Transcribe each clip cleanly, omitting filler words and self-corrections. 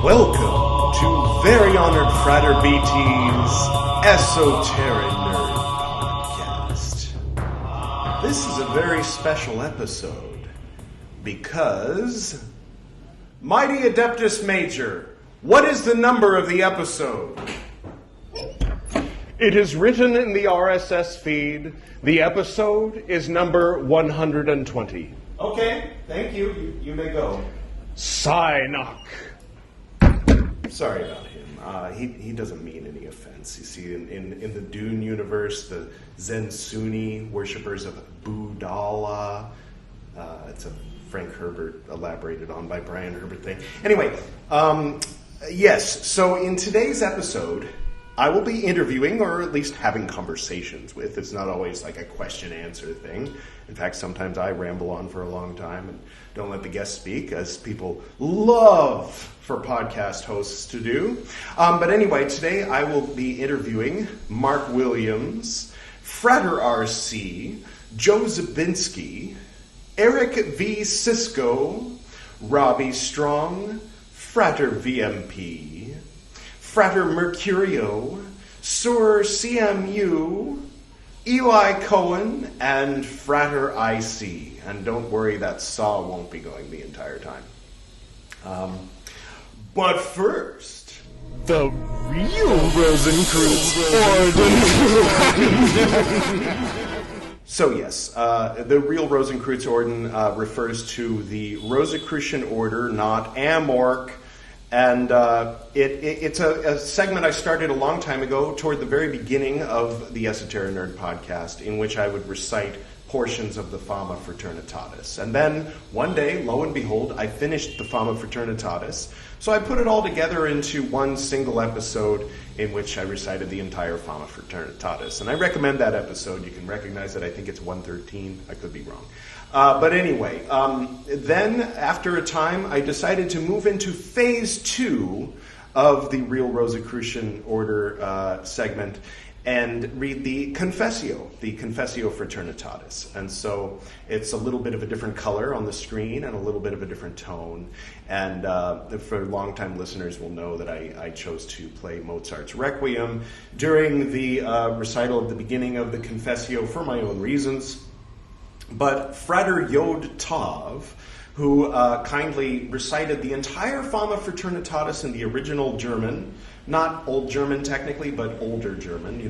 Welcome to Very Honored Frater BT's Esoterinerd podcast. This is a very special episode because, Mighty Adeptus Major, what is the number of the episode? It is written in the RSS feed. The episode is number 120. Okay, thank you. You may go. Psynock. Sorry about him. He doesn't mean any offense. You see, in the Dune universe, the Zen-Sunni worshippers of Budala, it's a Frank Herbert elaborated on by Brian Herbert thing. Anyway, yes, so in today's episode, I will be interviewing, or at least having conversations with. It's not always like a question-answer thing. In fact, sometimes I ramble on for a long time and don't let the guests speak, as people love for podcast hosts to do. But anyway, today I will be interviewing Mark Williams, Frater RC, Joe Zabinski, Eric V Sisco, Robby Strong, Frater VMP, Frater Mercurio, Soror CMU, Eli Cohen, and Frater RC. And don't worry, that saw won't be going the entire time. But first, the REAL Rosenkreuz Orden. So yes, the REAL Rosenkreuz Orden refers to the Rosicrucian order, not Amorc. And it's a segment I started a long time ago toward the very beginning of the Esoterinerd podcast, in which I would recite portions of the Fama Fraternitatis. And then one day, lo and behold, I finished the Fama Fraternitatis. So I put it all together into one single episode in which I recited the entire Fama Fraternitatis. And I recommend that episode. You can recognize it. I think it's 113. I could be wrong. But anyway, then after a time, I decided to move into phase 2 of the REAL Rosicrucian Order segment and read the Confessio Fraternitatis. And so it's a little bit of a different color on the screen and a little bit of a different tone. And for longtime listeners will know that I chose to play Mozart's Requiem during the recital at the beginning of the Confessio for my own reasons. But Frater Yod Tov, who kindly recited the entire Fama Fraternitatis in the original German, not Old German technically, but older German,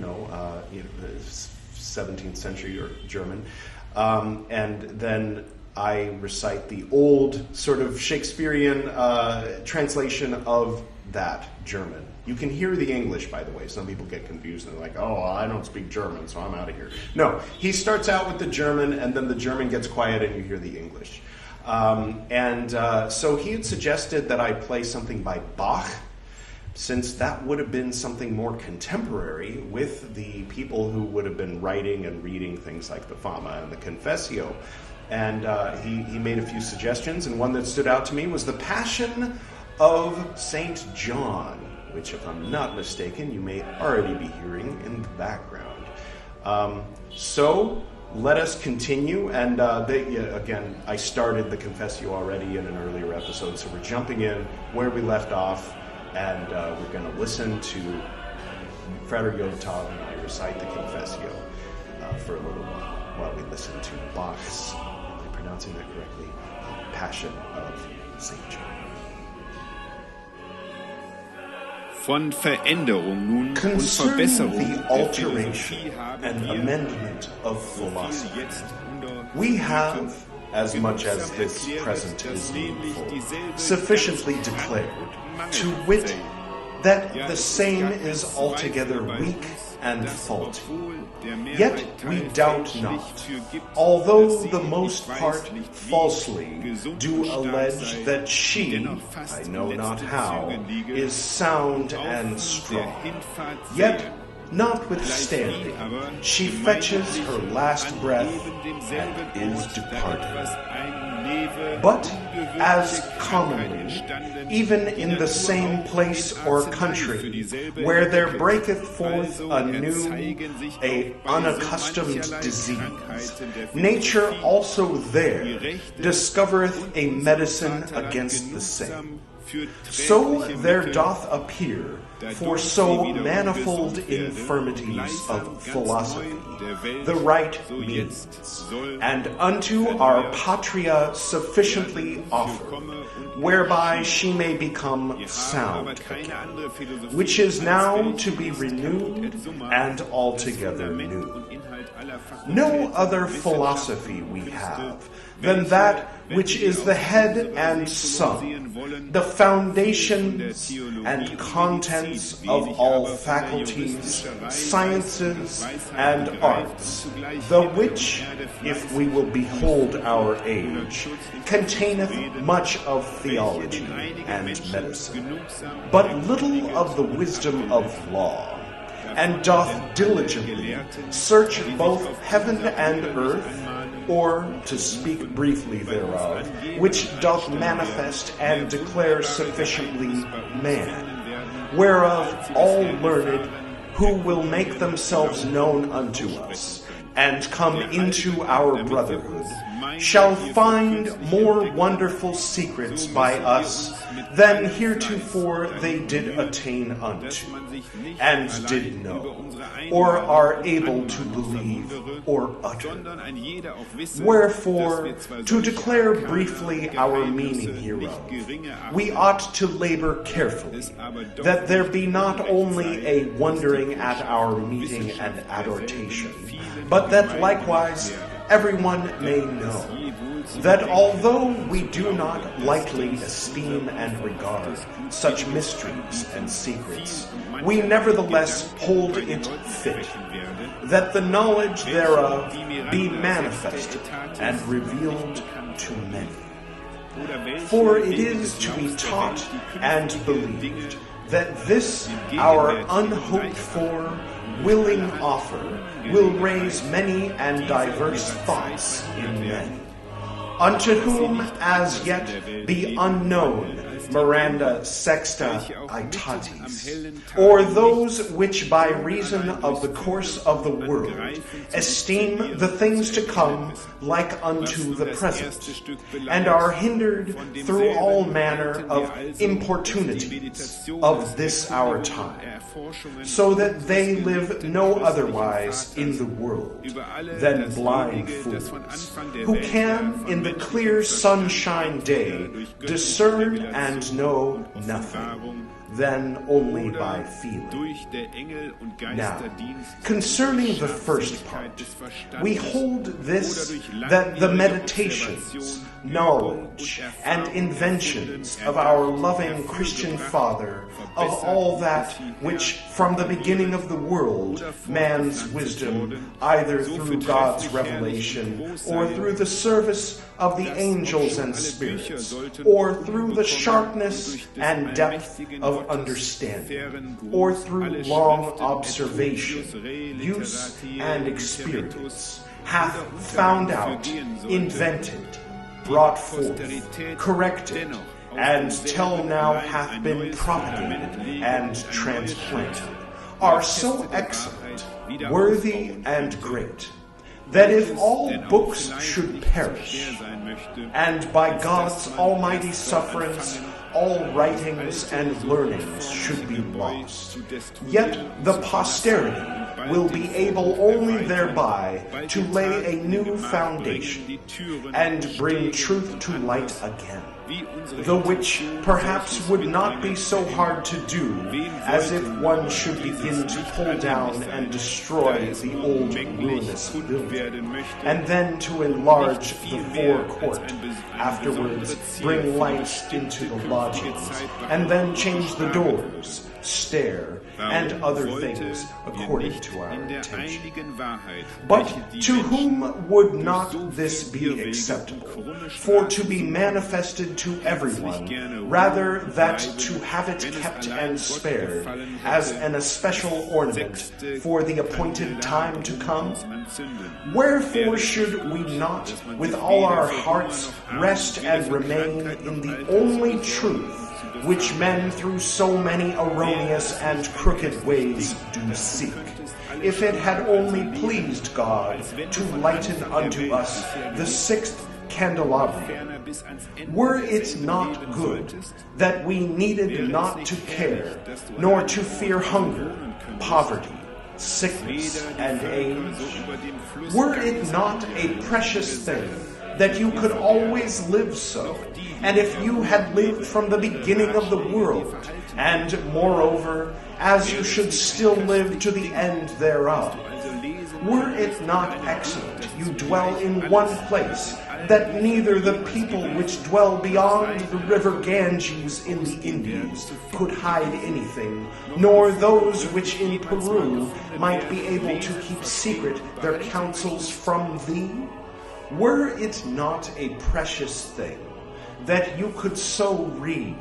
17th century German. And then I recite the old sort of Shakespearean translation of that German. You can hear the English, by the way. Some people get confused and they're like, oh, I don't speak German, so I'm out of here. No, he starts out with the German, and then the German gets quiet and you hear the English. So he had suggested that I play something by Bach, since that would have been something more contemporary with the people who would have been writing and reading things like the Fama and the Confessio. And he made a few suggestions, and one that stood out to me was the Passion of St. John, which, if I'm not mistaken, you may already be hearing in the background. So let us continue. And again, I started the Confessio already in an earlier episode, so we're jumping in where we left off, and we're going to listen to Frater Yod Tov and I recite the Confessio for a little while we listen to Bach's, am I pronouncing that correctly, Passion of St. John. Concerning the alteration and amendment of philosophy, we have, as much as this present is needful, sufficiently declared, to wit, that the same is altogether weak and faulty. Yet we doubt not, although the most part falsely do allege that she, I know not how, is sound and strong. Yet, notwithstanding, she fetches her last breath and is departed. But as commonly, even in the same place or country, where there breaketh forth anew a unaccustomed disease, nature also there discovereth a medicine against the same. So there doth appear, for so manifold infirmities of philosophy, the right means, and unto our patria sufficiently offer, whereby she may become sound again, which is now to be renewed and altogether new. No other philosophy we have than that which is the head and sum, the foundations and contents of all faculties, sciences, and arts, the which, if we will behold our age, containeth much of theology and medicine, but little of the wisdom of law, and doth diligently search both heaven and earth, or, to speak briefly thereof, which doth manifest and declare sufficiently man, whereof all learned who will make themselves known unto us, and come into our brotherhood, shall find more wonderful secrets by us than heretofore they did attain unto, and did know, or are able to believe or utter. Wherefore, to declare briefly our meaning hereof, we ought to labor carefully, that there be not only a wondering at our meeting and adoration, but that likewise everyone may know that although we do not lightly esteem and regard such mysteries and secrets, we nevertheless hold it fit that the knowledge thereof be manifested and revealed to many. For it is to be taught and believed that this our unhoped for willing offer will raise many and diverse thoughts in men, unto whom as yet be unknown Miranda Sexta Aetatis, or those which by reason of the course of the world esteem the things to come like unto the present, and are hindered through all manner of importunities of this our time, so that they live no otherwise in the world than blind fools, who can in the clear sunshine day discern and know nothing, than only by feeling. Now, concerning the first part, we hold this, that the meditations, knowledge, and inventions of our loving Christian Father, of all that which from the beginning of the world man's wisdom, either through God's revelation, or through the service of the angels and spirits, or through the sharpness and depth of understanding, or through long observation, use, and experience, hath found out, invented, brought forth, corrected, and till now hath been propagated and transplanted, are so excellent, worthy, and great, that if all books should perish, and by God's almighty sufferance all writings and learnings should be lost, yet the posterity will be able only thereby to lay a new foundation, and bring truth to light again, the which perhaps would not be so hard to do as if one should begin to pull down and destroy the old ruinous building, and then to enlarge the forecourt, afterwards bring lights into the lodgings, and then change the doors, stair, and other things according to our intention. But to whom would not this be acceptable? For to be manifested granted to everyone, rather that to have it kept and spared as an especial ornament for the appointed time to come? Wherefore should we not, with all our hearts, rest and remain in the only truth which men through so many erroneous and crooked ways do seek, if it had only pleased God to lighten unto us the sixth candelabrum? Were it not good that we needed not to care, nor to fear hunger, poverty, sickness, and age? Were it not a precious thing that you could always live so, and if you had lived from the beginning of the world, and moreover, as you should still live to the end thereof? Were it not excellent you dwell in one place, that neither the people which dwell beyond the river Ganges in the Indies could hide anything, nor those which in Peru might be able to keep secret their counsels from thee? Were it not a precious thing that you could so read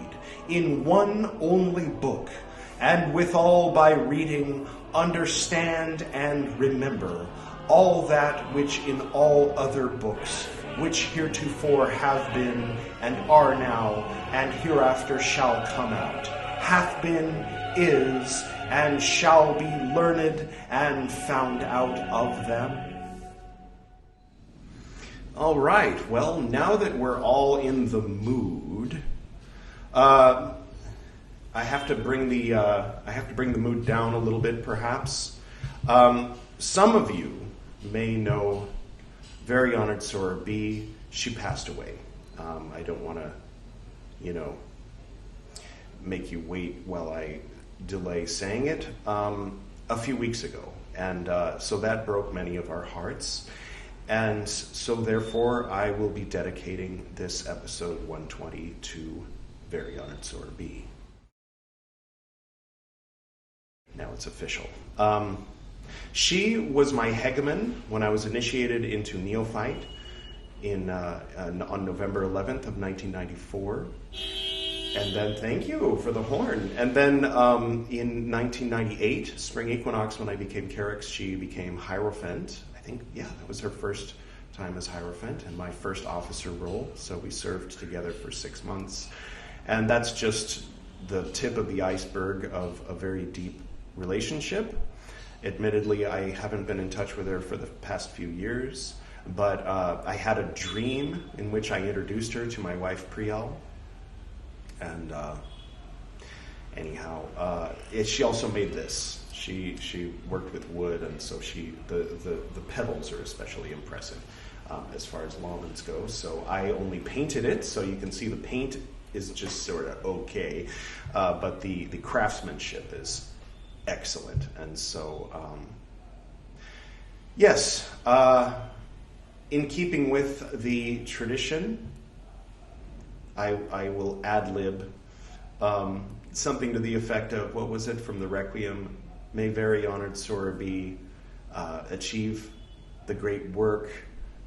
in one only book, and withal by reading understand and remember all that which in all other books, which heretofore have been, and are now, and hereafter shall come out, hath been, is, and shall be learned and found out of them? All right, well, now that we're all in the mood, I have to bring the mood down a little bit, perhaps. Some of you may know Very Honored Soror B. She passed away. I don't want to, make you wait while I delay saying it. A few weeks ago, and so that broke many of our hearts. And so therefore, I will be dedicating this episode 120 to Very Honored Soror B. Now it's official. She was my hegemon when I was initiated into Neophyte on November 11th of 1994. And then, thank you for the horn. And then in 1998, spring equinox, when I became Carix, she became Hierophant. I think, that was her first time as Hierophant and my first officer role. So we served together for 6 months. And that's just the tip of the iceberg of a very deep relationship. Admittedly, I haven't been in touch with her for the past few years, but I had a dream in which I introduced her to my wife, Priel. And she also made this. She worked with wood, and so the petals are especially impressive as far as Lawmans go. So I only painted it, so you can see the paint is just sort of okay, but the craftsmanship is excellent. And so, yes, in keeping with the tradition, I will ad-lib something to the effect of, what was it from the Requiem? May Very Honored Soror B achieve the great work,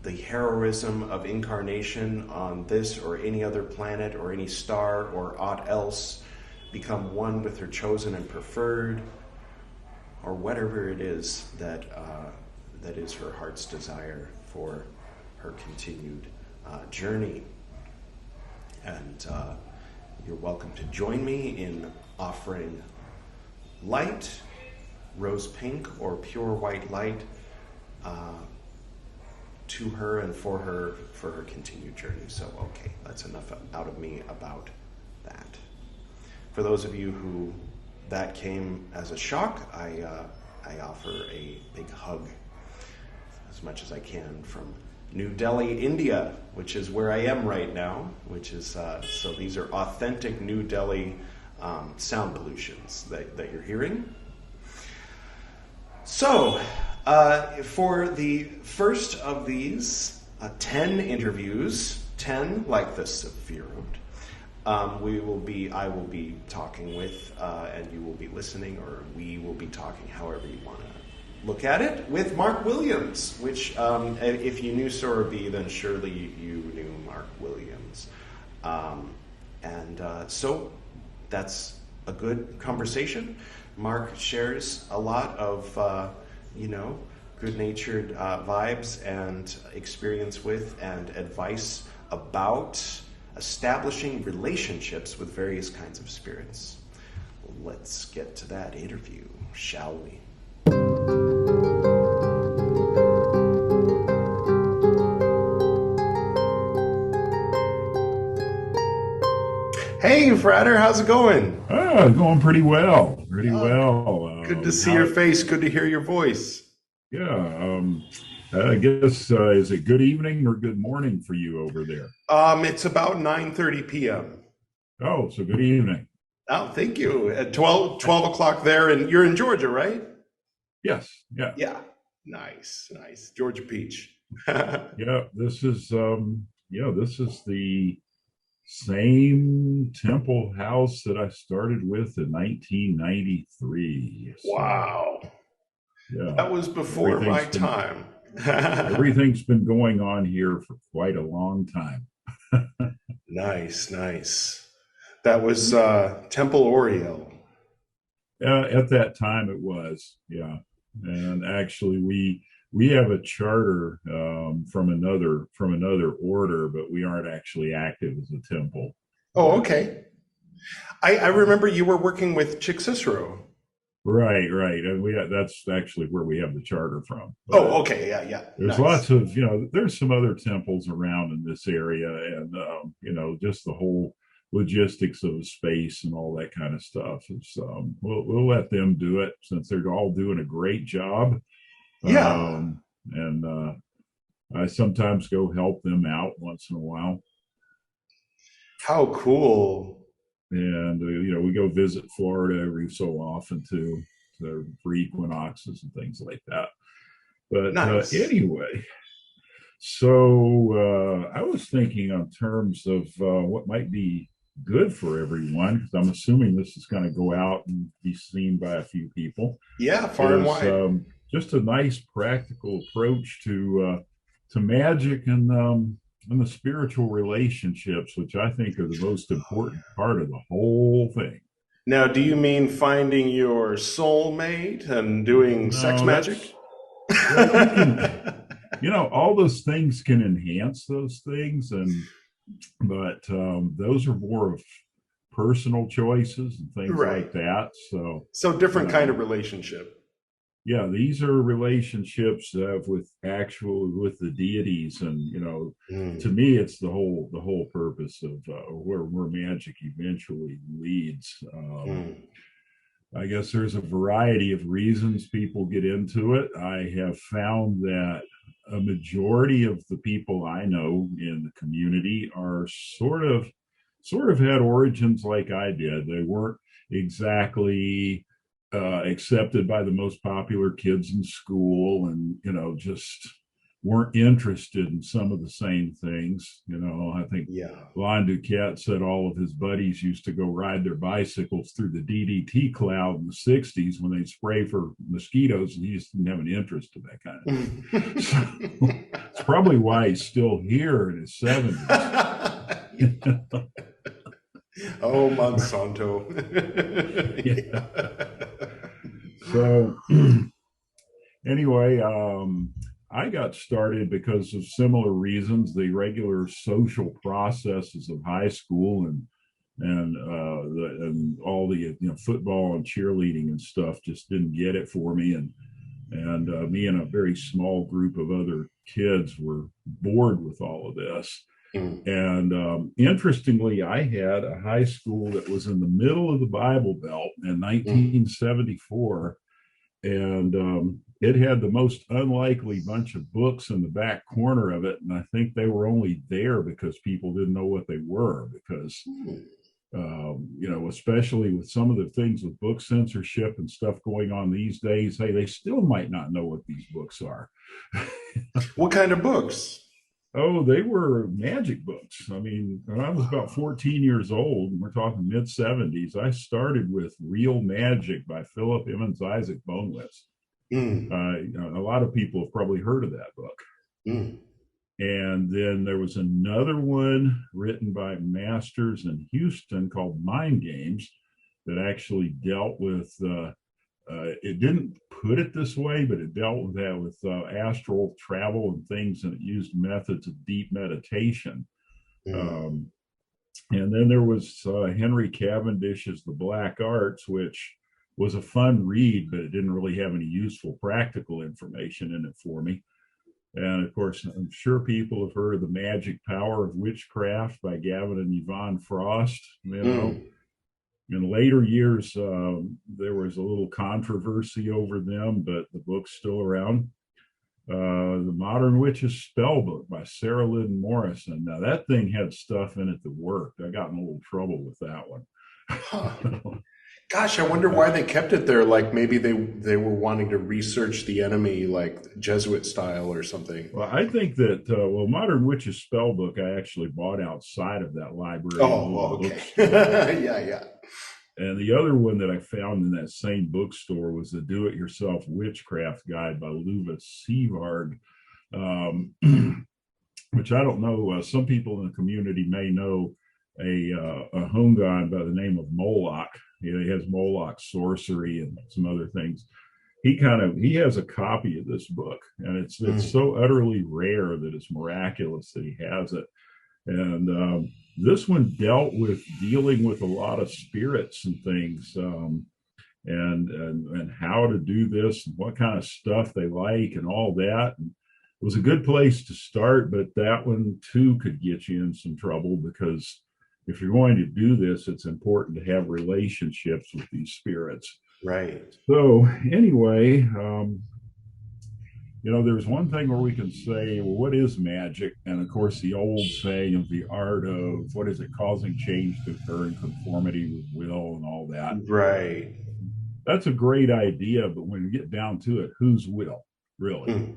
the heroism of incarnation on this or any other planet or any star or aught else, become one with her chosen and preferred, or whatever it is that is her heart's desire for her continued journey. And you're welcome to join me in offering light, rose pink or pure white light, to her and for her continued journey. So, okay, that's enough out of me about that. For those of you who that came as a shock, I offer a big hug as much as I can from New Delhi, India, which is where I am right now, which is, so these are authentic New Delhi sound pollutions that you're hearing. So, for the first of these 10 interviews, 10 like the Sephiroth, I will be talking with, and you will be listening, or we will be talking, however you want to look at it, with Mark Williams, which, if you knew Soror B, then surely you knew Mark Williams. So that's a good conversation. Mark shares a lot of, good-natured vibes and experience with and advice about establishing relationships with various kinds of spirits. Let's get to that interview, shall we? Hey, Frater, how's it going? Going pretty well. Pretty well. Good to see your face. Good to hear your voice. Yeah. I guess is it good evening or good morning for you over there? It's about 9:30 p.m. Oh, so good evening. Oh, thank you. At 12 o'clock there, and you're in Georgia, right? Yes. Yeah. Yeah. Nice. Georgia Peach. Yeah. This is the same temple house that I started with in 1993. Wow. Yeah. That was before my time. Everything's been going on here for quite a long time. Nice. That was Temple Oriel. At that time, it was, yeah. And actually, we have a charter from another order, but we aren't actually active as a temple. Oh, okay. I remember you were working with Chick Cicero. Right, and that's actually where we have the charter from. But oh, okay, yeah. There's lots of there's some other temples around in this area, and just the whole logistics of the space and all that kind of stuff. It's we'll let them do it since they're all doing a great job. Yeah. And I sometimes go help them out once in a while. How cool. And we go visit Florida every so often too, for equinoxes and things like that. But nice. Anyway, so I was thinking in terms of what might be good for everyone, because I'm assuming this is going to go out and be seen by a few people. Yeah, far and wide. Just a nice practical approach to magic and the spiritual relationships, which I think are the most important part of the whole thing. Now, do you mean finding your soulmate and doing sex magic? All those things can enhance those things, but those are more of personal choices and things like that. So different kind of relationship. Yeah, these are relationships with the deities, and to me, it's the whole purpose of where magic eventually leads. I guess there's a variety of reasons people get into it. I have found that a majority of the people I know in the community are sort of had origins like I did. They weren't exactly accepted by the most popular kids in school, and just weren't interested in some of the same things. I think Lon Duquette said all of his buddies used to go ride their bicycles through the DDT cloud in the 60s when they'd spray for mosquitoes, and he just didn't have an interest in that kind of thing. So it's probably why he's still here in his 70s. Oh, Monsanto. So anyway, I got started because of similar reasons. The regular social processes of high school and all the football and cheerleading and stuff just didn't get it for me, and me and a very small group of other kids were bored with all of this. And interestingly, I had a high school that was in the middle of the Bible Belt in 1974, and it had the most unlikely bunch of books in the back corner of it. And I think they were only there because people didn't know what they were, because especially with some of the things with book censorship and stuff going on these days, hey, they still might not know what these books are. What kind of books? Oh, they were magic books. I mean, when I was about 14 years old, and we're talking mid 70s, I started with Real Magic by Philip Emmons Isaac Bonewitz. A lot of people have probably heard of that book. And then there was another one written by masters in Houston called Mind Games that actually dealt with, it didn't put it this way, but it dealt with that with astral travel and things, and it used methods of deep meditation. And then there was Henry Cavendish's The Black Arts, which was a fun read, but it didn't really have any useful practical information in it for me. And of course, I'm sure people have heard of The Magic Power of Witchcraft by Gavin and Yvonne Frost. You know, in later years, there was a little controversy over them, but the book's still around. The Modern Witch's Spellbook by Sarah Lynn Morrison. Now that thing had stuff in it that worked. I got in a little trouble with that one. Huh. Gosh, I wonder why they kept it there. Like maybe they were wanting to research the enemy, like Jesuit style or something. Well, I think that Modern Witch's Spellbook I actually bought outside of that library. Oh, okay. Yeah. And the other one that I found in that same bookstore was the Do-It-Yourself Witchcraft Guide by Luva Sevard, which I don't know. Some people in the community may know a Hungan by the name of Moloch. He has Moloch sorcery and some other things. He has a copy of this book, and it's so utterly rare that it's miraculous that he has it. And this one dealt with dealing with a lot of spirits and things, and how to do this and what kind of stuff they like and all that. And it was a good place to start, but that one too could get you in some trouble, because if you're going to do this, it's important to have relationships with these spirits. Right. So anyway, there's one thing where we can say, well, what is magic? And of course, the old saying of the art of, what is it, causing change to occur in conformity with will and all that. Right. That's a great idea, but when you get down to it, whose will, really?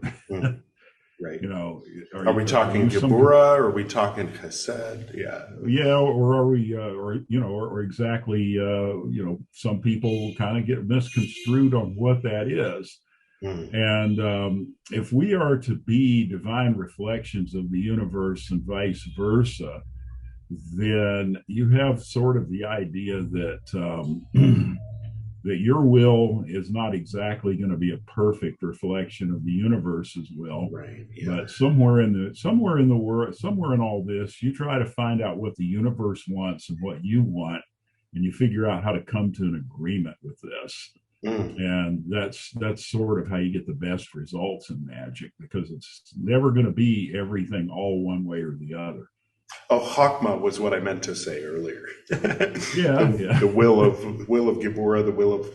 Right. Are we talking Geburah? Or are we talking Chesed? Yeah. Or are we, or exactly, some people kind of get misconstrued on what that is. And if we are to be divine reflections of the universe and vice versa, then you have sort of the idea that that your will is not exactly going to be a perfect reflection of the universe's will, right? But somewhere in the world, somewhere in all this, you try to find out what the universe wants and what you want, and you figure out how to come to an agreement with this. And that's sort of how you get the best results in magic, because it's never going to be everything all one way or the other. Oh, Chokmah was what I meant to say earlier. The will of Geburah, the will of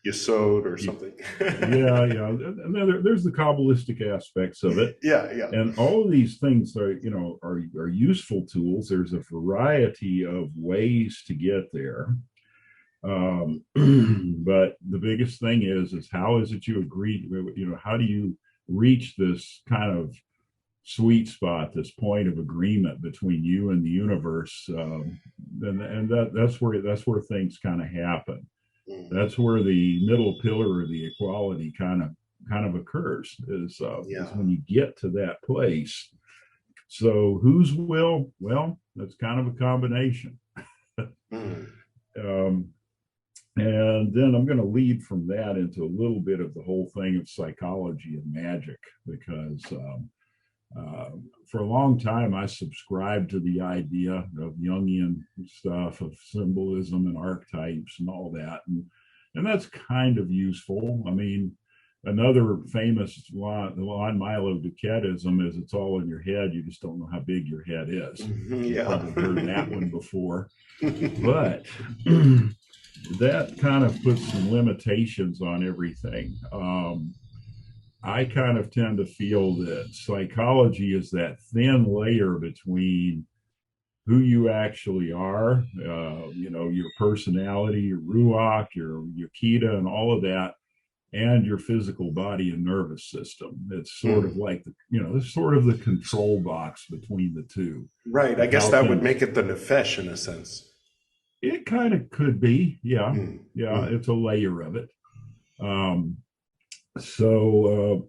Yesod or something. And then there's the Kabbalistic aspects of it. And all of these things are useful tools. There's a variety of ways to get there. But the biggest thing is how is it you agree, how do you reach this kind of sweet spot, this point of agreement between you and the universe, and that's where things kind of happen. That's where the middle pillar of the equality kind of occurs, is when you get to that place. So whose will? Well, that's kind of a combination. And then I'm going to lead from that into a little bit of the whole thing of psychology and magic, because for a long time I subscribed to the idea of Jungian stuff, of symbolism and archetypes and all that, and that's kind of useful. I mean, another famous line Milo-Duquettism is, it's all in your head, you just don't know how big your head is. You've probably heard that one before. But that kind of puts some limitations on everything. I kind of tend to feel that psychology is that thin layer between who you actually are, your personality, your ruach, your kita, and all of that, and your physical body and nervous system. It's sort of like it's sort of the control box between the two. Right. I guess that would make it the nefesh in a sense. It kind of could be, It's a layer of it.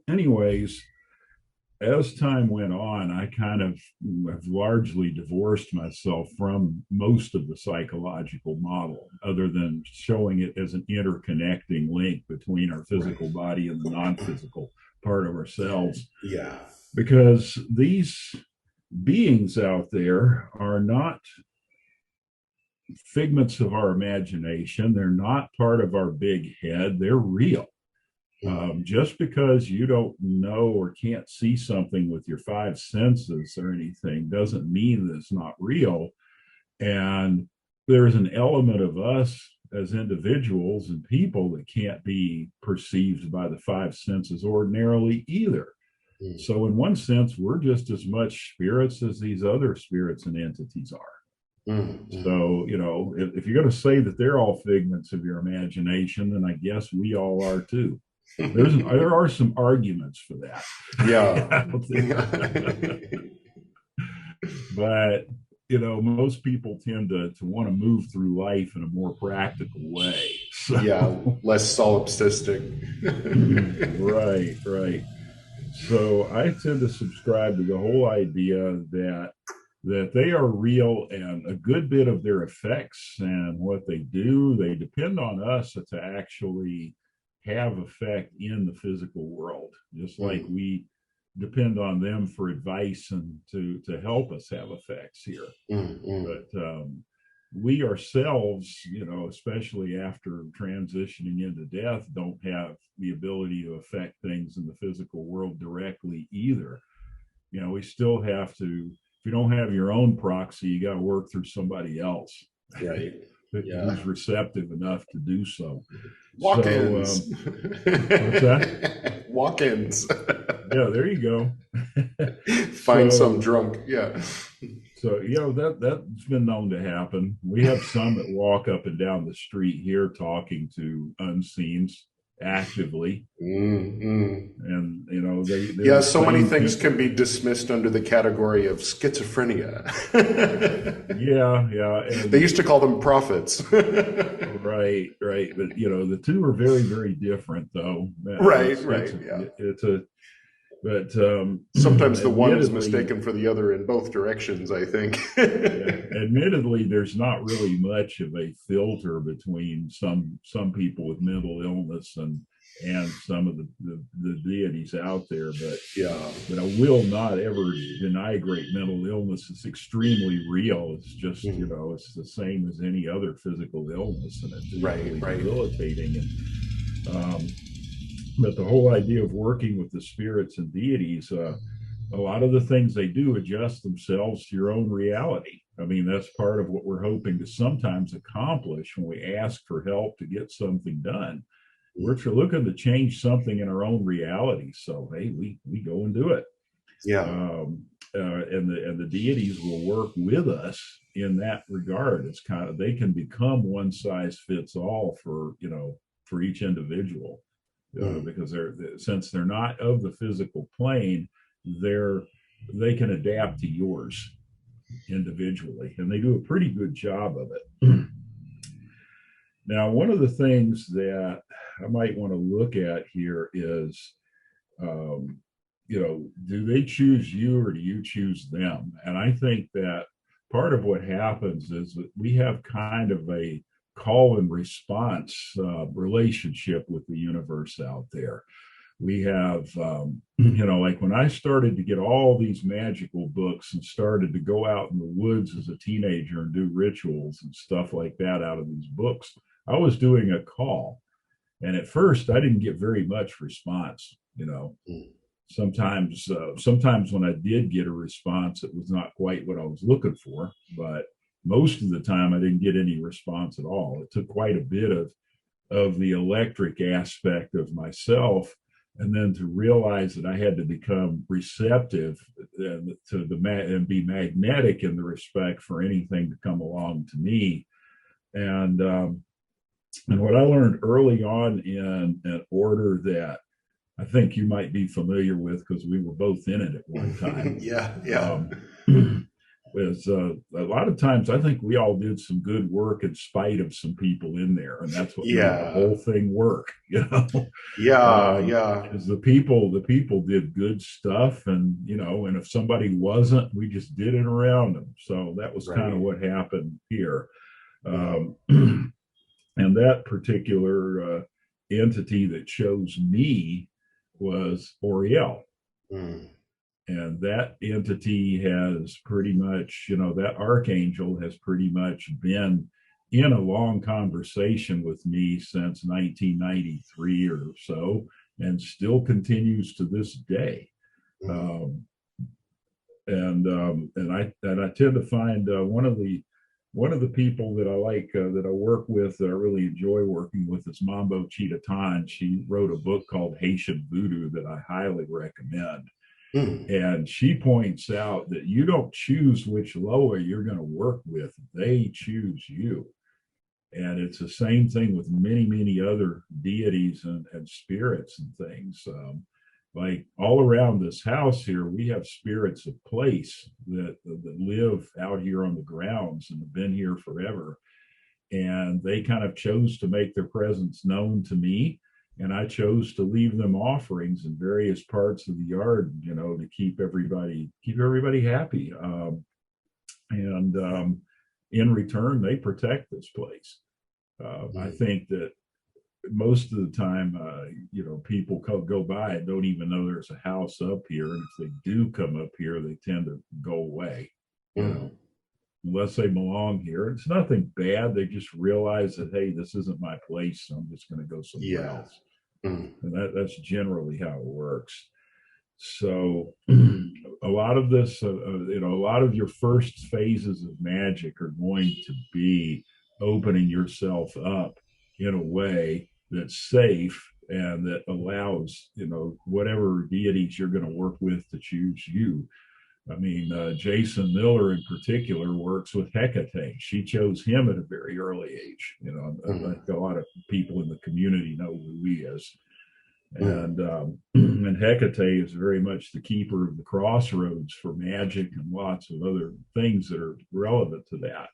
Anyways, as time went on, I kind of have largely divorced myself from most of the psychological model, other than showing it as an interconnecting link between our physical body and the non-physical part of ourselves. Yeah. Because these beings out there are not figments of our imagination. They're not part of our big head. They're real. Just because you don't know or can't see something with your five senses or anything doesn't mean that it's not real. And there's an element of us as individuals and people that can't be perceived by the five senses ordinarily either. So in one sense, we're just as much spirits as these other spirits and entities are. So, you know, if you're going to say that they're all figments of your imagination, then I guess we all are too. There are some arguments for that. Yeah. But, you know, most people tend to want to move through life in a more practical way. So, yeah, less solipsistic. Right. So I tend to subscribe to the whole idea that they are real, and a good bit of their effects and what they do, they depend on us to actually have effect in the physical world, just like we depend on them for advice and to help us have effects here. But we ourselves, you know, especially after transitioning into death, don't have the ability to affect things in the physical world directly either. You know, we still have to, if you don't have your own proxy, you got to work through somebody else. Right. Who's receptive enough to do so. Walk-ins. What's that? Walk-ins. Yeah, there you go. Find some drunk. Yeah. So, you know, that's been known to happen. We have some that walk up and down the street here talking to unseens actively. And, you know, yeah, so many things can be dismissed under the category of schizophrenia. Yeah. And they used to call them prophets. Right. But, you know, the two are very, very different, though. Right. But sometimes the one is mistaken for the other in both directions, I think. Admittedly, there's not really much of a filter between some people with mental illness and some of the deities out there. But I will not ever deny great mental illness. It's extremely real. It's just, you know, it's the same as any other physical illness, and it's really debilitating. And but the whole idea of working with the spirits and deities, a lot of the things they do adjust themselves to your own reality. I mean, that's part of what we're hoping to sometimes accomplish when we ask for help to get something done. We're looking to change something in our own reality. So, hey, we go and do it. Yeah. And the deities will work with us in that regard. It's kind of, they can become one size fits all for each individual. Because since they're not of the physical plane, they can adapt to yours individually, and they do a pretty good job of it. Now, one of the things that I might want to look at here is, do they choose you or do you choose them? And I think that part of what happens is that we have kind of a call and response relationship with the universe out there. We have, like when I started to get all these magical books and started to go out in the woods as a teenager and do rituals and stuff like that out of these books, I was doing a call. And at first, I didn't get very much response, Sometimes when I did get a response, it was not quite what I was looking for, but most of the time I didn't get any response at all. It took quite a bit of the electric aspect of myself, and then to realize that I had to become receptive and be magnetic in the respect for anything to come along to me. And what I learned early on in an order that I think you might be familiar with because we were both in it at one time. Yeah. is a lot of times I think we all did some good work in spite of some people in there, and that's what made the whole thing work. Is the people did good stuff, and and if somebody wasn't, we just did it around them. So that was kind of what happened here. And that particular entity that chose me was Oriel. And that entity has pretty much, that archangel has pretty much been in a long conversation with me since 1993 or so, and still continues to this day. And I tend to find one of the people that I like, that I work with, that I really enjoy working with, is Mambo Chitatan. She wrote a book called Haitian Voodoo that I highly recommend. And she points out that you don't choose which Loa you're going to work with. They choose you. And it's the same thing with many, many other deities and spirits and things. Like all around this house here, we have spirits of place that live out here on the grounds and have been here forever. And they kind of chose to make their presence known to me. And I chose to leave them offerings in various parts of the yard, to keep everybody happy. And in return, they protect this place. I think that most of the time, people go by and don't even know there's a house up here. And if they do come up here, they tend to go away, unless they belong here. It's nothing bad. They just realize that, hey, this isn't my place, so I'm just going to go somewhere else. And that's generally how it works. So a lot of this, a lot of your first phases of magic are going to be opening yourself up in a way that's safe and that allows, whatever deities you're going to work with to choose you. I mean, Jason Miller in particular works with Hecate. She chose him at a very early age. I think a lot of people in the community know who he is. And Hecate is very much the keeper of the crossroads for magic and lots of other things that are relevant to that,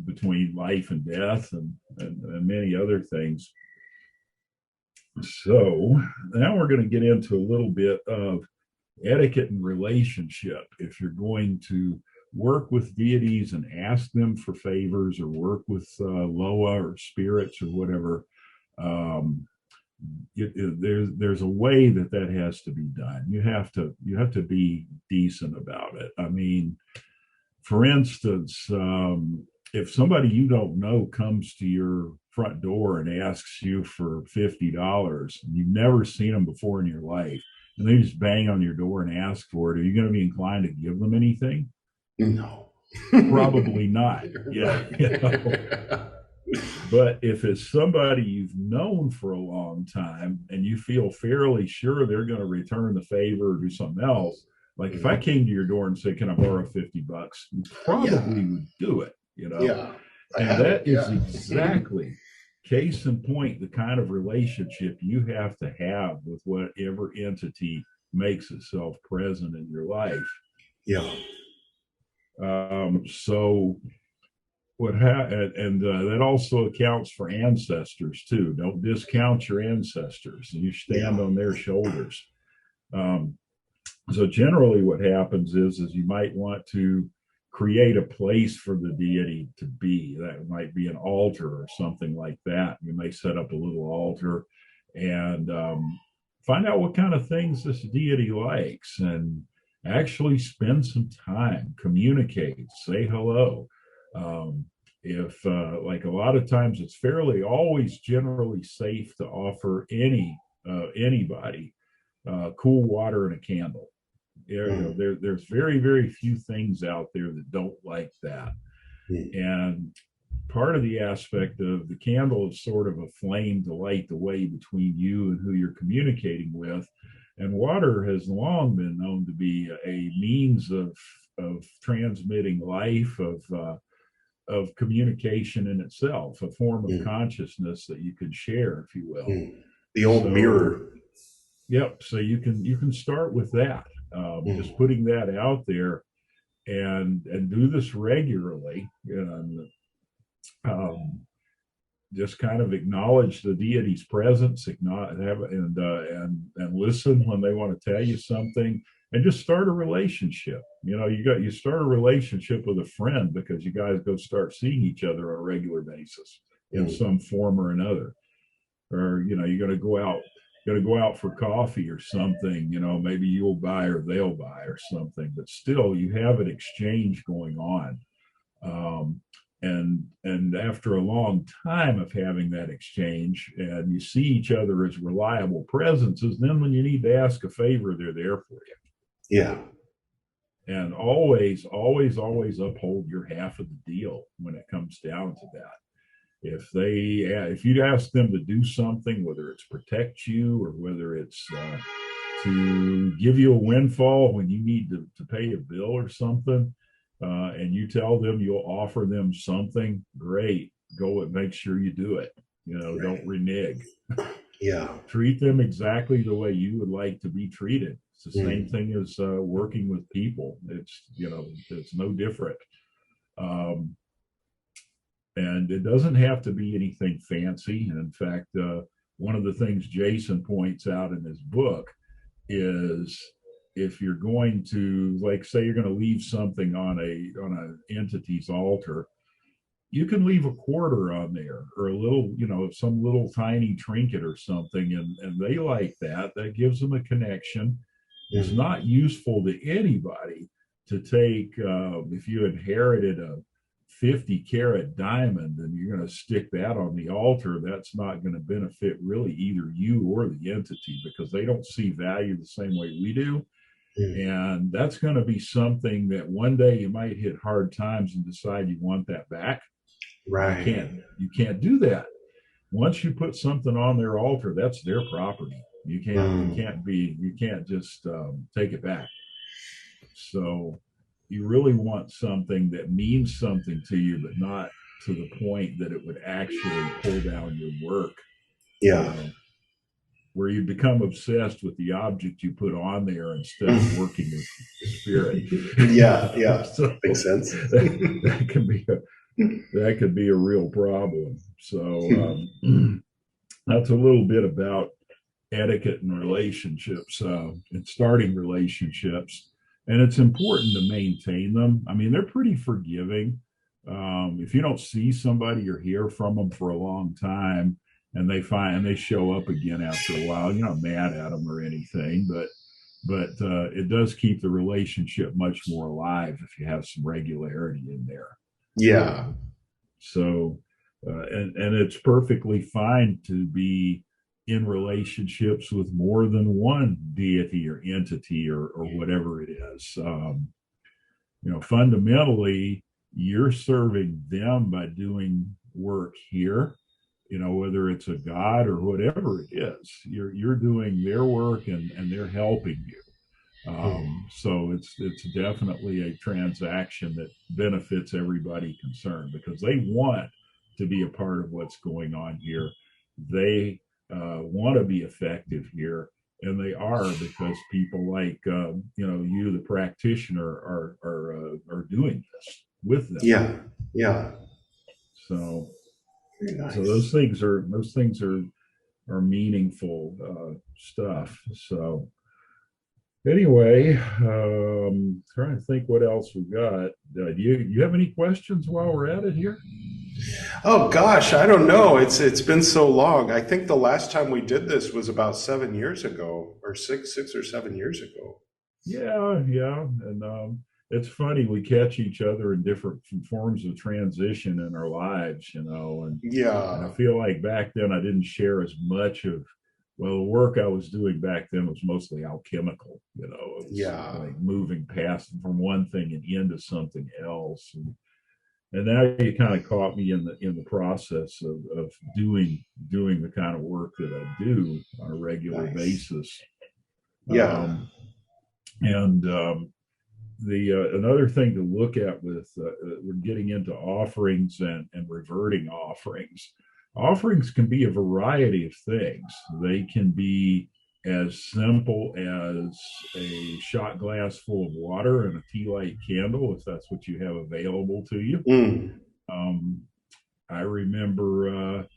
between life and death and many other things. So now we're going to get into a little bit of etiquette and relationship. If you're going to work with deities and ask them for favors, or work with Loa or spirits or whatever, there's a way that has to be done. You have to be decent about it. I mean, for instance, if somebody you don't know comes to your front door and asks you for $50, and you've never seen them before in your life, and they just bang on your door and ask for it, are you going to be inclined to give them anything? No. Probably not. Yeah. But if it's somebody you've known for a long time and you feel fairly sure they're going to return the favor or do something else, like if I came to your door and said, can I borrow $50? You probably would do it, And that is exactly, case in point, the kind of relationship you have to have with whatever entity makes itself present in your life. So that also accounts for ancestors too. Don't discount your ancestors. You stand on their shoulders. So generally what happens is you might want to create a place for the deity to be. That might be an altar or something like that. You may set up a little altar and find out what kind of things this deity likes, and actually spend some time, communicate, say hello. If like a lot of times it's always generally safe to offer anybody cool water and a candle. There's very, very few things out there that don't like that. And part of the aspect of the candle is sort of a flame to light the way between you and who you're communicating with. And water has long been known to be a means of transmitting life, of communication in itself, a form of consciousness that you can share, if you will. The old mirror. Yep. So you can start with that. Just putting that out there. and do this regularly, and just kind of acknowledge the deity's presence, and listen when they want to tell you something, and just start a relationship. You start a relationship with a friend because you guys go start seeing each other on a regular basis in some form or another. Or you're going to go out for coffee or something. Maybe you'll buy or they'll buy or something, but still you have an exchange going on. And after a long time of having that exchange, and you see each other as reliable presences, then when you need to ask a favor, they're there for you. Yeah. And always, always, always uphold your half of the deal when it comes down to that. If you ask them to do something, whether it's protect you or whether it's to give you a windfall when you need to pay a bill or something, and you tell them you'll offer them something, great. Go and make sure you do it. Right. Don't renege. Yeah. Treat them exactly the way you would like to be treated. It's the same thing as working with people. It's no different. And it doesn't have to be anything fancy. And in fact, one of the things Jason points out in his book is, if you're going to, like, say you're going to leave something on an entity's altar, you can leave a quarter on there, or a little, some little tiny trinket or something, and they like that. That gives them a connection. It's not useful to anybody to take, if you inherited a 50-carat diamond and you're going to stick that on the altar, that's not going to benefit really either you or the entity, because they don't see value the same way we do. And that's going to be something that one day you might hit hard times and decide you want that back. Right. You can't do that. Once you put something on their altar, that's their property. You can't just take it back. So you really want something that means something to you, but not to the point that it would actually pull down your work. Yeah. Where you become obsessed with the object you put on there instead of working with spirit. Yeah. So makes sense. that could be a real problem. So that's a little bit about etiquette and relationships, and starting relationships. And it's important to maintain them. I mean, they're pretty forgiving. If you don't see somebody or hear from them for a long time, and they show up again after a while, you're not mad at them or anything, but it does keep the relationship much more alive if you have some regularity in there. Yeah. So, and it's perfectly fine to be in relationships with more than one deity or entity or whatever it is. Fundamentally, you're serving them by doing work here. Whether it's a god or whatever it is, you're doing their work and they're helping you. So it's definitely a transaction that benefits everybody concerned, because they want to be a part of what's going on here. They want to be effective here, and they are, because people like you, the practitioner, are doing this with them. Yeah. So. Very nice. So those things are meaningful stuff. So anyway, trying to think what else we got. Do you have any questions while we're at it here? Oh gosh, I don't know. It's been so long. I think the last time we did this was about 7 years ago, or six or 7 years ago. Yeah, and it's funny, we catch each other in different forms of transition in our lives, and I feel like back then I didn't share as much of, the work I was doing back then was mostly alchemical, like moving past from one thing and into something else, and now you kind of caught me in the process of doing the kind of work that I do on a regular basis. Another thing to look at with we're getting into offerings and reverting offerings. Offerings can be a variety of things. They can be as simple as a shot glass full of water and a tea light candle, if that's what you have available to you. I remember,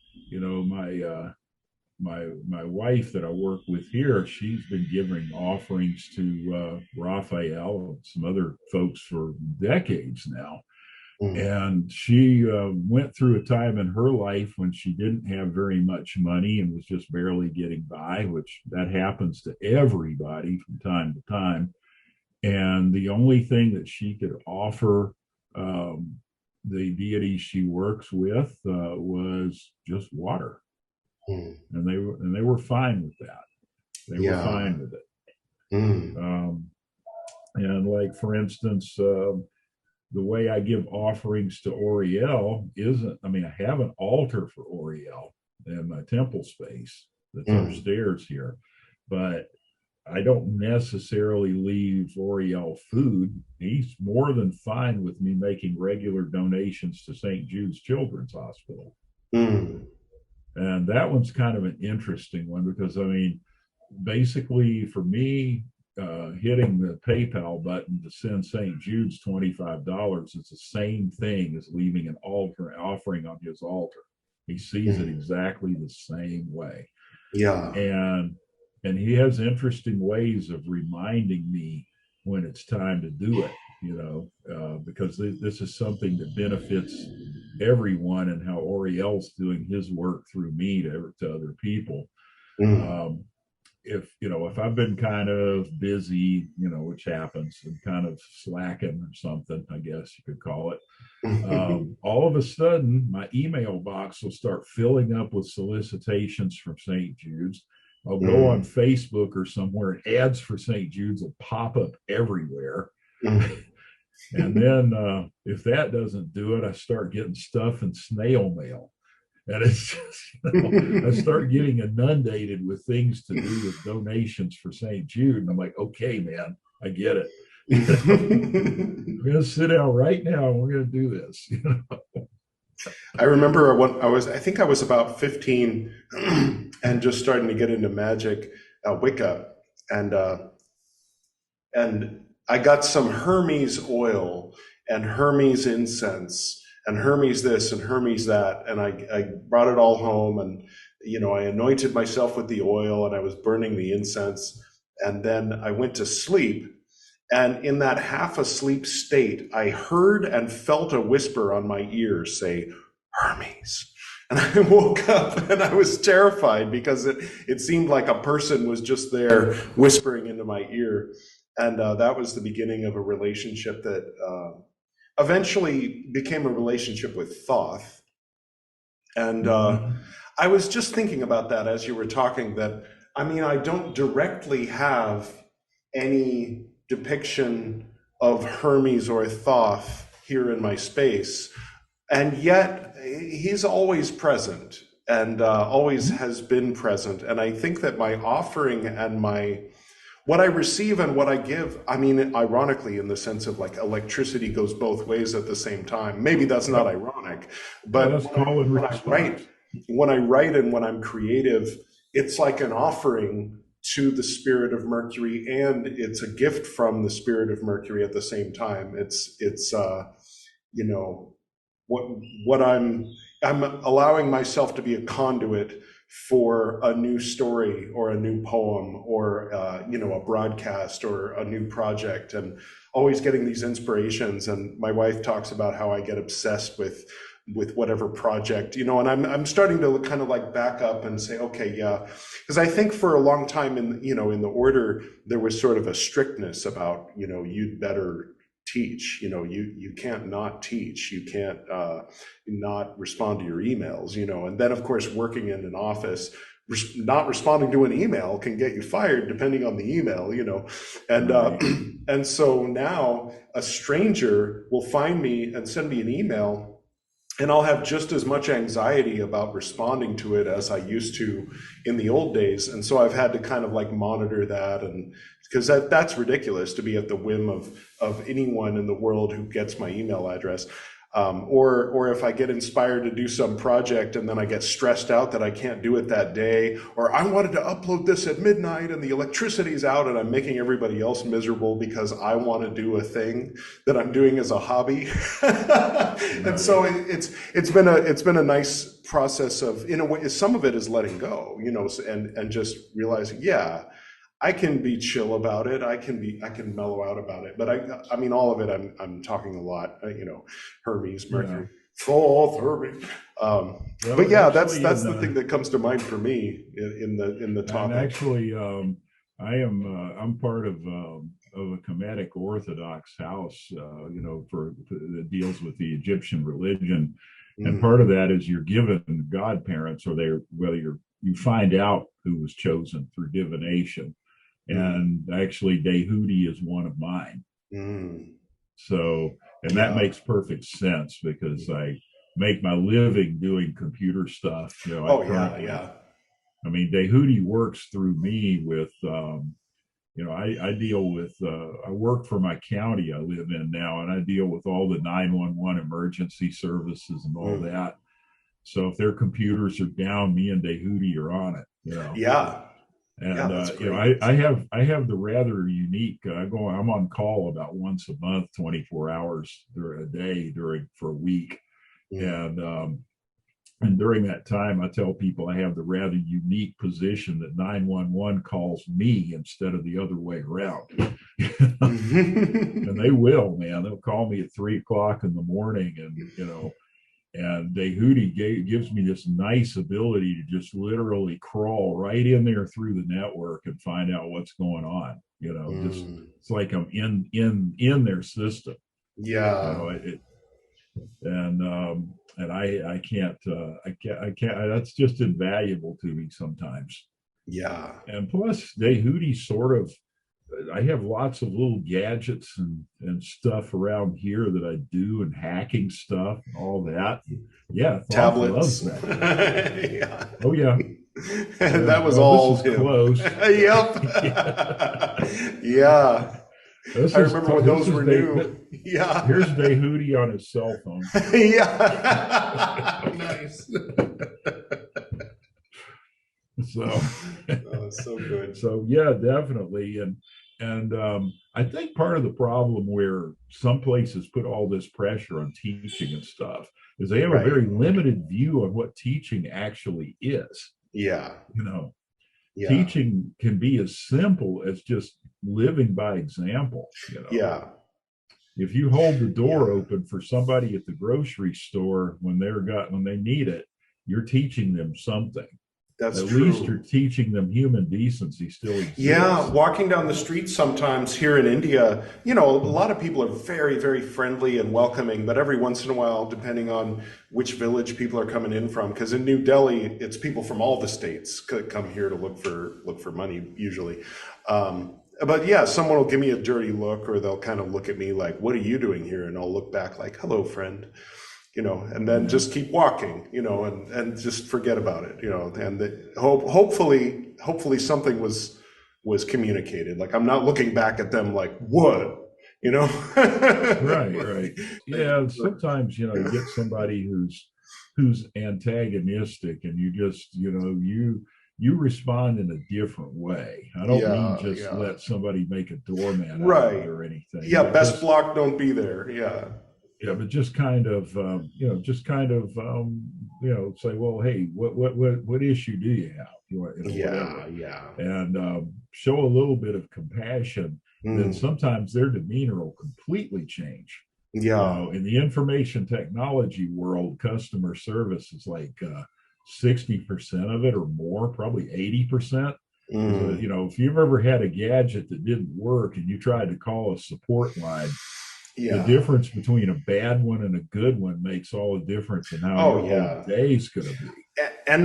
my wife that I work with here, she's been giving offerings to Raphael and some other folks for decades now. And she went through a time in her life when she didn't have very much money and was just barely getting by, which that happens to everybody from time to time. And the only thing that she could offer the deities she works with was just water. And they were fine with that. They were fine with it. And like, for instance, the way I give offerings to Oriel isn't, I have an altar for Oriel in my temple space that's upstairs here, but I don't necessarily leave Oriel food. He's more than fine with me making regular donations to St. Jude's Children's Hospital. And that one's kind of an interesting one because, basically for me, hitting the PayPal button to send St. Jude's $25 is the same thing as leaving an altar offering on his altar. He sees it exactly the same way. And he has interesting ways of reminding me when it's time to do it, because this is something that benefits everyone, and how Oriel's doing his work through me to other people. If I've been kind of busy, which happens, and kind of slacking or something, I guess you could call it, all of a sudden my email box will start filling up with solicitations from St. Jude's. I'll go on Facebook or somewhere, and ads for St. Jude's will pop up everywhere. And then if that doesn't do it, I start getting stuff in snail mail. And it's just, I start getting inundated with things to do with donations for St. Jude. And I'm like, okay, man, I get it. I'm going to sit down right now and we're going to do this. I remember when I think I was about 15 and just starting to get into magic, Wicca. And I got some Hermes oil and Hermes incense and Hermes this and Hermes that, and I brought it all home, and I anointed myself with the oil, and I was burning the incense, and then I went to sleep, and in that half asleep state, I heard and felt a whisper on my ear say, Hermes. And I woke up and I was terrified because it seemed like a person was just there whispering into my ear. And that was the beginning of a relationship that eventually became a relationship with Thoth. And I was just thinking about that as you were talking, that, I don't directly have any depiction of Hermes or Thoth here in my space. And yet he's always present and always has been present. And I think that my offering and what I receive and what I give, ironically, in the sense of like electricity goes both ways at the same time. Maybe that's not ironic, but when I write and when I'm creative, it's like an offering to the spirit of Mercury, and it's a gift from the spirit of Mercury at the same time. It's what I'm allowing myself to be a conduit for a new story or a new poem or a broadcast or a new project, and always getting these inspirations. And my wife talks about how I get obsessed with whatever project, and I'm starting to kind of like back up and say, okay, yeah, because I think for a long time in the order there was sort of a strictness about you'd better teach, you can't not teach, you can't not respond to your emails, and then of course working in an office, not responding to an email can get you fired depending on the email, and so now a stranger will find me and send me an email, and I'll have just as much anxiety about responding to it as I used to in the old days. And so I've had to kind of like monitor that, and because that's ridiculous to be at the whim of anyone in the world who gets my email address. Or if I get inspired to do some project and then I get stressed out that I can't do it that day, or I wanted to upload this at midnight and the electricity's out and I'm making everybody else miserable because I want to do a thing that I'm doing as a hobby. And so it's been a nice process of, in a way, some of it is letting go, and just realizing, yeah, I can be chill about it. I can mellow out about it. But I mean, all of it, I'm talking a lot, Hermes, Mercury, fourth Hermes. But yeah, that's the thing that comes to mind for me in the topic. And actually, I'm part of a Kemetic Orthodox house, that deals with the Egyptian religion. And part of that is you're given godparents, or you find out who was chosen through divination. And actually, Dehudi is one of mine. So, and that makes perfect sense because I make my living doing computer stuff. I mean, Dehudi works through me with, I deal with, I work for my county I live in now, and I deal with all the 911 emergency services and all that. So if their computers are down, me and Dehudi are on it. Yeah. And I have the rather unique. I'm on call about once a month, 24 hours a day for a week, and during that time, I tell people I have the rather unique position that 911 calls me instead of the other way around. And they will, man. They'll call me at 3:00 in the morning, and Dehudi gives me this nice ability to just literally crawl right in there through the network and find out what's going on. Just it's like I'm in their system. Yeah. And I can't. That's just invaluable to me sometimes. Yeah. And plus, Dehudi sort of. I have lots of little gadgets and stuff around here that I do, and hacking stuff and all that. Yeah, tablets. Loves that. Yeah. Oh yeah. And that was all this is close. Yep. Yeah. I remember when those were new. Yeah. Here's Dehudi on his cell phone. Yeah. Nice. So, so good. So yeah, definitely. And I think part of the problem where some places put all this pressure on teaching and stuff is they have a very limited view of what teaching actually is. Yeah. Teaching can be as simple as just living by example. Yeah. If you hold the door open for somebody at the grocery store when they need it, you're teaching them something. That's At true. least you're teaching them human decency still exists. Yeah, walking down the street sometimes here in India, a lot of people are very, very friendly and welcoming, but every once in a while, depending on which village people are coming in from, because in New Delhi, it's people from all the states come here to look for money usually. But yeah, someone will give me a dirty look, or they'll kind of look at me like, "What are you doing here?" And I'll look back like, "Hello, friend." And then just keep walking, and just forget about it, and hopefully something was communicated. Like, I'm not looking back at them like, what, Right. Yeah. Sometimes, you get somebody who's antagonistic, and you just, you respond in a different way. I don't mean just let somebody make a doormat out of it or anything. Yeah. Best block, don't be there. Yeah. Yeah, but just kind of, say, well, hey, what issue do you have? Yeah. And show a little bit of compassion. Then sometimes their demeanor will completely change. Yeah. In the information technology world, customer service is like 60% of it or more, probably 80%. If you've ever had a gadget that didn't work and you tried to call a support line, the difference between a bad one and a good one makes all the difference in how your whole day's going to be. And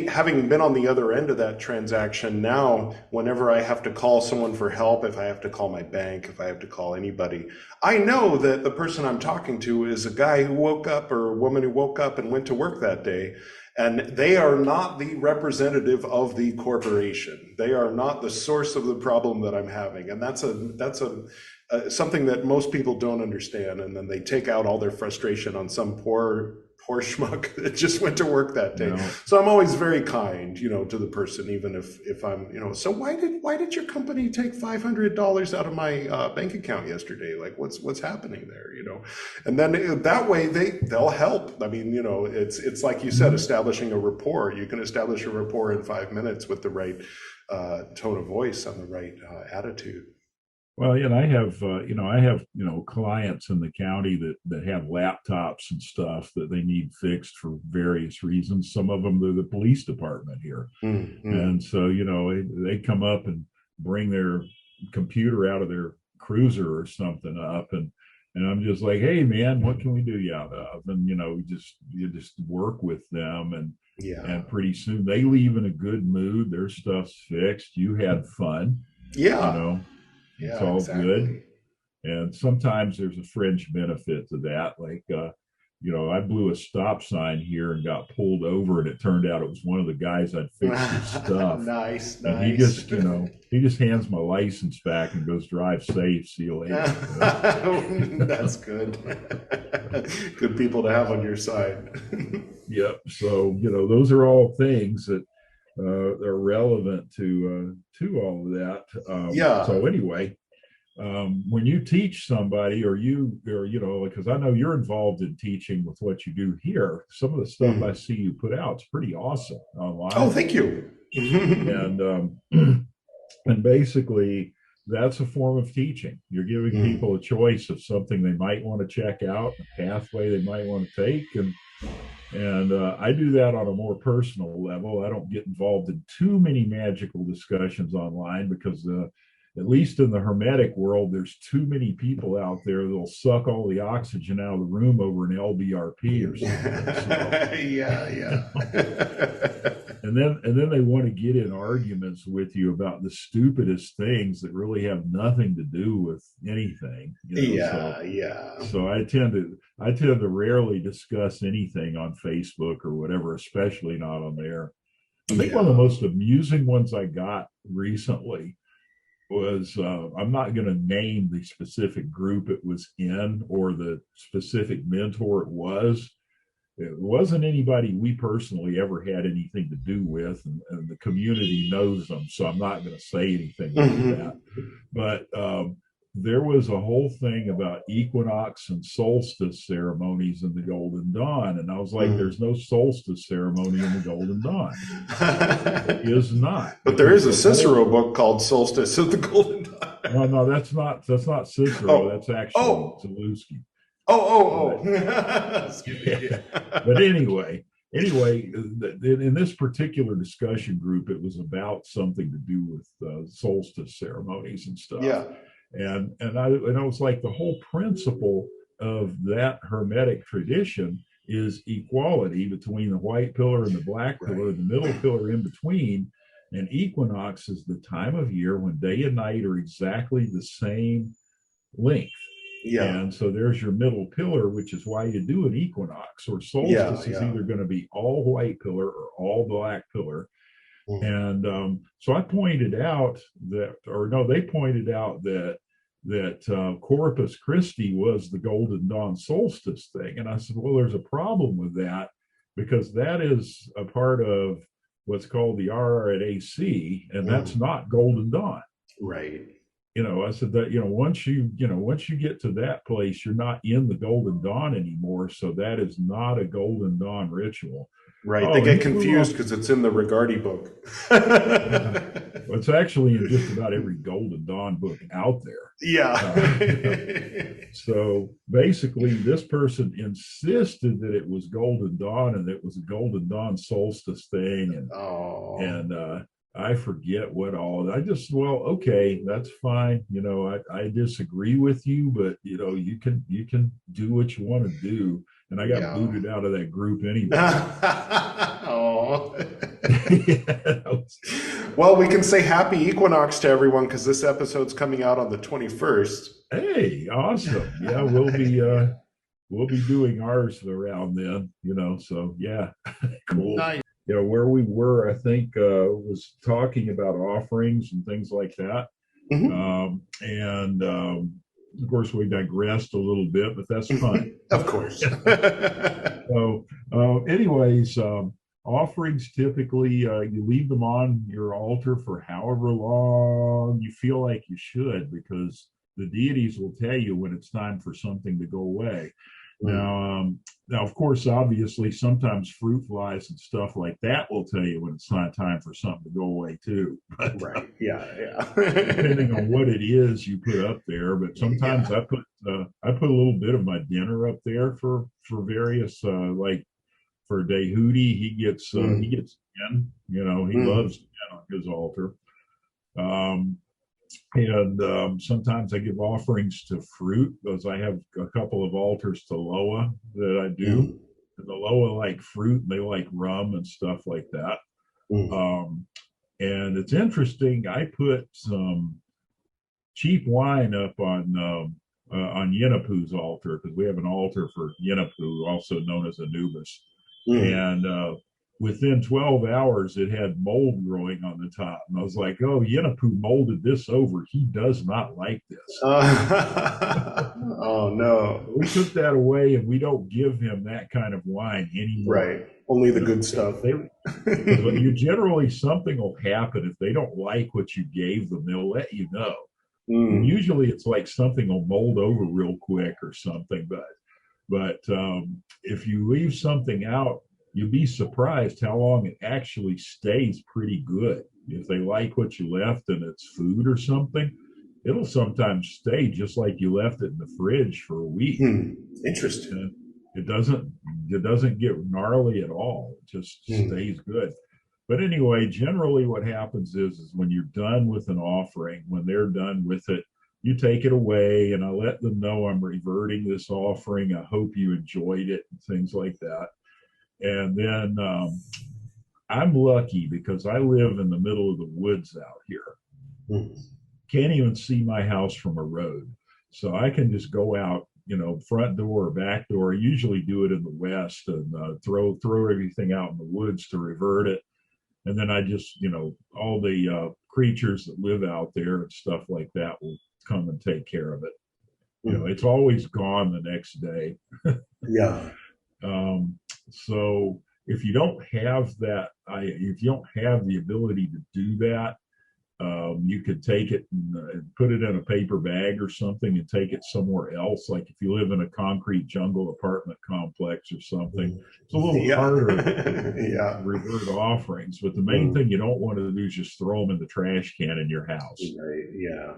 having been on the other end of that transaction, now whenever I have to call someone for help, if I have to call my bank, if I have to call anybody, I know that the person I'm talking to is a guy who woke up or a woman who woke up and went to work that day, And they are not the representative of the corporation. They are not the source of the problem that I'm having. And that's something that most people don't understand. And then they take out all their frustration on some poor schmuck that just went to work that day. No. So I'm always very kind, to the person, even if I'm, so why did your company take $500 out of my bank account yesterday? Like, what's happening there, And then that way they'll help. I mean, it's like you said, establishing a rapport. You can establish a rapport in 5 minutes with the right tone of voice and the right attitude. Well, I have clients in the county that have laptops and stuff that they need fixed for various reasons. Some of them, they're the police department here. Mm-hmm. And so, they come up and bring their computer out of their cruiser or something up, and I'm just like, hey man, what can we do you out of? And you just work with them, and pretty soon they leave in a good mood. Their stuff's fixed. You had fun. Yeah. It's all good. And sometimes there's a fringe benefit to that. Like, I blew a stop sign here and got pulled over, and it turned out it was one of the guys I'd fixed his stuff. Nice. And he just hands my license back and goes, drive safe, see you later. That's good. Good people to have on your side. Yep. So, those are all things that are relevant to all of that. So anyway, when you teach somebody, or because I know you're involved in teaching with what you do here, some of the stuff I see you put out is pretty awesome online. Oh, thank you. And basically, that's a form of teaching. You're giving people a choice of something they might want to check out, a pathway they might want to take, and I do that on a more personal level. I don't get involved in too many magical discussions online because, at least in the Hermetic world, there's too many people out there that'll suck all the oxygen out of the room over an LBRP or something. So, yeah. And then they want to get in arguments with you about the stupidest things that really have nothing to do with anything. So I tend to rarely discuss anything on Facebook or whatever, especially not on there. I think one of the most amusing ones I got recently was, I'm not going to name the specific group it was in or the specific mentor it was. It wasn't anybody we personally ever had anything to do with, and the community knows them, so I'm not going to say anything like that. But there was a whole thing about equinox and solstice ceremonies in the Golden Dawn, and I was like, there's no solstice ceremony in the Golden Dawn. It is not. But there is a Cicero book called Solstice of the Golden Dawn. No, that's not Cicero. That's actually Zabinski. But anyway, in this particular discussion group, it was about something to do with solstice ceremonies and stuff. Yeah. And I was like, the whole principle of that Hermetic tradition is equality between the white pillar and the black pillar, and the middle pillar in between. And equinox is the time of year when day and night are exactly the same length. Yeah. And so there's your middle pillar, which is why you do an equinox, or solstice is either going to be all white pillar or all black pillar. And so I pointed out that, they pointed out that Corpus Christi was the Golden Dawn solstice thing. And I said, well, there's a problem with that, because that is a part of what's called the RRAC, and that's not Golden Dawn. Right. I said that, once you get to that place, you're not in the Golden Dawn anymore. So that is not a Golden Dawn ritual. Right. They get confused because it's in the Rigardi book. Well, it's actually in just about every Golden Dawn book out there. Yeah. So basically, this person insisted that it was Golden Dawn, and it was a Golden Dawn solstice thing. And I forget what all. Okay, that's fine. I disagree with you, but you can do what you want to do. And I got booted out of that group anyway. Well, we can say happy equinox to everyone, because this episode's coming out on the 21st. Hey, awesome. Yeah, we'll be doing ours around then, so yeah. Cool. Nice. Where we were, I think, was talking about offerings and things like that. And of course, we digressed a little bit, but that's fun. Of course. So, anyways, offerings typically you leave them on your altar for however long you feel like you should, because the deities will tell you when it's time for something to go away. Now, of course, obviously, sometimes fruit flies and stuff like that will tell you when it's not time for something to go away too. But, right? Yeah. Depending on what it is you put up there, but sometimes I put a little bit of my dinner up there for various like for Dehudi, he gets yen. He loves yen on his altar. And sometimes I give offerings to fruit, because I have a couple of altars to Loa that I do. And the Loa like fruit, and they like rum and stuff like that. And it's interesting, I put some cheap wine up on Yenapu's altar, because we have an altar for Yenapu, also known as Anubis. And within 12 hours, it had mold growing on the top. And I was like, oh, Yenapu molded this over. He does not like this. Oh, no. We took that away, and we don't give him that kind of wine anymore. Right. Only the good stuff. You generally, something will happen. If they don't like what you gave them, they'll let you know. And usually it's like something will mold over real quick or something. But if you leave something out, you'll be surprised how long it actually stays pretty good. If they like what you left and it's food or something, it'll sometimes stay just like you left it in the fridge for a week. Interesting. And it doesn't get gnarly at all. It just stays good. But anyway, generally what happens is when you're done with an offering, when they're done with it, you take it away, and I let them know I'm reverting this offering. I hope you enjoyed it, and things like that. And then I'm lucky because I live in the middle of the woods out here. Can't even see my house from a road. So I can just go out, front door or back door. I usually do it in the west, and throw everything out in the woods to revert it. And then I just, all the creatures that live out there and stuff like that will come and take care of it. It's always gone the next day. Yeah. So if you don't have that, if you don't have the ability to do that, you could take it and put it in a paper bag or something and take it somewhere else. Like if you live in a concrete jungle apartment complex or something, it's a little harder to revert offerings. But the main thing you don't want to do is just throw them in the trash can in your house. Right. Yeah.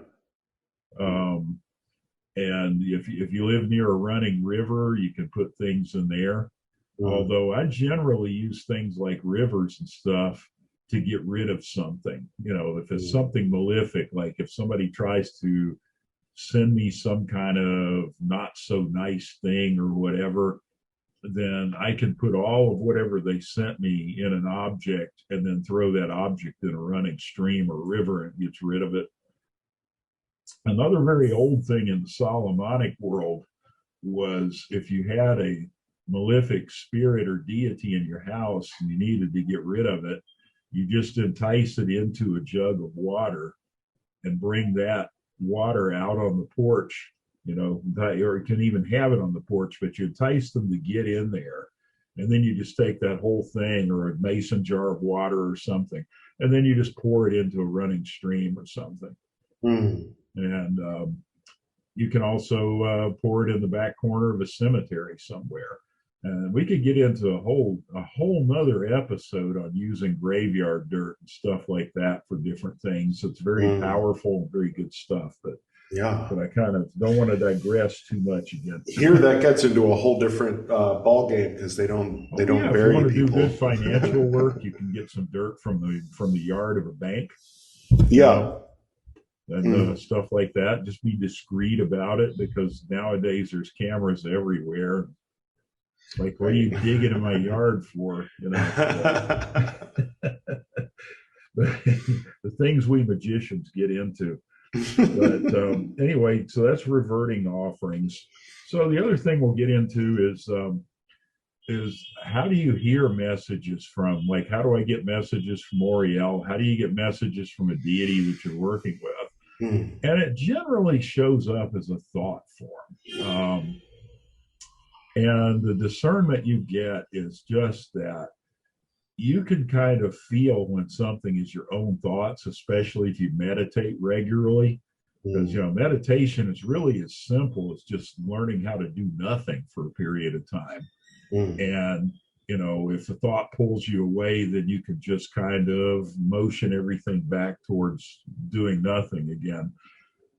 And if you live near a running river, you can put things in there. Although I generally use things like rivers and stuff to get rid of something. If it's something malefic, like if somebody tries to send me some kind of not so nice thing or whatever, then I can put all of whatever they sent me in an object and then throw that object in a running stream or river, and it gets rid of it. Another very old thing in the Solomonic world was if you had a malefic spirit or deity in your house and you needed to get rid of it, you just entice it into a jug of water and bring that water out on the porch, or you can even have it on the porch, but you entice them to get in there. And then you just take that whole thing or a mason jar of water or something, and then you just pour it into a running stream or something. And you can also pour it in the back corner of a cemetery somewhere. And we could get into a whole nother episode on using graveyard dirt and stuff like that for different things. It's very powerful and very good stuff. But I kind of don't want to digress too much again. Here, that gets into a whole different ball game, because they don't bury people. If you want to do good financial work, you can get some dirt from the yard of a bank. And stuff like that. Just be discreet about it, because nowadays there's cameras everywhere. Like, what are you digging in my yard for? The things we magicians get into. But anyway, so that's reverting offerings. So the other thing we'll get into is how do you hear messages from, like, how do I get messages from Oriel? How do you get messages from a deity that you're working with? And it generally shows up as a thought form. And the discernment you get is just that you can kind of feel when something is your own thoughts, especially if you meditate regularly. Because, you know, meditation is really as simple as just learning how to do nothing for a period of time. And, you know, if the thought pulls you away, then you can just kind of motion everything back towards doing nothing again.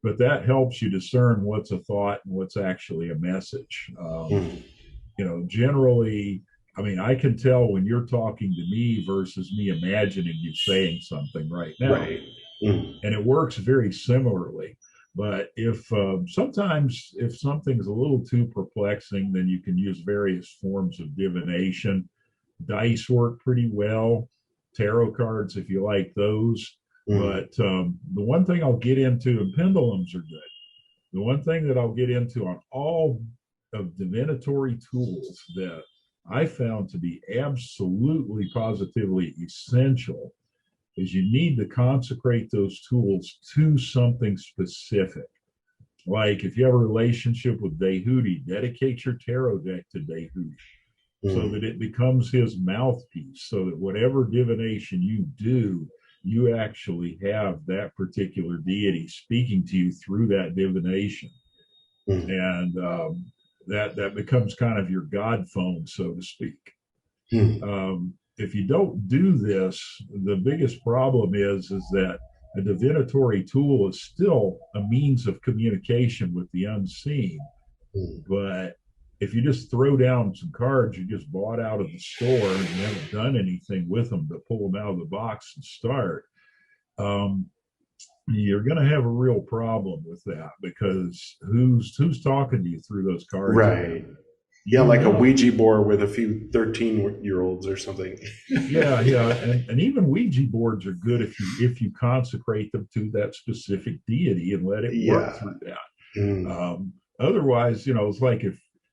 But that helps you discern what's a thought and what's actually a message. You know, generally, I mean, I can tell when you're talking to me versus me imagining you saying something right now. Right. And it works very similarly. But if sometimes if something's a little too perplexing, then you can use various forms of divination. Dice work pretty well. Tarot cards, if you like those. But the one thing I'll get into, and pendulums are good. The one thing that I'll get into on all of divinatory tools that I found to be absolutely positively essential is you need to consecrate those tools to something specific. Like if you have a relationship with Dehuti, dedicate your tarot deck to Dehuti so that it becomes his mouthpiece, so that whatever divination you do, you actually have that particular deity speaking to you through that divination. And that becomes kind of your God phone, so to speak. If you don't do this, the biggest problem is that a divinatory tool is still a means of communication with the unseen. But if you just throw down some cards you just bought out of the store and you haven't done anything with them but pull them out of the box and start, you're going to have a real problem with that, because who's talking to you through those cards? Right. Yeah, like a Ouija board with a few 13-year-olds or something. Yeah. And even Ouija boards are good if you consecrate them to that specific deity and let it work through that. Otherwise, you know, it's like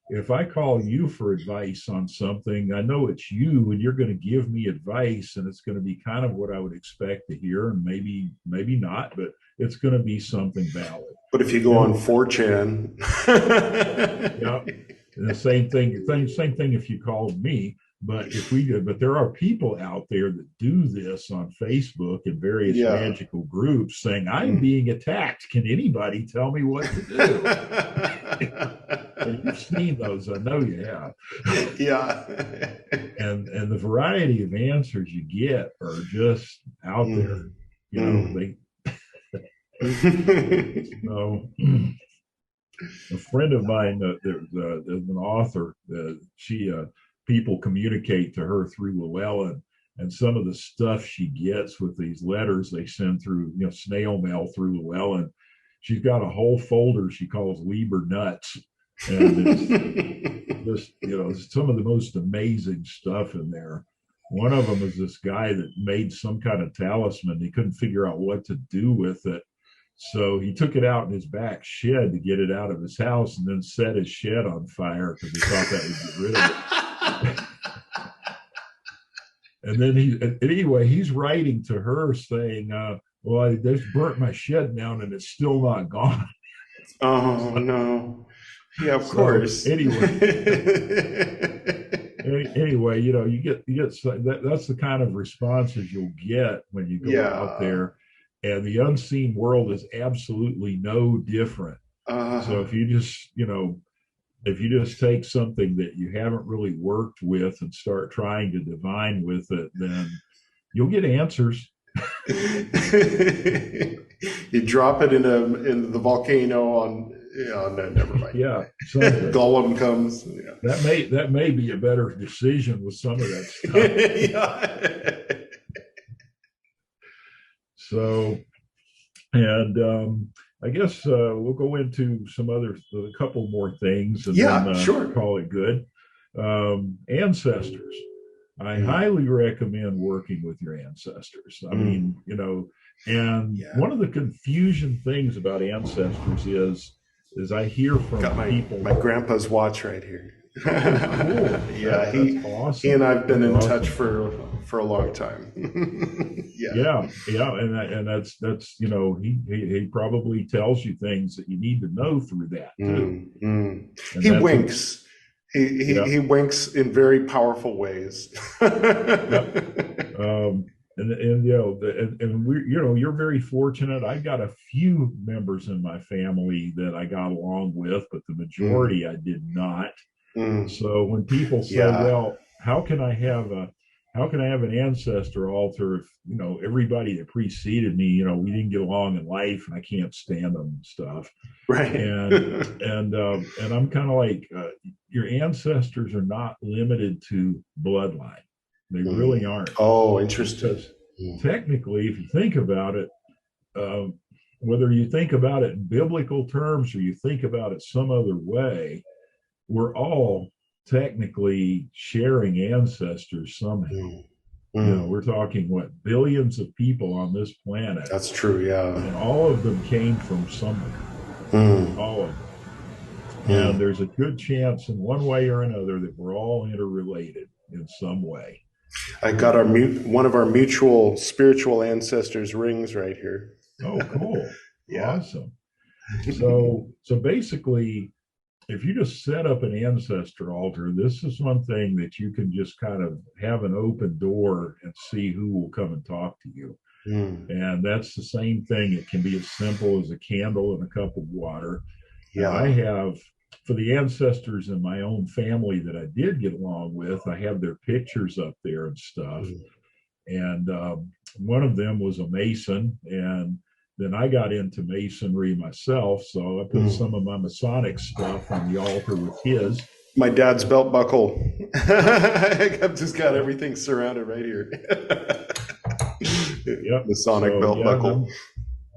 if I call you for advice on something, I know it's you and you're going to give me advice, and it's going to be kind of what I would expect to hear, and maybe not, but it's going to be something valid. But if you go on 4chan, yeah, the same thing if you called me. But but there are people out there that do this on Facebook and various magical groups saying, I'm being attacked. Can anybody tell me what to do? And you've seen those, I know you have. Yeah. And the variety of answers you get are just out there. You know, so a friend of mine, there's an author, people communicate to her through Llewellyn, and some of the stuff she gets with these letters they send through, you know, snail mail through Llewellyn, she's got a whole folder she calls Weber Nuts. And it's just, you know, some of the most amazing stuff in there. One of them is this guy that made some kind of talisman. He couldn't figure out what to do with it. So he took it out in his back shed to get it out of his house, and then set his shed on fire because he thought that would get rid of it. And then anyway, he's writing to her saying, well, I just burnt my shed down and it's still not gone. Oh, no. Yeah, of course. Anyway, you know, you get that's the kind of responses you'll get when you go out there, and the unseen world is absolutely no different. So if you just, you know, if you just take something that you haven't really worked with and start trying to divine with it, then you'll get answers. You drop it in the volcano on. Yeah, no, never mind. Yeah, Gollum comes. Yeah. That may be a better decision with some of that stuff. So, and I guess we'll go into a couple more things, and then sure. Call it good. Ancestors. I highly recommend working with your ancestors. I mean, you know, and one of the confusion things about ancestors is I hear from people. My grandpa's watch right here. Oh, cool. Yeah, awesome. He and I've been in touch for a long time. yeah, and that's you know, he probably tells you things that you need to know through that too. He winks. He winks in very powerful ways. And you know, and we, you know, you're very fortunate. I got a few members in my family that I got along with, but the majority I did not. So when people say, well, how can I have an ancestor altar if, you know, everybody that preceded me, you know, we didn't get along in life and I can't stand them and stuff. Right. And I'm kind of like, your ancestors are not limited to bloodline. They really aren't. Oh, interesting. Because technically, if you think about it, whether you think about it in biblical terms or you think about it some other way, we're all technically sharing ancestors somehow. You know, we're talking billions of people on this planet. That's true, yeah. And all of them came from somewhere. All of them. And there's a good chance in one way or another that we're all interrelated in some way. I got one of our mutual spiritual ancestors' rings right here. Oh, cool. Awesome. So basically, if you just set up an ancestor altar, this is one thing that you can just kind of have an open door and see who will come and talk to you. And that's the same thing. It can be as simple as a candle and a cup of water. Yeah. I have, for the ancestors in my own family that I did get along with, I have their pictures up there and stuff. And one of them was a Mason, and then I got into Masonry myself, so I put some of my Masonic stuff on the altar with his. My dad's belt buckle. I've just got everything surrounded right here. Masonic belt buckle.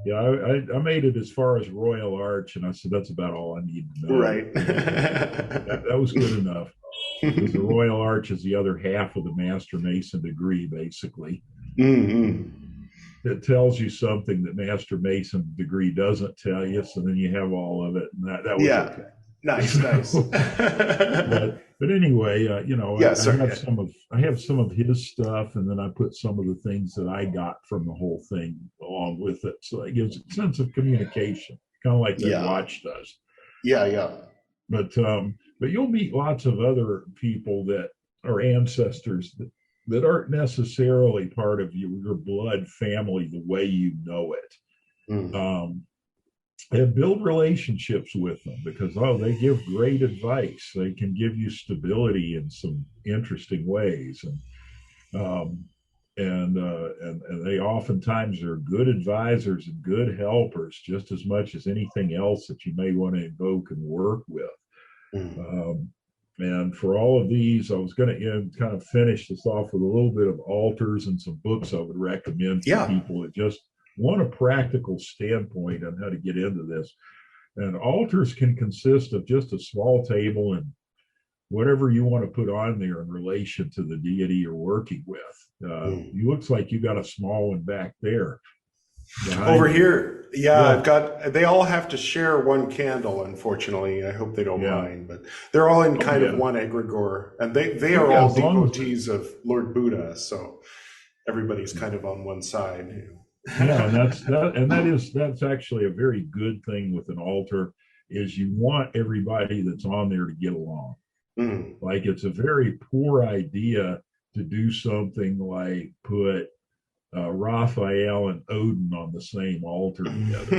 I made it as far as Royal Arch, and I said that's about all I need to know. Right. that was good enough. Because the Royal Arch is the other half of the Master Mason degree, basically. It tells you something that Master Mason degree doesn't tell you, so then you have all of it, and that was okay. Nice. But anyway, you know, I have some of his stuff, and then I put some of the things that I got from the whole thing along with it, so it gives a sense of communication, kind of like that watch does. But you'll meet lots of other people that are ancestors that aren't necessarily part of your blood family the way you know it. And build relationships with them because, they give great advice. They can give you stability in some interesting ways. And they oftentimes are good advisors and good helpers just as much as anything else that you may want to invoke and work with. And for all of these, I was going to kind of finish this off with a little bit of altars and some books I would recommend for people that just want a practical standpoint on how to get into this. And altars can consist of just a small table and whatever you want to put on there in relation to the deity you're working with. You looks like you got a small one back there. Over here, I've got. They all have to share one candle. Unfortunately, I hope they don't mind, but they're all in kind of one egregore, and they are all devotees of Lord Buddha. So everybody's kind of on one side. And that's actually a very good thing with an altar is you want everybody that's on there to get along. Like it's a very poor idea to do something like put Raphael and Odin on the same altar together.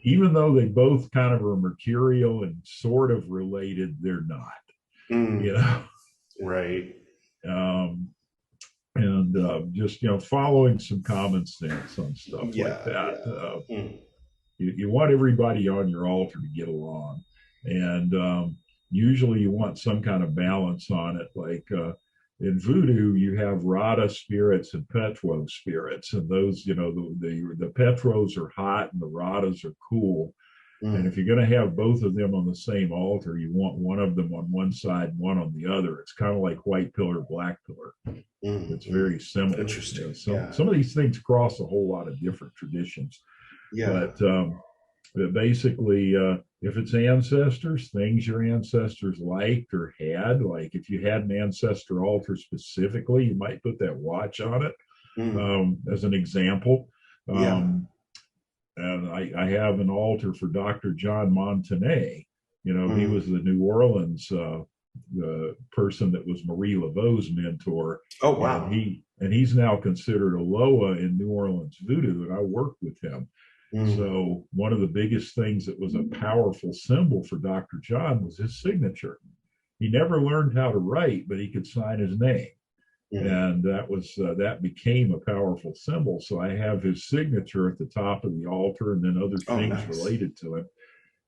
Even though they both kind of are mercurial and sort of related, they're not. You know? Right. Just, you know, following some common sense on stuff like that. You want everybody on your altar to get along. And usually you want some kind of balance on it. Like in voodoo, you have Rada spirits and Petro spirits. And those, you know, the Petros are hot and the Radas are cool. And if you're going to have both of them on the same altar, you want one of them on one side, one on the other. It's kind of like white pillar, black pillar. It's very similar. Interesting. Some of these things cross a whole lot of different traditions. But basically, if it's ancestors, things your ancestors liked or had, like if you had an ancestor altar specifically, you might put that watch on it as an example. And I have an altar for Dr. John Montanet. You know, he was the New Orleans the person that was Marie Laveau's mentor. Oh, wow. And he's now considered a Loa in New Orleans voodoo, and I worked with him. So one of the biggest things that was a powerful symbol for Dr. John was his signature. He never learned how to write, but he could sign his name. And that became a powerful symbol. So I have his signature at the top of the altar, and then other things related to him.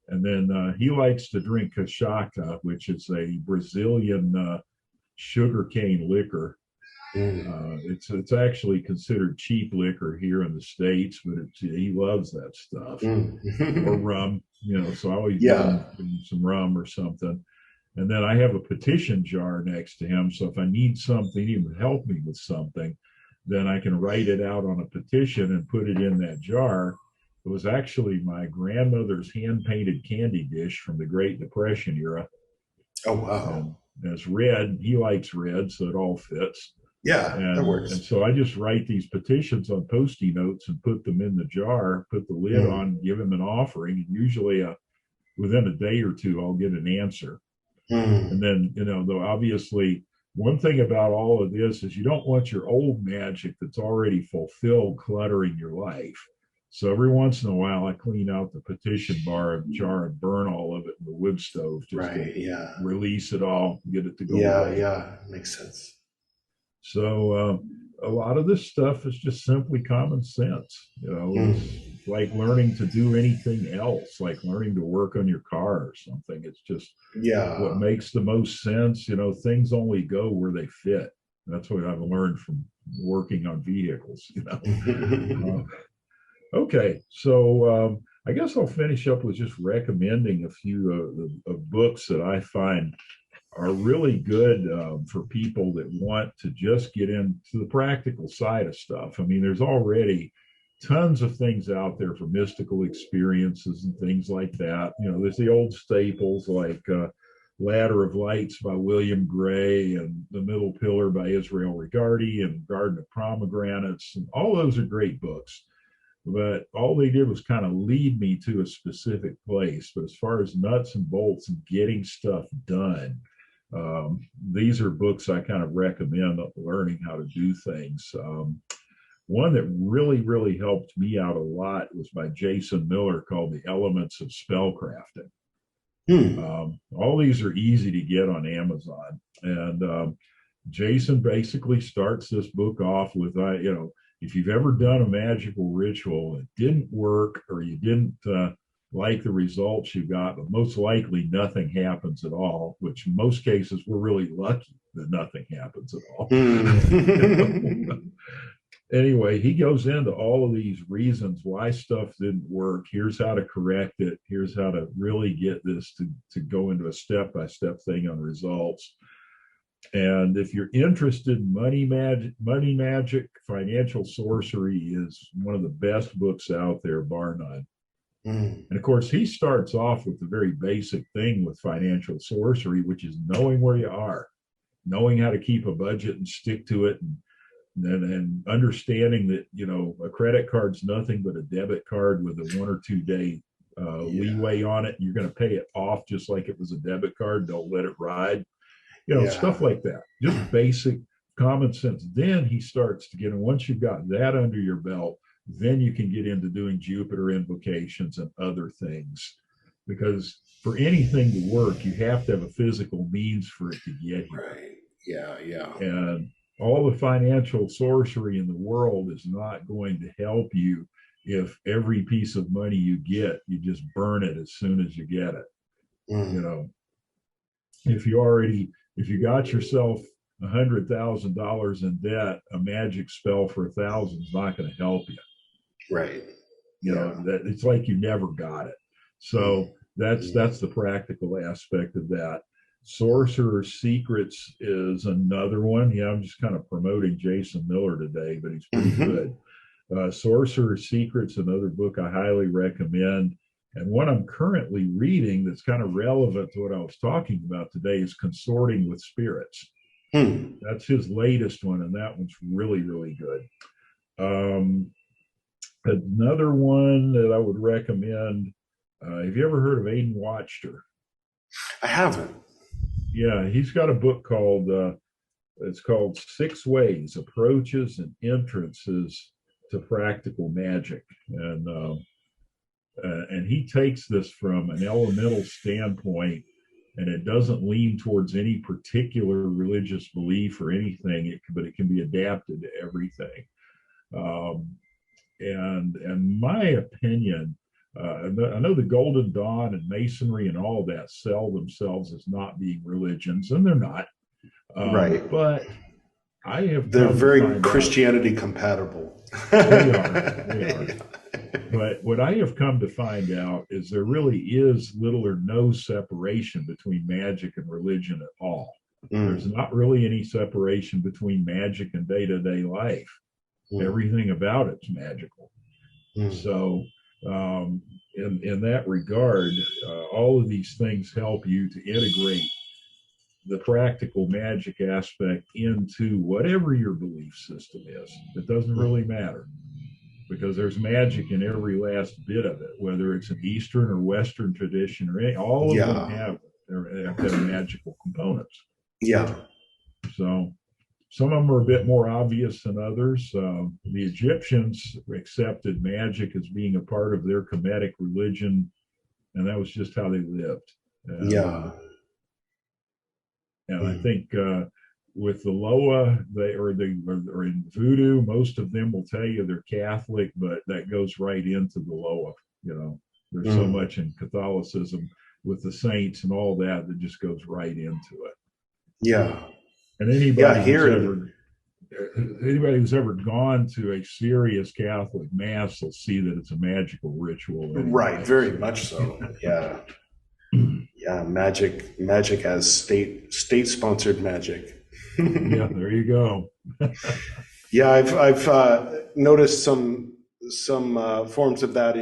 And then he likes to drink cachaça, which is a Brazilian sugarcane liquor. It's actually considered cheap liquor here in the States, but he loves that stuff. Or rum, you know, so I always give him some rum or something. And then I have a petition jar next to him. So if I need something, he would help me with something, then I can write it out on a petition and put it in that jar. It was actually my grandmother's hand-painted candy dish from the Great Depression era. Oh, wow. And it's red. He likes red, so it all fits. Yeah, that works. And so I just write these petitions on Post-it notes and put them in the jar, put the lid on, give him an offering. And usually within a day or two, I'll get an answer. And then, you know, though obviously one thing about all of this is you don't want your old magic that's already fulfilled cluttering your life. So every once in a while, I clean out the petition jar and burn all of it in the wood stove just to release it all, get it to go away. Yeah, makes sense. So a lot of this stuff is just simply common sense. You know, it's like learning to do anything else, like learning to work on your car or something. It's just what makes the most sense. You know, things only go where they fit. That's what I've learned from working on vehicles, you know. Okay, so I guess I'll finish up with just recommending a few of books that I find are really good for people that want to just get into the practical side of stuff. I mean, there's already tons of things out there for mystical experiences and things like that. You know, there's the old staples like Ladder of Lights by William Gray and The Middle Pillar by Israel Regardie and Garden of Pomegranates, and all those are great books. But all they did was kind of lead me to a specific place. But as far as nuts and bolts and getting stuff done, these are books I kind of recommend learning how to do things. One that really, really helped me out a lot was by Jason Miller called The Elements of Spellcrafting. All these are easy to get on Amazon. And Jason basically starts this book off with, you know, if you've ever done a magical ritual and it didn't work or you didn't like the results you got, but most likely nothing happens at all, which in most cases we're really lucky that nothing happens at all. Anyway, he goes into all of these reasons why stuff didn't work. Here's how to correct it. Here's how to really get this to go into a step-by-step thing on results. And if you're interested in money magic, financial sorcery is one of the best books out there, bar none. And of course, he starts off with the very basic thing with financial sorcery, which is knowing where you are, knowing how to keep a budget and stick to it, and understanding that, you know, a credit card's nothing but a debit card with a 1 or 2 day leeway on it. You're going to pay it off just like it was a debit card. Don't let it ride. You know, stuff like that, just basic common sense. Then he starts to get, and once you've got that under your belt, then you can get into doing Jupiter invocations and other things. Because for anything to work, you have to have a physical means for it to get here. Right. And all the financial sorcery in the world is not going to help you if every piece of money you get, you just burn it as soon as you get it. You know, if you got yourself $100,000 in debt, a magic spell for 1,000 is not going to help you. Right. You know, that it's like you never got it. So that's the practical aspect of that. Sorcerer's Secrets is another one. Yeah, I'm just kind of promoting Jason Miller today, but he's pretty good. Sorcerer's Secrets, another book I highly recommend. And one I'm currently reading that's kind of relevant to what I was talking about today is Consorting with Spirits. That's his latest one, and that one's really, really good. Another one that I would recommend, have you ever heard of Aidan Watchter? I haven't. Yeah, he's got a book called, it's called 6 Ways, Approaches and Entrances to Practical Magic. And he takes this from an elemental standpoint, and it doesn't lean towards any particular religious belief or anything, but it can be adapted to everything. And in my opinion, I know the Golden Dawn and Masonry and all that sell themselves as not being religions, and they're not. Right. But they're very Christianity compatible. They are. But what I have come to find out is there really is little or no separation between magic and religion at all. There's not really any separation between magic and day-to-day life. Everything about it's magical. So in that regard, all of these things help you to integrate the practical magic aspect into whatever your belief system is. It doesn't really matter, because there's magic in every last bit of it, whether it's an Eastern or Western tradition or all of them have their magical components. Yeah. So some of them are a bit more obvious than others. The Egyptians accepted magic as being a part of their Kemetic religion, and that was just how they lived. And I think with the Loa, or in Voodoo, most of them will tell you they're Catholic, but that goes right into the Loa. You know, there's so much in Catholicism with the saints and all that just goes right into it. Yeah. And anybody who's ever gone to a serious Catholic mass will see that it's a magical ritual. Anyway. Right, very much so. Yeah. Yeah, magic as state-sponsored magic. Yeah, there you go. Yeah, I've noticed some forms of that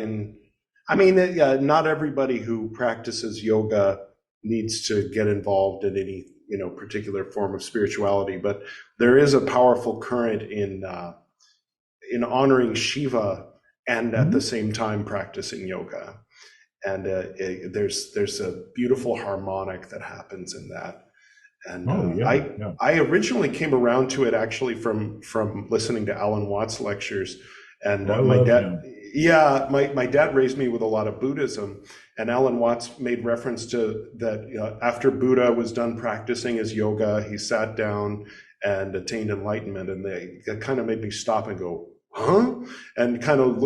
not everybody who practices yoga needs to get involved in any particular form of spirituality, but there is a powerful current in honoring Shiva and at the same time practicing yoga. And there's a beautiful harmonic that happens in that. And I originally came around to it actually from listening to Alan Watts lectures. And my dad raised me with a lot of Buddhism, and Alan Watts made reference to that after Buddha was done practicing his yoga, he sat down and attained enlightenment, and that kind of made me stop and go, huh? And kind of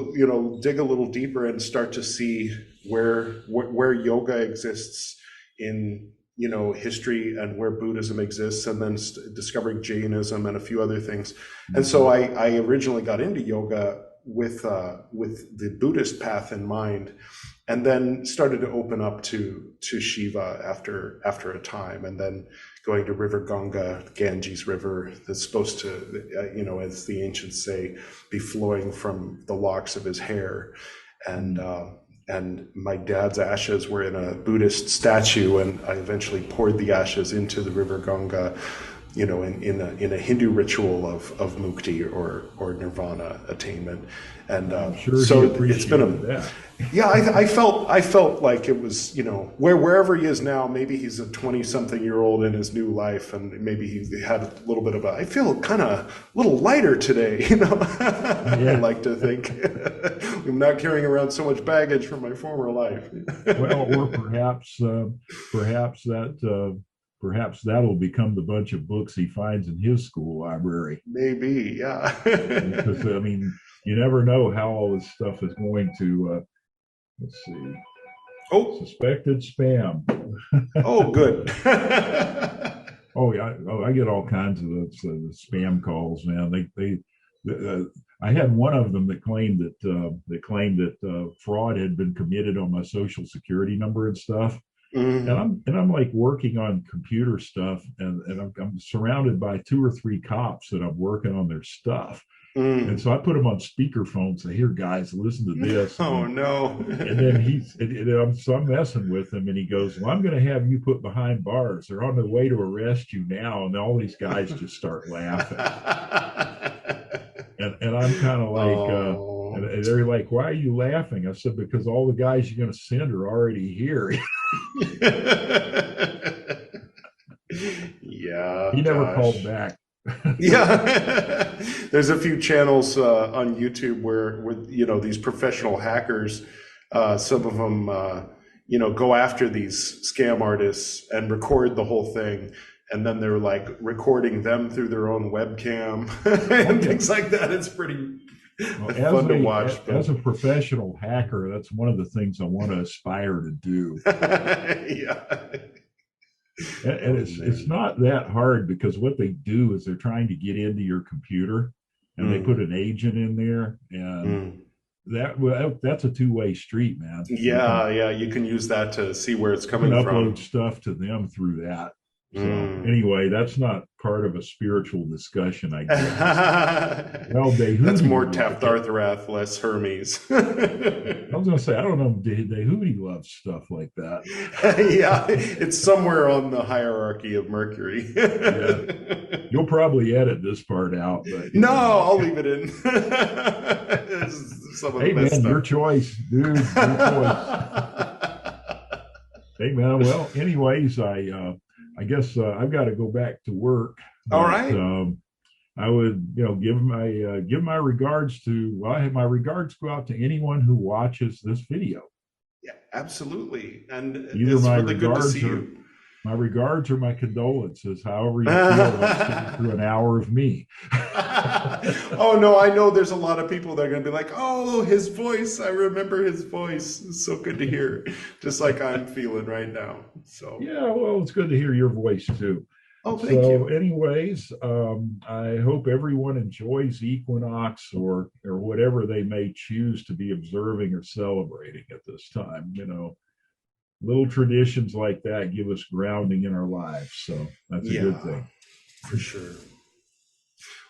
dig a little deeper and start to see where yoga exists in history and where Buddhism exists, and then discovering Jainism and a few other things. And so I originally got into yoga with the Buddhist path in mind, and then started to open up to Shiva after a time, and then going to River Ganga, Ganges River, that's supposed to, as the ancients say, be flowing from the locks of his hair. And my dad's ashes were in a Buddhist statue, and I eventually poured the ashes into the River Ganga, in a Hindu ritual of mukti or nirvana attainment. And so it's been I felt like it was, wherever he is now, maybe he's a 20-something-year-old in his new life, and maybe he had a little bit of I feel kind of a little lighter today, I like to think. I'm not carrying around so much baggage from my former life. Well, or perhaps that'll become the bunch of books he finds in his school library. Maybe, yeah. Because, you never know how all this stuff is going to, let's see. Oh. Suspected spam. Oh, good. I get all kinds of those spam calls, man. I had one of them that claimed that fraud had been committed on my social security number and stuff. And I'm like working on computer stuff, and I'm surrounded by 2 or 3 cops that I'm working on their stuff. And so I put him on speakerphone, say, "Here, guys, listen to this." Oh, no. And then so I'm messing with him, and he goes, "Well, I'm going to have you put behind bars. They're on their way to arrest you now." And all these guys just start laughing. And I'm kind of like, and they're like, "Why are you laughing?" I said, "Because all the guys you're going to send are already here." Yeah. He never called back. Yeah. There's a few channels on YouTube where these professional hackers, some of them go after these scam artists and record the whole thing, and then they're like recording them through their own webcam and things like that. It's pretty fun to watch. As a professional hacker, that's one of the things I want to aspire to do. Yeah. And it's not that hard, because what they do is they're trying to get into your computer, and they put an agent in there, and that's a two-way street, man. Yeah, you can use that to see where it's coming from. Upload stuff to them through that. So anyway, that's not part of a spiritual discussion, I guess. Well, that's more Taft-Arthrath, less Hermes. I was going to say, I don't know if Dehudi loves stuff like that. Yeah, it's somewhere on the hierarchy of Mercury. Yeah. You'll probably edit this part out. But no, I'll leave it in. Hey, man, your choice, dude. Your choice. Hey, man, well, anyways, I guess I've got to go back to work. All right. I would, give my regards to. I have my regards go out to anyone who watches this video. Yeah, absolutely. And either it's my really good to regards see you. My regards or my condolences, however you feel about through an hour of me. Oh, no, I know there's a lot of people that are going to be like, "Oh, his voice. I remember his voice. It's so good to hear." Just like I'm feeling right now. So yeah, well, it's good to hear your voice too. Oh, thank you. Anyways, I hope everyone enjoys Equinox or whatever they may choose to be observing or celebrating at this time. Little traditions like that give us grounding in our lives, so that's a good thing. For sure.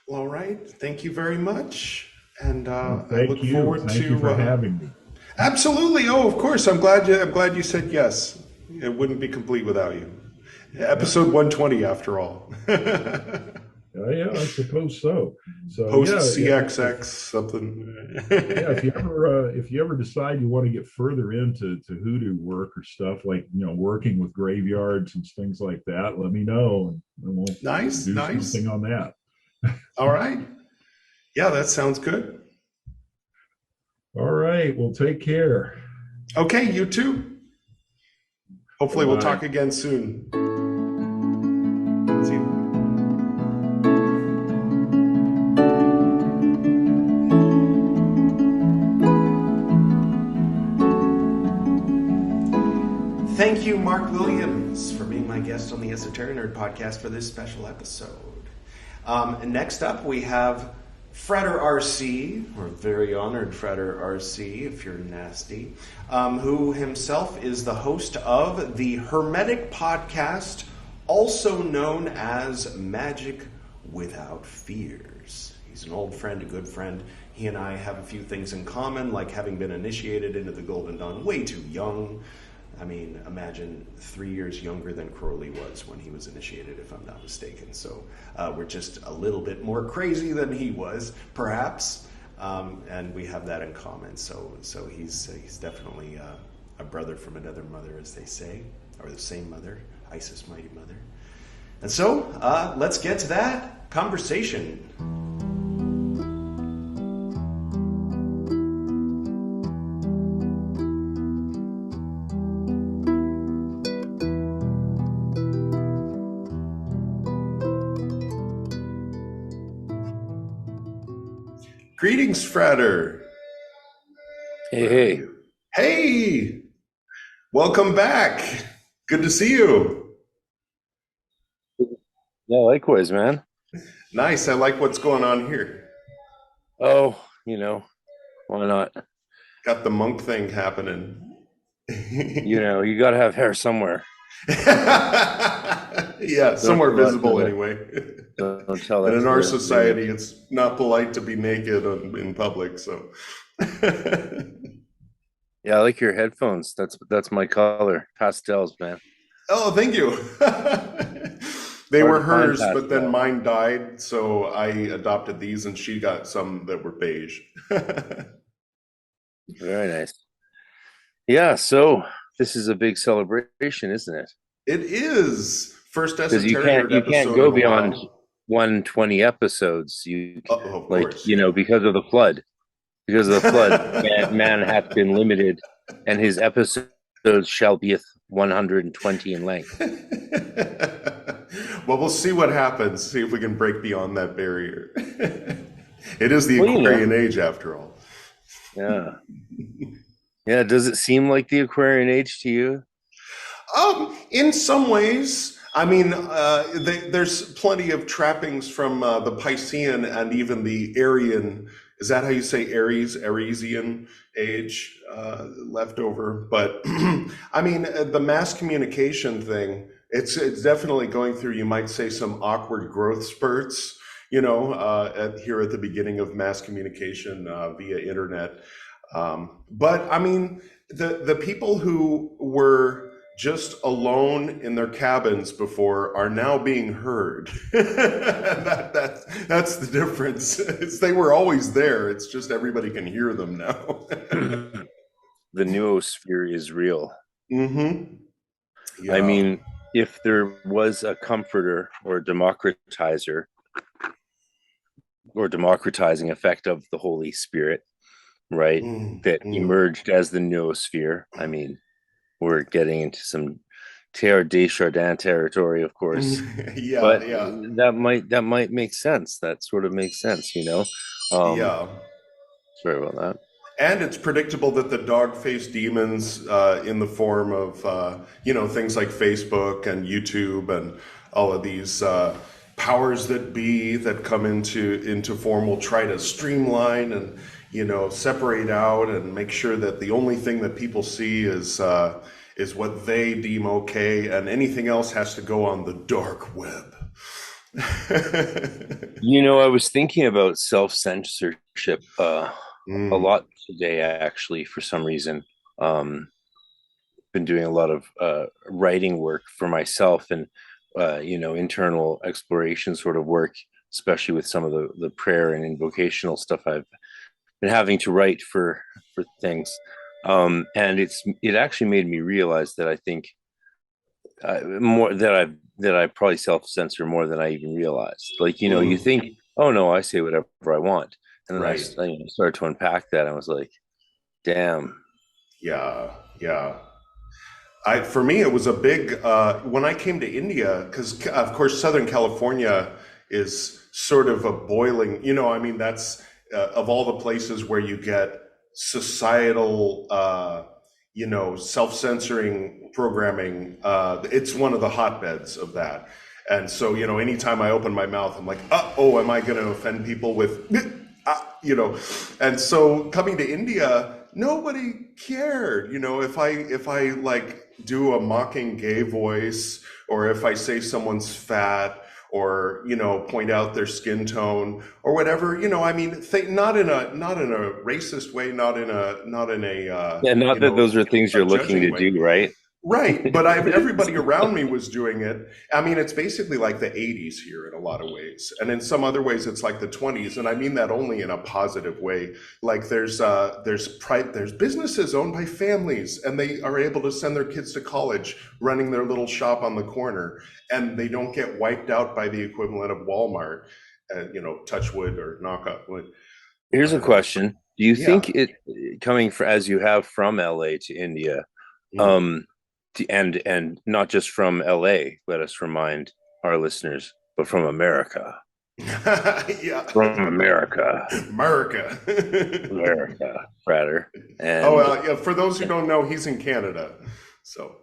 Well, all right. Thank you very much, and I look forward to. Thank you for having me. Absolutely. Oh, of course. I'm glad you said yes. It wouldn't be complete without you. Episode 120, after all. Yeah, I suppose so. So post CXX something. Yeah, if you ever decide you want to get further into hoodoo work or stuff like working with graveyards and things like that, let me know, and we'll do something on that. All right. Yeah, that sounds good. All right. Well, take care. Okay, you too. Hopefully, we'll talk again soon. See you. Thank you, Mark Williams, for being my guest on the Esoterinerd podcast for this special episode. Next up, we have Frater RC, or very honored Frater RC, if you're nasty, who himself is the host of the Hermetic podcast, also known as Magic Without Fears. He's an old friend, a good friend. He and I have a few things in common, like having been initiated into the Golden Dawn way too young. I mean, imagine 3 years younger than Crowley was when he was initiated, if I'm not mistaken. So we're just a little bit more crazy than he was, perhaps, and we have that in common. So he's definitely a brother from another mother, as they say, or the same mother, Isis, mighty mother. And so let's get to that conversation. Greetings, Frater. Hey. Hey! Welcome back. Good to see you. Yeah, likewise, man. Nice. I like what's going on here. Oh, you know, why not? Got the monk thing happening. You got to have hair somewhere. Yeah, somewhere visible anyway. Don't tell And that in to our the society, it's not polite to be naked in public. So, yeah, I like your headphones. That's my color, pastels, man. oh, thank you. They Hard were to find hers, but then pastels. mine died, so I adopted these, and she got some that were beige. Very nice. Yeah, so this is a big celebration, isn't it? It is first Because Esoterinerd you can't episode go in a beyond while. 120 episodes. Of course, yeah. Because of the flood. Because of the flood, man hath been limited, and his episodes shall be 120 in length. Well, we'll see what happens. See if we can break beyond that barrier. It is the Aquarian age, after all. Yeah. Yeah. Does it seem like the Aquarian age to you? In some ways. I mean, there's plenty of trappings from the Piscean and even the Aryan. Is that how you say Aries, Aresian age left over? But I mean, the mass communication thing, it's definitely going through, you might say, some awkward growth spurts, here at the beginning of mass communication via internet. But I mean, the people who were just alone in their cabins before are now being heard. That's the difference. They were always there. It's just everybody can hear them now. The noosphere is real. Mm-hmm. Yeah. I mean, if there was a comforter or a democratizer or democratizing effect of the Holy Spirit, right, that emerged as the noosphere, I mean, we're getting into some Teilhard de Chardin territory, of course. Yeah, but yeah. That might make sense. That sort of makes sense, Yeah. Sorry about that. And it's predictable that the dog-faced demons in the form of, things like Facebook and YouTube and all of these powers that be that come into form will try to streamline and, separate out and make sure that the only thing that people see is what they deem okay, and anything else has to go on the dark web. I was thinking about self-censorship a lot today, actually, for some reason. Been doing a lot of writing work for myself and, internal exploration sort of work, especially with some of the prayer and invocational stuff I've been having to write for things. And it actually made me realize that I think more that I probably self-censor more than I even realized. Like, you think, oh no, I say whatever I want. And then I started to unpack that. I was like, damn. Yeah. For me, it was a big, when I came to India, because of course, Southern California is sort of a boiling, that's of all the places where you get societal, self-censoring programming, it's one of the hotbeds of that. And so, anytime I open my mouth, I'm like, am I going to offend people with, and so coming to India, nobody cared, if I like do a mocking gay voice, or if I say someone's fat, or point out their skin tone or whatever, not in a racist way, not in a not that those are things you're looking to do, right? Right, but everybody around me was doing it. I mean, it's basically like the 80s here in a lot of ways, and in some other ways, it's like the 20s. And I mean that only in a positive way. Like there's businesses owned by families, and they are able to send their kids to college, running their little shop on the corner, and they don't get wiped out by the equivalent of Walmart. Touch wood or knock on wood. Here's a question: do you think it coming as you have from LA to India? And not just from LA, let us remind our listeners, but from America. Yeah. From America. Frater. And for those who don't know, he's in Canada. So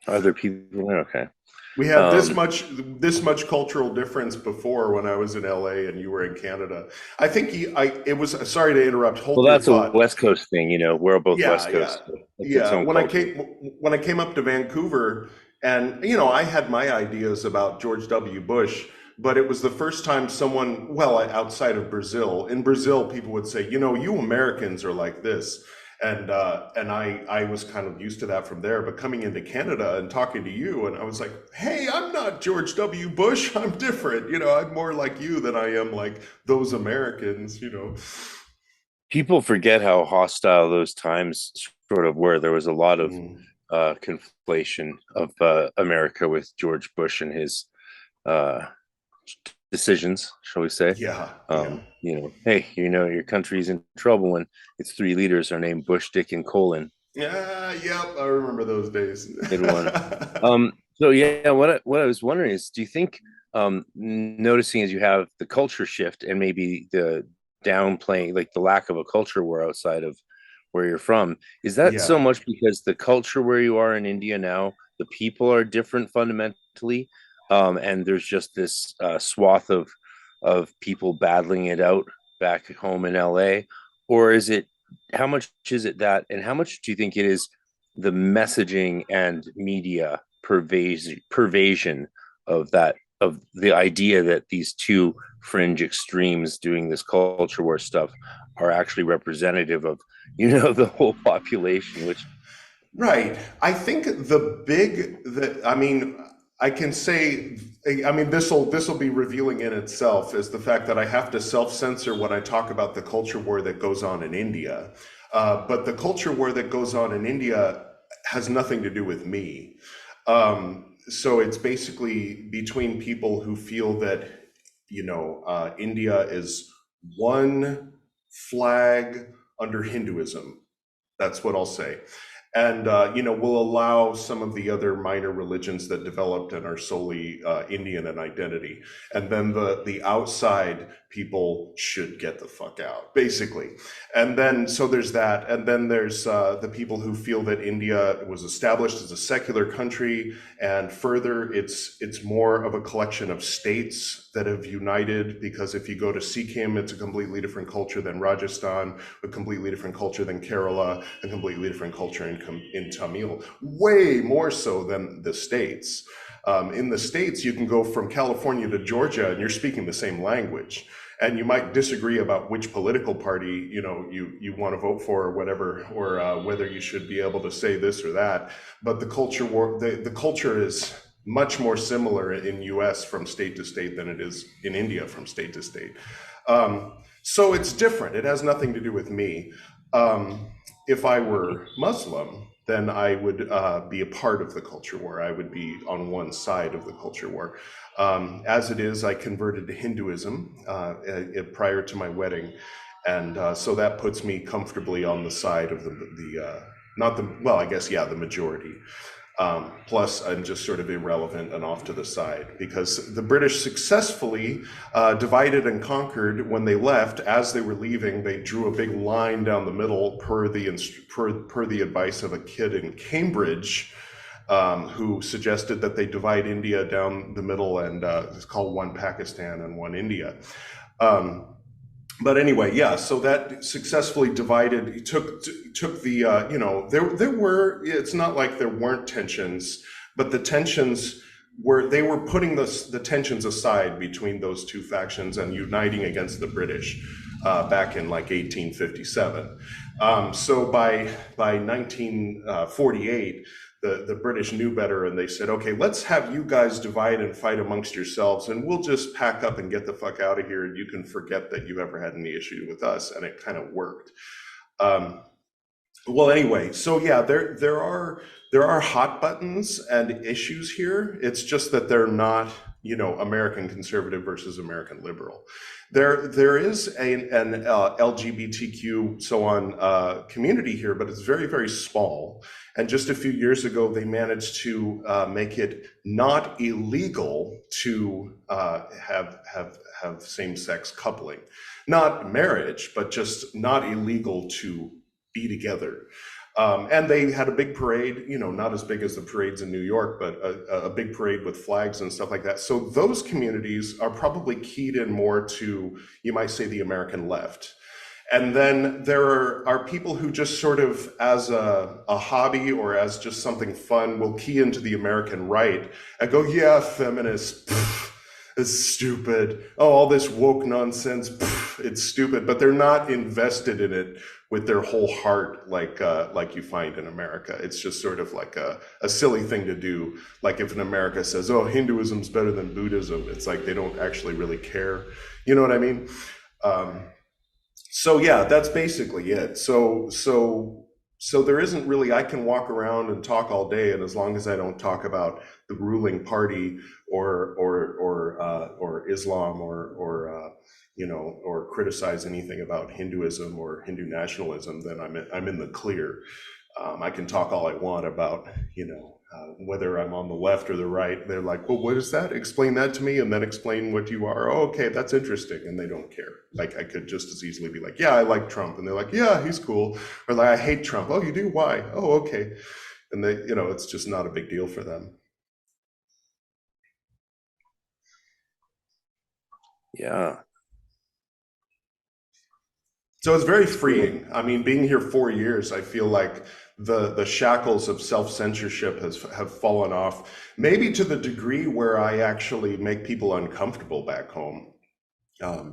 are there people? Okay. We had this much cultural difference before when I was in LA and you were in Canada. I think it was, sorry to interrupt, hold Well, your that's a thought. West Coast thing, we're both Yeah, West yeah, Coast. So it's its yeah. own culture. When I came up to Vancouver, and I had my ideas about George W. Bush, but it was the first time someone, well, outside of Brazil, in Brazil, people would say, you Americans are like this, and I was kind of used to that from there. But coming into Canada and talking to you, and I was like, hey, I'm not George W. Bush. I'm different. I'm more like you than I am like those Americans. People forget how hostile those times sort of were. There was a lot of Mm. conflation of America with George Bush and his uh, decisions, shall we say. Yeah, yeah. Hey, your country's in trouble when its three leaders are named Bush, Dick, and Colin. Yeah, yep, I remember those days. Good one. So yeah, what I was wondering is, do you think, noticing as you have the culture shift and maybe the downplaying, like the lack of a culture war outside of where you're from, is that so Yeah. much because the culture where you are in India now, the people are different fundamentally, and there's just this swath of people battling it out back home in LA, or is it, how much is it that, and how much do you think it is the messaging and media pervasion of that, of the idea that these two fringe extremes doing this culture war stuff are actually representative of the whole population, which Right. I think I mean, I can say, I mean, this will be revealing in itself, is the fact that I have to self-censor when I talk about the culture war that goes on in India. But the culture war that goes on in India has nothing to do with me. So it's basically between people who feel that, India is one flag under Hinduism. That's what I'll say. And, we'll allow some of the other minor religions that developed and are solely Indian in identity. And then the outside people should get the fuck out, basically. And then, so there's that. And then there's the people who feel that India was established as a secular country. And further, it's more of a collection of states that have united, because if you go to Sikkim, it's a completely different culture than Rajasthan, a completely different culture than Kerala, a completely different culture in Tamil, way more so than the States. In the States, you can go from California to Georgia and you're speaking the same language. And you might disagree about which political party, you want to vote for or whatever, or whether you should be able to say this or that. But the culture is much more similar in US from state to state than it is in India from state to state. So it's different. It has nothing to do with me. If I were Muslim, then I would be a part of the culture war. I would be on one side of the culture war. As it is, I converted to Hinduism prior to my wedding. And so that puts me comfortably on the side of the majority. Plus, I'm just sort of irrelevant and off to the side, because the British successfully divided and conquered. When they left, as they were leaving, they drew a big line down the middle per the advice of a kid in Cambridge who suggested that they divide India down the middle, and it's called one Pakistan and one India. But anyway, yeah, so that successfully divided, took the, there were, it's not like there weren't tensions, but the tensions they were putting the tensions aside between those two factions and uniting against the British back in like 1857. So by 1948, the British knew better, and they said, okay, let's have you guys divide and fight amongst yourselves, and we'll just pack up and get the fuck out of here, and you can forget that you ever had any issue with us. And it kind of worked. Well, anyway, so yeah, there are hot buttons and issues here. It's just that they're not, American conservative versus American liberal. There is an LGBTQ so on community here, but it's very, very small. And just a few years ago, they managed to make it not illegal to have same-sex coupling, not marriage, but just not illegal to be together. And they had a big parade, you know, not as big as the parades in New York, but a big parade with flags and stuff like that. So those communities are probably keyed in more to, you might say, the American left. And then there are people who just sort of, as a hobby or as just something fun, will key into the American right and go, yeah, feminists, pff, it's stupid. Oh, all this woke nonsense, pff, it's stupid. But they're not invested in it with their whole heart like you find in America. It's just sort of like a silly thing to do. Like if in America says, oh, Hinduism's better than Buddhism, it's like they don't actually really care. You know what I mean? So yeah, that's basically it. So there isn't really, I can walk around and talk all day, and as long as I don't talk about the ruling party or Islam or you know, or criticize anything about Hinduism or Hindu nationalism, then I'm in the clear. I can talk all I want about, you know, whether I'm on the left or the right. They're like, well, what is that? Explain that to me, and then explain what you are. Oh, okay, that's interesting. And they don't care. Like, I could just as easily be like, yeah, I like Trump. And they're like, yeah, he's cool. Or like, I hate Trump. Oh, you do? Why? Oh, okay. And they, you know, it's just not a big deal for them. Yeah. So it's very freeing. I mean, being here 4 years, I feel like the shackles of self-censorship have fallen off, maybe to the degree where I actually make people uncomfortable back home,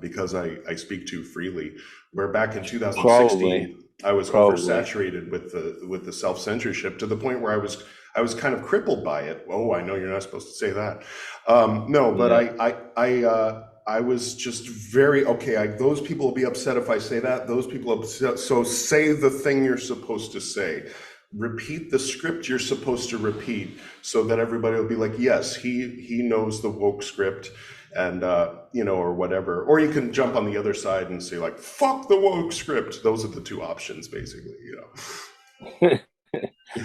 because I speak too freely. Where back in 2016, probably. I was oversaturated with the self-censorship to the point where I was kind of crippled by it. Oh, I know you're not supposed to say that. No, but yeah. I was just very, okay, those people will be upset if I say that, those people are upset, so say the thing you're supposed to say. Repeat the script you're supposed to repeat so that everybody will be like, yes, he knows the woke script, and, you know, or whatever. Or you can jump on the other side and say like, fuck the woke script. Those are the two options, basically, you know.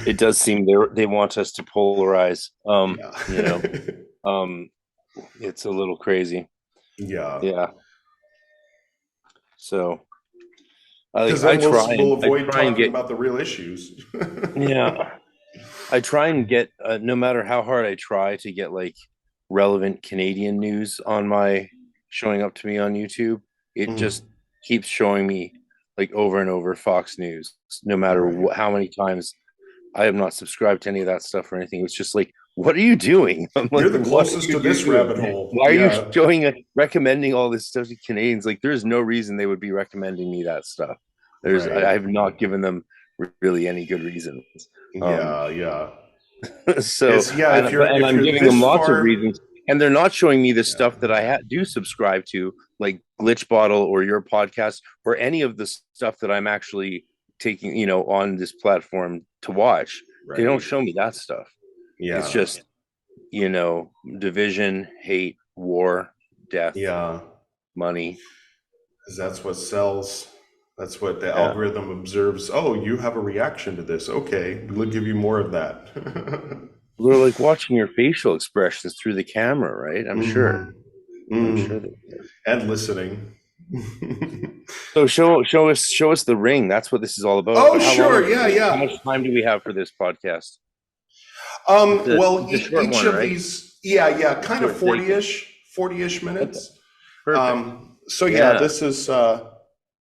It does seem they want us to polarize, Yeah. you know, it's a little crazy. Yeah. So I try and get about the real issues. Yeah, I try and get no matter how hard I try to get like relevant Canadian news on my showing up to me on YouTube, it just keeps showing me like over and over Fox News, no matter how many times. I am not subscribed to any of that stuff or anything. It's just like, what are you doing? I'm like, you're the closest to this rabbit hole. Why are you recommending all this stuff to Canadians? Like, there's no reason they would be recommending me that stuff. I have not given them really any good reasons. Yeah. So and I'm giving them lots of reasons, and they're not showing me the stuff that I do subscribe to, like Glitch Bottle or your podcast or any of the stuff that I'm actually taking, you know, on this platform to watch. They don't show me that stuff. Yeah, it's just, you know, division, hate, war, death, money. Because that's what sells. That's what the algorithm observes. Oh, you have a reaction to this. Okay, we'll give you more of that. They're like watching your facial expressions through the camera, right? I'm sure. I'm sure and listening. So show us the ring. That's what this is all about. Oh, sure. Yeah. How much time do we have for this podcast? Well, each one, of these, kind of 40-ish minutes. Perfect. So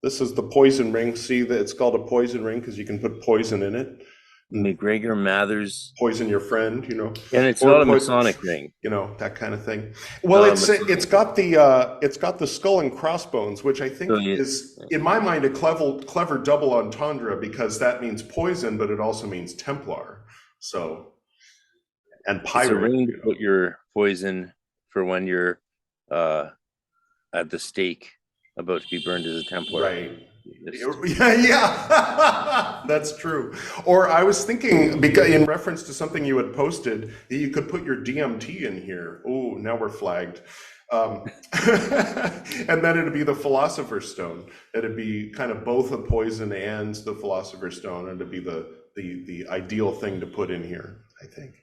this is the poison ring. See that it's called a poison ring because you can put poison in it. McGregor Mathers, poison your friend, you know, and it's not a Masonic ring, you know, that kind of thing. Well, it's got the skull and crossbones, which I think is, in my mind, a clever double entendre, because that means poison, but it also means Templar. So, and pirate. It's a ring to put your poison for when you're at the stake, about to be burned as a Templar. Right. Yeah, that's true. Or I was thinking, because in reference to something you had posted, that you could put your DMT in here. Oh, now we're flagged. And then it'd be the Philosopher's Stone. It'd be kind of both a poison and the Philosopher's Stone, and it'd be the ideal thing to put in here, I think.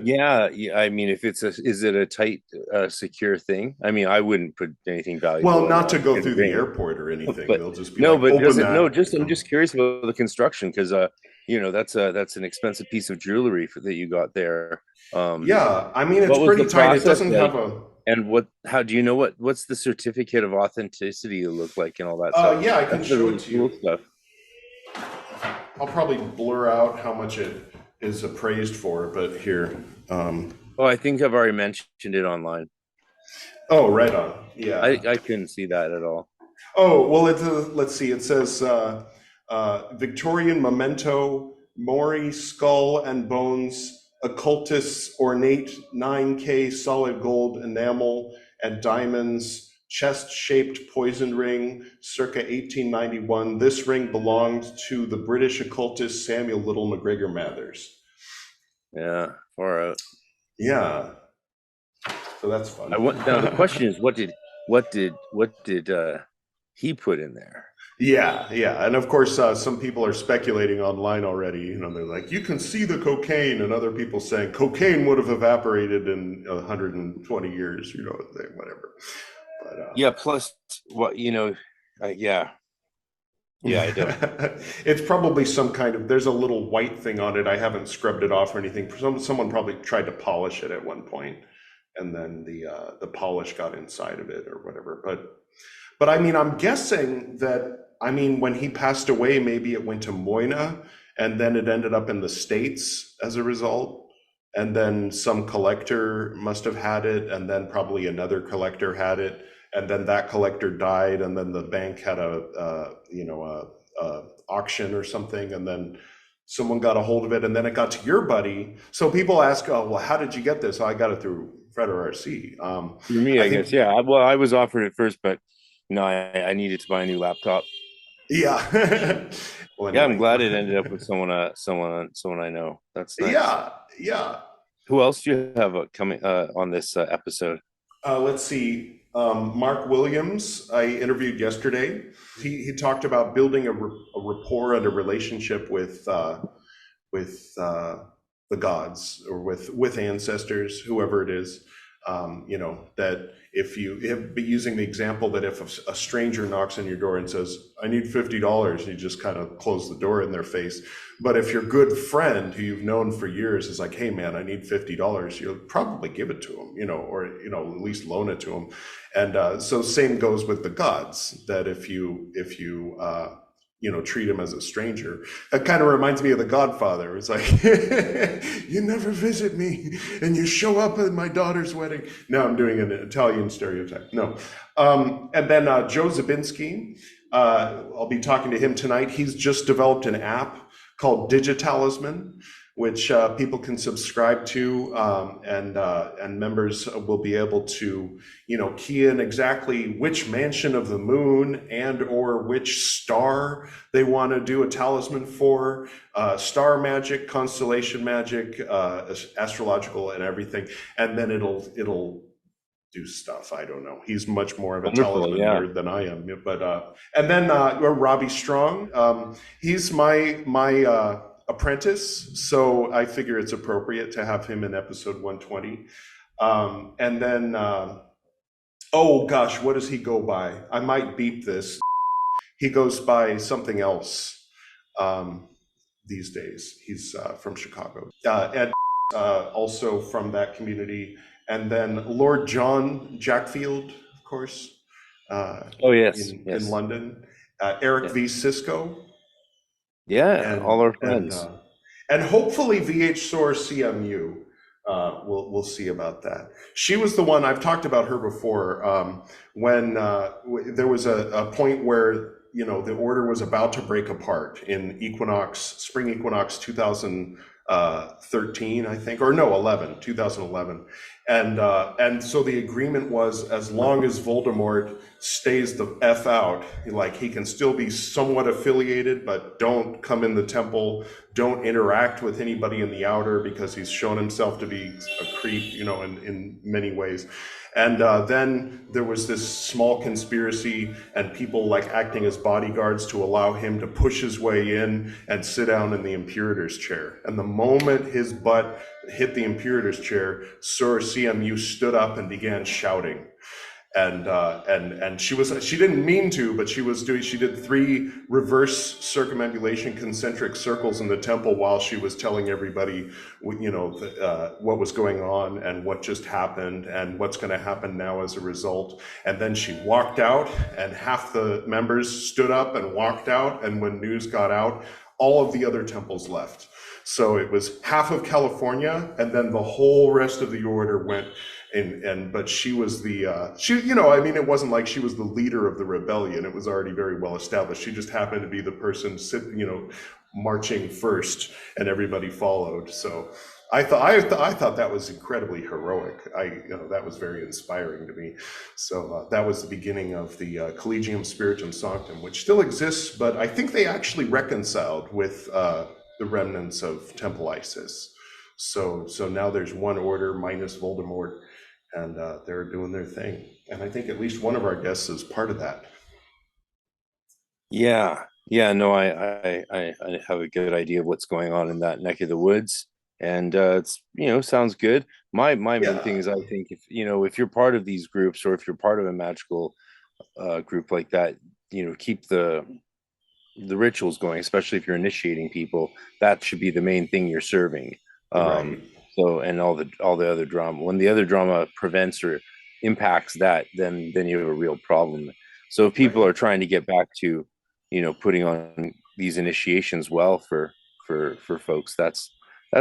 Yeah, yeah. I mean, if is it a tight, secure thing? I mean, I wouldn't put anything Well, valuable not to go in a through the ring, airport or anything. but They'll just be no, like, but open does it? No, that. just I'm just curious about the construction because, that's an expensive piece of jewelry that you got there. Yeah, I mean, it's What was pretty the tight. It process doesn't have like? a. And how do you know what's the certificate of authenticity look like and all that stuff? Yeah, I can That's the show it really to cool you. stuff. I'll probably blur out how much it is appraised for, but here. Oh, I think I've already mentioned it online. Oh, right on. Yeah. I couldn't see that at all. Oh, well, let's see. It says Victorian memento, Mori skull and bones, occultus ornate 9K solid gold enamel and diamonds, chest-shaped poison ring, circa 1891. This ring belonged to the British occultist Samuel Little McGregor Mathers. Yeah, far out. Yeah. So that's fun. Now the question is, what did he put in there? Yeah, yeah. And of course, some people are speculating online already. You know, they're like, you can see the cocaine, and other people saying cocaine would have evaporated in 120 years, you know, whatever. But, yeah, plus, what, yeah. Yeah, I don't. It's probably some kind of, there's a little white thing on it. I haven't scrubbed it off or anything. Someone probably tried to polish it at one point, and then the polish got inside of it or whatever. But I mean, I'm guessing that, I mean, when he passed away, maybe it went to Moina, and then it ended up in the States as a result. And then some collector must have had it, and then probably another collector had it, and then that collector died, and then the bank had a auction or something, and then someone got a hold of it, and then it got to your buddy. So people ask, oh, well, how did you get this? Oh, I got it through Frater RC. For me, I guess, yeah. Well, I was offered it first, but no, I needed to buy a new laptop. Yeah. Well, anyway. Yeah, I'm glad it ended up with someone I know. That's nice. Yeah, yeah. Who else do you have coming on this episode? Let's see. Mark Williams, I interviewed yesterday. He talked about building a rapport and a relationship with the gods, or with ancestors, whoever it is. That if using the example that if a stranger knocks on your door and says, I need $50, you just kind of close the door in their face. But if your good friend who you've known for years is like, hey man, I need $50, you'll probably give it to him, or at least loan it to him. And so same goes with the gods, that if you treat him as a stranger. That kind of reminds me of The Godfather. It's like, you never visit me, and you show up at my daughter's wedding. No, I'm doing an Italian stereotype. No. And then Joe Zabinski, I'll be talking to him tonight. He's just developed an app called DigiTalisman, which people can subscribe to, and members will be able to, key in exactly which mansion of the moon and or which star they want to do a talisman for, star magic, constellation magic, astrological, and everything, and then it'll do stuff. I don't know. He's much more of a talisman nerd than I am. But and then Robbie Strong. He's my apprentice, so I figure it's appropriate to have him in episode 120. And then, oh gosh, what does he go by? I might beep this. He goes by something else these days. He's from Chicago. And also from that community. And then Lord John Jackfield, of course. In London. Eric V Sisco. Yeah, all our friends. And hopefully VH Soar CMU. We'll see about that. She was the one, I've talked about her before, when there was a point where the order was about to break apart in spring equinox 2013, I think, or no, 2011. And so the agreement was, as long as Voldemort stays the F out, like he can still be somewhat affiliated, but don't come in the temple, don't interact with anybody in the outer, because he's shown himself to be a creep, in many ways. And then there was this small conspiracy and people like acting as bodyguards to allow him to push his way in and sit down in the imperator's chair. And the moment his butt hit the imperator's chair, Soror CMU stood up and began shouting. And she didn't mean to, but she did 3 reverse circumambulation concentric circles in the temple while she was telling everybody, what was going on and what just happened and what's going to happen now as a result. And then she walked out, and half the members stood up and walked out. And when news got out, all of the other temples left. So it was half of California, and then the whole rest of the order went. But she was it wasn't like she was the leader of the rebellion. It was already very well established. She just happened to be the person marching first, and everybody followed. So I thought that was incredibly heroic. That was very inspiring to me. So that was the beginning of the Collegium Spiritum Sanctum, which still exists, but I think they actually reconciled with the remnants of Temple Isis. So now there's one order minus Voldemort, and they're doing their thing. And I think at least one of our guests is part of that. Yeah. No, I have a good idea of what's going on in that neck of the woods, and it's sounds good. My main thing is, I think if you're part of these groups, or if you're part of a magical group like that, keep the rituals going, especially if you're initiating people. That should be the main thing you're serving. Right. So, and all the other drama, when the other drama prevents or impacts that, then you have a real problem. So if people are trying to get back to, putting on these initiations well for folks, that's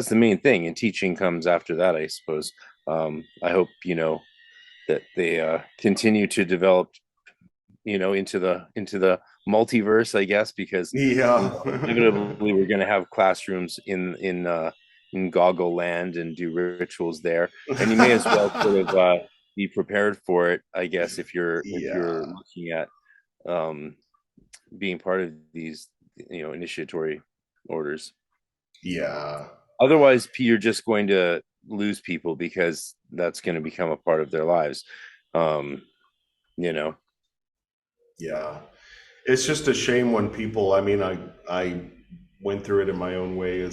the main thing. And teaching comes after that, I suppose. I hope, that they continue to develop, into the multiverse, I guess, because inevitably we're going to have classrooms in Goggle Land and do rituals there, and you may as well sort of be prepared for it, I guess, if you're looking at being part of these initiatory orders. Yeah. Otherwise, you're just going to lose people, because that's going to become a part of their lives. Yeah. It's just a shame when people, I went through it in my own way,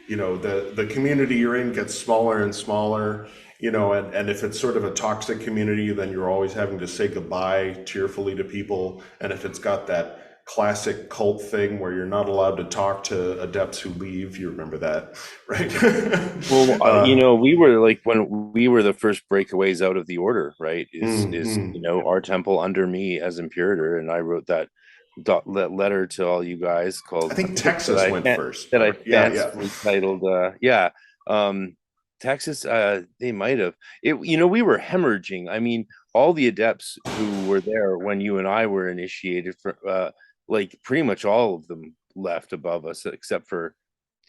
the community you're in gets smaller and smaller, and if it's sort of a toxic community, then you're always having to say goodbye tearfully to people. And if it's got that classic cult thing where you're not allowed to talk to adepts who leave, you remember that, right? Well, we were like, when we were the first breakaways out of the order, right, is our temple under me as imperator, and I wrote that letter to all you guys called, I think Texas went first. That I fancifully titled, Texas, they might have. We were hemorrhaging. All the adepts who were there when you and I were initiated, pretty much all of them left above us, except for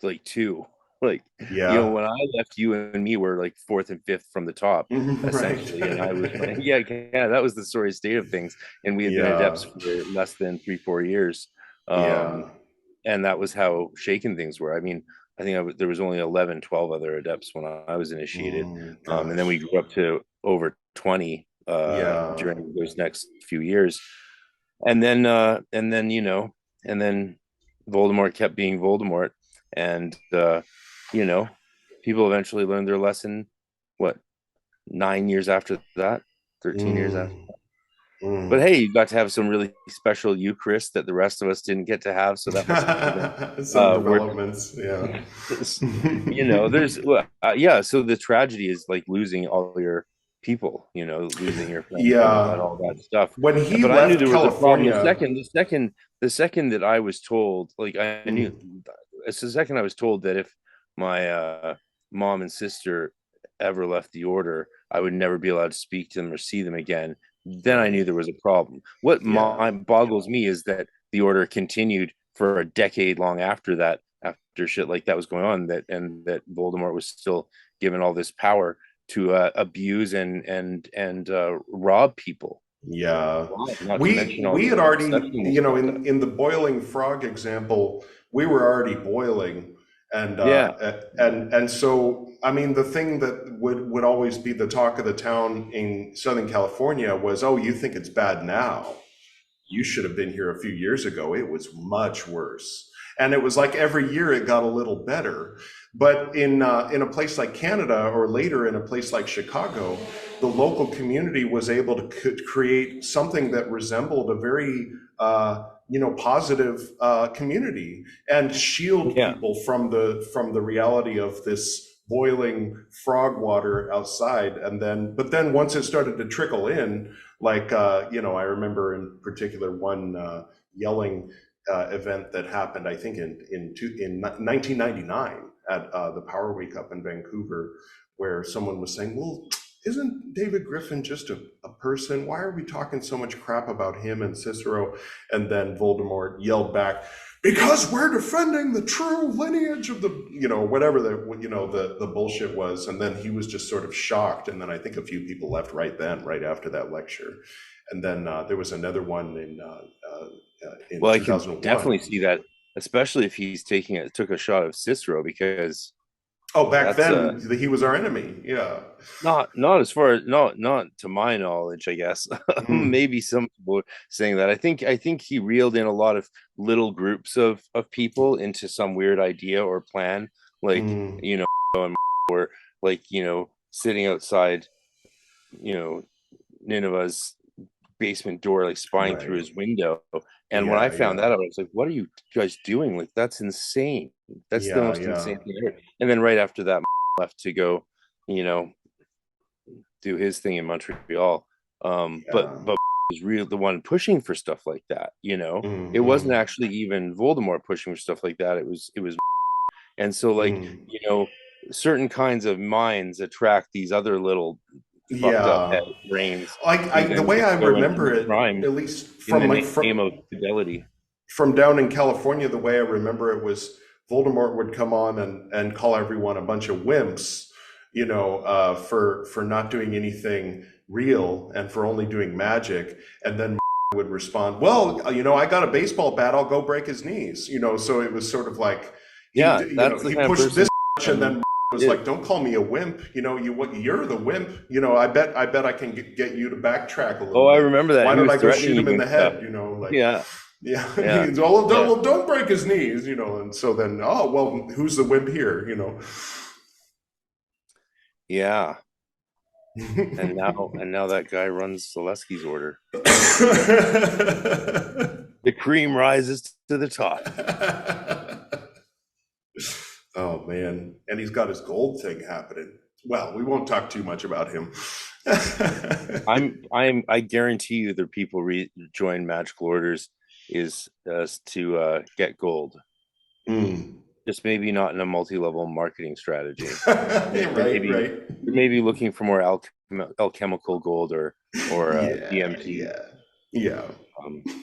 2. When I left, you and me were 4th and 5th from the top, essentially. Right. And I was that was the sorry state of things. And we had been adepts for less than 3-4 years. And that was how shaken things were. I think there was only 11, 12 other adepts when I was initiated. And then we grew up to over 20 during those next few years. And then Voldemort kept being Voldemort. And, people eventually learned their lesson, 9 years after that, 13 years after that. But hey, you got to have some really special Eucharist that the rest of us didn't get to have. So that was some developments. So the tragedy is losing all your people, losing your friends, and all that stuff. When he left, I knew there was California, a problem. The second that I was told, I knew, it's the second I was told that if my mom and sister ever left the order, I would never be allowed to speak to them or see them again. Then I knew there was a problem. What boggles me is that the order continued for a decade long after that, after shit like that was going on, that Voldemort was still given all this power to abuse and rob people. We had already, in the boiling frog example, we were already boiling. And so, the thing that would always be the talk of the town in Southern California was, oh, you think it's bad now? You should have been here a few years ago. It was much worse. And it was like every year it got a little better. But in a place like Canada, or later in a place like Chicago, the local community was able to create something that resembled a very positive community, and shield people from the reality of this boiling frog water outside. But then once it started to trickle in, like I remember in particular one yelling event that happened, I think in 1999 at the Power Week up in Vancouver, where someone was saying, well, isn't David Griffin just a person? Why are we talking so much crap about him and Cicero? And then Voldemort yelled back, because we're defending the true lineage of the, whatever the bullshit was. And then he was just sort of shocked. And then I think a few people left right after that lecture. And then there was another one in well, 2001. I can definitely see that, especially if he's took a shot of Cicero, because back then he was our enemy. Yeah. Not as far as not to my knowledge, I guess. Maybe some people saying that. I think he reeled in a lot of little groups of people into some weird idea or plan, like or like sitting outside Nineveh's basement door, like spying through his window. And when I found that out, I was like, what are you guys doing? Like, that's insane. That's the most insane thing ever. And then right after that, left to go, do his thing in Montreal. But was really the one pushing for stuff like that. It wasn't actually even Voldemort pushing for stuff like that. It was and so like certain kinds of minds attract these other little fucked up head brains. The way I remember it, at least from name of fidelity, from down in California, the way I remember it was Voldemort would come on and call everyone a bunch of wimps, for not doing anything real and for only doing magic, and then would respond, well, I got a baseball bat, I'll go break his knees, so it was sort of like he pushed this and then was like, don't call me a wimp, you're the wimp, I bet I can get you to backtrack a little bit. I remember that. Why don't I go shoot him in the head, well, don't break his knees, and so then, who's the wimp here, Yeah. and now that guy runs Zaleski's order. The cream rises to the top. Oh man, and he's got his gold thing happening. Well, we won't talk too much about him. I guarantee you the people join magical orders is to get gold. Just maybe not in a multi-level marketing strategy. Maybe looking for more alchemical gold or DMT. Yeah.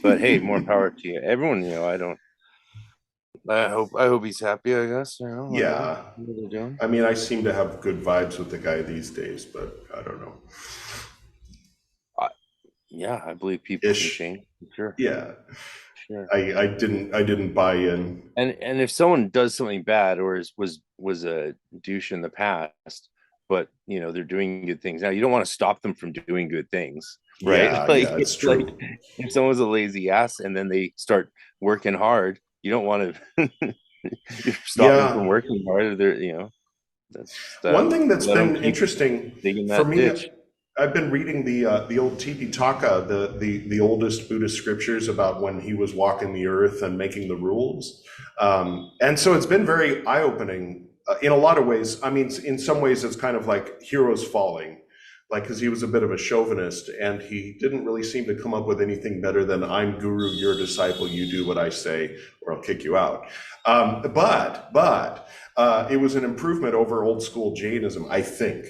But hey, more power to you. Everyone, I hope he's happy, I guess. Yeah. I mean, I seem to have good vibes with the guy these days, but I don't know. I believe people can change. Sure. Yeah. Sure. I didn't buy in. And if someone does something bad or was a douche in the past, but they're doing good things now, you don't want to stop them from doing good things, right? Yeah, it's true. Like, if someone's a lazy ass and then they start working hard, you don't want to stop them from working hard. That's one thing that's been interesting for me. Ditch. I've been reading the old Tipitaka, the oldest Buddhist scriptures about when he was walking the earth and making the rules, and so it's been very eye-opening in a lot of ways. I mean, in some ways, it's kind of like heroes falling, like because he was a bit of a chauvinist and he didn't really seem to come up with anything better than "I'm guru, you're disciple, you do what I say, or I'll kick you out." But it was an improvement over old school Jainism, I think.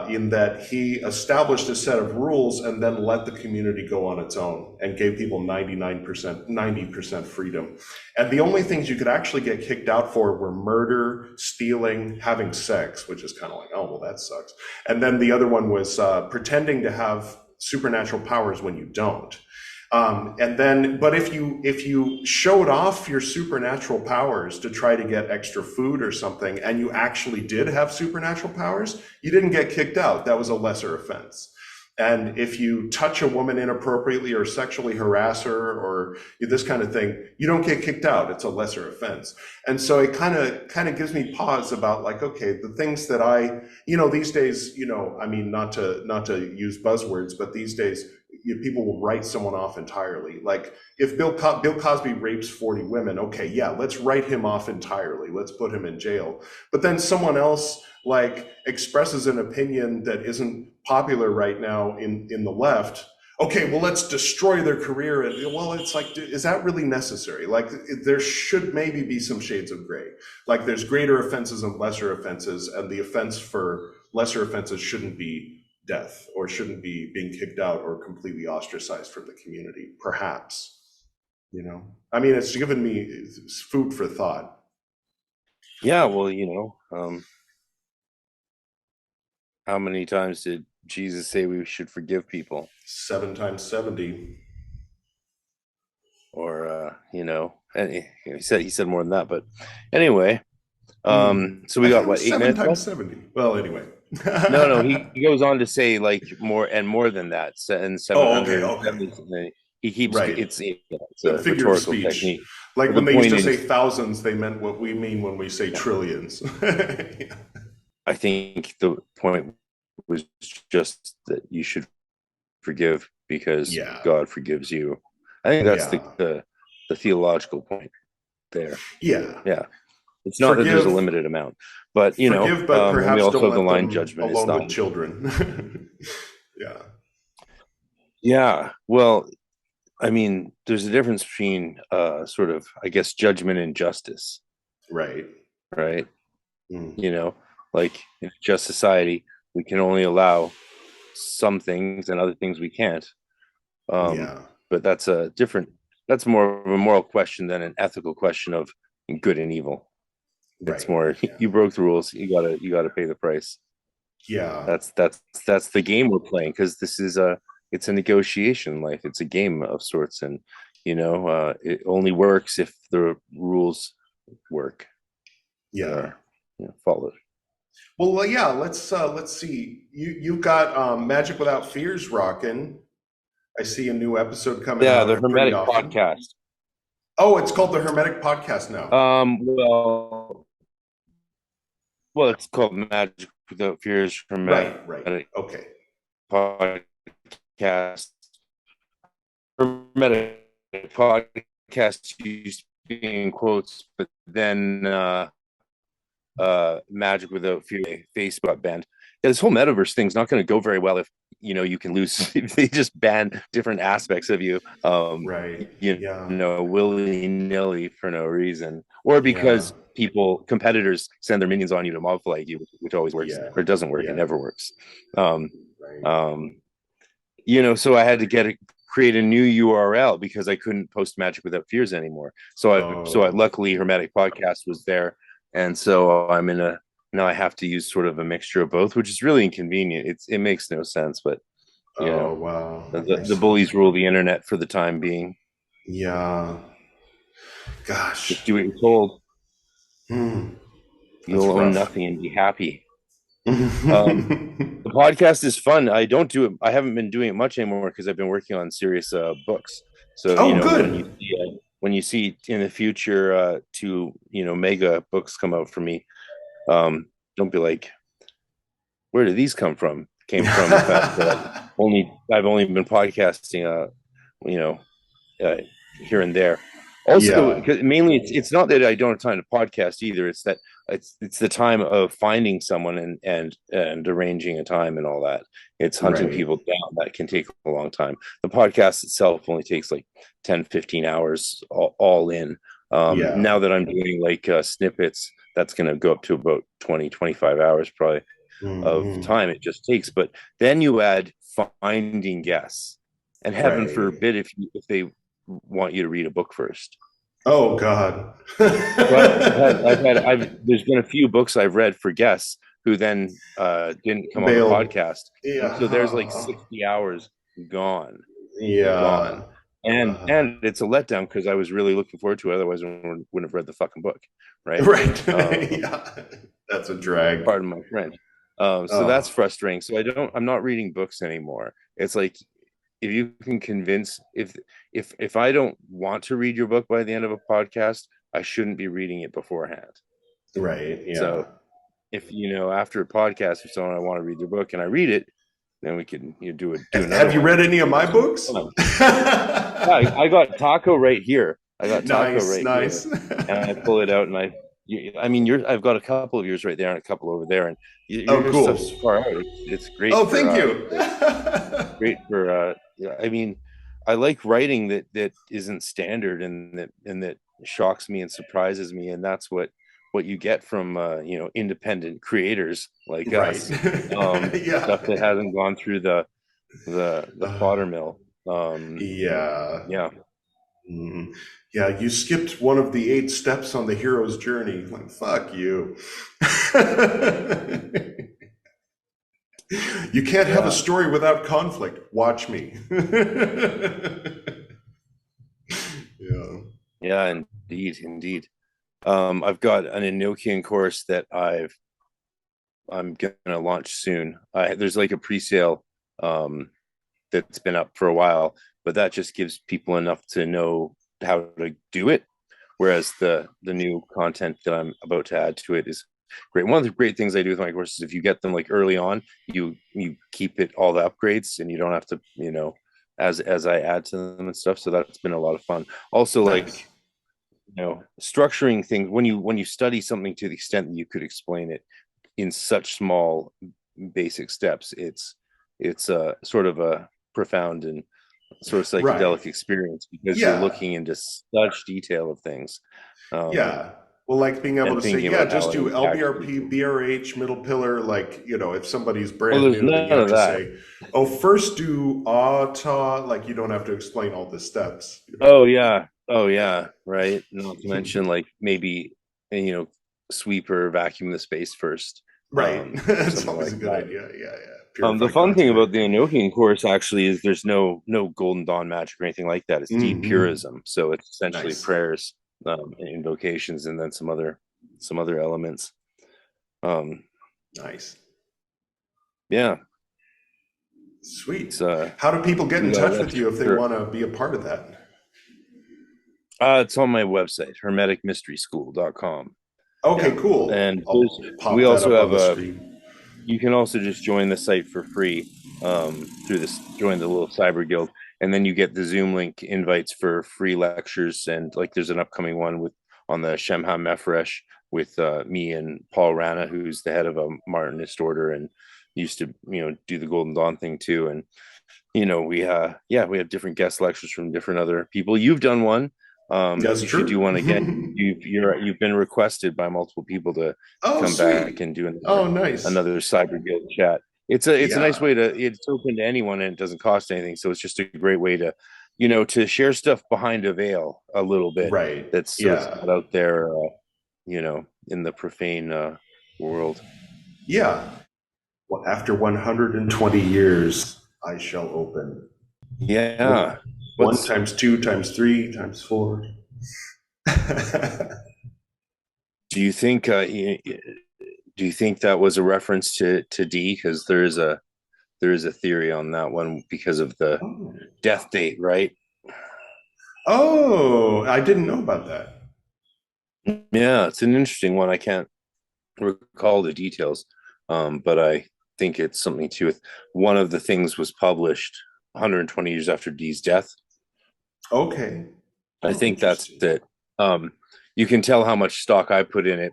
In that he established a set of rules and then let the community go on its own and gave people 90% freedom. And the only things you could actually get kicked out for were murder, stealing, having sex, which is kind of like, oh, well, that sucks. And then the other one was pretending to have supernatural powers when you don't. But if you showed off your supernatural powers to try to get extra food or something, and you actually did have supernatural powers, you didn't get kicked out. That was a lesser offense. And if you touch a woman inappropriately or sexually harass her or this kind of thing, you don't get kicked out. It's a lesser offense. And so it kind of gives me pause about like, okay, the things that these days, I mean, not to use buzzwords, but these days people will write someone off entirely. Like if Bill Cosby rapes 40 women, okay, yeah, let's write him off entirely. Let's put him in jail. But then someone else like expresses an opinion that isn't popular right now in the left. Okay, well, let's destroy their career. And well, it's like, is that really necessary? Like there should maybe be some shades of gray. Like there's greater offenses and lesser offenses, and the offense for lesser offenses shouldn't be death or shouldn't be being kicked out or completely ostracized from the community, perhaps. I mean, it's given me food for thought. Yeah, well, how many times did Jesus say we should forgive people? 7 times 70. Or and he said more than that, but anyway. So we got what, 8 minutes? 7 times 70. Well, anyway. No, he goes on to say like more than that, and 770. Okay. He keeps right. It's a figure of speech technique. like when they used to say thousands, they meant what we mean when we say trillions. Yeah. I think the point was just that you should forgive because God forgives you. I think that's the theological point there. Yeah. It's not that there's a limited amount, but forgive, but perhaps we also don't have the let line them judgment alone is not with children. Yeah. Well, I mean, there's a difference between sort of, I guess, judgment and justice. Right. Like in a just society, we can only allow some things and other things we can't. But that's more of a moral question than an ethical question of good and evil. It's more you broke the rules, you gotta pay the price. That's the game we're playing, because this is it's a negotiation life. It's a game of sorts, and it only works if the rules work. Followed. Well, let's see. You've got Magic Without Fears rocking. I see a new episode coming out. Yeah, the Hermetic podcast. Oh, it's called the Hermetic Podcast now. Well, it's called Magic Without Fears Hermetic. Right. Okay. Podcast. Hermetic podcast used to be in quotes, but then Magic Without Fear Facebook banned. This whole metaverse thing's not going to go very well if you can lose if they just ban different aspects of you willy-nilly for no reason, or because competitors send their minions on you to mob flag you, which always works, or it doesn't work. It never works. So I had to create a new URL because I couldn't post Magic Without Fears anymore. So luckily Hermetic Podcast was there, and so now I have to use sort of a mixture of both, which is really inconvenient. It makes no sense, but wow. The bullies rule the internet for the time being. Yeah. Gosh. Just do what you're told. You'll own nothing and be happy. The podcast is fun. I haven't been doing it much anymore because I've been working on serious books. So good. When you see in the future 2 mega books come out for me, don't be like, where did these come from? Came from the fact that I've only been podcasting here and there. Also, mainly it's not that I don't have time to podcast either. It's that it's the time of finding someone and arranging a time and all that. It's hunting people down that can take a long time. The podcast itself only takes like 10-15 hours all in. Now that I'm doing like snippets, that's going to go up to about 20-25 hours probably of time it just takes. But then you add finding guests, and heaven forbid if they want you to read a book first. Oh God. There's been a few books I've read for guests who then didn't come on the podcast. So there's like 60 hours gone. Gone. And it's a letdown because I was really looking forward to it. Otherwise, I wouldn't have read the fucking book, right? Right. That's a drag. Pardon my French. So that's frustrating. So I'm not reading books anymore. It's like, if you can convince, if I don't want to read your book by the end of a podcast, I shouldn't be reading it beforehand. Right. Yeah. So if, after a podcast, if someone I want to read their book and I read it, then we can do another. Have you read any of my books? Yeah, I got Taco right here. I got Taco nice. Here, and I pull it out, and I've got a couple of yours right there and a couple over there, and your cool. stuff's far out. It's great. Oh, thank you. Great for I like writing that isn't standard and that shocks me and surprises me, and that's what you get from independent creators like us. Stuff that hasn't gone through the fodder mill. Yeah. Mm-hmm. Yeah, you skipped one of the 8 steps on the hero's journey. Like, fuck you. You can't have a story without conflict. Watch me. Yeah, indeed. I've got an Enochian course that I'm gonna launch soon. There's like a pre-sale that's been up for a while, but that just gives people enough to know how to do it. Whereas the new content that I'm about to add to it is great. One of the great things I do with my courses, if you get them like early on, you keep it all the upgrades, and you don't have to, as I add to them and stuff. So that's been a lot of fun. Also, like, structuring things when you study something to the extent that you could explain it in such small basic steps, it's sort of a profound and sort of psychedelic experience, because you're looking into such detail of things. Well, like being able to say, just do LBRP, BRH, middle pillar. Like, if somebody's brand new, then you have to say, first do ta. Like, you don't have to explain all the steps. Oh yeah, right. Not to mention, like, maybe sweep or vacuum the space first. Right. That's always a good idea. Yeah. The fun thing about the Enochian course actually is there's no Golden Dawn magic or anything like that. It's deep purism. So it's essentially prayers, and invocations, and then some other elements. Nice. Yeah. Sweet. How do people get in touch with you if they want to be a part of that? It's on my website, hermeticmysteryschool.com. Okay, cool. And we also have you can also just join the site for free through this, join the little cyber guild, and then you get the Zoom link invites for free lectures. And like, there's an upcoming one on the Shemha Mefresh with me and Paul Rana, who's the head of a Martinist order and used to do the Golden Dawn thing too. And we have different guest lectures from different other people. You've done one. That's you true. should do one again. You've been requested by multiple people to come back and do another cyber guild chat. It's a nice way it's open to anyone, and it doesn't cost anything. So it's just a great way to to share stuff behind a veil a little bit. Right. That's not out there in the profane world. Yeah. Well, after 120 years, I shall open. Yeah. 1 times 2 times 3 times 4. Do you think that was a reference to D? Because there is a theory on that one because of the death date, right? Oh, I didn't know about that. Yeah, it's an interesting one. I can't recall the details, but I think it's something to with one of the things was published 120 years after D's death. Okay. I think that's that. You can tell how much stock I put in it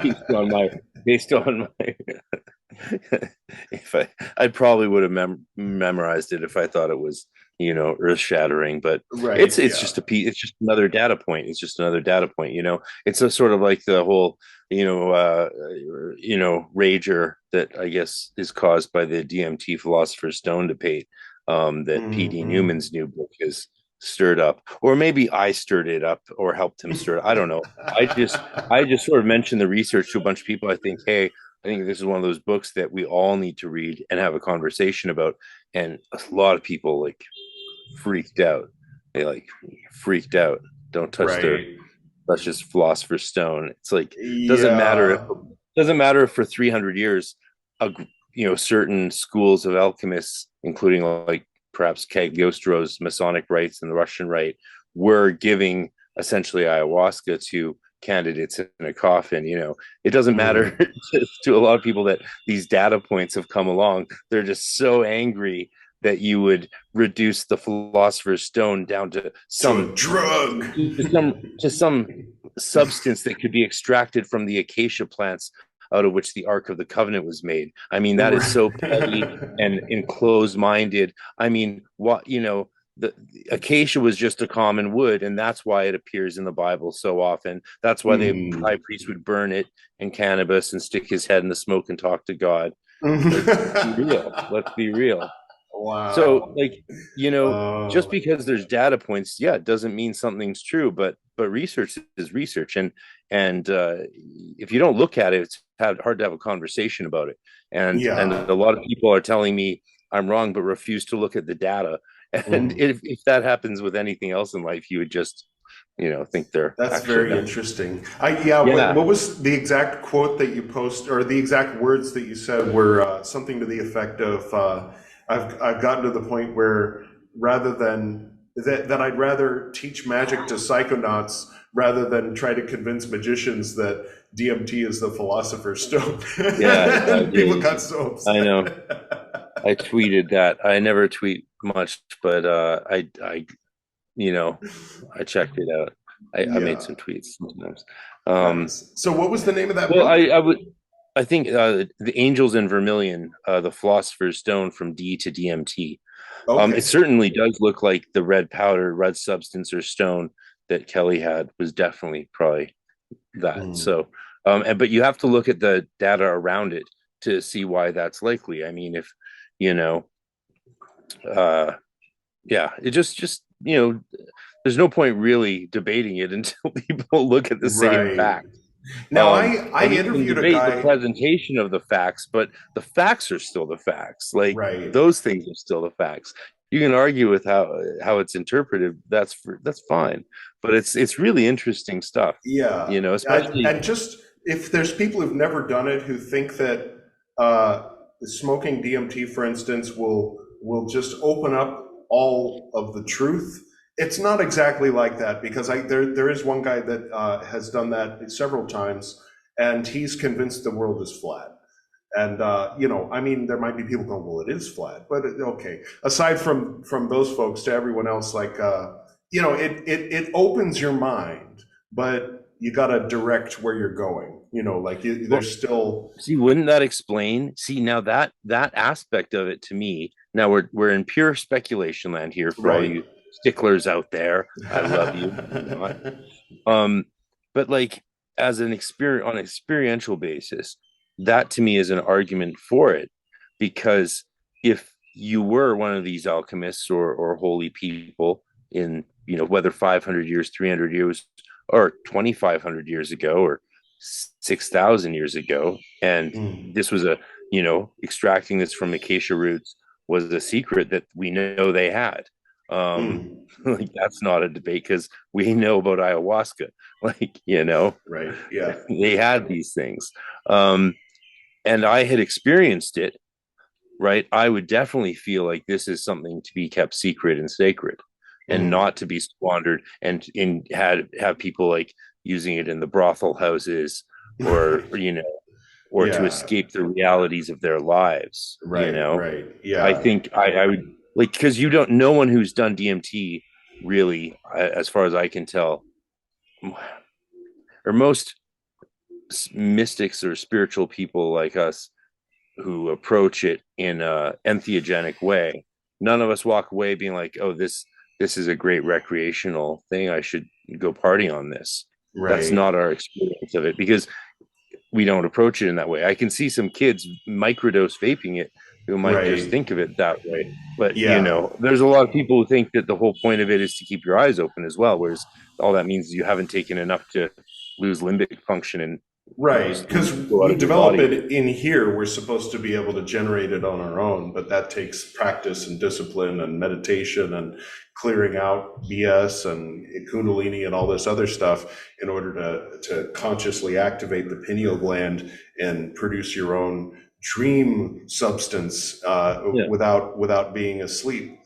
based on my if I probably would have memorized it if I thought it was earth shattering, but it's just it's just another data point. It's just another data point. It's a sort of like the whole rager that I guess is caused by the DMT Philosopher's Stone debate that P.D. Newman's new book is stirred up, or maybe I stirred it up or helped him stir it. I don't know. I just sort of mentioned the research to a bunch of people. I think this is one of those books that we all need to read and have a conversation about. And a lot of people freaked out. They freaked out. Don't touch that's just Philosopher's Stone. It's like, doesn't matter doesn't matter if for 300 years, certain schools of alchemists, including like perhaps Cagliostro's Masonic rites and the Russian rite, were giving essentially ayahuasca to candidates in a coffin. It doesn't matter to a lot of people that these data points have come along. They're just so angry that you would reduce the philosopher's stone down to some drug, to some substance that could be extracted from the acacia plants out of which the Ark of the Covenant was made. I mean, that is so petty and enclosed-minded. I mean, the acacia was just a common wood, and that's why it appears in the Bible so often. That's why the high priest would burn it in cannabis and stick his head in the smoke and talk to God. Let's be real. Let's be real. Wow. So, just because there's data points, it doesn't mean something's true. But research is research, and if you don't look at it, it's hard to have a conversation about it. And a lot of people are telling me I'm wrong, but refuse to look at the data. And if that happens with anything else in life, you would just think they're. That's very interesting. What was the exact quote that you post, or the exact words that you said were something to the effect of I've gotten to the point where rather than that I'd rather teach magic to psychonauts rather than try to convince magicians that DMT is the philosopher's stone. People got so upset. I know. I tweeted that. I never tweet much, but I checked it out. I made some tweets sometimes. So what was the name of that book? I think The Angels in Vermilion, the Philosopher's Stone from D to DMT. Okay. It certainly does look like the red powder, red substance or stone that Kelly had was definitely probably that. So, but you have to look at the data around it to see why that's likely. I mean, if, it just there's no point really debating it until people look at the same facts. Now, I interviewed a guy. The presentation of the facts, but the facts are still the facts. Like those things are still the facts. You can argue with how it's interpreted. That's fine, but it's really interesting stuff. Yeah, especially and just if there's people who've never done it who think that smoking DMT, for instance, will just open up all of the truth. It's not exactly like that, because there is one guy that has done that several times, and he's convinced the world is flat. And there might be people going, well, it is flat, but okay. Aside from those folks, to everyone else, it opens your mind, but you got to direct where you're going. There's still. See, wouldn't that explain? See, now that aspect of it to me. Now we're in pure speculation land here for all you sticklers out there. I love you. But as an experience on an experiential basis, that to me is an argument for it, because if you were one of these alchemists or holy people in whether 500 years, 300 years, or 2,500 years ago, or 6,000 years ago, and this was extracting this from acacia roots was a secret that we know they had. That's not a debate, because we know about ayahuasca, right? Yeah, they had these things, and I had experienced it, right? I would definitely feel like this is something to be kept secret and sacred, and not to be squandered, and have people using it in the brothel houses, or or to escape the realities of their lives, right? Yeah, I think I would. Because no one who's done DMT really, as far as I can tell, or most mystics or spiritual people like us who approach it in a entheogenic way, none of us walk away being like, oh, this is a great recreational thing, I should go party on this. Right. That's not our experience of it, because we don't approach it in that way. I can see some kids microdose vaping it who might just think of it that way. But, there's a lot of people who think that the whole point of it is to keep your eyes open as well, whereas all that means is you haven't taken enough to lose limbic function and Right, just because go out we of your develop body. it in here. We're supposed to be able to generate it on our own, but that takes practice and discipline and meditation and clearing out BS and Kundalini and all this other stuff in order to consciously activate the pineal gland and produce your own dream substance without being asleep.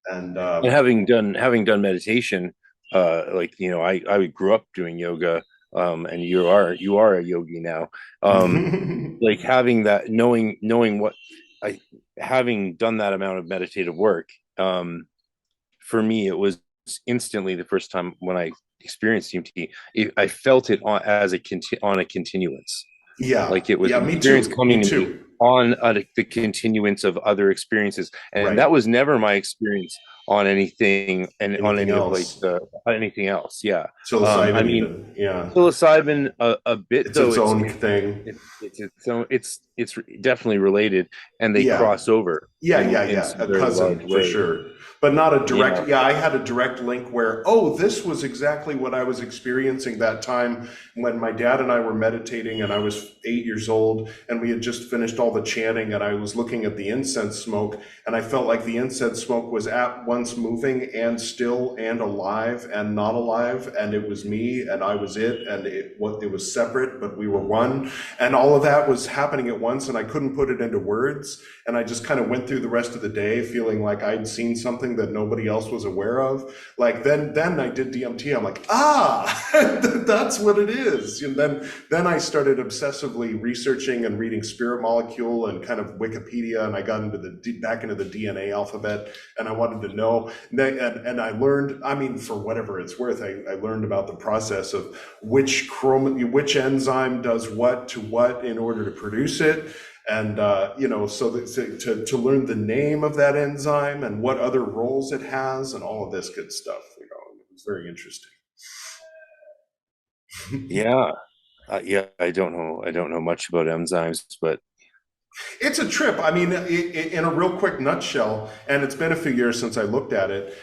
And having done meditation, like, you know, I grew up doing yoga, and you are a yogi now. Like having that, knowing what I having done that amount of meditative work, for me it was instantly the first time when I experienced DMT, I felt it on a continuance. yeah, Like it was yeah, an me experience too, coming me to me too. on the continuance of other experiences, and Right, that was never my experience on anything, and on anything any of like else? the anything else. Yeah. I Psilocybin mean, even, yeah. psilocybin a bit, It's though. its own thing. It's its own, it's definitely related, and they Yeah, cross over in yeah, some a very large cousin for way. sure, but not a Yeah. direct. Yeah, I had a direct link where, oh, this was exactly what I was experiencing that time when my dad and I were meditating, and I was 8 years old, and we had just finished all the chanting, and I was looking at the incense smoke, and I felt like the incense smoke was at once moving and still and alive and not alive, and it was me and I was it, and it was separate, but we were one, and all of that was happening at once, and I couldn't put it into words. And I just kind of went through the rest of the day feeling like I'd seen something that nobody else was aware of. Like then I did DMT. I'm like, that's what it is. And then I started obsessively researching and reading Spirit Molecule and kind of Wikipedia, and I got into back into the DNA alphabet, and I wanted to know. And I learned, I mean, for whatever it's worth, I learned about the process of which enzyme does what to what in order to produce it. And you know, so to learn the name of that enzyme and what other roles it has and all of this good stuff, you know, it was very interesting. Yeah. Yeah, I don't know much about enzymes, but It's a trip. I mean, in a real quick nutshell, and it's been a few years since I looked at it,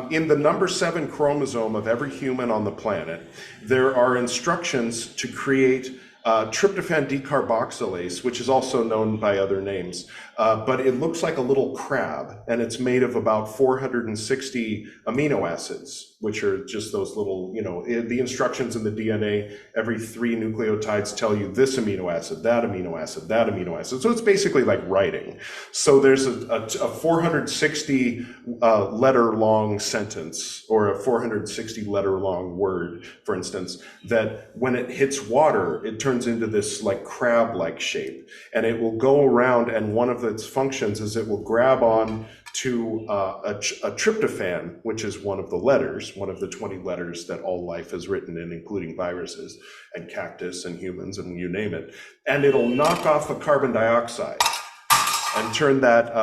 in the number 7 chromosome of every human on the planet, there are instructions to create tryptophan decarboxylase, which is also known by other names, but it looks like a little crab, and it's made of about 460 amino acids, which are just those little, you know, the instructions in the DNA, every 3 nucleotides tell you this amino acid, that amino acid, that amino acid. So it's basically like writing. So there's a 460 letter long sentence, or a 460 letter long word, for instance, that when it hits water, it turns into this like crab-like shape, and it will go around, and one of its functions is it will grab on to a tryptophan, which is one of the letters, one of the 20 letters that all life is written in, including viruses and cactus and humans and you name it, and it'll knock off the carbon dioxide and turn that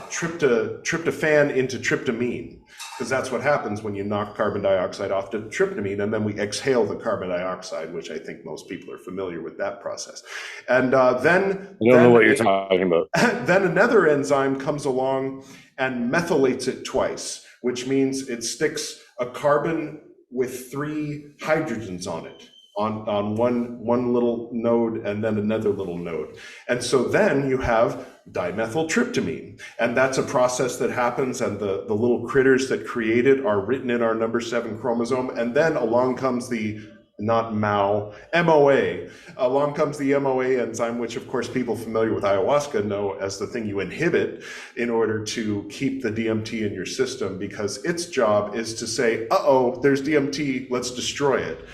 tryptophan into tryptamine, because that's what happens when you knock carbon dioxide off to tryptamine, and then we exhale the carbon dioxide, which I think most people are familiar with that process. And then I don't know what you're talking about. Then another enzyme comes along and methylates it twice, which means it sticks a carbon with 3 hydrogens on it, on one little node and then another little node. And so then you have dimethyltryptamine, and that's a process that happens, and the little critters that create it are written in our number 7 chromosome, and then along comes the MOA. Along comes the MOA enzyme, which of course people familiar with ayahuasca know as the thing you inhibit in order to keep the DMT in your system, because its job is to say, uh-oh, there's DMT, let's destroy it.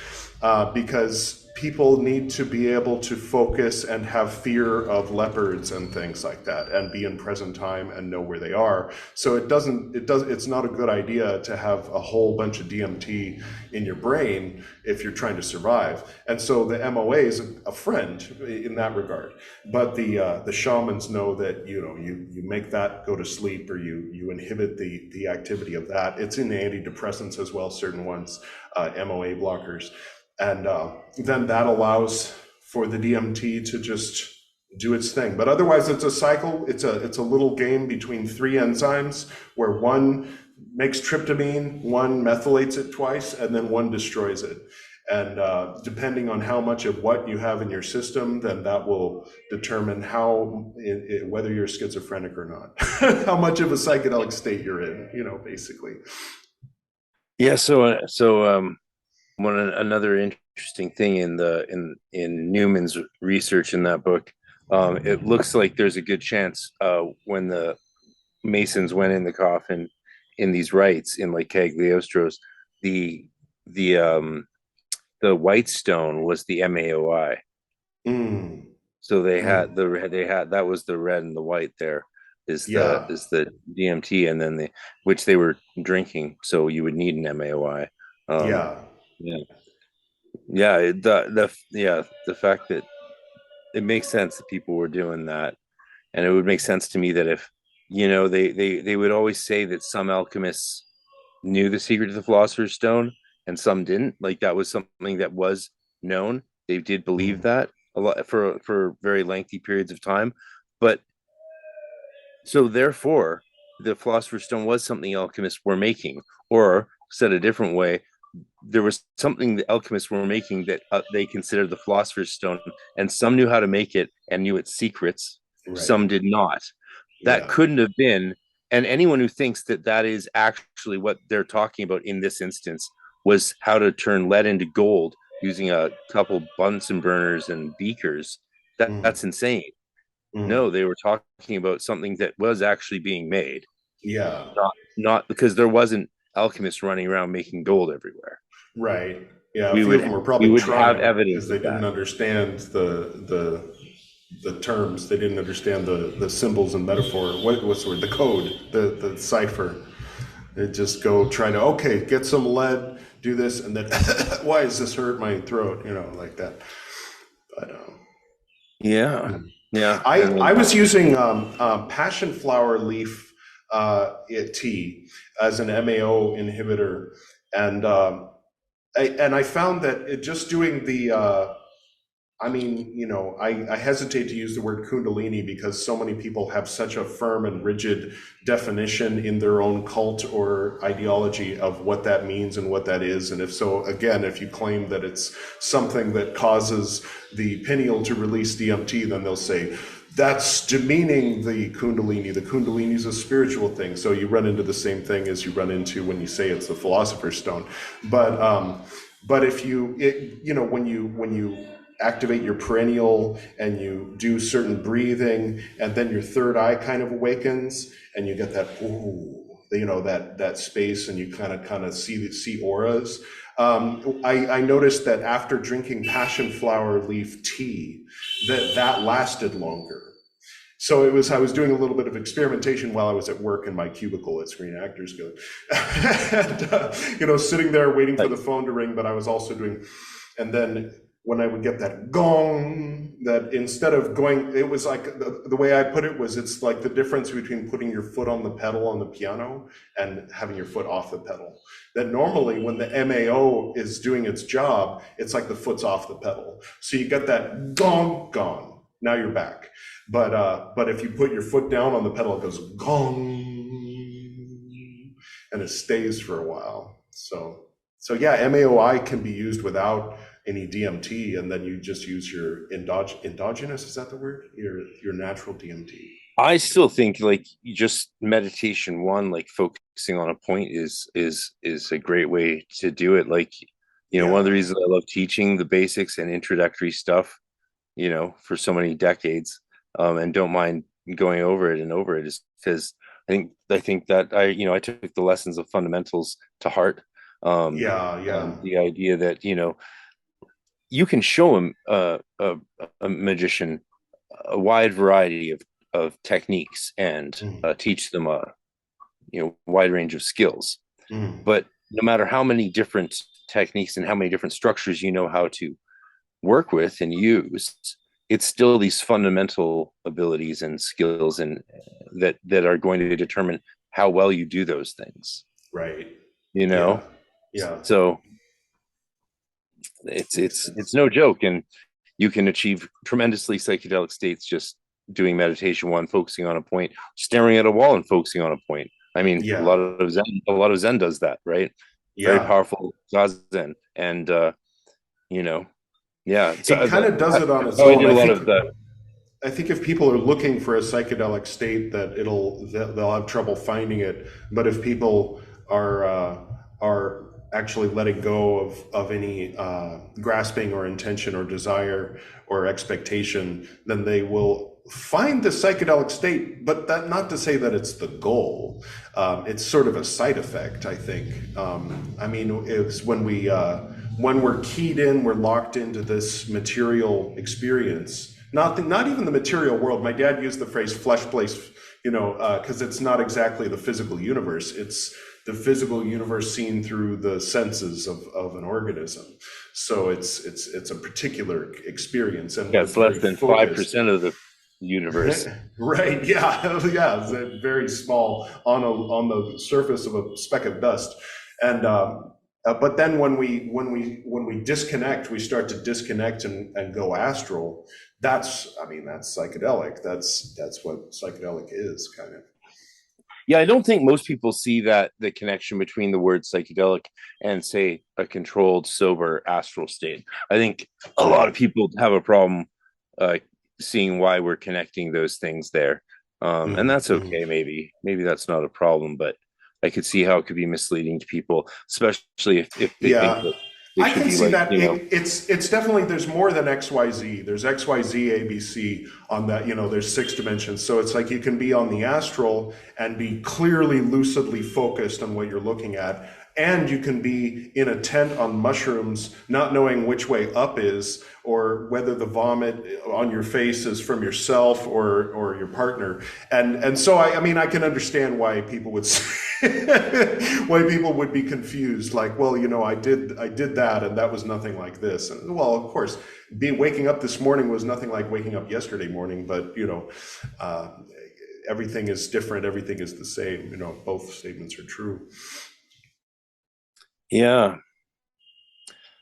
Because people need to be able to focus and have fear of leopards and things like that, and be in present time and know where they are. So it's not a good idea to have a whole bunch of DMT in your brain if you're trying to survive. And so the MOA is a friend in that regard. But the shamans know that, you know, you make that go to sleep, or you inhibit the activity of that. It's in antidepressants as well, certain ones, MOA blockers. And then that allows for the DMT to just do its thing. But otherwise, it's a cycle. It's a little game between 3 enzymes, where one makes tryptamine, one methylates it twice, and then one destroys it. And depending on how much of what you have in your system, then that will determine whether you're schizophrenic or not, how much of a psychedelic state you're in, basically. Yeah. Another interesting thing in Newman's research in that book, it looks like there's a good chance when the Masons went in the coffin in these rites in like Cagliostro's, the white stone was the MAOI. So they had that was the red and the white there is the DMT, and then which they were drinking, so you would need an MAOI. The fact that it makes sense that people were doing that, and it would make sense to me that if they would always say that some alchemists knew the secret of the Philosopher's Stone and some didn't. Like that was something that was known. They did believe that a lot for very lengthy periods of time, but so therefore the Philosopher's Stone was something alchemists were making, or said a different way, there was something the alchemists were making that they considered the Philosopher's Stone, and some knew how to make it and knew its secrets. Right. Some did not. That couldn't have been, and anyone who thinks that that is actually what they're talking about in this instance was how to turn lead into gold using a couple Bunsen burners and beakers, that's insane. No, they were talking about something that was actually being made. Not because there wasn't alchemists running around making gold everywhere. Right. Yeah. We would have evidence because they didn't understand the terms. They didn't understand the symbols and metaphor. What's the word? The code, the cipher. They just go trying to get some lead, do this, and then why does this hurt my throat? Like that. But I was using passion flower leaf tea as an MAO inhibitor, and I found that just doing the I hesitate to use the word Kundalini because so many people have such a firm and rigid definition in their own cult or ideology of what that means and what that is. And if so, again, if you claim that it's something that causes the pineal to release DMT, then they'll say, that's demeaning the Kundalini. The Kundalini is a spiritual thing. So you run into the same thing as you run into when you say it's the Philosopher's Stone. But if when you activate your perineal and you do certain breathing, and then your third eye kind of awakens, and you get that that space, and you kind of see auras. I noticed that after drinking passion flower leaf tea, that lasted longer. So I was doing a little bit of experimentation while I was at work in my cubicle at Screen Actors Guild, and, sitting there waiting for the phone to ring, but I was also doing, and then when I would get that gong, that instead of going, it was like, the way I put it was, it's like the difference between putting your foot on the pedal on the piano and having your foot off the pedal. That normally when the MAO is doing its job, it's like the foot's off the pedal. So you get that gong, gone, now you're back. But if you put your foot down on the pedal, it goes gong, and it stays for a while. So yeah, MAOI can be used without any DMT, and then you just use your endogenous, is that the word? Your natural DMT. I still think like just meditation one, like focusing on a point is a great way to do it. Like, one of the reasons I love teaching the basics and introductory stuff, for so many decades, and don't mind going over it is because I think that I took the lessons of fundamentals to heart. The idea that, you can show a magician a wide variety of techniques and teach them a wide range of skills. But no matter how many different techniques and how many different structures you know how to work with and use, it's still these fundamental abilities and skills and that are going to determine how well you do those things. Right. So it's no joke, and you can achieve tremendously psychedelic states just doing meditation one, focusing on a point, staring at a wall and focusing on a point. I mean, a lot of Zen does that, right? Very powerful Zazen, and you know. Yeah, It kind of does it on its I own. did a lot of that. I think if people are looking for a psychedelic state, that they'll have trouble finding it. But if people are actually letting go of any grasping or intention or desire or expectation, then they will find the psychedelic state. But that not to say that it's the goal. It's sort of a side effect, I think. I mean, it's when we're keyed in, we're locked into this material experience. Not even the material world. My dad used the phrase "flesh place," because it's not exactly the physical universe. It's the physical universe seen through the senses of an organism. So it's a particular experience, and it's less than 5% of the universe. Right? Yeah, yeah. It's very small on the surface of a speck of dust, and. But then when we disconnect, we start to disconnect and go astral. That's psychedelic. That's what psychedelic is, kind of. Yeah, I don't think most people see the connection between the word psychedelic and, say, a controlled, sober astral state. I think a lot of people have a problem seeing why we're connecting those things there, and that's okay. Maybe that's not a problem, but I could see how it could be misleading to people, especially if they think that I can see that it's definitely, there's more than XYZ. There's XYZ, ABC on that, there's 6 dimensions. So it's like you can be on the astral and be clearly, lucidly focused on what you're looking at. And you can be in a tent on mushrooms, not knowing which way up is, or whether the vomit on your face is from yourself or your partner. And so I can understand why people would why people would be confused. Like, well, I did that, and that was nothing like this. And well, of course, waking up this morning was nothing like waking up yesterday morning. But everything is different. Everything is the same. Both statements are true. Yeah.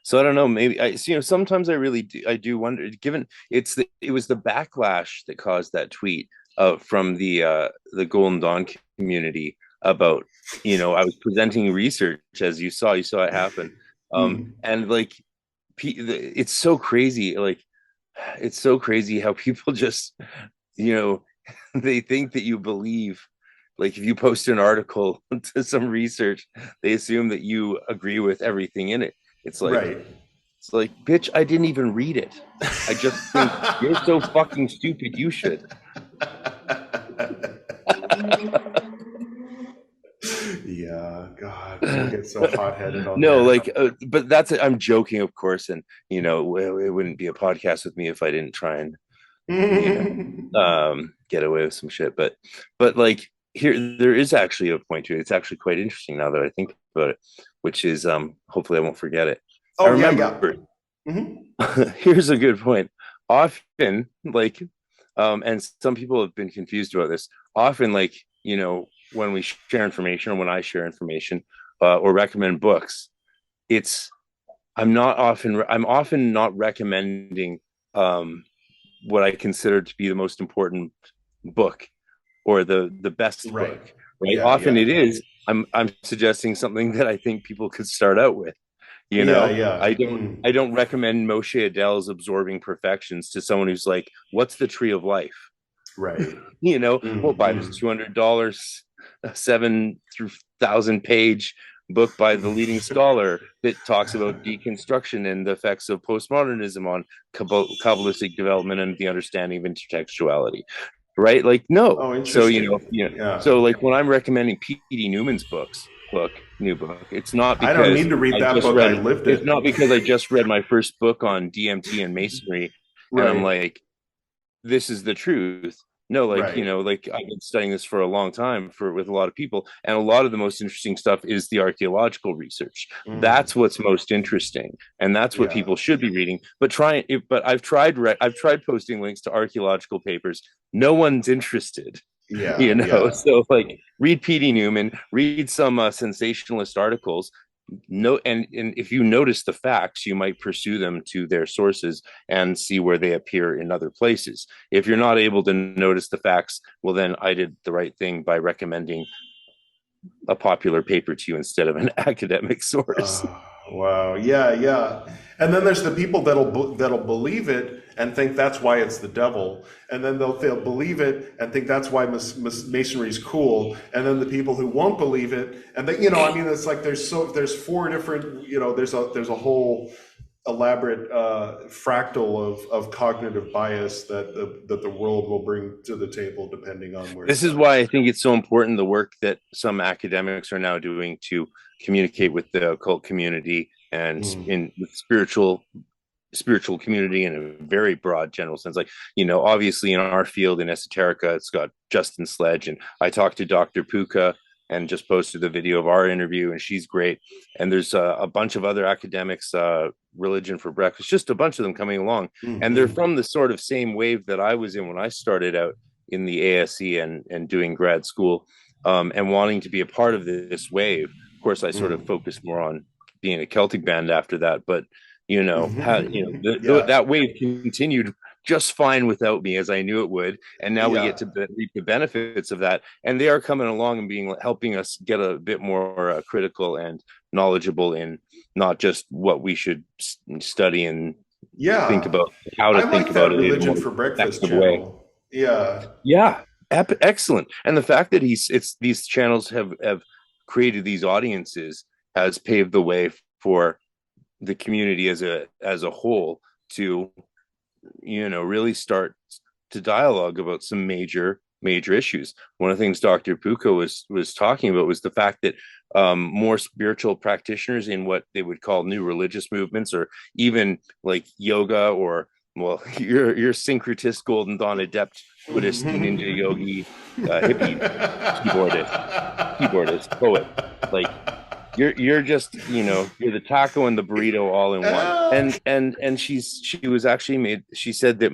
So I don't know, maybe sometimes I do wonder, given it was the backlash that caused that tweet from the Golden Dawn community about, I was presenting research, as you saw it happen. And like, it's so crazy. Like, it's so crazy how people just, they think that you believe. Like, if you post an article to some research, they assume that you agree with everything in it. It's like, right. It's like, bitch, I didn't even read it. I just think you're so fucking stupid. You should. Yeah, God, I get so hot-headed on no, that. But that's it. I'm joking, of course, and it wouldn't be a podcast with me if I didn't try and get away with some shit. But like, here there is actually a point to it. It's actually quite interesting now that I think about it, which is hopefully I won't forget it. Oh, I remember. Yeah. Here's a good point. Often, like, and some people have been confused about this. Often, like, when we share information, or when I share information, or recommend books, I'm often not recommending what I consider to be the most important book or the best book. Right? Yeah, often it is. I'm suggesting something that I think people could start out with. I don't recommend Moshe Adele's Absorbing Perfections to someone who's like, what's the tree of life? Right. We'll buy this $200, 7,000 page book by the leading scholar that talks about deconstruction and the effects of postmodernism on Kabbalistic development and the understanding of intertextuality. Right? Like, no. Oh, interesting. So, so like when I'm recommending P.D. Newman's new book, it's not because I don't need to read that book. I lived it. It's not because I just read my first book on DMT and Masonry, and I'm like, this is the truth. No, like, like, I've been studying this for a long time with a lot of people, and a lot of the most interesting stuff is the archaeological research. That's what's most interesting, and that's what people should be reading. But I've tried posting links to archaeological papers. No one's interested. So like, read P.D. Newman, read some sensationalist articles. And if you notice the facts, you might pursue them to their sources and see where they appear in other places. If you're not able to notice the facts, well, then I did the right thing by recommending a popular paper to you instead of an academic source. Wow. Yeah, yeah. And then there's the people that'll believe it and think that's why it's the devil, and then they'll believe it and think that's why masonry is cool, and then the people who won't believe it, and they, I mean, it's like there's four different, there's a whole elaborate fractal of cognitive bias that the world will bring to the table depending on where. This is why I think it's so important, the work that some academics are now doing to communicate with the occult community and in the spiritual community in a very broad general sense. Like, obviously in our field in esoterica, it's got Justin Sledge, and I talked to Dr. Puka and just posted the video of our interview, and she's great. And there's a bunch of other academics, Religion for Breakfast, just a bunch of them coming along. And they're from the sort of same wave that I was in when I started out in the ASE and doing grad school, and wanting to be a part of this wave. Of course, I sort of focused more on being a Celtic band after that, but that wave continued just fine without me, as I knew it would, and now we get to reap the benefits of that. And they are coming along and helping us get a bit more critical and knowledgeable in not just what we should study and think about, how to think about it. Religion for Breakfast channel. Excellent. And the fact that these channels have created these audiences has paved the way for the community as a whole to really start to dialogue about some major issues. One of the things Dr. Puka was talking about was the fact that more spiritual practitioners in what they would call new religious movements, or even like yoga, or your syncretist, Golden Dawn adept, Buddhist, ninja yogi, hippie, keyboardist, poet, like you're just you're the taco and the burrito all in one. And she said that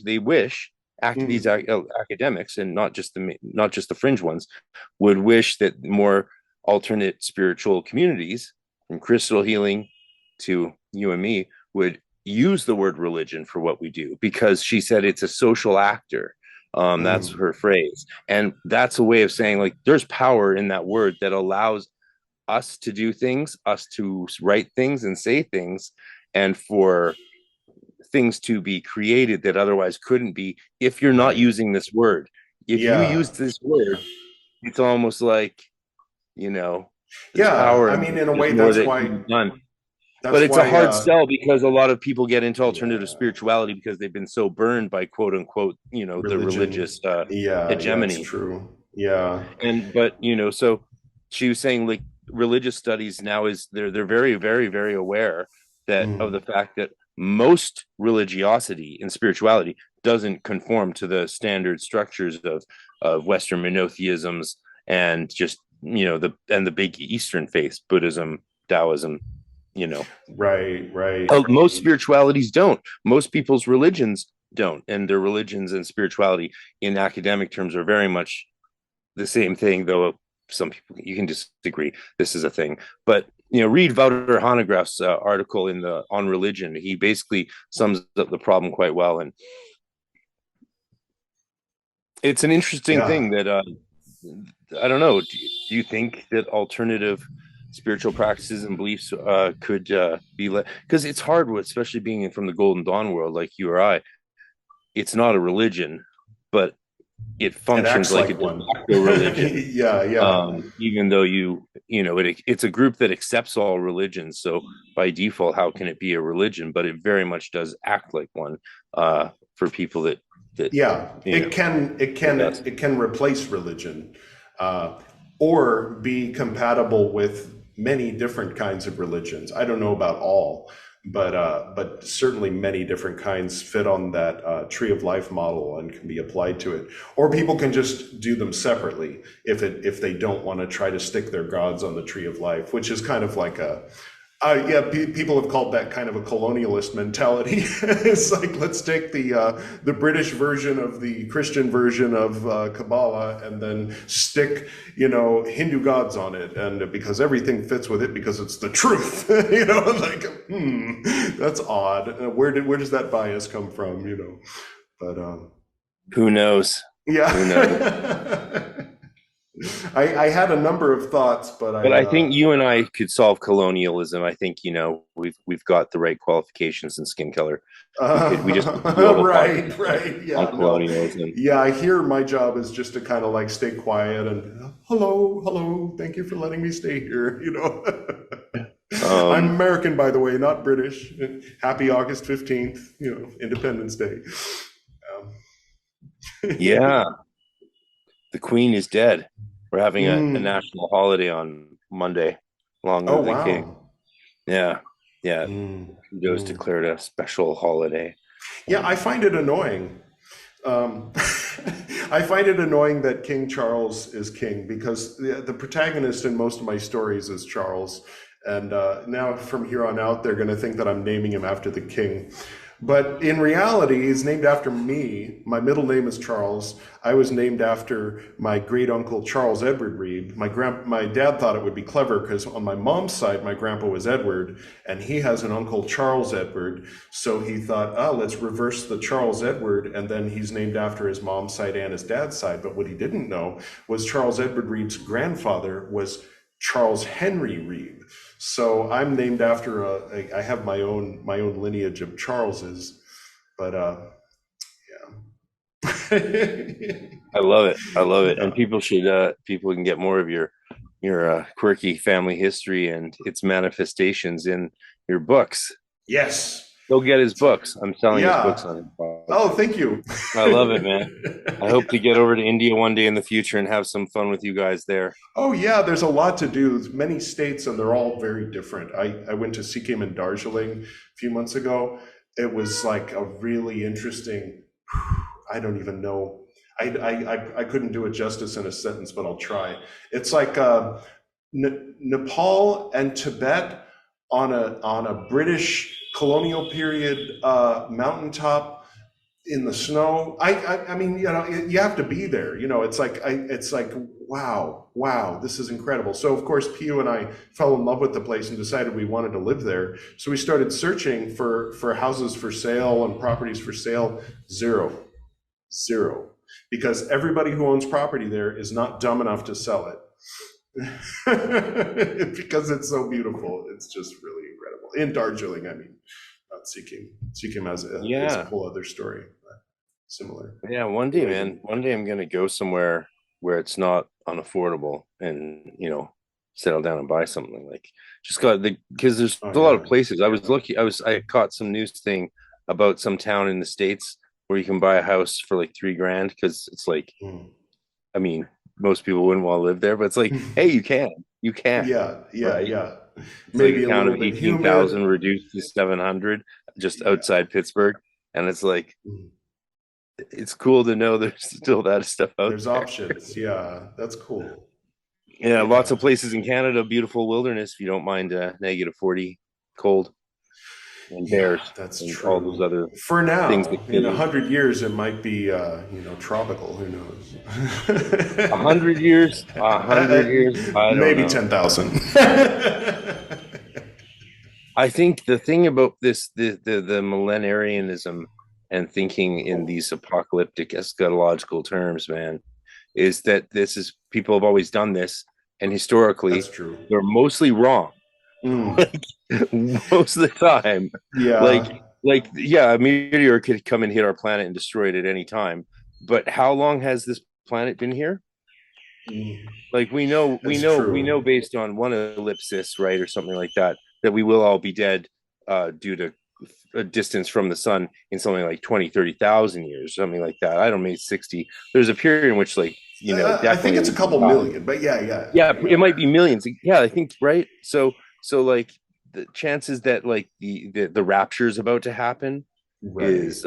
they wish these academics, and not just the fringe ones, would wish that more alternate spiritual communities, from crystal healing to you and me, would use the word religion for what we do, because she said it's a social actor. That's her phrase, and that's a way of saying, like, there's power in that word that allows us to do things, us to write things and say things, and for things to be created that otherwise couldn't be if you're not using this word. If you use this word, it's almost like, power. I mean, in a way, that's why. But it's a hard sell, because a lot of people get into alternative spirituality because they've been so burned by quote unquote, the religious hegemony. That's true. But so she was saying, like, religious studies now they're very, very, very aware that of the fact that most religiosity and spirituality doesn't conform to the standard structures of Western monotheisms and just the big Eastern faiths, Buddhism, Taoism. Right. Most spiritualities don't. Most people's religions don't, and their religions and spirituality in academic terms are very much the same thing, though some people, you can disagree, this is a thing. But read Wouter Hanegraaff's article on religion. He basically sums up the problem quite well, and it's an interesting thing that I don't know. Do you think that alternative spiritual practices and beliefs could be because it's hard, especially being from the Golden Dawn world, like you or I. It's not a religion, but it functions like a de facto religion. Even though it's a group that accepts all religions, so by default, how can it be a religion? But it very much does act like one for people that it can replace religion, or be compatible with many different kinds of religions. I don't know about all, but certainly many different kinds fit on that tree of life model and can be applied to it. Or people can just do them separately if they don't want to try to stick their gods on the tree of life, which is kind of like people have called that kind of a colonialist mentality. It's like, let's take the British version of the Christian version of Kabbalah and then stick, Hindu gods on it, and because everything fits with it because it's the truth. That's odd. Where does that bias come from? But who knows? Yeah. Who knows? I had a number of thoughts, but I think you and I could solve colonialism. I think, you know, we've got the right qualifications and skin color. We just right, yeah, on colonialism. Yeah, I hear my job is just to kind of like stay quiet and hello, thank you for letting me stay here. You know, I'm American, by the way, not British. Happy August 15th, you know, Independence Day. Yeah, the Queen is dead. We're having a national holiday on Monday, along with the King. Yeah. Kudos declared a special holiday. Yeah, I find it annoying. I find it annoying that King Charles is king, because the protagonist in most of my stories is Charles. And now from here on out, they're going to think that I'm naming him after the king. But in reality, he's named after me. My middle name is Charles. I was named after my great uncle, Charles Edward Reed. My dad thought it would be clever because on my mom's side, my grandpa was Edward, and he has an uncle, Charles Edward. So he thought, let's reverse the Charles Edward, and then he's named after his mom's side and his dad's side. But what he didn't know was Charles Edward Reed's grandfather was Charles Henry Reed. So I'm named after I have my own lineage of Charleses, but yeah. I love it. Yeah. And people can get more of your quirky family history and its manifestations in your books. Yes. Go get his books. I'm selling his books on his podcast. Oh, thank you. I love it, man. I hope to get over to India one day in the future and have some fun with you guys there. Oh, yeah, there's a lot to do. There's many states, and they're all very different. I went to Sikkim and Darjeeling a few months ago. It was like a really interesting, I don't even know. I couldn't do it justice in a sentence, but I'll try. It's like Nepal and Tibet on a British colonial period mountaintop in the snow. I mean, you know, you have to be there. You know, it's like wow, this is incredible. So of course, Pio and I fell in love with the place and decided we wanted to live there. So we started searching for houses for sale and properties for sale. Zero, because everybody who owns property there is not dumb enough to sell it. Because it's so beautiful. It's just really incredible. In Darjeeling, I mean, not Sikkim. Sikkim has a whole other story, but similar. Yeah, one day, man. One day I'm going to go somewhere where it's not unaffordable and, you know, settle down and buy something. Like, just because there's a lot of places. I caught some news thing about some town in the States where you can buy a house for like $3,000, because it's like, I mean, most people wouldn't want to live there, but it's like, hey, you can. Yeah. It's maybe like a town of 18,000 reduced to 700 just outside Pittsburgh, and it's like, it's cool to know there's still that stuff out there. There's options. Yeah, that's cool. Yeah, lots of places in Canada, beautiful wilderness if you don't mind -40 cold. And bears. That's and true. All those other for now, things in 100 years, it might be tropical. Who knows? 100 years? 100 years? I don't maybe know. 10,000. I think the thing about this, the millenarianism and thinking in these apocalyptic eschatological terms, man, is that people have always done this, and historically, that's true. They're mostly wrong. Like, most of the time, a meteor could come and hit our planet and destroy it at any time. But how long has this planet been here? Like, we know based on one ellipsis, right, or something like that we will all be dead due to a distance from the sun in something like 20,000-30,000 years, something like that. I don't know, maybe 60. There's a period in which, like, I think it's a couple million, but yeah, it might be millions. Yeah, I think, right. So like the chances that like the rapture is about to happen is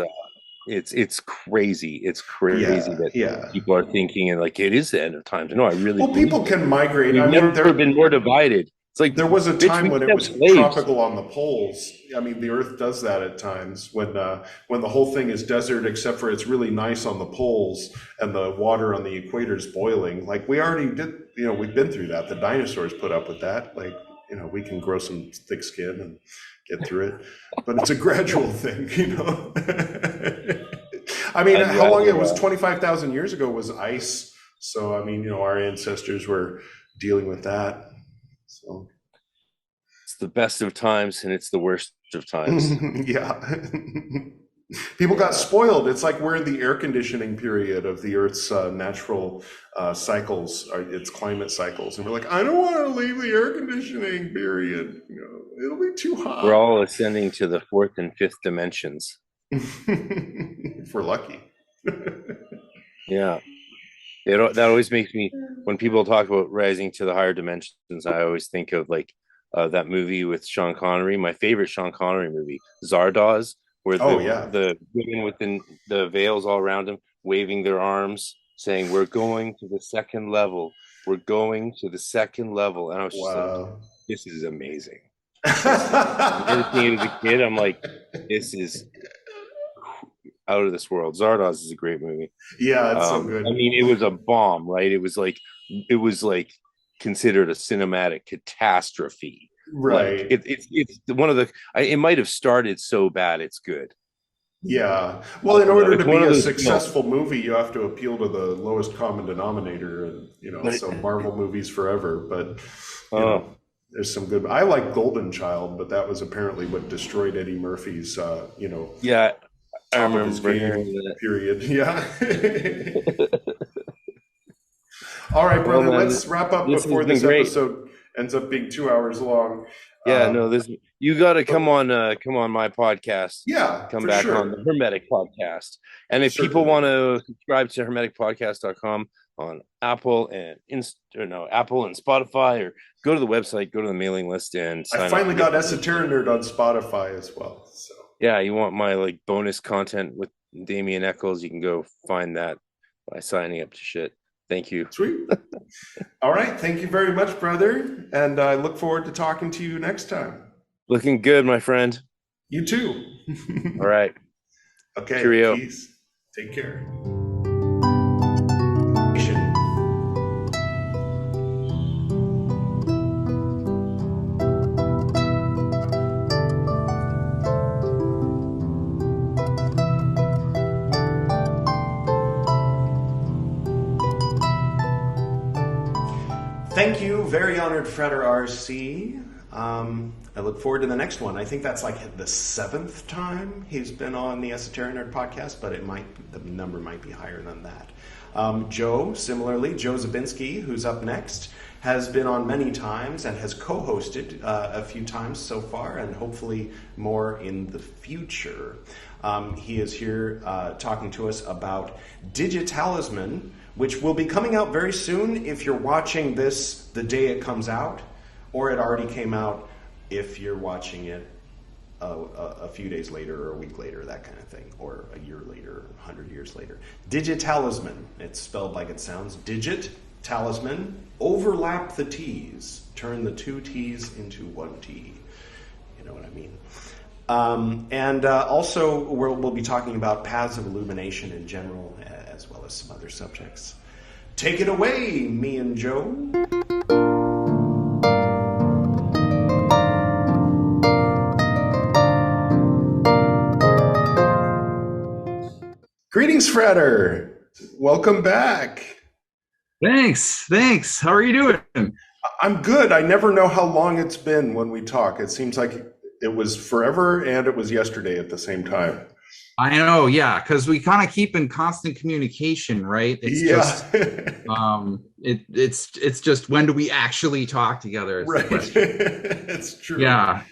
it's crazy. It's crazy that people are thinking, and like, it is the end of times. No, I really. Well, people can migrate. We've never been more divided. It's like, there was a time when it was tropical on the poles. I mean, the Earth does that at times when the whole thing is desert, except for it's really nice on the poles and the water on the equator is boiling. Like, we already did. We've been through that. The dinosaurs put up with that. Like, we can grow some thick skin and get through it, but it's a gradual thing, I mean, how long it was 25,000 years ago was ice So, I mean, our ancestors were dealing with that. So it's the best of times and it's the worst of times. yeah. People got spoiled. It's like we're in the air conditioning period of the Earth's natural cycles, its climate cycles. And we're like, I don't want to leave the air conditioning period. It'll be too hot. We're all ascending to the fourth and fifth dimensions. If we're lucky. Yeah. That always makes me, when people talk about rising to the higher dimensions, I always think of like that movie with Sean Connery, my favorite Sean Connery movie, Zardoz, where the women within the veils all around him waving their arms, saying, "We're going to the second level. We're going to the second level." And I was just like, this is amazing. I seeing it as a kid, I'm like, this is out of this world. Zardoz is a great movie. Yeah, it's so good. I mean, it was a bomb, right? It was like considered a cinematic catastrophe. Right. Like, it's one of the. It might have started so bad it's good. Yeah. Well, in order to be a successful movie, you have to appeal to the lowest common denominator, and so Marvel movies forever. But there's some good. I like Golden Child, but that was apparently what destroyed Eddie Murphy's. Yeah, I remember hearing that. Period. Yeah. All right, brother. Let's wrap up before this episode ends up being 2 hours long. Yeah, you got to come on my podcast. Yeah, come back on the Hermetic podcast. And if people want to subscribe to hermeticpodcast.com on Apple and Apple and Spotify, or go to the website, go to the mailing list, and sign I finally got Esoterinerd on Spotify as well. So yeah, you want my like bonus content with Damien Eccles, you can go find that by signing up to shit. Thank you. Sweet. All right. Thank you very much, brother. And I look forward to talking to you next time. Looking good, my friend. You too. All right. Okay. Cheerio. Peace. Take care. Thank you, very honored Frater RC. I look forward to the next one. I think that's like the 7th time he's been on the Esoterinerd podcast, but the number might be higher than that. Joe Zabinski, who's up next, has been on many times and has co-hosted a few times so far, and hopefully more in the future. He is here talking to us about DigiTalisman, which will be coming out very soon if you're watching this the day it comes out, or it already came out if you're watching it a few days later or a week later, that kind of thing, or a year later, 100 years later. DigiTalisman, it's spelled like it sounds. Digit, talisman, overlap the T's, turn the 2 T's into 1 T. You know what I mean? Also, we'll be talking about paths of illumination in general, as well as some other subjects. Take it away, me and Joe. Greetings, Frater. Welcome back. Thanks. How are you doing? I'm good. I never know how long it's been when we talk. It seems like it was forever and it was yesterday at the same time. I know, yeah, because we kind of keep in constant communication, right? It's just it's just, when do we actually talk together? Right. It's true. Yeah.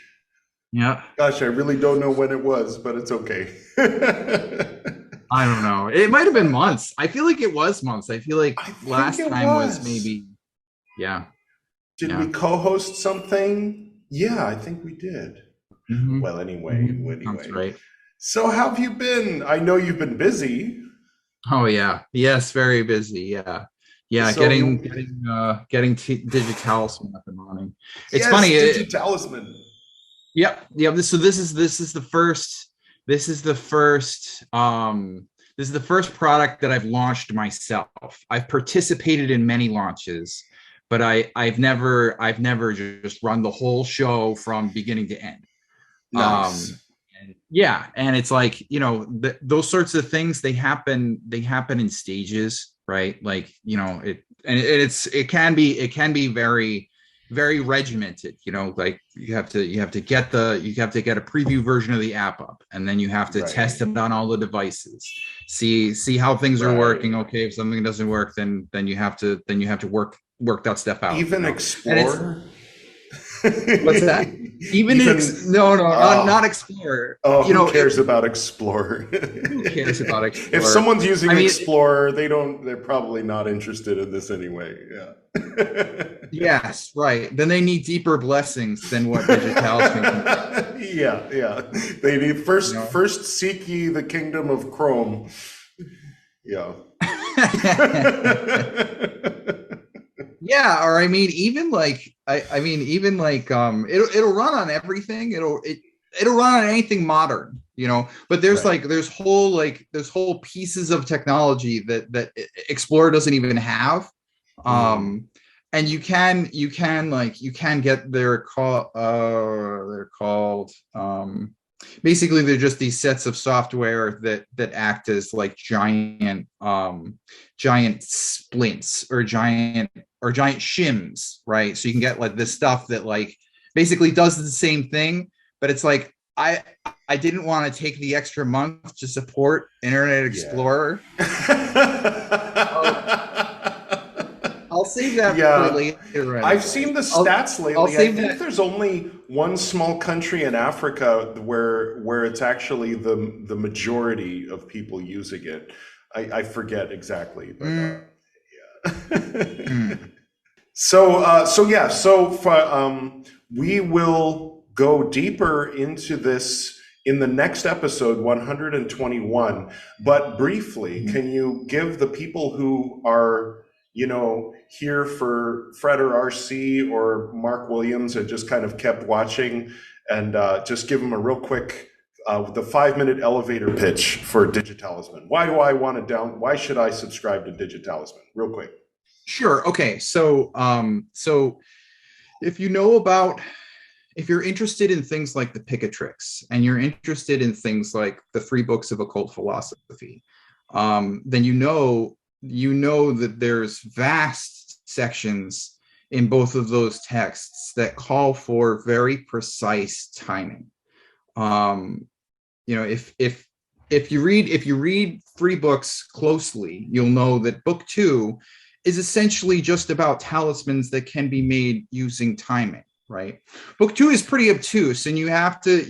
Gosh, I really don't know when it was, but it's okay. I don't know. It might have been months. I feel like it was months. I feel like last time was maybe, yeah. Did we co-host something? Yeah, I think we did. Mm-hmm. Well, anyway. That's right. So how have you been? I know you've been busy. Oh yeah. Yes, very busy. Yeah. So getting DigiTalisman up and running. It's funny. DigiTalisman. Yep. So this is the first product that I've launched myself. I've participated in many launches, but I've never just run the whole show from beginning to end. Nice. And it's like, those sorts of things, they happen in stages. right? Like, it can be very, very regimented, like you have to get a preview version of the app up, and then you have to test it on all the devices, see how things are working. Okay, if something doesn't work, then you have to work that stuff out. Even Explorer. What's that? Not Explorer. Oh, who cares about Explorer? Who cares about Explorer? If someone's using Explorer, they're probably not interested in this anyway. Yeah. Yes, right. Then they need deeper blessings than what DigiTalisman can do. Yeah. They need first seek ye the kingdom of Chrome. Yeah. Yeah, or even it'll run on everything. It'll run on anything modern, But there's whole pieces of technology that Explorer doesn't even have. And you can get they're called basically they're just these sets of software that act as like giant splints or giant shims, right? So you can get like this stuff that like basically does the same thing, but it's like I didn't want to take the extra month to support Internet Explorer. I'll save that for later. I've seen the stats lately. I think there's only one small country in Africa where it's actually the majority of people using it. I forget exactly, but we will go deeper into this in the next episode 121. But briefly, can you give the people who are here for Frater RC or Mark Williams and just kind of kept watching, and just give them a real quick, the 5-minute elevator pitch for DigiTalisman. Why should I subscribe to DigiTalisman? Real quick. Sure. Okay. So if you're interested in things like the Picatrix, and you're interested in things like the 3 books of occult philosophy, then you know that there's vast sections in both of those texts that call for very precise timing. If you read 3 books closely, you'll know that book 2 is essentially just about talismans that can be made using timing, right? Book 2 is pretty obtuse, and you have to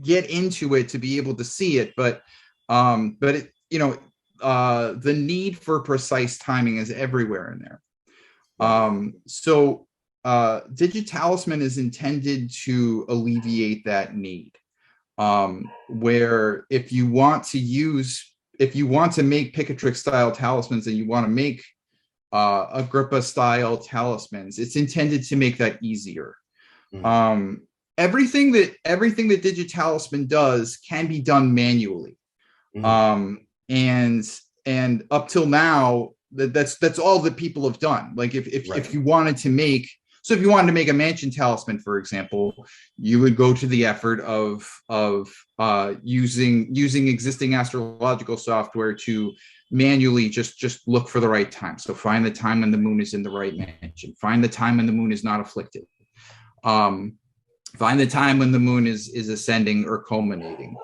get into it to be able to see it, but it, the need for precise timing is everywhere in there. DigiTalisman is intended to alleviate that need, where if you want to make Picatrix style talismans, and you want to make Agrippa style talismans, it's intended to make that easier. Everything that DigiTalisman does can be done manually. And up till now, that's all that people have done. Like if you wanted to make a mansion talisman, for example, you would go to the effort of using existing astrological software to manually just look for the right time. So find the time when the moon is in the right mansion. Find the time when the moon is not afflicted. Find the time when the moon is ascending or culminating.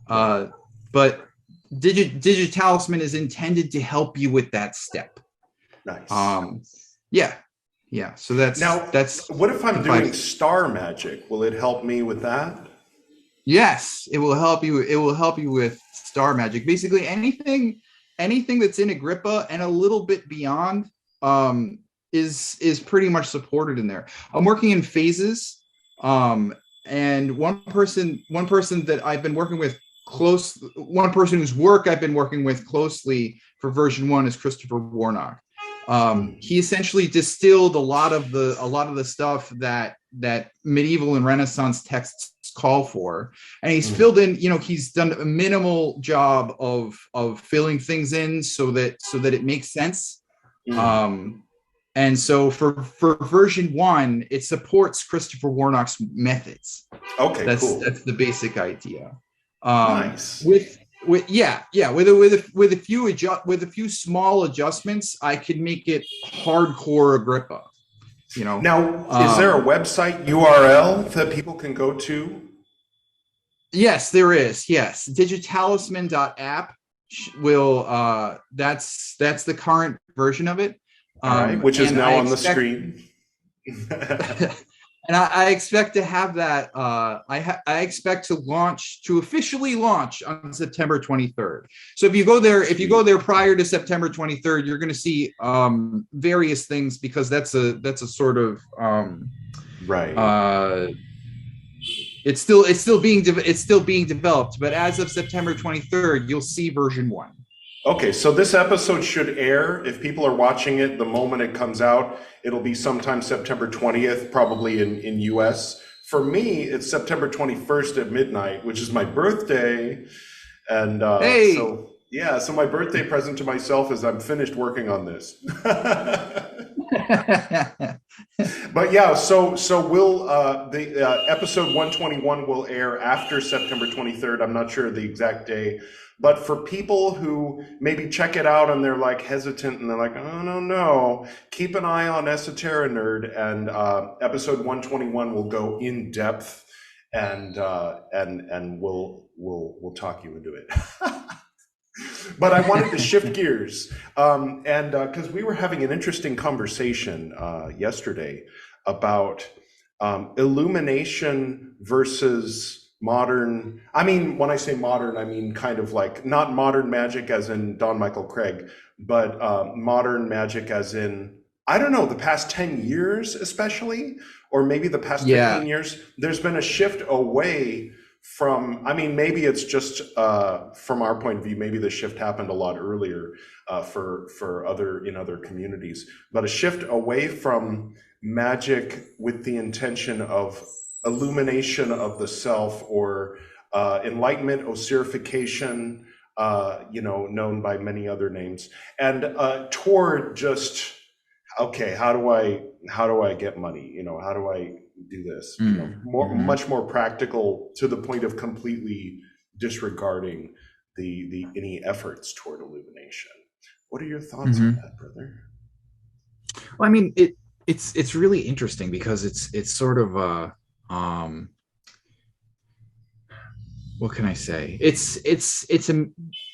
But DigiTalisman is intended to help you with that step. Nice. So that's what if I'm doing star magic? Will it help me with that? Yes, it will help you. It will help you with star magic. Basically, anything that's in Agrippa and a little bit beyond is pretty much supported in there. I'm working in phases, and one person that I've been working with one person whose work I've been working with closely for version 1 is Christopher Warnock. He essentially distilled a lot of the stuff that medieval and Renaissance texts call for, and he's filled in. He's done a minimal job of filling things in so that it makes sense. And so for version 1, it supports Christopher Warnock's methods. Okay, that's cool. That's the basic idea. Nice. With with a few small adjustments, I could make it hardcore Agrippa. You know. Now, is there a website URL that people can go to? Yes, there is. Yes, DigiTalisman.app will. That's the current version of it. All right, which is now on the screen. And I expect to have that. I expect to officially launch on September 23rd. So if you go there prior to September 23rd, you're going to see various things, because that's a sort of right. It's still being developed, but as of September 23rd, you'll see version 1. Okay, so this episode should air, if people are watching it the moment it comes out, it'll be sometime September 20th, probably in US. For me, it's September 21st at midnight, which is my birthday. And hey. So my birthday present to myself is I'm finished working on this. But yeah, so we'll the episode 121 will air after September 23rd. I'm not sure the exact day. But for people who maybe check it out and they're like hesitant and they're like, oh, no, keep an eye on Esoterinerd, and episode 121 will go in depth and we'll talk you into it. But I wanted to shift gears, and because we were having an interesting conversation yesterday about illumination versus modern. I mean, when I say modern, I mean kind of like not modern magic as in Don Michael Craig, but modern magic as in, I don't know, the past 10 years especially, or maybe the past 15 years. There's been a shift away from, I mean, maybe it's just from our point of view, maybe the shift happened a lot earlier for other communities, but a shift away from magic with the intention of illumination of the self, or enlightenment, osirification, known by many other names, and toward just, okay, how do I get money? How do I do this? Much more practical, to the point of completely disregarding the any efforts toward illumination. What are your thoughts on that, brother? Well, I mean, it's really interesting, because it's sort of what can I say?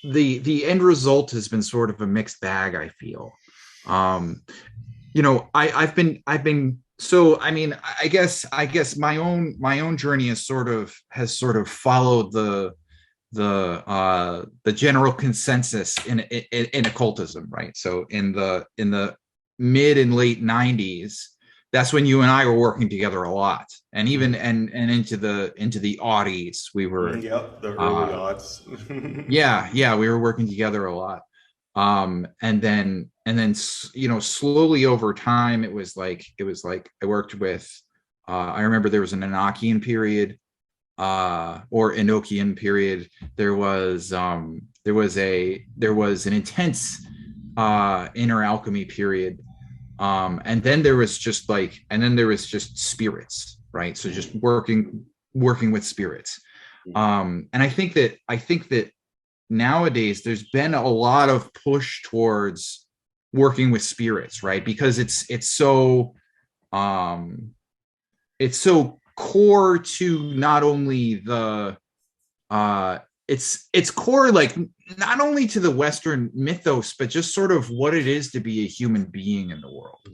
The end result has been sort of a mixed bag, I feel. I've been so, I mean, I guess my own journey has sort of followed the general consensus in occultism, right? So in the mid and late 90s, that's when you and I were working together a lot, and even and into the aughties, we were. Yep, the early aughts. we were working together a lot, and then slowly over time, it was like I worked with. I remember there was an Enochian period, or Enochian period. There was an intense inner alchemy period. And then there was just spirits, right? So just working with spirits. And I think that nowadays there's been a lot of push towards working with spirits, right? Because it's so core to not only the it's core, like, not only to the Western mythos, but just sort of what it is to be a human being in the world.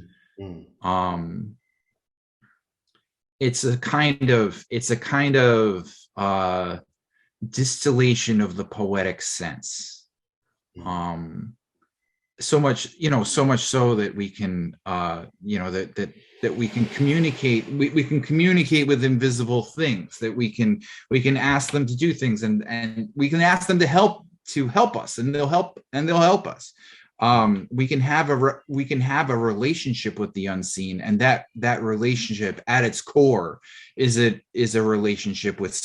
It's a kind of distillation of the poetic sense. So much so that we can, that we can communicate. We can communicate with invisible things. That we can ask them to do things, and we can ask them to help us, and they'll help us. We can have a relationship with the unseen, and that relationship at its core is a relationship with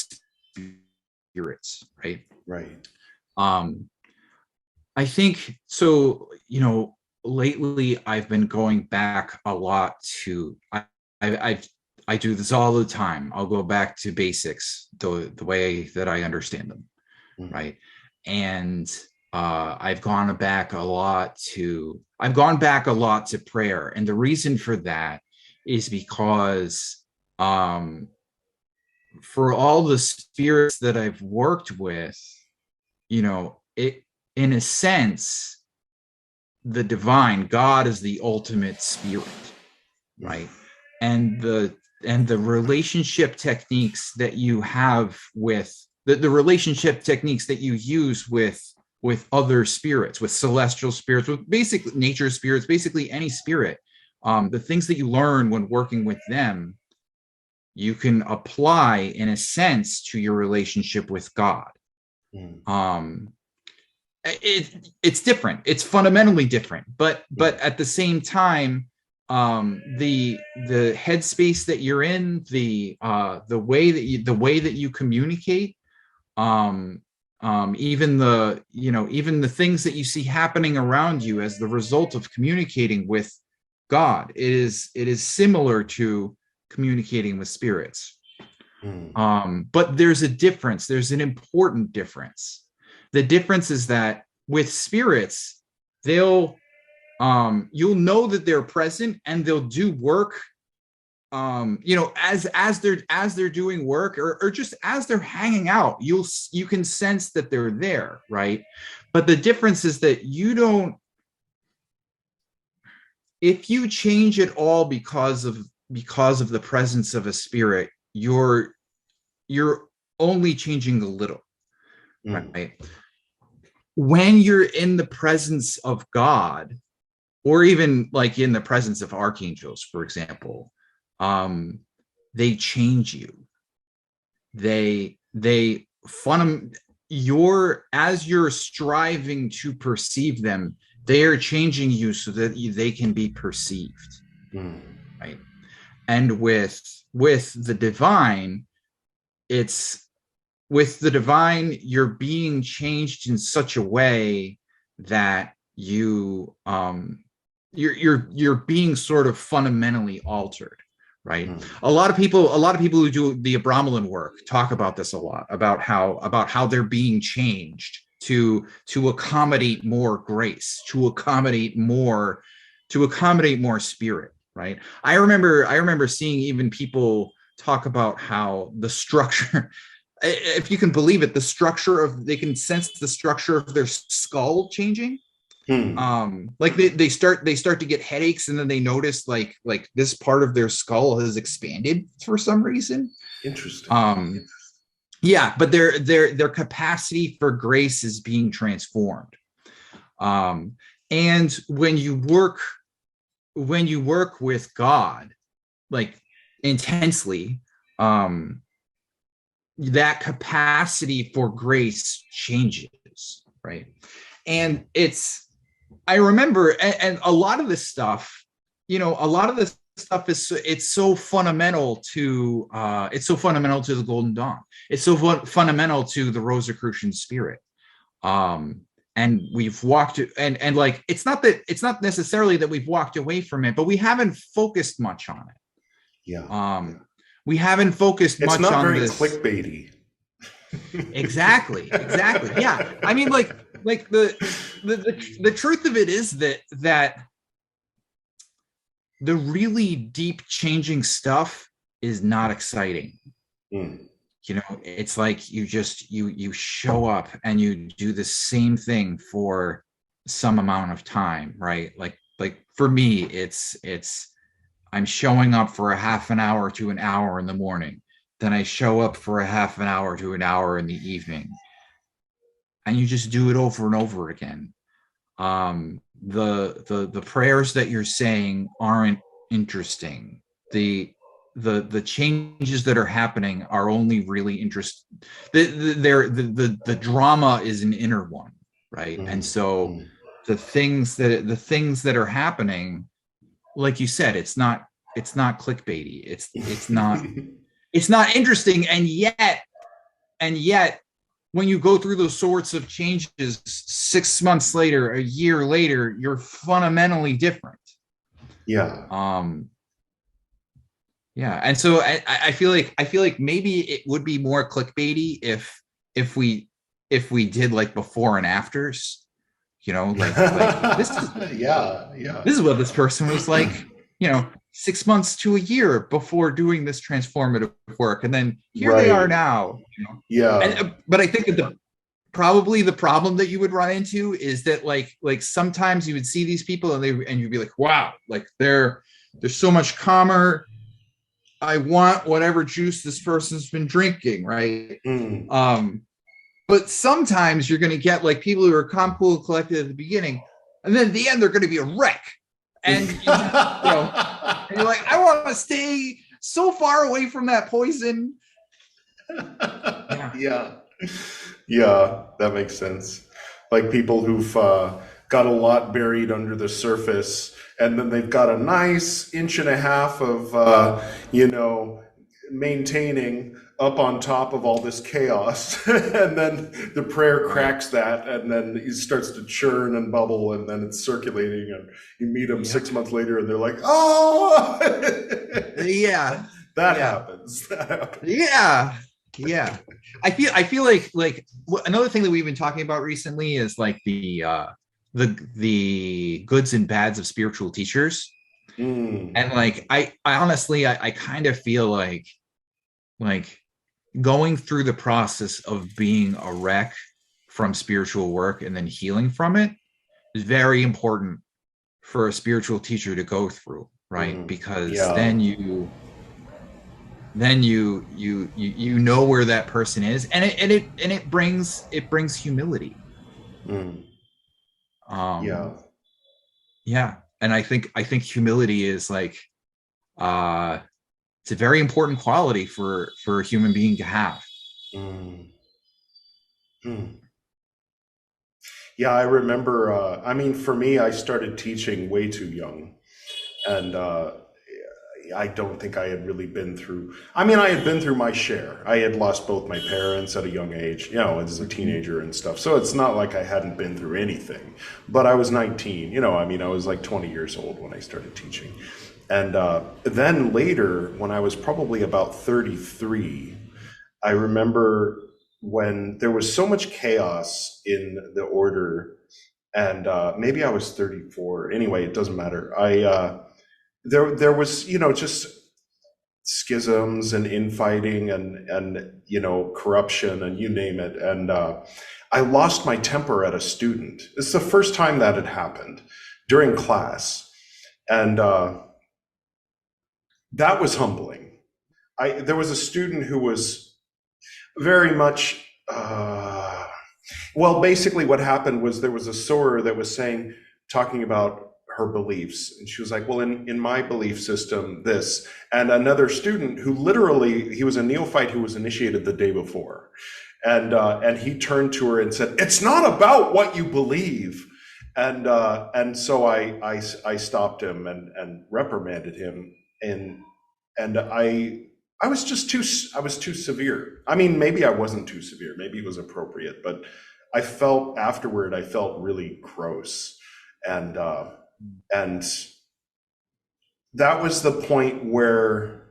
spirits, right? Right. I think so. Lately I've been going back a lot to. I do this all the time. I'll go back to basics, the way that I understand them, right? and I've gone back a lot to prayer. And the reason for that is because for all the spirits that I've worked with, it, in a sense, the divine God is the ultimate spirit, right? And the relationship techniques that you have with the relationship techniques that you use with other spirits, with celestial spirits, with basically nature spirits, basically any spirit, the things that you learn when working with them, you can apply in a sense to your relationship with God. It's different. It's fundamentally different, but at the same time, the headspace that you're in, the way that you communicate, even the things that you see happening around you as the result of communicating with God, it is similar to communicating with spirits. But there's a difference. There's an important difference. The difference is that with spirits, you'll know that they're present and they'll do work, as they're doing work, or just as they're hanging out, you can sense that they're there, right? But the difference is that if you change it all because of the presence of a spirit, you're only changing a little, right? When you're in the presence of God, or even like in the presence of archangels, for example, they change you. As you're striving to perceive them, they are changing you so that they can be perceived, right? And with the divine, you're being changed in such a way that you're being sort of fundamentally altered, right? A lot of people who do the Abramelin work talk about this a lot, about how they're being changed to accommodate more grace, to accommodate more spirit, right? I remember seeing even people talk about how the structure, if you can believe it, they can sense the structure of their skull changing. Like they start to get headaches, and then they notice like this part of their skull has expanded for some reason. Interesting. Yeah, but their capacity for grace is being transformed. And when you work with God, like intensely, that capacity for grace changes, right? And I remember, and a lot of this stuff, it's so fundamental to the Golden Dawn. It's so fundamental to the Rosicrucian spirit. And we've walked, and like, it's not necessarily that we've walked away from it, but we haven't focused much on it. Yeah. We haven't focused much on this. It's not very clickbaity. Exactly. Yeah. I mean, like the truth of it is that the really deep changing stuff is not exciting. It's like you show up and you do the same thing for some amount of time, right? Like for me, it's I'm showing up for a half an hour to an hour in the morning. Then I show up for a half an hour to an hour in the evening. And you just do it over and over again. The prayers that you're saying aren't interesting. The changes that are happening are only really interesting. The drama is an inner one, right? And so the things that are happening, like you said, it's not clickbaity. It's not it's not interesting, and yet when you go through those sorts of changes 6 months later, a year later, you're fundamentally different. Yeah. Yeah. And so I feel like maybe it would be more clickbaity if we if we did like before and afters, you know, like this is this is what this person was like, you know, 6 months to a year before doing this transformative work, and then here they are now, you know? But I think that probably the problem that you would run into is that like sometimes you would see these people and you'd be like, wow, like they're so much calmer. I want whatever juice this person's been drinking, right? But sometimes you're going to get like people who are calm, cool, collected at the beginning, and then at the end they're going to be a wreck. And you know, and you're like, I want to stay so far away from that poison. Yeah, that makes sense. Like people who've got a lot buried under the surface, and then they've got a nice 1.5 inches of, you know, maintaining up on top of all this chaos. And then the prayer cracks that, and then it starts to churn and bubble, and then it's circulating, and you meet them 6 months later, and they're like, oh! That happens. Yeah. I feel like another thing that we've been talking about recently is like the goods and bads of spiritual teachers. And like I honestly I kind of feel like going through the process of being a wreck from spiritual work and then healing from it is very important for a spiritual teacher to go through, right? Because then you know where that person is, and it brings humility. And I think humility is like it's a very important quality for a human being to have. Yeah, I remember, I mean, for me, I started teaching way too young, and I don't think I had really been through, I mean, I had been through my share. I had lost both my parents at a young age, you know, as a teenager and stuff. So it's not like I hadn't been through anything, but I was 19, you know, I mean, I was like 20 years old when I started teaching. And then later, when I was probably about 33, I remember when there was so much chaos in the order, and maybe I was 34. Anyway, it doesn't matter. There was, you know, just schisms and infighting and you know, corruption and you name it. And I lost my temper at a student. It's the first time that had happened during class. And that was humbling. There was a student who was very much, well, basically what happened was there was a soror that was talking about her beliefs. And she was like, well, in my belief system, this. And another student who literally, he was a neophyte who was initiated the day before. And he turned to her and said, it's not about what you believe. And so I stopped him and reprimanded him. And I was too severe. I mean, maybe I wasn't too severe. Maybe it was appropriate, but I felt really gross. And that was the point where,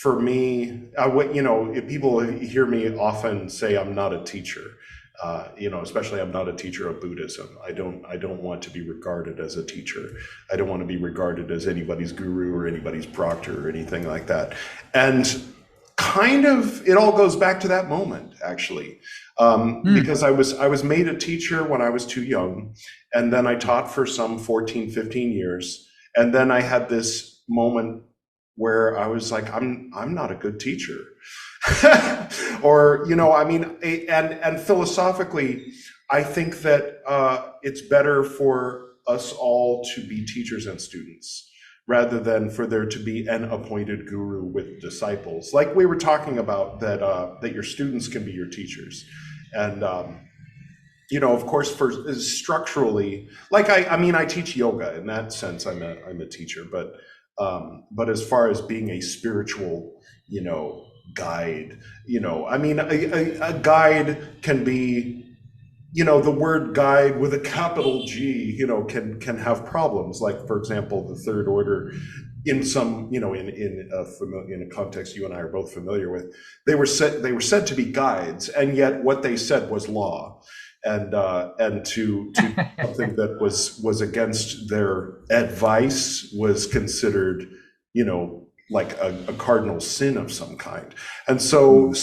for me, you know, if people hear me often say I'm not a teacher, you know, especially I'm not a teacher of Buddhism. I don't want to be regarded as a teacher. I don't want to be regarded as anybody's guru or anybody's proctor or anything like that. And kind of, it all goes back to that moment, actually, because I was made a teacher when I was too young, and then I taught for some 14, 15 years, and then I had this moment where I was like, I'm not a good teacher. Or, you know, I mean, and philosophically, I think that it's better for us all to be teachers and students, rather than for there to be an appointed guru with disciples. Like we were talking about, that your students can be your teachers. And, you know, of course, for structurally, like I mean, I teach yoga. In that sense, I'm a teacher. But as far as being a spiritual, you know, guide, you know, I mean, a guide can be, you know, the word guide with a capital G, you know, can have problems. Like, for example, the third order in some, in a context you and I are both familiar with, they were said to be guides, and yet what they said was law, and to something that was against their advice was considered, like a cardinal sin of some kind. And so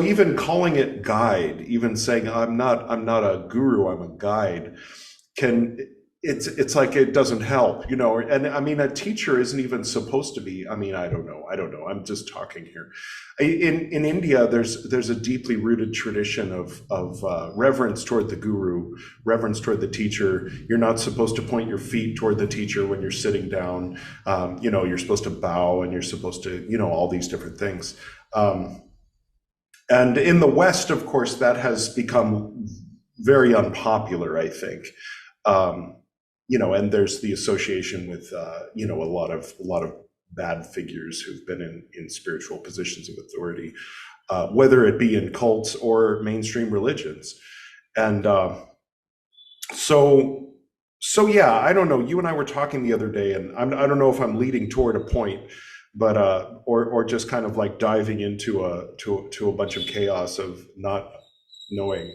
even calling it guide, even saying I'm not a guru, I'm a guide, it's like it doesn't help, and I mean, a teacher isn't even supposed to be, I don't know, I'm just talking here. In India, there's a deeply rooted tradition of reverence toward the guru, reverence toward the teacher. You're not supposed to point your feet toward the teacher when you're sitting down. You're supposed to bow, and you're supposed to, all these different things. And in the West, of course, that has become very unpopular, I think. And there's the association with, a lot of bad figures who've been in spiritual positions of authority, whether it be in cults or mainstream religions. And so yeah, I don't know. You and I were talking the other day, and I don't know if I'm leading toward a point, but or just kind of like diving into a bunch of chaos of not knowing,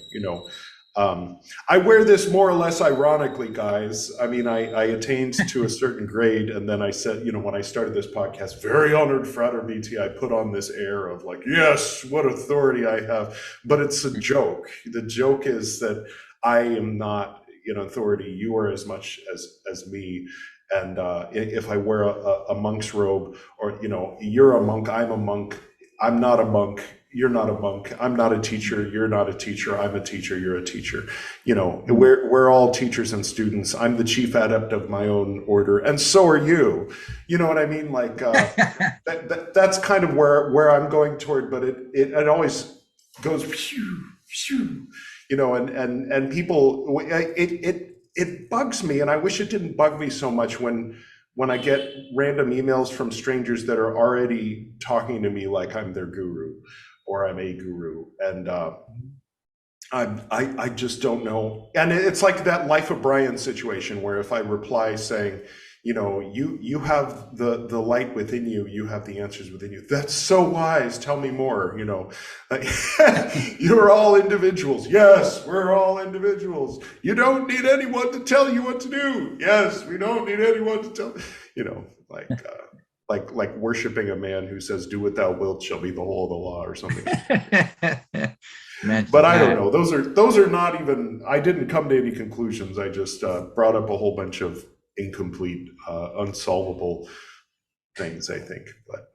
I wear this more or less ironically, guys. I mean, I attained to a certain grade, and then I said, when I started this podcast, very honored Frater VT, I put on this air of like, yes, what authority I have. But it's a joke. The joke is that I am not authority. You are as much as me. And if I wear a monk's robe, or, you're a monk, I'm a monk, I'm not a monk, you're not a monk, I'm not a teacher, you're not a teacher, I'm a teacher, you're a teacher. We're all teachers and students. I'm the chief adept of my own order, and so are you. You know what I mean? Like that's kind of where I'm going toward, but it always goes phew, phew, and people, it bugs me, and I wish it didn't bug me so much when I get random emails from strangers that are already talking to me like I'm their guru, or I'm a guru, and I just don't know. And it's like that Life of Brian situation, where if I reply saying, you have the light within you, you have the answers within you. That's so wise. Tell me more. You're all individuals. Yes, we're all individuals. You don't need anyone to tell you what to do. Yes, we don't need anyone to tell. Like worshiping a man who says, "Do what thou wilt shall be the whole of the law," or something. But I don't know. Those are not even. I didn't come to any conclusions. I just brought up a whole bunch of incomplete, unsolvable things, I think. But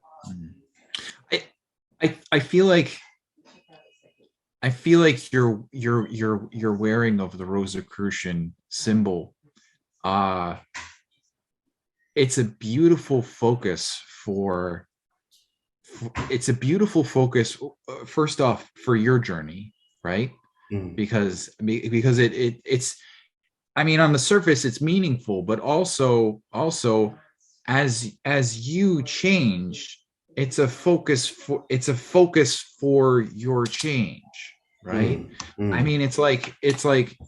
I feel like your wearing of the Rosicrucian symbol, it's a beautiful focus first off for your journey, right? Because it's, I mean, on the surface it's meaningful, but also as you change, it's a focus for your change, right? I mean, it's like,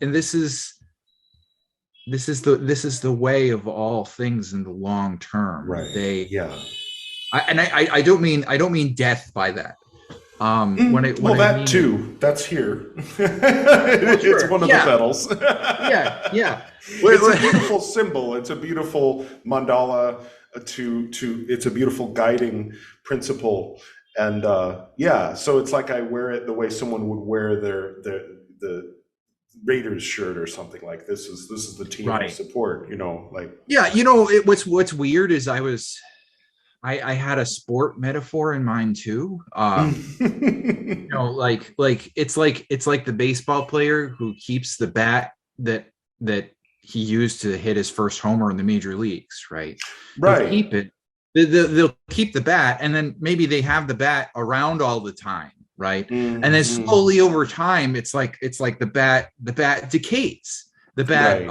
and this is the way of all things in the long term, right? I don't mean death by that. That too. That's here. It's one of the petals. yeah. It's a beautiful symbol. It's a beautiful mandala. It's a beautiful guiding principle, and so it's like I wear it the way someone would wear the Raiders shirt or something. Like this is the team of support. What's weird is I had a sport metaphor in mind too. It's like the baseball player who keeps the bat that he used to hit his first homer in the major leagues, right? They'll keep it. They'll keep the bat, and then maybe they have the bat around all the time, right? And then slowly over time, it's like the bat decays. The bat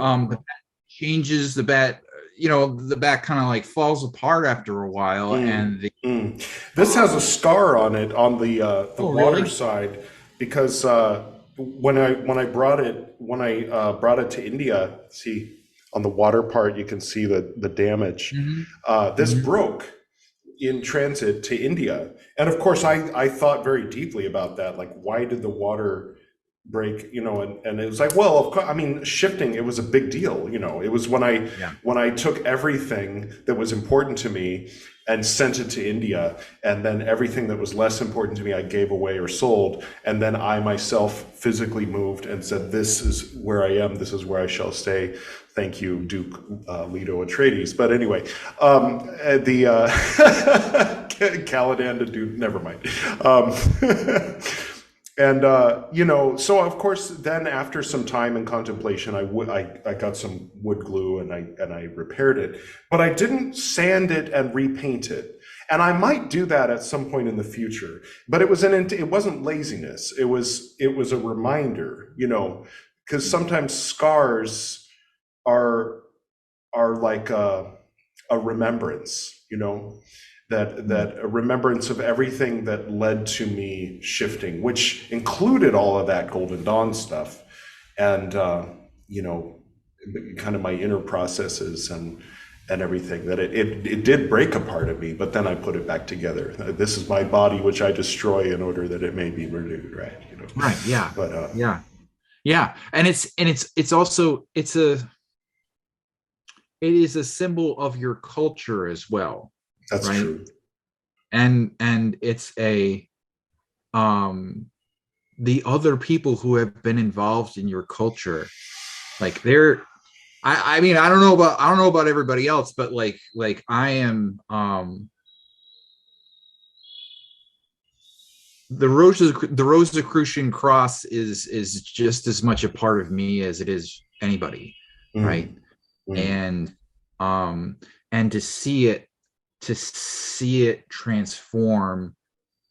changes. The bat. The bat kind of like falls apart after a while, and this has a scar on it on the water side, because when I brought it to India, see, on the water part, you can see the damage. This broke in transit to India. And of course, I thought very deeply about that. Like, why did the water break, you know, and it was like, well, of course, I mean, shifting, it was a big deal, you know. It was when I took everything that was important to me and sent it to India, and then everything that was less important to me I gave away or sold, and then I myself physically moved and said, this is where I am, this is where I shall stay. Thank you, Duke Leto Atreides. But anyway, Caladan to Duke, never mind. And, you know, so of course, then after some time and contemplation, I got some wood glue and I repaired it, but I didn't sand it and repaint it. And I might do that at some point in the future, but it wasn't laziness. It was a reminder, you know, because sometimes scars are like a remembrance, you know. That a remembrance of everything that led to me shifting, which included all of that Golden Dawn stuff, and you know, kind of my inner processes and everything. That it did break a part of me, but then I put it back together. This is my body, which I destroy in order that it may be renewed. Right. You know. Right. Yeah. But yeah, and it's also it is a symbol of your culture as well. That's right? true. And it's the other people who have been involved in your culture, like I mean, I don't know about everybody else, but like I am the Rosicrucian cross is just as much a part of me as it is anybody, right? And to see it transform,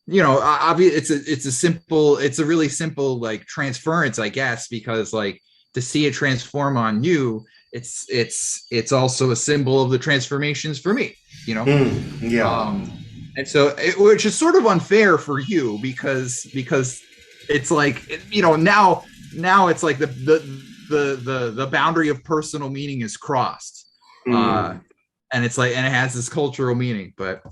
you know, obviously it's a really simple like transference, I guess, because like to see it transform on you, it's also a symbol of the transformations for me, you know. And so which is sort of unfair for you because it's like, you know, now it's like the boundary of personal meaning is crossed. And it's like, and it has this cultural meaning, but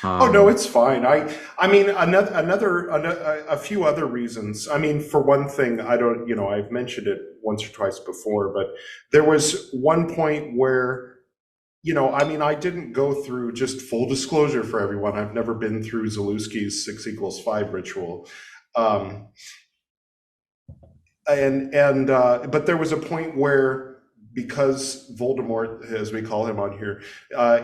oh no, it's fine. I mean, a few other reasons. I mean, for one thing, I don't, you know, I've mentioned it once or twice before, but there was one point where, you know, I mean, I didn't go through, just full disclosure for everyone, I've never been through Zalewski's 6=5 ritual. But there was a point where, because Voldemort, as we call him on here,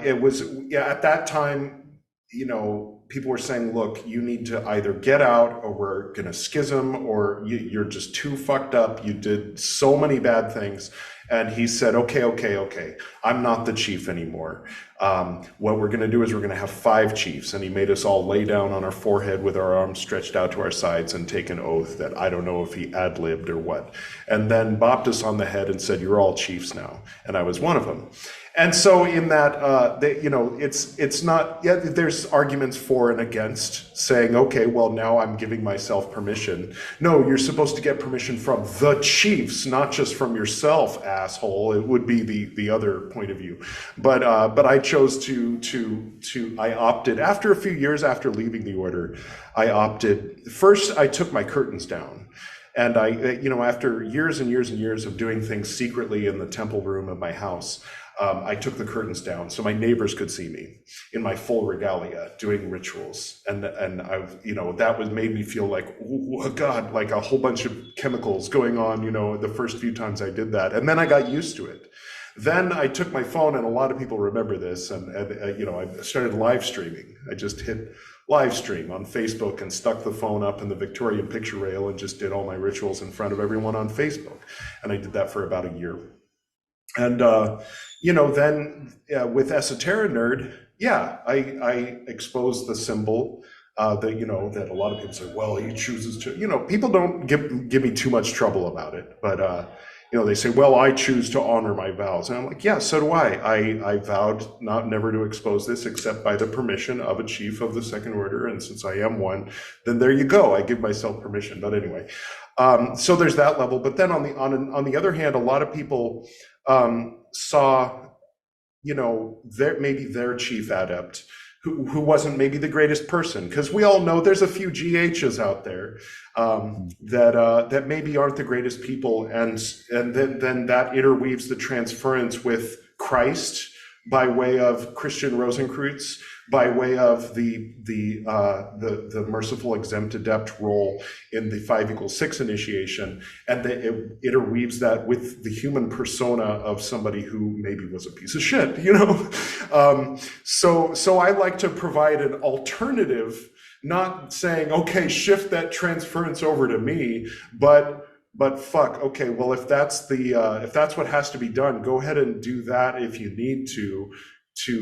it was, at that time, you know, people were saying, look, you need to either get out or we're going to schism, or you're just too fucked up. You did so many bad things. And he said, okay, I'm not the chief anymore. What we're going to do is we're going to have 5 chiefs. And he made us all lay down on our forehead with our arms stretched out to our sides and take an oath that I don't know if he ad-libbed or what. And then bopped us on the head and said, you're all chiefs now. And I was one of them. And so in that, you know, it's not, there's arguments for and against saying, okay, well, now I'm giving myself permission. No, you're supposed to get permission from the chiefs, not just from yourself, asshole. It would be the other point of view. But I chose I opted, after a few years after leaving the order, first I took my curtains down. And you know, after years and years and years of doing things secretly in the temple room of my house, I took the curtains down so my neighbors could see me in my full regalia doing rituals, and I, you know, that made me feel like, oh God, like a whole bunch of chemicals going on, you know, the first few times I did that, and then I got used to it. Then I took my phone, and a lot of people remember this, and you know, I started live streaming. I just hit live stream on Facebook and stuck the phone up in the Victorian picture rail and just did all my rituals in front of everyone on Facebook, and I did that for about a year. And, you know, then with Esoterinerd, I exposed the symbol that, you know, that a lot of people say, well, he chooses to, you know, people don't give me too much trouble about it. But they say, well, I choose to honor my vows. And I'm like, yeah, so do I. I vowed never to expose this except by the permission of a chief of the second order. And since I am one, then there you go. I give myself permission. But anyway, so there's that level. But then on the other hand, a lot of people saw, maybe their chief adept who wasn't maybe the greatest person, because we all know there's a few GHs out there that maybe aren't the greatest people, and then that interweaves the transference with Christ by way of Christian Rosenkreuz, by way of the merciful exempt adept role in the 5=6 initiation, and it interweaves that with the human persona of somebody who maybe was a piece of shit, So I like to provide an alternative, not saying, okay, shift that transference over to me, but fuck, okay, well, if that's what has to be done, go ahead and do that if you need to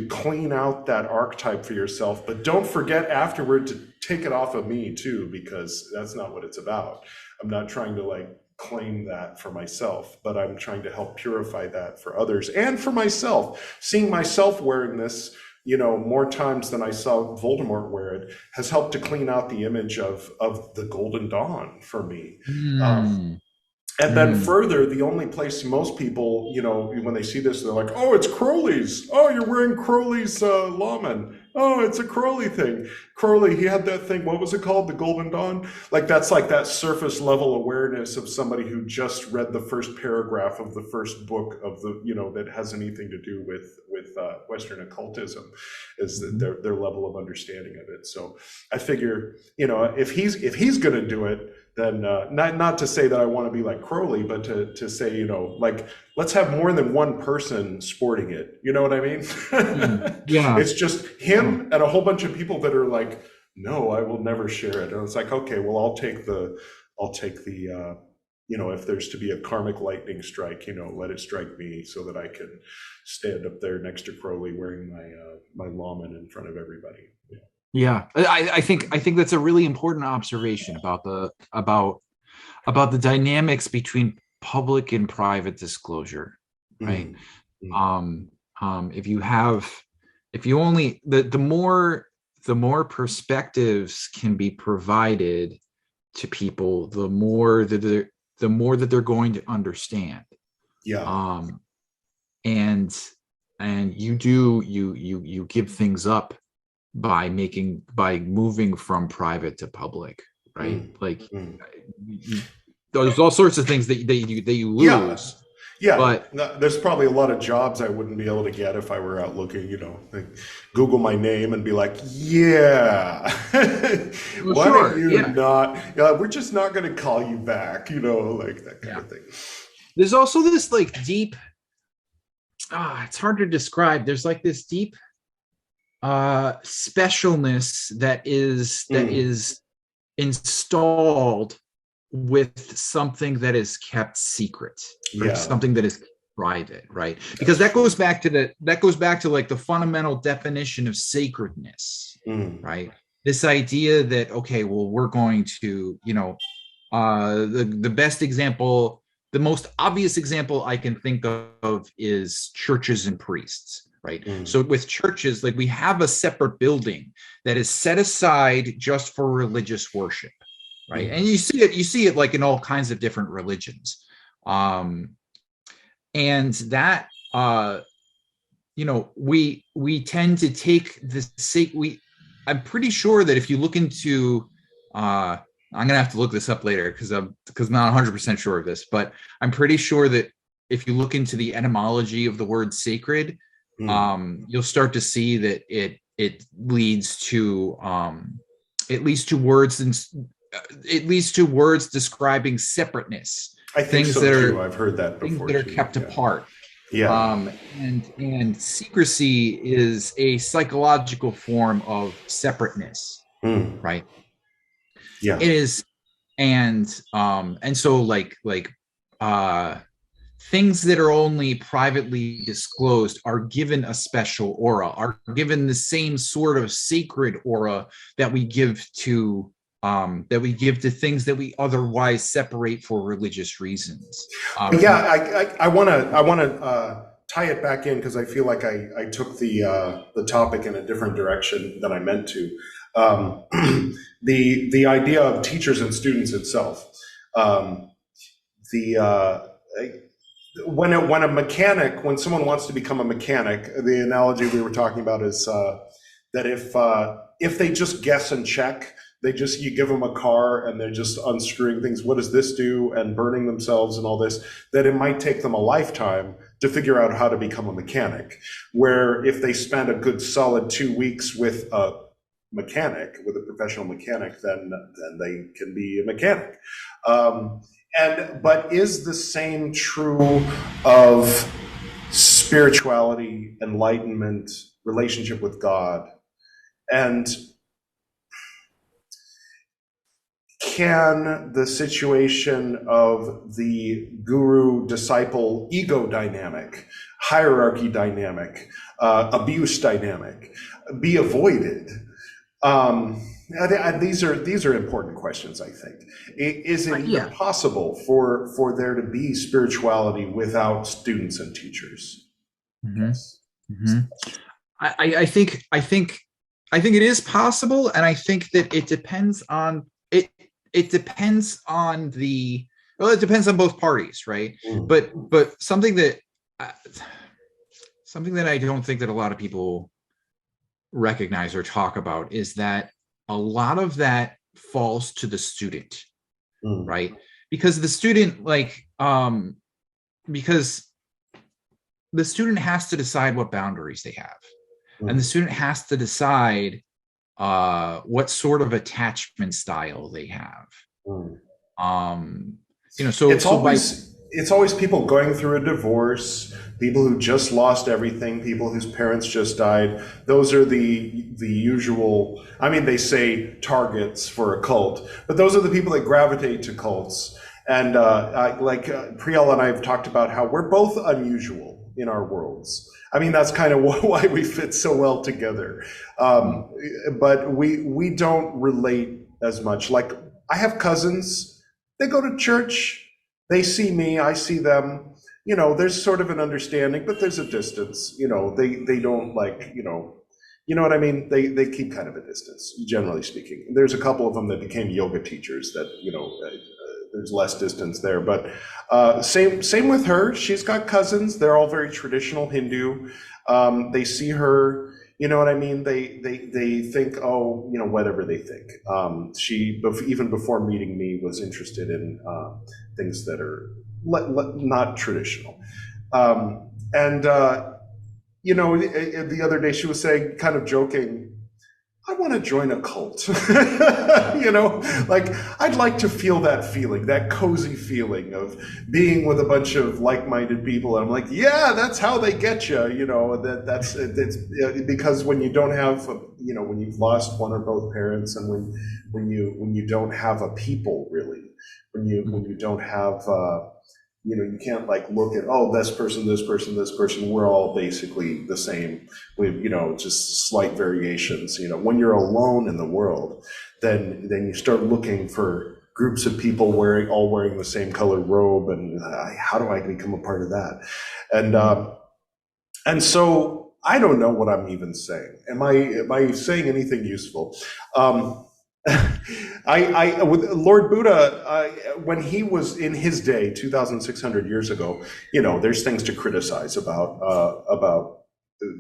clean out that archetype for yourself. But don't forget afterward to take it off of me too, because that's not what it's about. I'm not trying to claim that for myself, but I'm trying to help purify that for others and for myself. Seeing myself wearing this, more times than I saw Voldemort wear it, has helped to clean out the image of the Golden Dawn for me. And then further, the only place most people, when they see this, they're like, oh, it's Crowley's. Oh, you're wearing Crowley's lawman. Oh, it's a Crowley thing. Crowley, he had that thing. What was it called? The Golden Dawn? That's that surface level awareness of somebody who just read the first paragraph of the first book of that has anything to do with Western occultism, is their level of understanding of it. So I figure, if he's going to do it, then not to say that I want to be like Crowley, but to say, let's have more than one person sporting it. You know what I mean? Yeah. It's just him and a whole bunch of people that are like, no, I will never share it. And it's like, okay, well, I'll take the if there's to be a karmic lightning strike, let it strike me so that I can stand up there next to Crowley wearing my lawman in front of everybody. Yeah, I think that's a really important observation about the dynamics between public and private disclosure, right? If you only the more perspectives can be provided to people, the more that they're going to understand. Yeah. And you give things up by moving from private to public, right? There's all sorts of things that you lose. Yeah, but there's probably a lot of jobs I wouldn't be able to get if I were out looking, Google my name and be like, yeah, why don't you not, we're just not going to call you back, that kind of thing. There's also this deep, it's hard to describe. There's this deep specialness that is installed with something that is kept secret, something that is private, right? Because that goes back to the fundamental definition of sacredness, right? This idea that, okay, well, we're going to, the best example, the most obvious example I can think of is churches and priests. Right. So with churches, we have a separate building that is set aside just for religious worship. Right. And you see it in all kinds of different religions. And that, we tend to take I'm pretty sure that if you look into, I'm going to have to look this up later because I'm not 100% sure of this, but I'm pretty sure that if you look into the etymology of the word sacred, you'll start to see that it leads to words describing separateness. I think so too. I've heard that before. Things that are kept apart. Yeah. And secrecy is a psychological form of separateness. Right. Yeah. It is, and so things that are only privately disclosed are given a special aura, are given the same sort of sacred aura that we give to that we give to things that we otherwise separate for religious reasons. I want to tie it back in because I feel like I took the topic in a different direction than I meant to. The idea of teachers and students itself. When someone wants to become a mechanic, the analogy we were talking about is that if they just guess and check, you give them a car and they're just unscrewing things. What does this do? And burning themselves and all this, that it might take them a lifetime to figure out how to become a mechanic. Where if they spend a good solid 2 weeks with a mechanic, with a professional mechanic, then they can be a mechanic. But is the same true of spirituality, enlightenment, relationship with God? And can the situation of the guru-disciple ego dynamic, hierarchy dynamic, abuse dynamic be avoided? These are important questions, I think. Is it even possible for there to be spirituality without students and teachers? Mm-hmm. Yes. Mm-hmm. I think it is possible, and I think that it depends on it. It depends on it depends on both parties, right? Mm. But something that I don't think that a lot of people recognize or talk about is that a lot of that falls to the student, right? Because the student, because the student has to decide what boundaries they have, and the student has to decide what sort of attachment style they have. It's always people going through a divorce, people who just lost everything, people whose parents just died. Those are the usual, they say targets for a cult, but those are the people that gravitate to cults. And Priel and I have talked about how we're both unusual in our worlds. That's kind of why we fit so well together. But we don't relate as much. Like, I have cousins, they go to church, they see me, I see them. There's sort of an understanding, but there's a distance. They don't you know what I mean? They keep kind of a distance, generally speaking. There's a couple of them that became yoga teachers that, there's less distance there, but same with her. She's got cousins. They're all very traditional Hindu. They see her, you know what I mean? They think, whatever they think. She, even before meeting me, was interested in things that are not traditional. The other day she was saying, kind of joking, I want to join a cult. I'd like to feel that feeling, that cozy feeling of being with a bunch of like-minded people. And I'm like, yeah, that's how they get you. It's because when you don't have, when you've lost one or both parents, and when you don't have a people really, when you don't have, you can't look at, this person, we're all basically the same with, just slight variations. When you're alone in the world, then you start looking for groups of people wearing the same color robe, and how do I become a part of that? And so I don't know what I'm even saying. Am I saying anything useful? With Lord Buddha, when he was in his day, 2,600 years ago, there's things to criticize about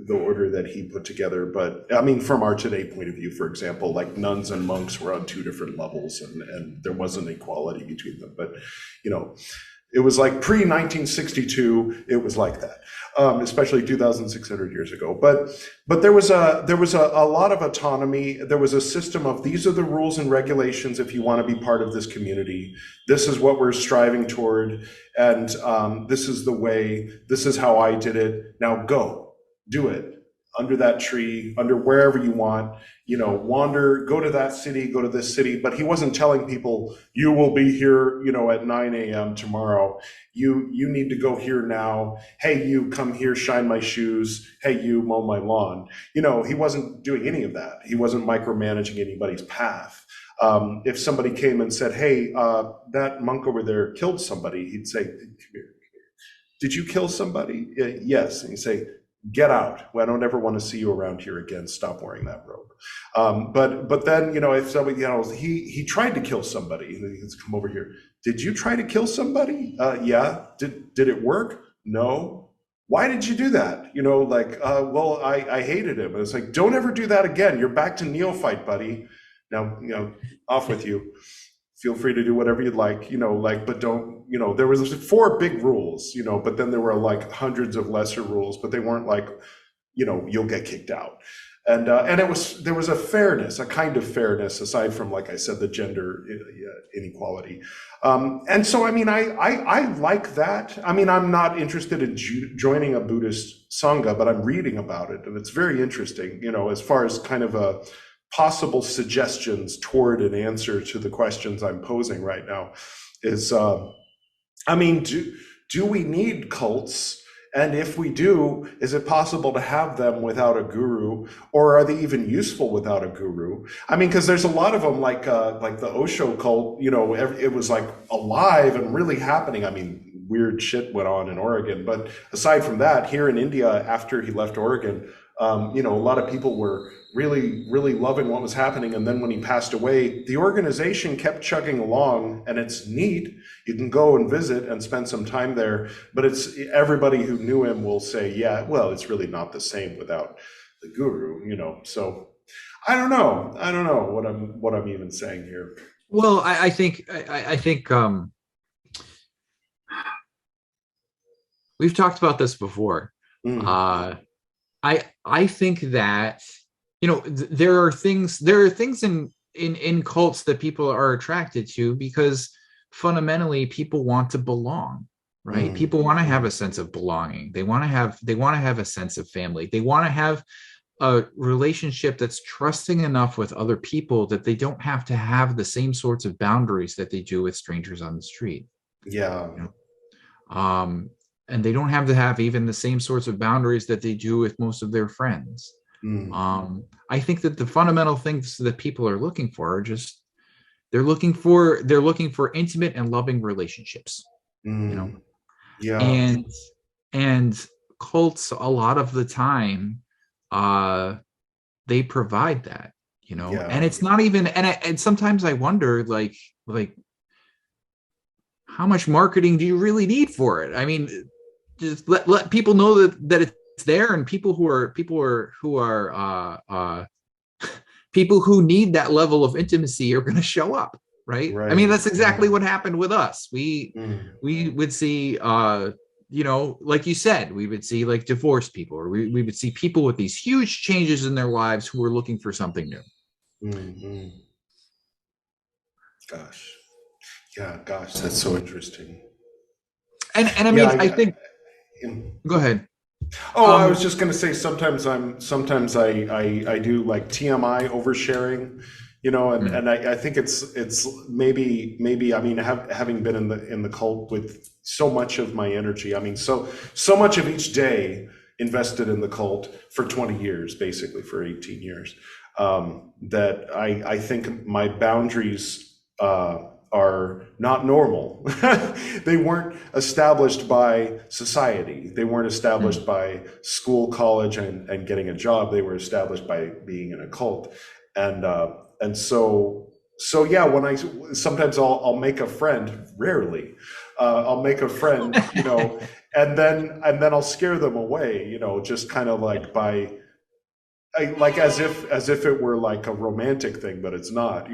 the order that he put together. But from our today point of view, for example, nuns and monks were on two different levels, and there wasn't equality between them. But it was pre-1962, it was like that, especially 2,600 years ago. But there was a lot of autonomy. There was a system of, these are the rules and regulations if you want to be part of this community. This is what we're striving toward, and this is the way. This is how I did it. Now go, do it. Under that tree, under wherever you want, wander, go to that city, go to this city. But he wasn't telling people, you will be here, at 9 a.m. tomorrow. You need to go here now. Hey, you come here, shine my shoes. Hey, you mow my lawn. He wasn't doing any of that. He wasn't micromanaging anybody's path. If somebody came and said, hey, that monk over there killed somebody, he'd say, come here. Did you kill somebody? Yes. And he'd say, get out. I don't ever want to see you around here again. Stop wearing that robe. But then, if somebody, he tried to kill somebody, and he'd come over here. Did you try to kill somebody? Yeah. Did it work? No. Why did you do that? Well, I hated him. And it's like, don't ever do that again. You're back to neophyte, buddy. Now, off with you. Feel free to do whatever you'd like, but don't, there was 4 big rules, but then there were like hundreds of lesser rules, but they weren't like, you'll get kicked out. And there was a fairness, a kind of fairness, aside from, like I said, the gender inequality. And so, I like that. I'm not interested in joining a Buddhist Sangha, but I'm reading about it, and it's very interesting, as far as kind of a possible suggestions toward an answer to the questions I'm posing right now is, do we need cults? And if we do, is it possible to have them without a guru, or are they even useful without a guru? Because there's a lot of them, like the Osho cult, it was like alive and really happening. Weird shit went on in Oregon, but aside from that, here in India, after he left Oregon, a lot of people were really, really loving what was happening. And then when he passed away, the organization kept chugging along, and it's neat. You can go and visit and spend some time there, but it's everybody who knew him will say, yeah, well, it's really not the same without the guru, So I don't know what I'm even saying here. Well, I think we've talked about this before. I think that there are things in cults that people are attracted to because fundamentally people want to belong, right? People want to have a sense of belonging. They want to have a sense of family. They want to have a relationship that's trusting enough with other people that they don't have to have the same sorts of boundaries that they do with strangers on the street. Yeah. And they don't have to have even the same sorts of boundaries that they do with most of their friends. I think that the fundamental things that people are looking for are just they're looking for intimate and loving relationships. Yeah. And cults a lot of the time they provide that, and it's not even and sometimes I wonder like how much marketing do you really need for it? Just let people know that it's there, and people who need that level of intimacy are going to show up, right? That's exactly what happened with us. We would see like you said, we would see like divorced people, or we would see people with these huge changes in their lives who were looking for something new. Gosh, that's so interesting. And I think go ahead. I was just going to say sometimes I do like TMI oversharing, and I think it's maybe having been in the cult with so much of my energy, so much of each day invested in the cult for 20 years, basically for 18 years, that I think my boundaries are not normal. They weren't established by society. They weren't established by school, college, and getting a job. They were established by being in a cult. And so yeah, when sometimes I'll make a friend, rarely, I'll make a friend, and then I'll scare them away, just kind of like by, like as if it were like a romantic thing, but it's not,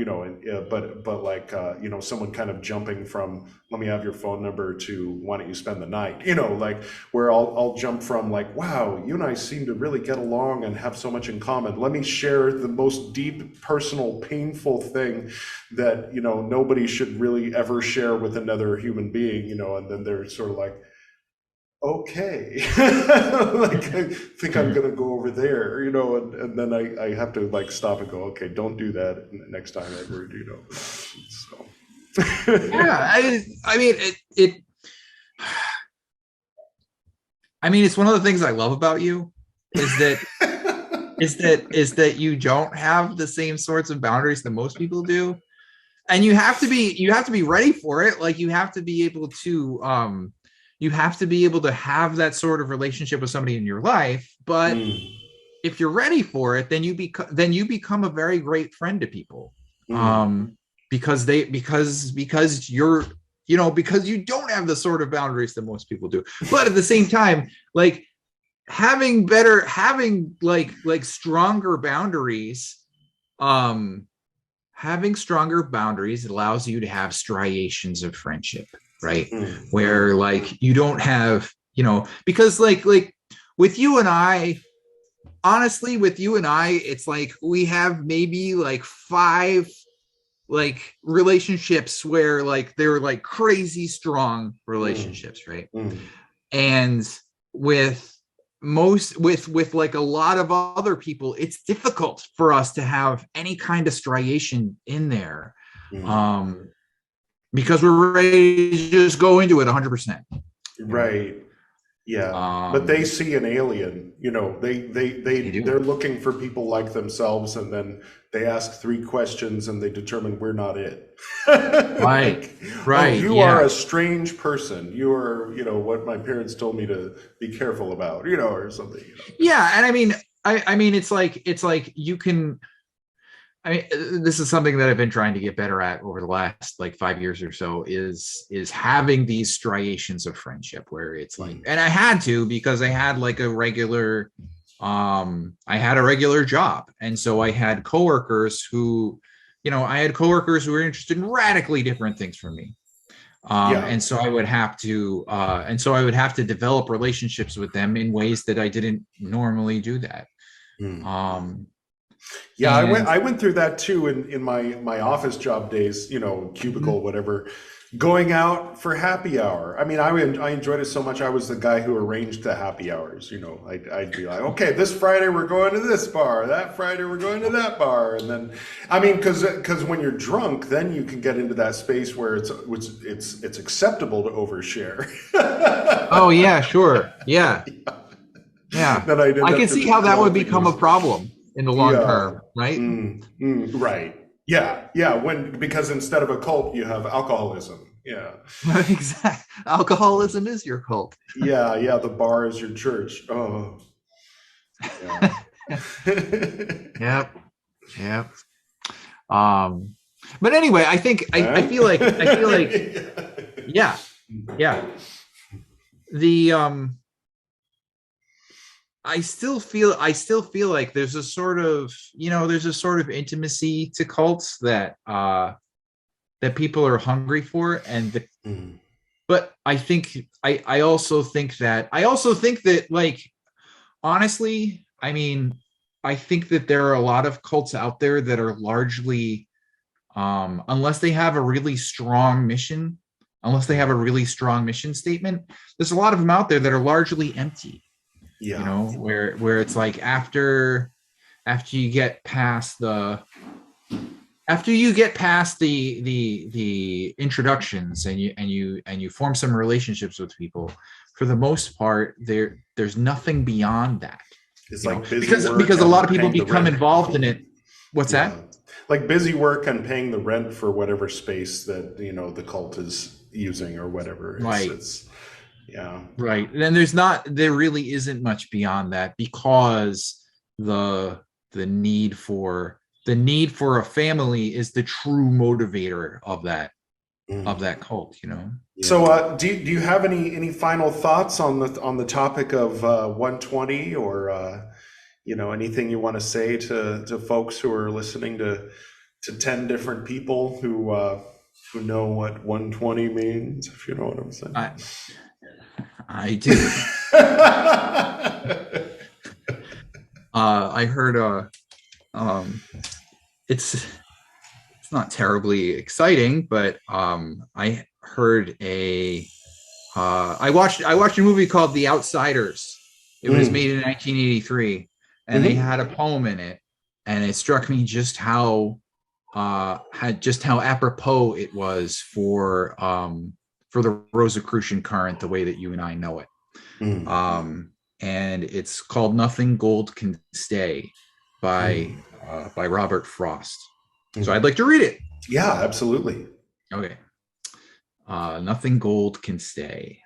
but like, someone kind of jumping from, let me have your phone number, to why don't you spend the night, like where I'll jump from like, wow, you and I seem to really get along and have so much in common. Let me share the most deep, personal, painful thing that, nobody should really ever share with another human being, and then they're sort of like, okay, like I think I'm gonna go over there, and then I have to like stop and go, okay, don't do that next time ever, So yeah, it's one of the things I love about you is that is that you don't have the same sorts of boundaries that most people do. and you have to be ready for it. Like you have to be able to have that sort of relationship with somebody in your life. But if you're ready for it, then you become a very great friend to people. Because you're, because you don't have the sort of boundaries that most people do. But at the same time, like having stronger boundaries, allows you to have striations of friendship, right? Where like you don't have, because like with you and I, honestly, it's like we have maybe like 5 like relationships where like they're like crazy strong relationships, right? And with like a lot of other people, it's difficult for us to have any kind of striation in there, because we're ready to just go into it 100%. Right. Yeah, but they see an alien, they're looking for people like themselves, and then they ask 3 questions and they determine we're not it. Right. Oh, you are a strange person. You are, what my parents told me to be careful about, or something. Yeah, and I mean, it's like you can. I mean, this is something that I've been trying to get better at over the last like 5 years or so, is having these striations of friendship where it's like, and I had to, because I had like a regular job. And so I had coworkers who, were interested in radically different things from me. And so I would have to, develop relationships with them in ways that I didn't normally do that. Yeah, I went through that too in my office job days, cubicle, whatever, going out for happy hour. I mean, I enjoyed it so much. I was the guy who arranged the happy hours. I'd be like, okay, this Friday we're going to this bar, that Friday we're going to that bar. And then, I mean, because when you're drunk, then you can get into that space where it's acceptable to overshare. Oh yeah, sure. Yeah. I can see how that would become a problem in the long term, right? Right. Yeah. Because instead of a cult, you have alcoholism. Yeah. Exactly. Alcoholism is your cult. Yeah. The bar is your church. Oh. Yeah. Yep. But anyway, I think I feel like yeah. I still feel like there's a sort of intimacy to cults that people are hungry for, but I also think that like, honestly, I mean, I think that there are a lot of cults out there that are largely, unless they have a really strong mission statement, there's a lot of them out there that are largely empty. Where it's like after you get past the introductions and you form some relationships with people, for the most part there's nothing beyond that. It's like because a lot of people become involved in it. What's that? Like busy work and paying the rent for whatever space that the cult is using or whatever. Yeah. Right. And there really isn't much beyond that, because the need for a family is the true motivator of that cult, So do you have any final thoughts on the topic of 120, or anything you want to say to folks who are listening to 10 different people who know what 120 means, if you know what I'm saying? I do. I heard it's not terribly exciting, but I heard I watched a movie called The Outsiders. It was made in 1983, and they had a poem in it, and it struck me just how apropos it was for the Rosicrucian current, the way that you and I know it. And it's called "Nothing Gold Can Stay" by Robert Frost. So I'd like to read it. Yeah, absolutely. Okay. Nothing gold can stay.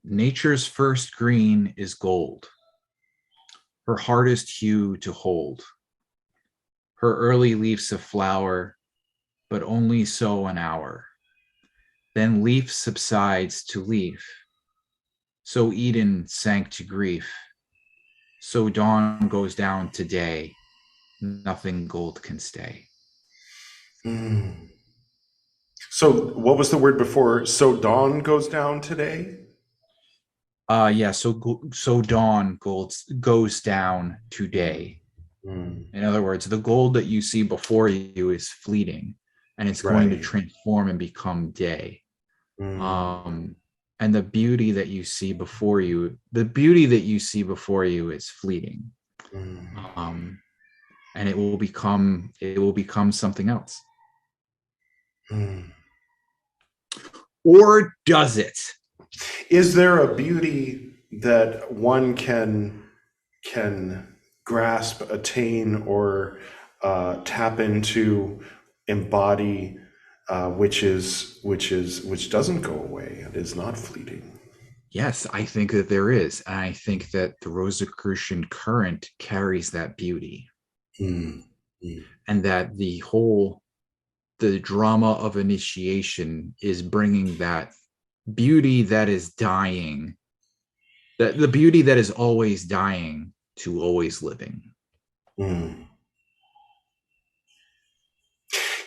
Nature's first green is gold, her hardest hue to hold. Her early leaves of flower, but only so an hour. Then leaf subsides to leaf. So Eden sank to grief. So dawn goes down to day. Nothing gold can stay. Mm. So what was the word before? So dawn goes down today? Yeah, so dawn goes down today. In other words, the gold that you see before you is fleeting, and it's going to transform and become day. And the beauty that you see before you, is fleeting. And it will become something else. Or does it? Is there a beauty that one can grasp, attain, or tap into, embody, which doesn't go away and is not fleeting? Yes, I think that there is, and I think that the Rosicrucian current carries that beauty, and that the drama of initiation is bringing that beauty that is dying, that the beauty that is always dying to always living.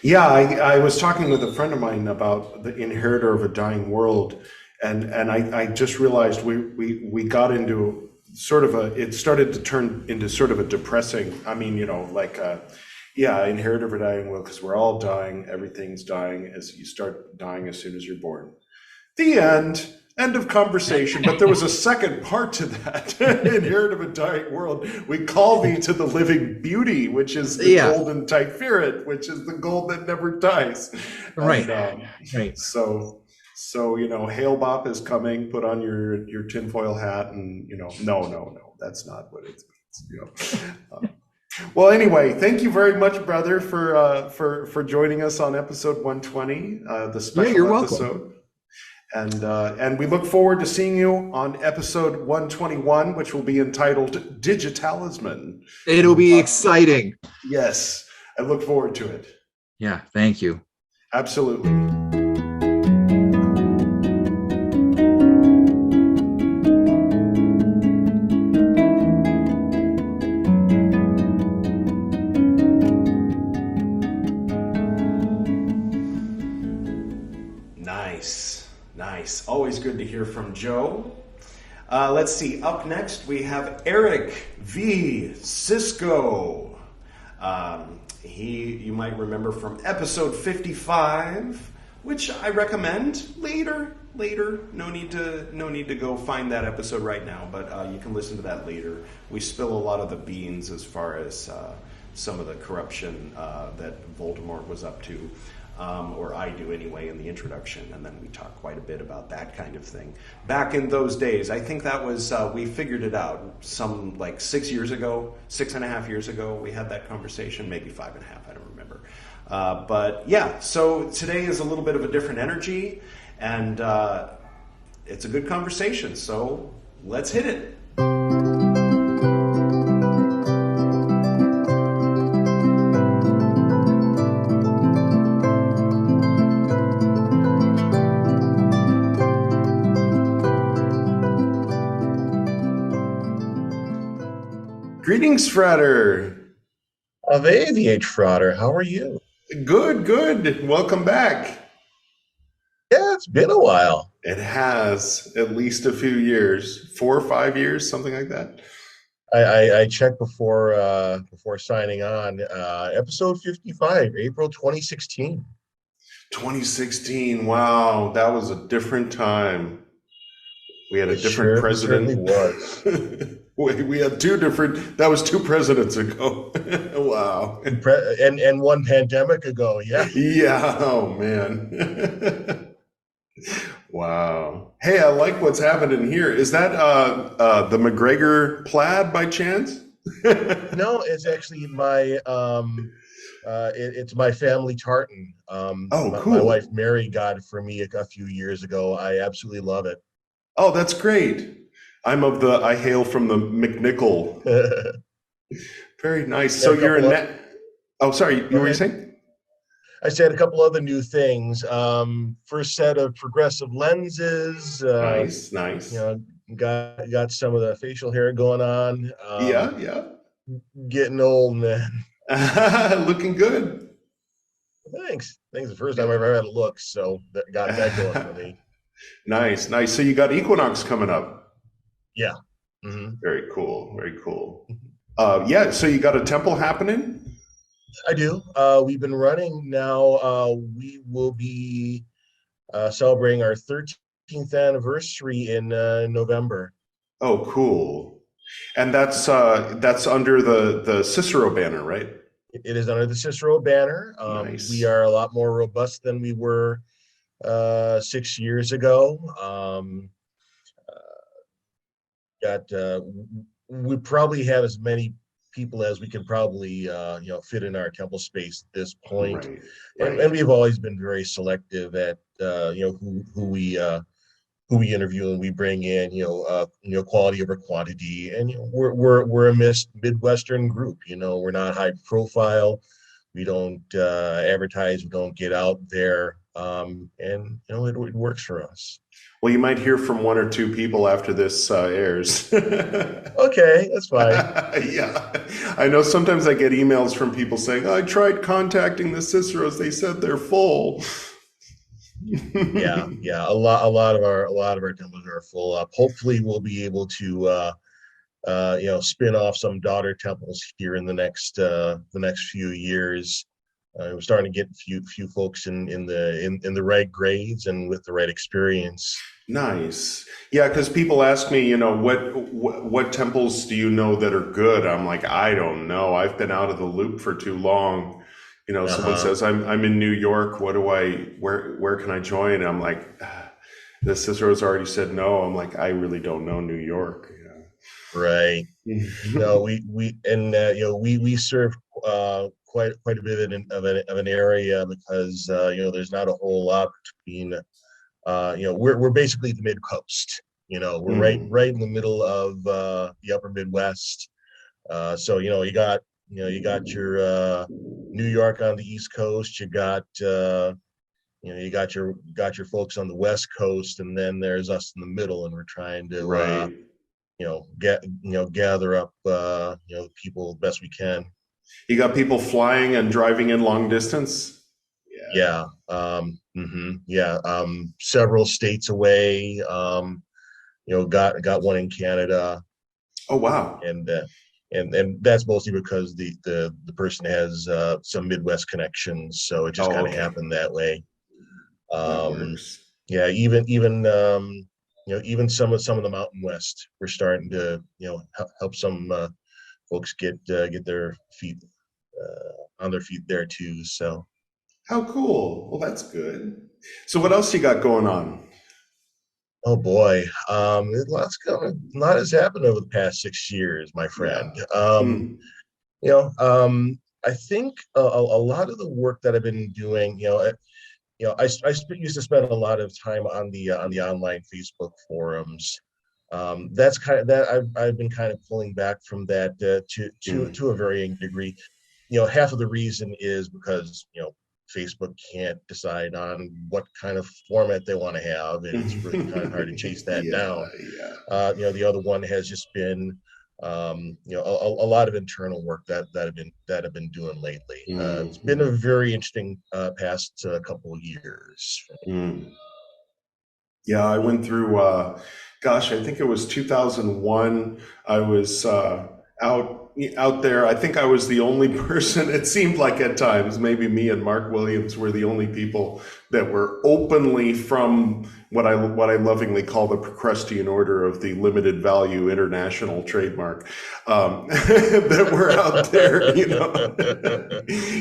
Yeah, I was talking with a friend of mine about the inheritor of a dying world, and I just realized we got into sort of it started to turn into sort of a depressing, inheritor of a dying world, because we're all dying, everything's dying, as you start dying as soon as you're born. The end of conversation. But there was a second part to that. Inherit of a dying world. We call thee to the living beauty, which is the golden Tiferet, which is the gold that never dies. Right. Right. So Hail Bop is coming. Put on your tinfoil hat, and no, that's not what it means. Well, anyway, thank you very much, brother, for joining us on episode 120, the special episode. Welcome. And we look forward to seeing you on episode 121, which will be entitled DigiTalisman. It'll be exciting. Yes, I look forward to it. Yeah, thank you. Absolutely. Nice. Always good to hear from Joe. Let's see. Up next, we have Eric V Sisco. You might remember from episode 55, which I recommend later. No need to go find that episode right now, but you can listen to that later. We spill a lot of the beans as far as some of the corruption that Voldemort was up to. Or I do anyway in the introduction, and then we talk quite a bit about that kind of thing. Back in those days, I think that was, we figured it out some 6 years ago, 6.5 years ago, we had that conversation, maybe 5.5, I don't remember. But yeah, so today is a little bit of a different energy, and it's a good conversation, so let's hit it. Greetings, Frater. Avaviate, Frater. How are you? Good. Welcome back. Yeah, it's been a while. It has, at least a few years, 4 or 5 years, something like that. I checked before signing on. Episode 55, April 2016. 2016. Wow, that was a different time. We had a different president. It was. We had that was 2 presidents ago. Wow. And 1 pandemic ago, yeah. Yeah, oh man. Wow. Hey, I like what's happening here. Is that the McGregor plaid by chance? No, it's actually my It's my family tartan. Oh, cool. My wife Mary got it for me a few years ago. I absolutely love it. Oh, that's great. I hail from the McNichol. Very nice. So you're a net. Oh, sorry. You were saying? I said a couple other new things. First set of progressive lenses. Nice. You know, got some of the facial hair going on. Yeah. Getting old, man. Looking good. Thanks. The first time I ever had a look, so that got that going for me. Nice. So you got Equinox coming up. Yeah. Mm-hmm. Very cool. Yeah. So you got a temple happening? I do. We've been running now. We will be celebrating our 13th anniversary in November. Oh, cool. And that's under the Cicero banner, right? It is under the Cicero banner. Nice. We are a lot more robust than we were 6 years ago. We probably have as many people as we can probably fit in our temple space at this point. Right. And we've always been very selective at who we interview and we bring in, quality over quantity. And we're a Midwestern group. We're not high profile. We don't advertise. We don't get out there. It works for us. Well, you might hear from one or two people after this airs. Okay, that's fine. Yeah. I know sometimes I get emails from people saying, I tried contacting the Ciceros. They said they're full. Yeah. A lot of our temples are full up. Hopefully we'll be able to spin off some daughter temples here in the next few years. We're starting to get a few folks in the right grades and with the right experience. Nice. Yeah, because people ask me, what temples do you know that are good? I'm like, I don't know. I've been out of the loop for too long. Someone says, I'm in New York. Where can I join? And I'm like, the Cicero's already said no. I'm like, I really don't know New York. Right. No, we serve quite a bit of an area because there's not a whole lot between we're basically the mid coast. We're right in the middle of the upper Midwest. So you got your New York on the East Coast. You got you got your folks on the West Coast, and then there's us in the middle, and we're trying to gather up people best we can. You got people flying and driving in long distance? Yeah. Several states away. Got one in Canada. Oh, wow. And that's mostly because the person has some Midwest connections, so it just kind of happened that way. Yeah, even some of the Mountain West, we're starting to help some folks get their feet on their feet there too. So how cool. Well, that's good. So what else you got going on? Oh boy, a lot has happened over the past 6 years, my friend. I think a lot of the work that I've been doing, I used to spend a lot of time on the online Facebook forums. That's kind of that I've been kind of pulling back from that to a varying degree. Half of the reason is because Facebook can't decide on what kind of format they want to have, and it's really kind of hard to chase that down. The other one has just been a lot of internal work that I've been doing lately. It's been a very interesting past couple of years. Yeah, I went through I think it was 2001. I was out there. I think I was the only person, it seemed like at times, maybe me and Mark Williams were the only people that were openly from what I lovingly call the Procrustean Order of the Limited Value International Trademark, that were out there,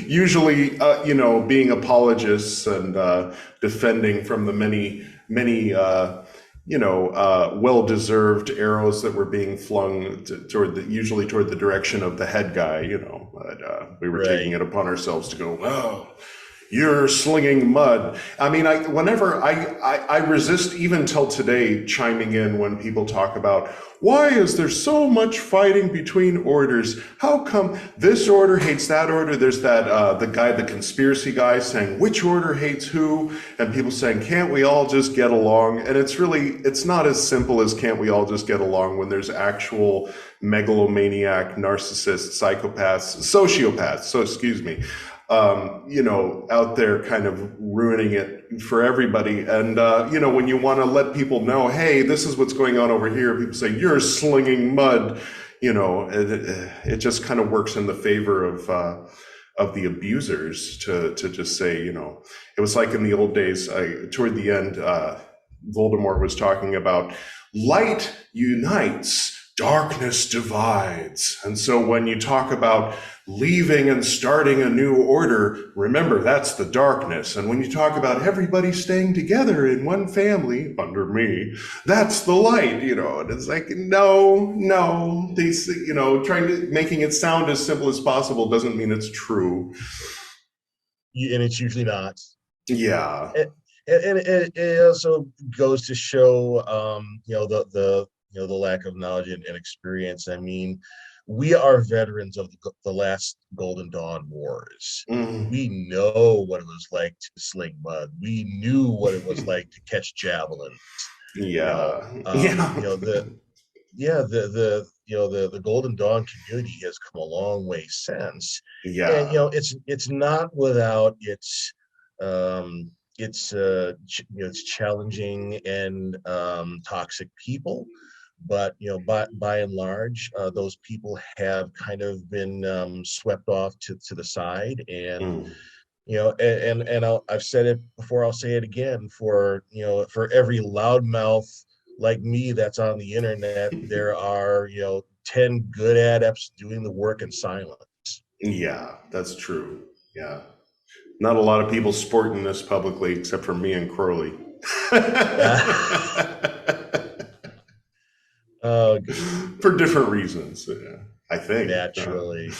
usually, being apologists and defending from the many well-deserved arrows that were being flung usually toward the direction of the head guy, but we were taking it upon ourselves to go, well, you're slinging mud. I mean, I resist even till today chiming in when people talk about, why is there so much fighting between orders? How come this order hates that order? There's that, the conspiracy guy saying, which order hates who? And people saying, can't we all just get along? And it's not as simple as can't we all just get along when there's actual megalomaniac, narcissists, psychopaths, sociopaths, out there kind of ruining it for everybody. And, when you want to let people know, hey, this is what's going on over here, people say, you're slinging mud, it just kind of works in the favor of the abusers to just say, it was like in the old days, toward the end, Voldemort was talking about light unites, darkness divides. And so when you talk about leaving and starting a new order, remember that's the darkness. And when you talk about everybody staying together in one family under me, that's the light, and it's like, no, these, making it sound as simple as possible doesn't mean it's true. And it's usually not. Yeah. And it also goes to show, the lack of knowledge and experience. I mean, we are veterans of the last Golden Dawn wars. We know what it was like to sling mud. We knew what it was like to catch javelins. Yeah. The Golden Dawn community has come a long way since. Yeah. And it's not without its challenging and toxic people. But by and large, those people have kind of been swept off to the side, and I've said it before, I'll say it again. For every loudmouth like me that's on the internet, there are 10 good adepts doing the work in silence. Yeah, that's true. Yeah, not a lot of people sporting this publicly, except for me and Crowley. For different reasons, I think. Naturally.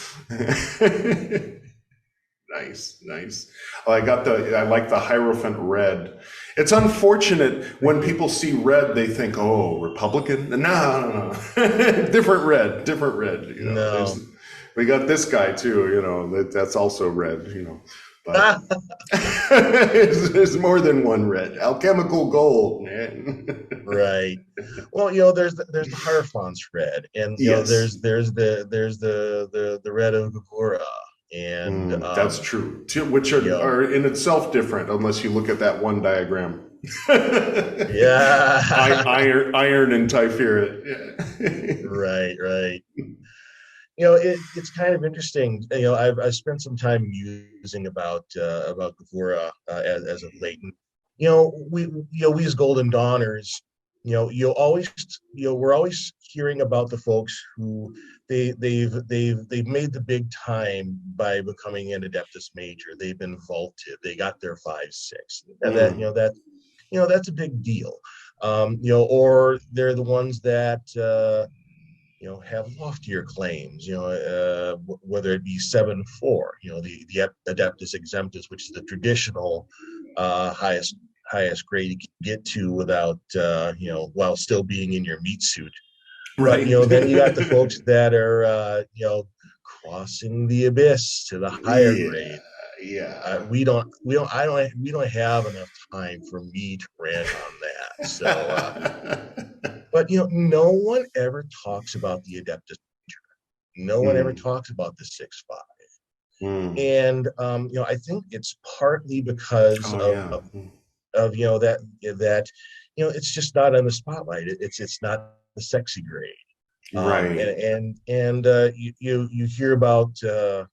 Nice. Well, I like the Hierophant red. It's unfortunate when people see red, they think, oh, Republican? No. Different red. No. We got this guy too, that's also red, But there's more than one red. Alchemical gold, man. Right. Well, there's the Hierophant's red, and there's the red of Gagura, and that's true. Which are in itself different, unless you look at that one diagram. Yeah. Iron and Typhoid. Yeah. Right. It's kind of interesting. I've spent some time musing about Gagura as of late. We as Golden Dawners, we're always hearing about the folks who they've made the big time by becoming an Adeptus Major. They've been vaulted. They got their 5-6, and that's a big deal. Or they're the ones that have loftier claims, whether it be 7-4, the Adeptus Exemptus, which is the traditional highest grade you can get to without, while still being in your meat suit. Right. But, then you got the folks that are, crossing the abyss to the higher grade. Yeah. We don't have enough time for me to rant on that. So, but no one ever talks about the Adeptus Major. No one ever talks about the 6-5. And I think it's partly because of that it's just not on the spotlight. It's not the sexy grade. Right. And you hear about the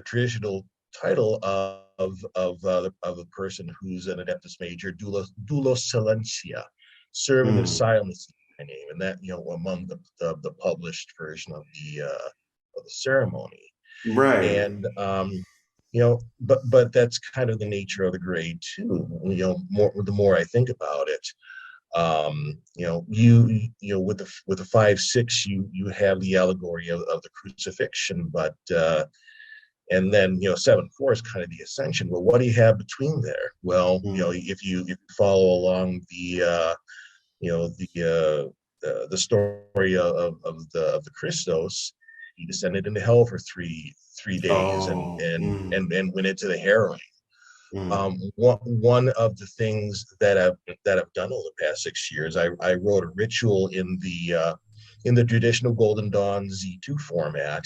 traditional title of the person who's an Adeptus Major, Doulos Silentia, servant of silence, my name, and that among the published version of the ceremony. Right. And but that's kind of the nature of the grade too. The more I think about it, With the 5-6, you have the allegory of the crucifixion, but and then 7-4 is kind of the ascension. Well, what do you have between there? Well, if you follow along the story of the Christos, he descended into hell for three days and went into the harrowing. One of the things that I've done over the past 6 years, I wrote a ritual in the traditional Golden Dawn Z2 format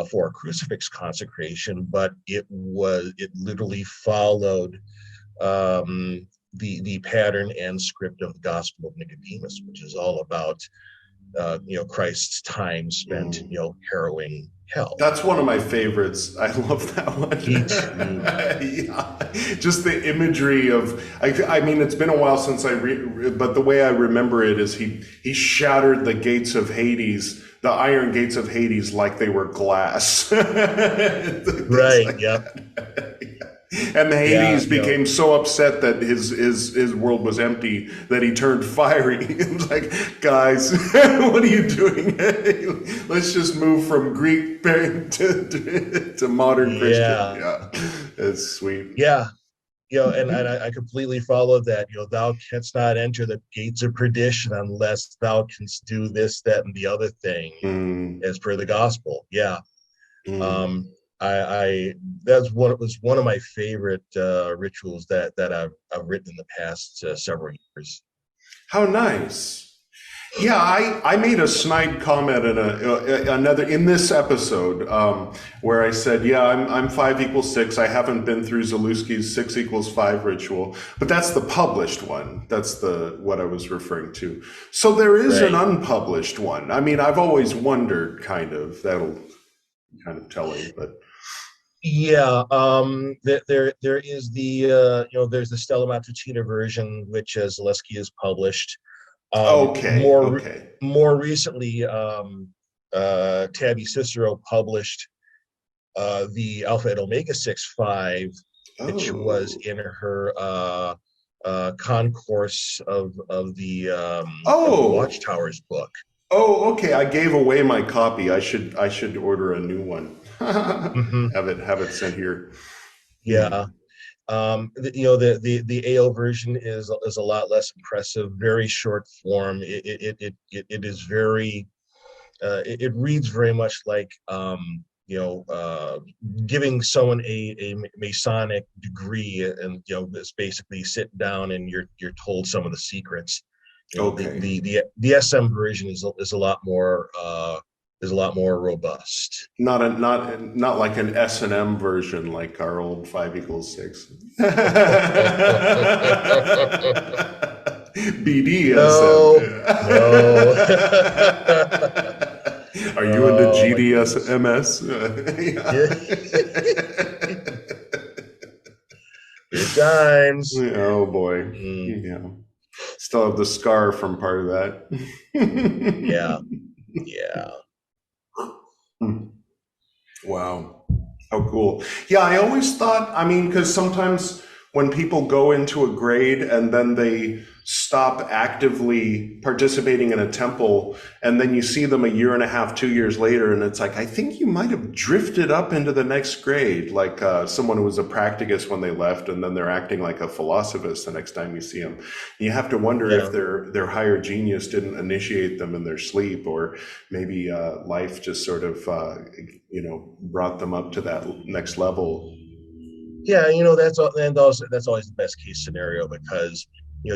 for a crucifix consecration, but it literally followed the pattern and script of the Gospel of Nicodemus, which is all about Christ's time spent harrowing hell. That's one of my favorites. I love that one. Yeah. Just the imagery of, I mean, it's been a while since but the way I remember it is he shattered the gates of Hades, the iron gates of Hades, like they were glass. Right. Like Yep. And Hades became so upset that his world was empty that he turned fiery. It's like, guys, what are you doing? Let's just move from Greek to modern Christian. Yeah, it's sweet. Yeah, and I completely follow that. Thou canst not enter the gates of perdition unless thou canst do this, that, and the other thing, as per the gospel. Yeah. That was one of my favorite rituals that I've written in the past several years. How nice! Yeah, I made a snide comment in this episode where I said, yeah, I'm 5 = 6. I haven't been through Zaluski's 6 = 5 ritual, but that's the published one. That's what I was referring to. So there is an unpublished one. I mean, I've always wondered, kind of. That'll kind of telling, but. Yeah, there is there's the Stella Matutina version, which Zaleski has published. More recently, Tabby Cicero published the Alpha and Omega 6-5, which was in her concourse of the Watchtowers book. Oh, okay. I gave away my copy. I should order a new one. Have it sent here. Yeah. The AO version is a lot less impressive, very short form. It is very it reads very much like giving someone a Masonic degree, and it's basically sit down and you're told some of the secrets. The SM version is a lot more robust. Not like an S&M version like our old 5 = 6. BDSM. No. Are you into GDSMS? Good times. Oh boy. Yeah. Still have the scar from part of that. Yeah. Wow. How cool. Yeah, I always thought, I mean, because sometimes when people go into a grade and then they stop actively participating in a temple, and then you see them a year and a half, 2 years later, and it's like, I think you might have drifted up into the next grade, like someone who was a practicus when they left, and then they're acting like a philosophist the next time you see them. You have to wonder if their higher genius didn't initiate them in their sleep, or maybe life just sort of brought them up to that next level. Yeah, that's always the best case scenario, because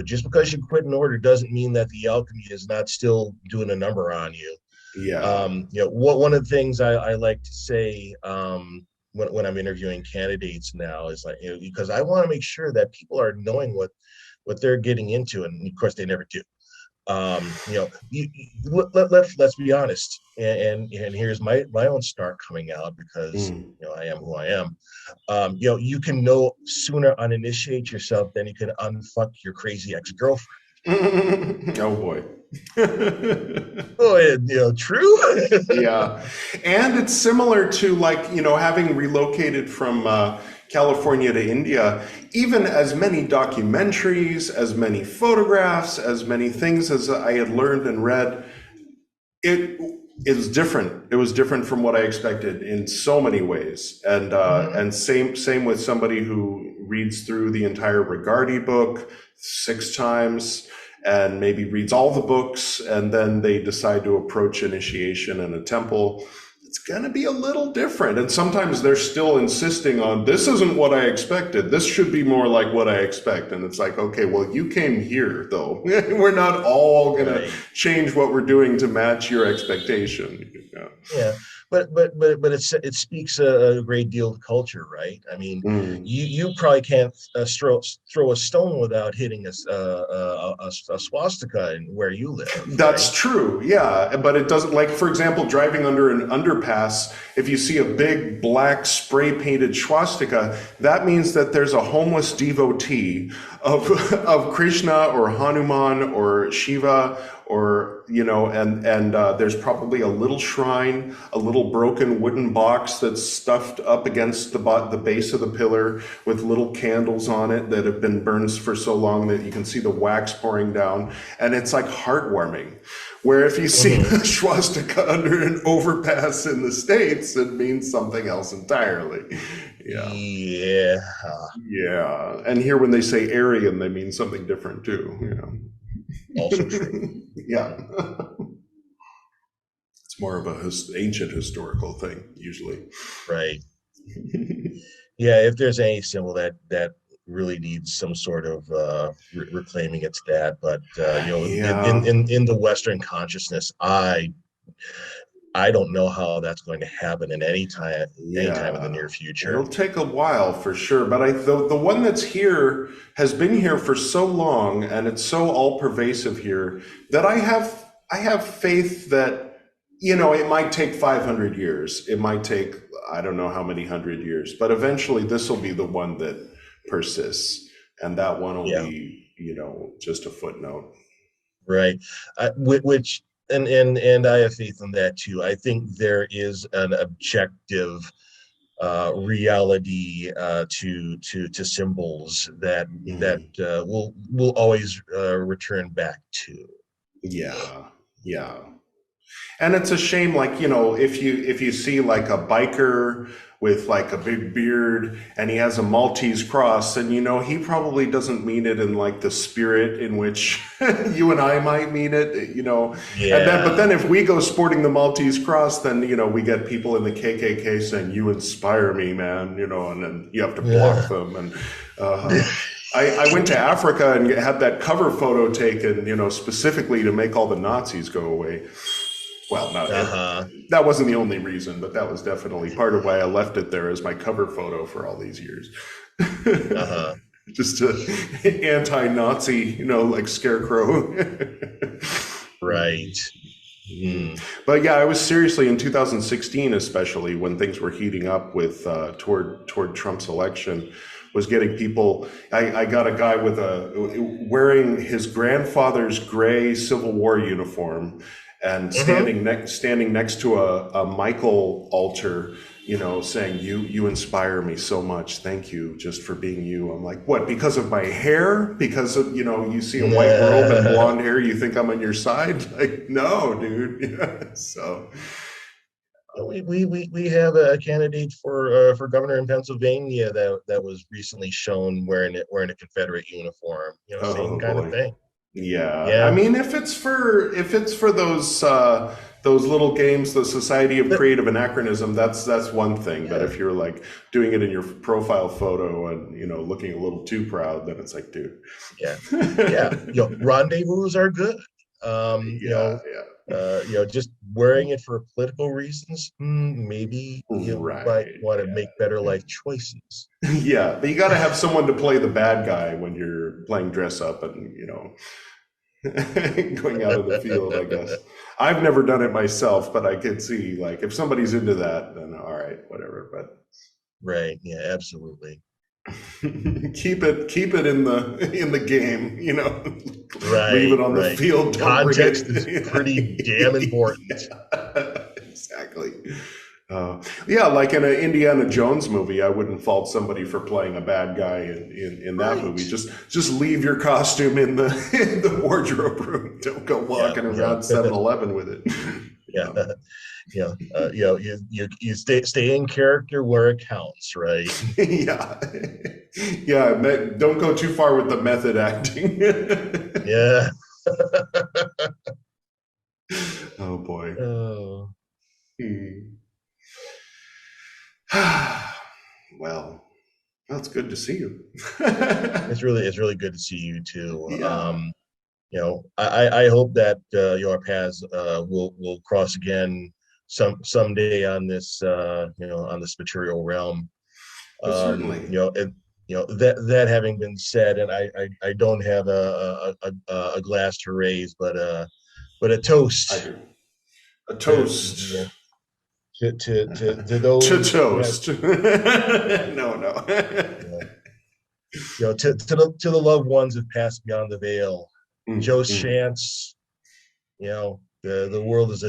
just because you quit an order doesn't mean that the alchemy is not still doing a number on you. Yeah. One of the things I like to say when I'm interviewing candidates now is like, because I want to make sure that people are knowing what they're getting into, and of course they never do. Let's be honest, and here's my own start coming out, because I am who I am. You can no sooner uninitiate yourself than you can unfuck your crazy ex-girlfriend. Oh boy. True. Yeah. And it's similar to, like, having relocated from California to India, even as many documentaries, as many photographs, as many things as I had learned and read, it was different. It was different from what I expected in so many ways. And same with somebody who reads through the entire Regardie book 6 times and maybe reads all the books, and then they decide to approach initiation in a temple. It's going to be a little different. And sometimes they're still insisting on, this isn't what I expected. This should be more like what I expect. And it's like, okay, well, you came here, though. We're not all going to change what we're doing to match your expectation. Yeah. But it speaks a great deal of culture, right? I mean, you probably can't throw a stone without hitting a swastika where you live. That's true, yeah. But it doesn't, like, for example, driving under an underpass, if you see a big black spray painted swastika, that means that there's a homeless devotee of Krishna or Hanuman or Shiva, or, you know, and there's probably a little shrine, a little broken wooden box that's stuffed up against the base of the pillar with little candles on it that have been burned for so long that you can see the wax pouring down. And it's like heartwarming. Where if you see a swastika under an overpass in the States, it means something else entirely. Yeah. And here when they say Aryan, they mean something different too, you know. Also true. Yeah. It's more of a ancient historical thing, usually. Right. Yeah, if there's any symbol that really needs some sort of reclaiming, it's that. But you know, in the Western consciousness, I don't know how that's going to happen in any time in the near future. It'll take a while for sure, but the one that's here has been here for so long, and it's so all pervasive here that I have faith that, you know, it might take 500 years. It might take, I don't know how many 100 years, but eventually this will be the one that persists, and that one will be, you know, just a footnote. Right. Which. And I have faith in that too. I think there is an objective reality to symbols that we'll always return back to. Yeah. And it's a shame, like, you know, if you see like a biker with like a big beard and he has a Maltese cross, and, you know, he probably doesn't mean it in like the spirit in which you and I might mean it, you know. Yeah. But then if we go sporting the Maltese cross, then, you know, we get people in the KKK saying, "You inspire me, man," you know, and then you have to block them. And I went to Africa and had that cover photo taken, you know, specifically to make all the Nazis go away. Well, that wasn't the only reason, but that was definitely part of why I left it there as my cover photo for all these years. Just a anti-Nazi, you know, like scarecrow. Right. But yeah, I was seriously in 2016, especially when things were heating up with toward Trump's election, was getting people. I got a guy wearing his grandfather's gray Civil War uniform, and standing next to a Michael altar, you know, saying, you inspire me so much. Thank you just for being you. I'm like, what, because of my hair? Because of, you know, you see a white robe and blonde hair, you think I'm on your side? Like, no, dude. Yeah, so we have a candidate for governor in Pennsylvania that was recently shown wearing a Confederate uniform, you know, same kind of thing. Yeah. I mean, if it's for those little games, the Society of Creative Anachronism, that's one thing. But if you're like doing it in your profile photo and, you know, looking a little too proud, then it's like, dude. Yeah. You know, rendezvous are good. You know, just wearing it for political reasons, maybe you might want to make better life choices. Yeah, but you got to have someone to play the bad guy when you're playing dress up and, you know, going out of the field, I guess. I've never done it myself, but I could see, like, if somebody's into that, then all right, whatever. But right, yeah, absolutely. keep it in the game, you know. Right. Leave it on the field. Context is pretty damn important. Exactly. Yeah, like in an Indiana Jones movie, I wouldn't fault somebody for playing a bad guy in that movie. Just leave your costume in the in the wardrobe room. Don't go walking around 7-Eleven with it. You stay in character where it counts, right? Yeah. Don't go too far with the method acting. Yeah. Oh boy. Oh. Well, it's good to see you. It's really good to see you too. Yeah. I hope that your paths will cross again someday on this on this material realm. Certainly. That having been said, and I don't have a glass to raise, but a toast. I do. A toast. To those to toast. No. To the loved ones who passed beyond the veil. Joe's chance. The world is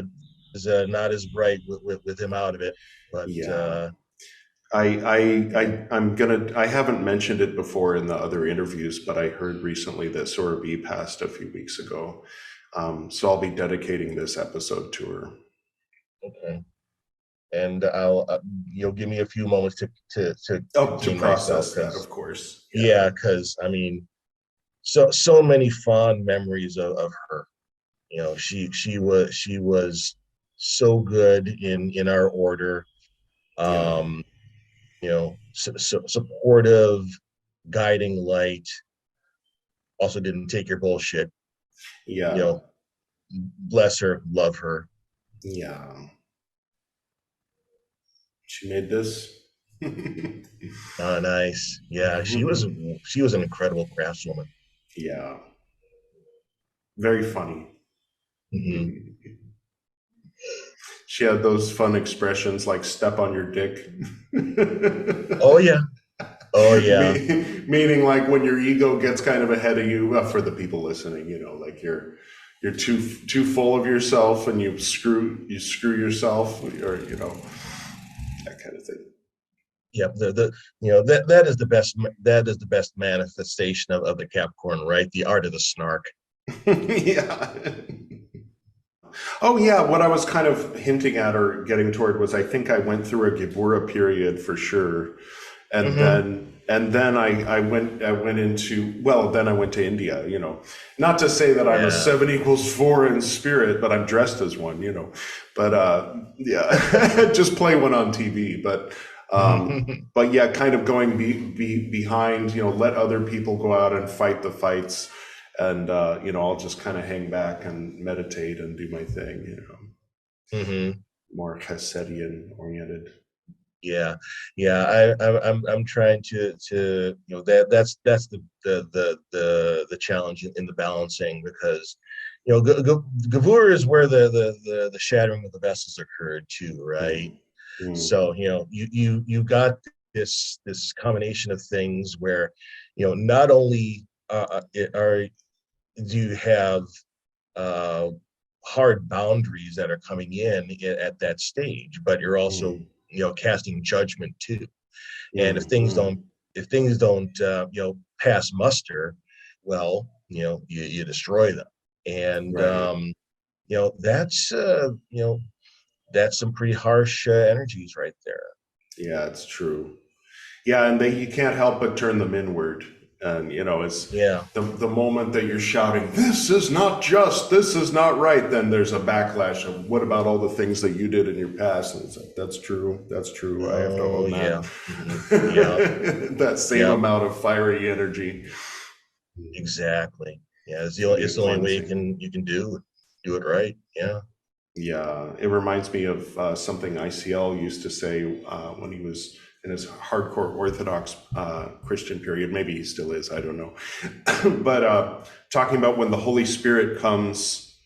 not as bright with him out of it. But I haven't mentioned it before in the other interviews, but I heard recently that Soror B passed a few weeks ago. So I'll be dedicating this episode to her. Okay. And you'll give me a few moments to process that, of course. Yeah, because I mean, so many fond memories of her. She was so good in our order. Supportive, guiding light. Also didn't take your bullshit. Yeah. Bless her, love her. Yeah. She made this. Oh, nice. Yeah, she was an incredible craftswoman. Yeah. Very funny. Mm-hmm. She had those fun expressions like "step on your dick." Oh yeah. Meaning like when your ego gets kind of ahead of you. For the people listening, like you're too full of yourself and you screw yourself, or that kind of thing. Yeah, that is the best manifestation of the Capricorn, right? The art of the snark. Yeah. Oh yeah, what I was kind of hinting at or getting toward was I think I went through a Gibura period for sure, and then I went to India. Not to say that I'm a 7=4 in spirit, but I'm dressed as one. But just play one on TV. But kind of going behind. Let other people go out and fight the fights. And, I'll just kind of hang back and meditate and do my thing, more Hasidian oriented. Yeah. I'm trying to that's the challenge in the balancing, because, Gavur is where the shattering of the vessels occurred too, right? Mm-hmm. So, you got this combination of things where, not only do you have hard boundaries that are coming in at that stage, but you're also casting judgment too. And if things don't pass muster, well, you destroy them. And that's some pretty harsh energies right there. Yeah, it's true. Yeah, and you can't help but turn them inward. And it's the moment that you're shouting, "This is not just, this is not right," then there's a backlash of, what about all the things that you did in your past? And it's like, that's true. I have to own that. Mm-hmm. That same amount of fiery energy. Exactly. Yeah, it's the only way you can do it right. Yeah. Yeah, it reminds me of something ICL used to say when he was in his hardcore Orthodox Christian period. Maybe he still is, I don't know. But talking about when the Holy Spirit comes,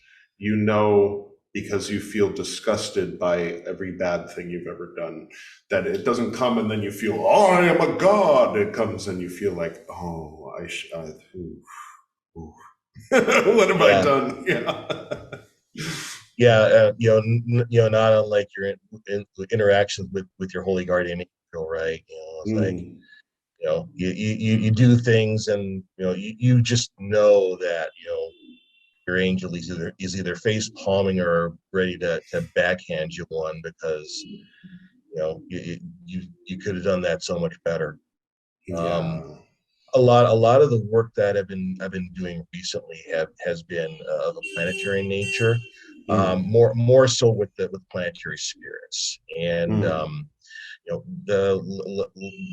because you feel disgusted by every bad thing you've ever done, that it doesn't come and then you feel, "Oh, I am a God." It comes and you feel like, "Oh, what have I done?" Yeah. not unlike your interactions with your holy guardian angel, right? It's like, you do things, and you just know that your angel is either face palming or ready to backhand you one, because you could have done that so much better. Yeah. A lot of the work that I've been doing recently has been of a planetary nature, more so with planetary spirits, and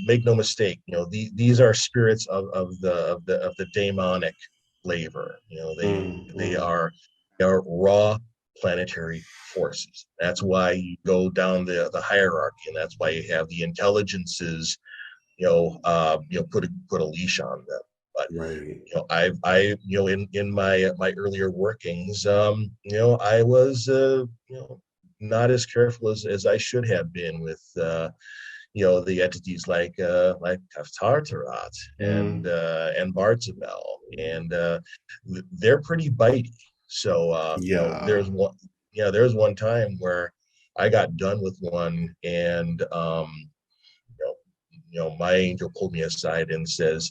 make no mistake, these are spirits of the demonic flavor. They are raw planetary forces. That's why you go down the hierarchy, and that's why you have the intelligences put a leash on them. But in my earlier workings, I was not as careful as I should have been with the entities like Tartarat and Barzabel, and they're pretty bitey. So there's one time where I got done with one, and my angel pulled me aside and says,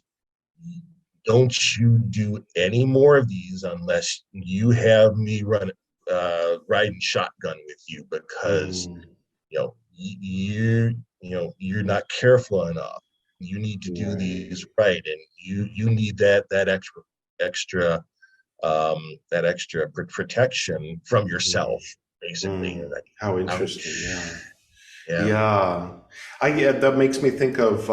"Don't you do any more of these unless you have me riding shotgun with you, because you're not careful enough. You need to do these right, and you need that extra protection from yourself, basically." How interesting! Yeah. That makes me think of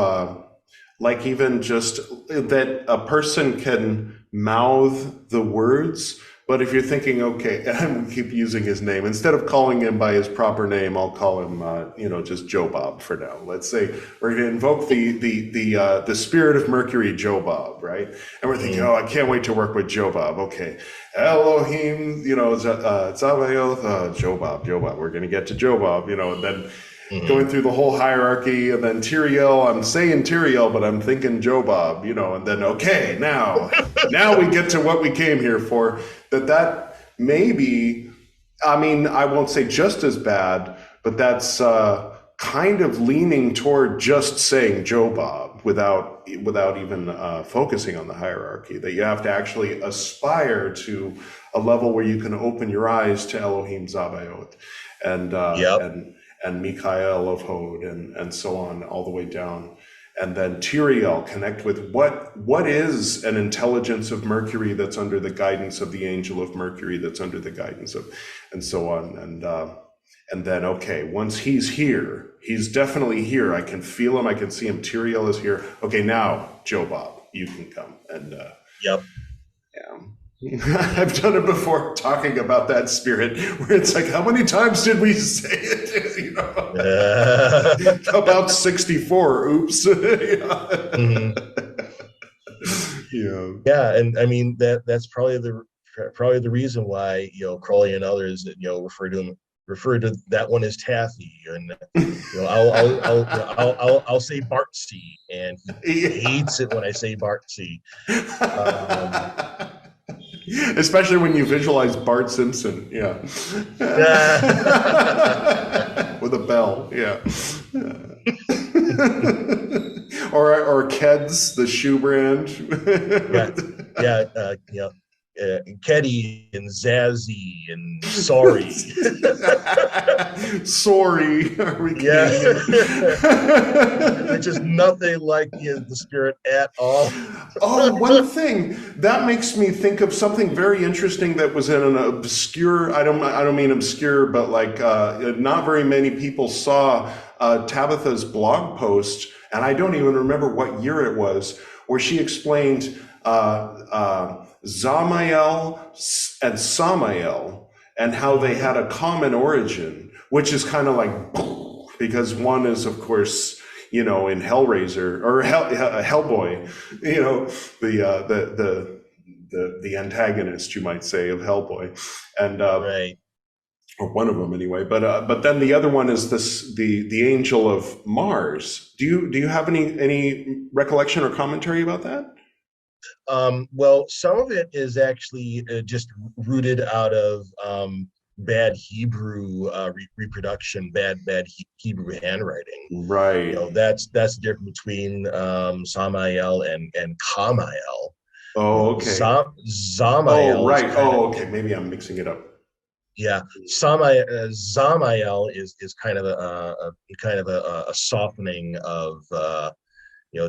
like even just that a person can mouth the words, but if you're thinking, okay, and we keep using his name, instead of calling him by his proper name, I'll call him just Joe Bob for now. Let's say we're going to invoke the spirit of Mercury, Joe Bob, right? And we're thinking, I can't wait to work with Joe Bob. Okay, Elohim, Zavayoth, Joe Bob. We're going to get to Joe Bob, and then going through the whole hierarchy, and then Tyrael, I'm saying Tyrael, but I'm thinking Joe Bob, and then, okay, now we get to what we came here for. That maybe, I won't say just as bad, but that's kind of leaning toward just saying Joe Bob without even focusing on the hierarchy, that you have to actually aspire to a level where you can open your eyes to Elohim Zabaoth and Michael of Hod and so on, all the way down. And then Tyrael, connect with what is an intelligence of Mercury that's under the guidance of the angel of Mercury, that's under the guidance of, and so on. And then, okay, once he's here, he's definitely here. I can feel him. I can see him. Tyrael is here. Okay, now, Joe Bob, you can come. And I've done it before, talking about that spirit, where it's like, how many times did we say it? About 64. Oops. Yeah, and I mean that's probably the reason why Crowley and others refer to that one as Taffy, and I'll say Bartsy, and he hates it when I say Bartsy. Especially when you visualize Bart Simpson, with a bell, or Keds, the shoe brand. Keddy and Zazzy and Sorry. Sorry, are we which is nothing like the spirit at all. One thing that makes me think of something very interesting that was in an obscure, I don't mean obscure, but like not very many people saw Tabitha's blog post, and I don't even remember what year it was, where she explained Zamael and Samael, and how they had a common origin, which is kind of like, because one is, of course, in Hellraiser or Hellboy, the antagonist, you might say, of Hellboy, and or one of them anyway. But then the other one is the angel of Mars. Do you have any recollection or commentary about that? Well, some of it is actually just rooted out of bad Hebrew reproduction, bad Hebrew handwriting. Right. That's the difference between Samael and Kamael. Oh, okay. Zamael. Oh, right. Oh, okay. Maybe I'm mixing it up. Yeah, Samael is kind of a softening of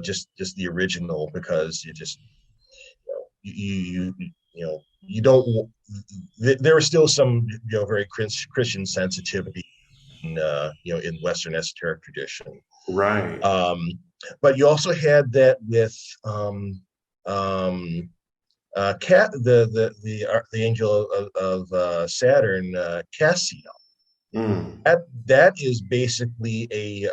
just the original, because you don't. There are still some very Christian sensitivity in Western esoteric tradition. Right. But you also had that with the angel of Saturn, Cassiel. That is basically a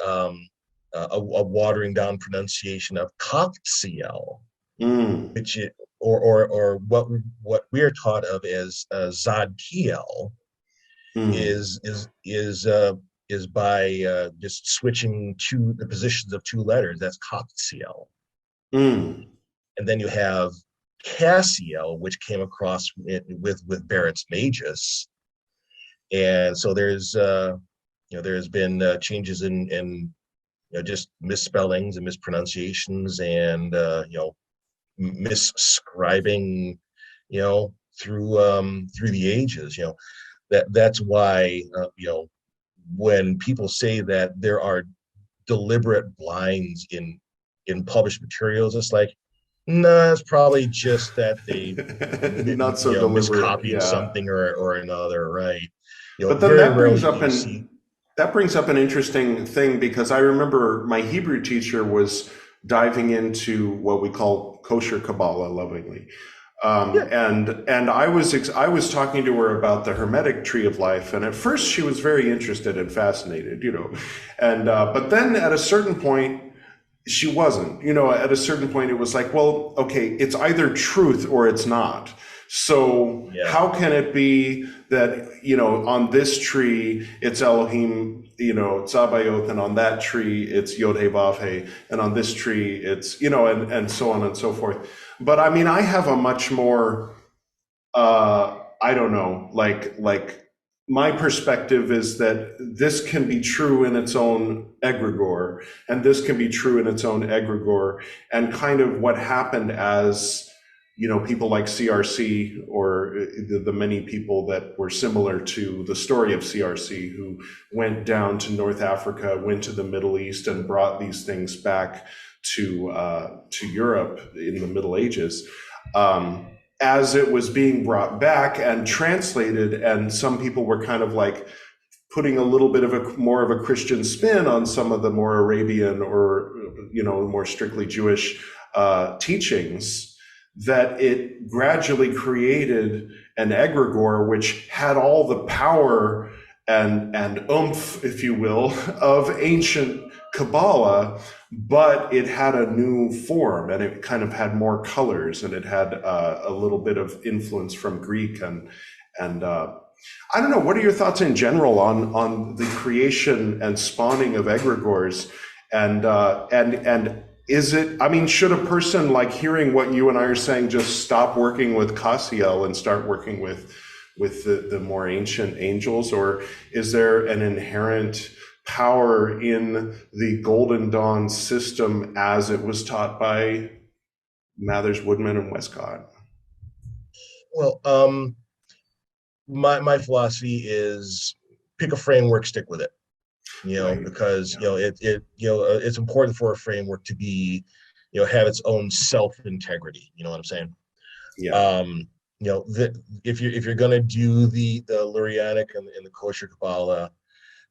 watering down pronunciation of Coxiel, which or what we are taught of as Zadkiel is by just switching the positions of two letters. That's Coxiel. And then you have Cassiel, which came across with Barrett's Magus, and so there's been changes in just misspellings and mispronunciations and misscribing through the ages. That's why when people say that there are deliberate blinds in published materials, it's like, no, it's probably just that they not so deliberate, miscopied something or another, right? But then that brings up an interesting thing, because I remember my Hebrew teacher was diving into what we call kosher Kabbalah lovingly. And I was talking to her about the Hermetic tree of life, and at first she was very interested and fascinated, and but then at a certain point she wasn't. At a certain point it was like, well, okay, it's either truth or it's not. So how can it be that on this tree it's Elohim, Tzabayot, and on that tree it's Yod He Vav He, and on this tree it's and so on and so forth. But I mean, I have a much more I don't know, like my perspective is that this can be true in its own egregore, and this can be true in its own egregore, and kind of what happened as people like CRC, or the many people that were similar to the story of CRC, who went down to North Africa, went to the Middle East, and brought these things back to Europe in the Middle Ages. As it was being brought back and translated, and some people were kind of like putting a little bit of more of a Christian spin on some of the more Arabian or more strictly Jewish teachings, that it gradually created an egregore which had all the power and oomph, if you will, of ancient Kabbalah, but it had a new form, and it kind of had more colors, and it had a little bit of influence from Greek and I don't know. What are your thoughts in general on the creation and spawning of egregores, and is it? I mean, should a person, like, hearing what you and I are saying, just stop working with Cassiel and start working with the more ancient angels, or is there an inherent power in the Golden Dawn system as it was taught by Mathers, Woodman, and Westcott? Well, my philosophy is pick a framework, stick with it. Right. Because it's important for a framework to be, have its own self integrity. You know what I'm saying? Yeah. If you're gonna do the Lurianic and the kosher Kabbalah,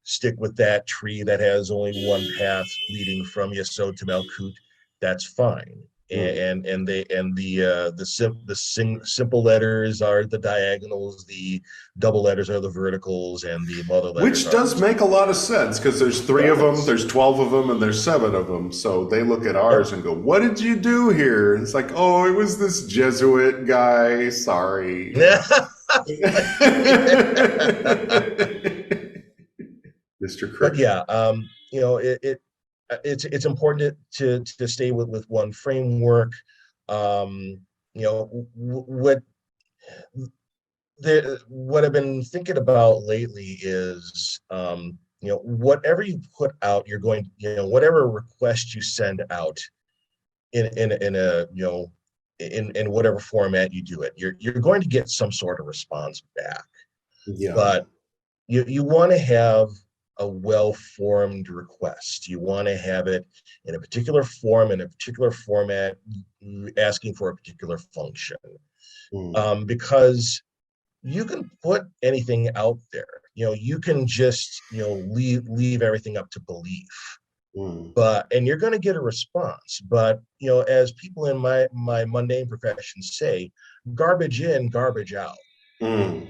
stick with that tree that has only one path leading from Yesod to Malkut. That's fine. And the simple letters are the diagonals, the double letters are the verticals, and the mother letters. Which does make a lot of sense, because there's 3 of them, there's 12 of them, and there's 7 of them. So they look at ours and go, "What did you do here?" And it's like, "Oh, it was this Jesuit guy. Sorry." Mr. Crick. But yeah, it's important to stay with one framework. What what I've been thinking about lately is, whatever you put out, you're going, whatever request you send out in whatever format you do it, you're going to get some sort of response back. Yeah. But you want to have a well-formed request. You want to have it in a particular form, in a particular format, asking for a particular function. Because you can put anything out there. You can just leave everything up to belief. And you're going to get a response. But as people in my mundane profession say, garbage in, garbage out. You're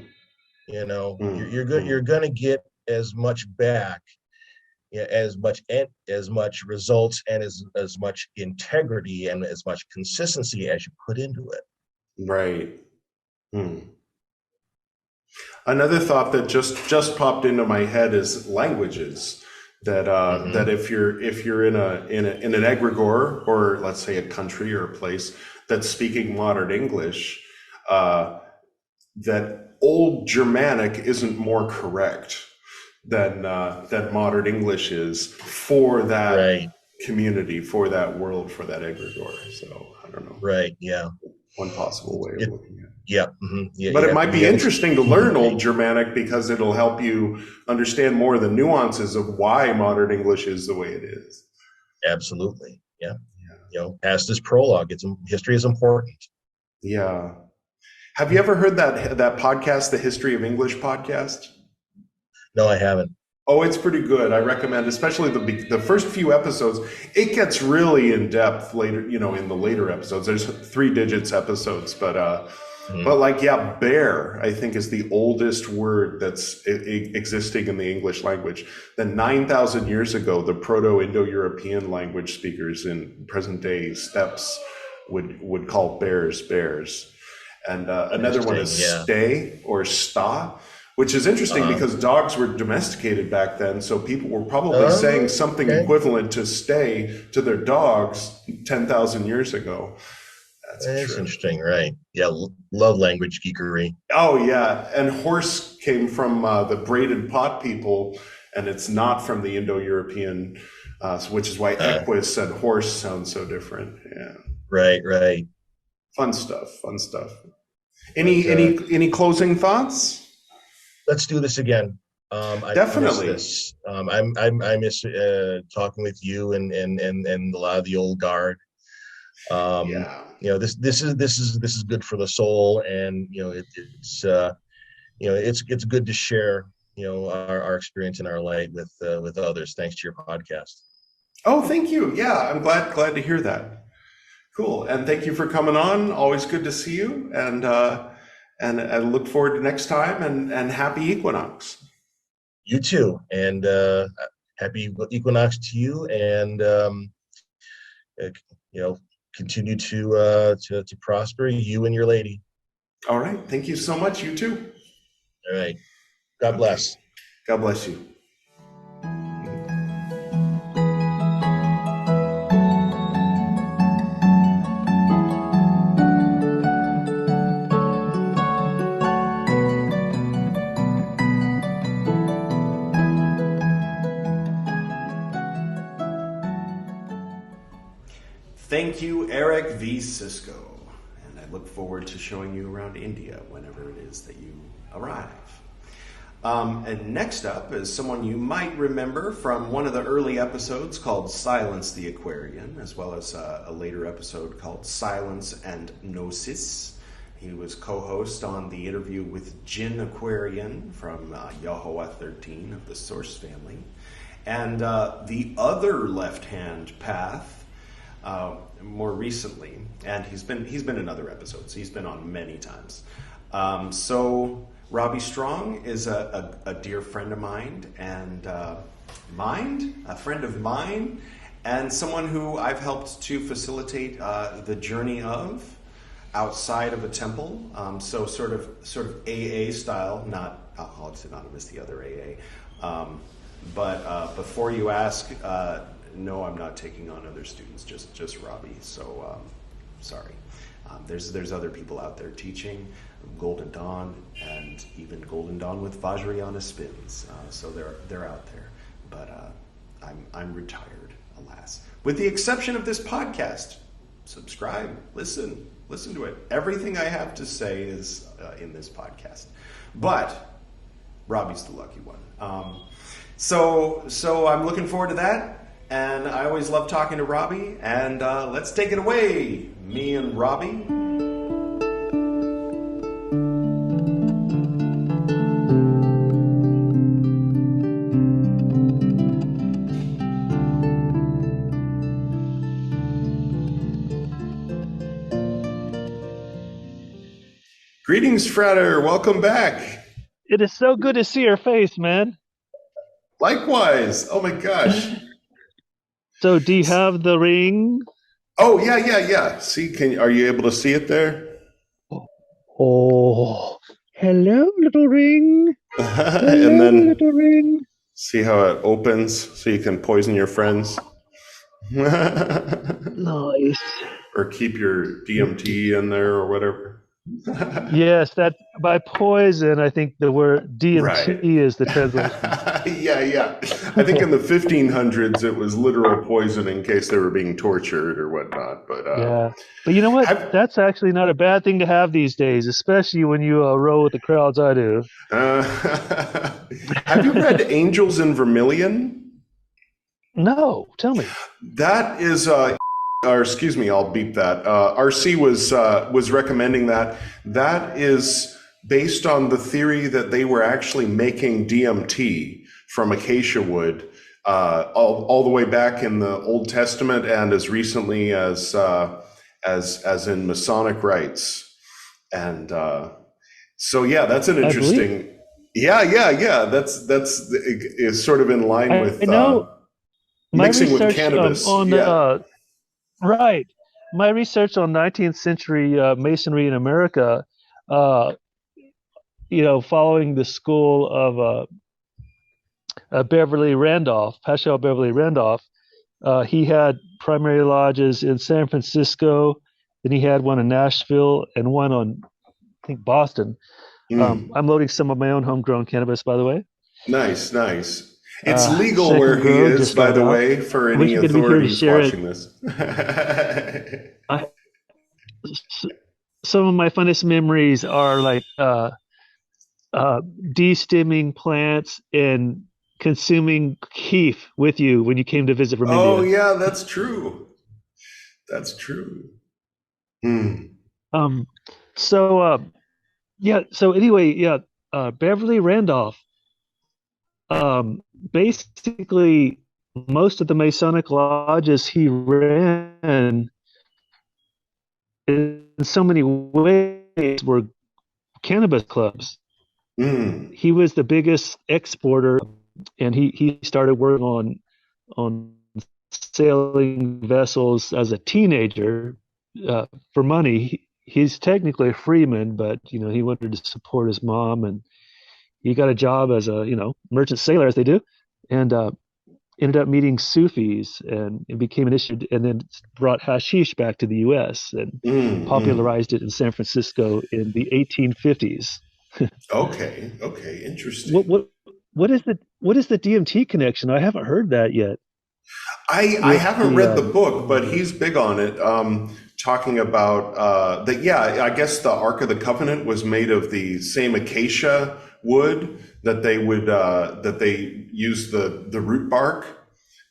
going to get as much back, as much results and as much integrity and as much consistency as you put into it. Right. Another thought that just popped into my head is languages. That if you're in an egregore, or let's say a country or a place that's speaking modern English, that old Germanic isn't more correct than modern English is for that community, for that world, for that egregore. So I don't know. Right. Yeah. One possible way of looking at it. Yeah. But it might be interesting to learn Old Germanic because it'll help you understand more of the nuances of why modern English is the way it is. Absolutely. Yeah. Past is prologue. History is important. Yeah. Have you ever heard that podcast, the History of English podcast? No, I haven't. Oh, it's pretty good. I recommend, especially the first few episodes. It gets really in depth later, in the later episodes. There's 3 digits episodes, but bear, I think, is the oldest word that's existing in the English language. Then 9,000 years ago, the Proto-Indo-European language speakers in present day steppes would call bears. And another one is stay or sta, which is interesting because dogs were domesticated back then. So people were probably saying something equivalent to stay to their dogs 10,000 years ago. That's interesting, right? Yeah, love language geekery. Oh, yeah. And horse came from the braided pot people, and it's not from the Indo-European, which is why equus and horse sound so different. Yeah. Right. Fun stuff. Any closing thoughts? Let's do this again. Definitely. I miss this. I miss talking with you and a lot of the old guard. This is good for the soul, and it's good to share our experience and our light with others. Thanks to your podcast. Oh, thank you. Yeah, I'm glad to hear that. Cool, and thank you for coming on. Always good to see you, and I look forward to next time. And happy equinox. You too, and happy equinox to you, and continue to prosper, you and your lady. All right. Thank you so much. You too. All right. God bless. God bless you. Thank you, Eric V. Sisco, and I look forward to showing you around India whenever it is that you arrive. And next up is someone you might remember from one of the early episodes called Silence the Aquarian, as well as a later episode called Silence and Gnosis. He was co-host on the interview with Jin Aquarian from Yahoah 13 of the Source family. And the other left-hand path, more recently, and he's been in other episodes. He's been on many times. So Robbie Strong is a dear friend of mine, and a friend of mine, and someone who I've helped to facilitate the journey of outside of a temple. So sort of AA style, not Alcoholics Anonymous, the other AA. But before you ask, no, I'm not taking on other students, just Robbie. So sorry. There's other people out there teaching, from Golden Dawn, and even Golden Dawn with Vajrayana spins. So they're out there. But I'm retired, alas. With the exception of this podcast. Subscribe, listen to it. Everything I have to say is in this podcast. But Robbie's the lucky one. So I'm looking forward to that. And I always love talking to Robbie. And let's take it away, me and Robbie. Greetings, Frater. Welcome back. It is so good to see your face, man. Likewise. Oh my gosh. So, do you have the ring? Oh yeah. See, are you able to see it there? Oh, hello, little ring. Hello, and then little ring. See how it opens, so you can poison your friends. Nice. Or keep your DMT in there or whatever. Yes, that by poison, I think the word DMT is the translation. Yeah. I think in the 1500s it was literal poison in case they were being tortured or whatnot. But yeah, but you know what? That's actually not a bad thing to have these days, especially when you roll with the crowds I do. Have you read Angels in Vermilion? No, tell me. That is or excuse me, I'll beep that. RC was recommending that. That is based on the theory that they were actually making DMT from acacia wood all the way back in the Old Testament and as recently as in Masonic rites. And so yeah, that's an interesting. Yeah. That's is sort of in line with mixing with cannabis. Right. My research on 19th century masonry in America, following the school of Beverly Randolph, Paschal Beverly Randolph, he had primary lodges in San Francisco, then he had one in Nashville and one on, I think, Boston. I'm loading some of my own homegrown cannabis, by the way. Nice. It's legal where he is, by the way, for any authorities watching this. Some of my funnest memories are like de-stimming plants and consuming keef with you when you came to visit from India. Oh, yeah, that's true. So anyway, Beverly Randolph. Basically, most of the Masonic lodges he ran in so many ways were cannabis clubs. He was the biggest exporter, and he started working on sailing vessels as a teenager for money. He's technically a freeman, but he wanted to support his mom, and he got a job as a merchant sailor, as they do, and ended up meeting Sufis and became initiated, and then brought hashish back to the U.S. and popularized it in San Francisco in the 1850s. Okay, interesting. What is the DMT connection? I haven't heard that yet. I haven't read the book, but he's big on it. Talking about that, I guess the Ark of the Covenant was made of the same acacia wood that they would that they used the root bark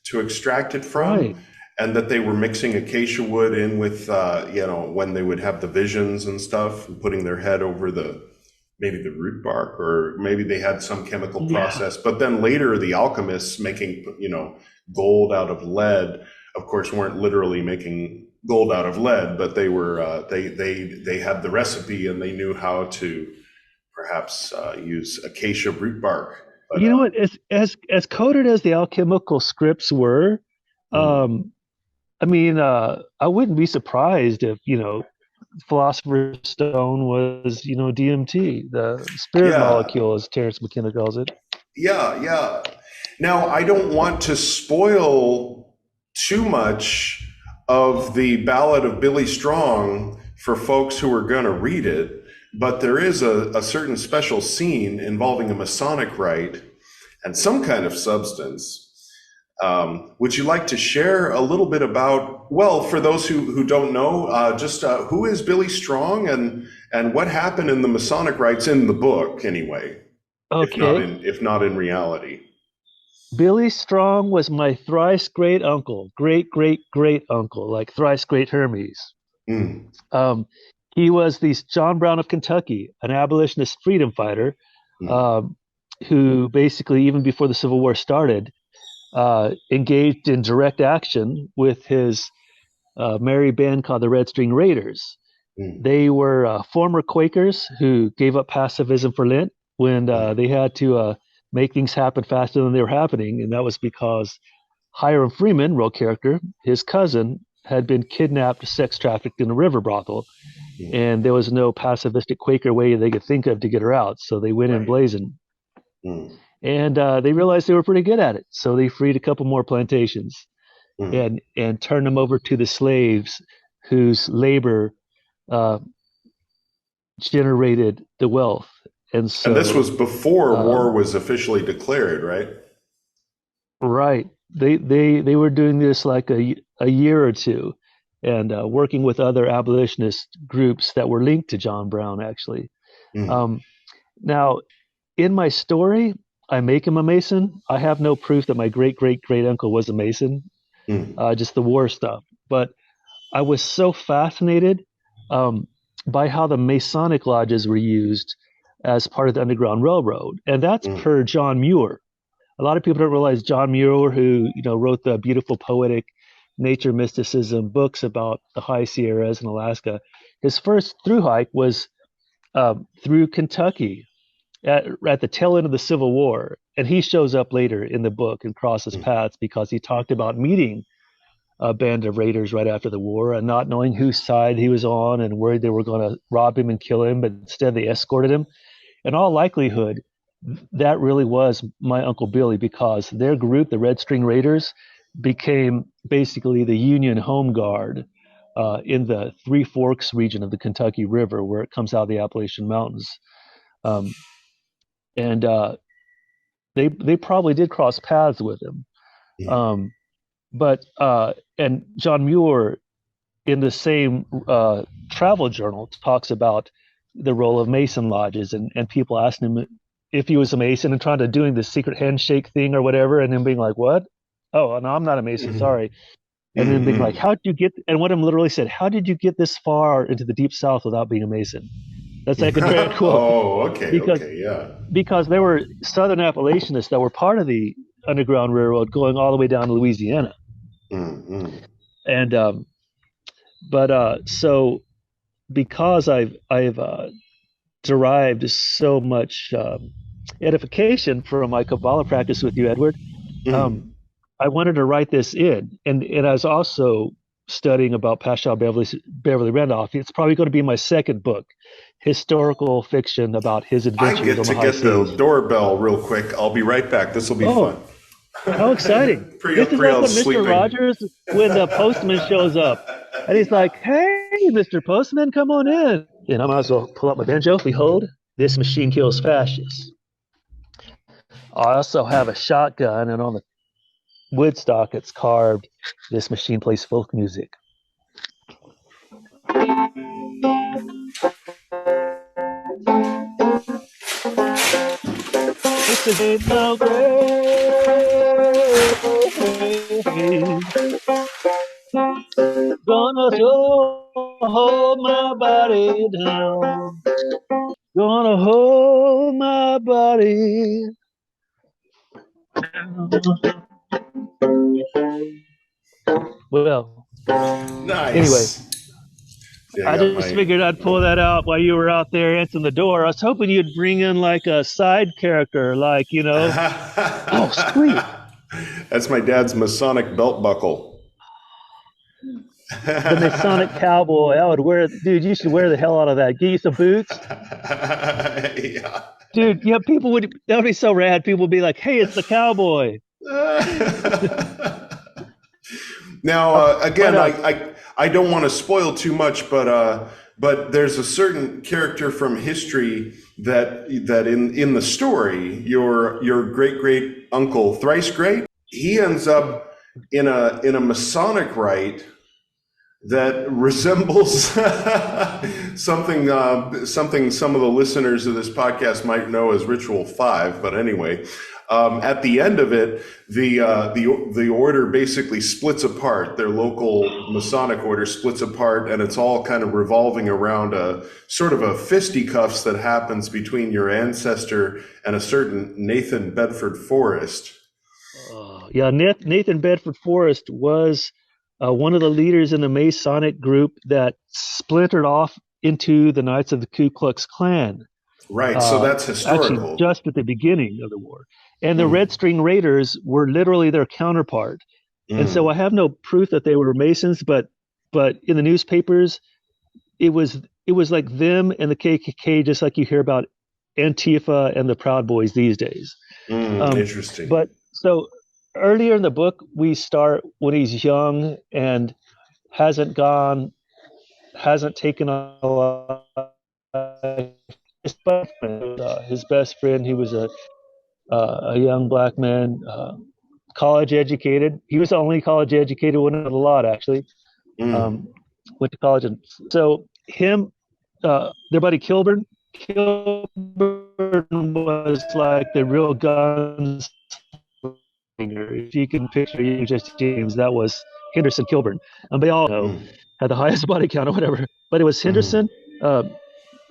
to extract it from, right. And that they were mixing acacia wood in with when they would have the visions and stuff, and putting their head over maybe the root bark, or maybe they had some chemical process. But then later the alchemists making gold out of lead, of course, weren't literally making gold out of lead, but they were they had the recipe and they knew how to perhaps use acacia root bark. But, what? As coded as the alchemical scripts were, I wouldn't be surprised if Philosopher's Stone was DMT, the spirit molecule, as Terence McKenna calls it. Yeah. Now, I don't want to spoil too much of the Ballad of Billy Strong for folks who are going to read it. but there is a certain special scene involving a Masonic rite and some kind of substance. Would you like to share a little bit about, well, for those who don't know, just who is Billy Strong and what happened in the Masonic rites in the book, anyway, Okay. if not in reality? Billy Strong was my thrice great uncle, great uncle, like thrice great Hermes. Mm. He was the John Brown of Kentucky, an abolitionist freedom fighter, who basically, even before the Civil War started, engaged in direct action with his merry band called the Red String Raiders. They were former Quakers who gave up pacifism for Lent when they had to make things happen faster than they were happening, and that was because Hiram Freeman, real character, his cousin, had been kidnapped, sex trafficked in a river brothel, and there was no pacifistic Quaker way they could think of to get her out, so they went in blazing. And they realized they were pretty good at it, so they freed a couple more plantations and turned them over to the slaves whose labor generated the wealth. And this was before war was officially declared, right? Right. They were doing this like a year or two, and working with other abolitionist groups that were linked to John Brown, actually. Now, in my story, I make him a Mason. I have no proof that my great uncle was a Mason, just the war stuff. But I was so fascinated by how the Masonic lodges were used as part of the Underground Railroad, and that's per John Muir. A lot of people don't realize John Muir, who wrote the beautiful poetic nature mysticism books about the high Sierras in Alaska. His first through hike was through Kentucky at the tail end of the Civil War, and he shows up later in the book and crosses paths because he talked about meeting a band of raiders right after the war and not knowing whose side he was on and worried they were going to rob him and kill him, but instead they escorted him. In all likelihood, that really was my Uncle Billy, because their group, the Red String Raiders, became basically the Union Home Guard in the Three Forks region of the Kentucky River, where it comes out of the Appalachian Mountains. And they probably did cross paths with him. And John Muir, in the same travel journal, talks about the role of Mason lodges, and people asking him if he was a Mason and trying to doing the secret handshake thing or whatever, and then being like, "What? Oh, no, I'm not a Mason, sorry." And then being like, "How'd you get?" And one of them literally said, "How did you get this far into the Deep South without being a Mason?" That's like a direct quote. Oh, okay, because there were Southern Appalachianists that were part of the Underground Railroad going all the way down to Louisiana. And so because I've derived so much edification from my Kabbalah practice with you, Edward, I wanted to write this in, and I was also studying about Paschal Beverly Randolph. It's probably going to be my second book, historical fiction about his adventures on the high seas. I get to get the doorbell real quick. I'll be right back. This will be fun. How exciting. This is like when Mr. Rogers, when the postman shows up, and he's like, "Hey, Mr. Postman, come on in." And I might as well pull out my banjo. Behold, this machine kills fascists. I also have a shotgun, and on the wood stock it's carved, "This machine plays folk music." This is no grave. Gonna hold my body down. Gonna hold my body down. Well, nice. Anyway. I just figured I'd pull that out while you were out there answering the door. I was hoping you'd bring in like a side character, like, oh, sweet. That's my dad's Masonic belt buckle. The Masonic cowboy. I would wear, dude, you should wear the hell out of that. Get you some boots. Yeah. Dude, that would be so rad. People would be like, "Hey, it's the cowboy." Now, again, I don't want to spoil too much, but but there's a certain character from history that in the story, your great uncle, thrice great, he ends up in a Masonic rite that resembles something some of the listeners of this podcast might know as Ritual 5. But anyway, at the end of it, the order basically splits apart. Their local Masonic order splits apart, and it's all kind of revolving around a sort of a fisticuffs that happens between your ancestor and a certain Nathan Bedford Forrest. Yeah, Nathan Bedford Forrest was one of the leaders in the Masonic group that splintered off into the Knights of the Ku Klux Klan. Right, so that's historical. Actually, just at the beginning of the war. And the Red String Raiders were literally their counterpart. And so I have no proof that they were Masons, but in the newspapers, it was like them and the KKK, just like you hear about Antifa and the Proud Boys these days. Interesting. But so earlier in the book, we start when he's young and hasn't taken a lot. His best friend, he was a young black man, college educated. He was the only college educated one of the lot, actually. Went to college, and so him, their buddy Kilburn was like the real guns. If you can picture Jesse James, that was Henderson Kilburn, and they all know had the highest body count or whatever. But it was Henderson,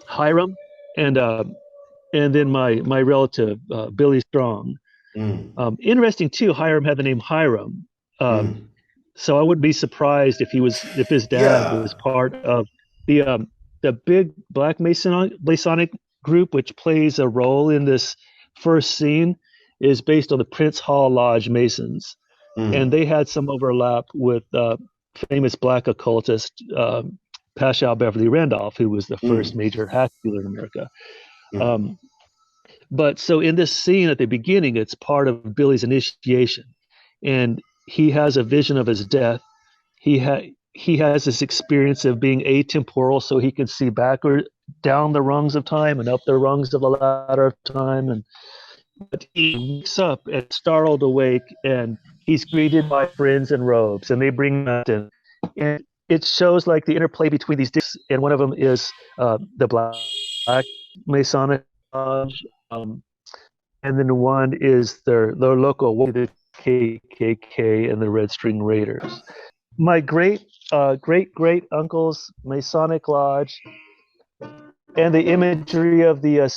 Hiram, and then my relative Billy Strong. Interesting too. Hiram had the name Hiram, so I wouldn't be surprised if his dad was part of the big Black Masonic group, which plays a role in this first scene. Is based on the Prince Hall Lodge Masons, and they had some overlap with famous Black occultist Paschal Beverly Randolph, who was the first major hack dealer in America. But so in this scene at the beginning, it's part of Billy's initiation, and he has a vision of his death. He has this experience of being atemporal, so he can see backward down the rungs of time and up the rungs of the ladder of time. But he wakes up and startled awake, and he's greeted by friends in robes, and they bring that in. And it shows like the interplay between these discs, and one of them is the Black Masonic Lodge, and then one is their local, the KKK and the Red String Raiders. My great uncle's Masonic Lodge, and the imagery of the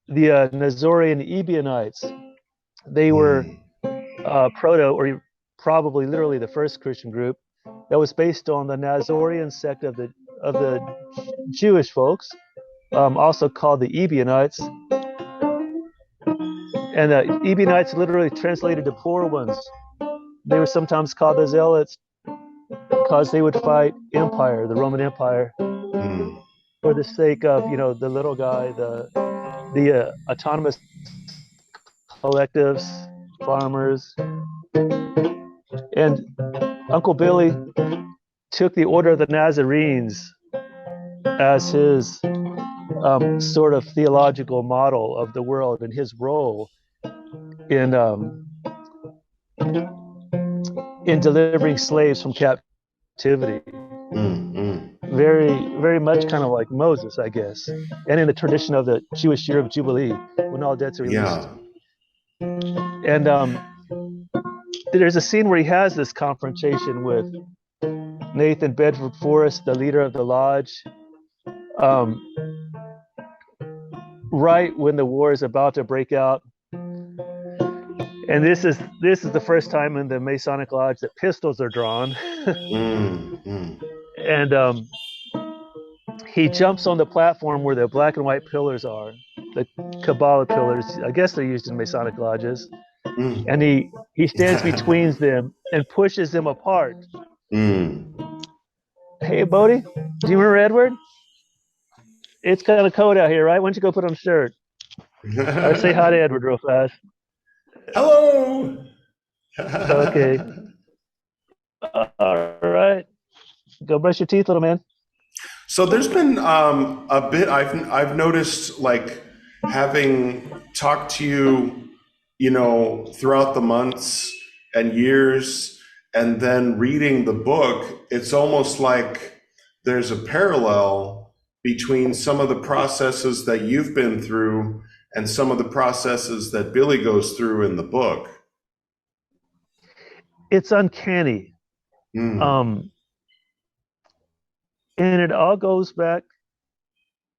Nazorian Ebionites. They were proto, or probably literally the first Christian group that was based on the Nazorian sect of the Jewish folks, also called the Ebionites. And the Ebionites literally translated to poor ones. They were sometimes called the Zealots because they would fight empire, the Roman Empire, for the sake of the little guy, the autonomous collectives, farmers. And Uncle Billy took the Order of the Nazarenes as his sort of theological model of the world and his role in delivering slaves from captivity. Very, very much kind of like Moses, I guess, and in the tradition of the Jewish year of Jubilee, when all debts are released. And there's a scene where he has this confrontation with Nathan Bedford Forrest, the leader of the lodge, right when the war is about to break out. And this is the first time in the Masonic Lodge that pistols are drawn. And he jumps on the platform where the black and white pillars are, the Kabbalah pillars. I guess they're used in Masonic lodges. And he stands between them and pushes them apart. Hey, Bodie, do you remember Edward? It's kind of cold out here, right? Why don't you go put on a shirt? Or say hi to Edward real fast. Hello. Okay. All right. Go brush your teeth, little man. So there's been a bit I've noticed, like, having talked to you, throughout the months and years, and then reading the book. It's almost like there's a parallel between some of the processes that you've been through and some of the processes that Billy goes through in the book. It's uncanny. And it all goes back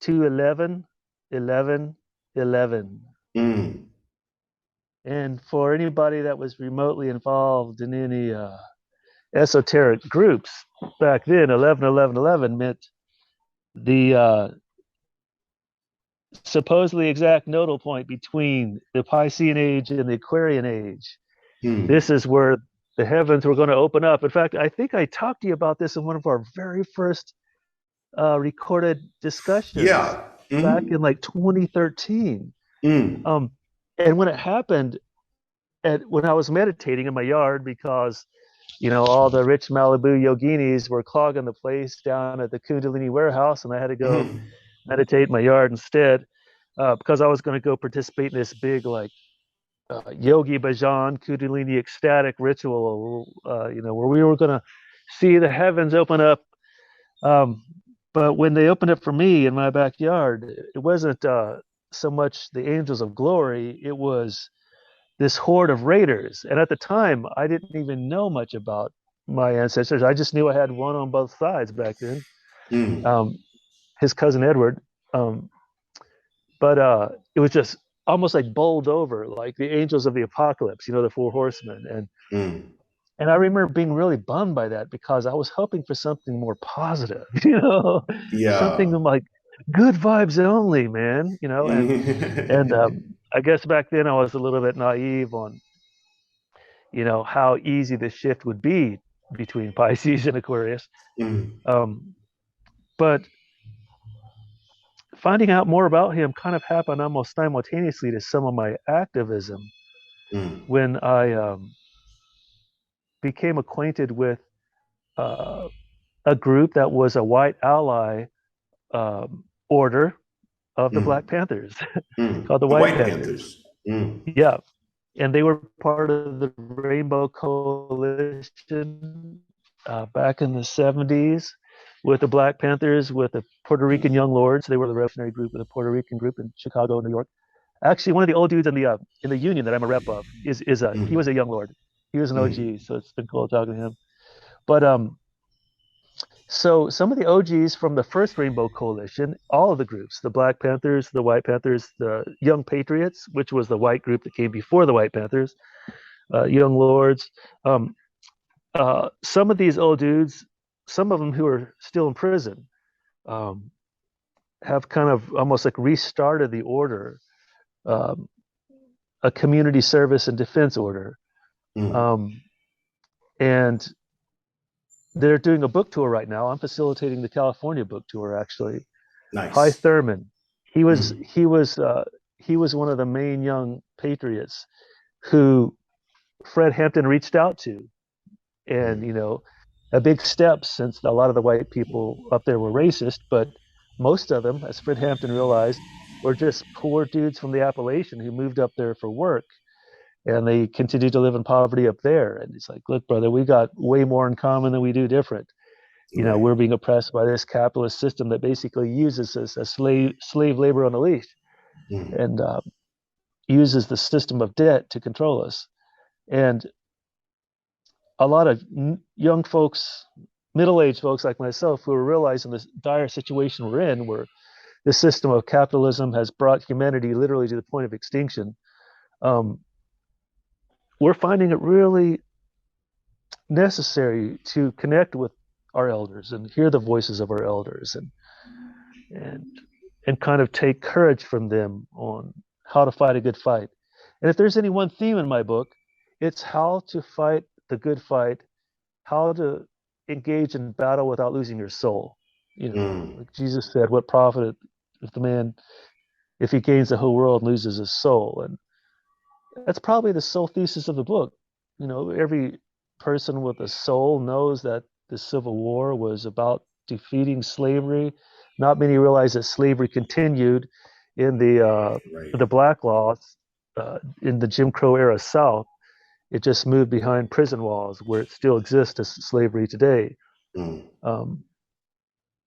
to 11, 11, 11. And for anybody that was remotely involved in any esoteric groups back then, 11, 11, 11 meant the supposedly exact nodal point between the Piscean age and the Aquarian age. This is where the heavens were going to open up. In fact, I think I talked to you about this in one of our very first recorded discussions back in like 2013. And when it happened, when I was meditating in my yard, because all the rich Malibu yoginis were clogging the place down at the Kundalini warehouse, and I had to go meditate in my yard instead, because I was going to go participate in this big yogi bhajan Kundalini ecstatic ritual, where we were going to see the heavens open up. But when they opened up for me in my backyard, it wasn't so much the angels of glory, it was this horde of raiders. And at the time, I didn't even know much about my ancestors. I just knew I had one on both sides back then, his cousin Edward. But it was just almost like bowled over, like the angels of the apocalypse, the four horsemen. And I remember being really bummed by that, because I was hoping for something more positive, something like good vibes only, man, and I guess back then I was a little bit naive on, how easy the shift would be between Pisces and Aquarius. But finding out more about him kind of happened almost simultaneously to some of my activism, when I became acquainted with a group that was a white ally order of the Black Panthers, called the White Panthers. Yeah, and they were part of the Rainbow Coalition back in the 70s with the Black Panthers, with the Puerto Rican Young Lords. They were the revolutionary group of the Puerto Rican group in Chicago, New York. Actually, one of the old dudes in the union that I'm a rep of is he was a Young Lord. He was an OG, so it's been cool talking to him. But so some of the OGs from the first Rainbow Coalition, all of the groups, the Black Panthers, the White Panthers, the Young Patriots, which was the white group that came before the White Panthers, Young Lords, some of these old dudes, some of them who are still in prison, have kind of almost like restarted the order, a community service and defense order. And they're doing a book tour right now. I'm facilitating the California book tour, actually. Nice. Hy Thurman, he was one of the main Young Patriots who Fred Hampton reached out to, and a big step, since a lot of the white people up there were racist, but most of them, as Fred Hampton realized, were just poor dudes from the Appalachian who moved up there for work. And they continue to live in poverty up there. And it's like, look, brother, we got way more in common than we do different. We're being oppressed by this capitalist system that basically uses us as slave labor on the leash, and uses the system of debt to control us. And a lot of young folks, middle-aged folks like myself, who are realizing this dire situation we're in, where the system of capitalism has brought humanity literally to the point of extinction, we're finding it really necessary to connect with our elders and hear the voices of our elders, and kind of take courage from them on how to fight a good fight. And if there's any one theme in my book, it's how to fight the good fight, how to engage in battle without losing your soul. Like Jesus said, what profit if the man, if he gains the whole world and loses his soul? And that's probably the sole thesis of the book. Every person with a soul knows that the Civil War was about defeating slavery. Not many realize that slavery continued in the black laws in the Jim Crow era South. It just moved behind prison walls where it still exists as slavery today.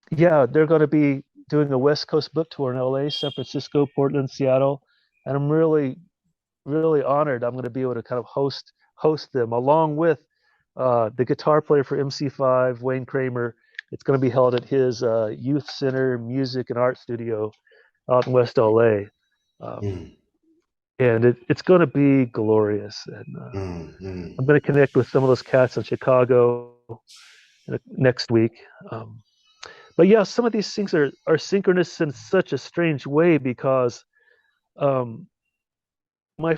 Yeah, they're going to be doing a West Coast book tour in LA, San Francisco, Portland, Seattle, and I'm really, really honored. I'm going to be able to kind of host them along with the guitar player for MC5, Wayne Kramer. It's going to be held at his youth center, music and art studio out in West LA. And it's going to be glorious. And I'm going to connect with some of those cats in Chicago next week. But yeah, some of these things are synchronous in such a strange way because my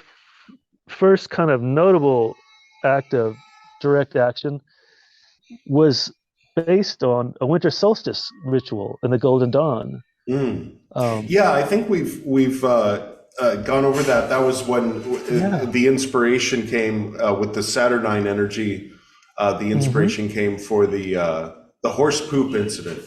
first kind of notable act of direct action was based on a winter solstice ritual in the Golden Dawn. Yeah, I think we've gone over that. That was when the inspiration came with the Saturnine energy. The inspiration came for the horse poop incident.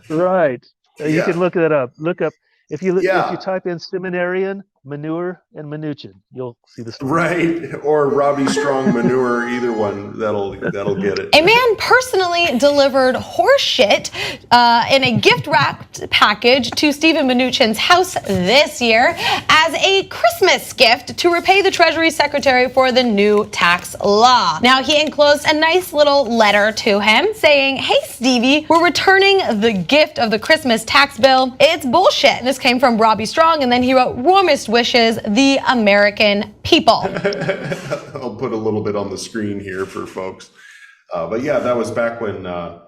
Right. You can look that up. Look up if you type in seminarian, manure, and Mnuchin, you'll see the story. Right, or Robbie Strong manure, either one. That'll get it. A man personally delivered horse shit in a gift-wrapped package to Stephen Mnuchin's house this year as a Christmas gift to repay the Treasury Secretary for the new tax law. Now, he enclosed a nice little letter to him saying, "Hey, Stevie, we're returning the gift of the Christmas tax bill. It's bullshit." And this came from Robbie Strong, and then he wrote, "Warmest wishes, the American people." I'll put a little bit on the screen here for folks. But yeah, that was back when, and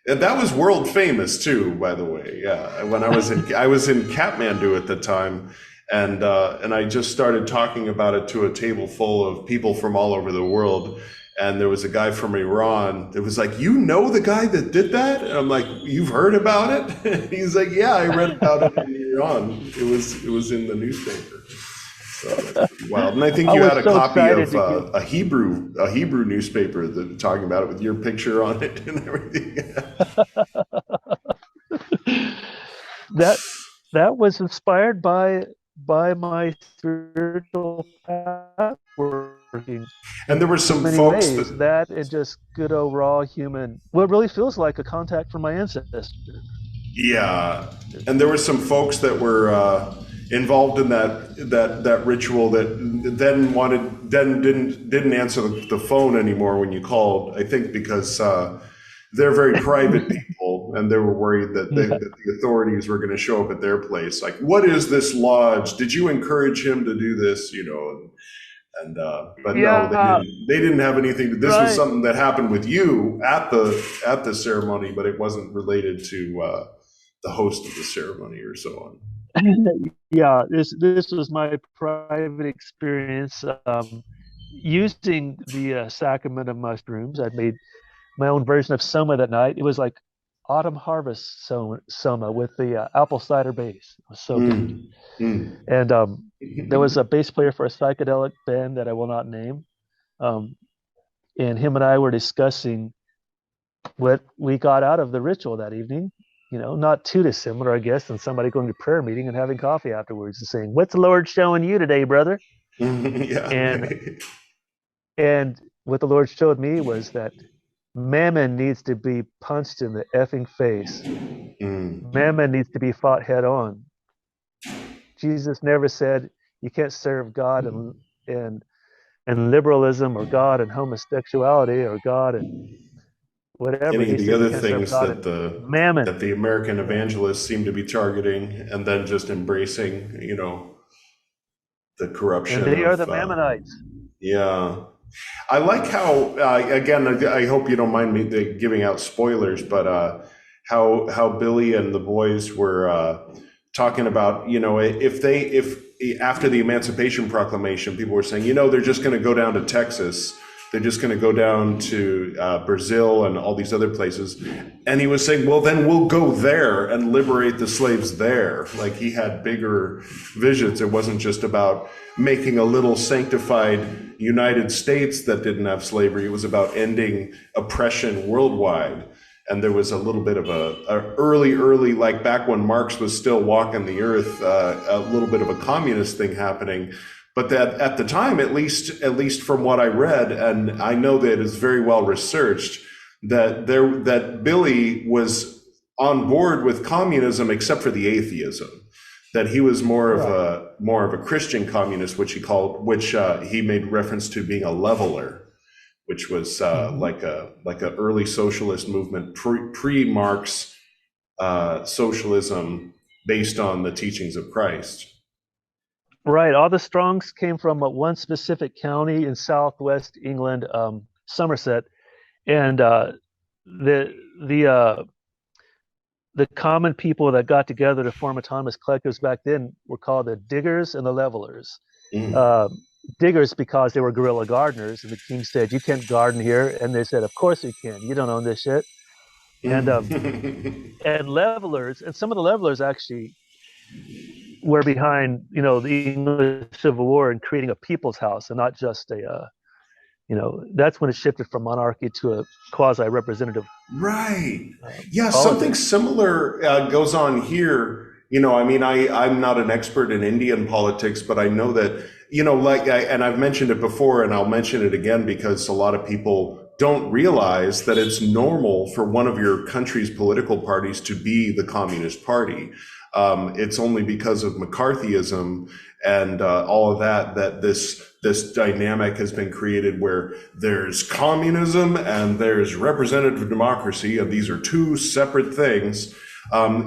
that was world famous too, by the way. Yeah, when I was in Kathmandu at the time, and I just started talking about it to a table full of people from all over the world. And there was a guy from Iran that was like, "You know the guy that did that?" And I'm like, "You've heard about it?" He's like, "Yeah, I read about it in Iran. It was in the newspaper." So that's pretty wild. And I think you had a copy of a Hebrew newspaper that talking about it with your picture on it and everything. That was inspired by my spiritual path working. And there were some folks that and just good old raw human, what really feels like a contact from my ancestors. Yeah, and there were some folks that were involved in that ritual that then didn't answer the phone anymore when you called. I think because they're very private people, and they were worried that the authorities were going to show up at their place. Like, what is this lodge? Did you encourage him to do this? You know. But no, they didn't have anything. This was something that happened with you at the ceremony, but it wasn't related to the host of the ceremony or so on. Yeah, this was my private experience using the sacrament of mushrooms. I made my own version of soma that night. It was like autumn harvest soma with the apple cider base. It was so good. And there was a bass player for a psychedelic band that I will not name, and him and I were discussing what we got out of the ritual that evening. You know, not too dissimilar, I guess, than somebody going to prayer meeting and having coffee afterwards and saying, "What's the Lord showing you today, brother?" And what the Lord showed me was that Mammon needs to be punched in the effing face. Mammon needs to be fought head on. Jesus never said you can't serve God and liberalism, or God and homosexuality, or God and whatever. Any of the other things that the American evangelists seem to be targeting, and then just embracing, you know, the corruption. And they are the Mammonites. Yeah. I like how, again, I hope you don't mind me giving out spoilers, but how Billy and the boys were talking about, you know, if after the Emancipation Proclamation, people were saying, you know, they're just going to go down to Texas. They're just going to go down to Brazil and all these other places. And he was saying, well, then we'll go there and liberate the slaves there. Like, he had bigger visions. It wasn't just about making a little sanctified United States that didn't have slavery. It was about ending oppression worldwide. and there was a little bit of a early, like back when Marx was still walking the earth, a little bit of a communist thing happening. But that at the time, at least from what I read, and I know that it's very well researched, that Billy was on board with communism except for the atheism. That he was more of a Christian communist, which he made reference to being a leveler, which was like a early socialist movement, pre-Marx socialism based on the teachings of Christ. Right. All the Strongs came from one specific county in southwest England, Somerset, and the common people that got together to form autonomous collectives back then were called the Diggers and the Levelers. Diggers because they were guerrilla gardeners, and the king said, "You can't garden here," and they said, "Of course you can. You don't own this shit." And and levelers, and some of the levelers actually were behind, the English Civil War and creating a people's house and not just that's when it shifted from monarchy to a quasi-representative. Right. Yeah, something similar goes on here. I'm not an expert in Indian politics, but I know that, and I've mentioned it before, and I'll mention it again because a lot of people don't realize that it's normal for one of your country's political parties to be the Communist Party. It's only because of McCarthyism and all of that this dynamic has been created where there's communism and there's representative democracy, and these are two separate things.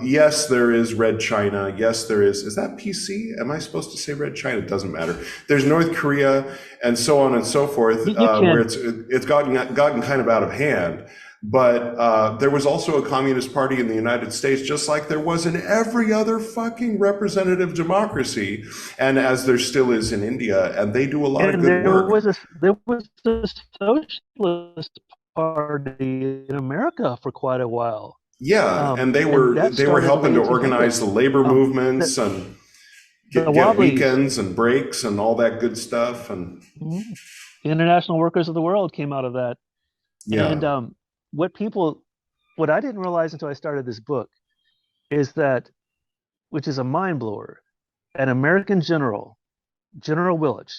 Yes, there is Red China. Yes, there is that PC? Am I supposed to say Red China? It doesn't matter. There's North Korea and so on and so forth, where it's gotten kind of out of hand. But there was also a communist party in the United States, just like there was in every other fucking representative democracy, and as there still is in India, and they do a lot of good work. There was a socialist party in America for quite a while. Yeah, and they were helping to organize the labor movements and get weekends and breaks and all that good stuff. And the International Workers of the World came out of that. Yeah. And what I didn't realize until I started this book is that, which is a mind blower, an American General Willech,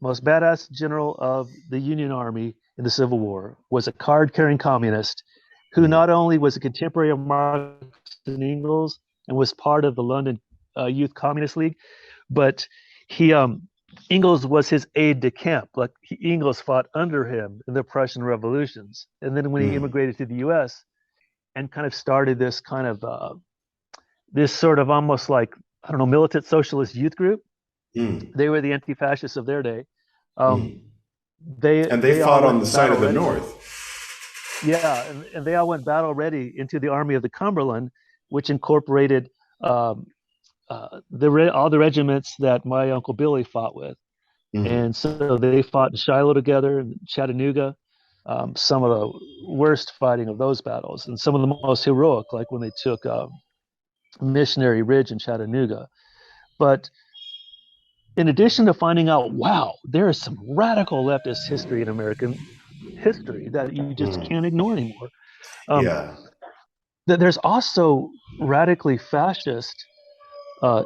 most badass general of the Union Army in the Civil War, was a card-carrying communist who not only was a contemporary of Marx and Engels and was part of the London Youth Communist League, but Engels was his aide-de-camp. Like Engels fought under him in the Prussian revolutions. And then when he immigrated to the U.S. and kind of started this kind of this sort of almost like, I don't know, militant socialist youth group, they were the anti-fascists of their day. They fought on the side of the North. Yeah, and they all went battle ready into the Army of the Cumberland, which incorporated all the regiments that my Uncle Billy fought with. And so they fought in Shiloh together, in Chattanooga, some of the worst fighting of those battles, and some of the most heroic, like when they took Missionary Ridge in Chattanooga. But in addition to finding out, wow, there is some radical leftist history in American history that you just can't ignore anymore. There's also radically fascist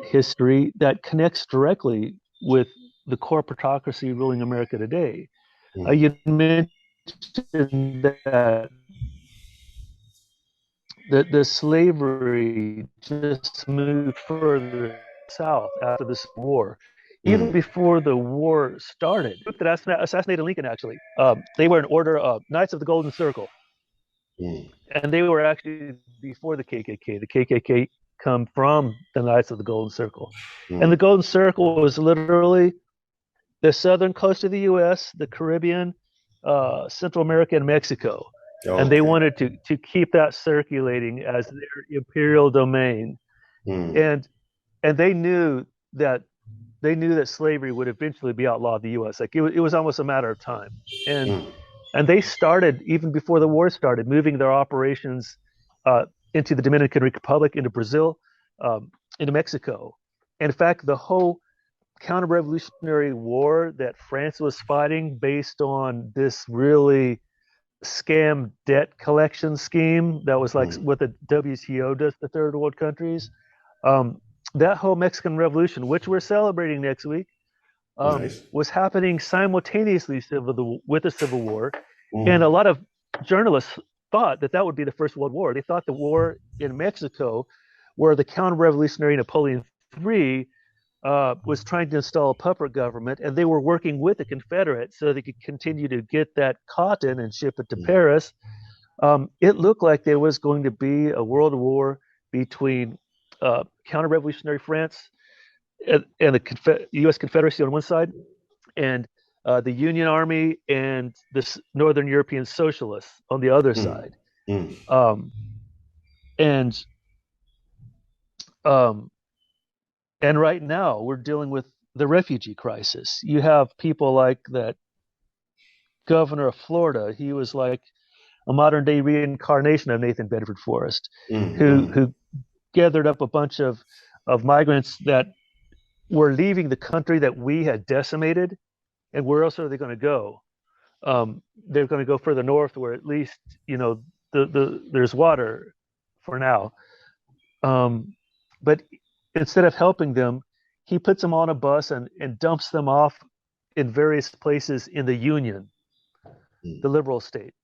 history that connects directly with the corporatocracy ruling America today. You mentioned that the slavery just moved further south after the Civil War. Even before the war started, the group that assassinated Lincoln, actually, they were an order of Knights of the Golden Circle. And they were actually before the KKK. The KKK come from the Knights of the Golden Circle. And the Golden Circle was literally the southern coast of the U.S., the Caribbean, Central America, and Mexico. And they wanted to keep that circulating as their imperial domain. And they knew that slavery would eventually be outlawed in the U.S. Like it was almost a matter of time. And they started, even before the war started, moving their operations into the Dominican Republic, into Brazil, into Mexico. In fact, the whole counter-revolutionary war that France was fighting based on this really scam debt collection scheme that was like what the WTO does to third world countries. That whole Mexican Revolution, which we're celebrating next week, was happening simultaneously with the Civil War. And a lot of journalists thought that would be the First World War. They thought the war in Mexico, where the counter-revolutionary Napoleon III was trying to install a puppet government, and they were working with the Confederates so they could continue to get that cotton and ship it to Paris. It looked like there was going to be a world war between counter-revolutionary France and the U.S. Confederacy on one side, and the Union Army and the Northern European Socialists on the other side. And right now we're dealing with the refugee crisis. You have people like that governor of Florida. He was like a modern day reincarnation of Nathan Bedford Forrest, who gathered up a bunch of migrants that were leaving the country that we had decimated. And where else are they going to go? They're going to go further north, where at least there's water for now. But instead of helping them, he puts them on a bus and dumps them off in various places in the Union, the liberal state,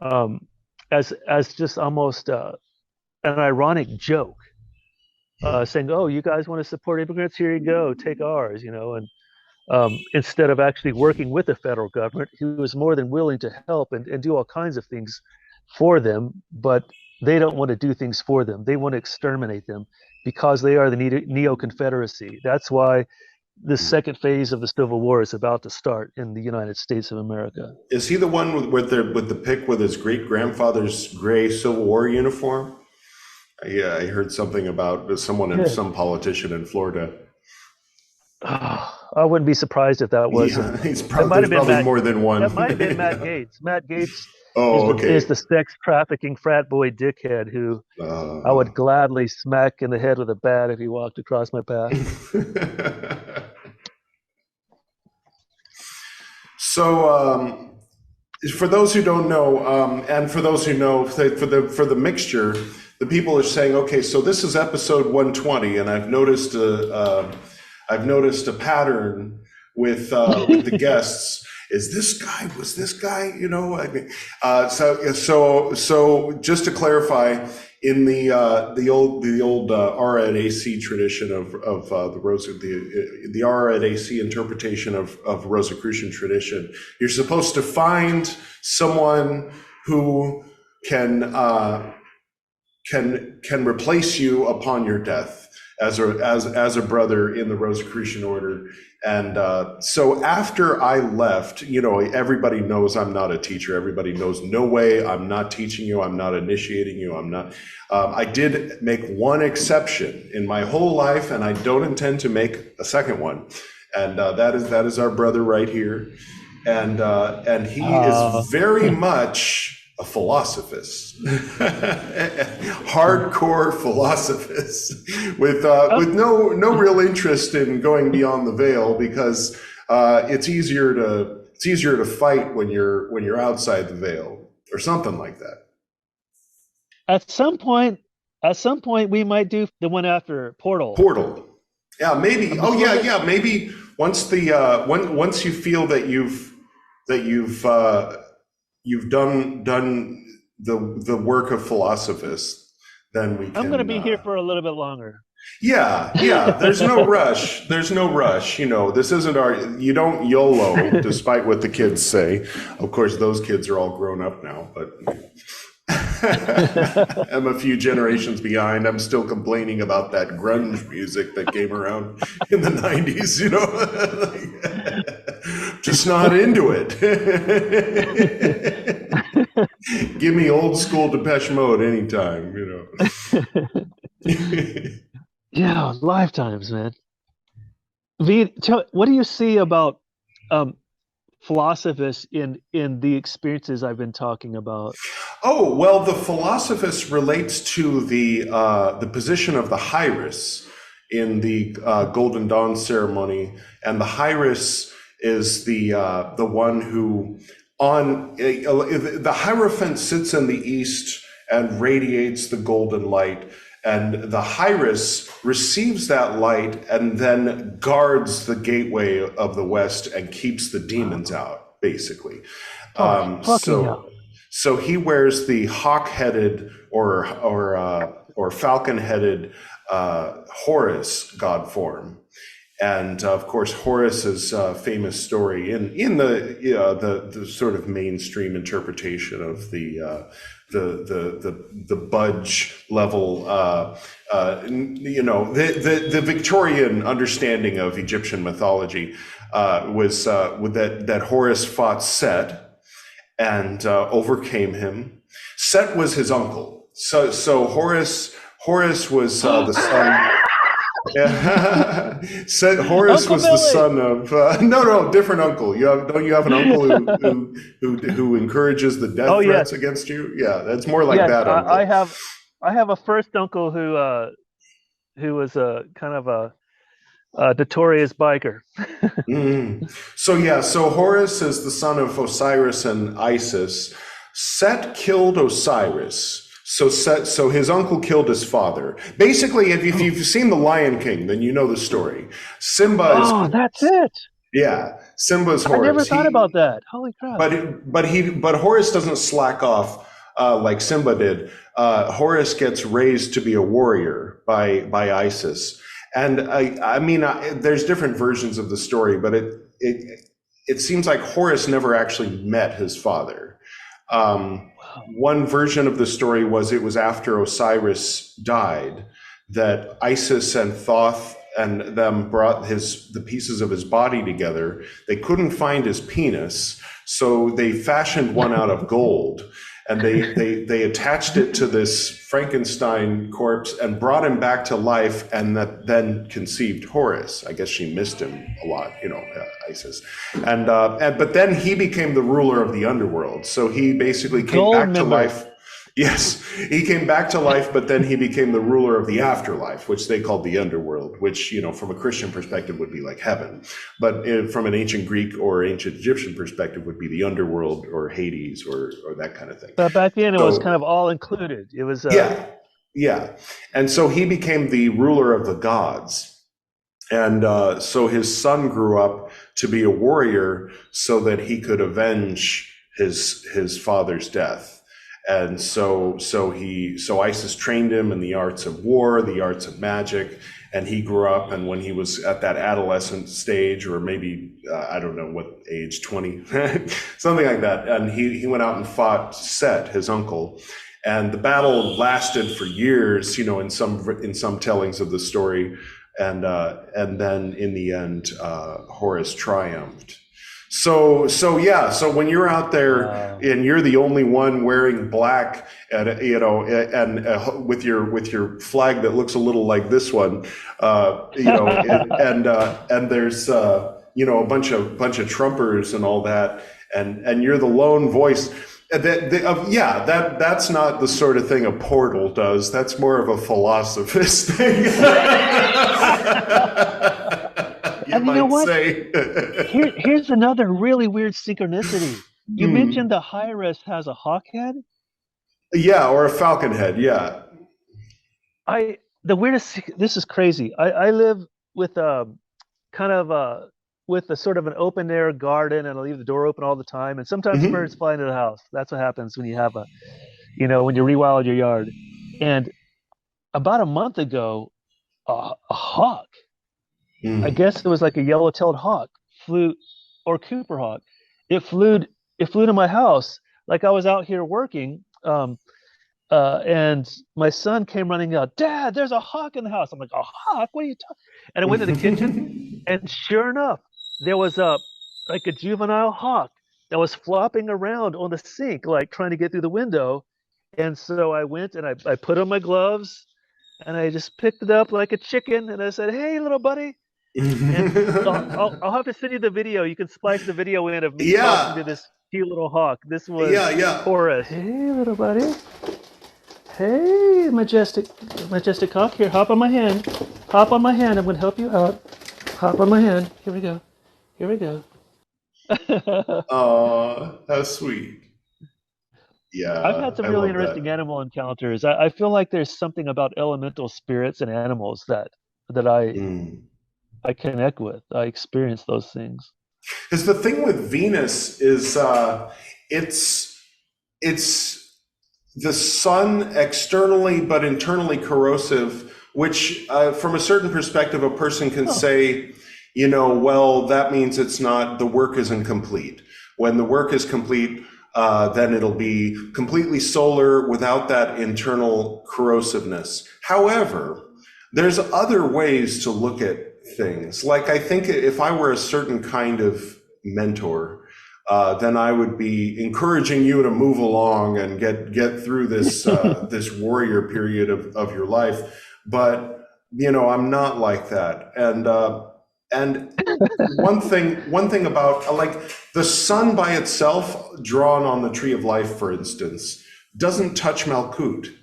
as just almost an ironic joke, saying, "Oh, you guys want to support immigrants? Here you go, take ours," and instead of actually working with the federal government, who was more than willing to help and do all kinds of things for them, but they don't want to do things for them. They want to exterminate them because they are the neo-Confederacy. That's why the second phase of the Civil War is about to start in the United States of America. Is he the one with the pic with his great-grandfather's gray Civil War uniform? Yeah, I heard something about someone, some politician in Florida. I wouldn't be surprised if that was. Yeah, there's probably more than one. That might have been Matt Gaetz. Matt Gaetz is the sex trafficking frat boy dickhead who I would gladly smack in the head with a bat if he walked across my path. So, for those who don't know, and for those who know, for the mixture, the people are saying, okay, so this is episode 120, and I've noticed a pattern with the guests. Was this guy? So just to clarify, in the old REAL tradition of the REAL interpretation of Rosicrucian tradition, you're supposed to find someone who can replace you upon your death as a brother in the Rosicrucian order. And so after I left, everybody knows I'm not a teacher. Everybody knows, no way, I'm not teaching you. I'm not initiating you. I'm not. I did make one exception in my whole life, and I don't intend to make a second one. And that is our brother right here. And he is very much a philosophist, hardcore philosophist, with no real interest in going beyond the veil, because it's easier to fight when you're outside the veil, or something like that. At some point, we might do the one after Portal. Yeah, maybe. Oh yeah. Maybe once once you feel that you've done the work of philosophers, then we can. I'm going to be here for a little bit longer. Yeah. There's no rush. This isn't you don't YOLO, despite what the kids say. Of course, those kids are all grown up now, but I'm a few generations behind. I'm still complaining about that grunge music that came around in the 90s, just not into it. Give me old school Depeche Mode anytime, Yeah, lifetimes, man. V, what do you see about philosophers in the experiences I've been talking about? Oh, well, the philosophus relates to the position of the Hierus in the Golden Dawn ceremony, and the Hierus is the one who the Hierophant sits in the east and radiates the golden light, and the Hierus receives that light and then guards the gateway of the west and keeps the demons out, basically. So he wears the hawk-headed or falcon-headed Horus god form. And of course, Horus's famous story in the sort of mainstream interpretation of the budge level, the Victorian understanding of Egyptian mythology was that Horus fought Set and overcame him. Set was his uncle. So Horus was the son. Horus was the son of no, different uncle. Don't you have an uncle who encourages the death threats against you? Yeah, that's more like that uncle. I have a first uncle who was a kind of a notorious biker. So Horus is the son of Osiris and Isis. Set killed Osiris. So his uncle killed his father. Basically, if you've seen The Lion King, then you know the story. Simba is... Oh, that's it. Yeah, Simba's Horus. I never thought about that. Holy crap. But Horus doesn't slack off like Simba did. Horus gets raised to be a warrior by Isis. And I mean, there's different versions of the story, but it seems like Horus never actually met his father. One version of the story was it was after Osiris died that Isis and Thoth and them brought the pieces of his body together. They couldn't find his penis, so they fashioned one out of gold, and they attached it to this Frankenstein corpse and brought him back to life, and that then conceived Horus. I guess she missed him a lot, Isis. But then he became the ruler of the underworld. So he basically came back to life. Yes, he came back to life, but then he became the ruler of the afterlife, which they called the underworld, which, from a Christian perspective would be like heaven. But from an ancient Greek or ancient Egyptian perspective would be the underworld or Hades or that kind of thing. But back then it was kind of all included. It was... Yeah. And so he became the ruler of the gods. And so his son grew up to be a warrior so that he could avenge his father's death. And so Isis trained him in the arts of war, the arts of magic, and he grew up. And when he was at that adolescent stage, or maybe I don't know what age, 20, something like that, and he went out and fought Set, his uncle. And the battle lasted for years, in some tellings of the story, and then in the end, Horus triumphed. So when you're out there and you're the only one wearing black, and with your flag that looks a little like this one, and there's a bunch of Trumpers and all that, and you're the lone voice. That's not the sort of thing a portal does. That's more of a philosophist thing. And you know what? Here's another really weird synchronicity. You mentioned the Hierus has a hawk head? Yeah, or a falcon head, yeah. This is crazy. I live with with a sort of an open air garden, and I leave the door open all the time. And sometimes birds fly into the house. That's what happens when you have when you rewild your yard. And about a month ago, a hawk, I guess it was like a yellow-tailed hawk, or Cooper hawk. It flew to my house. Like I was out here working, and my son came running out. Dad, there's a hawk in the house. I'm like, a hawk? What are you talking? And I went to the kitchen, and sure enough, there was a juvenile hawk that was flopping around on the sink, like trying to get through the window. And so I went and I put on my gloves, and I just picked it up like a chicken, and I said, "Hey, little buddy." And I'll have to send you the video. You can splice the video in of me talking to this cute little hawk. This was Horus. Hey, little buddy. Hey, majestic hawk. Here, hop on my hand. Hop on my hand. I'm going to help you out. Hop on my hand. Here we go. Oh, how sweet. Yeah, I've had some I really love interesting that. animal encounters. I feel like there's something about elemental spirits and animals that Mm. I connect with. I experience those things. Because the thing with Venus is it's it's the sun externally but internally corrosive, which from a certain perspective, a person can Oh, say, well, that means it's not, the work isn't complete. When the work is complete, then it'll be completely solar without that internal corrosiveness. However, there's other ways to look at things. Like, I think if I were a certain kind of mentor, then I would be encouraging you to move along and get through this this warrior period of your life. But I'm not like that. And one thing about like the sun by itself, drawn on the tree of life, for instance, doesn't touch Malkut,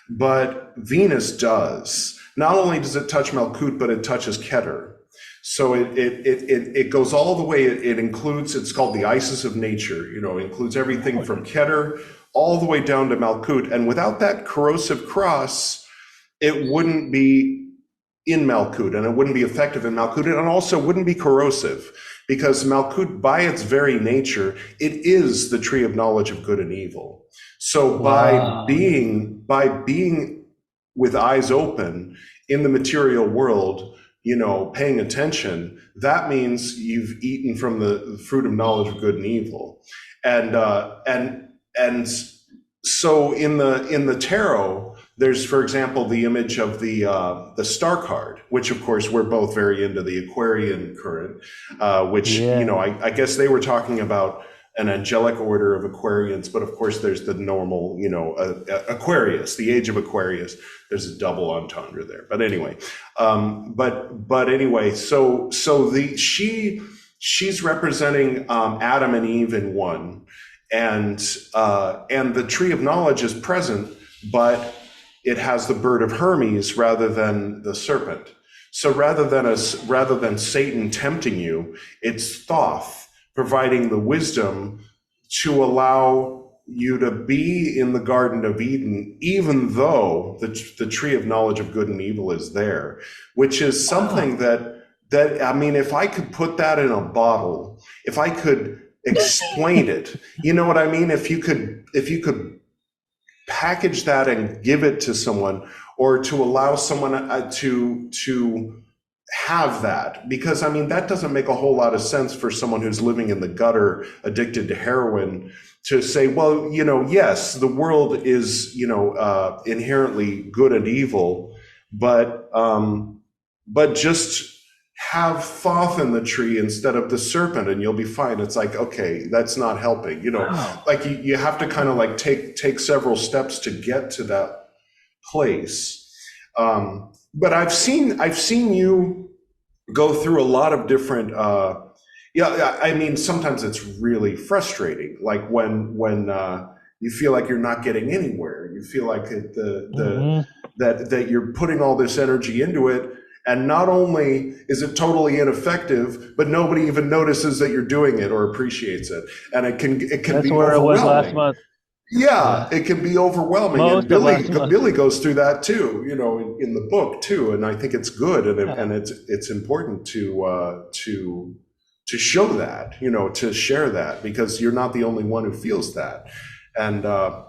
but Venus does. Not only does it touch Malkut, but it touches Keter. So it goes all the way. It includes, it's called the Isis of nature. It includes everything from Keter all the way down to Malkut. And without that corrosive cross, it wouldn't be in Malkut, and it wouldn't be effective in Malkut, and also wouldn't be corrosive, because Malkut, by its very nature, it is the tree of knowledge of good and evil. So wow. by being with eyes open in the material world, paying attention, that means you've eaten from the fruit of knowledge of good and evil. And so in the tarot, there's, for example, the image of the star card, which of course we're both very into the Aquarian current, which Yeah. I guess they were talking about an angelic order of Aquarians, but of course there's the normal, Aquarius, the age of Aquarius. There's a double entendre there, but anyway, but anyway, so she's representing Adam and Eve in one, and the tree of knowledge is present, but it has the bird of Hermes rather than the serpent. So rather than Satan tempting you, it's Thoth providing the wisdom to allow you to be in the Garden of Eden, even though the tree of knowledge of good and evil is there, which is something that I mean, if I could put that in a bottle, if I could explain it, you know what I mean? If you could package that and give it to someone, or to allow someone to have that, because I mean, that doesn't make a whole lot of sense for someone who's living in the gutter, addicted to heroin, to say, well, yes, the world is, inherently good and evil, but just have Thoth in the tree instead of the serpent and you'll be fine. It's like, okay, that's not helping, Wow. like you have to kind of like take several steps to get to that place. But I've seen you go through a lot of different, I mean, sometimes it's really frustrating, like when you feel like you're not getting anywhere. You feel like that you're putting all this energy into it, and not only is it totally ineffective, but nobody even notices that you're doing it or appreciates it, and it can That's be where it was last overwhelming. month. Yeah, it can be overwhelming, Most and of last month. Billy goes through that too, in the book too, and I think it's good, and it's important to show that, to share that, because you're not the only one who feels that, and I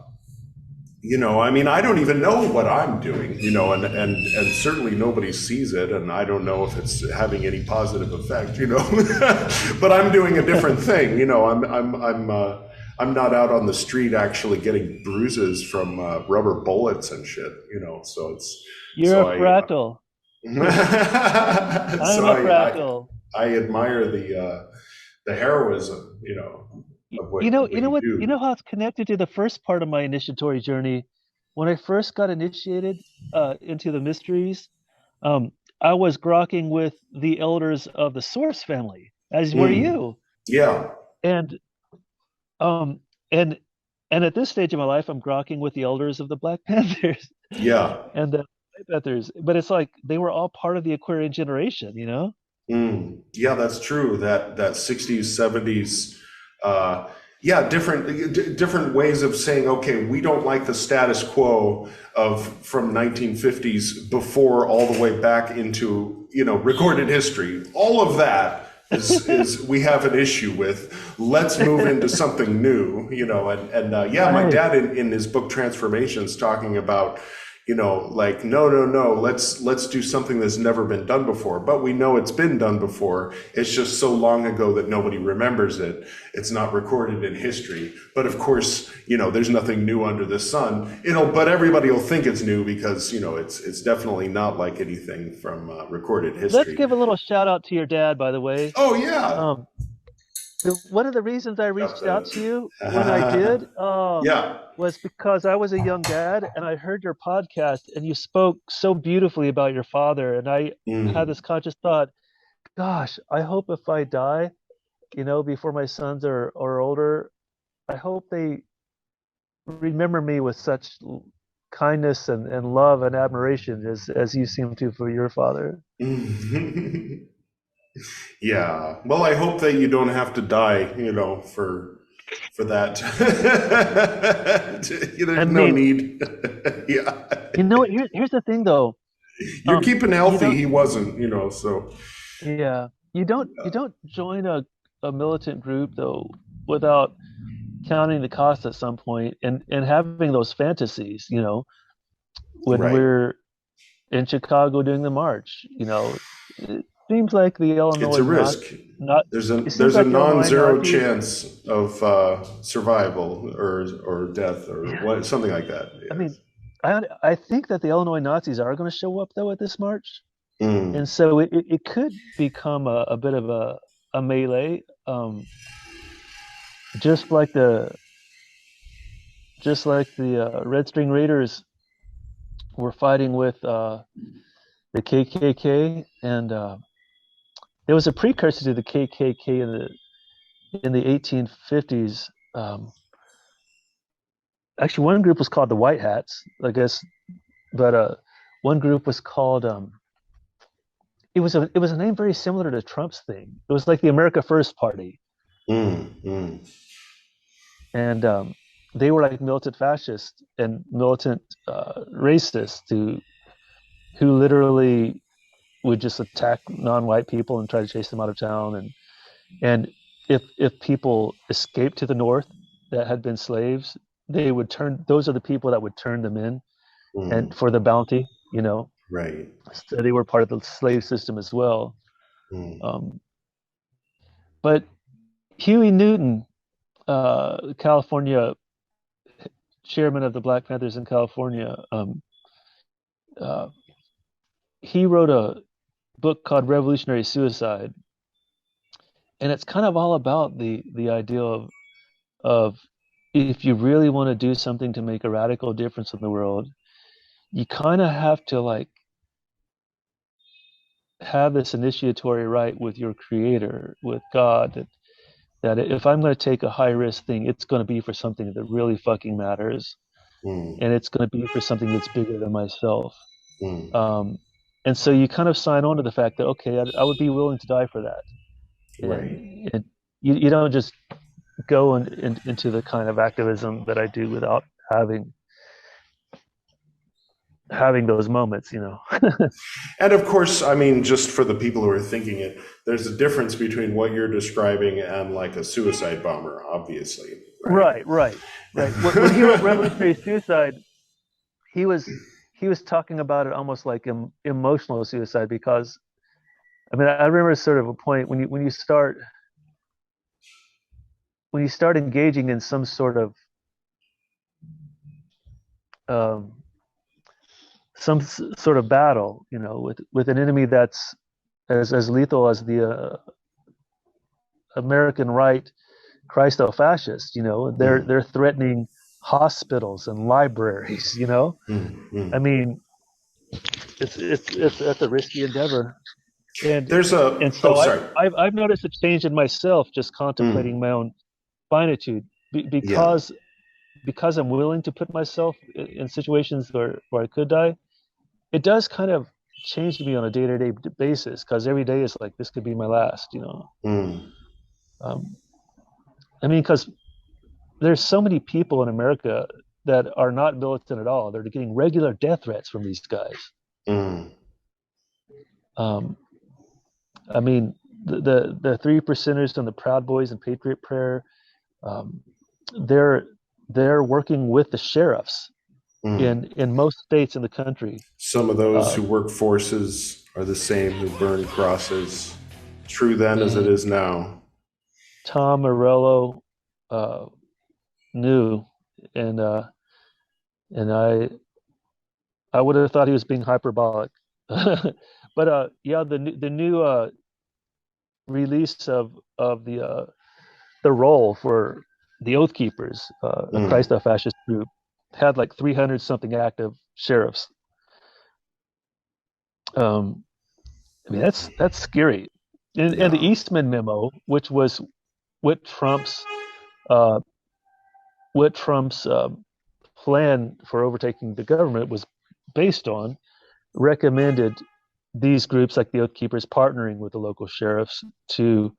mean, I don't even know what I'm doing, and certainly nobody sees it, and I don't know if it's having any positive effect, but I'm doing a different thing, I'm not out on the street actually getting bruises from rubber bullets and shit, so it's. You're a fractal. I'm a fractal. I admire the heroism, of what You know what? do. You know how it's connected to the first part of my initiatory journey. When I first got initiated into the mysteries, I was grokking with the elders of the Source family, as were you. Yeah. And and at this stage of my life, I'm grokking with the elders of the Black Panthers. Yeah. And the White Panthers. But it's like they were all part of the Aquarian generation, Yeah, that's true. That 60s, 70s, different ways of saying, okay, we don't like the status quo of from 1950s before all the way back into, recorded history. All of that is we have an issue with. Let's move into something new, my dad in his book Transformations talking about, like, no, let's do something that's never been done before. But we know it's been done before. It's just so long ago that nobody remembers it. It's not recorded in history. But of course, there's nothing new under the sun. But everybody will think it's new because, it's definitely not like anything from recorded history. Let's give a little shout out to your dad, by the way. Oh, yeah. One of the reasons I reached out to you when I did was because I was a young dad and I heard your podcast and you spoke so beautifully about your father. And I had this conscious thought, gosh, I hope if I die, before my sons are older, I hope they remember me with such kindness and love and admiration as you seem to for your father. Yeah. Well, I hope that you don't have to die, for that. There's no need. Yeah. Here's the thing, though. You're keeping healthy. He wasn't, so. Yeah. You don't join a militant group, though, without counting the cost at some point and having those fantasies, when we're in Chicago doing the march, it seems like the Illinois. It's a risk. There's a non-zero chance of survival or death or something like that. Yes. I mean, I think that the Illinois Nazis are going to show up though at this march, and so it could become a bit of a melee, just like the Red String Raiders were fighting with the KKK, and there was a precursor to the KKK in the 1850s. Actually, one group was called the White Hats, I guess, but one group was called. It was a name very similar to Trump's thing. It was like the America First Party, and they were like militant fascists and militant racists who literally would just attack non-white people and try to chase them out of town. And if people escaped to the north that had been slaves, those are the people that would turn them in and for the bounty, Right. So they were part of the slave system as well. But Huey Newton, California chairman of the Black Panthers in California, he wrote a book called Revolutionary Suicide, and it's kind of all about the idea of if you really want to do something to make a radical difference in the world, you kind of have to have this initiatory rite with your creator, with God, that if I'm going to take a high risk thing, it's going to be for something that really fucking matters, and it's going to be for something that's bigger than myself. And so you kind of sign on to the fact that, okay, I would be willing to die for that. Right. And you don't just go into the kind of activism that I do without having those moments, And of course, I mean, just for the people who are thinking it, there's a difference between what you're describing and like a suicide bomber, obviously. Right. When he wrote Revolutionary Suicide, he was talking about it almost like emotional suicide, because I remember sort of a point when you start engaging in some sort of battle, with an enemy that's as lethal as the American right Christo-fascists. They're threatening hospitals and libraries. I mean, it's a risky endeavor. And I've noticed a change in myself just contemplating my own finitude, because I'm willing to put myself in situations where I could die. It does kind of changed me on a day-to-day basis, because every day is like, this could be my last, you know. I mean, because there's so many people in America that are not militant at all. They're getting regular death threats from these guys. I mean, the 3%ers and the Proud Boys and Patriot Prayer, they're working with the sheriffs in most states in the country. Some of those who work forces are the same who burn crosses. True then as it is now. Tom Morello knew, and I would have thought he was being hyperbolic. But yeah, the new release of the roll for the Oath Keepers, a Christo-fascist group, had like 300 something active sheriffs. I mean, that's scary. And the Eastman memo, which was what Trump's plan for overtaking the government was based on, recommended these groups like the Oath Keepers partnering with the local sheriffs to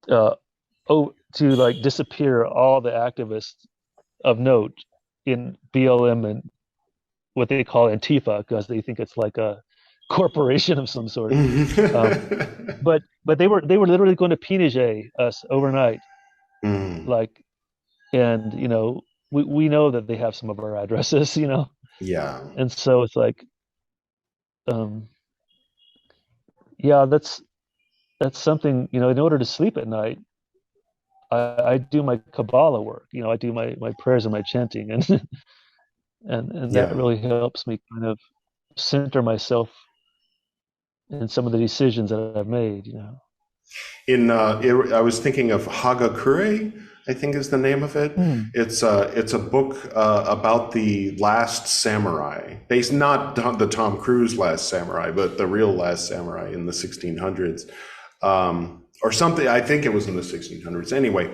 like disappear all the activists of note in BLM and what they call Antifa, because they think it's like a corporation of some sort. But they were literally going to Pinochet us overnight. Like, and you know, we know that they have some of our addresses, you know. Yeah. And so it's like, yeah, that's something, you know. In order to sleep at night, I do my Kabbalah work, you know. I do my prayers and my chanting, and that really helps me kind of center myself in some of the decisions that I've made, you know. I was thinking of Hagakure, I think is the name of it. It's a book about the Last Samurai, based not the Tom Cruise Last Samurai, but the real Last Samurai in the 1600s, or something. I think it was in the 1600s. Anyway,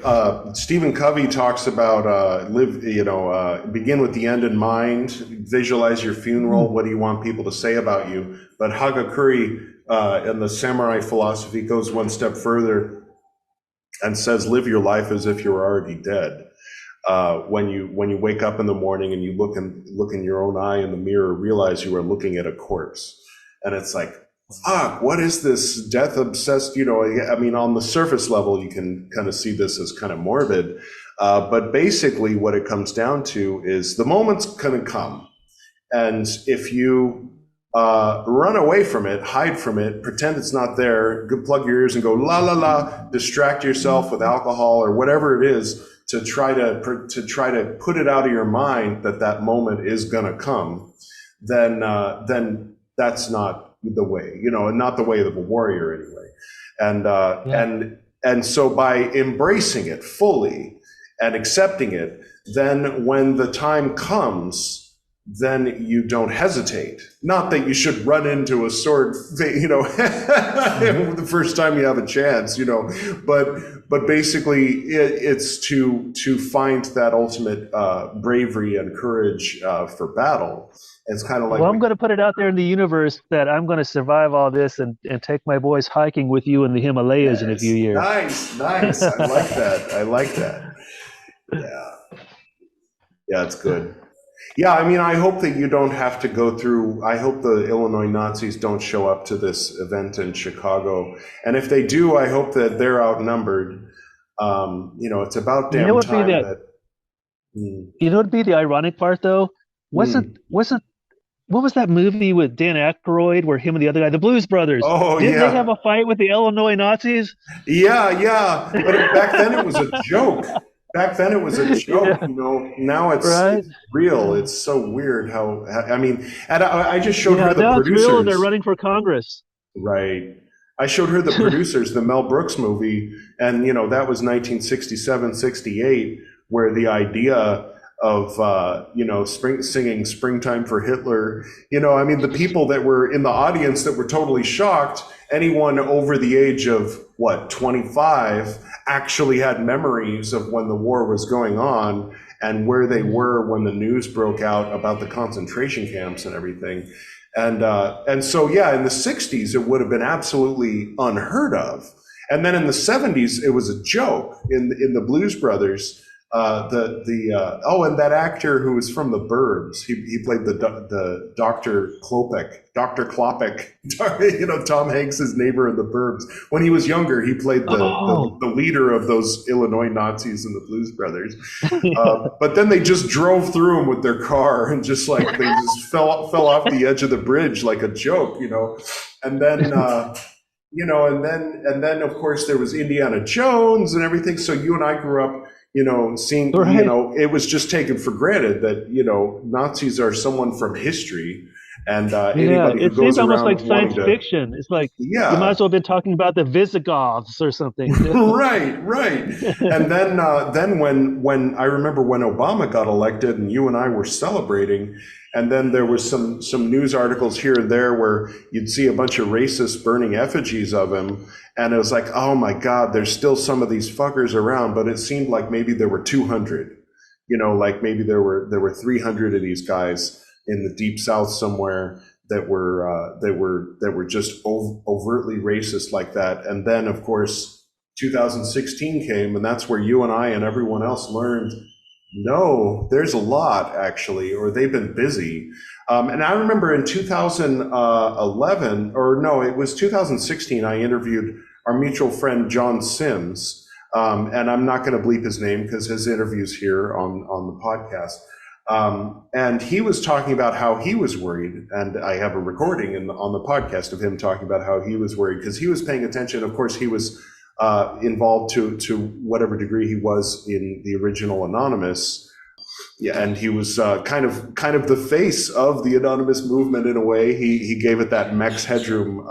Stephen Covey talks about begin with the end in mind, visualize your funeral. What do you want people to say about you? But Hagakure and the samurai philosophy goes one step further and says, live your life as if you're already dead. When you wake up in the morning and you look in your own eye in the mirror, realize you are looking at a corpse. And it's like, fuck, what is this death obsessed? You know, I mean, on the surface level, you can kind of see this as kind of morbid. But basically what it comes down to is the moment's going to come. And if you run away from it, hide from it, pretend it's not there, plug your ears and go la la la, distract yourself with alcohol or whatever it is to try to put it out of your mind that moment is gonna come, then that's not the way, you know, not the way of a warrior anyway. And so by embracing it fully and accepting it, then when the time comes, then you don't hesitate. Not that you should run into a sword, you know, the first time you have a chance, you know, but basically it's to find that ultimate bravery and courage for battle. It's kind of like, well, I'm going to put it out there in the universe that I'm going to survive all this and take my boys hiking with you in the Himalayas in a few years. Nice. I like that. Yeah, it's good. Yeah, I mean, I hope that you don't have to go through, I hope the Illinois Nazis don't show up to this event in Chicago. And if they do, I hope that they're outnumbered. You know, it's about damn time that... You know what would be the ironic part, though? What was that movie with Dan Aykroyd where him and the other guy, the Blues Brothers? Didn't they have a fight with the Illinois Nazis? Yeah. But back then it was a joke. You know, now it's real. It's so weird how, I mean, and I just showed her the producers. It's real, they're running for Congress. Right. I showed her the producers, the Mel Brooks movie, and, you know, that was 1967, 68, where the idea of, you know, singing Springtime for Hitler, you know, I mean, the people that were in the audience that were totally shocked, anyone over the age of, 25, actually had memories of when the war was going on and where they were when the news broke out about the concentration camps and everything. And so, yeah, in the 60s, it would have been absolutely unheard of. And then in the 70s, it was a joke in the Blues Brothers. And that actor who was from the Burbs, he played the Dr. Klopek, Tom Hanks's neighbor in the Burbs. When he was younger, he played the leader of those Illinois Nazis in the Blues Brothers. But then they just drove through him with their car and just like they just fell off the edge of the bridge like a joke, And then and then of course there was Indiana Jones and everything. So you and I grew up, seeing, right. It was just taken for granted that, Nazis are someone from history. And anybody who it goes seems around almost like science fiction. It's like, you might as well have been talking about the Visigoths or something. Right. And then when I remember when Obama got elected and you and I were celebrating, and then there was some news articles here and there where you'd see a bunch of racists burning effigies of him. And it was like, oh my God, there's still some of these fuckers around. But it seemed like maybe there were 200, like maybe there were 300 of these guys in the deep South somewhere that were just overtly racist like that. And then of course, 2016 came, and that's where you and I and everyone else learned, no, there's a lot actually, or they've been busy. And I remember in 2011, or no, it was 2016, I interviewed our mutual friend, John Sims. And I'm not going to bleep his name because his interview's here on the podcast. And he was talking about how he was worried, and I have a recording on the podcast of him talking about how he was worried because he was paying attention. Of course, he was involved to whatever degree he was in the original Anonymous. Yeah, and he was kind of the face of the Anonymous movement in a way. He gave it that Max Headroom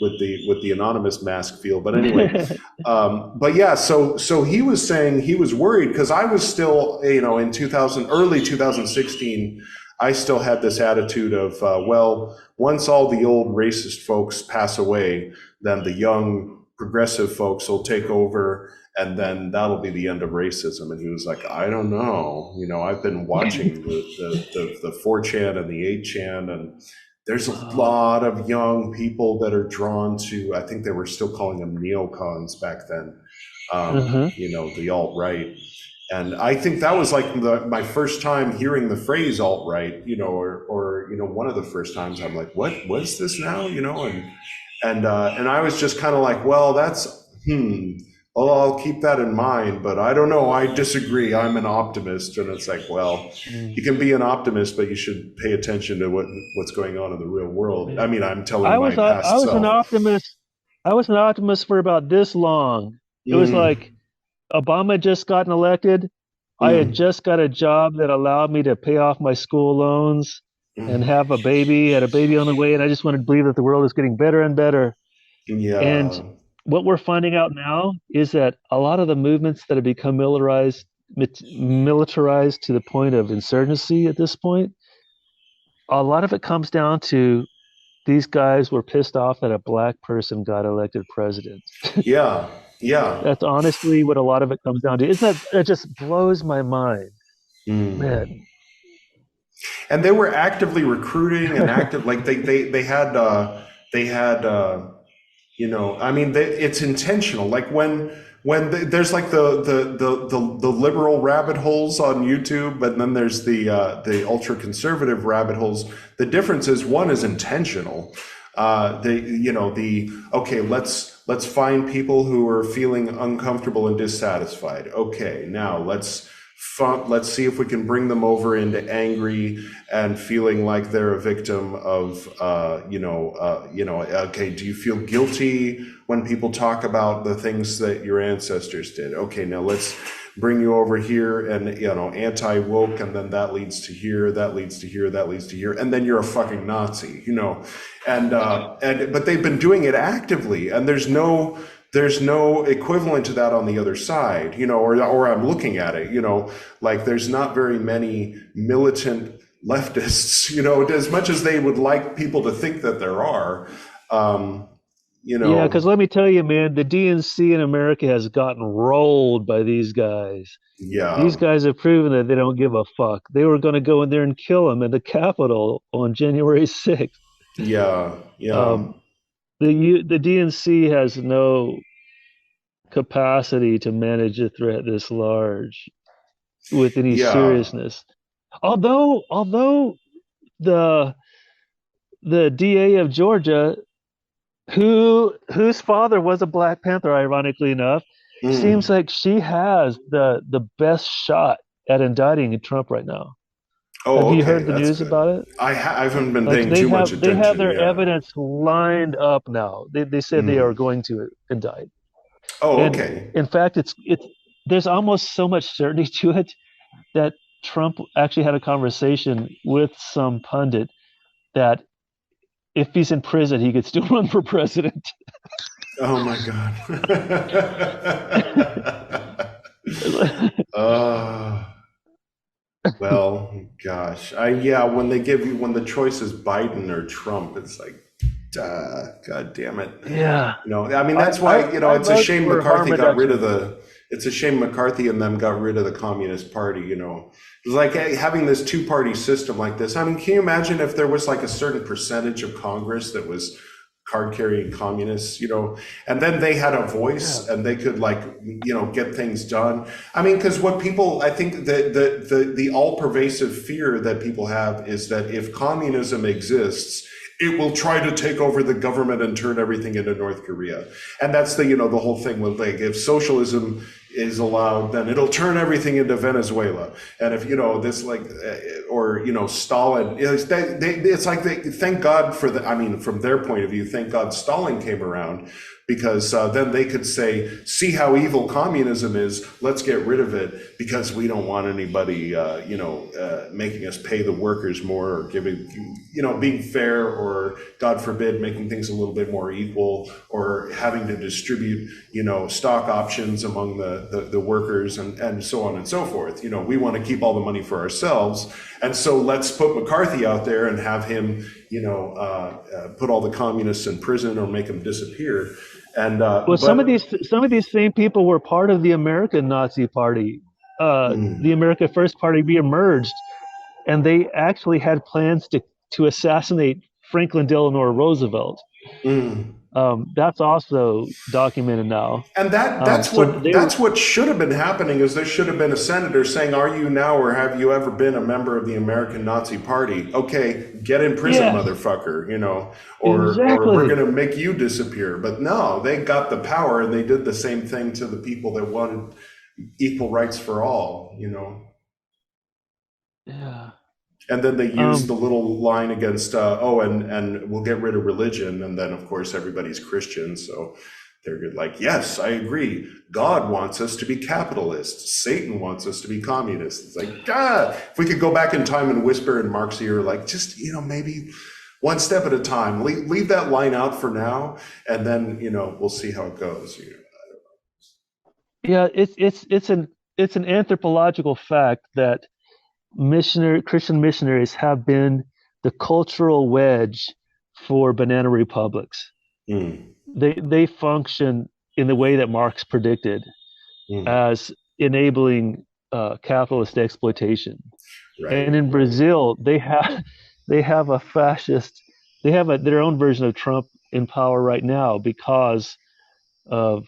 with the Anonymous mask feel. But anyway, but yeah, so he was saying he was worried because I was still, in early 2016, I still had this attitude of, well, once all the old racist folks pass away, then the young progressive folks will take over, and then that'll be the end of racism. And he was like, I don't know. I've been watching the 4chan and the 8chan, and there's a lot of young people that are drawn to, I think they were still calling them neocons back then, the alt-right. And I think that was like my first time hearing the phrase alt-right, or one of the first times I'm like, what is this now? And I was just kind of like, well, that's, well, I'll keep that in mind, but I don't know. I disagree. I'm an optimist. And it's like, well, you can be an optimist, but you should pay attention to what's going on in the real world. I mean, I'm telling my past self. An optimist. I was an optimist for about this long. It was like Obama had just gotten elected. I had just got a job that allowed me to pay off my school loans and had a baby on the way. And I just wanted to believe that the world is getting better and better. Yeah. And what we're finding out now is that a lot of the movements that have become militarized to the point of insurgency at this point, a lot of it comes down to these guys were pissed off that a black person got elected president. Yeah. That's honestly what a lot of it comes down to. It just blows my mind. Man. And they were actively recruiting and like they had it's intentional. Like when there's like the liberal rabbit holes on YouTube, but then there's the ultra conservative rabbit holes. The difference is one is intentional. Let's find people who are feeling uncomfortable and dissatisfied. Okay, now let's see if we can bring them over into angry and feeling like they're a victim of, okay, do you feel guilty when people talk about the things that your ancestors did? Okay, now let's bring you over here and, anti-woke, and then that leads to here, that leads to here, that leads to here, and then you're a fucking Nazi, but they've been doing it actively, and there's no equivalent to that on the other side, or I'm looking at it, like there's not very many militant leftists, as much as they would like people to think that there are. you know. Yeah, because let me tell you, man, the DNC in America has gotten rolled by these guys. Yeah. These guys have proven that they don't give a fuck. They were going to go in there and kill him in the Capitol on January 6th. Yeah. Yeah. The DNC has no capacity to manage a threat this large with any seriousness. Although the DA of Georgia, whose father was a Black Panther, ironically enough, seems like she has the best shot at indicting Trump right now. Oh, have you heard the news about it? I haven't been paying too much attention. They have their evidence lined up now. They said they are going to indict. Oh, and okay. In fact, it's there's almost so much certainty to it that Trump actually had a conversation with some pundit that if he's in prison, he could still run for president. Oh my God. Well, gosh, when the choice is Biden or Trump, it's like, God damn it. Yeah. I mean, that's why, it's a shame McCarthy got rid of it's a shame McCarthy and them got rid of the Communist Party, It's like having this two-party system like this. I mean, can you imagine if there was like a certain percentage of Congress that was card-carrying communists, and then they had a voice and they could get things done. I mean, because I think the all-pervasive fear that people have is that if communism exists, it will try to take over the government and turn everything into North Korea. And that's the whole thing with if socialism is allowed, then it'll turn everything into Venezuela. And if, Stalin, it's like thank God from their point of view, thank God Stalin came around, because then they could say, see how evil communism is, let's get rid of it, because we don't want anybody, making us pay the workers more, or being fair, or God forbid, making things a little bit more equal, or having to distribute, stock options among the workers, and so on and so forth. We want to keep all the money for ourselves. And so let's put McCarthy out there and have him, put all the communists in prison or make them disappear. And some of these same people were part of the American Nazi Party. The America First Party reemerged, and they actually had plans to assassinate Franklin Delano Roosevelt. That's also documented now. And that's what should have been happening. Is there should have been a senator saying, "Are you now, or have you ever been a member of the American Nazi Party? Okay, get in prison, motherfucker." Or we're going to make you disappear. But no, they got the power, and they did the same thing to the people that wanted equal rights for all. Yeah. And then they used the little line against, and we'll get rid of religion. And then, of course, everybody's Christian. So they're like, yes, I agree. God wants us to be capitalists. Satan wants us to be communists. It's like, if we could go back in time and whisper in Mark's ear, just, maybe one step at a time, leave that line out for now. And then, we'll see how it goes. Yeah, it's an anthropological fact that Christian missionaries have been the cultural wedge for banana republics. They function in the way that Marx predicted, as enabling capitalist exploitation. Right. And in Brazil, they have a fascist. They have their own version of Trump in power right now because of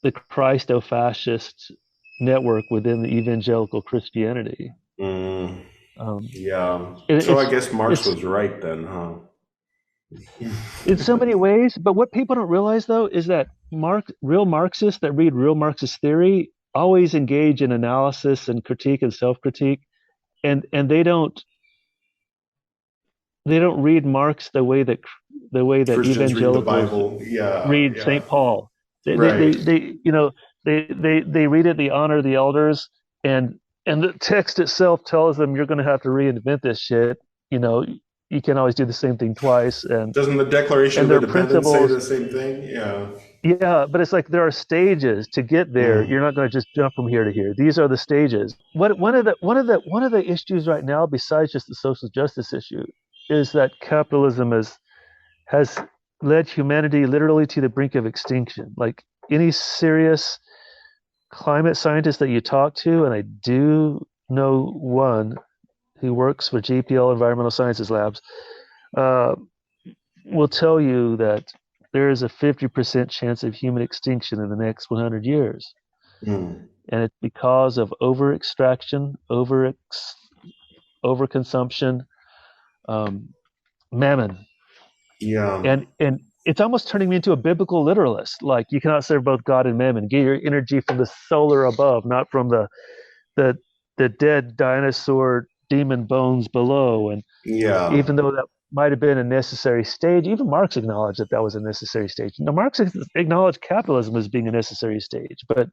the Christo-fascist network within the evangelical Christianity. So I guess Marx was right then, huh? In so many ways, but what people don't realize though is that real Marxists that read real Marxist theory always engage in analysis and critique and self-critique, and they don't read Marx the way that Christians evangelicals read St. Paul. They read it, the honor of the elders, and the text itself tells them you're going to have to reinvent this shit. You can't always do the same thing twice. And doesn't the Declaration of Independence say the same thing? Yeah. Yeah, but it's like there are stages to get there. You're not going to just jump from here to here. These are the stages. One of the issues right now, besides just the social justice issue, is that capitalism has led humanity literally to the brink of extinction. Like any serious climate scientist that you talk to, and I do know one who works for JPL Environmental Sciences Labs, will tell you that there is a 50% chance of human extinction in the next 100 years. And it's because of over-extraction, overconsumption, mammon. Yeah. And it's almost turning me into a biblical literalist. Like, you cannot serve both God and mammon. Get your energy from the solar above, not from the dead dinosaur demon bones below. And even though that might have been a necessary stage, even Marx acknowledged that was a necessary stage. Now, Marx acknowledged capitalism as being a necessary stage, but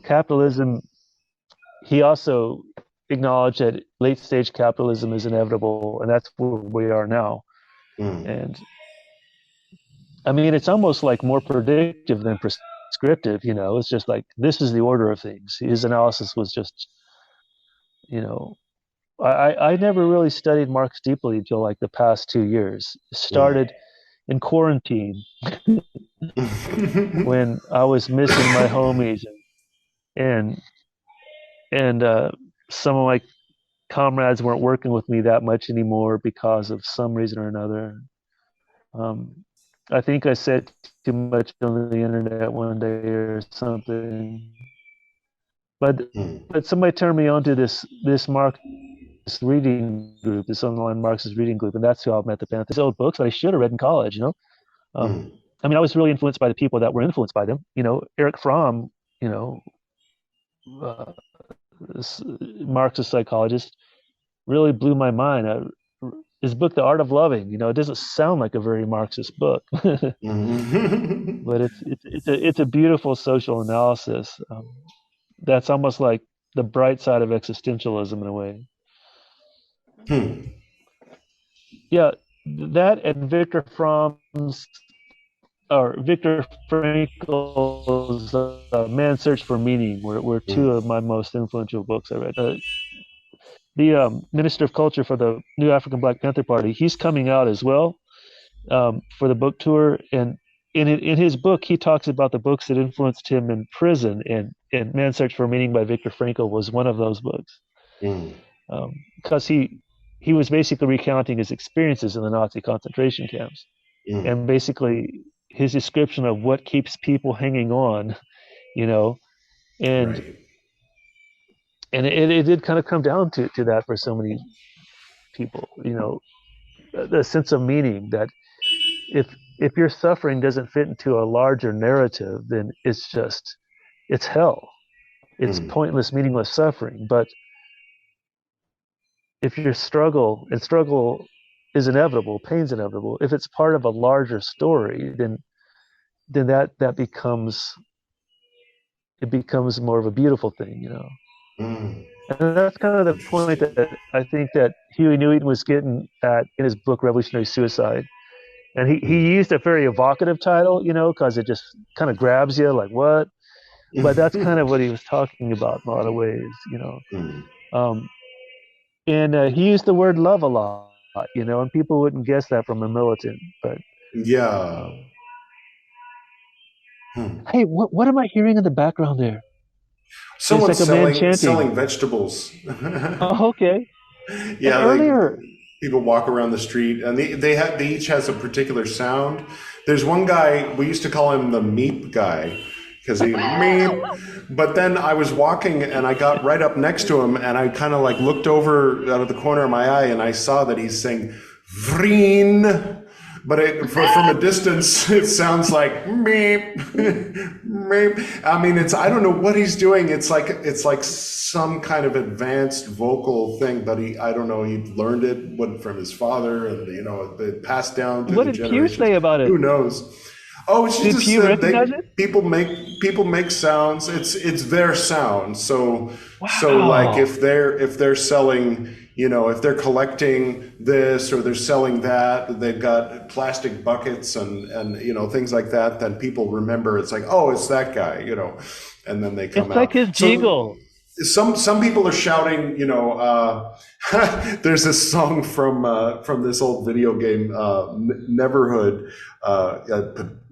capitalism, he also acknowledged that late stage capitalism is inevitable, and that's where we are now. And I mean, it's almost like more predictive than prescriptive, you know. It's just like, this is the order of things. His analysis was just, you know, I never really studied Marx deeply until like the past 2 years. Started in quarantine when I was missing my homies, and some of my comrades weren't working with me that much anymore because of some reason or another. I think I said too much on the internet one day or something, but somebody turned me on to this Marxist reading group, this online Marxist reading group, and that's how I met the Panthers. Old books that I should have read in college, you know. I mean, I was really influenced by the people that were influenced by them. You know, Erich Fromm, you know, this Marxist psychologist, really blew my mind. His book, The Art of Loving, you know, it doesn't sound like a very Marxist book, but it's a beautiful social analysis. That's almost like the bright side of existentialism in a way. Yeah, that and Viktor Frankl's Man's Search for Meaning were two of my most influential books I read. The Minister of Culture for the New African Black Panther Party, he's coming out as well for the book tour. And in his book, he talks about the books that influenced him in prison. And Man's Search for Meaning by Viktor Frankl was one of those books. Because he was basically recounting his experiences in the Nazi concentration camps. And basically his description of what keeps people hanging on, you know, and it did kind of come down to that for so many people, you know, the sense of meaning, that if your suffering doesn't fit into a larger narrative, then it's hell. It's pointless, meaningless suffering. But if your struggle is inevitable, pain's inevitable, if it's part of a larger story, then that becomes more of a beautiful thing, you know. And that's kind of the point that I think that Huey Newton was getting at in his book Revolutionary Suicide. And he used a very evocative title, you know, because it just kind of grabs you, like, what? But that's kind of what he was talking about in a lot of ways, you know. And he used the word love a lot, you know, and people wouldn't guess that from a militant. But hey, what am I hearing in the background there? Someone like selling vegetables. Oh, okay. Yeah, earlier people walk around the street, and they each has a particular sound. There's one guy, we used to call him the meep guy, because he meep. But then I was walking, and I got right up next to him, and I kind of like looked over out of the corner of my eye, and I saw that he's saying "vreen." But from a distance, it sounds like meep, meep. I mean, I don't know what he's doing. It's like some kind of advanced vocal thing, but I don't know. He learned it from his father, and you know, it passed down to the generations. What did Pew say about it? Who knows? Oh, it's did just Pew recognize it? People make sounds. It's their sound. So like if they're selling, you know, if they're collecting this or they're selling that, they've got plastic buckets and you know, things like that, then people remember it's like, oh, it's that guy, you know, and then they come out. It's like his jiggle. Some people are shouting, you know, there's this song from this old video game, Neverhood,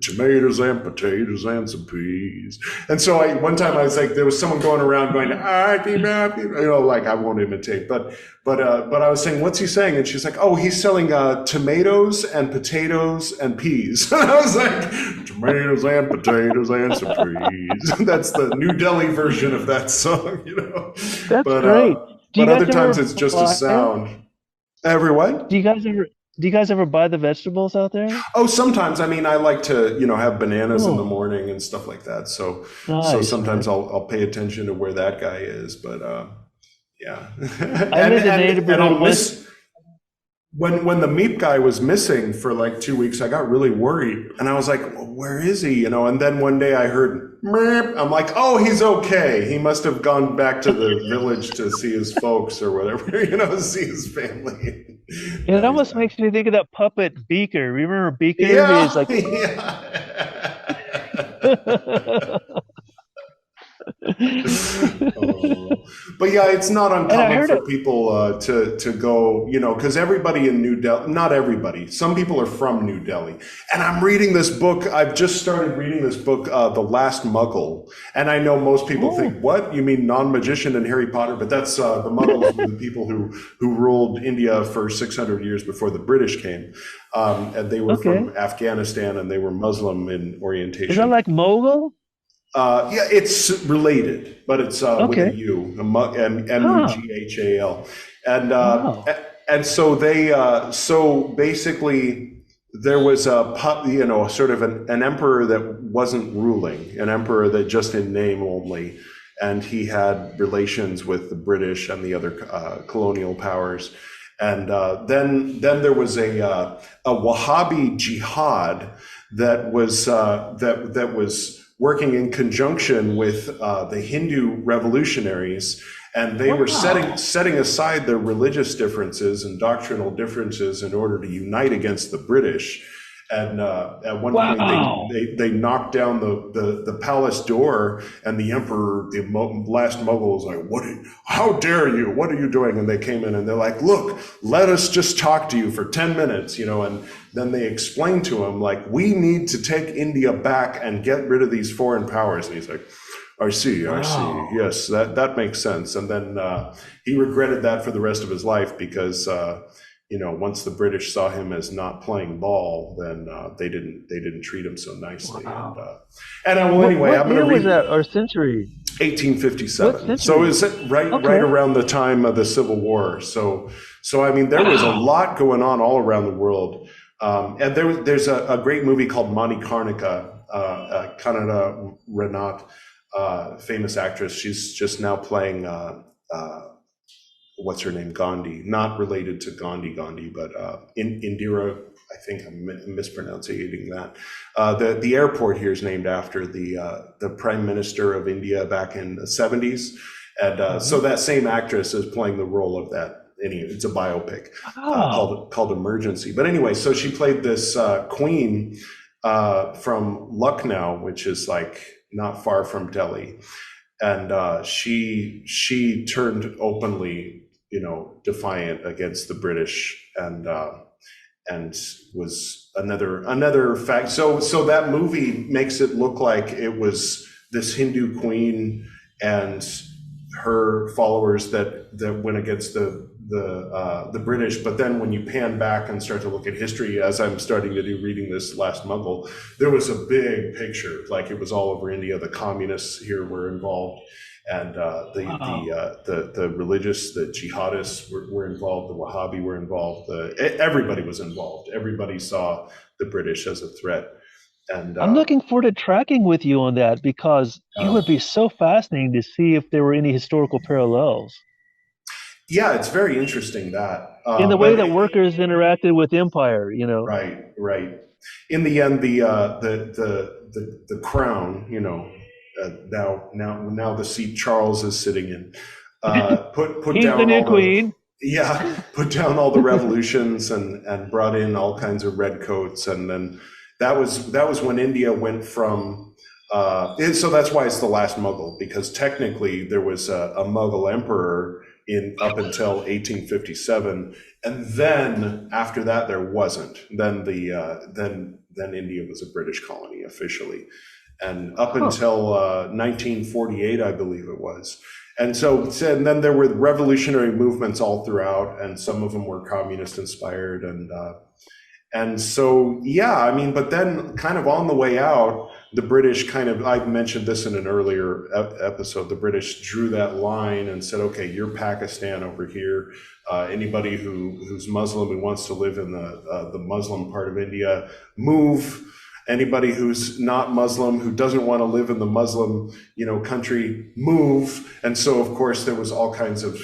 tomatoes and potatoes and some peas. And so one time I was like, there was someone going around going, like I won't imitate, but I was saying, what's he saying? And she's like, oh, he's selling tomatoes and potatoes and peas. And I was like, tomatoes and potatoes and some peas. That's the New Delhi version of that song, That's great. But other times it's just a sound. Every what? Do you guys ever buy the vegetables out there? Oh, sometimes. I mean, I like to, have bananas in the morning and stuff like that. So, sometimes I'll pay attention to where that guy is. But yeah. and I'll miss when the meat guy was missing for like 2 weeks. I got really worried, and I was like, well, "Where is he?" And then one day I heard, meep. I'm like, "Oh, he's okay. He must have gone back to the village to see his folks or whatever, see his family." It almost makes me think of that puppet Beaker. Remember Beaker? Yeah. He's like, But yeah, it's not uncommon for people to go, because everybody in New Delhi, not everybody, some people are from New Delhi. And I'm reading this book. I've just started reading this book, The Last Muggle. And I know most people think, what? You mean non-magician in Harry Potter? But that's the Muggles were the people who ruled India for 600 years before the British came. And they were from Afghanistan, and they were Muslim in orientation. Is that like Mogul? Yeah, it's related, but it's with a U, M-U-G-H-A-L. And so they, so basically there was sort of an emperor that wasn't ruling, an emperor that just in name only. And he had relations with the British and the other colonial powers. And then there was a Wahhabi jihad that was working in conjunction with the Hindu revolutionaries, and they were setting aside their religious differences and doctrinal differences in order to unite against the British. And at one point, they knocked down the palace door, and the emperor, the last Mughal, was like, how dare you? What are you doing? And they came in and they're like, look, let us just talk to you for 10 minutes, and then they explained to him, like, we need to take India back and get rid of these foreign powers. And he's like, I see. Yes, that makes sense. And then he regretted that for the rest of his life because, once the British saw him as not playing ball, then they didn't treat him so nicely. Wow. Anyway, I'm going to read. Was that our century? 1857. So is it right around the time of the Civil War? So I mean, there was a lot going on all around the world. And there's a great movie called Mani Karnika, Kannada Ranat, famous actress. She's just now playing. What's her name? Gandhi, not related to Gandhi, but Indira. I think I'm mispronouncing that. The airport here is named after the Prime Minister of India back in the 70s, and so that same actress is playing the role of that. Anyway, it's a biopic called Emergency. But anyway, so she played this queen from Lucknow, which is like not far from Delhi, and she turned openly, defiant against the British, and was another fact. So that movie makes it look like it was this Hindu queen and her followers that went against the British. But then when you pan back and start to look at history, as I'm starting to do reading this Last Mughal, there was a big picture, like it was all over India. The communists here were involved, and the religious, the jihadists were involved, the Wahhabi were involved, everybody was involved. Everybody saw the British as a threat. And I'm looking forward to tracking with you on that, because it would be so fascinating to see if there were any historical parallels. Yeah, it's very interesting that in the way that workers interacted with empire, Right. In the end, the crown, now the seat Charles is sitting in, put He's down the new all queen. Put down all the revolutions and brought in all kinds of redcoats, and then that was when India went from. So that's why it's the last Mughal, because technically there was a Mughal emperor up until 1857, and then after that there wasn't. Then then India was a British colony officially. And up until 1948, I believe it was. And and then there were revolutionary movements all throughout, and some of them were communist inspired. And so, yeah, I mean, but then kind of on the way out, the British I mentioned this in an earlier episode, the British drew that line and said, okay, you're Pakistan over here. Anybody who's Muslim who wants to live in the Muslim part of India, move. Anybody who's not Muslim, who doesn't want to live in the Muslim, country, move. And so, of course, there was all kinds of,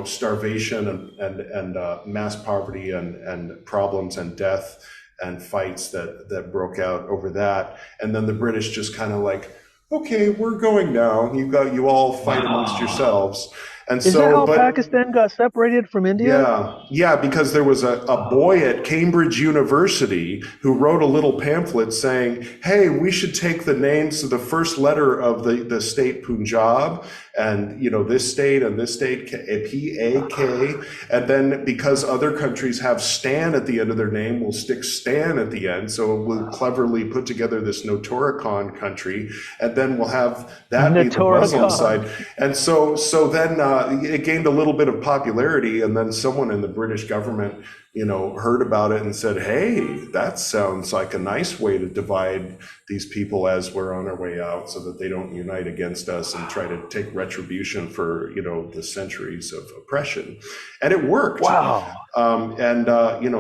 starvation and mass poverty and problems and death and fights that broke out over that. And then the British just kind of like, okay, we're going now. You all fight amongst yourselves. And Is that how Pakistan got separated from India? Yeah, because there was a boy at Cambridge University who wrote a little pamphlet saying, hey, we should take the names of the first letter of the state Punjab and, this state and this state, P-A-K, and then because other countries have Stan at the end of their name, we'll stick Stan at the end. So we'll cleverly put together this Notoricon country, and then we'll have that be the Muslim side. And so then it gained a little bit of popularity, and then someone in the British government, heard about it and said, hey, that sounds like a nice way to divide these people as we're on our way out so that they don't unite against us and try to take retribution for, the centuries of oppression. And it worked. Wow.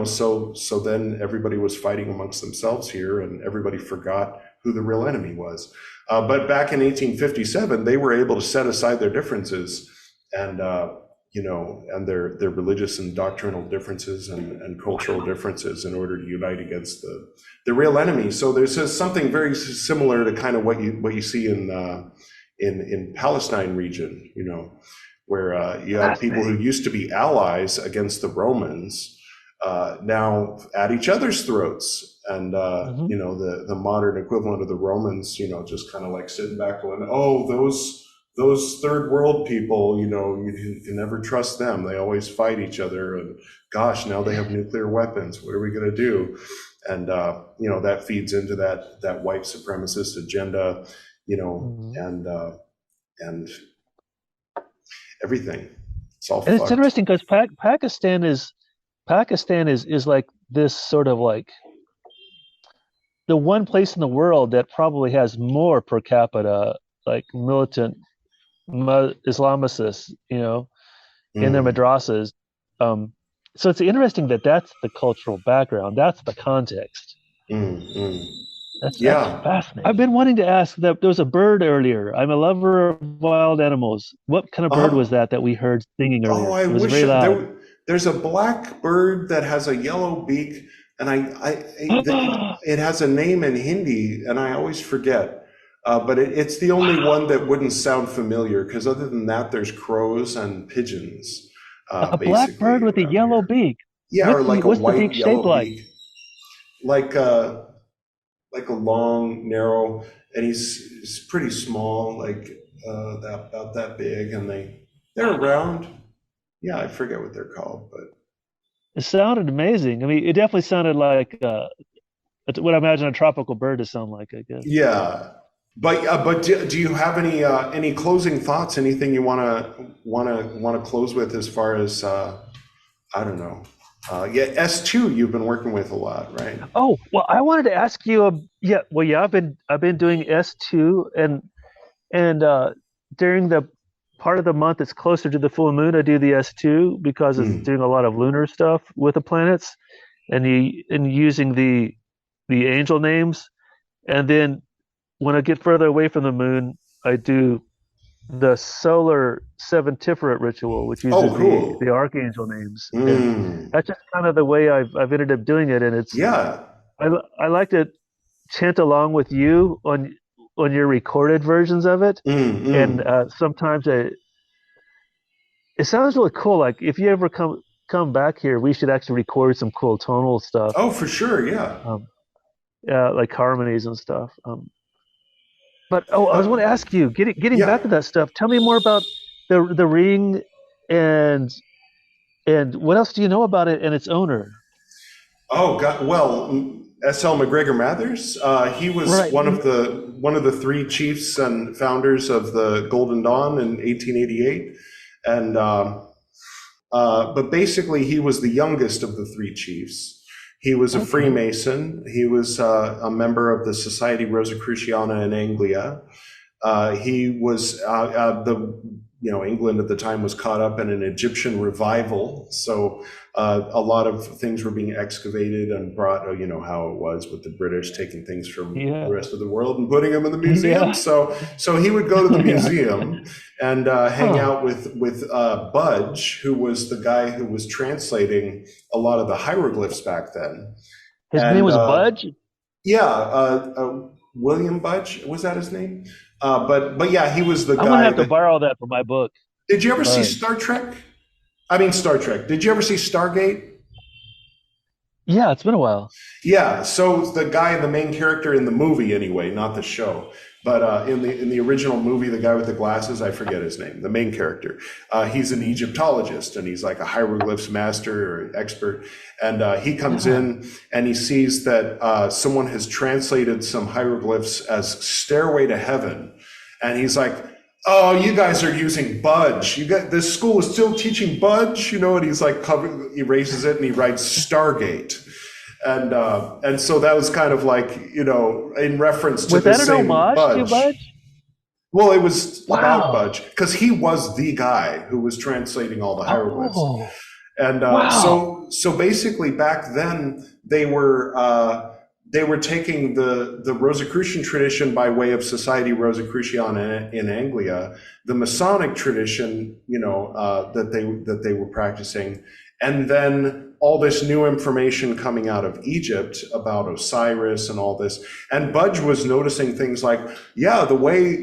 So then everybody was fighting amongst themselves here, and everybody forgot who the real enemy was. But back in 1857, they were able to set aside their differences and their religious and doctrinal differences and cultural differences in order to unite against the real enemy. So there's something very similar to kind of what you see in Palestine region, where you have people who used to be allies against the Romans, now at each other's throats. And, the modern equivalent of the Romans, just kind of like sitting back going, oh, those third world people, you can never trust them. They always fight each other. And gosh, now they have nuclear weapons. What are we going to do? And, that feeds into that white supremacist agenda, and everything. It's all And it's interesting because Pakistan is like this sort of like the one place in the world that probably has more per capita, like militant Islamicists, in their madrasas. So it's interesting that's the cultural background. That's the context. That's fascinating. I've been wanting to ask that there was a bird earlier. I'm a lover of wild animals. What kind of bird was that we heard singing earlier? Oh, I wish very loud. There's a black bird that has a yellow beak, and it has a name in Hindi, and I always forget. But it's the only one that wouldn't sound familiar, because other than that, there's crows and pigeons. A black bird with a yellow beak. Yeah, or like a white yellow beak. Like a long, narrow, and he's pretty small, like about that big, and they're around. Yeah, I forget what they're called, but it sounded amazing. I mean, it definitely sounded like what I imagine a tropical bird to sound like, I guess. Yeah. But do you have any closing thoughts? Anything you want to close with as far as I don't know? S2 you've been working with a lot, right? Oh, well, I wanted to ask you. I've been doing S2 and during the part of the month it's closer to the full moon, I do the S2 because it's doing a lot of lunar stuff with the planets and using the angel names, and then when I get further away from the moon, I do the solar seventiferate ritual, which uses the archangel names. And that's just kind of the way I've ended up doing it, and it's I like to chant along with you on your recorded versions of it, and sometimes it sounds really cool. Like if you ever come back here, we should actually record some cool tonal stuff. Oh, for sure, yeah. Like harmonies and stuff. But I was going to ask you, getting back to that stuff. Tell me more about the ring, and what else do you know about it and its owner? Oh God, well, S.L. McGregor Mathers. He was Right. one of the three chiefs and founders of the Golden Dawn in 1888, and but basically he was the youngest of the three chiefs. He was a Freemason. He was a member of the Society Rosicruciana in Anglia. He was England at the time was caught up in an Egyptian revival, so a lot of things were being excavated and brought. How it was with the British taking things from the rest of the world and putting them in the museum. So he would go to the museum and hang out with Budge, who was the guy who was translating a lot of the hieroglyphs back then. His name was Budge? Yeah, William Budge, was that his name? But yeah, he was the guy. I'm gonna have to borrow that for my book. Did you ever see Star Trek? Star Trek. Did you ever see Stargate? Yeah, it's been a while. Yeah, so the guy, the main character in the movie anyway, not the show, but in the original movie, the guy with the glasses, I forget his name, the main character, he's an Egyptologist, and he's like a hieroglyphs master or expert, and he comes in and he sees that someone has translated some hieroglyphs as Stairway to Heaven, and he's like, oh, you guys are using Budge. This school is still teaching Budge, and he's like, he erases it and he writes Stargate. And so that was kind of like, in reference to the same Budge. To Budge? Well, it was about Budge, because he was the guy who was translating all the hieroglyphs. Oh. And so basically back then they were taking the Rosicrucian tradition by way of Society Rosicruciana in Anglia, the Masonic tradition, that they were practicing, and then all this new information coming out of Egypt about Osiris and all this. And Budge was noticing things like, the way,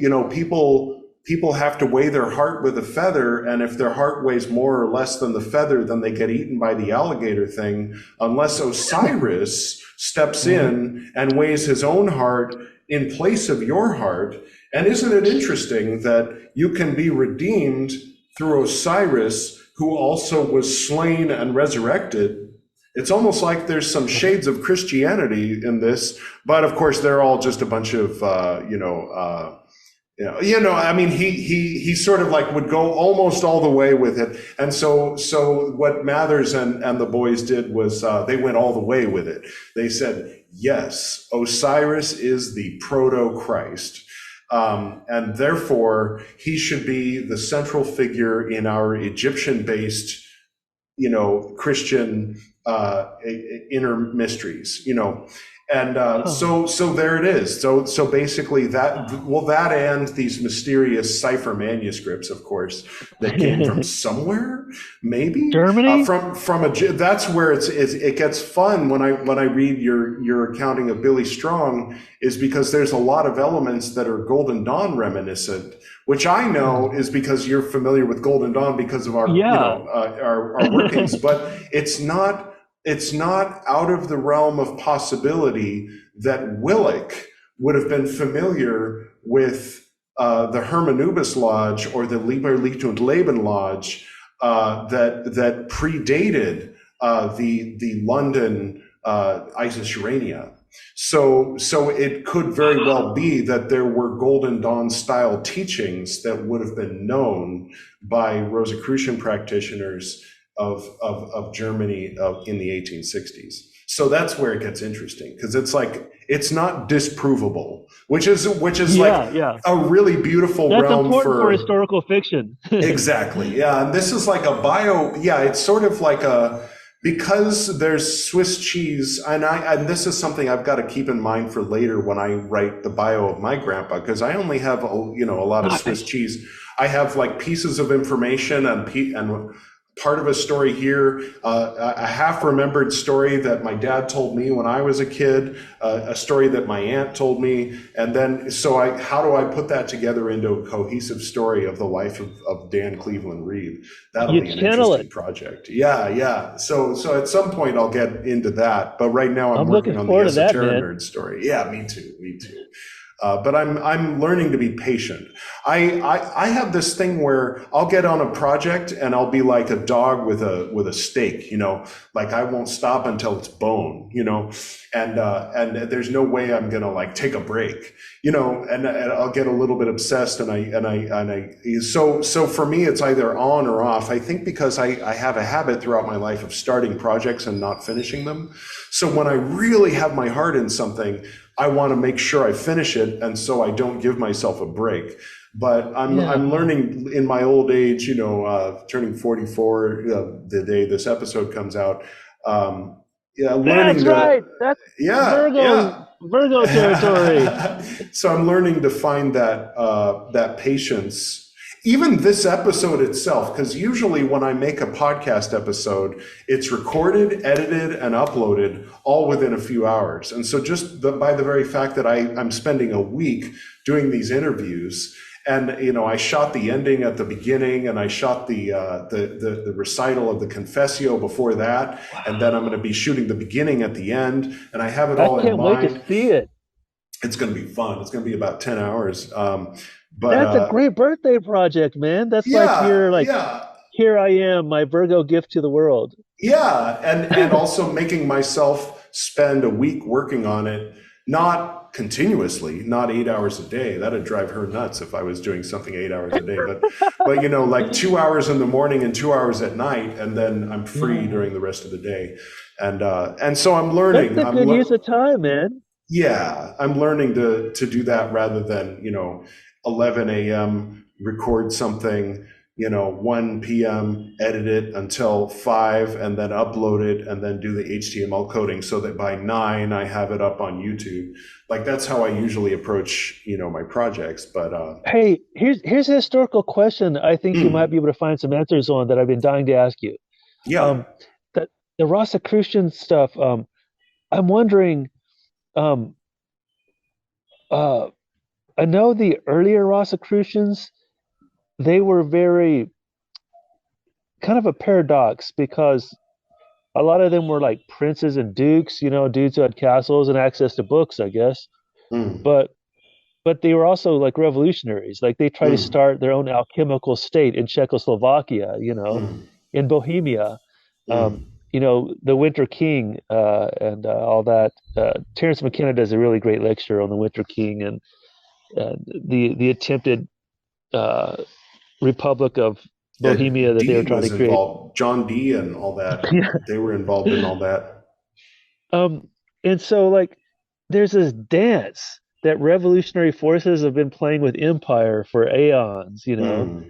people have to weigh their heart with a feather, and if their heart weighs more or less than the feather, then they get eaten by the alligator thing, unless Osiris steps in and weighs his own heart in place of your heart. And isn't it interesting that you can be redeemed through Osiris, who also was slain and resurrected? It's almost like there's some shades of Christianity in this, but of course they're all just a bunch of he sort of like would go almost all the way with it. And so what Mathers and the boys did was they went all the way with it. They said, yes, Osiris is the proto-Christ. And therefore he should be the central figure in our Egyptian-based, Christian inner mysteries, And so there it is. So basically that and these mysterious cipher manuscripts, of course, that came from somewhere, maybe Germany. That's where it gets fun when I read your accounting of Billy Strong, is because there's a lot of elements that are Golden Dawn reminiscent, which I know is because you're familiar with Golden Dawn because of our our workings, but it's not out of the realm of possibility that Willick would have been familiar with the Hermanubis Lodge or the Lieberlicht und Leben Lodge that predated the London Isis Urania. So it could very well be that there were Golden Dawn style teachings that would have been known by Rosicrucian practitioners of Germany in the 1860s. So that's where it gets interesting, because it's like, it's not disprovable, which is a really beautiful that's realm important for historical fiction. Exactly. Yeah. And this is like a it's sort of like because there's Swiss cheese, and this is something I've got to keep in mind for later when I write the bio of my grandpa, because I only have a lot of Swiss cheese. I have like pieces of information and part of a story here, a half-remembered story that my dad told me when I was a kid, a story that my aunt told me, and then how do I put that together into a cohesive story of the life of Dan Cleveland Reed? That'll be an interesting project. Yeah. So at some point I'll get into that, but right now I'm working on the Esoterinerd story. Yeah, me too. But I'm learning to be patient. I have this thing where I'll get on a project and I'll be like a dog with a steak, like I won't stop until it's bone, and there's no way I'm gonna like take a break, and I'll get a little bit obsessed so for me it's either on or off. I think because I have a habit throughout my life of starting projects and not finishing them. So when I really have my heart in something, I want to make sure I finish it, and so I don't give myself a break. But I'm learning in my old age, turning 44 the day this episode comes out. That's right. That's Virgo territory. So I'm learning to find that patience. Even this episode itself, because usually when I make a podcast episode, it's recorded, edited, and uploaded all within a few hours. And so just by the very fact that I'm spending a week doing these interviews, and I shot the ending at the beginning, and I shot the recital of the Confessio before that, and then I'm going to be shooting the beginning at the end, and I have it all in mind. I can't wait to see it. It's going to be fun. It's going to be about 10 hours. But that's a great birthday project, man. That's here I am, my Virgo gift to the world. Yeah, and also making myself spend a week working on it, not continuously, not 8 hours a day. That'd drive her nuts if I was doing something 8 hours a day. But like 2 hours in the morning and 2 hours at night, and then I'm free during the rest of the day. And so I'm learning. That's a good use of time, man. Yeah, I'm learning to do that rather than 11 a.m. record something, 1 p.m. edit it until 5 and then upload it and then do the HTML coding so that by 9 I have it up on YouTube. Like that's how I usually approach, my projects. But hey, here's a historical question I think you might be able to find some answers on that I've been dying to ask you. Yeah. The Rosicrucian stuff, I'm wondering, I know the earlier Rosicrucians, they were very kind of a paradox because a lot of them were like princes and dukes, dudes who had castles and access to books, I guess. But they were also like revolutionaries. Like they tried to start their own alchemical state in Czechoslovakia, in Bohemia, the Winter King and all that. Terence McKenna does a really great lecture on the Winter King and the attempted Republic of Bohemia that they were trying to create. Involved. John Dee and all that. They were involved in all that. And so like there's this dance that revolutionary forces have been playing with empire for aeons, Well,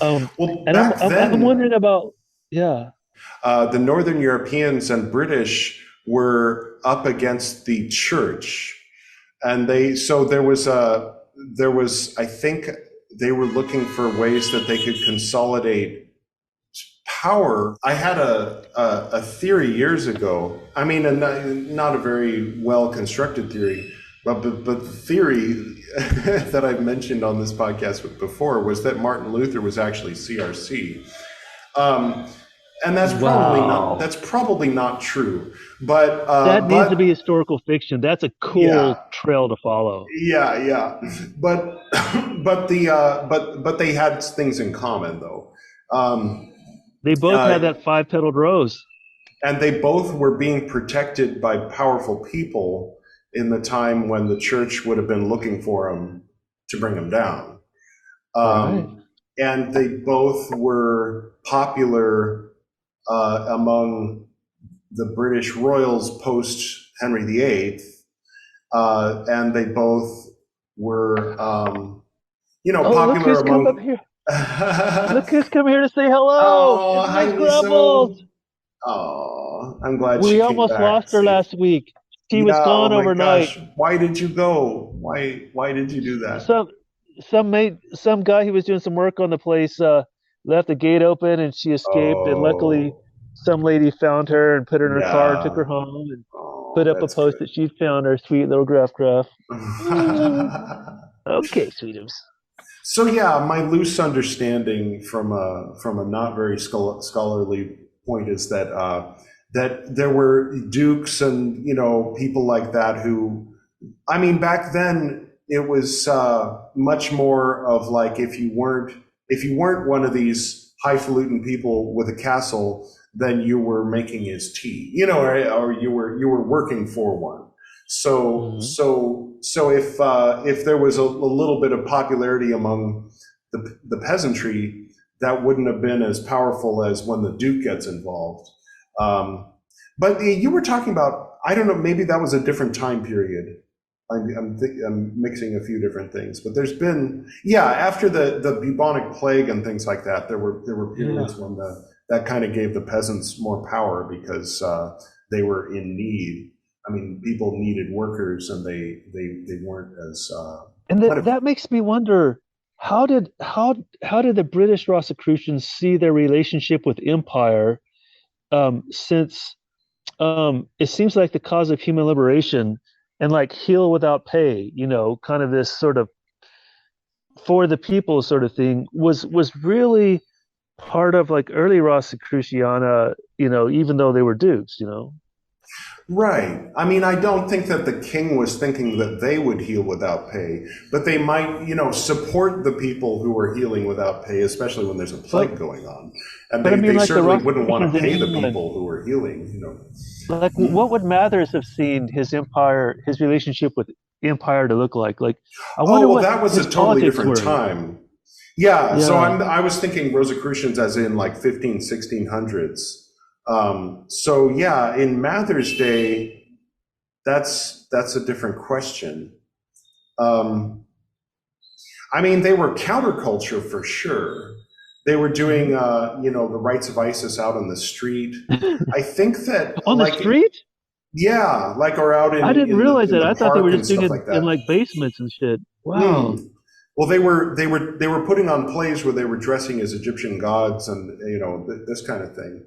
and I'm wondering about the Northern Europeans and British were up against the church, and there was I think they were looking for ways that they could consolidate power. I had a theory years ago. I mean, not a very well constructed theory, but the theory that I've mentioned on this podcast before was that Martin Luther was actually CRC. And that's probably not true. But that needs to be historical fiction. That's a cool trail to follow. Yeah. But they had things in common though. They both had that 5-petaled rose. And they both were being protected by powerful people in the time when the church would have been looking for them to bring them down. And they both were popular among the British royals post Henry VIII, and they both were, popular among. Come up here. Look who's come here to say hello. Oh, hi, Grumbles. Oh, I'm glad we almost lost her last week. She was gone overnight. Gosh. Why did you go? Why did you do that? Some guy who was doing some work on the place left the gate open and she escaped, and luckily some lady found her and put her in her car and took her home and put up a post that she found her sweet little gruff. Okay, sweetums. So my loose understanding from a not very scholarly point is that there were dukes and people like that who, I mean, back then much more of like if you weren't one of these highfalutin people with a castle, then you were making his tea, or you were working for one. So if there was a little bit of popularity among the peasantry, that wouldn't have been as powerful as when the Duke gets involved. But you were talking about, I don't know, maybe that was a different time period. I'm mixing a few different things, but there's been, after the bubonic plague and things like that, there were periods when that kind of gave the peasants more power because they were in need. I mean, people needed workers, and they weren't as. And that makes me wonder, how did the British Rosicrucians see their relationship with empire, since it seems like the cause of human liberation and like heal without pay, kind of this sort of for the people sort of thing was really part of like early Rosicruciana, even though they were dukes, Right. I mean, I don't think that the king was thinking that they would heal without pay, but they might, support the people who are healing without pay, especially when there's a plague going on. And they certainly wouldn't want to pay the people who are healing, Like, what would Mathers have seen his relationship with empire to look like? Like, I wonder that was a totally different time. Yeah. So I was thinking Rosicrucians as in like 1600s. In Mather's day, that's a different question. I mean, they were counterculture for sure. They were doing, the rites of Isis out on the street. I think that on the street. Yeah, or out in. I didn't realize that. I thought they were just doing it like in like basements and shit. Wow. Well, they were putting on plays where they were dressing as Egyptian gods and this kind of thing.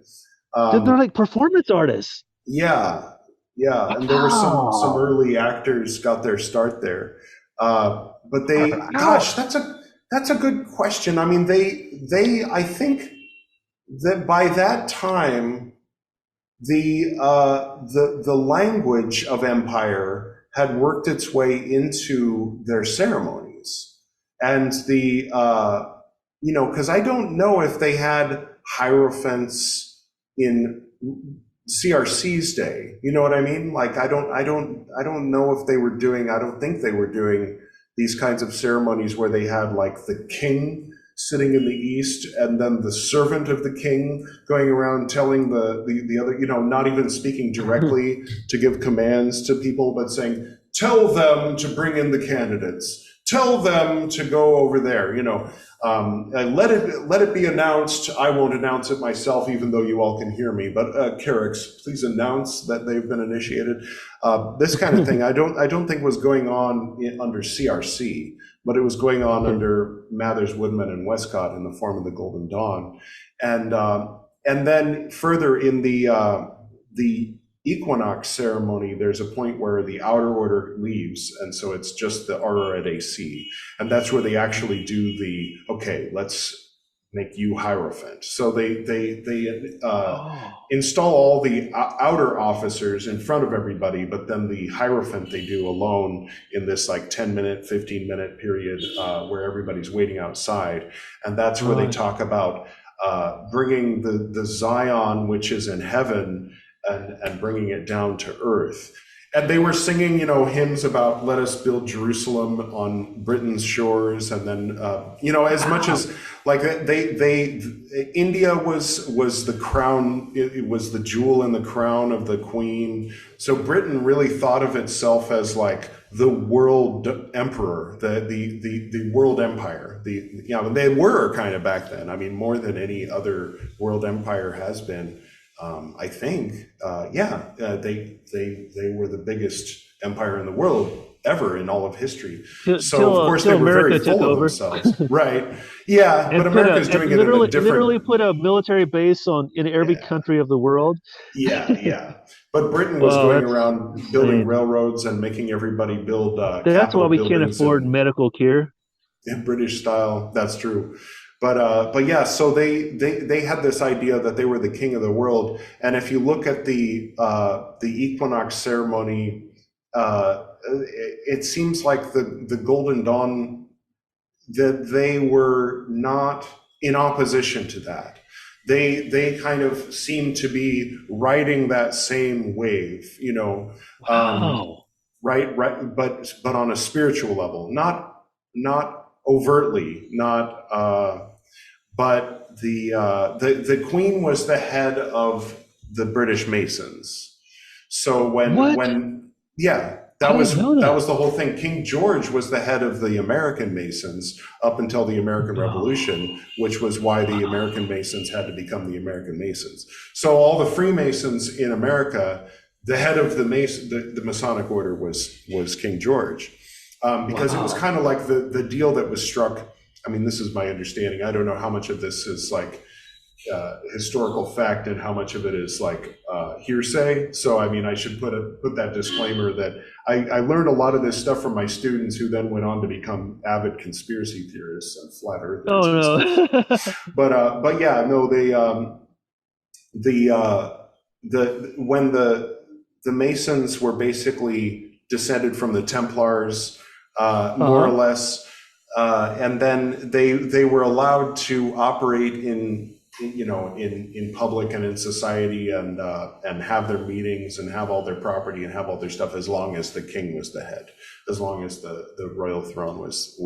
They're like performance artists. Yeah, and there were some early actors got their start there, but that's a good question. I mean, I think that by that time, the language of empire had worked its way into their ceremonies, and because I don't know if they had hierophants in CRC's day, you know what I mean? Like, I don't know if they were doing, I don't think they were doing these kinds of ceremonies where they had like the king sitting in the east and then the servant of the king going around telling the other, not even speaking directly to give commands to people, but saying, tell them to bring in the candidates. Tell them to go over there, let it be announced. I won't announce it myself, even though you all can hear me. But Carrix, please announce that they've been initiated. This kind of thing, I don't think was going on under CRC, but it was going on under Mathers, Woodman, and Westcott in the form of the Golden Dawn, and then further in the equinox ceremony, there's a point where the outer order leaves, and so it's just the order at AC, and that's where they actually do let's make you Hierophant. So they install all the outer officers in front of everybody, but then the Hierophant they do alone in this like 10-minute, 15-minute period where everybody's waiting outside, and that's where they talk about bringing the Zion, which is in heaven, and bringing it down to earth. And they were singing, hymns about let us build Jerusalem on Britain's shores. And then, as much as like India was the crown, it was the jewel in the crown of the queen. So Britain really thought of itself as like the world emperor, the world empire. They were kind of back then. I mean, more than any other world empire has been. I think, they were the biggest empire in the world ever in all of history. So of course they were very full of themselves, right? Yeah, but America's doing it in a different. Literally put a military base in every country of the world. Yeah. But Britain was going around building railroads and making everybody build. That's why we can't afford medical care. In British style, that's true. But yeah, so they had this idea that they were the king of the world, and if you look at the equinox ceremony, it seems like the Golden Dawn, that they were not in opposition to that. They kind of seem to be riding that same wave, you know. Wow. Right, but on a spiritual level, not overtly, but the Queen was the head of the British Masons. So when that was the whole thing. King George was the head of the American Masons up until the American Revolution, which was why the American Masons had to become the American Masons. So all the Freemasons in America, the head of the Masonic order was King George, because it was kind of like the deal that was struck. I mean, this is my understanding. I don't know how much of this is like historical fact and how much of it is like hearsay. So, I mean, I should put that disclaimer that I learned a lot of this stuff from my students, who then went on to become avid conspiracy theorists and flat earthers. Oh no! But yeah, no, when the Masons were basically descended from the Templars, more or less, and then they were allowed to operate in public and in society, and have their meetings and have all their property and have all their stuff, as long as the king was the head, as long as the royal throne was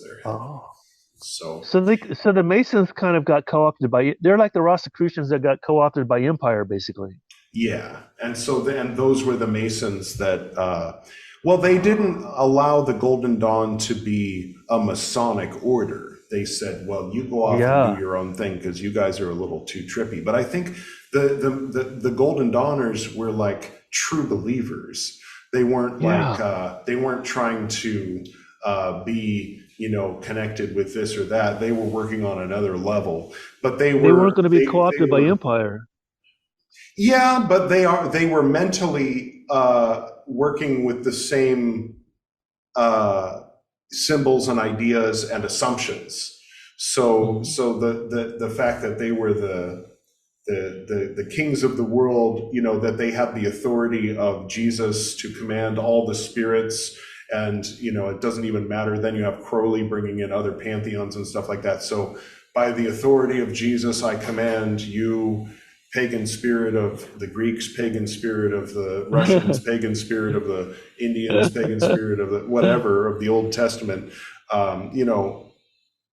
their head. Oh. So the Masons kind of got co-opted they're like the Rosicrucians that got co-opted by empire, basically. Yeah, and so those were the Masons that, they didn't allow the Golden Dawn to be a Masonic order. They said, well, you go off and do your own thing because you guys are a little too trippy. But I think the Golden Dawners were like true believers. They weren't they weren't trying to be, connected with this or that. They were working on another level, but they weren't going to be co-opted by empire. Yeah, but they were mentally working with the same symbols and ideas and assumptions. So the fact that they were the kings of the world, that they had the authority of Jesus to command all the spirits, and it doesn't even matter. Then you have Crowley bringing in other pantheons and stuff like that. So by the authority of Jesus, I command you, pagan spirit of the Greeks, pagan spirit of the Russians, pagan spirit of the Indians, pagan spirit of the whatever of the Old Testament.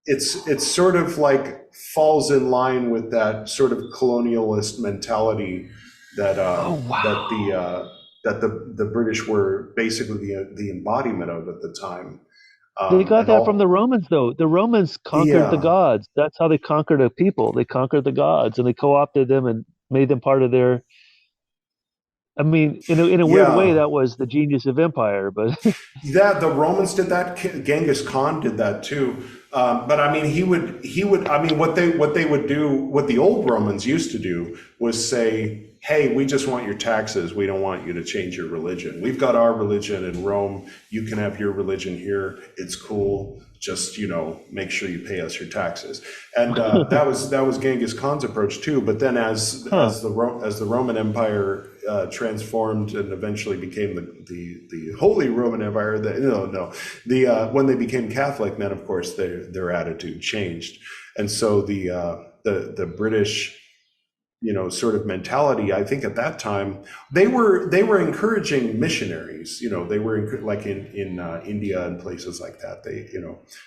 It's sort of like falls in line with that sort of colonialist mentality that that the British were basically the embodiment of at the time. They got that from the Romans, though. The Romans conquered the gods. That's how they conquered a people. They conquered the gods, and they co-opted them and made them part of their. I mean, in a weird way, that was the genius of empire. But the Romans did that. Genghis Khan did that too. But I mean, he would. I mean, what they would do, what the old Romans used to do, was say, hey, we just want your taxes. We don't want you to change your religion. We've got our religion in Rome. You can have your religion here. It's cool. Just, make sure you pay us your taxes. And that was Genghis Khan's approach too. But then as the Roman Empire transformed and eventually became the Holy Roman Empire, when they became Catholic, then of course their attitude changed. And so the British, sort of mentality, I think at that time, they were encouraging missionaries. They were like in India and places like that.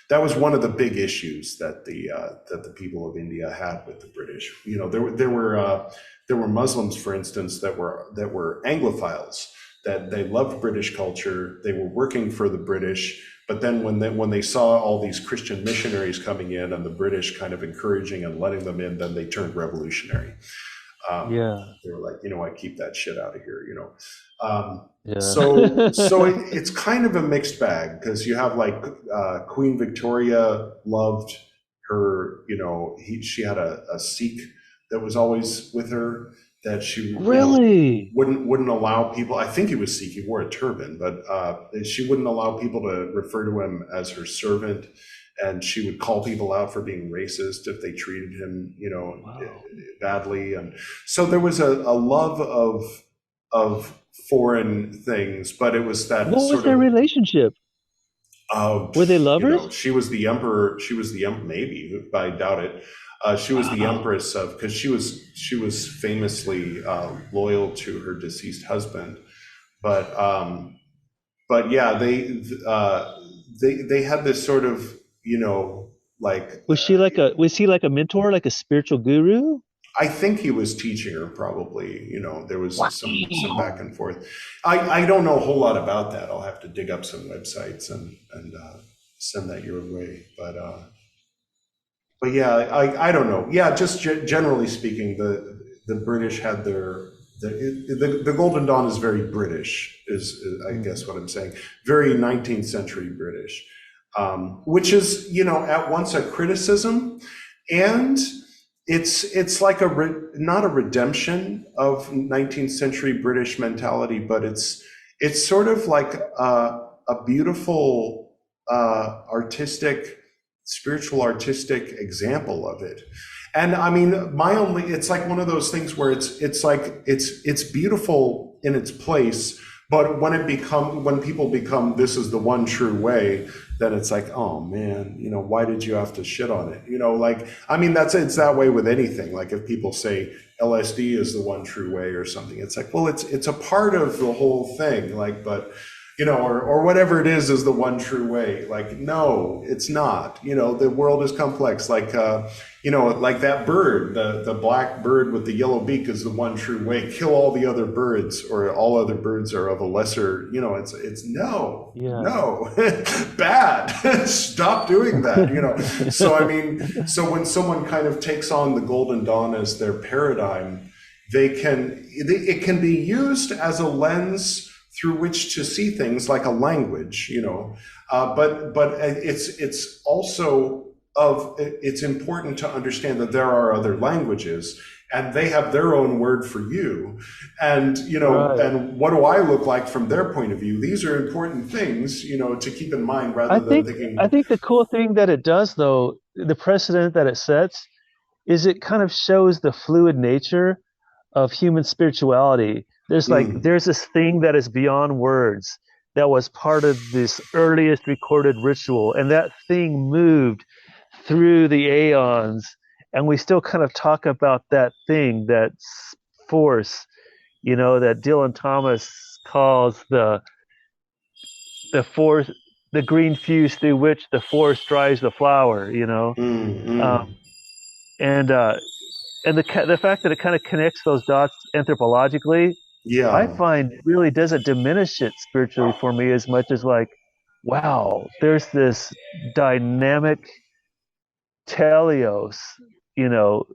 That was one of the big issues that the people of India had with the British. There were Muslims, for instance, that were Anglophiles, that they loved British culture. They were working for the British. But then when they saw all these Christian missionaries coming in and the British kind of encouraging and letting them in, then they turned revolutionary. They were like, I keep that shit out of here, So it's kind of a mixed bag, because you have like Queen Victoria loved her, she had a Sikh that was always with her, that she really wouldn't allow people. I think he was Sikh. He wore a turban, but she wouldn't allow people to refer to him as her servant, and she would call people out for being racist if they treated him, badly. And so there was a love of foreign things, but it was that What sort was their of relationship? Were they lovers? she was the emperor. She was the maybe, I doubt it. She was the empress of, because she was famously loyal to her deceased husband, but yeah, they had this sort of, like, Was he like a mentor, like a spiritual guru? I think he was teaching her, probably. There was some back and forth. I don't know a whole lot about that. I'll have to dig up some websites and send that your way. But yeah, I don't know. Yeah, just generally speaking, the British had the Golden Dawn is very British, is I guess what I'm saying. Very 19th century British, which is, at once a criticism, and it's like not a redemption of 19th century British mentality, but it's sort of like a beautiful spiritual artistic example of it. And I mean, it's like one of those things where it's beautiful in its place, but when people become, this is the one true way, then it's like, oh man, why did you have to shit on it? It's that way with anything. Like if people say LSD is the one true way or something, it's like, well, it's a part of the whole thing. Like, but or whatever it is the one true way. Like, no, it's not. The world is complex. Like, like that bird, the black bird with the yellow beak is the one true way. Kill all the other birds, or all other birds are of a lesser, it's no, bad. Stop doing that, So when someone kind of takes on the Golden Dawn as their paradigm, it can be used as a lens through which to see things, like a language, but it's also it's important to understand that there are other languages, and they have their own word for you, and right. And what do I look like from their point of view? These are important things, to keep in mind, rather than thinking. I think the cool thing that it does, though, the precedent that it sets, is it kind of shows the fluid nature of human spirituality. There's this thing that is beyond words, that was part of this earliest recorded ritual, and that thing moved through the aeons, and we still kind of talk about that thing, that force, that Dylan Thomas calls the force, the green fuse through which the force drives the flower, and the fact that it kind of connects those dots anthropologically, I find really doesn't diminish it spiritually for me as much as like, wow, there's this dynamic teleos,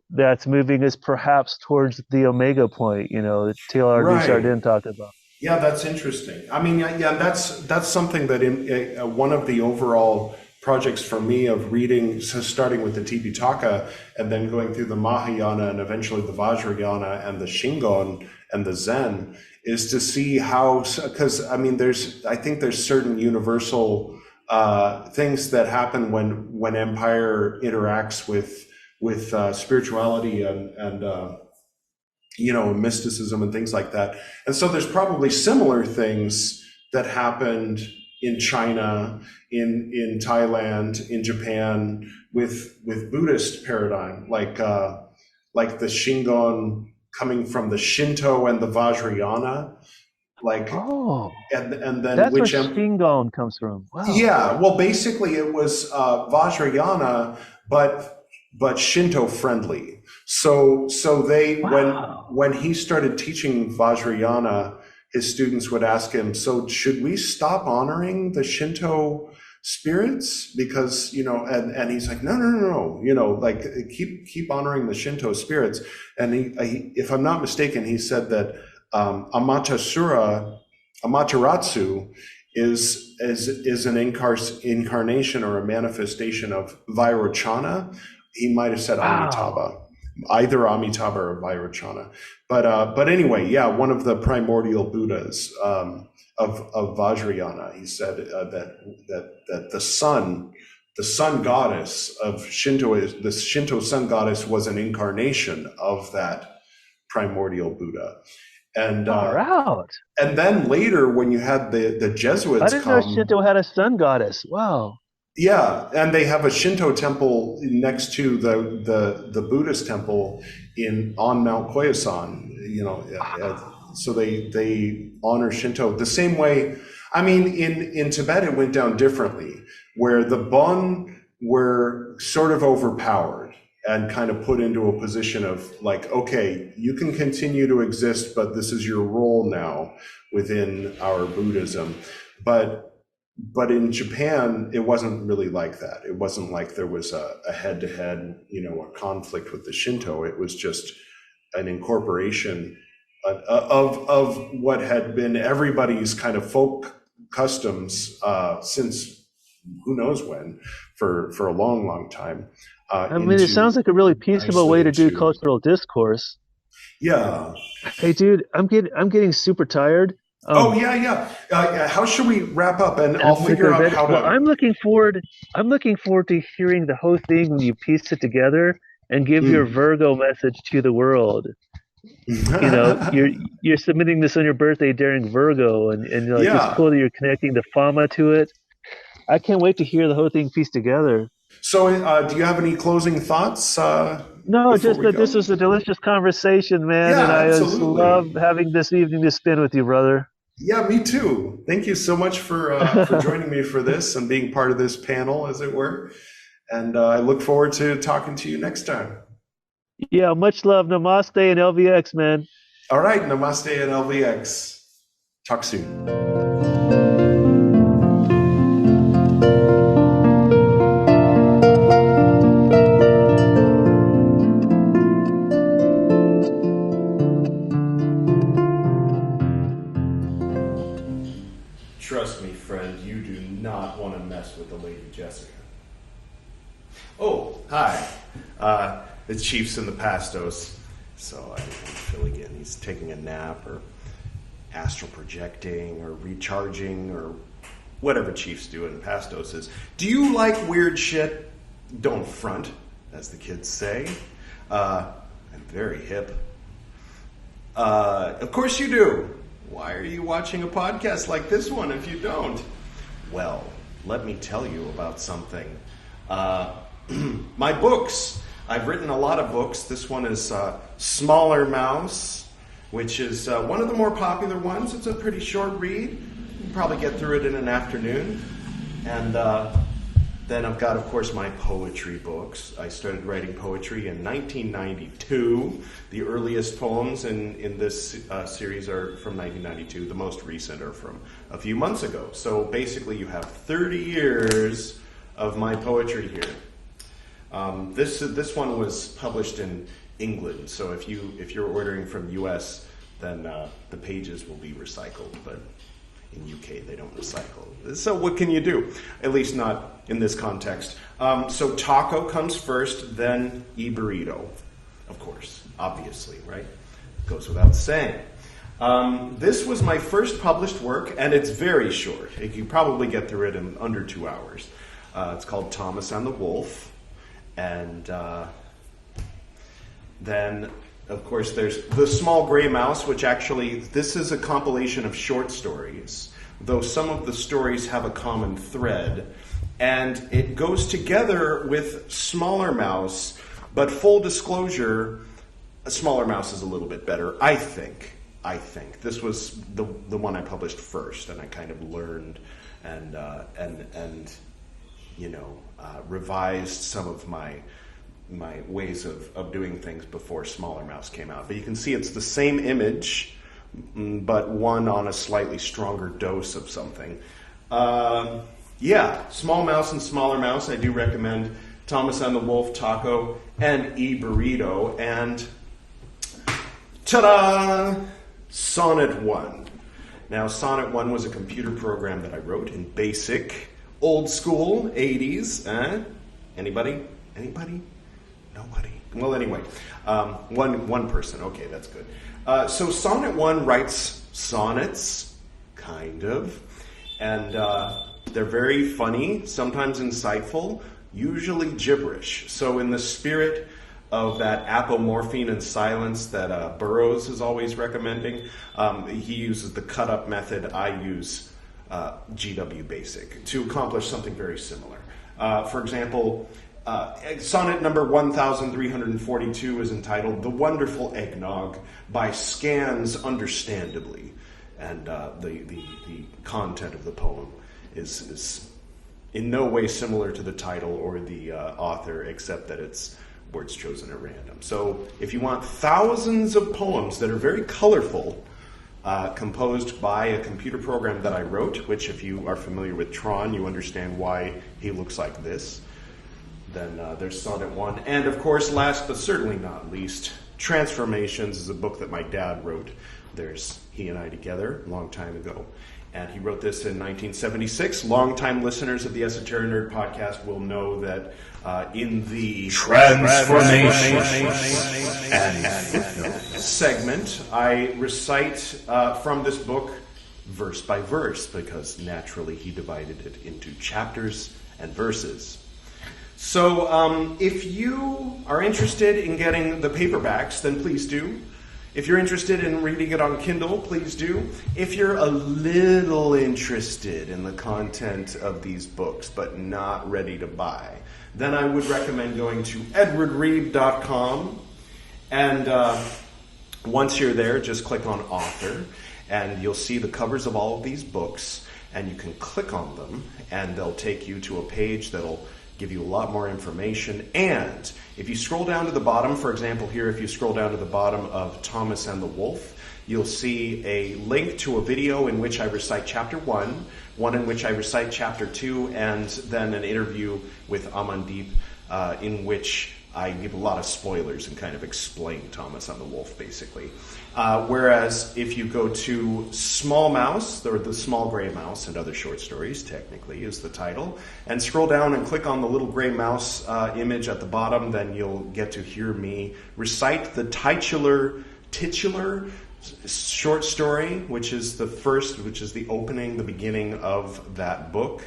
that's moving us perhaps towards the omega point, that Taylor Chardin talked about. Yeah, that's interesting. I mean, that's something that in one of the overall projects for me of reading, so starting with the Tipitaka and then going through the Mahayana and eventually the Vajrayana and the Shingon and the Zen, is to see how, because I think there's certain universal things that happen when empire interacts with spirituality and mysticism and things like that. And so there's probably similar things that happened in China, in Thailand, in Japan, with Buddhist paradigm, like the Shingon coming from the Shinto and the Vajrayana, and then that's where Shingon comes from. Wow. Yeah, well, basically it was Vajrayana, but Shinto friendly. So they when he started teaching Vajrayana, his students would ask him, so should we stop honoring the Shinto spirits? Because, and he's like, no, keep honoring the Shinto spirits. And he, if I'm not mistaken, he said that Amaterasu is an incarnation or a manifestation of Vairochana. He might have said Amitabha. Either Amitabha or Vairochana, but anyway, one of the primordial Buddhas of Vajrayana. He said that the sun goddess of Shinto the Shinto sun goddess was an incarnation of that primordial Buddha, And out. And then later, when you had the Jesuits, I didn't know Shinto had a sun goddess. Wow. Yeah, and they have a Shinto temple next to the Buddhist temple on Mount Koyasan. You know, so they honor Shinto the same way. I mean, in Tibet it went down differently, where the Bon were sort of overpowered and kind of put into a position of like, okay, you can continue to exist, but this is your role now within our Buddhism. But in Japan, it wasn't really like that. It wasn't like there was a head-to-head, a conflict with the Shinto. It was just an incorporation of what had been everybody's kind of folk customs since who knows when, for a long, long time. I mean, it sounds like a really peaceable way to do cultural discourse. Yeah. Hey, dude, I'm getting super tired. Yeah. How should we wrap up? And I'll figure out how to. Well, I'm looking forward to hearing the whole thing when you piece it together and give your Virgo message to the world. You're submitting this on your birthday during Virgo, and it's cool that you're connecting the Fama to it. I can't wait to hear the whole thing pieced together. So, do you have any closing thoughts? No, just that this was a delicious conversation, man, and I just love having this evening to spend with you, brother. Yeah, me too. Thank you so much for joining me for this and being part of this panel, as it were. And I look forward to talking to you next time. Yeah, much love. Namaste and LVX, man. All right, namaste and LVX. Talk soon. Trust me, friend, you do not want to mess with the Lady Jessica. Oh, hi. The chief's in the Pastos, so I feel again he's taking a nap or astral projecting or recharging or whatever chiefs do in Pastos is. Do you like weird shit? Don't front, as the kids say. I'm very hip. Of course you do. Why are you watching a podcast like this one if you don't? Well, let me tell you about something. My books. I've written a lot of books. This one is Smaller Mouse, which is one of the more popular ones. It's a pretty short read. You can probably get through it in an afternoon. And then I've got, of course, my poetry books. I started writing poetry in 1992. The earliest poems in this series are from 1992. The most recent are from a few months ago. So basically you have 30 years of my poetry here. This one was published in England, so if you're ordering from US, then the pages will be recycled, but in UK they don't recycle. So what can you do? At least not in this context. So taco comes first, then burrito, of course, obviously, right? Goes without saying. This was my first published work, and it's very short. You can probably get through it in under 2 hours. It's called Thomas and the Wolf. And then, of course, there's The Small Gray Mouse, which actually, this is a compilation of short stories, though some of the stories have a common thread. And it goes together with Smaller Mouse, but full disclosure, Smaller Mouse is a little bit better, I think. This was the one I published first, and I kind of learned and revised some of my ways of doing things before Smaller Mouse came out. But you can see it's the same image, but one on a slightly stronger dose of something. Small Mouse and Smaller Mouse, I do recommend Thomas and the Wolf, Taco, and burrito. And ta-da! Sonnet 1. Now, Sonnet 1 was a computer program that I wrote in BASIC. Old school, 80s. Anybody? Nobody. Well, anyway, one person. Okay, that's good. So Sonnet 1 writes sonnets, kind of, and they're very funny, sometimes insightful, usually gibberish. So in the spirit of that apomorphine and silence that Burroughs is always recommending. He uses the cut-up method. I use GW Basic to accomplish something very similar. For example, sonnet number 1342 is entitled "The Wonderful Eggnog" by Scans Understandably, and the content of the poem is in no way similar to the title or the author, except that it's words chosen at random. So if you want thousands of poems that are very colorful, composed by a computer program that I wrote, which if you are familiar with Tron, you understand why he looks like this, then there's Sonnet 1. And of course, last but certainly not least, Transformations is a book that my dad wrote. There's he and I together a long time ago. And he wrote this in 1976. Longtime listeners of the Esoterinerd podcast will know that in the Transformation segment, I recite from this book verse by verse, because naturally he divided it into chapters and verses. So if you are interested in getting the paperbacks, then please do. If you're interested in reading it on Kindle, please do. If you're a little interested in the content of these books but not ready to buy, then I would recommend going to edwardreed.com. And once you're there, just click on author, and you'll see the covers of all of these books, and you can click on them, and they'll take you to a page that'll give you a lot more information. And if you scroll down to the bottom, for example here, if you scroll down to the bottom of Thomas and the Wolf, you'll see a link to a video in which I recite chapter 1, one in which I recite chapter 2, and then an interview with Amandeep in which I give a lot of spoilers and kind of explain Thomas and the Wolf, basically. Whereas if you go to Small Mouse, or The Small Gray Mouse and Other Short Stories, technically is the title, and scroll down and click on the little gray mouse image at the bottom, then you'll get to hear me recite the titular short story, which is the opening, the beginning of that book.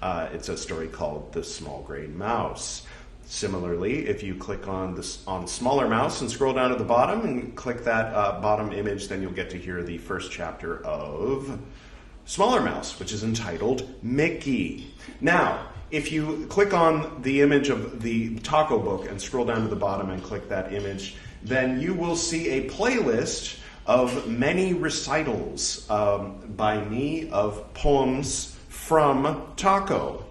It's a story called The Small Gray Mouse. Similarly, if you click on Smaller Mouse and scroll down to the bottom and click that bottom image, then you'll get to hear the first chapter of Smaller Mouse, which is entitled Mickey. Now, if you click on the image of the taco book and scroll down to the bottom and click that image, then you will see a playlist of many recitals by me of poems from Taco.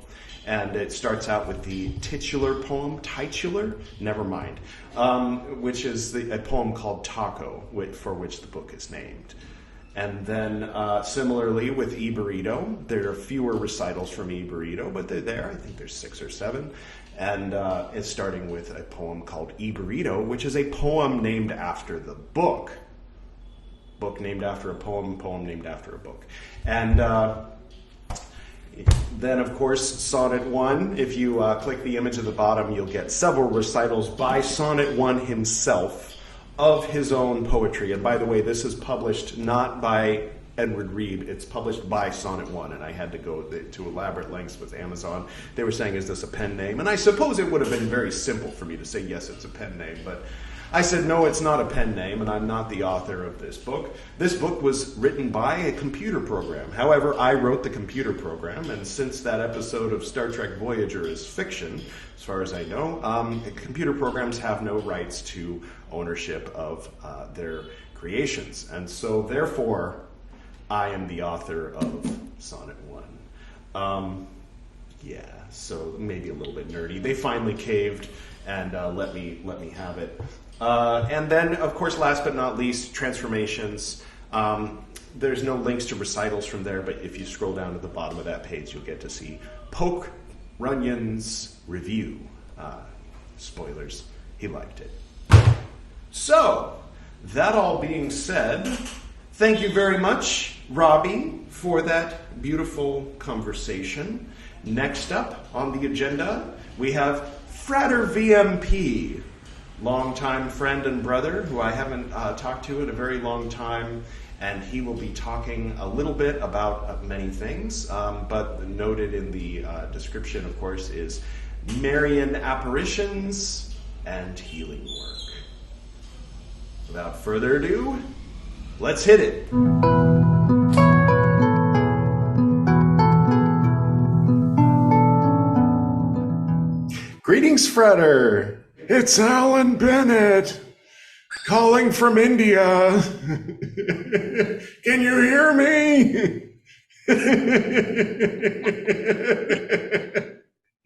And it starts out with the titular poem, which is a poem called Taco, for which the book is named. And then similarly with E Burrito, there are fewer recitals from E Burrito, but they're there. I think there's 6 or 7. And it's starting with a poem called E Burrito, which is a poem named after the book. Book named after a poem, poem named after a book. And then, of course, Sonnet 1. If you click the image at the bottom, you'll get several recitals by Sonnet 1 himself of his own poetry. And by the way, this is published not by Edward Reed. It's published by Sonnet 1, and I had to go to elaborate lengths with Amazon. They were saying, is this a pen name? And I suppose it would have been very simple for me to say, yes, it's a pen name, but I said, no, it's not a pen name, and I'm not the author of this book. This book was written by a computer program. However, I wrote the computer program, and since that episode of Star Trek Voyager is fiction, as far as I know, computer programs have no rights to ownership of their creations. And so, therefore, I am the author of Sonnet 1. So maybe a little bit nerdy. They finally caved and let me have it. And then, of course, last but not least, Transformations. There's no links to recitals from there, but if you scroll down to the bottom of that page, you'll get to see Poke Runyon's review. Spoilers, he liked it. So, that all being said, thank you very much, Robbie, for that beautiful conversation. Next up on the agenda, we have Frater VMP, longtime friend and brother who I haven't talked to in a very long time, and he will be talking a little bit about many things, but noted in the description, of course, is Marian apparitions and healing work. Without further ado, let's hit it. Greetings, Frater. It's Alan Bennett calling from India. Can you hear me?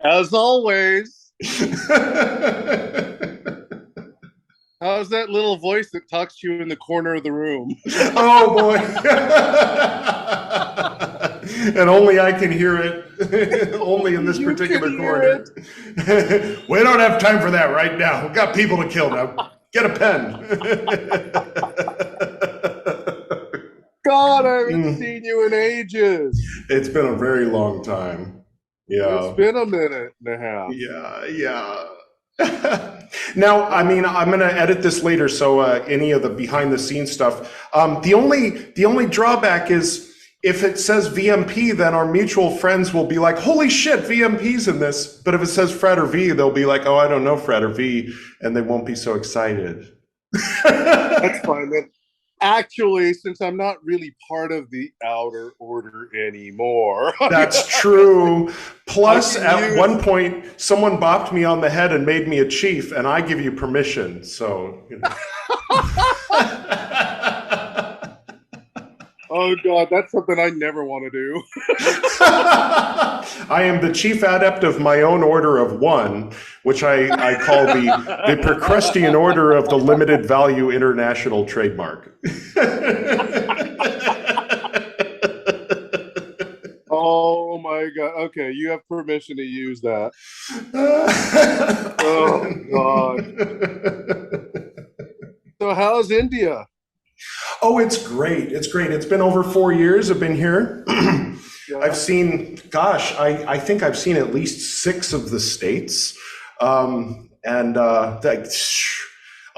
As always. How's that little voice that talks to you in the corner of the room? Oh boy. And only I can hear it. Only in this particular corner. We don't have time for that right now. We've got people to kill now. Get a pen. God, I haven't seen you in ages. It's been a very long time. Yeah. It's been a minute and a half. Yeah. Now, I mean, I'm going to edit this later, so any of the behind the scenes stuff. The only drawback is if it says VMP, then our mutual friends will be like, holy shit, VMP's in this. But if it says Frater V, they'll be like, oh, I don't know Frater V, and they won't be so excited. That's fine. Then. Actually, since I'm not really part of the outer order anymore. That's true. Plus, at one point, someone bopped me on the head and made me a chief, and I give you permission. So, you know. Oh, God, that's something I never want to do. I am the chief adept of my own order of one, which I call the Procrustean Order of the Limited Value International Trademark. Oh, my God. Okay, you have permission to use that. Oh, God. So how's India? Oh, it's great. It's great. It's been over 4 years I've been here. Yeah. I've seen, gosh, I think I've seen at least 6 of the states. And a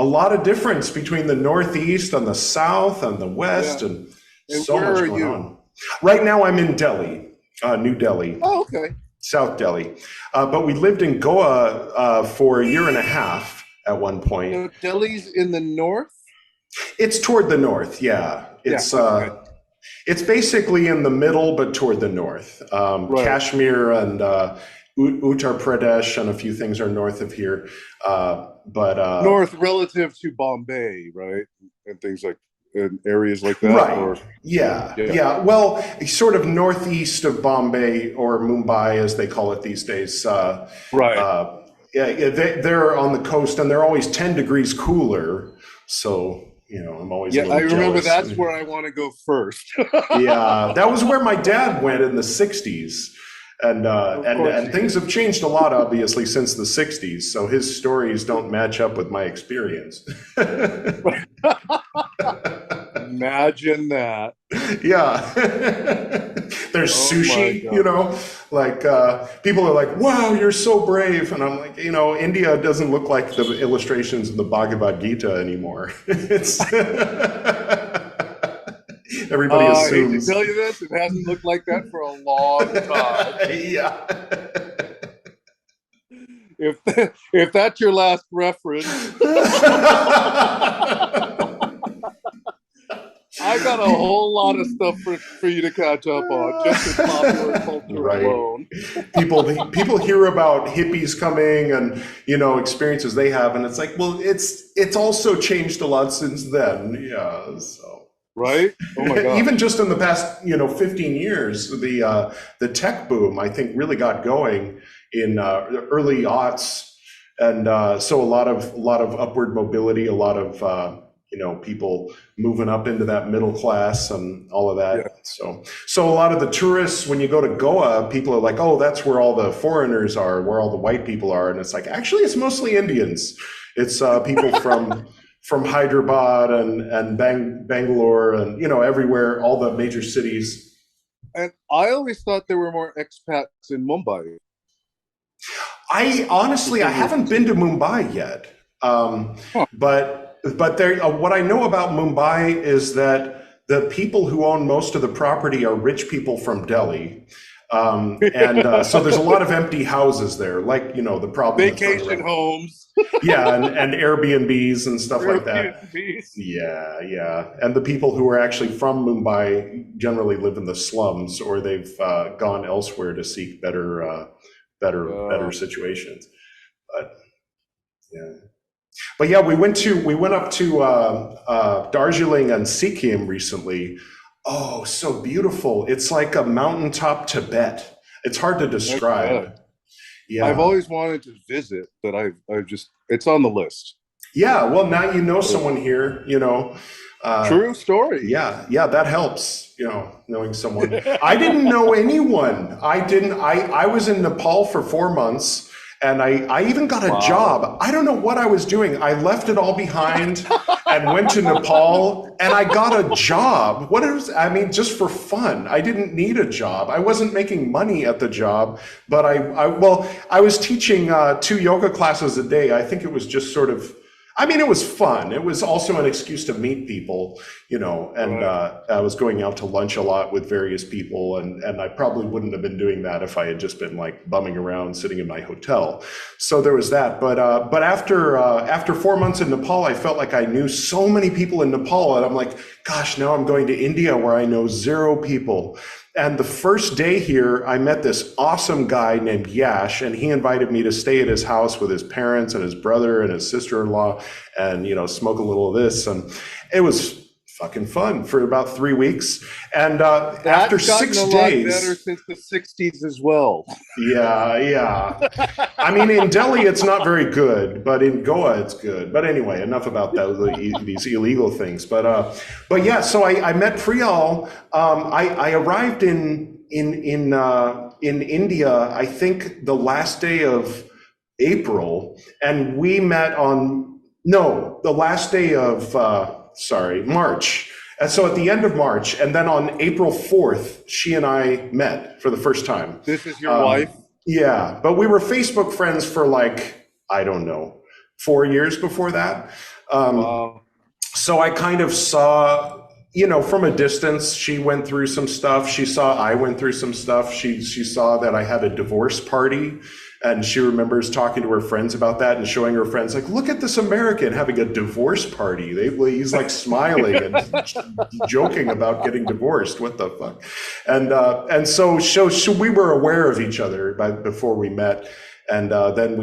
lot of difference between the Northeast and the South and the West, and so much going on. Right now I'm in Delhi, New Delhi. Oh, okay. South Delhi. But we lived in Goa for a year and a half at one point. So Delhi's in the north? It's toward the north, yeah. It's basically in the middle, but toward the north. Right. Kashmir and Uttar Pradesh and a few things are north of here. But north relative to Bombay, right? And things like in areas like that. Right. Or, yeah. Well, sort of northeast of Bombay, or Mumbai, as they call it these days. Right. They're on the coast, and they're always 10 degrees cooler. So. You know, I'm always I remember that's where I want to go first. Yeah, that was where my dad went in the 60s. And things have changed a lot, obviously, since the 60s. So his stories don't match up with my experience. Imagine that. Yeah. There's sushi, you know, like people are like, wow, you're so brave. And I'm like, you know, India doesn't look like the illustrations in the Bhagavad Gita anymore. It's everybody assumes. I hate to tell you this, it hasn't looked like that for a long time. Yeah. If that's your last reference. I got a whole lot of stuff for you to catch up on, just in popular culture alone. People hear about hippies coming and, you know, experiences they have, and it's like, well, it's also changed a lot since then. Yeah, so. Right? Oh my God. Even just in the past, 15 years, the tech boom, I think, really got going in early aughts, and so a lot of upward mobility, a lot of people moving up into that middle class and all of that. Yeah. So a lot of the tourists, when you go to Goa, people are like, oh, that's where all the foreigners are, where all the white people are. And it's like, actually, it's mostly Indians. It's people from Hyderabad and Bangalore and, everywhere, all the major cities. And I always thought there were more expats in Mumbai. I haven't been to Mumbai yet. But there, what I know about Mumbai is that the people who own most of the property are rich people from Delhi. So there's a lot of empty houses there, like, the problem. Vacation homes. Yeah, and Airbnbs and stuff like that. Yeah. And the people who are actually from Mumbai generally live in the slums, or they've gone elsewhere to seek better situations. But yeah, we went up to Darjeeling and Sikkim recently. Oh, so beautiful. It's like a mountaintop Tibet. It's hard to describe. Yeah. I've always wanted to visit, but I've just, it's on the list. Yeah, well, now you know someone here, True story. Yeah, that helps, knowing someone. I didn't know anyone. I was in Nepal for 4 months. And I even got a job. I don't know what I was doing. I left it all behind and went to Nepal, and I got a job. Just for fun. I didn't need a job. I wasn't making money at the job, but I was teaching 2 yoga classes a day. I think it was just sort of, it was fun. It was also an excuse to meet people, and I was going out to lunch a lot with various people, and I probably wouldn't have been doing that if I had just been like bumming around sitting in my hotel. So there was that. But after 4 months in Nepal, I felt like I knew so many people in Nepal, and I'm like, gosh, now I'm going to India where I know 0 people. And the first day here, I met this awesome guy named Yash, and he invited me to stay at his house with his parents and his brother and his sister-in-law, and smoke a little of this. And it was fucking fun for about 3 weeks. And after 6 days, lot better since the 60s as well. Yeah. In Delhi it's not very good, but in Goa it's good. But anyway, enough about these illegal things. But yeah, so I met Priyal. I arrived in India, I think the last day of April, and we met on the last day of March. And so at the end of March, and then on April 4th, she and I met for the first time. This is your wife? Yeah, but we were Facebook friends for 4 years before that. Wow. So I kind of saw, from a distance, she went through some stuff. She saw I went through some stuff. She saw that I had a divorce party. And she remembers talking to her friends about that and showing her friends, like, look at this American having a divorce party. He's like smiling and joking about getting divorced. What the fuck? And so we were aware of each other before we met. And then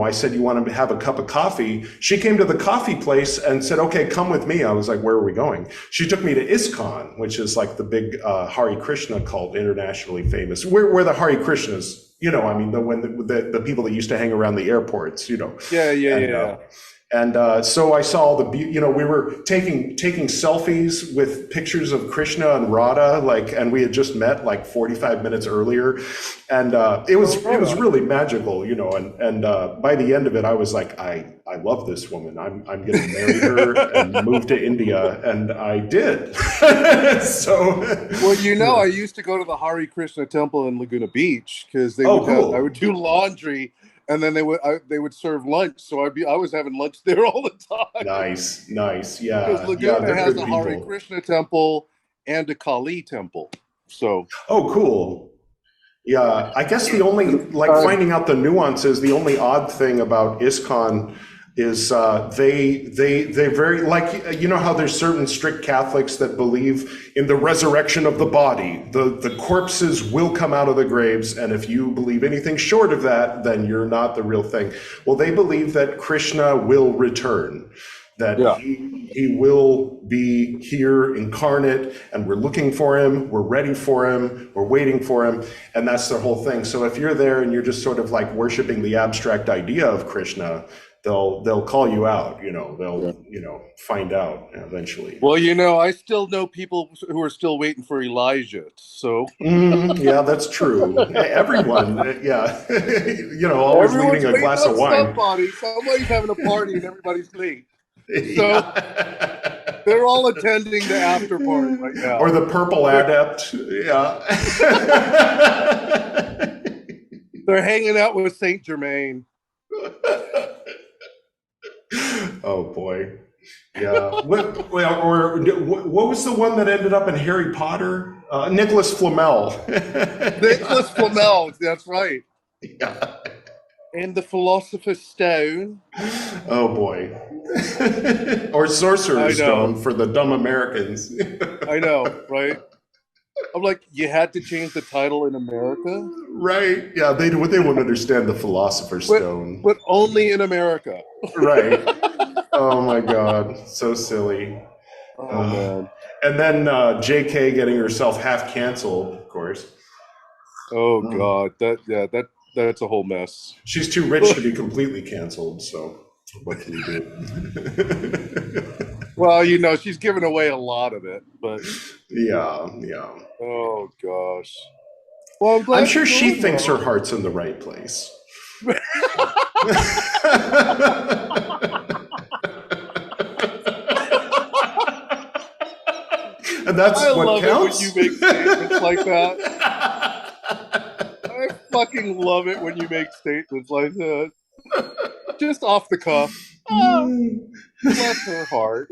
I said, you want to have a cup of coffee? She came to the coffee place and said, okay, come with me. I was like, where are we going? She took me to ISKCON, which is like the big Hare Krishna cult, internationally famous. Where the Hare Krishnas, the people that used to hang around the airports, Yeah. And so I saw we were taking selfies with pictures of Krishna and Radha, and we had just met 45 minutes earlier, and it was really magical, and by the end of it, I was like, I love this woman. I'm going to marry her and move to India, and I did. So, I used to go to the Hare Krishna temple in Laguna Beach because I would do laundry. And then they would serve lunch, so I was having lunch there all the time. Nice, yeah. Because Laguna has a Hare Krishna temple and a Kali temple. So. Oh, cool. Yeah, I guess the only finding out the nuances. The only odd thing about ISKCON is they very how there's certain strict Catholics that believe in the resurrection of the body. The corpses will come out of the graves, and if you believe anything short of that, then you're not the real thing. Well, they believe that Krishna will return, that he will be here incarnate, and we're looking for him, we're ready for him, we're waiting for him, and that's the whole thing. So if you're there and you're just sort of worshiping the abstract idea of Krishna, they'll call you out, they'll find out eventually. Well, I still know people who are still waiting for Elijah, so. Yeah, that's true. Everyone, always leaving a glass of wine. Somebody's having a party and everybody's late. So they're all attending the after party right now. Or the purple adept, yeah. They're hanging out with Saint Germain. Oh boy. Yeah. What was the one that ended up in Harry Potter? Nicholas Flamel. Nicholas Flamel, that's right. Yeah. And the Philosopher's Stone. Oh boy. Or Sorcerer's Stone for the dumb Americans. I know, right? I'm like, you had to change the title in America? Right. Yeah, they won't understand the Philosopher's Stone. But only in America. Right. Oh my God. So silly. Oh man. And then JK getting herself half canceled, of course. Oh God. That's a whole mess. She's too rich to be completely canceled, so what can you do? Well, you know, she's given away a lot of it, but yeah. Oh gosh. Well, I'm sure she thinks her heart's in the right place. And that's what counts. It when you make statements like that. I fucking love it when you make statements like that. Just off the cuff. Oh, bless her heart.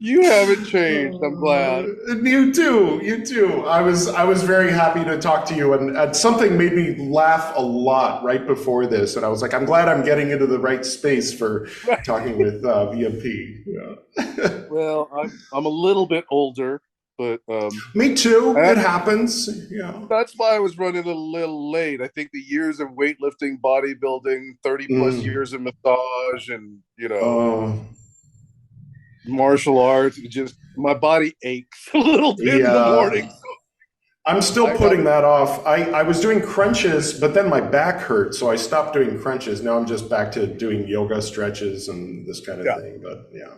You haven't changed. I'm glad. You too. I was very happy to talk to you, and something made me laugh a lot right before this, and I was like, I'm glad I'm getting into the right space for talking with VMP. Yeah. Well, I'm a little bit older, but me too. It happens. Yeah. That's why I was running a little late. I think the years of weightlifting, bodybuilding, 30 plus years of massage, and martial arts, just my body aches a little bit in the morning. I'm still putting that off. I was doing crunches, but then my back hurt, so I stopped doing crunches. Now I'm just back to doing yoga stretches and this kind of thing. But yeah,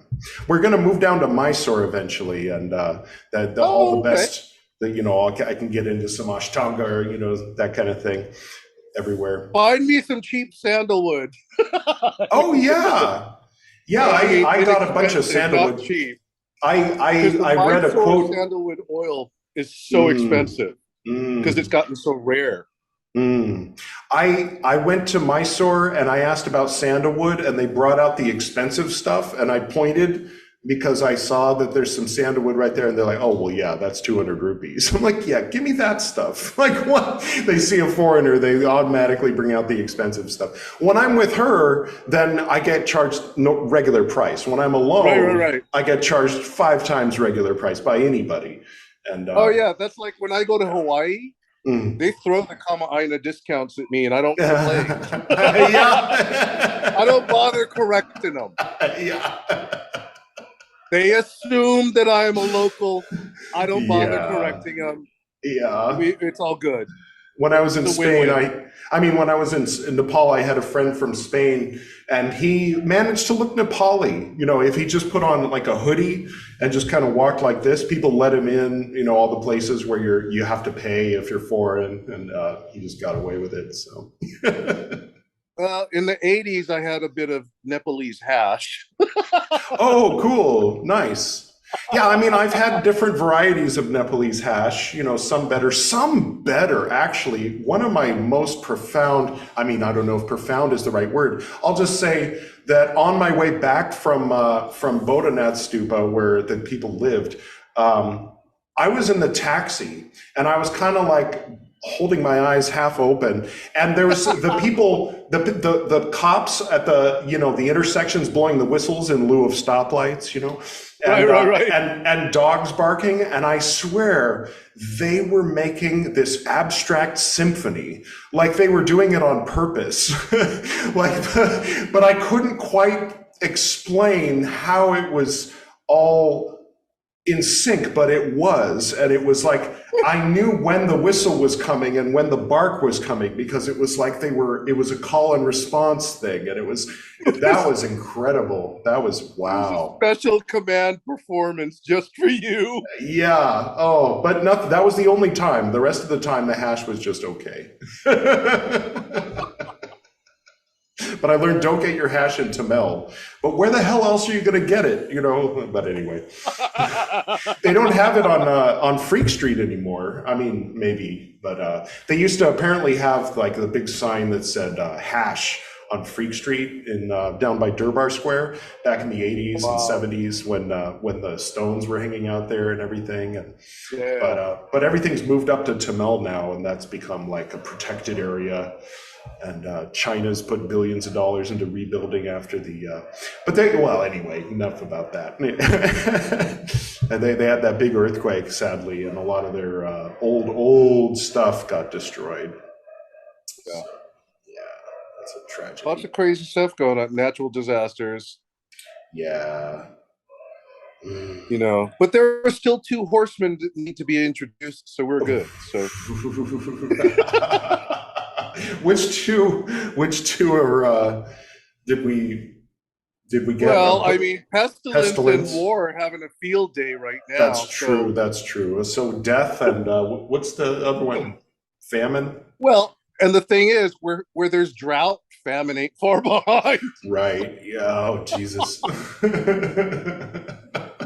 we're going to move down to Mysore eventually, and all the best that I can get into some Ashtanga or that kind of thing everywhere. Find me some cheap sandalwood. Oh yeah. Yeah, I got a bunch of sandalwood. Not cheap. I read a quote. Sandalwood oil is so expensive because it's gotten so rare. I went to Mysore and I asked about sandalwood, and they brought out the expensive stuff, and I pointed because I saw that there's some sandalwood right there, and they're like, oh, well, yeah, that's 200 rupees. I'm like, yeah, give me that stuff. Like, what? They see a foreigner, they automatically bring out the expensive stuff. When I'm with her, then I get charged regular price. When I'm alone, right. I get charged 5 times regular price by anybody. And oh, yeah, that's like when I go to Hawaii, they throw the Kama'aina discounts at me, and I don't complain. I don't bother correcting them. Yeah. They assume that I am a local. I don't bother correcting them. Yeah. It's all good. When I was in Spain, when I was in Nepal, I had a friend from Spain, and he managed to look Nepali. If he just put on like a hoodie and just kind of walked like this, people let him in, all the places where you have to pay if you're foreign, and he just got away with it. So. Well, in the 80s, I had a bit of Nepalese hash. Oh, cool. Nice. Yeah, I've had different varieties of Nepalese hash, some better, actually. One of my most profound, I don't know if profound is the right word. I'll just say that on my way back from Bodhanath Stupa, where the people lived, I was in the taxi, and I was kind of like holding my eyes half open, and there was the people, the cops at the the intersections blowing the whistles in lieu of stoplights, and, right. And dogs barking, and I swear they were making this abstract symphony, like they were doing it on purpose, but I couldn't quite explain how it was all in sync, but it was, and it was like I knew when the whistle was coming and when the bark was coming, because it was like it was a call and response thing, and that was incredible. That was wow. It was a special command performance just for you. Yeah. Oh, but that was the only time. The rest of the time, the hash was just okay. But I learned, don't get your hash in Tamil. But where the hell else are you going to get it? But anyway, they don't have it on Freak Street anymore. Maybe, but they used to apparently have like the big sign that said hash on Freak Street in down by Durbar Square back in the 80s and 70s when the Stones were hanging out there and everything. And but everything's moved up to Tamil now, and that's become like a protected area. And China's put billions of dollars into rebuilding after the. But anyway, enough about that. And they had that big earthquake, sadly, and a lot of their old stuff got destroyed. Yeah. So, that's a tragedy. Lots of crazy stuff going on, natural disasters. Yeah. You know, but there are still 2 horsemen that need to be introduced, so we're good. So which two are did we get? Well, I mean, pestilence and war are having a field day right now. That's true. That's true. So death and what's the other one? Famine. Well, and the thing is, where there's drought, famine ain't far behind. Right. Yeah. Oh, Jesus.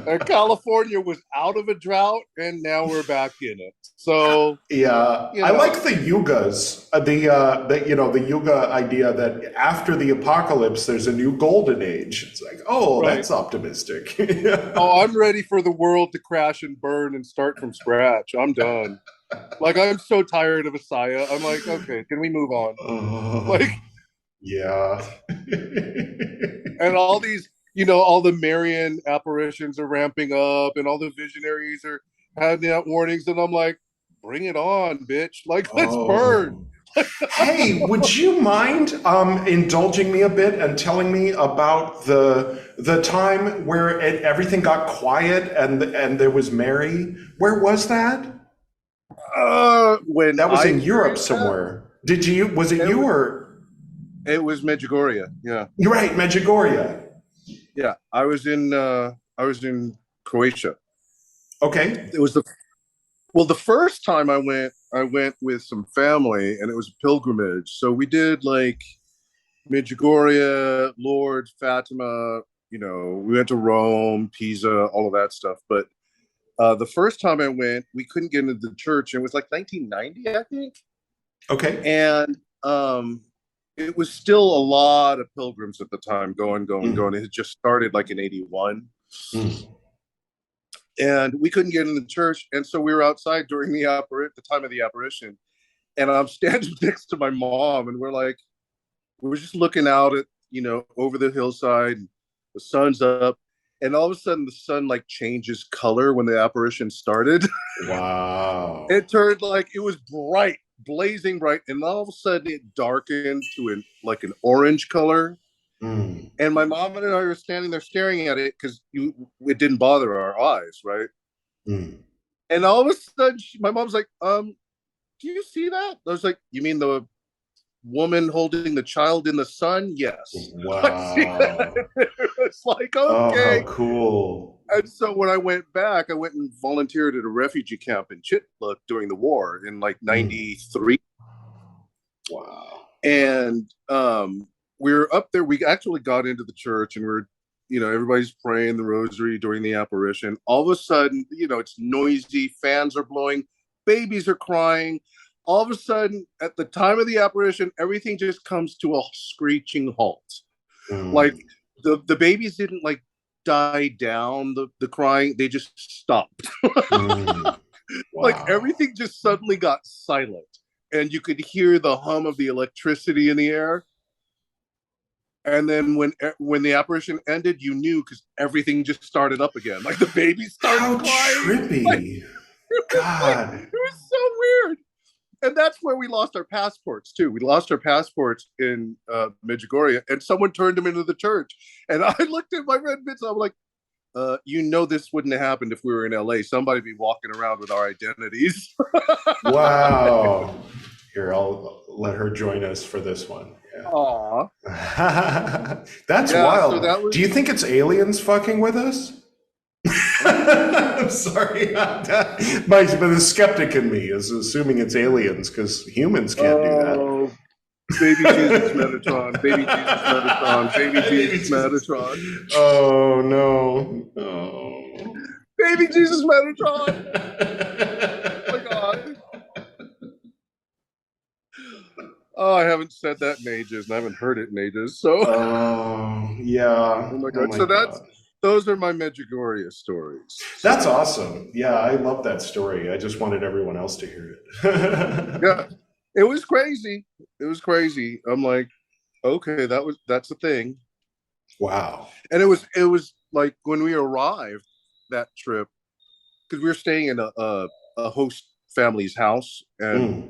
And California was out of a drought, and now we're back in it. So yeah, I like the yugas. The yuga idea that after the apocalypse, there's a new golden age. It's like, that's optimistic. Oh, I'm ready for the world to crash and burn and start from scratch. I'm done. Like, I'm so tired of Messiah. I'm like, okay, can we move on? Yeah. And all these, all the Marian apparitions are ramping up, and all the visionaries are handing out warnings, and I'm like, bring it on, bitch. Like, let's burn. Hey, would you mind indulging me a bit and telling me about the time where everything got quiet and there was Mary? Where was that? When that was in Europe somewhere. Was it you or? It was Medjugorje. Yeah. You're right, Medjugorje. Yeah, I was in Croatia. Okay. It was the first time I went with some family, and it was a pilgrimage. So we did like Medjugorje, Lourdes, Fatima, we went to Rome, Pisa, all of that stuff. But the first time I went, we couldn't get into the church. And it was like 1990, I think. Okay. And it was still a lot of pilgrims at the time going. It had just started like in 81. And we couldn't get in the church. And so we were outside during the time of the apparition. And I'm standing next to my mom, and we're just looking out at, over the hillside. The sun's up. And all of a sudden the sun like changes color when the apparition started. Wow. It turned it was bright, blazing bright. And all of a sudden it darkened to an orange color. And my mom and I were standing there staring at it because it didn't bother our eyes, right? And all of a sudden, my mom's like, "Do you see that?" I was like, "You mean the woman holding the child in the sun?" Yes. Wow. It's like, okay, how cool. And so when I went back, I went and volunteered at a refugee camp in Chitla during the war in 93. Wow. And we were up there. We actually got into the church, and we're, everybody's praying the rosary during the apparition. All of a sudden, it's noisy. Fans are blowing. Babies are crying. All of a sudden, at the time of the apparition, everything just comes to a screeching halt. Like the babies didn't die down, the crying. They just stopped. Wow. Like everything just suddenly got silent, and you could hear the hum of the electricity in the air. And then when the apparition ended, you knew because everything just started up again. Like the babies started crying. How trippy. God. It was so weird. And that's where we lost our passports too. We lost our passports in Medjugorje, and someone turned them into the church. And I looked at my friend Vince, I'm like, this wouldn't have happened if we were in LA. Somebody'd be walking around with our identities. Wow. Here, I'll let her join us for this one. Yeah. Aw. That's wild. So do you think it's aliens fucking with us? I'm sorry. The skeptic in me is assuming it's aliens because humans can't do that. Baby Jesus Metatron. Baby Jesus Metatron. Baby Jesus Metatron. Oh, no. Oh. Baby Jesus Metatron. Oh, my God. Oh, I haven't said that in ages, and I haven't heard it in ages. So, yeah. Oh my God. So those are my Medjugorje stories. That's awesome. Yeah, I love that story. I just wanted everyone else to hear it. Yeah, it was crazy. It was crazy. I'm like, okay, that's a thing. Wow. And it was like when we arrived that trip, because we were staying in a host family's house, and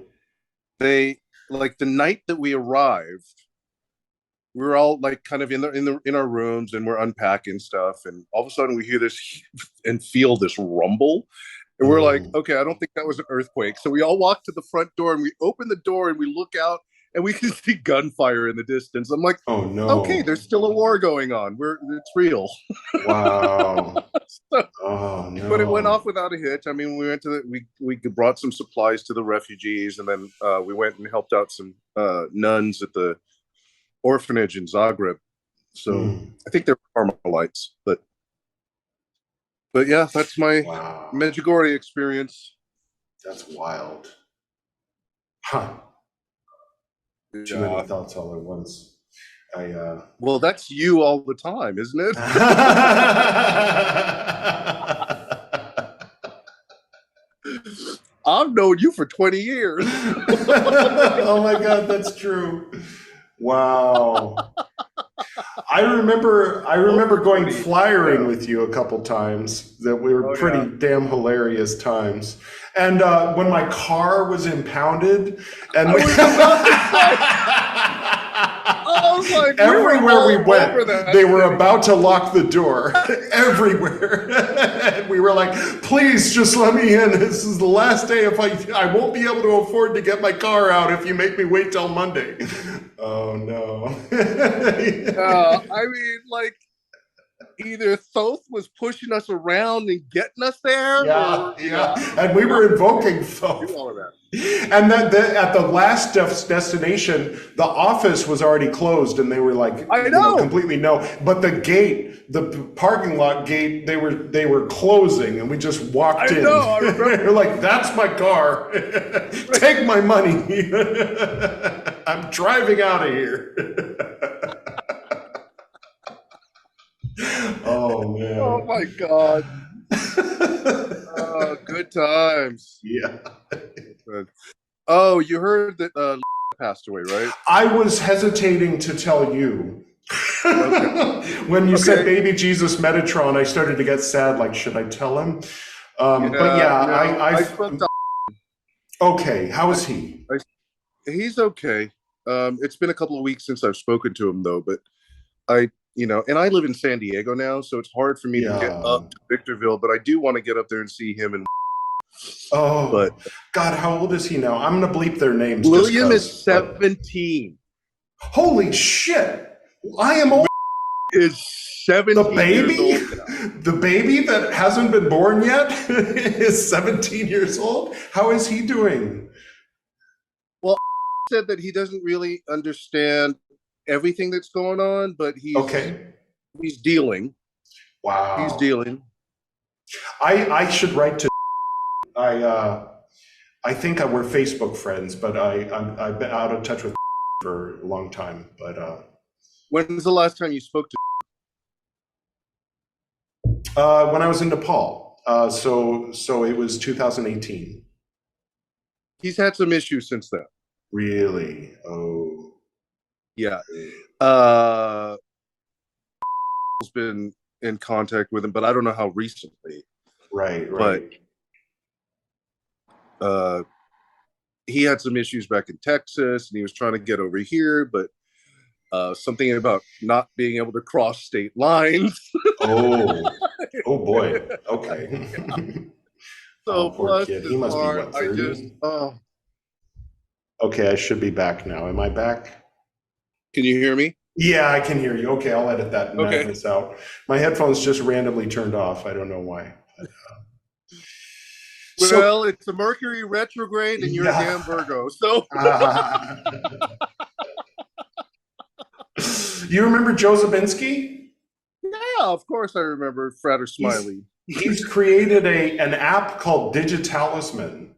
they, like, the night that we arrived, we were all like kind of in our rooms, and we're unpacking stuff, and all of a sudden we hear this and feel this rumble, and we're like, okay, I don't think that was an earthquake. So we all walk to the front door, and we open the door, and we look out, and we can see gunfire in the distance. I'm like, oh no, okay, there's still a war going on. It's real. Wow. So, oh no. But it went off without a hitch. I mean, we went to we brought some supplies to the refugees, and then we went and helped out some nuns at the orphanage in Zagreb. So I think they're Carmelites, but yeah, that's my Medjugorje experience. That's wild. Huh. Too many thoughts all at once. Well, that's you all the time, isn't it? I've known you for 20 years. Oh my God, that's true. Wow. I remember going flyering with you a couple times. That we were pretty damn hilarious times. And when my car was impounded, and I was like, everywhere we went, they were about to lock the door. Everywhere. And we were like, please just let me in. This is the last day. If I won't be able to afford to get my car out if you make me wait till Monday. Oh no. I mean, like, either Thoth was pushing us around and getting us there. And we were invoking Thoth. All of that. And then at the last destination, the office was already closed, and they were like, completely no. But the gate, the parking lot gate, they were closing, and we just walked in. I remember. They're like, "That's my car. Take my money. I'm driving out of here." Oh man! Oh my God! Good times. Yeah. Oh, you heard that passed away, right? I was hesitating to tell you. When you said baby Jesus Metatron, I started to get sad, like, should I tell him? Okay, how is he? He's okay. It's been a couple of weeks since I've spoken to him, though, but and I live in San Diego now, so it's hard for me to get up to Victorville, but I do want to get up there and see him. And but God, how old is he now? I'm gonna bleep their names. William is 17. Holy shit! I am old. Is 17. The baby, the baby that hasn't been born yet, is 17 years old. How is he doing? Well, said that he doesn't really understand everything that's going on, but he's dealing. Wow, he's dealing. I should write to. I think we're Facebook friends, but I've been out of touch with for a long time. But when's the last time you spoke to? When I was in Nepal. So it was 2018. He's had some issues since then. Really? Oh. Yeah. Has been in contact with him, but I don't know how recently. Right. But he had some issues back in Texas, and he was trying to get over here, but something about not being able to cross state lines. Oh boy. Okay. So poor kid. He must be what, 30? Okay, I should be back now. Am I back? Can you hear me? Yeah, I can hear you. Okay, I'll edit that madness out. My headphones just randomly turned off. I don't know why. Well, it's a Mercury retrograde, and you're a damn Virgo. So. You remember Joe Zabinski? Yeah, of course I remember Frater Smiley. He's created an app called DigiTalisman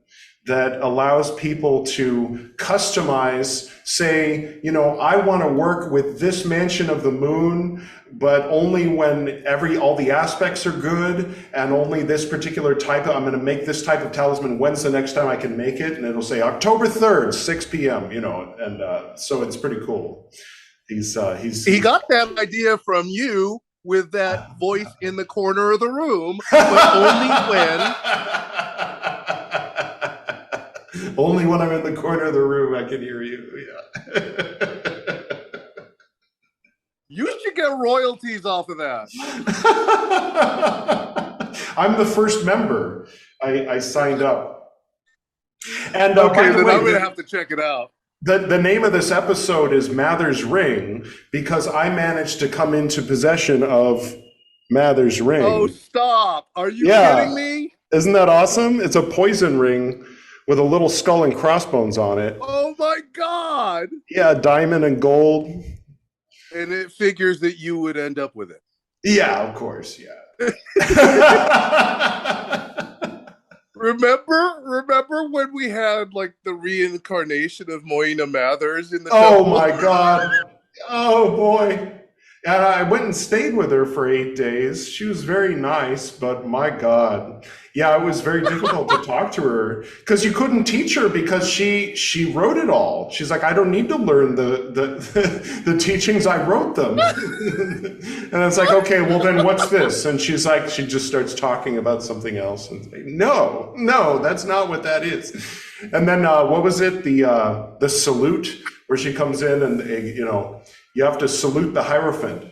that allows people to customize, say, you know, I want to work with this mansion of the moon, but only when all the aspects are good, and only this particular I'm going to make this type of talisman. When's the next time I can make it? And it'll say October 3rd, 6 p.m., you know, and so it's pretty cool. He got that idea from you with that voice in the corner of the room, but only when I'm in the corner of the room I can hear you. Yeah. You should get royalties off of that. I'm the first member. I signed up. And okay, by the then way, I'm gonna have to check it out. The name of this episode is Mather's Ring, because I managed to come into possession of Mather's Ring. Oh, stop. Are you kidding me? Isn't that awesome? It's a poison ring with a little skull and crossbones on it. Oh my God. Yeah, diamond and gold. And it figures that you would end up with it. Yeah, of course, yeah. Remember when we had like the reincarnation of Moina Mathers in the Oh temple? my God. Oh boy. And I went and stayed with her for 8 days. She was very nice, but my God. Yeah, it was very difficult to talk to her because you couldn't teach her because she wrote it all. She's like, I don't need to learn the teachings, I wrote them. And it's like, okay, well then what's this? And she's like, she just starts talking about something else and say, no, that's not what that is. And then what was it? The salute, where she comes in and, you know, you have to salute the Hierophant.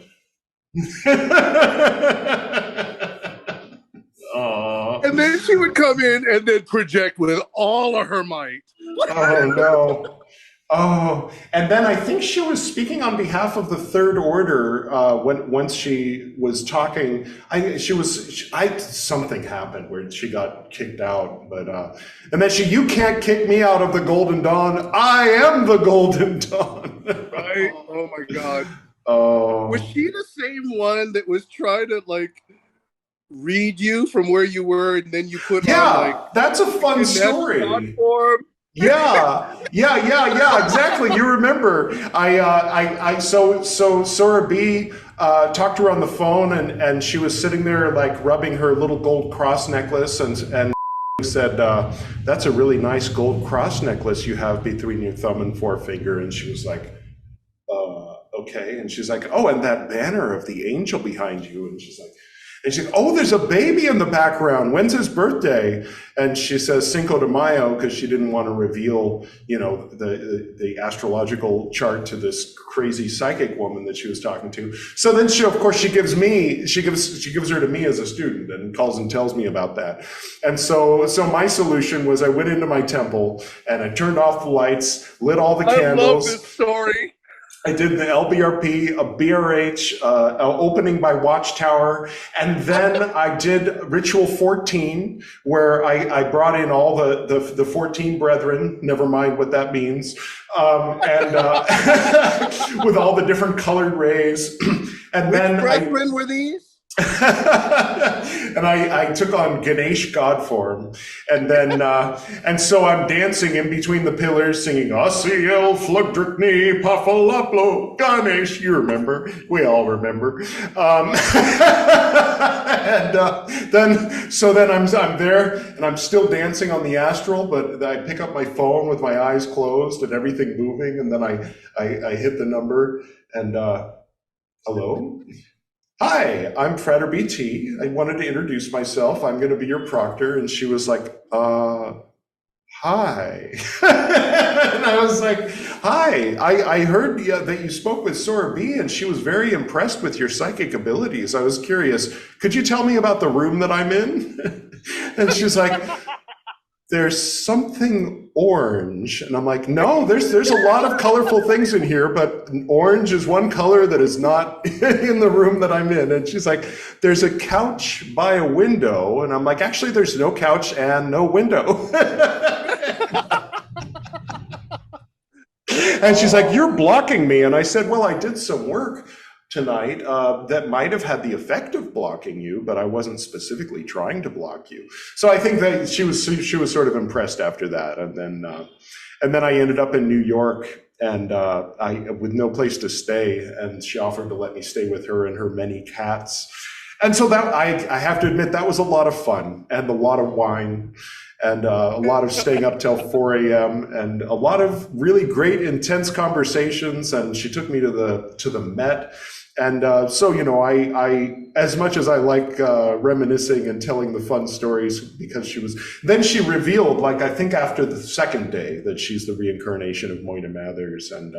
And then she would come in and then project with all of her might. Oh, no. Oh, and then I think she was speaking on behalf of the Third Order once she was talking. Something happened where she got kicked out, but and then you can't kick me out of the Golden Dawn. I am the Golden Dawn. Right? Oh my God. Oh. Was she the same one that was trying to like read you from where you were, and then you put on like that's a fun story. Platform? Yeah, exactly. You remember, so Sora B talked to her on the phone, and she was sitting there like rubbing her little gold cross necklace, and said, that's a really nice gold cross necklace you have between your thumb and forefinger. And she was like, okay. And she's like, oh, and that banner of the angel behind you. And she's like, oh, there's a baby in the background. When's his birthday? And she says Cinco de Mayo, because she didn't want to reveal, you know, the astrological chart to this crazy psychic woman that she was talking to. So then she gives her to me as a student and calls and tells me about that. And so my solution was I went into my temple and I turned off the lights, lit all the candles. I love this story. I did the LBRP, a BRH, opening by Watchtower, and then I did Ritual 14, where I brought in all the 14 brethren, never mind what that means, and with all the different colored rays. And Which then brethren were these? And I took on Ganesh God form, and then and so I'm dancing in between the pillars, singing Asiel Flugdrikni Pafalaplo Ganesh. You remember? We all remember. Then I'm there, and I'm still dancing on the astral, but I pick up my phone with my eyes closed and everything moving, and then I hit the number and hello. Hi, I'm Frater BT. I wanted to introduce myself. I'm going to be your proctor. And she was like, hi. And I was like, hi, I heard that you spoke with Soror B, and she was very impressed with your psychic abilities. I was curious, could you tell me about the room that I'm in? And she's like, there's something orange. And I'm like, no, there's a lot of colorful things in here, but orange is one color that is not in the room that I'm in. And she's like, there's a couch by a window. And I'm like, actually, there's no couch and no window. And she's like, you're blocking me. And I said, well, I did some work tonight that might have had the effect of blocking you, but I wasn't specifically trying to block you. So I think that she was sort of impressed after that, and then I ended up in New York, and I with no place to stay, and she offered to let me stay with her and her many cats. And so that I have to admit, that was a lot of fun and a lot of wine and a lot of staying up till 4 a.m. and a lot of really great, intense conversations. And she took me to the Met. And so, you know, I as much as I like reminiscing and telling the fun stories, because then she revealed, like, I think after the second day, that she's the reincarnation of Moina Mathers. And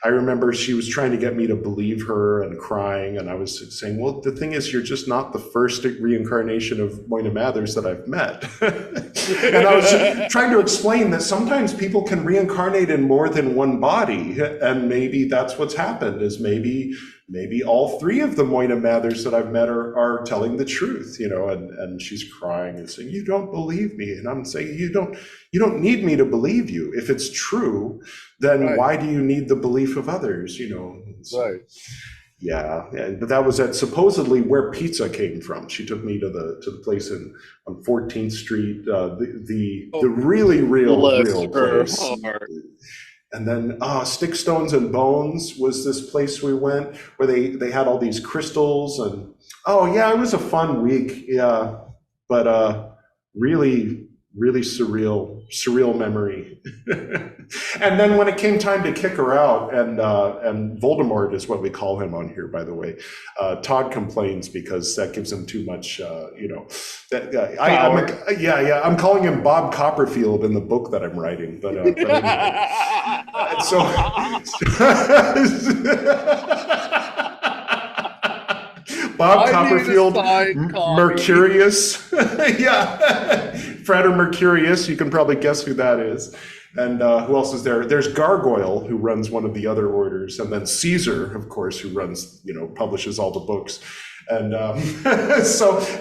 I remember she was trying to get me to believe her and crying. And I was saying, well, the thing is, you're just not the first reincarnation of Moina Mathers that I've met. And I was trying to explain that sometimes people can reincarnate in more than one body. And maybe that's what's happened, is maybe all three of the Moina Mathers that I've met are telling the truth, you know. And she's crying and saying, you don't believe me. And I'm saying, you don't need me to believe you. If it's true, then why do you need the belief of others, you know? So, yeah, but that was at supposedly where pizza came from. She took me to the place on 14th Street, the really real place. And then Stick, Stones and Bones was this place we went where they had all these crystals, and it was a fun week. Yeah, but really surreal memory. And then when it came time to kick her out, and Voldemort is what we call him on here, by the way. Todd complains because that gives him too much, you know. I'm calling him Bob Copperfield in the book that I'm writing, but anyway. So. Bob Copperfield, Mercurius. Yeah. Frater Mercurius, you can probably guess who that is. And who else is there? There's Gargoyle, who runs one of the other orders. And then Caesar, of course, who runs, you know, publishes all the books. And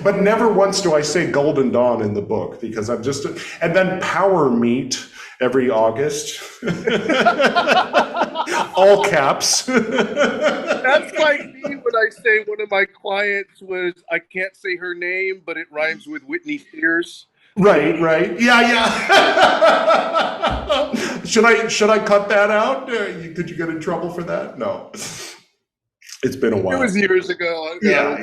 but never once do I say Golden Dawn in the book, because I'm just, and then Power Meet every August. All caps. That's like me when I say one of my clients was, I can't say her name, but it rhymes with Whitney Spears. Right. Yeah. Should I cut that out? Could you get in trouble for that? No. It's been a while. It was years ago. Yeah.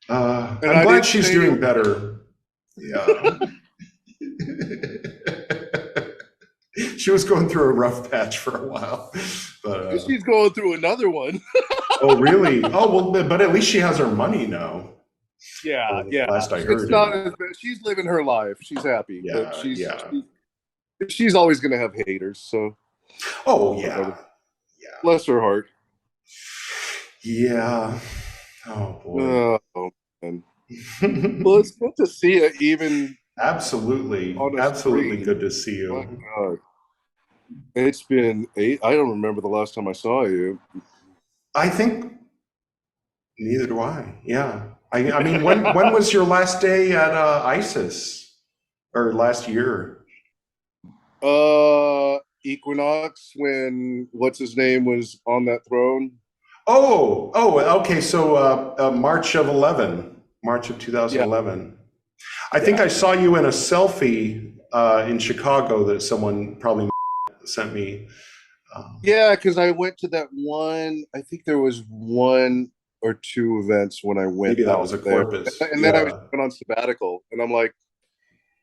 I'm glad she's doing better. Yeah. She was going through a rough patch for a while. But she's going through another one. Oh, really? Oh, well, but at least she has her money now. Yeah. Last I heard. It's not as bad. She's living her life. She's happy. Yeah, she's always going to have haters. So. Oh, yeah. Bless her heart. Yeah. Oh, boy. Oh, man. Well, it's good to see it even. Absolutely good to see you. Oh, God. It's been 8. I don't remember the last time I saw you. I think neither do I. Yeah. I mean, when was your last day at ISIS, or last year? Equinox, when what's his name was on that throne. Oh, okay. So March of 2011. Yeah. I think I saw you in a selfie in Chicago that someone probably sent me. Yeah, because I went to that one. I think there was 1 or 2 events when I went. Maybe that was a Corpus. And then I was on sabbatical, and I'm like,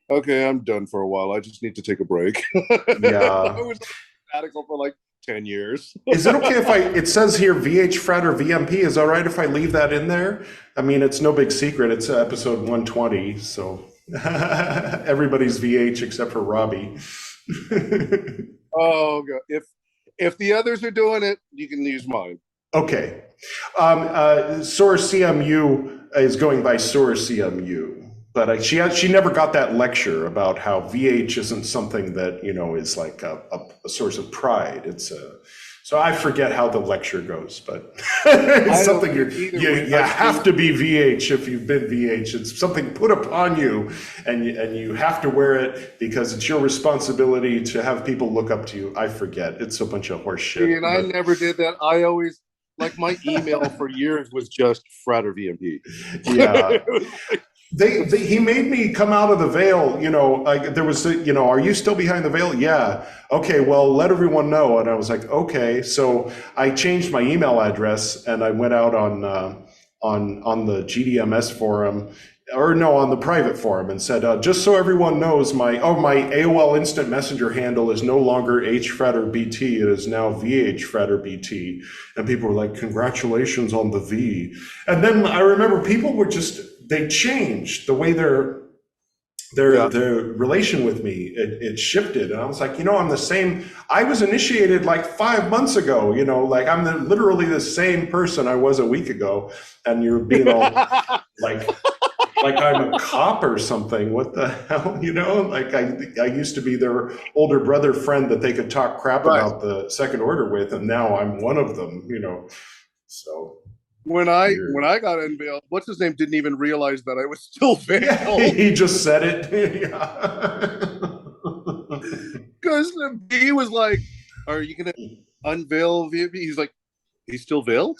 okay, I'm done for a while. I just need to take a break. Yeah. I was on sabbatical for like 10 years. Is it okay if it says here VH Frater VMP, is that all right if I leave that in there? I mean, it's no big secret. It's episode 120, so everybody's VH except for Robbie. Oh, God. If the others are doing it, you can use mine. Okay. Soar CMU is going by Soar CMU, but she never got that lecture about how VH isn't something that, you know, is like a source of pride. So I forget how the lecture goes, but it's something you have to be VH if you've been VH. It's something put upon you, and you have to wear it because it's your responsibility to have people look up to you. I forget. It's a bunch of horse shit. And I never did that. I always like my email for years was just Frater VMP. Yeah. He made me come out of the veil, you know, like there was, you know, are you still behind the veil? Yeah. Okay, well, let everyone know. And I was like, okay. So I changed my email address and I went out on the GDMS forum, or no, on the private forum, and said, just so everyone knows, my AOL Instant Messenger handle is no longer HFraterBT, it is now VHFraterBT. And people were like, congratulations on the V. And then I remember people were they changed the way their relation with me, it shifted. And I was like, you know, I'm the same. I was initiated like 5 months ago, you know, like I'm literally the same person I was a week ago. And you're being all like I'm a cop or something. What the hell, you know? Like I used to be their older brother friend that they could talk crap about the Second Order with, and now I'm one of them, you know. So when I got unveiled, what's his name didn't even realize that I was still veiled. Yeah, he just said it. Because he was like, "Are you gonna unveil VMP?" He's like, "He's still veiled."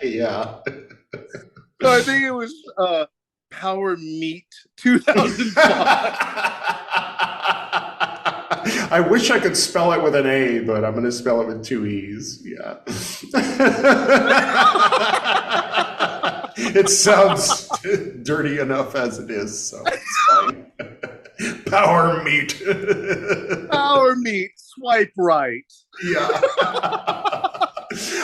Yeah. So I think it was Power Meet 2005. I wish I could spell it with an A, but I'm going to spell it with 2 E's. Yeah. It sounds dirty enough as it is, so it's fine. Power Meet. Power Meet. Swipe right. Yeah.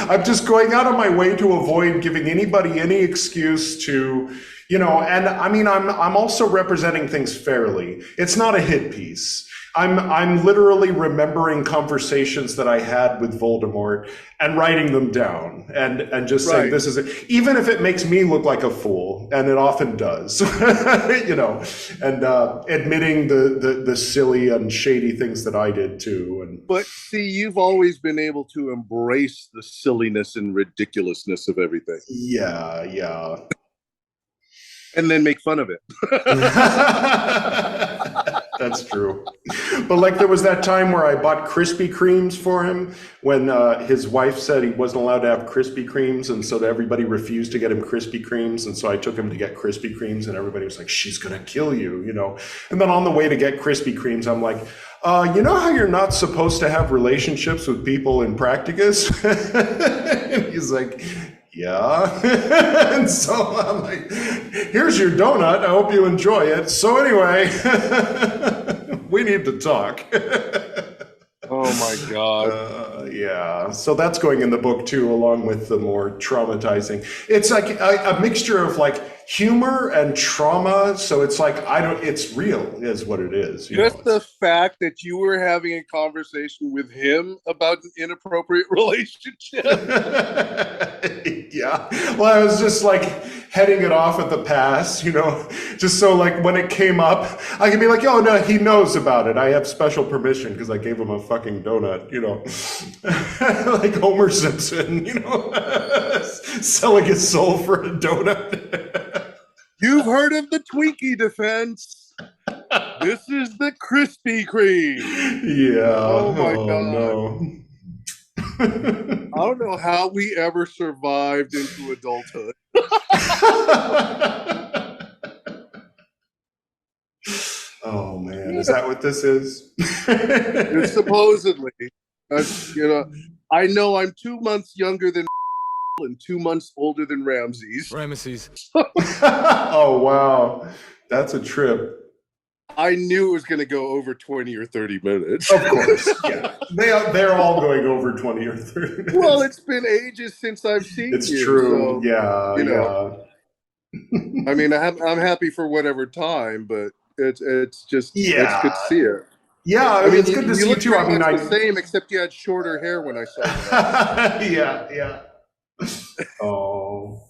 I'm just going out of my way to avoid giving anybody any excuse to, you know, and I mean, I'm also representing things fairly. It's not a hit piece. I'm literally remembering conversations that I had with Voldemort and writing them down and just saying, this is it, even if it makes me look like a fool, and it often does, you know, and admitting the silly and shady things that I did too. But see, you've always been able to embrace the silliness and ridiculousness of everything. Yeah, yeah. And then make fun of it. That's true. But like there was that time where I bought Krispy Kremes for him when his wife said he wasn't allowed to have Krispy Kremes, and so everybody refused to get him Krispy Kremes, and so I took him to get Krispy Kremes, and everybody was like, she's gonna kill you, you know. And then on the way to get Krispy Kremes, I'm like, you know how you're not supposed to have relationships with people in practicus? And he's like, yeah. And so I'm like, here's your donut. I hope you enjoy it. So anyway, we need to talk. Oh my God. Yeah. So that's going in the book too, along with the more traumatizing. It's like a mixture of like humor and trauma. So it's like, it's real is what it is. Just the fact that you were having a conversation with him about an inappropriate relationship. Yeah. Well, I was just like heading it off at the pass, you know, just so like when it came up, I could be like, oh no, he knows about it. I have special permission because I gave him a fucking donut, you know, like Homer Simpson, you know, selling his soul for a donut. You've heard of the Twinkie defense. This is the Krispy Kreme. Yeah. Oh my God. No. I don't know how we ever survived into adulthood. Oh man, is that what this is? It's supposedly, you know, I know I'm 2 months younger than and 2 months older than Ramses. Oh wow, that's a trip. I knew it was going to go over 20 or 30 minutes. Of course, yeah. They're all going over 20 or 30 minutes. Well, it's been ages since I've seen it's you. It's true, so, yeah, you know, yeah. I mean, I'm happy for whatever time, but it's just it's good to see it. Yeah, I mean, it's good to see you too. I mean, the same, except you had shorter hair when I saw you. Yeah. Oh,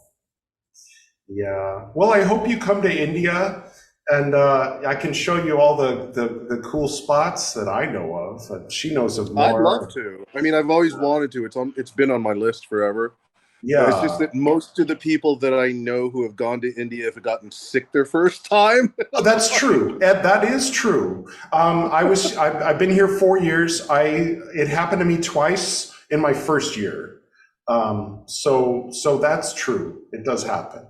yeah. Well, I hope you come to India. And I can show you all the cool spots that I know of. She knows of more. I'd love to. I mean, I've always wanted to. It's been on my list forever. Yeah. But it's just that most of the people that I know who have gone to India have gotten sick their first time. That's true. Ed, that is true. I've been here 4 years. It happened to me twice in my first year. So that's true. It does happen.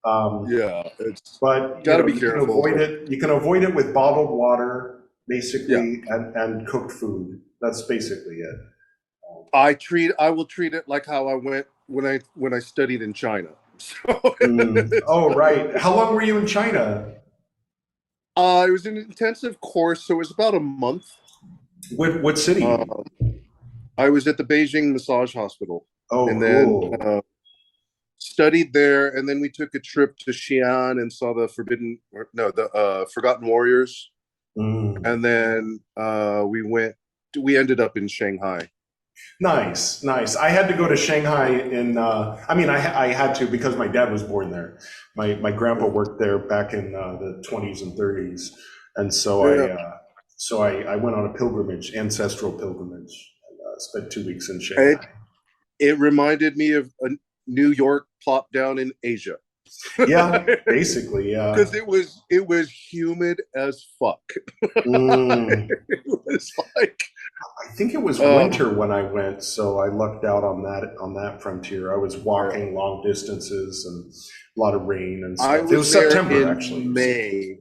It's but gotta be you careful. can avoid it. You can avoid it with bottled water, basically, and cooked food. That's basically it. I will treat it like how I went when I studied in China. So Oh, right. How long were you in China? It was an intensive course, so it was about a month. What city? I was at the Beijing Massage Hospital. Oh, and cool. then studied there, and then we took a trip to Xi'an and saw the Forgotten Warriors. And then we ended up in Shanghai. Nice. I had to go to Shanghai I had to because my dad was born there. My grandpa worked there back in the 20s and 30s. And so I went on a pilgrimage, ancestral pilgrimage, and spent 2 weeks in Shanghai. It reminded me of a New York plopped down in Asia. Yeah, basically, yeah. Because it was humid as fuck. It was like, I think it was winter when I went, so I lucked out on that frontier. I was walking long distances and a lot of rain and stuff. It was September, actually. May.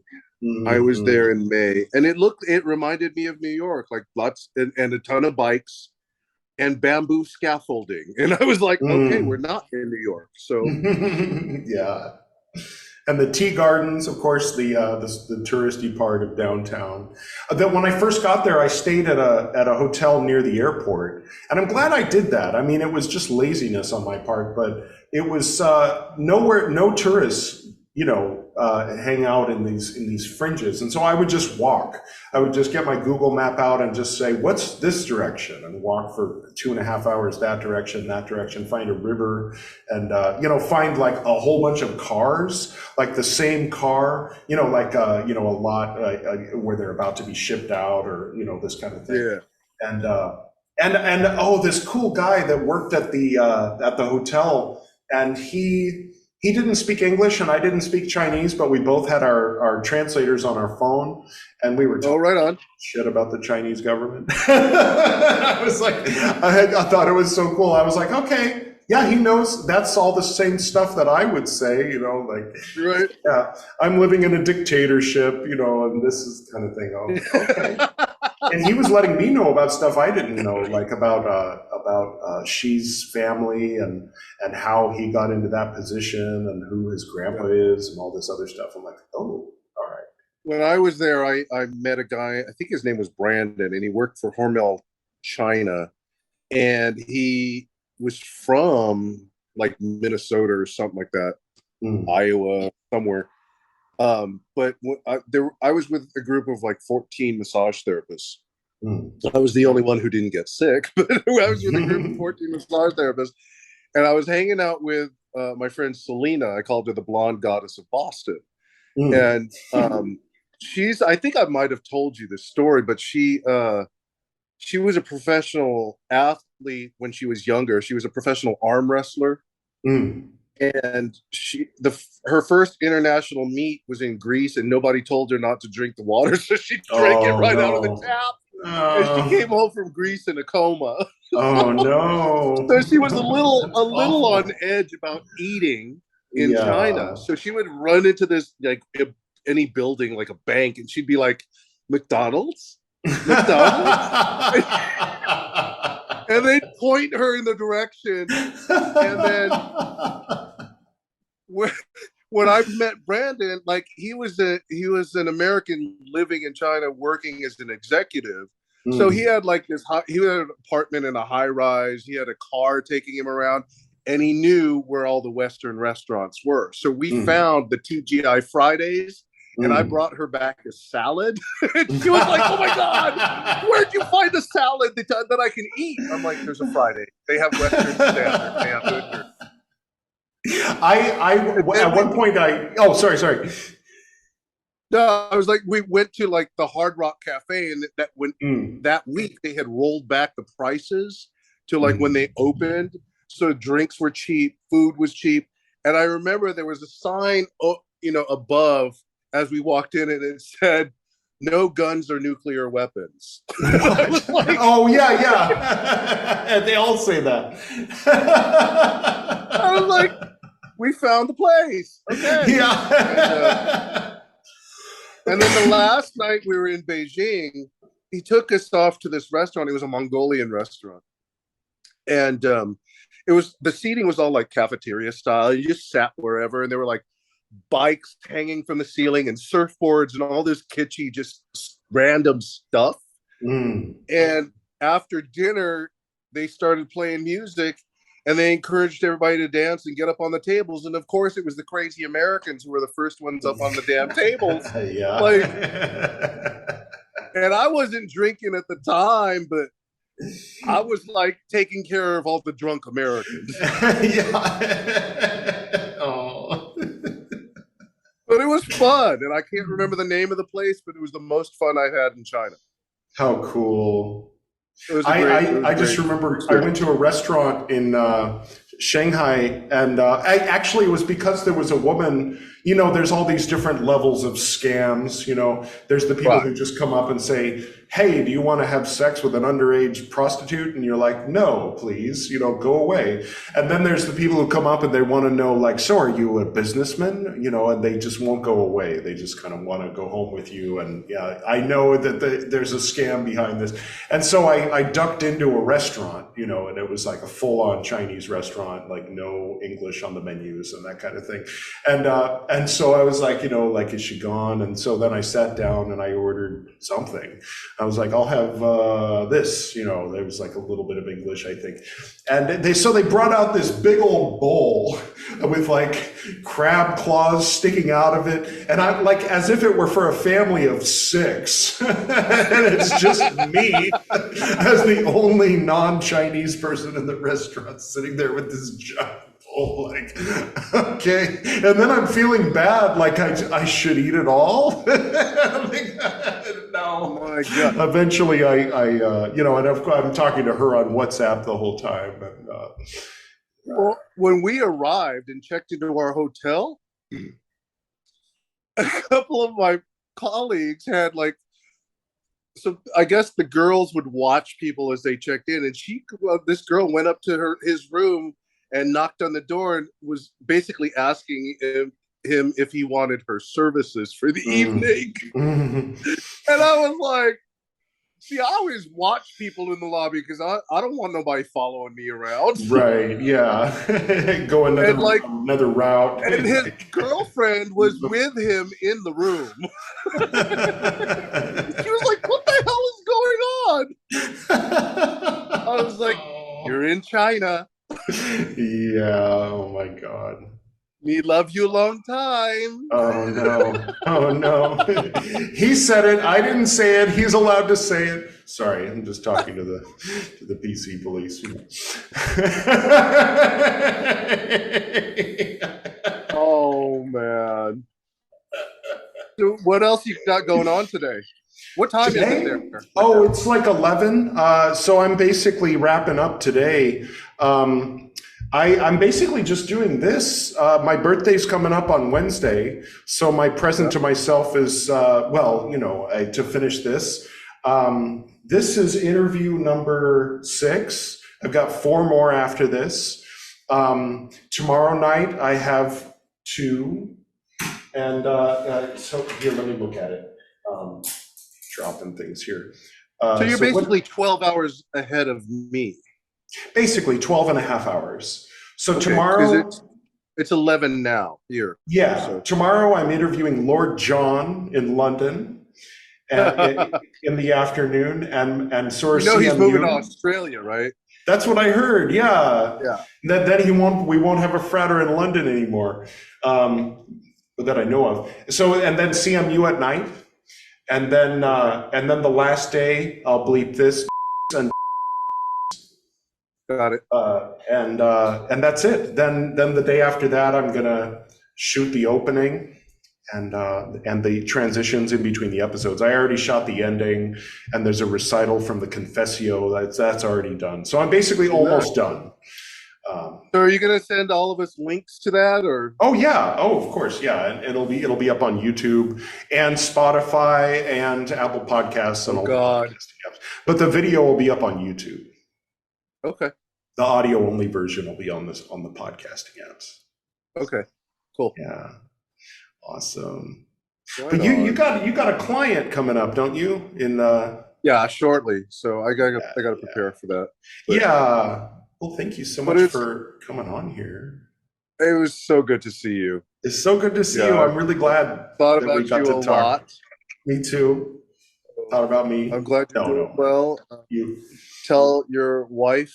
I was there in May, and it reminded me of New York, like lots and a ton of bikes and bamboo scaffolding. And I was like, okay, we're not in New York. So yeah. And the tea gardens, of course, the touristy part of downtown. That when I first got there, I stayed at a hotel near the airport, and I'm glad I did that. I mean, it was just laziness on my part, but it was no tourists, hang out in these fringes, and so I would just walk. I would just get my Google map out and just say, what's this direction, and walk for 2.5 hours that direction, find a river, and find like a whole bunch of cars, like the same car, a lot where they're about to be shipped out, or this kind of thing. Yeah. And this cool guy that worked at the hotel, and he didn't speak English and I didn't speak Chinese, but we both had our translators on our phone, and we were talking shit about the Chinese government. I was like, I thought it was so cool. I was like, okay, yeah, he knows that's all the same stuff that I would say, right. Yeah, I'm living in a dictatorship, and this is kind of thing. Oh, okay. And he was letting me know about stuff I didn't know, like about Xi's family and how he got into that position and who his grandpa is and all this other stuff. I'm like, oh, all right. When I was there, I met a guy, I think his name was Brandon, and he worked for Hormel China, and he was from like Minnesota or something like that, Iowa, somewhere. But I was with a group of like 14 massage therapists. I was the only one who didn't get sick, but I was with a group of 14 massage therapists, and I was hanging out with my friend Selena. I called her the blonde goddess of Boston. And I think I might have told you this story, but she was a professional athlete when she was younger. She was a professional arm wrestler. And her first international meet was in Greece, and nobody told her not to drink the water, so she drank it right out of the tap. And she came home from Greece in a coma. Oh no! So she was a little on edge about eating in China. So she would run into this any building, like a bank, and she'd be like, McDonald's. And they'd point her in the direction, and then when I met Brandon, like he was an American living in China, working as an executive. So he had like he had an apartment in a high rise. He had a car taking him around, and he knew where all the Western restaurants were. So we found the TGI Fridays. And I brought her back a salad. And she was like, oh my God, where'd you find a salad that I can eat? I'm like, there's a Friday. They have Western standard. They have good. At one point, sorry. No, I was like, we went to like the Hard Rock Cafe, and that week they had rolled back the prices to like when they opened. So drinks were cheap, food was cheap. And I remember there was a sign, above, as we walked in, and it said, no guns or nuclear weapons. Oh yeah. And they all say that. I was like, we found the place. Okay. Yeah. And then the last night we were in Beijing, he took us off to this restaurant. It was a Mongolian restaurant. And the seating was all like cafeteria style. You just sat wherever, and there were like bikes hanging from the ceiling and surfboards and all this kitschy, just random stuff. And after dinner, they started playing music, and they encouraged everybody to dance and get up on the tables. And of course, it was the crazy Americans who were the first ones up on the damn tables. Yeah. Like, and I wasn't drinking at the time, but I was like taking care of all the drunk Americans. Yeah. Oh. But it was fun, and I can't remember the name of the place, but it was the most fun I had in China. How cool. I just remember I went to a restaurant in Shanghai, and it was because there was a woman. You know, there's all these different levels of scams. You know, there's the people who just come up and say, hey, do you want to have sex with an underage prostitute? And you're like, no, please, you know, go away. And then there's the people who come up and they want to know, like, so are you a businessman? You know, and they just won't go away. They just kind of want to go home with you. And yeah, I know that there's a scam behind this. And so I ducked into a restaurant, you know, and it was like a full-on Chinese restaurant, like no English on the menus and that kind of thing. And so I was like, you know, like, is she gone? And so then I sat down and I ordered something. I was like, I'll have this, you know, there was like a little bit of English, I think. And they brought out this big old bowl with like crab claws sticking out of it. And I'm like, as if it were for a family of 6. And it's just me as the only non-Chinese person in the restaurant sitting there with this giant bowl, like, okay. And then I'm feeling bad, like I should eat it all. No. Oh my God. Eventually I you know, and I'm talking to her on WhatsApp the whole time. And well, when we arrived and checked into our hotel, a couple of my colleagues had like, so I guess the girls would watch people as they checked in, and this girl went up to his room and knocked on the door and was basically asking him if he wanted her services for the evening. And I was like, see, I always watch people in the lobby because I don't want nobody following me around. Right, yeah. Go another route. And his girlfriend was with him in the room. She was like, what the hell is going on? I was like, you're in China. Yeah, oh my God. Me love you a long time. Oh no. Oh no. He said it. I didn't say it. He's allowed to say it. Sorry, I'm just talking to the PC police. Oh man. So what else you got going on today? What time is it there? Oh, it's like 11. So I'm basically wrapping up today. I'm basically just doing this. My birthday's coming up on Wednesday, so my present to myself is, well, you know, to finish this. This is interview number 6. I've got 4 more after this. Tomorrow night I have 2, and so here, let me look at it. Dropping things here. So you're basically 12 hours ahead of me. Basically 12 and a half hours. So okay, tomorrow, it's 11 now here. Yeah, so tomorrow I'm interviewing Lord John in London in the afternoon, and Soar CMU. You know he's moving to Australia, right? That's what I heard. Yeah. Yeah. Then we won't have a frater in London anymore, that I know of. So and then CMU at night, and then the last day I'll bleep this and. Got it. And that's it. Then the day after that, I'm gonna shoot the opening and the transitions in between the episodes. I already shot the ending, and there's a recital from the Confessio that's already done. So I'm basically almost done. So are you going to send all of us links to that, or? Oh yeah, oh of course, yeah, and it'll be up on YouTube and Spotify and Apple Podcasts and all the podcasting apps. But the video will be up on YouTube. Okay. The audio only version will be on the podcasting apps. Okay, cool. Yeah, awesome. Right but you got a client coming up, don't you? Yeah, shortly. So I got to prepare for that. But, yeah. Well, thank you so much for coming on here. It was so good to see you. It's so good to see you. I'm really glad thought that about we got you to a talk. lot. Me too. Thought about me. I'm glad you're doing well. You tell your wife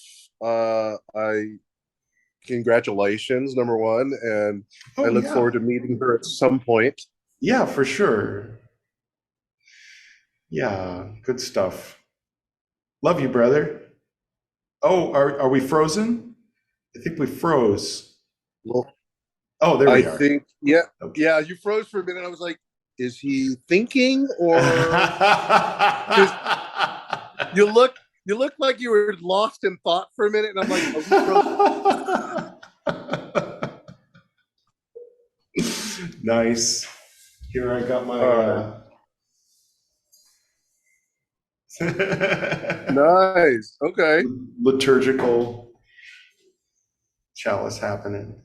congratulations, number one, and I look forward to meeting her at some point. Yeah, for sure. Yeah, good stuff. Love you, brother. Oh, are we frozen? I think we froze. Well, oh, there we are. I think, yeah, yeah. You froze for a minute. I was like, is he thinking, or you look like you were lost in thought for a minute, and I'm like, are we frozen? Nice. Here I got my. Nice. Okay. Liturgical chalice happening.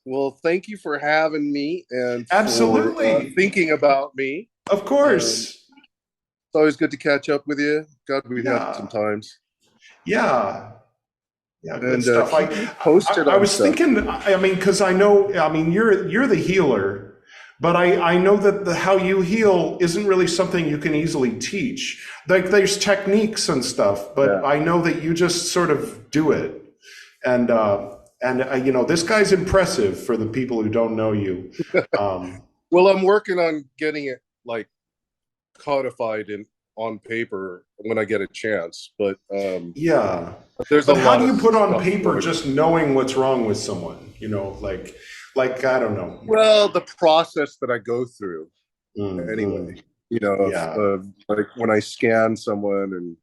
Well, thank you for having me and absolutely for, thinking about me. Of course. It's always good to catch up with you. God, we've had some times. Yeah. Yeah, good and, stuff. I was thinking, I mean, because you're the healer. But I know that how you heal isn't really something you can easily teach. Like there's techniques and stuff, but I know that you just sort of do it. And this guy's impressive for the people who don't know you. Well, I'm working on getting it like codified on paper when I get a chance. But yeah, there's but how do you put on paper just knowing what's wrong with someone? Like I don't know. Well, the process that I go through, anyway, like when I scan someone and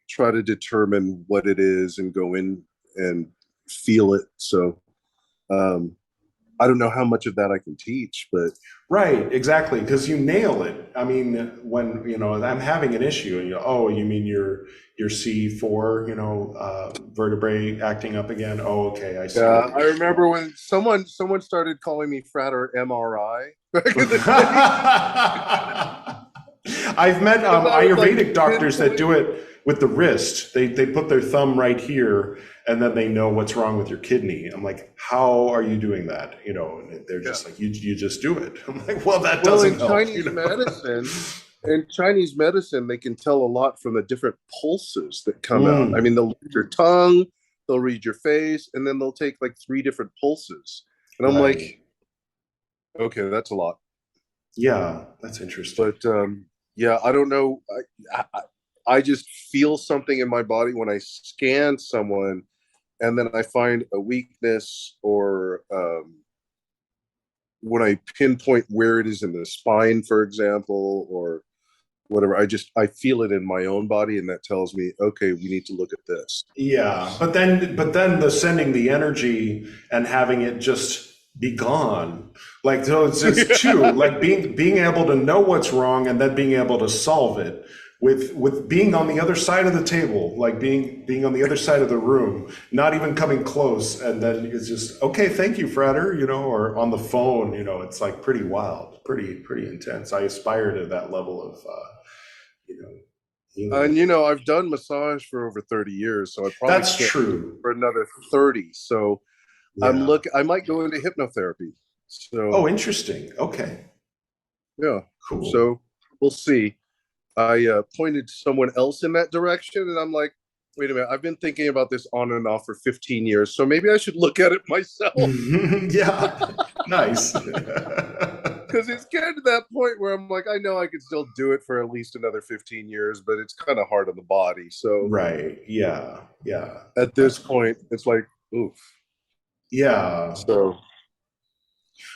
try to determine what it is and go in and feel it. So, I don't know how much of that I can teach, but right, exactly, because you nail it. I mean, when I'm having an issue, and you mean your C4, vertebrae acting up again. Oh, okay, I see. Yeah, I remember when someone started calling me Frater MRI back in the day. I've met Ayurvedic doctors that do it with the wrist. They put their thumb right here, and then they know what's wrong with your kidney. I'm like, how are you doing that? And they're just like, you just do it. I'm like, well, that doesn't help. In Chinese medicine, they can tell a lot from the different pulses that come out. I mean, they'll read your tongue, they'll read your face, and then they'll take like 3 different pulses. And I'm like, okay, that's a lot. Yeah, that's interesting. But I don't know. I just feel something in my body when I scan someone, and then I find a weakness, or when I pinpoint where it is in the spine, for example, or whatever, I feel it in my own body, and that tells me, okay, we need to look at this. Yeah, but then the sending the energy and having it just be gone, like, so it's two, like being able to know what's wrong and then being able to solve it with being on the other side of the table, like being on the other side of the room, not even coming close, and then it's just, okay, thank you, Frater, or on the phone, it's like pretty wild, pretty intense. I aspire to that level of healing. And I've done massage for over 30 years, so I probably that's true for another 30. So I might go into hypnotherapy. So interesting. Okay. Yeah. Cool. So we'll see. I pointed someone else in that direction, and I'm like, wait a minute, I've been thinking about this on and off for 15 years, so maybe I should look at it myself. Yeah, nice. Because it's getting to that point where I'm like, I know I could still do it for at least another 15 years, but it's kind of hard on the body. So right, yeah. At this point, it's like, oof. Yeah. So.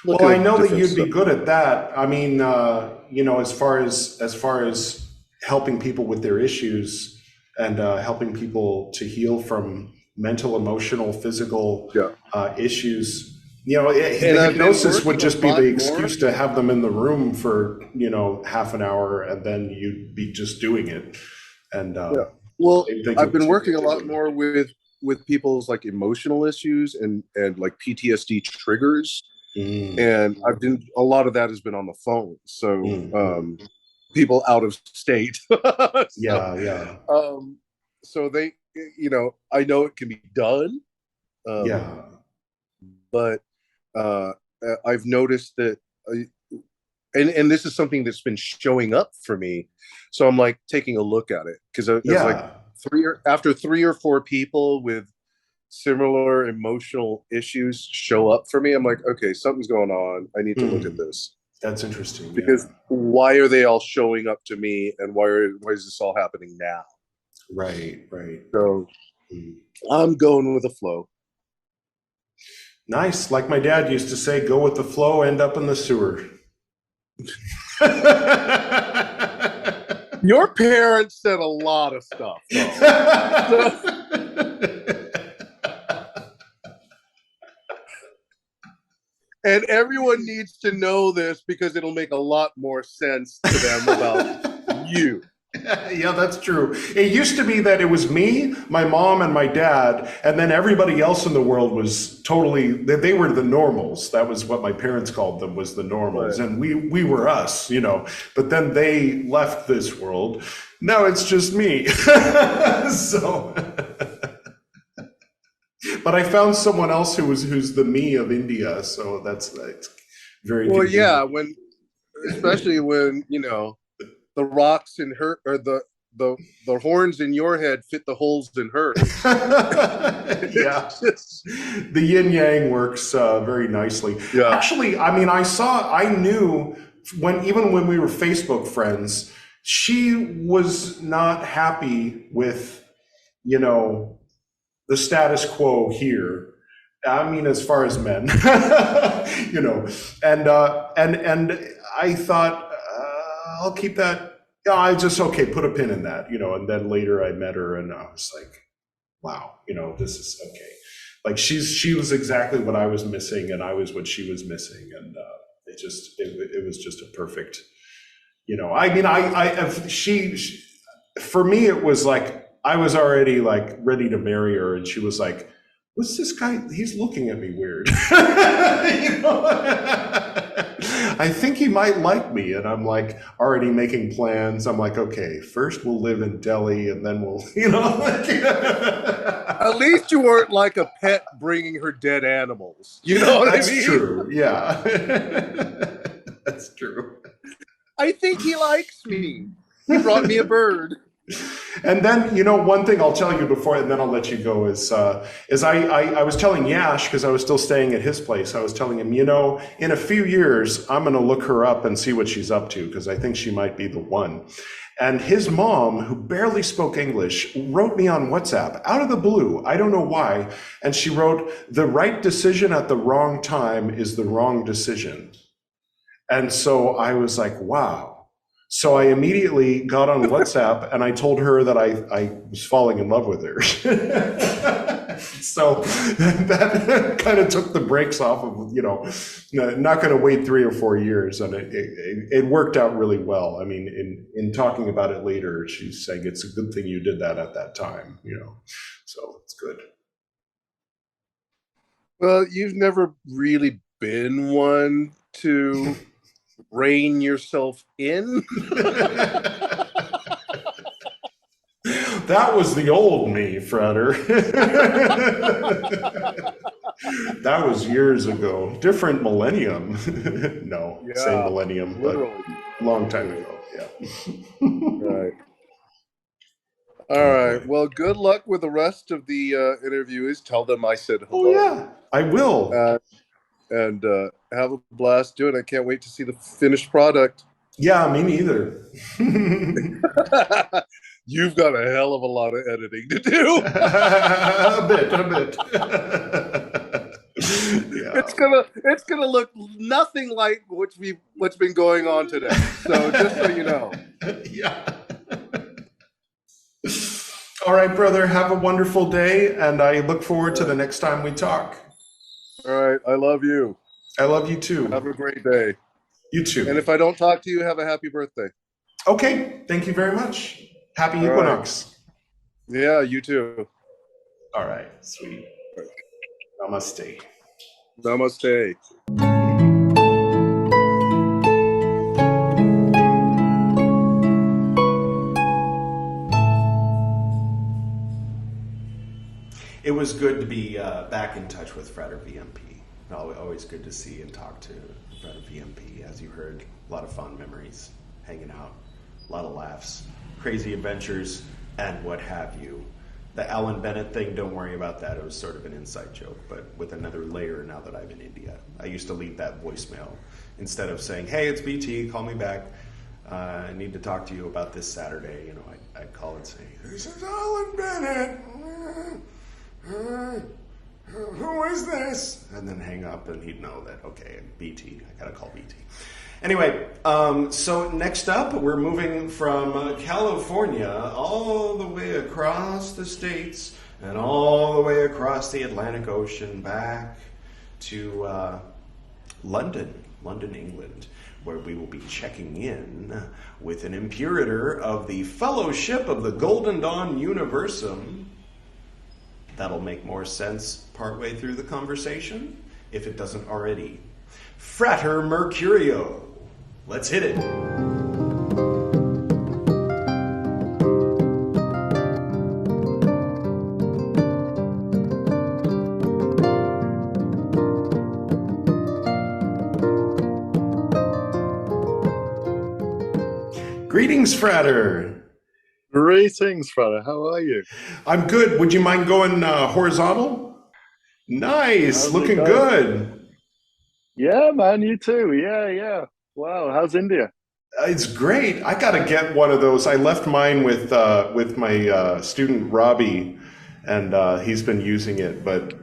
Well, I know that you'd be good at that. I mean, as far as helping people with their issues and helping people to heal from mental, emotional, physical issues. You know, the hypnosis would just be the excuse to have them in the room for, you know, half an hour, and then you'd be just doing it. And well, I've been working a lot more with people's like emotional issues and like PTSD triggers, and I've been a lot of that has been on the phone. So people out of state. So they, you know, I know it can be done. But I've noticed that, and this is something that's been showing up for me. So I'm like taking a look at it, because like after 3 or 4 people with similar emotional issues show up for me, I'm like, okay, something's going on. I need to look at this. That's interesting. Because why are they all showing up to me, and why is this all happening now? Right. So I'm going with the flow. Nice. Like my dad used to say, go with the flow, end up in the sewer. Your parents said a lot of stuff, and everyone needs to know this, because it'll make a lot more sense to them about you. Yeah, that's true. It used to be that it was me, my mom, and my dad, and then everybody else in the world was totally, they were the normals. That was what my parents called them, was the normals. Right. And we were us, you know, but then they left this world. Now it's just me. So, but I found someone else who's the me of India. So that's very well, yeah, especially when, you know, the rocks in her, or the horns in your head fit the holes in hers. Yeah, the yin yang works very nicely. Yeah. Actually, I mean, I knew even when we were Facebook friends, she was not happy with, you know, the status quo here. I mean, as far as men, you know, and I thought, I'll keep that. Yeah, I just, okay, put a pin in that, you know, and then later I met her and I was like, wow, you know, this is okay. Like she was exactly what I was missing, and I was what she was missing. And it was just a perfect, you know, I mean, she for me, it was like, I was already like ready to marry her, and she was like, what's this guy? He's looking at me weird. You know? I think he might like me. And I'm like already making plans. I'm like, okay, first we'll live in Delhi, and then we'll, you know. At least you weren't like a pet bringing her dead animals. You know what I mean? That's true. Yeah. That's true. I think he likes me. He brought me a bird. And then, you know, one thing I'll tell you before, and then I'll let you go, is I was telling Yash, because I was still staying at his place, I was telling him, you know, in a few years, I'm going to look her up and see what she's up to, because I think she might be the one. And his mom, who barely spoke English, wrote me on WhatsApp out of the blue. I don't know why. And she wrote, the right decision at the wrong time is the wrong decision. And so I was like, wow. So I immediately got on WhatsApp and I told her that I was falling in love with her. So that kind of took the brakes off of, you know, not going to wait 3 or 4 years. And it worked out really well. I mean, in talking about it later, she's saying it's a good thing you did that at that time, you know, so it's good. Well, you've never really been one to rein yourself in. That was the old me, Frater. That was years ago. Different millennium. No, yeah, same millennium, literally. But long time ago. Yeah. Right. All right. Well, good luck with the rest of the interviews. Tell them I said hello. Oh yeah, I will. And have a blast doing it. I can't wait to see the finished product. Yeah, me neither. You've got a hell of a lot of editing to do. A bit. Yeah. It's gonna look nothing like what's been going on today. So just so you know. Yeah. All right, brother. Have a wonderful day, and I look forward to the next time we talk. All right. I love you. I love you too. Have a great day. You too. And if I don't talk to you, have a happy birthday. Okay. Thank you very much. Happy equinox. Right. Yeah, you too. All right. Sweet. Namaste. Namaste. It was good to be back in touch with Frater VMP. Always good to see and talk to Frater VMP. As you heard, a lot of fond memories, hanging out, a lot of laughs, crazy adventures, and what have you. The Alan Bennett thing, don't worry about that. It was sort of an inside joke, but with another layer now that I'm in India. I used to leave that voicemail. Instead of saying, hey, it's BT, call me back. I need to talk to you about this Saturday. You know, I'd call and say, this is Alan Bennett. Who is this? And then hang up, and he'd know that, okay, BT, I gotta call BT. Anyway, so next up, we're moving from California all the way across the states and all the way across the Atlantic Ocean back to London, England, where we will be checking in with an imperator of the Fellowship of the Golden Dawn Universum. That'll make more sense partway through the conversation, if it doesn't already. Frater Mercurio. Let's hit it. Greetings, Frater. Greetings, Frater. How are you? I'm good. Would you mind going horizontal? Nice. How's looking good. Yeah, man. You too. Yeah. Wow. How's India? It's great. I got to get one of those. I left mine with my student Robbie, and he's been using it. But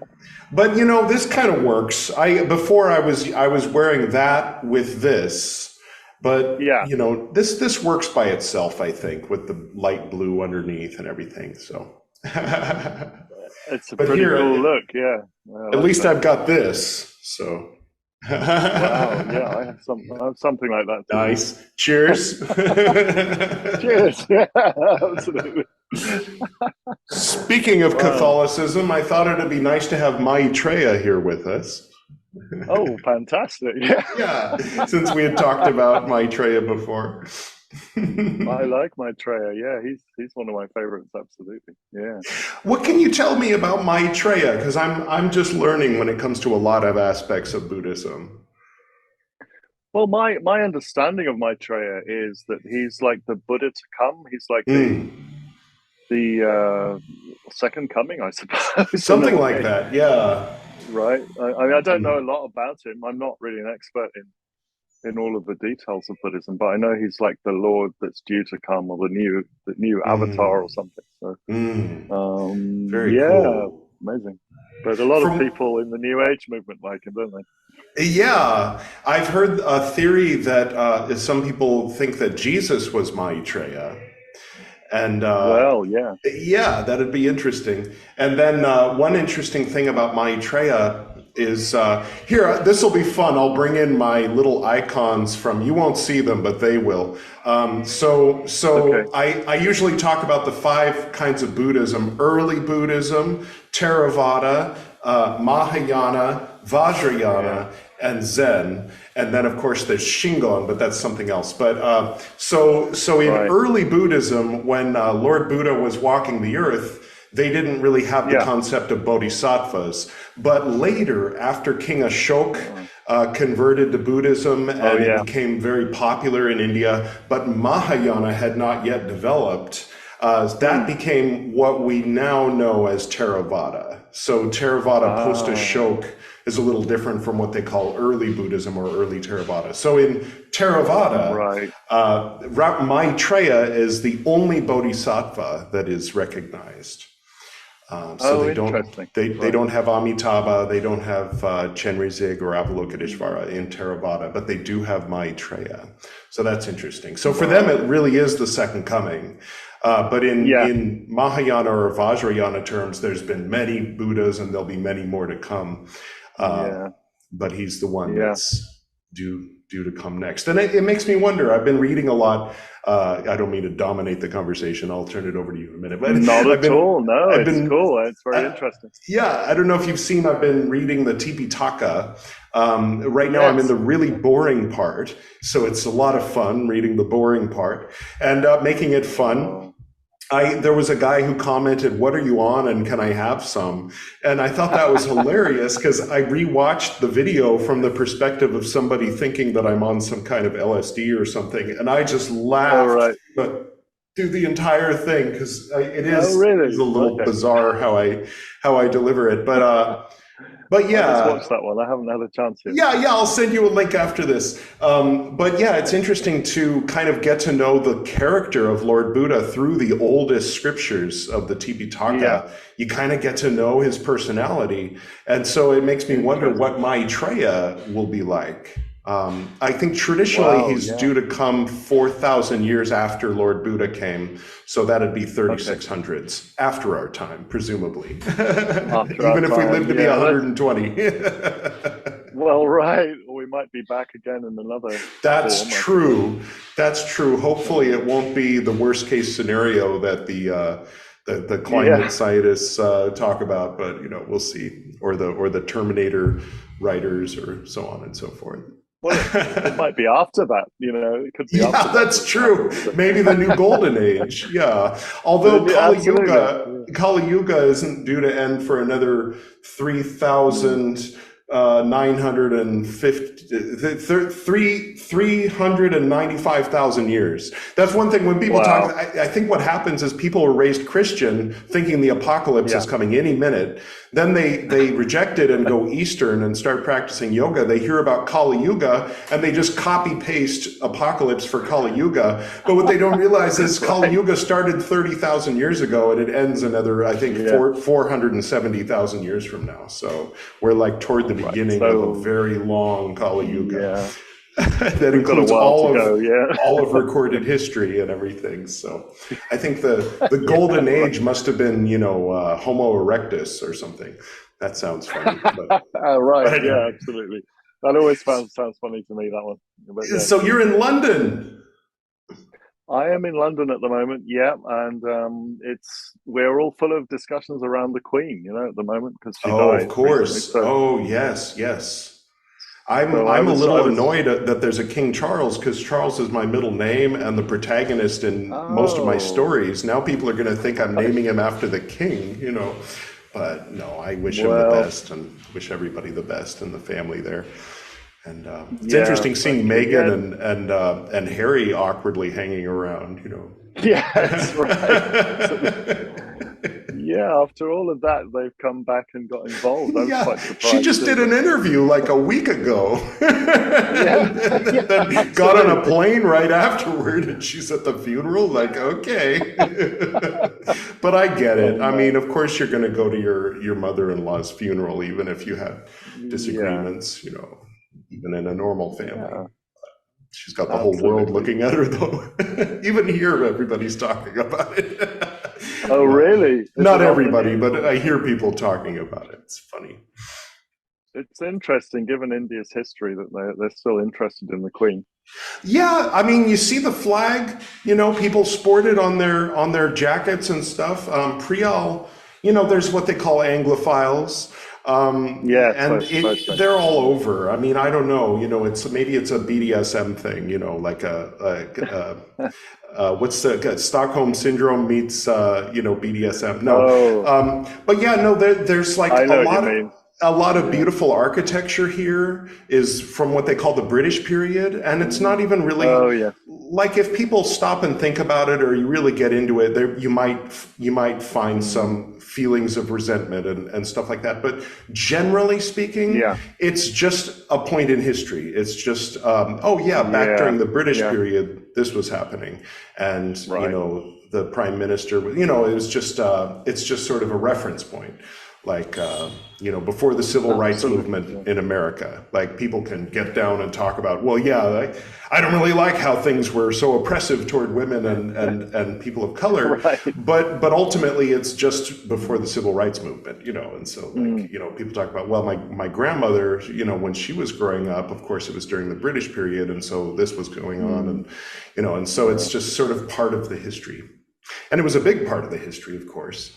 you know, this kind of works. Before I was wearing that with this. But yeah, you know, this works by itself, I think, with the light blue underneath and everything. So it's a pretty cool look, yeah. At least I've got this. So wow, yeah, I have something like that too. Nice. Cheers. Cheers. Yeah, absolutely. Speaking of Catholicism, I thought it'd be nice to have Maitreya here with us. Oh, fantastic. Yeah, since we had talked about Maitreya before. I like Maitreya. Yeah, he's one of my favorites, absolutely. Yeah. What can you tell me about Maitreya? Because I'm just learning when it comes to a lot of aspects of Buddhism. Well, my understanding of Maitreya is that he's like the Buddha to come. He's like the second coming, I suppose. Something like that, yeah. Right. I don't know a lot about him. I'm not really an expert in all of the details of Buddhism, but I know he's like the Lord that's due to come, or the new avatar or something. So, very cool. Amazing. But a lot of people in the New Age movement like him, don't they? Yeah, I've heard a theory that some people think that Jesus was Maitreya. And yeah, that'd be interesting. And then one interesting thing about Maitreya is here. This will be fun. I'll bring in my little icons from. You won't see them, but they will. Okay. I usually talk about the 5 kinds of Buddhism: early Buddhism, Theravada, Mahayana, Vajrayana, and Zen. And then, of course, there's Shingon, but that's something else. But so in early Buddhism, when Lord Buddha was walking the earth, they didn't really have the concept of bodhisattvas. But later, after King Ashoka converted to Buddhism, and it became very popular in India, but Mahayana had not yet developed, that became what we now know as Theravada. So Theravada post-Ashoka is a little different from what they call early Buddhism or early Theravada. So in Theravada, Maitreya is the only bodhisattva that is recognized. So they don't have Amitabha, they don't have Chenrezig or Avalokiteshvara in Theravada, but they do have Maitreya. So that's interesting. So for them, it really is the second coming. But in Mahayana or Vajrayana terms, there's been many Buddhas and there'll be many more to come. But he's the one that's due to come next. And it makes me wonder. I've been reading a lot. I don't mean to dominate the conversation. I'll turn it over to you in a minute. But not at all. No, it's cool. It's very interesting. Yeah, I don't know if you've seen, I've been reading the Tipitaka. Right now I'm in the really boring part. So it's a lot of fun reading the boring part and making it fun. There was a guy who commented, "What are you on and can I have some?" And I thought that was hilarious because I rewatched the video from the perspective of somebody thinking that I'm on some kind of LSD or something. And I just laughed through the entire thing because it is a little bizarre how I deliver it. But yeah, I just watched that one. I haven't had a chance yet. Yeah, I'll send you a link after this. But yeah, it's interesting to kind of get to know the character of Lord Buddha through the oldest scriptures of the Tipitaka. Yeah. You kind of get to know his personality. And so it makes me wonder what Maitreya will be like. I think traditionally he's due to come 4,000 years after Lord Buddha came. So that'd be 3600s after our time, presumably. Even if we live to be 120. Well, right. Or we might be back again in another. That's true. That's true. Hopefully it won't be the worst case scenario that the climate scientists talk about, but we'll see. Or the Terminator writers or so on and so forth. Well, it might be after that, it could be after that. That's true. Maybe the new golden age. Yeah. Although Kali Yuga isn't due to end for another 395,000 years. That's one thing when people talk, I think what happens is people are raised Christian thinking the apocalypse is coming any minute. Then they reject it and go Eastern and start practicing yoga. They hear about Kali Yuga and they just copy paste apocalypse for Kali Yuga. But what they don't realize is Kali Yuga started 30,000 years ago and it ends another, I think, 470,000 years from now. So we're like toward the beginning of a very long Kali Yuga. That includes all of recorded history and everything. So I think the golden age must have been, Homo erectus or something. That sounds funny. But, right. Yeah, absolutely. That always sounds funny to me, that one. But, So you're in London. I am in London at the moment, and we're all full of discussions around the Queen, at the moment because she died. Of course. Recently, so. yes. I'm a little annoyed that there's a King Charles because Charles is my middle name and the protagonist in most of my stories. Now people are going to think I'm naming him after the king, But no, I wish him the best and wish everybody the best and the family there. And it's interesting seeing Meghan and Harry awkwardly hanging around, Yeah, that's right. After all of that, they've come back and got involved. I was quite surprised. She just did an interview like a week ago. Then got on a plane right afterward, and she's at the funeral. Like, okay. But I get it. I mean, of course, you're going to go to your mother-in-law's funeral, even if you had disagreements. Even in a normal family. She's got the whole world looking at her, though. Even here, everybody's talking about it. Oh, really? Not everybody, but I hear people talking about it. It's funny. It's interesting, given India's history, that they're still interested in the Queen. Yeah, I mean, you see the flag. People sport it on their jackets and stuff. Priyal, there's what they call Anglophiles. They're all over. I mean, I don't know. Maybe it's a BDSM thing. Like what's the Stockholm syndrome meets BDSM. No, but there's like a lot of beautiful architecture here is from what they call the British period, and it's not even really like if people stop and think about it, or you really get into it, you might find some feelings of resentment and stuff like that. But generally speaking, it's just a point in history. It's just back during the British period, this was happening, and the prime minister, it was just it's just sort of a reference point. like before the civil rights movement in America. Like, people can get down and talk about, well, yeah, I don't really like how things were so oppressive toward women and people of color, but ultimately it's just before the civil rights movement, and so people talk about, well, my grandmother, when she was growing up, of course it was during the British period, and so this was going on, and so it's just sort of part of the history, and it was a big part of the history, of course.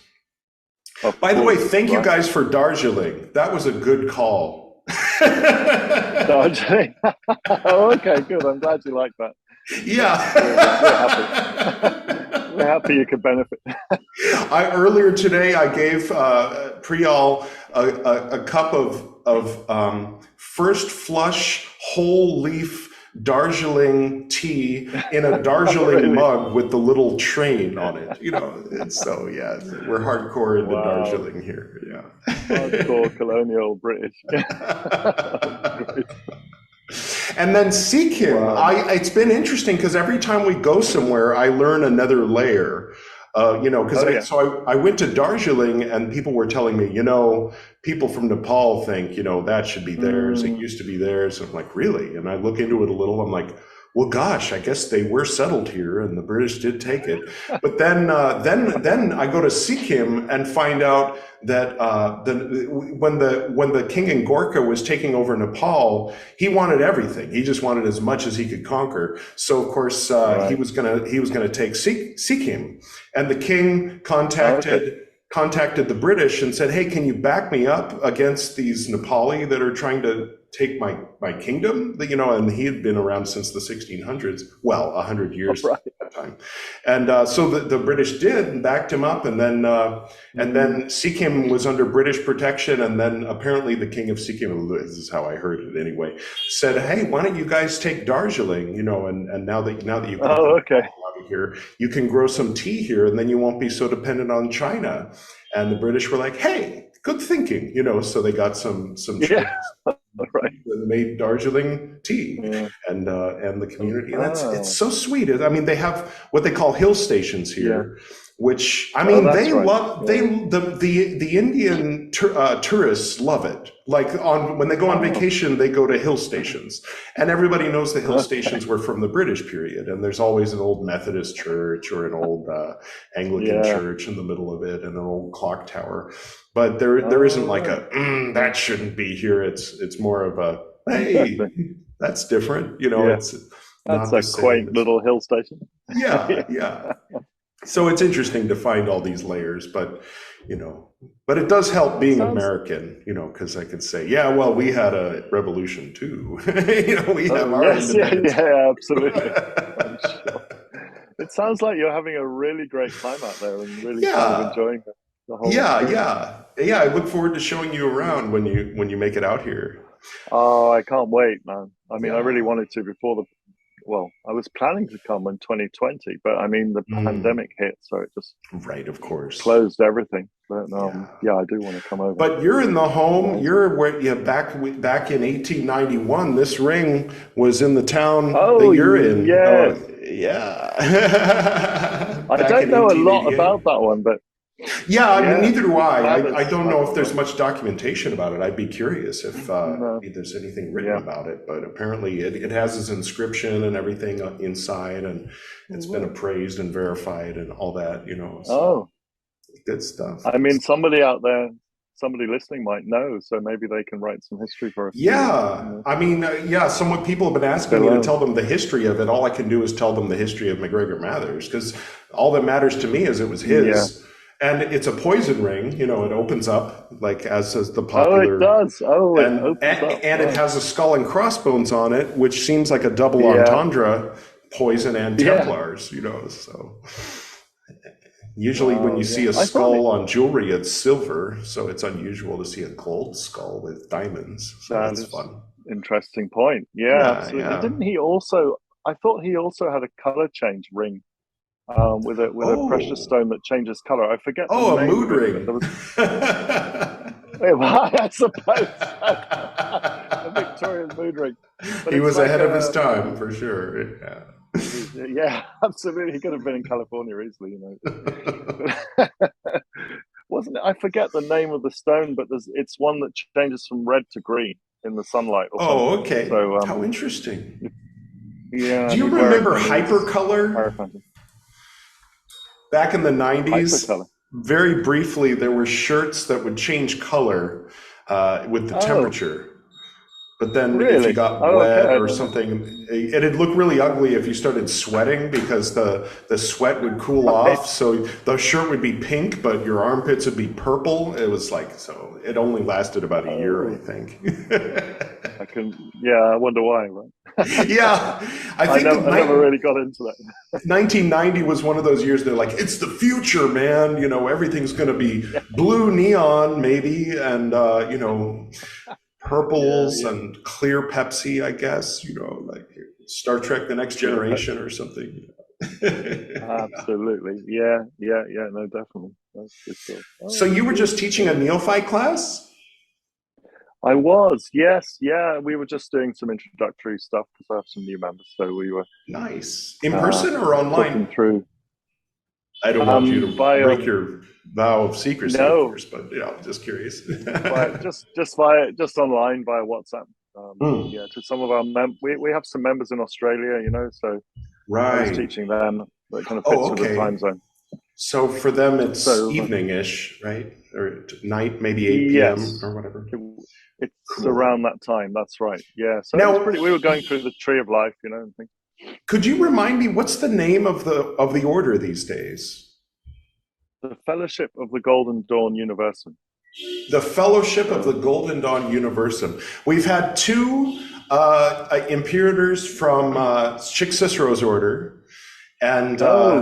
By the way, thank you guys for Darjeeling. That was a good call. Darjeeling. Oh, okay, good. I'm glad you like that. Yeah. We're happy you could benefit. Earlier today, I gave Priyal a cup of first flush whole leaf Darjeeling tea in a Darjeeling mug with the little train on it, and so we're hardcore into Darjeeling here. Hardcore colonial British. And then Sikkim, it's been interesting because every time we go somewhere, I learn another layer. So I went to Darjeeling and people were telling me, people from Nepal think, that should be theirs. It used to be theirs. And I'm like, really? And I look into it a little. I'm like, well, gosh, I guess they were settled here and the British did take it. But then I go to Sikkim and find out that when the king in Gorkha was taking over Nepal, he wanted everything. He just wanted as much as he could conquer. So of course he was gonna take Sikkim, and the king contacted the British and said, hey, can you back me up against these Nepali that are trying to take my kingdom? And he had been around since the 1600s, 100 years at that time. And so the British did and backed him up, and then Sikkim was under British protection, and then apparently the king of Sikkim, this is how I heard it anyway, said, hey, why don't you guys take Darjeeling, and now that you come out of here, you can grow some tea here, and then you won't be so dependent on China. And the British were like, hey, good thinking, so they got some trees. Made Darjeeling tea, and the community, and it's so sweet. I mean, they have what they call hill stations here, which they love. The Indian tourists love it. Like when they go on vacation, they go to hill stations, and everybody knows the hill stations were from the British period. And there's always an old Methodist church or an old Anglican church in the middle of it, and an old clock tower. But there isn't like that shouldn't be here. It's more of a, hey, that's different. It's that's a quaint little hill station. Yeah. So it's interesting to find all these layers, but it does help being American, because I can say, well, we had a revolution too. We have our independence. Yeah, absolutely. I'm sure. It sounds like you're having a really great time out there and really kind of enjoying the whole experience. I look forward to showing you around when you make it out here. Oh, I can't wait, man. I mean, I really wanted to before I was planning to come in 2020, but I mean, the pandemic hit, so it just of course closed everything. But I do want to come over. But you're in the home. You're back in 1891. This ring was in the town that you're in. Yeah. I don't know a lot about that one, but neither do I. I don't know if there's much documentation about it. I'd be curious if there's anything written about it. But apparently it has its inscription and everything inside, and it's been appraised and verified and all that, So good stuff. I mean, somebody out there, somebody listening might know, so maybe they can write some history for us. I mean, some people have been asking me to tell them the history of it. All I can do is tell them the history of McGregor Mathers, because all that matters to me is it was his. Yeah. And it's a poison ring, it opens up, like as the popular. Oh, it does. And it has a skull and crossbones on it, which seems like a double entendre, poison and Templars, so. Usually when you see a skull on jewelry, it's silver, so it's unusual to see a gold skull with diamonds. So that's fun. Interesting point. Yeah, absolutely. Yeah. Didn't he also, I thought he also had a color change ring. With a precious stone that changes color. I forget. A mood ring. I suppose a Victorian mood ring. But he was ahead of his time for sure. Yeah, absolutely. He could have been in California easily, wasn't it? I forget the name of the stone, but it's one that changes from red to green in the sunlight. Or Oh, something. okay. So, how interesting. Yeah. Do you remember hypercolor? Back in the 90s, very briefly, there were shirts that would change color with the temperature. But then if you got wet or something, it'd look really ugly if you started sweating, because the sweat would cool off. So the shirt would be pink, but your armpits would be purple. It was like, so it only lasted about a year, I think. I wonder why, right? Yeah, I never really got into that. 1990 was one of those years they're like, it's the future, man. You know, everything's going to be blue neon, maybe, and, you know, purples and clear Pepsi, I guess, you know, like Star Trek The Next Generation or something. Absolutely. Yeah, no, definitely. That's for sure. So you were just teaching a neophyte class? I was, yes, yeah. We were just doing some introductory stuff because I have some new members, so we were nice. In person or online? Through. I don't want you to break your vow of secrecy, of course, but yeah, I'm just curious. just online via WhatsApp. Yeah, to some of our we have some members in Australia, you know, so I was teaching them. That kind of fits with the time zone. So for them, it's evening-ish, right? Or night, maybe 8 p.m. or whatever. It's around that time. That's right. Yeah. So now, we were going through the tree of life, you know, and things. Could you remind me what's the name of the order these days? The Fellowship of the Golden Dawn Universum. The Fellowship of the Golden Dawn Universum. We've had two imperators from Chick Cicero's order, and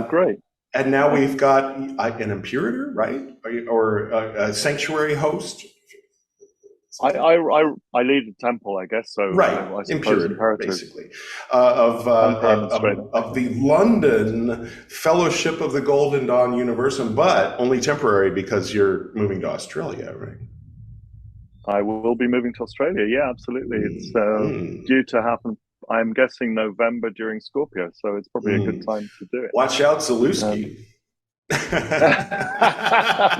great. And now we've got an imperator, right, or a sanctuary host. I lead a temple, I guess. So right, imperator, basically, of the London Fellowship of the Golden Dawn Universum, but only temporary because you're moving to Australia, right? I will be moving to Australia. Yeah, absolutely. It's due to happen. I'm guessing November during Scorpio, so it's probably a good time to do it. Watch out, Zabinski.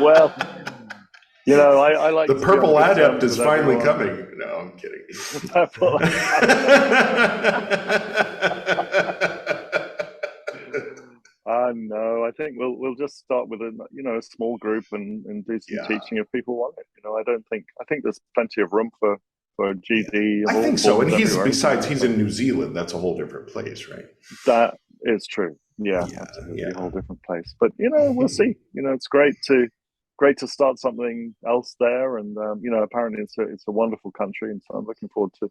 Well. You know, I like the purple adept is finally coming. No, I'm kidding. No, I think we'll just start with a small group and do some teaching if people want it. You know, I think there's plenty of room for GD. I think so, and he's in New Zealand. That's a whole different place, right? That is true. Yeah, absolutely, a whole different place. But you know, we'll see. You know, it's great to start something else there, and you know, apparently it's a wonderful country, and so I'm looking forward to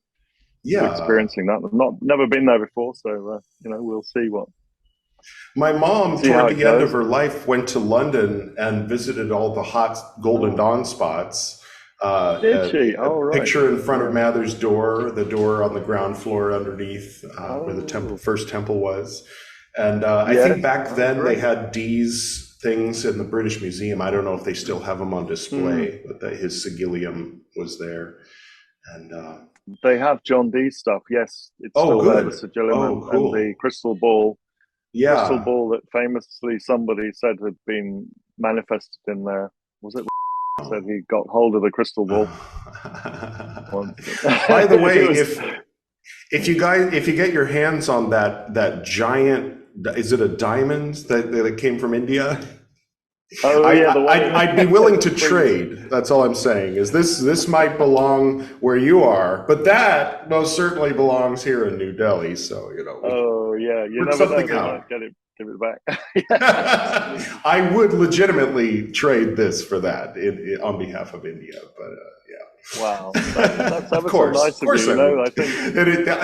experiencing that. I've never been there before, so you know, we'll see what. My mom, toward the end of her life, went to London and visited all the hot Golden Dawn spots. Did she? Oh, right. Picture in front of Mather's door, the door on the ground floor underneath where the first temple was, and I think back then they had Dee's things in the British Museum. I don't know if they still have them on display, but his sigillium was there, and they have John Dee's stuff. Yes, it's still there. The sigillium and the crystal ball. Yeah, crystal ball that famously somebody said had been manifested in there. Was it? Said he got hold of the crystal ball. By the way, if you get your hands on that giant. Is it a diamond that came from India? Oh, yeah. I'd be willing to trade. That's all I'm saying. Is this might belong where you are, but that most certainly belongs here in New Delhi. So you know. Oh yeah, you never something know. Out. Give it back. I would legitimately trade this for that on behalf of India, but yeah. Wow, that's ever so nice of you. You know, I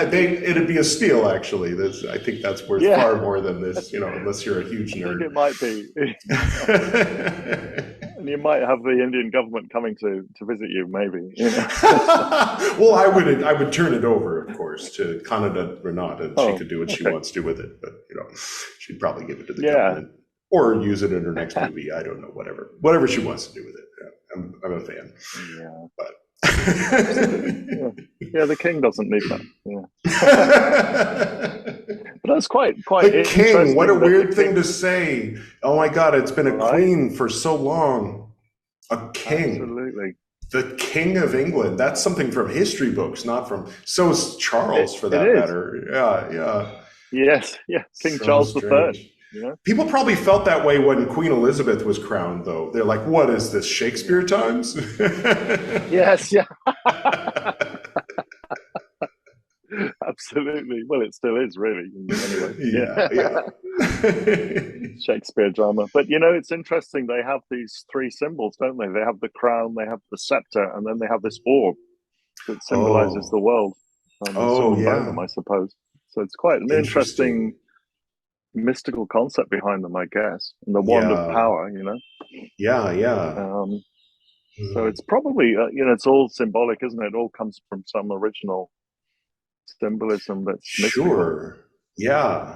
think it'd be a steal. Actually, I think that's worth far more than this. You know, unless you're a huge nerd. I think it might be. And you might have the Indian government coming to visit you, maybe. You know? Well, I would turn it over, of course, to Kanada Renata, and she could do what she wants to do with it. But you know, she'd probably give it to the government or use it in her next movie. I don't know, whatever she wants to do with it. Yeah, I'm a fan. Yeah, but. Yeah, the king doesn't need that. Yeah. But that's quite the king. What a weird thing to say. Oh my God, it's been a queen for so long. A king. Absolutely. The King of England. That's something from history books, not from. So is Charles, for that matter. Yeah. Yes, King So Charles strange. III. You know? People probably felt that way when Queen Elizabeth was crowned, though. They're like, "What is this, Shakespeare times?" Yes, yeah. Absolutely. Well, it still is, really. Anyway. Yeah. Shakespeare drama. But, you know, it's interesting. They have these three symbols, don't they? They have the crown, they have the scepter, and then they have this orb that symbolizes the world. Them, I suppose. So it's quite an interesting mystical concept behind them, I guess. And the wand of power, you know? Yeah. So it's probably, you know, it's all symbolic, isn't it? It all comes from some original symbolism that's mystical. Sure. Yeah.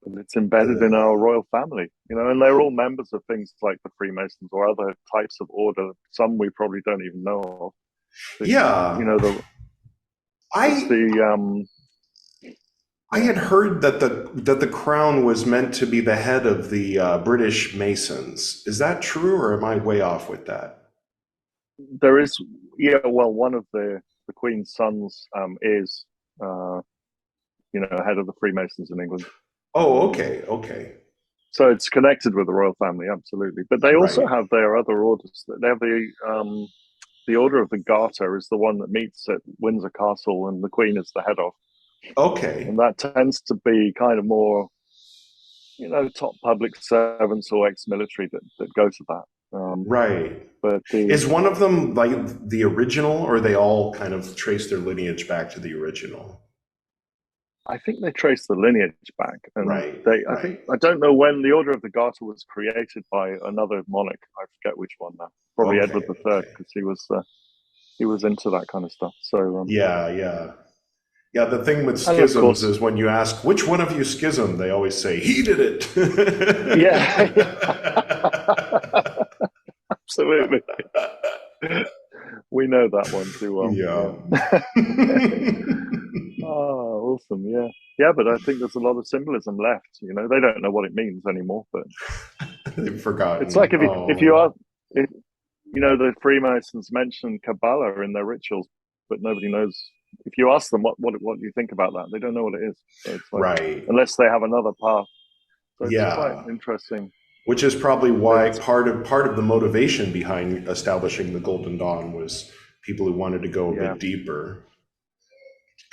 And it's embedded in our royal family, you know, and they're all members of things like the Freemasons or other types of order. Some we probably don't even know of. But, you know, I had heard that the crown was meant to be the head of the British Masons. Is that true, or am I way off with that? There is, well, one of the Queen's sons is, you know, head of the Freemasons in England. Oh, okay. So it's connected with the royal family, absolutely. But they also have their other orders. They have the Order of the Garter is the one that meets at Windsor Castle, and the Queen is the head of. Okay. And that tends to be kind of more, you know, top public servants or ex-military that go to that. Right. But is one of them like the original, or they all kind of trace their lineage back to the original? I think they trace the lineage back. And I don't know when the Order of the Garter was created by another monarch. I forget which one now. Probably Edward III, because he was into that kind of stuff. So Yeah, the thing with schisms is when you ask, which one of you schismed, they always say, he did it. Yeah. Absolutely. We know that one too well. Oh, awesome. Yeah, but I think there's a lot of symbolism left. You know, they don't know what it means anymore, but they've forgotten. It's like if you know, the Freemasons mention Kabbalah in their rituals, but nobody knows. If you ask them what you think about that, they don't know what it is. So it's like, unless they have another path. So it's quite interesting. Which is probably why part of the motivation behind establishing the Golden Dawn was people who wanted to go a bit deeper.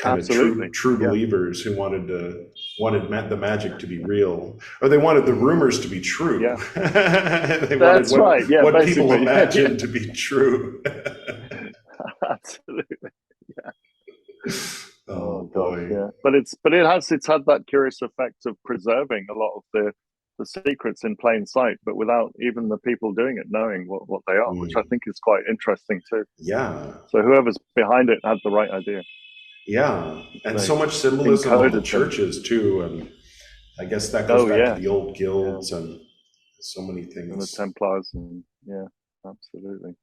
Kind of true believers who wanted the magic to be real, or they wanted the rumors to be true. Yeah, they wanted what people imagined to be true. Absolutely. Yeah. Oh boy. Yeah. But it's had that curious effect of preserving a lot of the secrets in plain sight, but without even the people doing it knowing what they are, which I think is quite interesting too. Yeah. So whoever's behind it had the right idea. Yeah, and so much symbolism in the churches too, and I guess that goes back to the old guilds and so many things. And the Templars, and absolutely.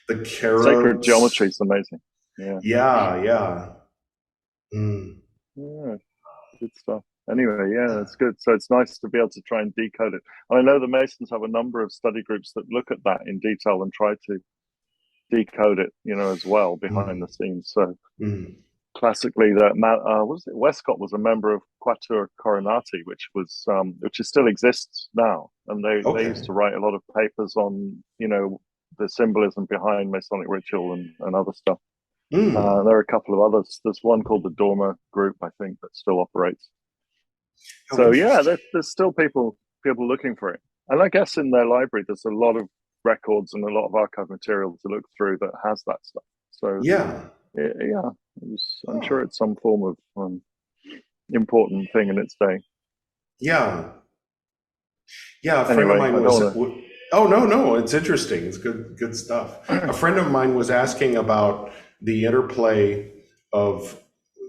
The carobs. Sacred geometry is amazing. Yeah. Yeah. Yeah, good stuff. Anyway, it's good. So it's nice to be able to try and decode it. And I know the Masons have a number of study groups that look at that in detail and try to decode it, you know, as well behind the scenes. So classically, Westcott was a member of Quatuor Coronati, which still exists now, and they used to write a lot of papers on, you know, the symbolism behind Masonic ritual and other stuff. There are a couple of others. There's one called the Dormer Group, I think, that still operates. So there's still people looking for it, and I guess in their library there's a lot of records and a lot of archive material to look through that has that stuff. So I'm sure it's some form of important thing in its day. A friend of mine was. Oh no, it's interesting. It's good stuff. A friend of mine was asking about the interplay of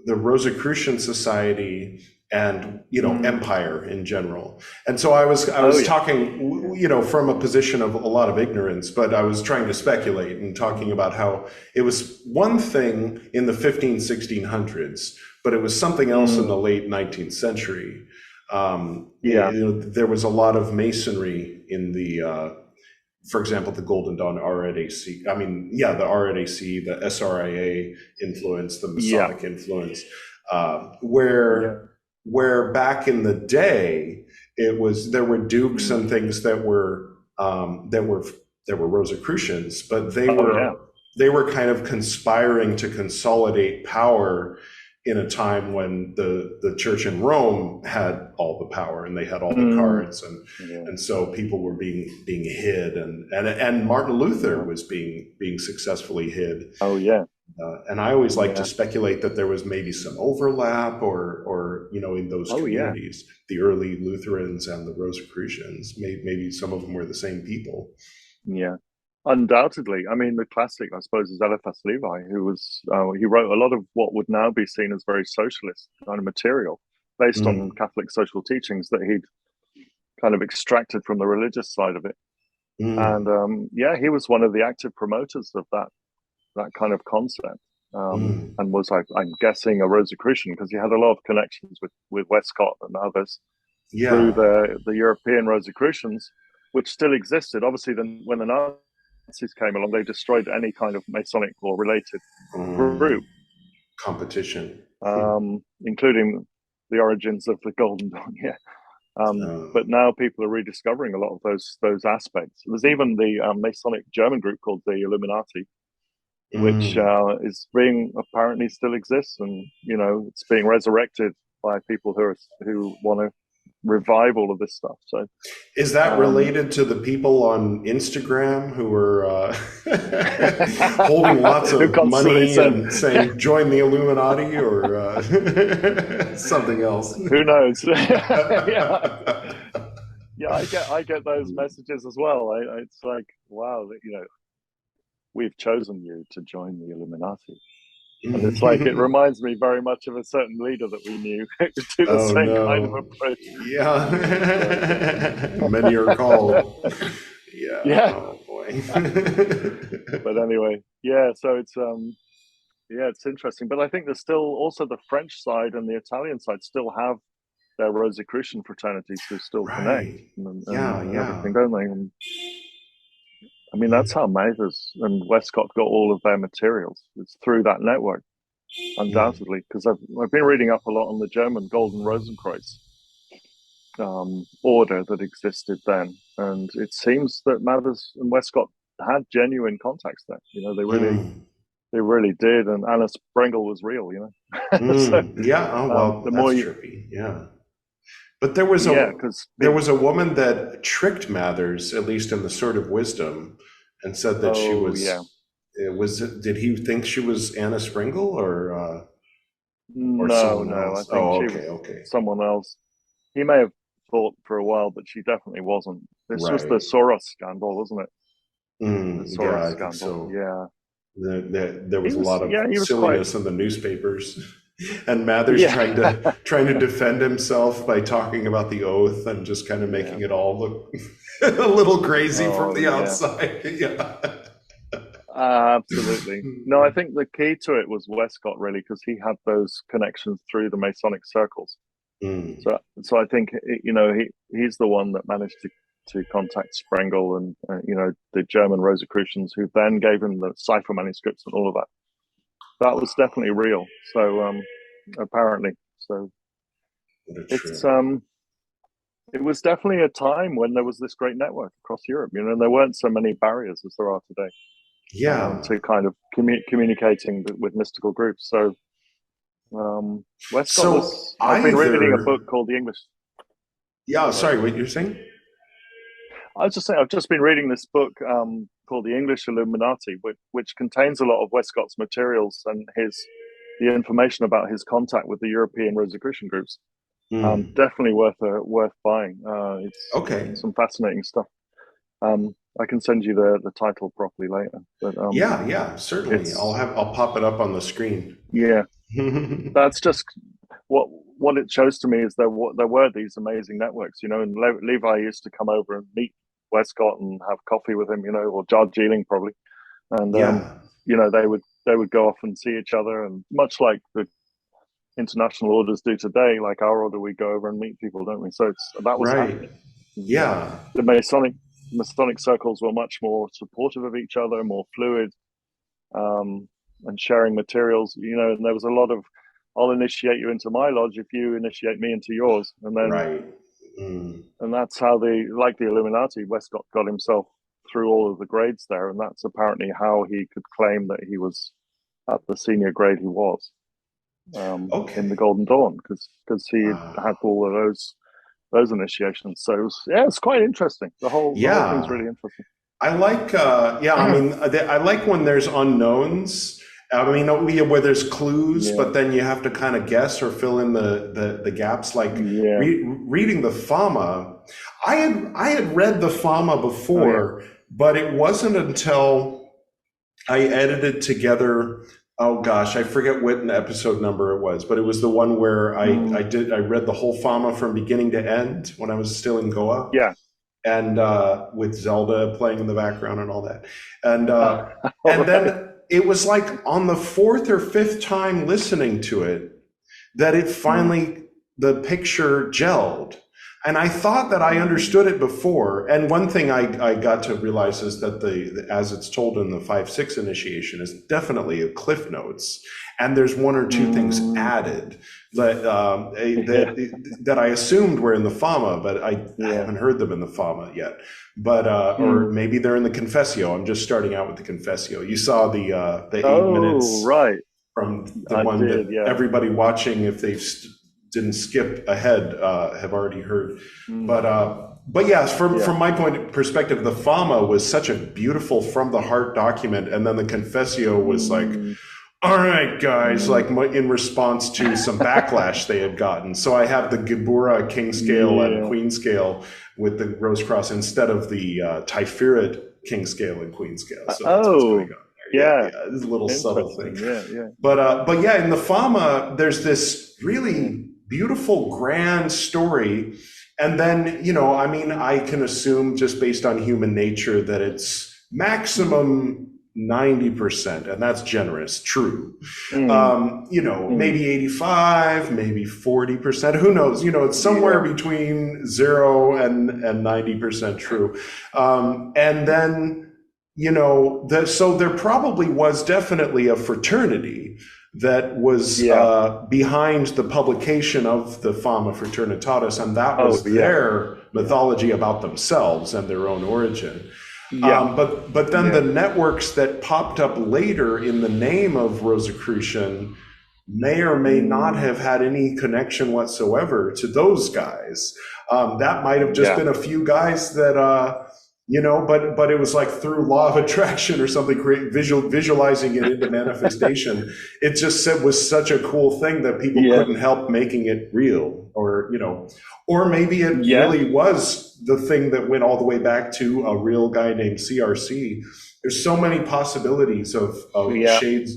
the Rosicrucian Society and, you know, empire in general. And so I was talking, you know, from a position of a lot of ignorance, but I was trying to speculate and talking about how it was one thing in the 1600s, but it was something else in the late 19th century. You know, there was a lot of masonry in the for example, the Golden Dawn RNAC. I mean, yeah, the RNAC, the SRIA influence, the Masonic influence, where back in the day there were dukes and things that were Rosicrucians, but they were kind of conspiring to consolidate power in a time when the church in Rome had all the power and they had all the cards, and so people were being hid, and Martin Luther was being successfully hid. And I always like to speculate that there was maybe some overlap, or in those communities, the early Lutherans and the Rosicrucians, maybe some of them were the same people. Yeah. Undoubtedly. I mean, the classic, I suppose, is Eliphas Levi, who was, he wrote a lot of what would now be seen as very socialist kind of material based on Catholic social teachings that he'd kind of extracted from the religious side of it. And he was one of the active promoters of that kind of concept, and was, I'm guessing, a Rosicrucian, because he had a lot of connections with Westcott and others through the European Rosicrucians, which still existed. Obviously, then when the Nazis came along, they destroyed any kind of Masonic or related group competition, including the origins of the Golden Dawn. But now people are rediscovering a lot of those aspects. There's even the Masonic German group called the Illuminati, which is apparently still exists, and it's being resurrected by people who want to revive all of this stuff. So is that related to the people on Instagram who are holding lots of money and saying join the Illuminati, or something else? Who knows? I get those messages as well. It's like, wow, we've chosen you to join the Illuminati. And it's like, it reminds me very much of a certain leader that we knew who did the same kind of approach. Many are called. Oh boy. But anyway, so it's interesting. But I think there's still also the French side and the Italian side still have their Rosicrucian fraternities who still connect and everything, don't they? And I mean, that's how Mathers and Westcott got all of their materials. It's through that network, undoubtedly, because I've been reading up a lot on the German Golden Rosenkreuz order that existed then, and it seems that Mathers and Westcott had genuine contacts there. They really did, and Anna Sprengel was real. The more trippy. But there was a woman that tricked Mathers, at least in the Sword of Wisdom, and said that she was. Did he think she was Anna Sprengel or someone else? I think she was someone else. He may have thought for a while, but she definitely wasn't. This was the Soros scandal, wasn't it? The Soros scandal. So. Yeah. There was a lot of silliness in the newspapers. And Mathers trying to defend himself by talking about the oath and just kind of making it all look a little crazy from the outside. Absolutely. No, I think the key to it was Westcott, really, because he had those connections through the Masonic circles. So I think he's the one that managed to contact Sprengel and the German Rosicrucians, who then gave him the cipher manuscripts and all of that. That was definitely real. So apparently, so it's it was definitely a time when there was this great network across Europe. There weren't so many barriers as there are today. To kind of communicating with mystical groups. So Westcott I've been reading a book called The English. Sorry, what you're saying? I was just saying, I've just been reading this book called The English Illuminati, which contains a lot of Westcott's materials and the information about his contact with the European Rosicrucian groups. Definitely worth buying. It's some fascinating stuff. I can send you the title properly later. But, certainly. I'll pop it up on the screen. Yeah, that's just what it shows to me is there were these amazing networks, and Levi used to come over and meet Westcott and have coffee with him, or Jard Geeling probably, and they would go off and see each other, and much like the international orders do today, like our order, we go over and meet people, don't we? So that was happening. Yeah. The Masonic Masonic circles were much more supportive of each other, more fluid, and sharing materials. And there was a lot of, I'll initiate you into my lodge if you initiate me into yours, and then and that's how like the Illuminati, Westcott got himself through all of the grades there, and that's apparently how he could claim that he was at the senior grade he was in the Golden Dawn, because he had all of those initiations. So it's quite interesting. The whole thing's really interesting. I like I like when there's unknowns. I mean, where there's clues, but then you have to kind of guess or fill in the gaps. Like reading the Fama, I had read the Fama before, but it wasn't until I edited together. Oh gosh, I forget what episode number it was, but it was the one where I read the whole Fama from beginning to end when I was still in Goa. Yeah. And with Zelda playing in the background and all that. And then it was like on the fourth or fifth time listening to it that it finally, the picture gelled. And I thought that I understood it before. And one thing I got to realize is that as it's told in the 5-6 initiation is definitely a Cliff Notes. And there's one or two things added that I assumed were in the Fama, but I haven't heard them in the Fama yet. But or maybe they're in the Confessio. I'm just starting out with the Confessio. You saw the 8 minutes from the one that everybody watching, if they've didn't skip ahead, have already heard. But yes, from my perspective, the Fama was such a beautiful from the heart document, and then the Confessio was like, all right, guys, like in response to some backlash they had gotten. So I have the Gebura king scale and queen scale with the Rose Cross instead of the Typhoid king scale and queen scale. So that's what's going on there. This is a little subtle thing. But yeah, in the Fama, there's this really beautiful, grand story. And then, I mean, I can assume just based on human nature that it's maximum 90%, and that's generous, true. Maybe 85, maybe 40%, who knows? It's somewhere between 0 and 90% true. And then, so there probably was definitely a fraternity that was behind the publication of the Fama Fraternitatis, and that was their mythology about themselves and their own origin. But then the networks that popped up later in the name of Rosicrucian may or may not have had any connection whatsoever to those guys. That might have just been a few guys that, but it was like through law of attraction or something, visualizing it into manifestation. It just was such a cool thing that people couldn't help making it real, or maybe it really was the thing that went all the way back to a real guy named CRC. There's so many possibilities of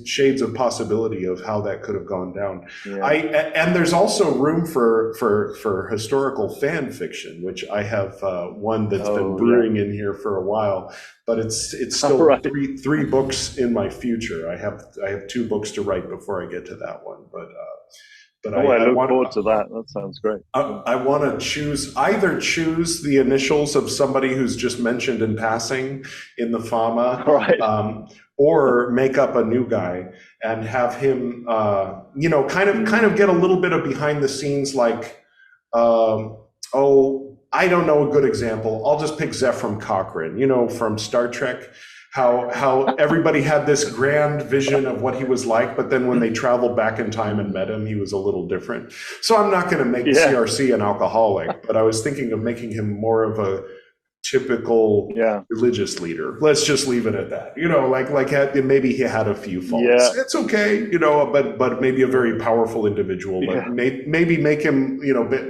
shades of possibility of how that could have gone down. And there's also room for historical fan fiction, which I have one that's been brewing in here for a while, but it's still three books in my future. I have 2 books to write before I get to that one, but I look forward to that. That sounds great. I want to either choose the initials of somebody who's just mentioned in passing in the Fama, or make up a new guy and have him, kind of get a little bit of behind the scenes, like, I don't know a good example. I'll just pick Zephram Cochrane, from Star Trek. How everybody had this grand vision of what he was like, but then when they traveled back in time and met him, he was a little different. So I'm not going to make CRC an alcoholic, but I was thinking of making him more of a typical religious leader. Let's just leave it at that. Maybe he had a few faults. It's okay, but maybe a very powerful individual. But maybe make him,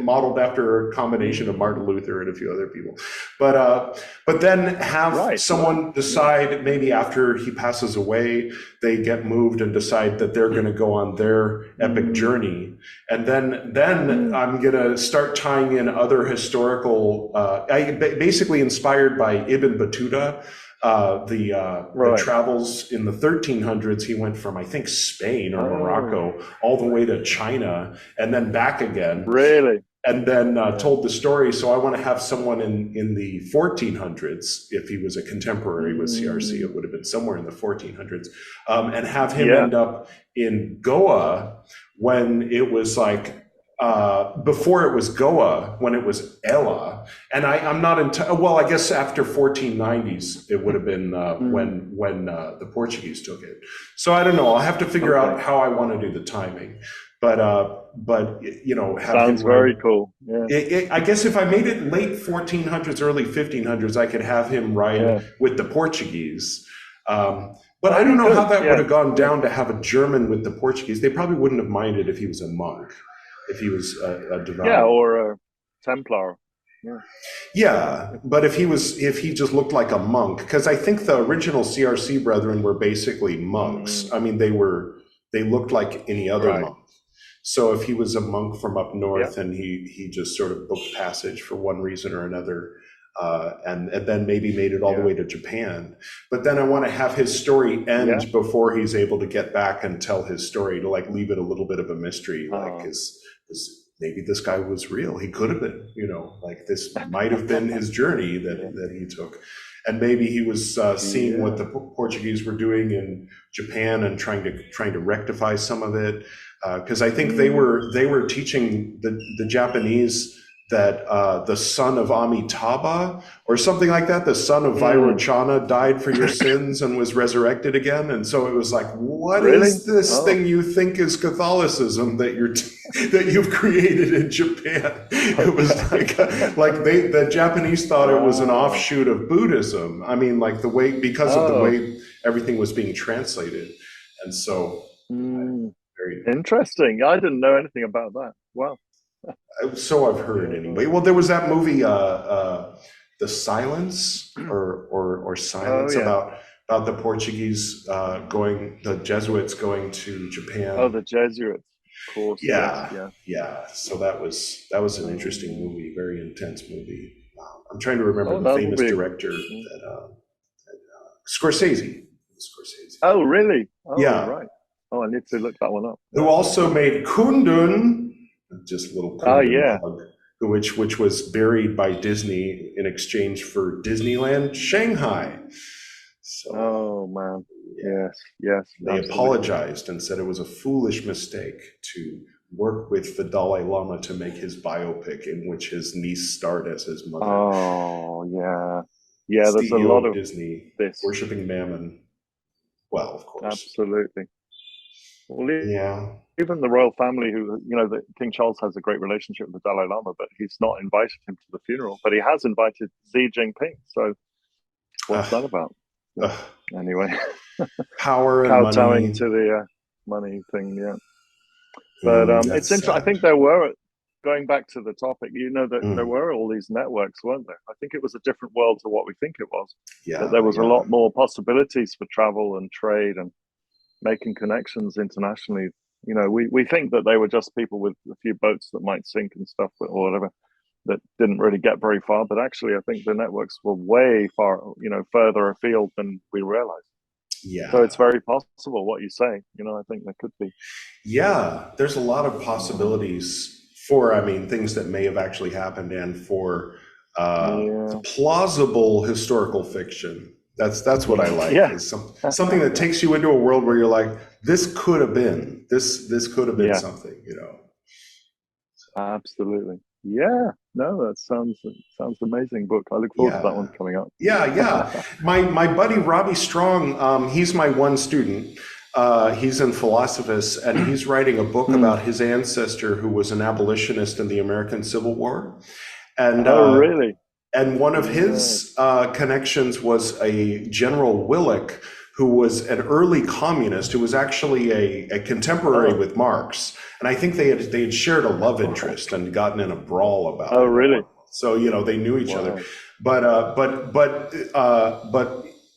modeled after a combination of Martin Luther and a few other people. But then have someone decide, maybe after he passes away, they get moved and decide that they're going to go on their epic journey. And then I'm going to start tying in other historical, basically inspired by Ibn Battuta, the travels in the 1300s. He went from, I think, Spain or Morocco all the way to China and then back again. Really? and then told the story. So I want to have someone in the 1400s. If he was a contemporary with CRC, it would have been somewhere in the 1400s, and have him end up in Goa when it was like, before it was Goa, when it was Ella. And I'm not well, I guess after 1490s, it would have been when the Portuguese took it. So I don't know. I'll have to figure out how I want to do the timing. But you know, sounds very cool. Yeah. I guess if I made it late 1400s, early 1500s, I could have him ride with the Portuguese. But I don't know how that would have gone down to have a German with the Portuguese. They probably wouldn't have minded if he was a monk, if he was a divine. Yeah, or a Templar. Yeah, but if he just looked like a monk, because I think the original CRC brethren were basically monks. I mean, they looked like any other monk. So if he was a monk from up north and he just sort of booked passage for one reason or another, and then maybe made it all the way to Japan. But then I want to have his story end before he's able to get back and tell his story, to like leave it a little bit of a mystery. Like, maybe this guy was real. He could have been, you know, like this might have been his journey that he took. And maybe he was seeing what the Portuguese were doing in Japan and trying to rectify some of it. Because I think they were teaching the Japanese that the son of Amitabha or something like that, the son of Vairochana, died for your sins and was resurrected again. And so it was like, what is this thing you think is Catholicism that you've created in Japan? It was like the Japanese thought it was an offshoot of Buddhism. I mean, like because of the way everything was being translated. And so very interesting. I didn't know anything about that. Wow. So I've heard anyway. Well, there was that movie, The Silence or Silence, about the Portuguese the Jesuits going to Japan. Oh, the Jesuits, of course. Yeah. So that was an interesting movie, very intense movie. I'm trying to remember the famous director that Scorsese. Oh, really? Oh, yeah. Right. Oh, I need to look that one up. Who also made Kundun, just a little Kundun dog, which was buried by Disney in exchange for Disneyland Shanghai. So, oh man, yes. They apologized and said it was a foolish mistake to work with the Dalai Lama to make his biopic, in which his niece starred as his mother. Oh yeah. There's a lot of Disney this worshiping Mammon. Well, of course, absolutely. Well, even the royal family, who, you know, King Charles has a great relationship with the Dalai Lama, but he's not invited him to the funeral. But he has invited Xi Jinping. So what's that about? Anyway, power and money. Kowtowing to the money thing, But it's interesting. I think there were, going back to the topic, you know, that there were all these networks, weren't there? I think it was a different world to what we think it was. That there was a lot more possibilities for travel and trade and making connections internationally. You know, we think that they were just people with a few boats that might sink and stuff or whatever, that didn't really get very far. But actually, I think the networks were way further afield than we realized. Yeah. So it's very possible what you say. You know, I think there could be. Yeah, there's a lot of possibilities for, things that may have actually happened, and for plausible historical fiction. That's what I like. Is something that takes you into a world where you're like, this could have been this could have been something, you know. Absolutely. Yeah. No, that sounds amazing book. I look forward to that one coming up. Yeah. My buddy Robbie Strong, he's my one student. He's in Philosophus, and he's writing a book about his ancestor who was an abolitionist in the American Civil War. And really? And one of his connections was a General Willich, who was an early communist, who was actually a contemporary with Marx. And I think they had shared a love interest and gotten in a brawl about it. Oh, really? So, you know, they knew each other. But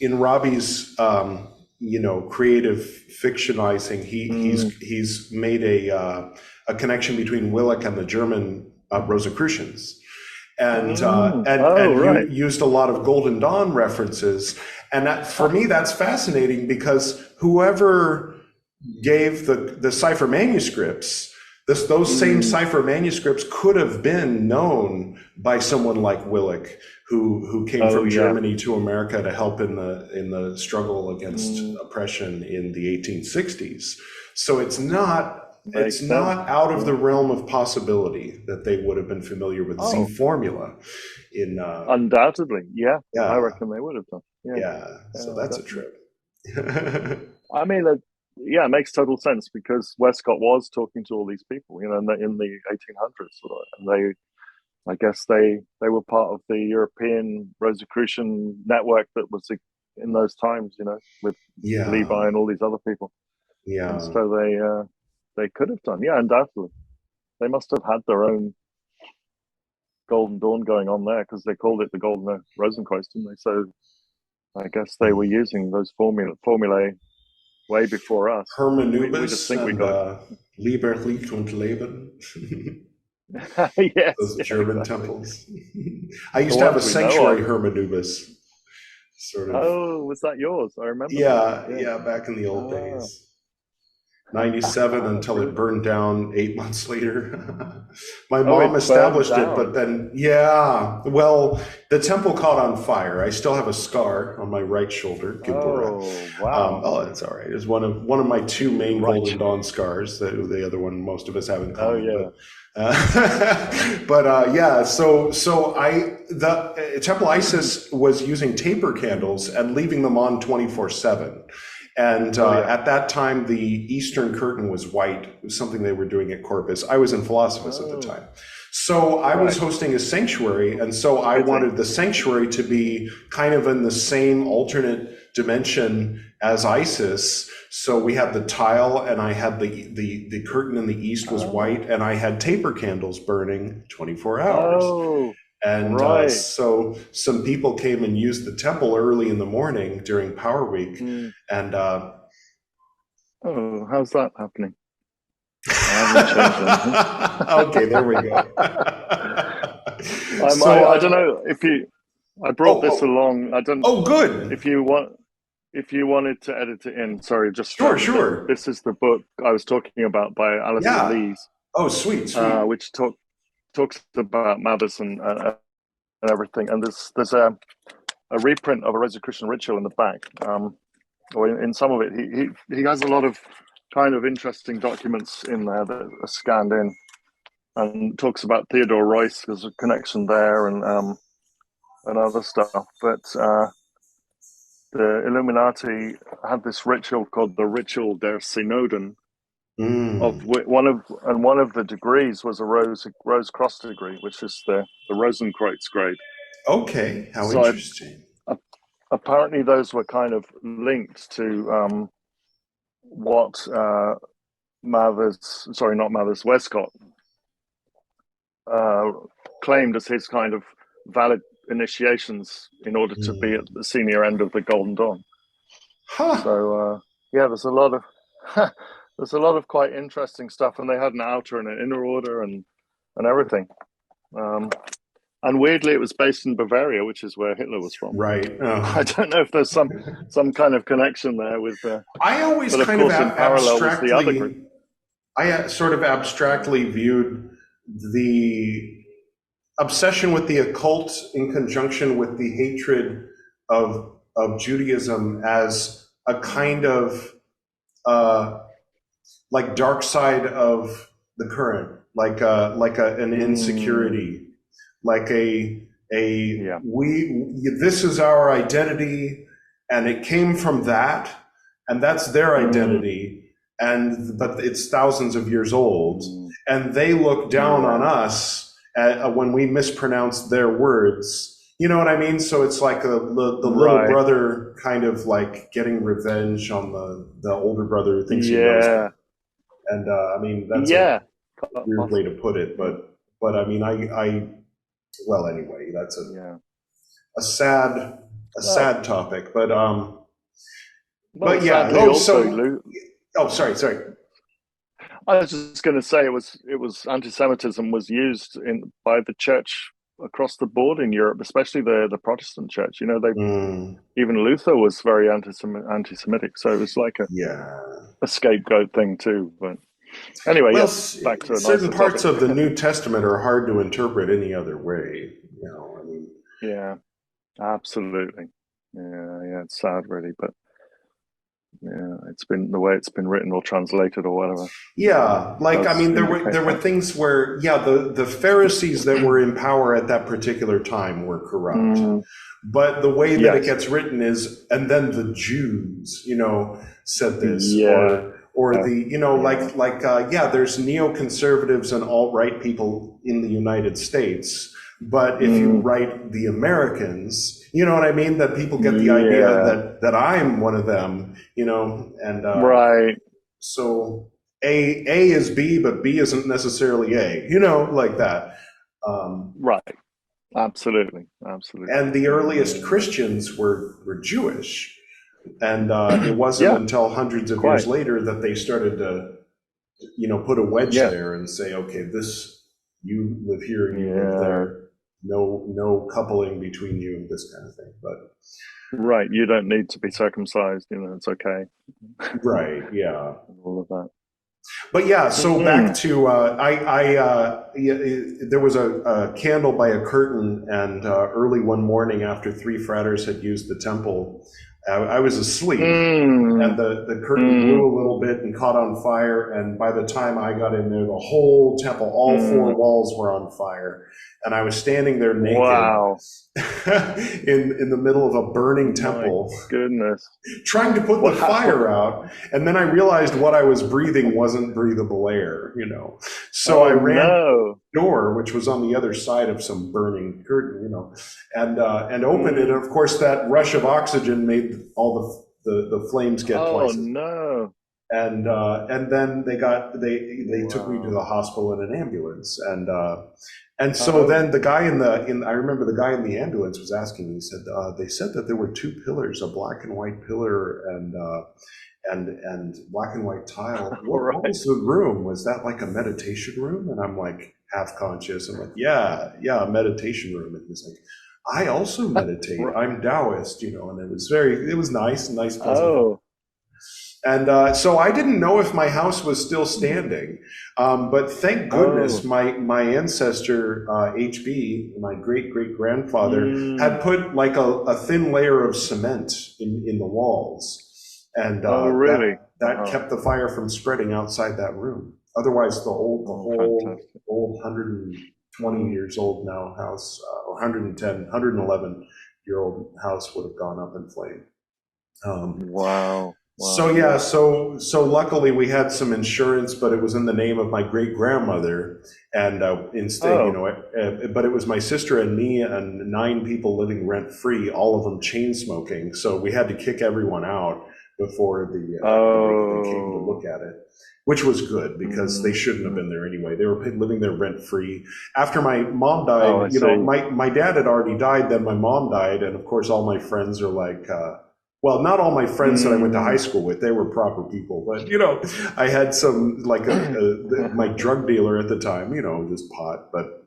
in Robbie's creative fictionizing, he's made a connection between Willich and the German Rosicrucians. And used a lot of Golden Dawn references. And that, for me, that's fascinating, because whoever gave the cipher manuscripts Those same cipher manuscripts could have been known by someone like Willich, who came from Germany to America to help in the struggle against oppression in the 1860s. So it's not out of the realm of possibility that they would have been familiar with Z formula. Undoubtedly, I reckon they would have done. So that's a trip. I mean, it makes total sense, because Westcott was talking to all these people, in the 1800s, and I guess they were part of the European Rosicrucian network that was in those times, with Levi and all these other people. And so they could have done, undoubtedly. They must have had their own Golden Dawn going on there, because they called it the Golden Rosenkreuz, didn't they? So I guess they were using those formulae way before us. Hermenubis we just think we got Liber, Licht und Leben. Yes, those German temples. I used to have a sanctuary Hermenubis. Sort of. Oh, was that yours? I remember. Yeah, back in the old days. 97 until it burned down 8 months later. My mom established it, but then, well, the temple caught on fire. I still have a scar on my right shoulder. Oh, wow. It's all right. It's one of my two main Golden Dawn scars. The other one most of us have in common. Oh, yeah. So the Temple Isis was using taper candles and leaving them on 24/7. And at that time, the Eastern curtain was white. It was something they were doing at Corpus. I was in Philosophus at the time. So I was hosting a sanctuary, and so I wanted the sanctuary to be kind of in the same alternate dimension as Isis. So we had the tile, and I had the curtain in the east was white, and I had taper candles burning 24 hours. Oh. And so some people came and used the temple early in the morning during Power Week. And how's that happening? Okay, there we go. I don't know if I brought this along. I don't. Oh, good. If you wanted to edit it in, sorry, just sure. This is the book I was talking about by Alistair Lees. Oh, sweet. Which talks about Mathers and everything, and there's a reprint of a Rosicrucian ritual in the back, or in some of it. He has a lot of kind of interesting documents in there that are scanned in, and talks about Theodore Royce. There's a connection there, and other stuff. But the Illuminati had this ritual called the Ritual der Synoden. Of one of the degrees was a rose cross degree, which is the Rosenkreuz grade. Okay, how interesting. Apparently, those were kind of linked to what Westcott claimed as his kind of valid initiations in order to be at the senior end of the Golden Dawn. So there's a lot of there's a lot of quite interesting stuff, and they had an outer and an inner order and everything. And weirdly, it was based in Bavaria, which is where Hitler was from. Right. I don't know if there's some kind of connection there with. I always but kind of abstractly. The other group. I sort of abstractly viewed the obsession with the occult in conjunction with the hatred of Judaism as a kind of like dark side of the current, like an insecurity, like this is our identity, and it came from that, and that's their identity, but it's thousands of years old, and they look down on us when we mispronounce their words. You know what I mean? So it's like the little brother kind of like getting revenge on the older brother who thinks he knows him. And I mean, that's a weird way to put it, but I mean, well, anyway, that's a sad topic, but yeah. Sorry. I was just going to say it was anti-Semitism was used by the church across the board in Europe, especially the Protestant church. You know, even Luther was very anti-Semitic, so it was like a scapegoat thing too. But Anyway, Well, yes, back to a certain nicer parts topic. of the New Testament are hard to interpret any other way. You know, I mean, Yeah, absolutely. Yeah, it's sad, really, but yeah, it's been the way it's been written or translated or whatever. yeah, like I Does mean, there indicate were that. things where, yeah, the Pharisees that were in power at that particular time were corrupt. But the way that it Yes. gets written is, and then the Jews, you know, said this, Yeah. or the, you know, yeah, there's neoconservatives and alt-right people in the United States, but if you write the Americans, you know what I mean, that people get the idea that I'm one of them, you know, and Right. so A is B, but B isn't necessarily A, you know, like that. Right. Absolutely. And the earliest Christians were Jewish. And it wasn't until hundreds of years later that they started to, you know, put a wedge there and say, okay, this, you live here and you live there. No coupling between you, this kind of thing. But right, you don't need to be circumcised, you know, it's okay. Right, yeah. All of that. But yeah, so back to there was a candle by a curtain, and early one morning after 3 fraters had used the temple, I was asleep, and the curtain blew a little bit and caught on fire, and by the time I got in there, the whole temple, all 4 walls were on fire, and I was standing there naked. Wow. in the middle of a burning temple. My goodness. Trying to put the fire out, and then I realized what I was breathing wasn't breathable air, you know. So I ran to the door, which was on the other side of some burning curtain, you know, and opened it. And of course, that rush of oxygen made all the flames get twice. Oh no. And then they took me to the hospital in an ambulance, and so then the guy I remember the guy in the ambulance was asking me, he said, they said that there were 2 pillars, a black and white pillar and black and white tile. What was the room? Was that like a meditation room? And I'm like half conscious. I'm like, yeah, a meditation room. And he's like, I also meditate. I'm Taoist, you know, and it was nice, pleasant. Oh. And so I didn't know if my house was still standing, but thank goodness my ancestor HB, my great-great-grandfather, had put like a thin layer of cement in the walls, and that kept the fire from spreading outside that room. Otherwise, the whole old 120 years old now house, 111-year-old house would have gone up in flame. Wow. So yeah, so luckily we had some insurance, but it was in the name of my great grandmother, and instead, you know, but it was my sister and me and 9 people living rent free, all of them chain smoking. So we had to kick everyone out before they came to look at it, which was good because they shouldn't have been there anyway. They were living there rent free. After my mom died, you know, my dad had already died. Then my mom died, and of course, all my friends are like. Well, not all my friends that I went to high school with, they were proper people, but, you know, I had some, like my drug dealer at the time, you know, just pot, but,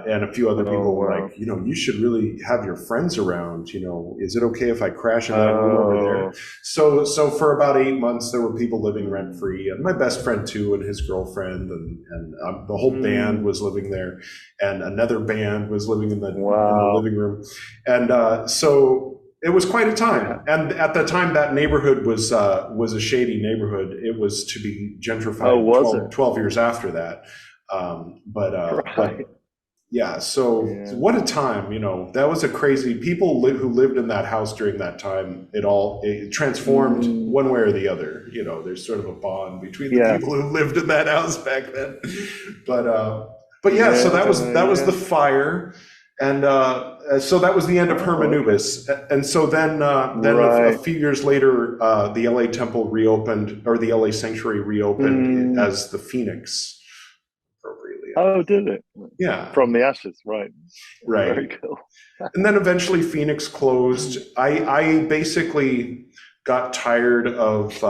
and a few other people were like, you know, you should really have your friends around, you know, is it okay if I crash in that room over there? So for about 8 months, there were people living rent free, and my best friend too, and his girlfriend, and the whole band was living there, and another band was living in the living room. And, so, it was quite a time, and at the time, that neighborhood was a shady neighborhood. It was to be gentrified 12 years after that. But yeah, so what a time, you know. That was a crazy, people who lived in that house during that time, it transformed one way or the other. You know, there's sort of a bond between the people who lived in that house back then. But yeah, so that was the fire. And so that was the end of Hermanubis. And so then a few years later, the LA temple reopened, or the LA sanctuary reopened as the Phoenix, appropriately. Oh, did it? Yeah. From the ashes, right. Very cool. And then eventually Phoenix closed. I basically got tired of...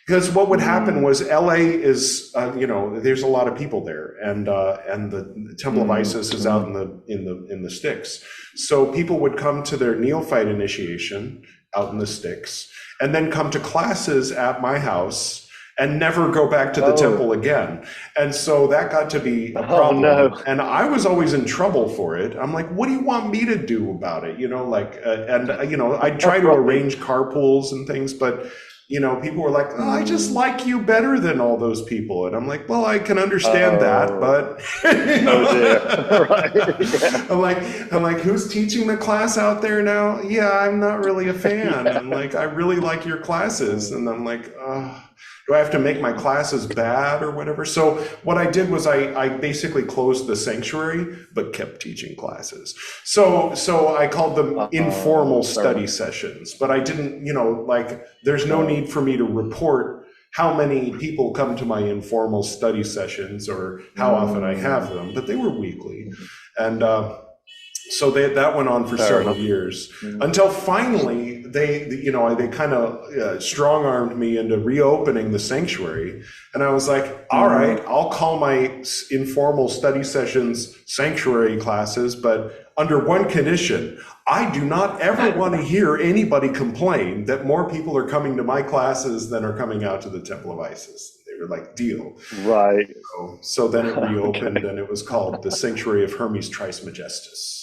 because what would happen was LA is, you know, there's a lot of people there, and the Temple of Isis is out in the sticks. So people would come to their neophyte initiation out in the sticks, and then come to classes at my house, and never go back to the temple again. And so that got to be a problem. No. And I was always in trouble for it. I'm like, what do you want me to do about it? You know, like, I try to arrange carpools and things, but people were like, oh, I just like you better than all those people. And I'm like, well, I can understand that, but Right. Yeah. I'm like, who's teaching the class out there now? Yeah, I'm not really a fan. I'm like, I really like your classes. And I'm like, do I have to make my classes bad or whatever? So what I did was I basically closed the sanctuary, but kept teaching classes. So I called them informal study sessions, but I didn't, there's no need for me to report how many people come to my informal study sessions or how often I have them, but they were weekly. And so that went on for several years until finally they kind of strong-armed me into reopening the sanctuary. And I was like, all right, I'll call my informal study sessions sanctuary classes, but under one condition. I do not ever want to hear anybody complain that more people are coming to my classes than are coming out to the Temple of Isis. They were like, deal. Right. So then it reopened and it was called the Sanctuary of Hermes Trismegistus.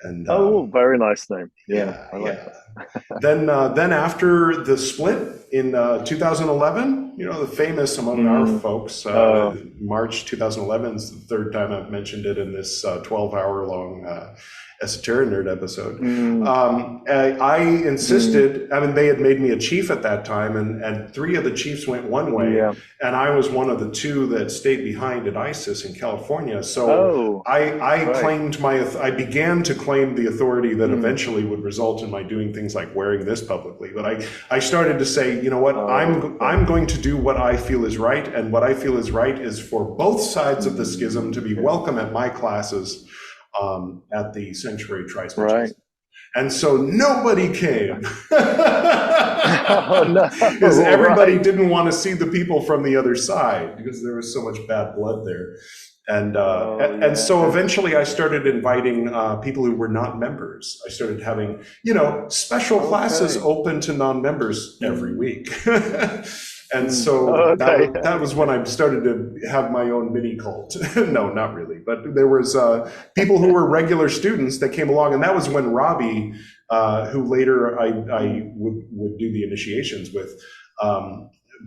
And, very nice name. Yeah, I like that. Then after the split in 2011, the famous among our folks, March 2011 is the third time I've mentioned it in this 12-hour long Esoterinerd episode. I insisted, they had made me a chief at that time, and 3 of the chiefs went one way, and I was one of the 2 that stayed behind at ISIS in California. So I began to claim the authority that eventually would result in my doing things like wearing this publicly. But I started to say, you know what, I'm going to do what I feel is right, and what I feel is right is for both sides of the schism to be welcome at my classes at the Sanctuary Trismegistus. Right. And so nobody came. Because everybody didn't want to see the people from the other side because there was so much bad blood there. And so eventually I started inviting people who were not members. I started having, special classes open to non-members every week. And so that was when I started to have my own mini cult. No, not really. But there was people who were regular students that came along. And that was when Robbie, who later I would do the initiations with,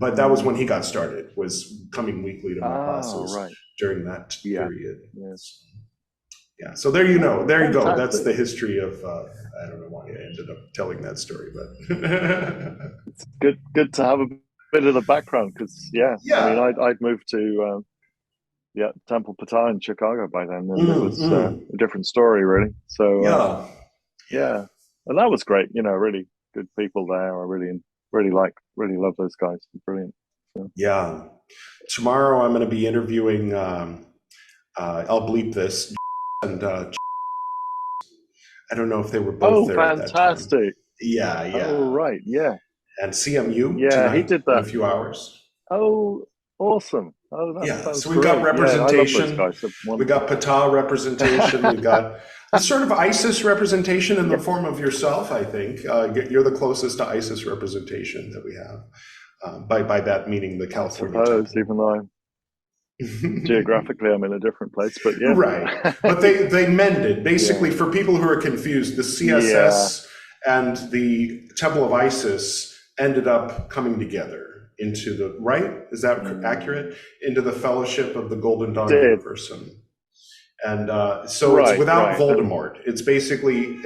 but that was when he got started, was coming weekly to my classes during that period. Yes. Yeah, so there you go. That's the history of, I don't know why I ended up telling that story, but. It's good to have a bit of the background, because I'd moved to Temple Patah in Chicago by then, and it was a different story, really. So and that was great. Really good people there. I really love those guys. Brilliant. So. Yeah. Tomorrow I'm going to be interviewing. I'll bleep this. And I don't know if they were both there. Oh, fantastic! Yeah. Oh, right. Yeah. And CMU. Yeah, he did that in a few hours. Oh, awesome! Oh, that so we got representation. We got Patah representation. We got a sort of ISIS representation in the form of yourself. I think you're the closest to ISIS representation that we have. By that meaning the California. I suppose, even though geographically I'm in a different place, but right. But they mended basically for people who are confused. The CSS and the Temple of Isis ended up coming together into the is that accurate? Into the Fellowship of the Golden Dawn Universe. And so it's without Voldemort. It's basically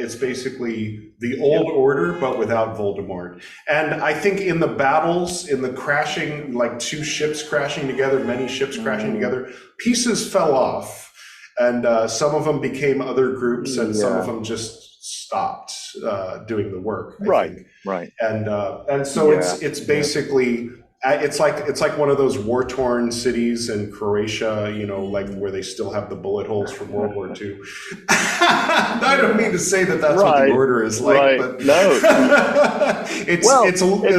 the old order, but without Voldemort. And I think in the battles, in the crashing, like 2 ships crashing together, many ships crashing together, pieces fell off, and some of them became other groups, and some of them just stopped doing the work. I think. Right. And so it's basically. It's like one of those war-torn cities in Croatia, like where they still have the bullet holes from World War II. I don't mean to say that that's what the order is like, but no, it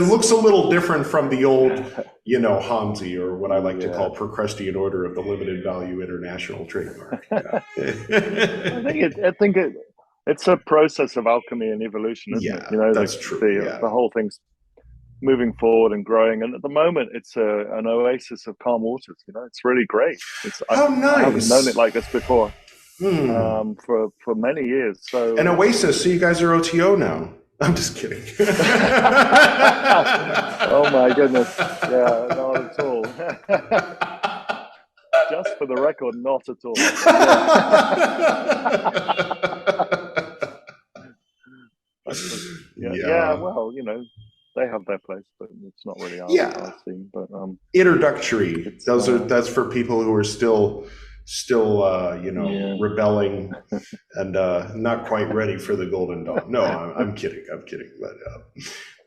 looks a little different from the old, Hansi, or what I like to call Procrustean Order of the Limited Value International Trademark. I think it's a process of alchemy and evolution, isn't it? That's true. The whole thing's moving forward and growing. And at the moment, it's an oasis of calm waters. You know, it's really great. How nice. I haven't known it like this before for many years. So an oasis. So you guys are OTO now. I'm just kidding. Oh my goodness. Yeah, not at all. Just for the record, not at all. Yeah, well, you know, they have their place, but it's not really our scene. But introductory. That's for people who are still rebelling and not quite ready for the Golden Dawn. No, I'm kidding.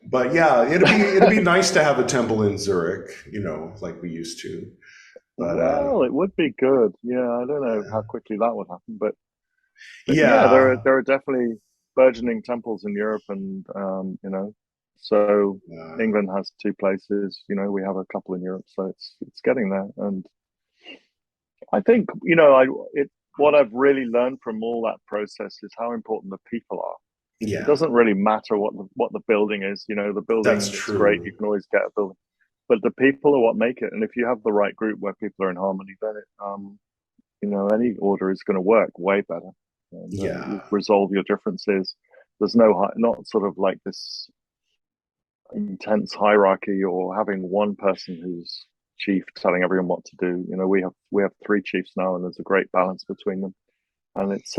But yeah, it'd be nice to have a temple in Zurich, you know, like we used to. But well, it would be good. Yeah, I don't know how quickly that would happen, but there are definitely burgeoning temples in Europe, and you know, so England has 2 places. You know, we have a couple in Europe, so it's getting there. And I think, you know, what I've really learned from all that process is how important the people are. Yeah. It doesn't really matter what the building is. You know, the building is great. You can always get a building, but the people are what make it. And if you have the right group where people are in harmony, then you know, any order is going to work way better. And, you resolve your differences. There's not sort of like this intense hierarchy or having one person who's chief telling everyone what to do. You know, we have 3 chiefs now, and there's a great balance between them. And it's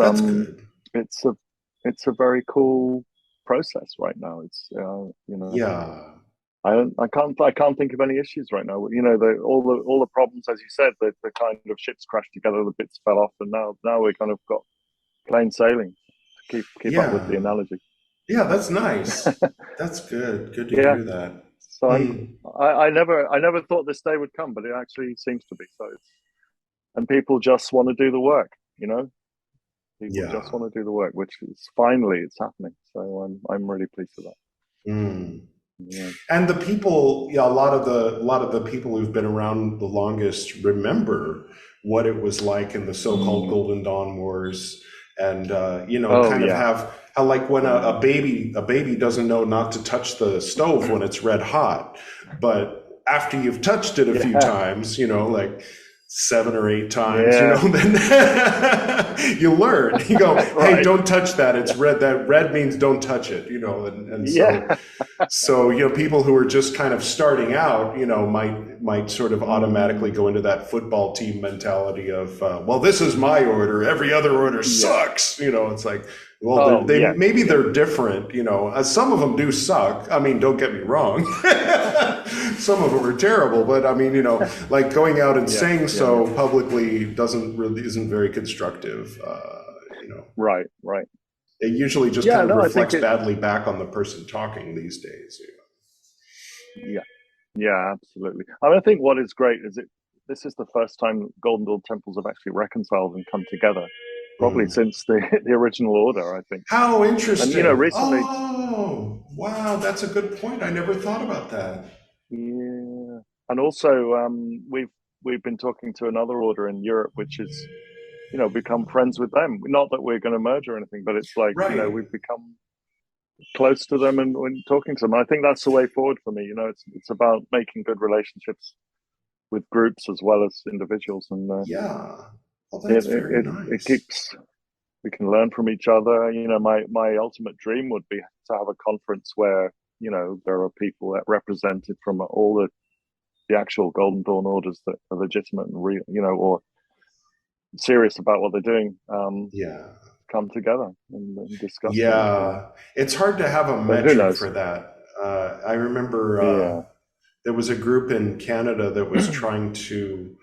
a very cool process right now. It's you know, I can't think of any issues right now. You know, all the problems, as you said, the kind of ships crashed together, the bits fell off, and now we kind of got plain sailing to keep up with the analogy. Yeah, that's nice. That's good. Good to hear that. So I never thought this day would come, but it actually seems to be. So and people just want to do the work, you know. People just want to do the work, which is finally it's happening. So I'm really pleased with that. Yeah. And the people, a lot of the people who've been around the longest remember what it was like in the so-called Golden Dawn Wars, and you know, have how, like, when a baby doesn't know not to touch the stove when it's red hot, but after you've touched it a few times, you know, like 7 or 8 times, you know, then you learn. You go, hey, don't touch that. It's red. That red means don't touch it, you know, and so you know, people who are just kind of starting out, you know, might sort of automatically go into that football team mentality of, well, this is my order. Every other order sucks. You know, it's like, well, maybe they're different, you know. Some of them do suck. I mean, don't get me wrong. Some of them are terrible, but I mean, you know, like going out and saying so publicly isn't very constructive, you know. Right. It usually just kind of reflects badly back on the person talking these days. You know? Yeah, absolutely. I mean, I think what is great is this is the first time Golden Dawn temples have actually reconciled and come together. Probably since the original order, I think. How interesting! And, you know, recently. Oh, wow, that's a good point. I never thought about that. Yeah, and also we've been talking to another order in Europe, which is, you know, become friends with them. Not that we're going to merge or anything, but it's like, you know, we've become close to them and talking to them. And I think that's the way forward for me. You know, it's about making good relationships with groups as well as individuals, and well, that's very nice. It keeps, we can learn from each other. You know, my ultimate dream would be to have a conference where, you know, there are people that represented from all the actual Golden Dawn orders that are legitimate and real, you know, or serious about what they're doing. Come together and discuss. It's hard to have a metric for that. I remember there was a group in Canada that was trying to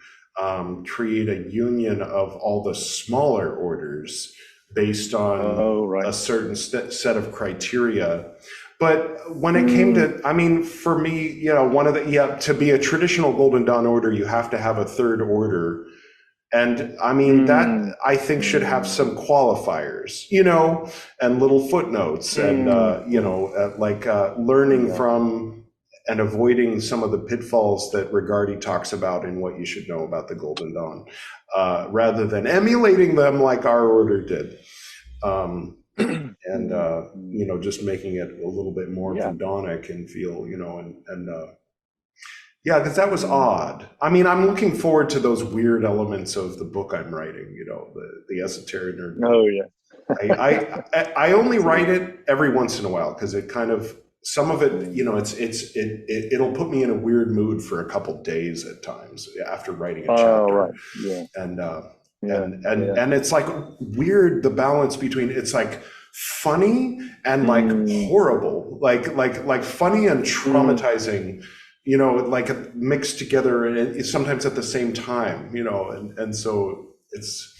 create a union of all the smaller orders based on a certain set of criteria. But when it came to, I mean, for me, you know, to be a traditional Golden Dawn order, you have to have a third order. And I mean, that I think should have some qualifiers, you know, and little footnotes and, you know, like learning from and avoiding some of the pitfalls that Regardi talks about in What You Should Know About the Golden Dawn, rather than emulating them like our order did. and you know, just making it a little bit more hedonic and feel, you know, and yeah, because that was odd. I mean, I'm looking forward to those weird elements of the book I'm writing, you know, the Esoterinerd. Oh yeah. I only write it every once in a while because it kind of, some of it, you know, it'll put me in a weird mood for a couple days at times after writing a chapter. Oh right. Yeah. And it's like weird, the balance between, it's like funny and like horrible, like funny and traumatizing, you know, like mixed together and sometimes at the same time, you know, and so it's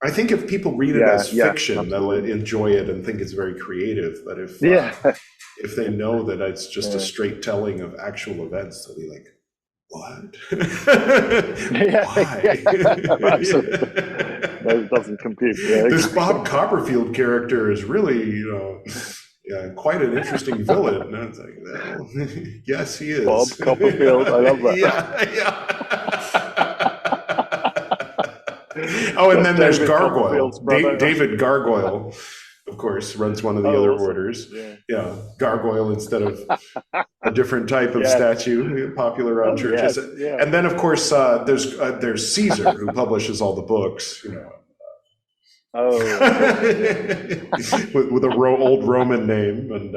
I think if people read it as fiction, they'll enjoy it and think it's very creative. But if if they know that it's just a straight telling of actual events, they'll be like, what? Why? Absolutely. No, it doesn't compute. This Bob Copperfield character is really, you know, quite an interesting villain. And I was like, well, yes, he is. Bob Copperfield, I love that. Oh, and then there's Gargoyle. David Gargoyle, of course, runs one of the other orders. Yeah, Gargoyle instead of a different type of statue popular on churches. And then, of course, there's Caesar, who publishes all the books. You know. with a old Roman name, and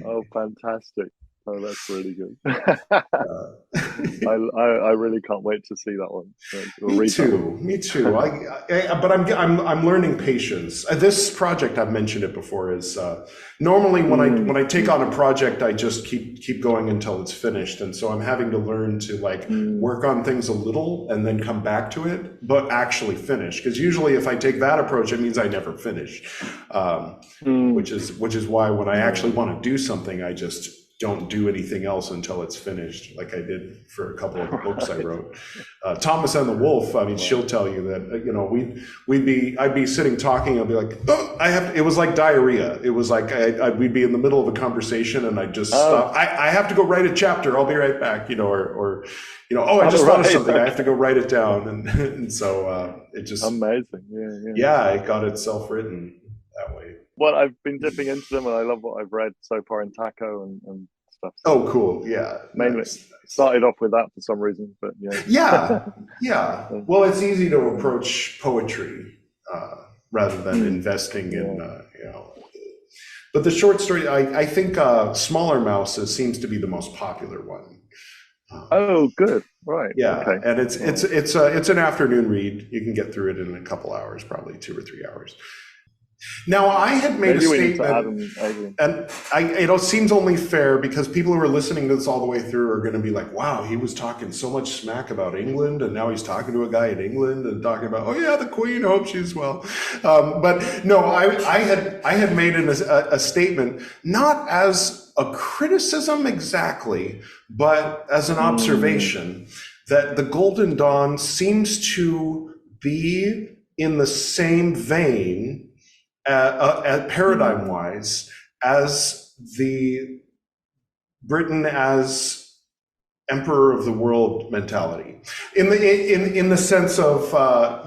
Oh, fantastic. Oh, that's really good. I really can't wait to see that one. Me too. But I'm learning patience. This project, I've mentioned it before, is normally when I take on a project, I just keep going until it's finished, and so I'm having to learn to like work on things a little and then come back to it, but actually finish. Because usually, if I take that approach, it means I never finish. Which is why when I actually want to do something, I just don't do anything else until it's finished, like I did for a couple of the books I wrote. Thomas and the Wolf, I mean, she'll tell you that, you know, I'd be sitting talking, I'd be like, oh, it was like diarrhea. It was like, we'd be in the middle of a conversation and I'd just stop. I have to go write a chapter, I'll be right back, you know, or you know, I just thought of something, I have to go write it down. And so it just. Amazing, yeah, it got itself written that way. Well, I've been dipping into them, and I love what I've read so far in Taco and stuff. So oh, cool! Yeah, mainly started off with that for some reason, but yeah. Well, it's easy to approach poetry rather than investing in you know. But the short story, I think Smaller Mouses seems to be the most popular one. Oh, good, right? Yeah, okay. And it's an afternoon read. You can get through it in a couple hours, probably 2 or 3 hours. Now, I had made a statement, and it seems only fair because people who are listening to this all the way through are going to be like, wow, he was talking so much smack about England, and now he's talking to a guy in England and talking about, oh yeah, the Queen, hope she's well. But no, I had made a statement, not as a criticism exactly, but as an observation that the Golden Dawn seems to be in the same vein paradigm-wise as the Britain as emperor of the world mentality, in the sense of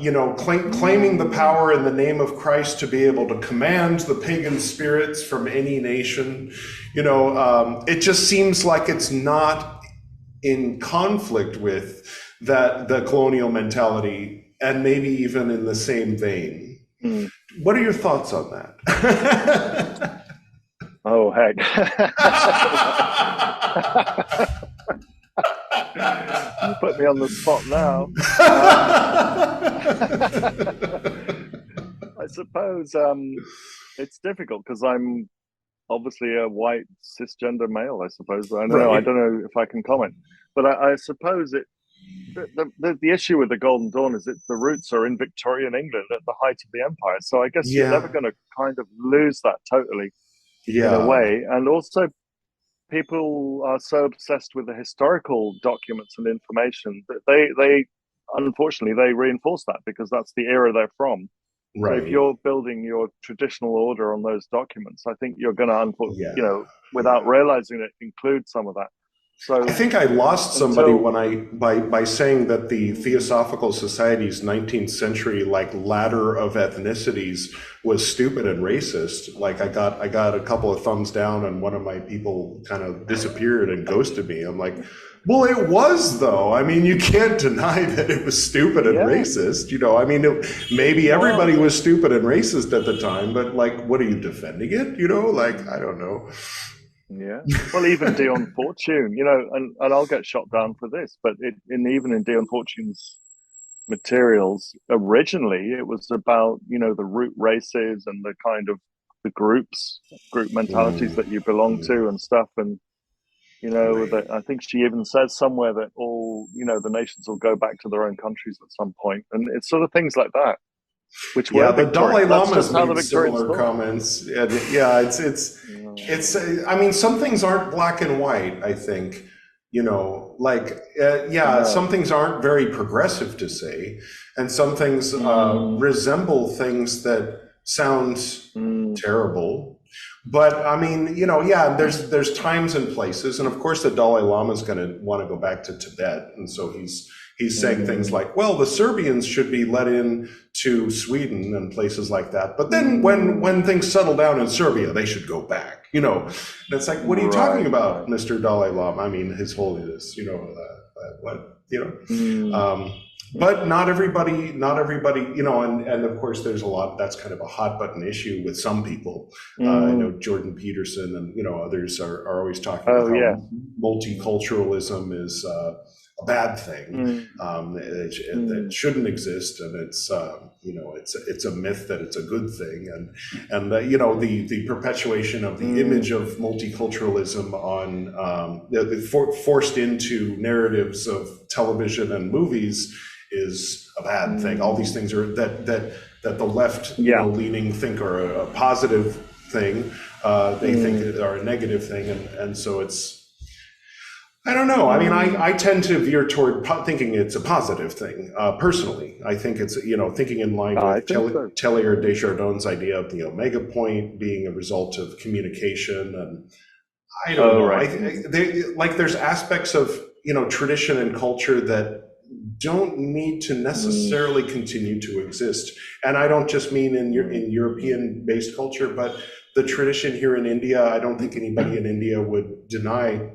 you know, claiming the power in the name of Christ to be able to command the pagan spirits from any nation. You know, it just seems like it's not in conflict with the colonial mentality, and maybe even in the same vein. What are your thoughts on that? Oh, heck. You put me on the spot now. I suppose it's difficult because I'm obviously a white cisgender male, I suppose. I don't know if I can comment. But I suppose the issue with the Golden Dawn is that the roots are in Victorian England at the height of the empire. So I guess you're never going to kind of lose that totally in a way. And also, people are so obsessed with the historical documents and information that they unfortunately, they reinforce that because that's the era they're from. Right. So if you're building your traditional order on those documents, I think you're going to, you know, without realizing it, include some of that. So I think I lost somebody when by saying that the Theosophical Society's 19th century ladder of ethnicities was stupid and racist. Like I got a couple of thumbs down, and one of my people kind of disappeared and ghosted me. I'm like, well, it was though. I mean, you can't deny that it was stupid and racist. I mean, maybe everybody was stupid and racist at the time, but what are you defending it? I don't know. Yeah, well, even Dion Fortune, and I'll get shot down for this, but even in Dion Fortune's materials, originally it was about the root races and the kind of the group mentalities that you belong to and stuff, and that I think she even says somewhere that all the nations will go back to their own countries at some point, and it's sort of things like that. Which the Dalai Lama's made similar comments. It's. I mean, some things aren't black and white. I think, some things aren't very progressive to say, and some things resemble things that sound terrible. But I mean, there's times and places, and of course, the Dalai Lama is going to want to go back to Tibet, and so he's saying things like, well, the Serbians should be let in to Sweden and places like that. But then when things settle down in Serbia, they should go back, And it's like, what are you talking about, Mr. Dalai Lama? I mean, His Holiness, but not everybody, and of course there's a lot, that's kind of a hot button issue with some people. I know Jordan Peterson and, others are always talking about how multiculturalism is a bad thing that shouldn't exist, and it's it's a myth that it's a good thing, and the perpetuation of the image of multiculturalism on forced into narratives of television and movies is a bad thing. All these things are that the left leaning think are a positive thing, they think are a negative thing, and so it's. I don't know. I mean, I tend to veer toward thinking it's a positive thing. Personally, I think it's thinking in line with Teilhard de Chardin's idea of the omega point being a result of communication, and I don't know. Right. There's aspects of tradition and culture that don't need to necessarily continue to exist, and I don't just mean in European-based culture, but the tradition here in India. I don't think anybody in India would deny.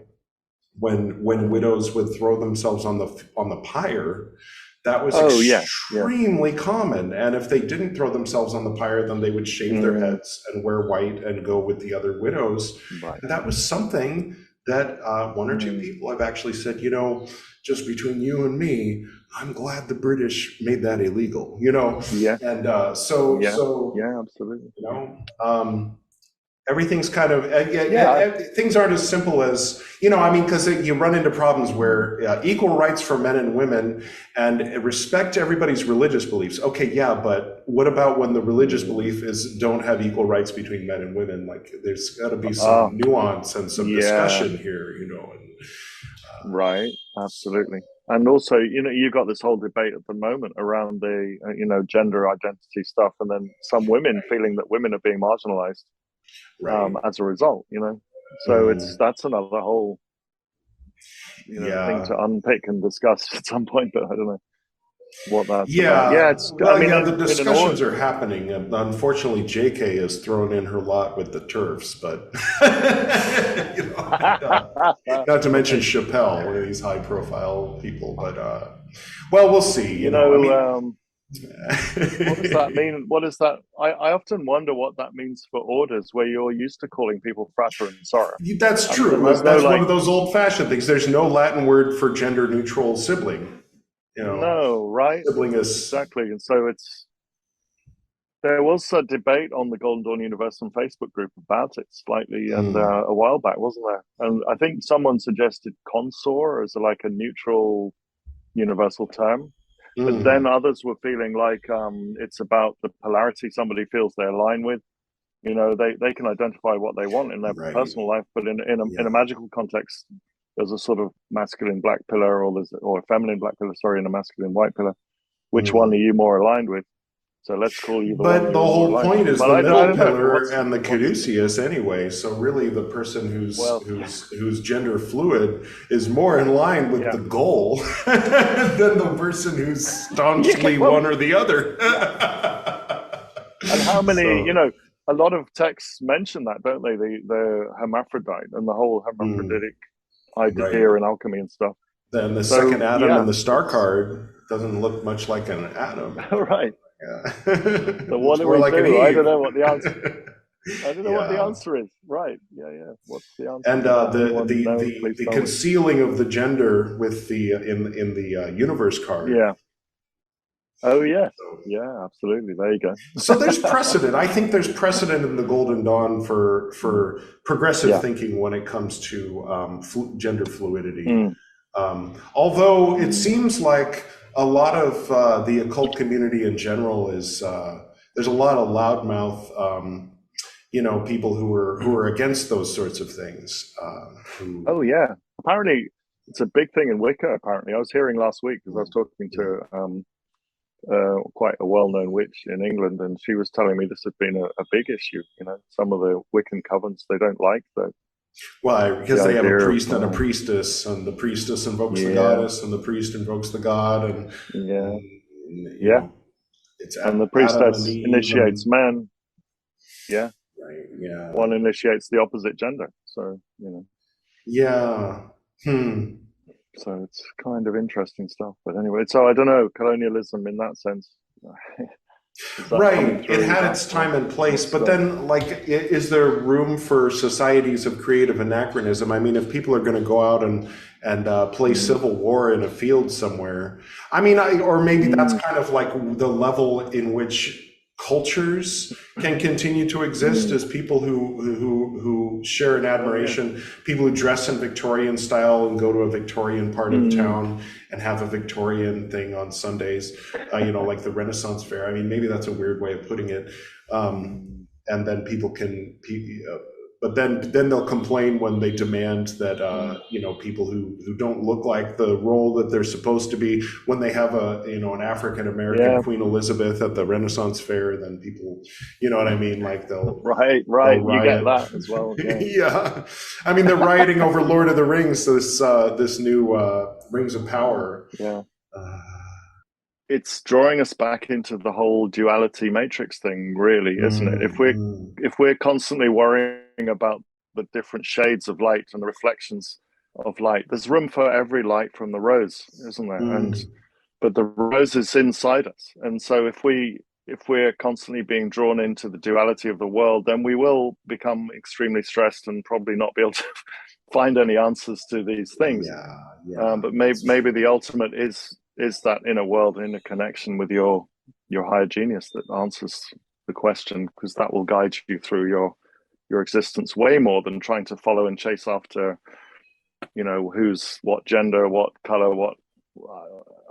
When widows would throw themselves on the pyre, that was extremely common. And if they didn't throw themselves on the pyre, then they would shave their heads and wear white and go with the other widows. Right. And that was something that one or two people have actually said, just between you and me, I'm glad the British made that illegal. Yeah. And absolutely. Everything's kind of things aren't as simple as because you run into problems where equal rights for men and women and respect to everybody's religious beliefs. Okay, but what about when the religious belief is don't have equal rights between men and women? There's got to be some nuance and some discussion here, Right, absolutely. And also, you've got this whole debate at the moment around the gender identity stuff, and then some women feeling that women are being marginalized. Right. As a result, so that's another whole thing to unpick and discuss at some point, but I don't know what that's about. The discussions are happening, and unfortunately JK has thrown in her lot with the TERFs, but not to mention Chappelle, one of these high profile people, but we'll see. What does that mean? I often wonder what that means for orders where you're used to calling people frater and soror. That's true. That's one of those old-fashioned things. There's no Latin word for gender-neutral sibling. No, right? Sibling is exactly, and so there was a debate on the Golden Dawn Universum Facebook group about it slightly, and a while back, wasn't there? And I think someone suggested consor as a neutral universal term. But then others were feeling like it's about the polarity somebody feels they align with. They can identify what they want in their personal life, but in a magical context, there's a sort of masculine black pillar or a feminine black pillar, and a masculine white pillar. Which one are you more aligned with? So let's call you the But one the whole point is the middle pillar and the caduceus anyway. So really, the person who's gender fluid is more in line with the goal than the person who's staunchly one or the other. And how many, a lot of texts mention that, don't they? The hermaphrodite and the whole hermaphroditic idea in alchemy and stuff. Then the second atom in the star card doesn't look much like an atom. Right. Yeah. So what do we do? I don't know what the answer. I don't know what the answer is. Right. Yeah. What's the answer? And the concealing of the gender with the in the universe card. Yeah. Oh yeah. Yeah, absolutely. There you go. So there's precedent. I think there's precedent in the Golden Dawn for progressive thinking when it comes to gender fluidity. Although it seems like a lot of the occult community in general is there's a lot of loudmouth people who are against those sorts of things. Oh yeah, apparently it's a big thing in Wicca. Apparently, I was hearing last week because I was talking to quite a well-known witch in England, and she was telling me this had been a big issue. Some of the Wiccan covens they don't like that. Why? Because they have a priest and a priestess, and the priestess invokes the goddess, and the priest invokes the god, and and the priestess initiates man. Yeah. Right. Yeah. One initiates the opposite gender. So Yeah. So it's kind of interesting stuff. But anyway, so I don't know, colonialism in that sense. Right. It had its time and place, but then, is there room for societies of creative anachronism? I mean, if people are going to go out and play Civil War in a field somewhere, or maybe that's kind of like the level in which cultures can continue to exist as people who share an admiration, people who dress in Victorian style and go to a Victorian part of town and have a Victorian thing on Sundays, like the Renaissance Fair. I mean, maybe that's a weird way of putting it. And then people can, but then they'll complain when they demand that, people who don't look like the role that they're supposed to be, when they have an African-American Queen Elizabeth at the Renaissance Fair, then people, you know what I mean? Like they'll Right. They'll you get that as well. Yeah. I mean, they're rioting over Lord of the Rings, this new Rings of Power. Yeah. It's drawing us back into the whole duality matrix thing, really, isn't it? If we're constantly worrying about the different shades of light and the reflections of light, there's room for every light from the rose, isn't there? But the rose is inside us, and so if we're constantly being drawn into the duality of the world, then we will become extremely stressed and probably not be able to find any answers to these things. But maybe the ultimate is that inner world, inner connection with your higher genius that answers the question, because that will guide you through your existence way more than trying to follow and chase after, who's what gender, what color, what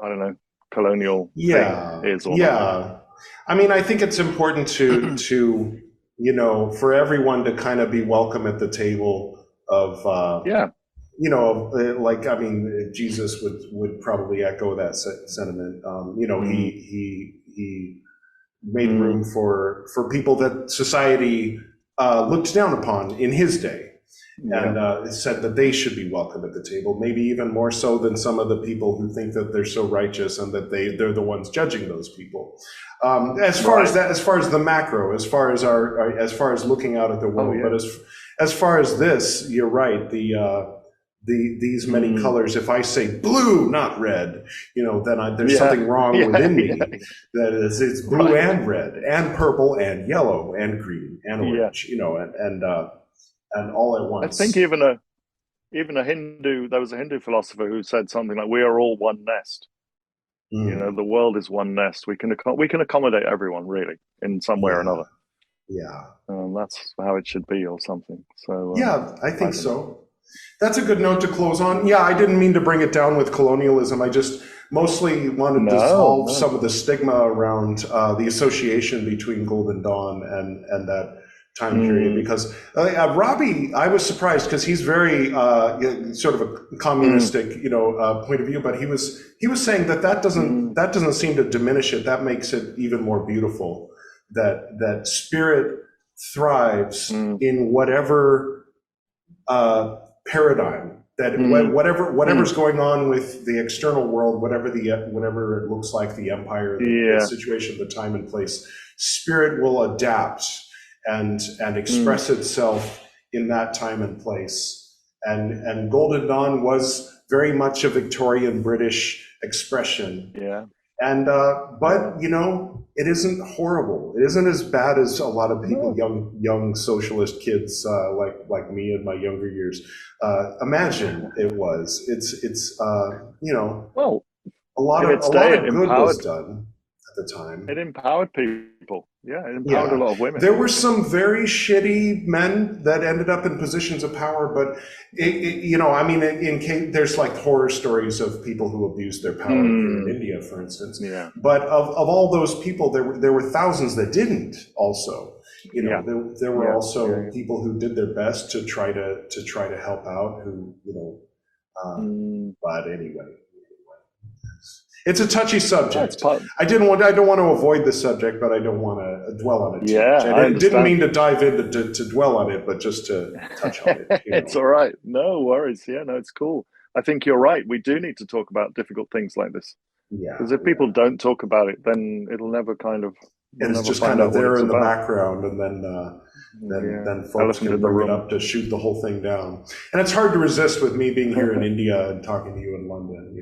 I don't know, colonial thing is. Or not. I mean, I think it's important to for everyone to kind of be welcome at the table of Jesus would probably echo that sentiment. He made room for people that society looked down upon in his day, and said that they should be welcome at the table, maybe even more so than some of the people who think that they're so righteous and that they're the ones judging those people. As far as the macro, as far as looking out at the world, but as far as this, you're right. These many colors. If I say blue, not red, then there's something wrong within me. That is, it's blue and red and purple and yellow and green and orange. And all at once. I think even a Hindu. There was a Hindu philosopher who said something like, "We are all one nest." The world is one nest. We can accommodate everyone really in some way or another. Yeah. That's how it should be, or something. So I think so. That's a good note to close on. Yeah, I didn't mean to bring it down with colonialism. I just mostly wanted to solve some of the stigma around the association between Golden Dawn and that time period, because Robbie, I was surprised because he's very sort of a communistic, point of view, but he was saying that doesn't seem to diminish it. That makes it even more beautiful. That spirit thrives in whatever paradigm. That whatever's going on with the external world, whatever it looks like, the empire, the situation, the time and place, spirit will adapt and express itself in that time and place. And Golden Dawn was very much a Victorian British expression. Yeah. And but it isn't horrible. It isn't as bad as a lot of people, young socialist kids like me in my younger years imagine it was. It's well, a lot of good was done at the time. It empowered people. Yeah, it empowered a lot of women. There were some very shitty men that ended up in positions of power, but there's like horror stories of people who abused their power in India, for instance. Yeah. But of all those people, there were thousands that didn't. Also, there were also people who did their best to try to help out. But anyway. It's a touchy subject. I don't want to avoid the subject, but I don't want to dwell on it. I didn't mean to dive into to dwell on it, but just to touch on it. It's all right. No worries. Yeah, no, it's cool. I think you're right. We do need to talk about difficult things like this. Yeah. Because if people don't talk about it, then it'll never kind of. And it's just kind of there in the background, and then folks can bring it up to shoot the whole thing down. And it's hard to resist with me being here in India and talking to you in London,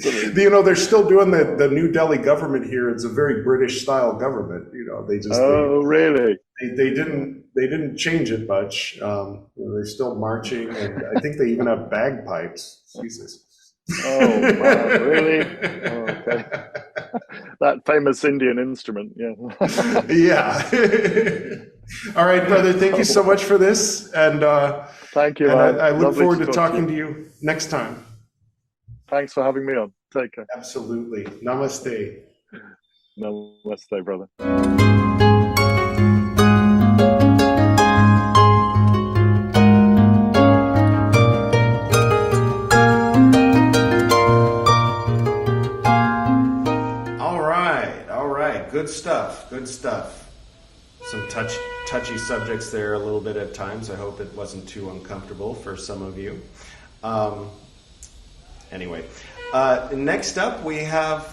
they're still doing the New Delhi government here. It's a very British style government. They just really? They didn't change it much. They're still marching, and I think they even have bagpipes. Jesus. Oh, wow, really? Oh, okay. That famous Indian instrument, yeah. All right, brother, thank you so much for this. And thank you, man. I look forward to talking to you next time. Thanks for having me on. Take care. Absolutely. Namaste. Namaste, brother. Good stuff. Some touchy subjects there a little bit at times. I hope it wasn't too uncomfortable for some of you. Anyway, next up we have,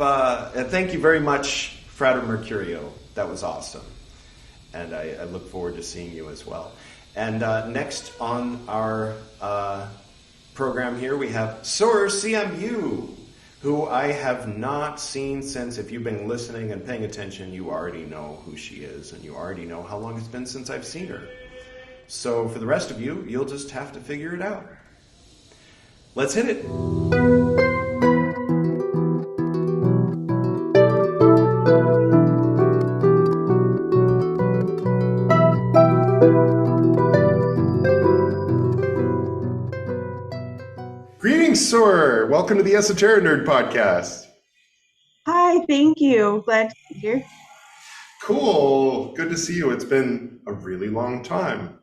thank you very much, Frater Mercurio. That was awesome. And I look forward to seeing you as well. And next on our program here, we have Soar CMU, who I have not seen since, if you've been listening and paying attention, you already know who she is, and you already know how long it's been since I've seen her. So for the rest of you, you'll just have to figure it out. Let's hit it. Greetings, Soar. Welcome to the Esoterinerd podcast. Hi, thank you. Glad to be here. Cool. Good to see you. It's been a really long time.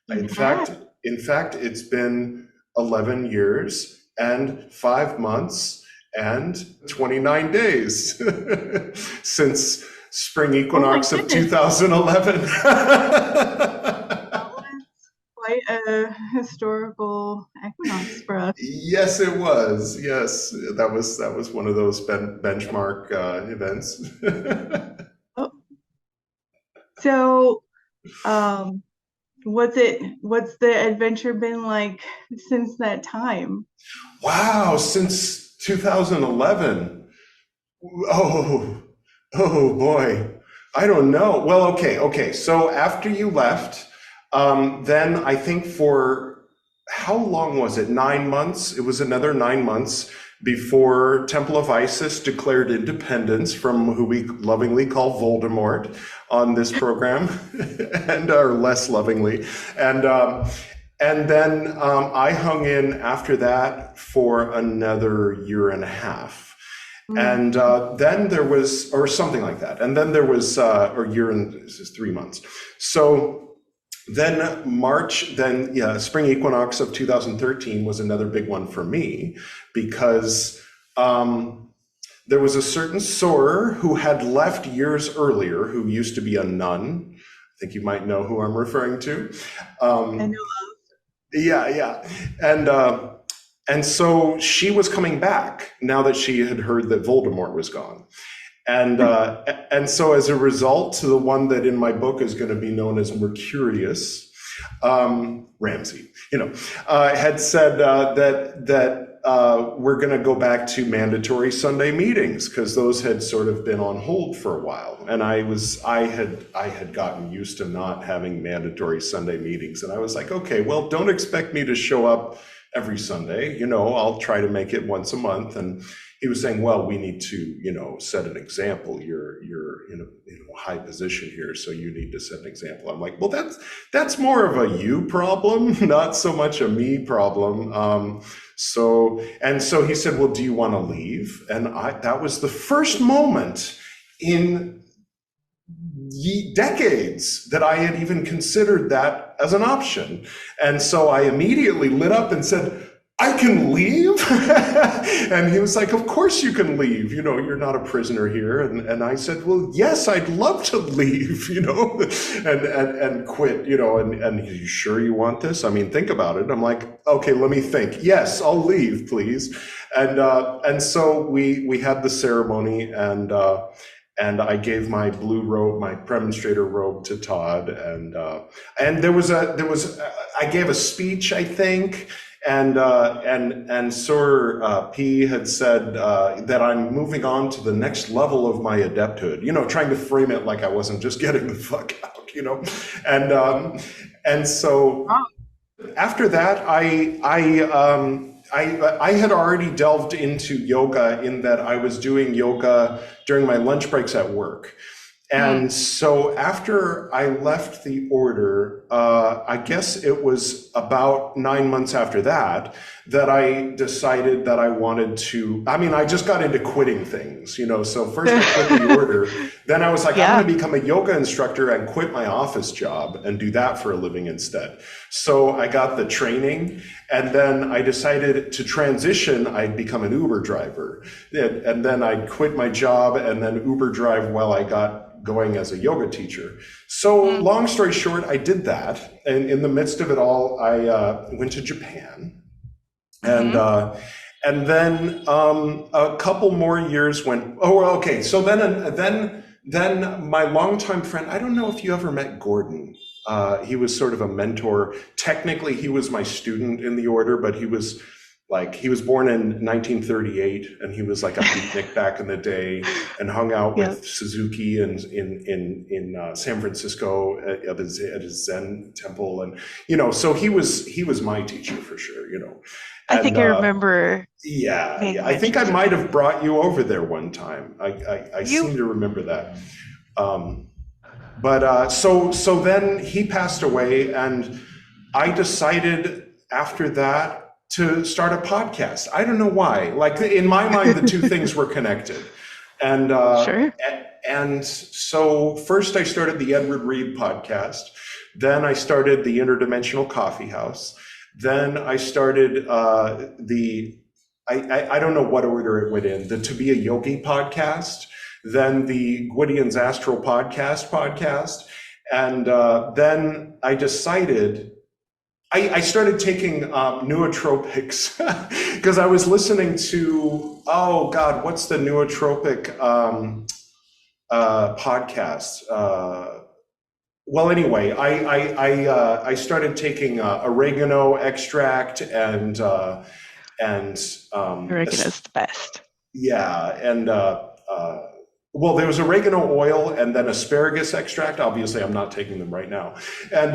In fact, it's been 11 years and 5 months and 29 days since spring equinox of 2011. Quite a historical equinox for us. Yes, it was. Yes, that was one of those benchmark events. So, what's the adventure been like since that time? Wow, since 2011. Oh boy. I don't know. Well, okay. So after you left, then I think for how long was it? 9 months? It was another 9 months before Temple of Isis declared independence from who we lovingly call Voldemort on this program, and or less lovingly. And then I hung in after that for another year and a half. And then there was, or something like that. And then there was, or year and this is 3 months. So then March, then spring equinox of 2013 was another big one for me, because there was a certain soror who had left years earlier, who used to be a nun. I think you might know who I'm referring to. I know of. Yeah. And so she was coming back now that she had heard that Voldemort was gone. And so as a result, the one that in my book is going to be known as Mercurius, Ramsey, had said that we're going to go back to mandatory Sunday meetings, because those had sort of been on hold for a while. And I had gotten used to not having mandatory Sunday meetings. And I was like, okay, well, don't expect me to show up every Sunday, I'll try to make it once a month. And he was saying, well, we need to, set an example. You're in a high position here, so you need to set an example. I'm like, well, that's more of a you problem, not so much a me problem. So he said, well, do you want to leave? And that was the first moment in decades that I had even considered that as an option. And so I immediately lit up and said, I can leave? And he was like, of course you can leave. You're not a prisoner here. And I said, well, yes, I'd love to leave, and quit, and you sure you want this? I mean, think about it. I'm like, okay, let me think. Yes, I'll leave, please. And so we had the ceremony, and I gave my blue robe, my premonstrator robe, to Todd, and there was I gave a speech, I think, and Soror P had said that I'm moving on to the next level of my adepthood, trying to frame it like I wasn't just getting the fuck out, and so after that, I had already delved into yoga, in that I was doing yoga during my lunch breaks at work. And so after I left the order, I guess it was about 9 months after that I decided that I wanted to, I just got into quitting things, so first I quit the order, then I was like, I'm going to become a yoga instructor and quit my office job and do that for a living instead. So I got the training, and then I decided to transition. I'd become an Uber driver, and then I'd quit my job and then Uber drive while I got going as a yoga teacher. So long story short, I did that. And in the midst of it all, I went to Japan. And then a couple more years went, okay. So then my longtime friend, I don't know if you ever met Gordon. He was sort of a mentor. Technically, he was my student in the order, but he was born in 1938, and he was like a beatnik back in the day, and hung out with Suzuki in San Francisco at his Zen temple, and so he was my teacher for sure, I think I remember. Yeah. I think I might have brought you over there one time. I seem to remember that. But so then he passed away, and I decided after that to start a podcast. I don't know why. Like, in my mind, the two things were connected. And sure. And so first I started the Edward Reed podcast. Then I started the Interdimensional Coffee House. Then I started I don't know what order it went in, the To Be a Yogi podcast, then the Gwydian's Astral podcast. And then I decided, I started taking nootropics because I was listening to, what's the nootropic podcast? Well, anyway, I started taking oregano extract and oregano's the best. Yeah, and well, there was oregano oil and then asparagus extract. Obviously, I'm not taking them right now, and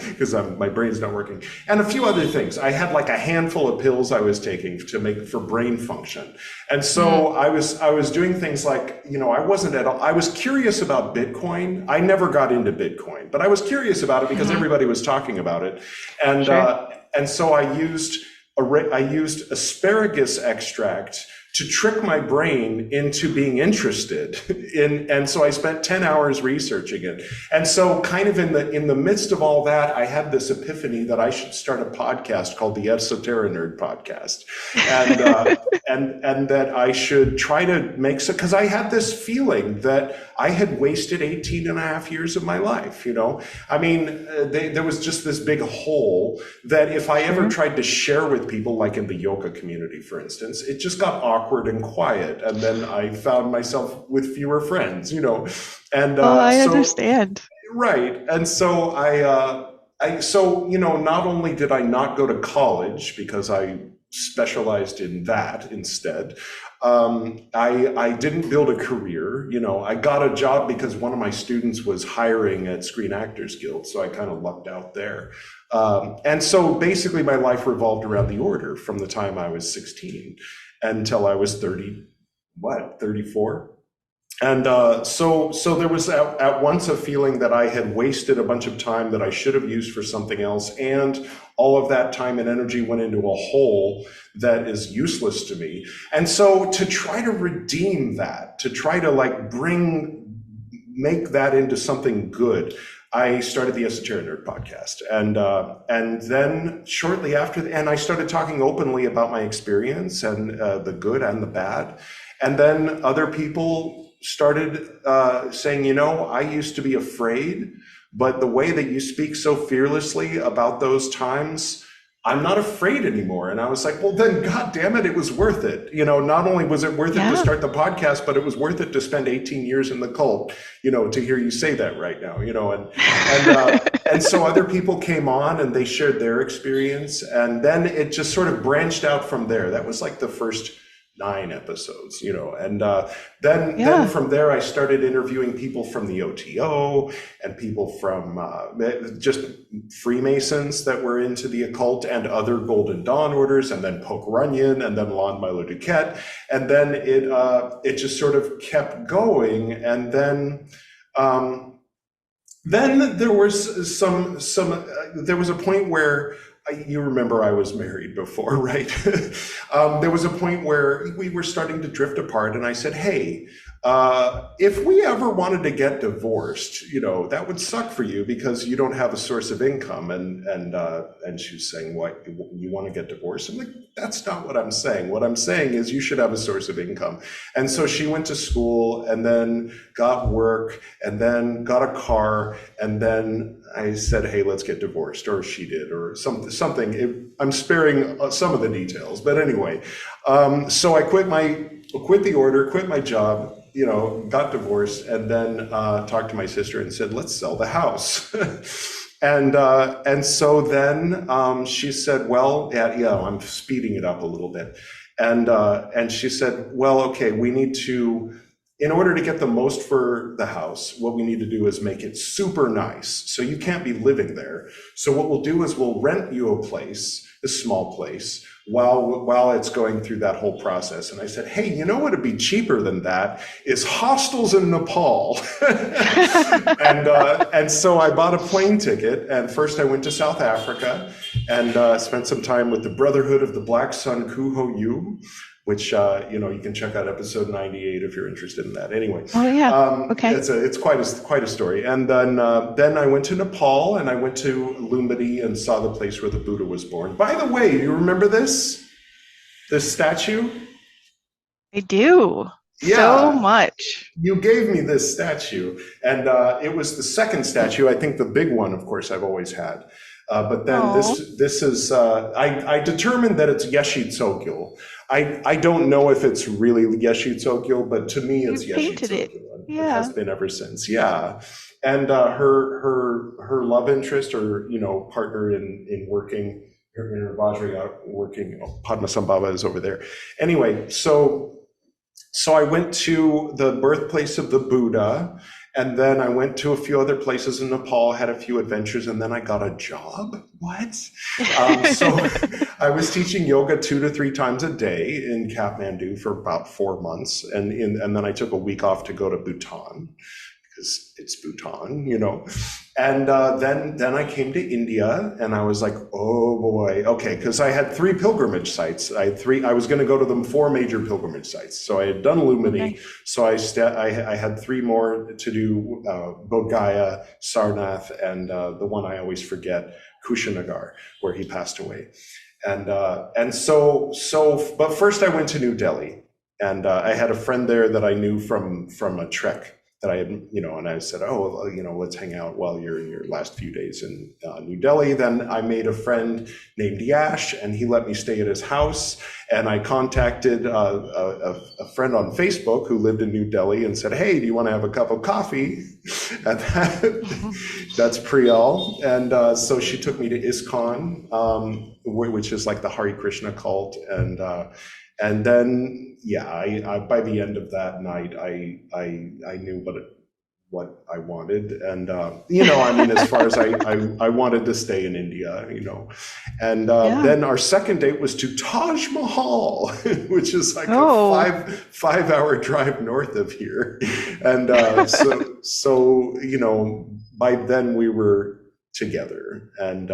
because my brain's not working, and a few other things. I had like a handful of pills I was taking to make for brain function, and so I was doing things like, I wasn't at all. I was curious about Bitcoin. I never got into Bitcoin, but I was curious about it because everybody was talking about it, and so I used asparagus extract to trick my brain into being interested in, and so I spent 10 hours researching it. And so kind of in the midst of all that, I had this epiphany that I should start a podcast called the Esoterinerd podcast. And that I should try to make so, because I had this feeling that I had wasted 18 and a half years of my life, you know? I mean, there was just this big hole that if I ever tried to share with people, like in the yoga community, for instance, it just got awkward and quiet. And then I found myself with fewer friends, you know? And I understand. Right. And so so, you know, not only did I not go to college because I specialized in that instead, I didn't build a career. You know, I got a job because one of my students was hiring at Screen Actors Guild, so I kind of lucked out there. And so basically my life revolved around the order from the time I was 16 until I was 34. And so there was at once a feeling that I had wasted a bunch of time that I should have used for something else, and all of that time and energy went into a hole that is useless to me. And so to try to redeem that, to try to like make that into something good, I started the Esoterinerd podcast, and then shortly after, and I started talking openly about my experience and the good and the bad, and then other people started saying, you know, I used to be afraid, but the way that you speak so fearlessly about those times, I'm not afraid anymore. And I was like, well, then, God damn it, it was worth it. You know, not only was it worth it to start the podcast, but it was worth it to spend 18 years in the cult, you know, to hear you say that right now, you know, and so other people came on and they shared their experience. And then it just sort of branched out from there. That was like the first 9 episodes, you know, and then from there I started interviewing people from the OTO and people from just Freemasons that were into the occult and other Golden Dawn orders, and then Poke Runyon, and then Lon Milo Duquette, and then it just sort of kept going, and then there was there was a point where, you remember I was married before, right? There was a point where we were starting to drift apart, and I said, hey, if we ever wanted to get divorced, you know, that would suck for you because you don't have a source of income. And she was saying, what, you want to get divorced? I'm like, that's not what I'm saying. What I'm saying is you should have a source of income. And so she went to school and then got work and then got a car. And then I said, hey, let's get divorced, or she did, or something. I'm sparing some of the details, but anyway. So I quit the order, quit my job, you know, got divorced, and then talked to my sister and said, let's sell the house. and so then she said, well, yeah, I'm speeding it up a little bit. And she said, well, okay, we need to, in order to get the most for the house, what we need to do is make it super nice. So you can't be living there. So what we'll do is we'll rent you a place, a small place, while it's going through that whole process. And I said, hey, you know what would be cheaper than that is hostels in Nepal. And so I bought a plane ticket, and first I went to South Africa and spent some time with the Brotherhood of the Black Sun Kuho Yu, which you know, you can check out episode 98 if you're interested in that. Anyway, okay, it's quite a story. And then I went to Nepal, and I went to Lumbini and saw the place where the Buddha was born. By the way, you remember this statue? I do. Yeah, so much. You gave me this statue, and it was the second statue. I think the big one, of course, I've always had. But then this is, I determined that it's Yeshid Tsogyal. I don't know if it's really Yeshid Tsogyal, but to me it's Yeshid Tsogyal. It has been ever since. Yeah. And her love interest, or, you know, partner in working, her Vajrayana working, Padmasambhava is over there. Anyway, so I went to the birthplace of the Buddha, and then I went to a few other places in Nepal, had a few adventures, and then I got a job. What? So I was teaching yoga 2 to 3 times a day in Kathmandu for about 4 months. And then I took a week off to go to Bhutan, because it's Bhutan, And then I came to India, and I was like, oh boy, okay, because I had 3 pilgrimage sites. I was going to go to the 4 major pilgrimage sites. So I had done Lumini, so I had 3 more to do: Bodh Gaya, Sarnath, and the one I always forget, Kushinagar, where he passed away. And so, but first I went to New Delhi, and I had a friend there that I knew from a trek that I had, and I said, oh, let's hang out while you're in your last few days in New Delhi. Then I made a friend named Yash, and he let me stay at his house. And I contacted a friend on Facebook who lived in New Delhi and said, hey, do you want to have a cup of coffee? And that's Priyal. And so she took me to ISKCON, which is like the Hare Krishna cult. And then, I by the end of that night, I knew what I wanted, and as far as I wanted to stay in India, and then our second date was to Taj Mahal, which is like a 5-hour drive north of here, and so by then we were together, and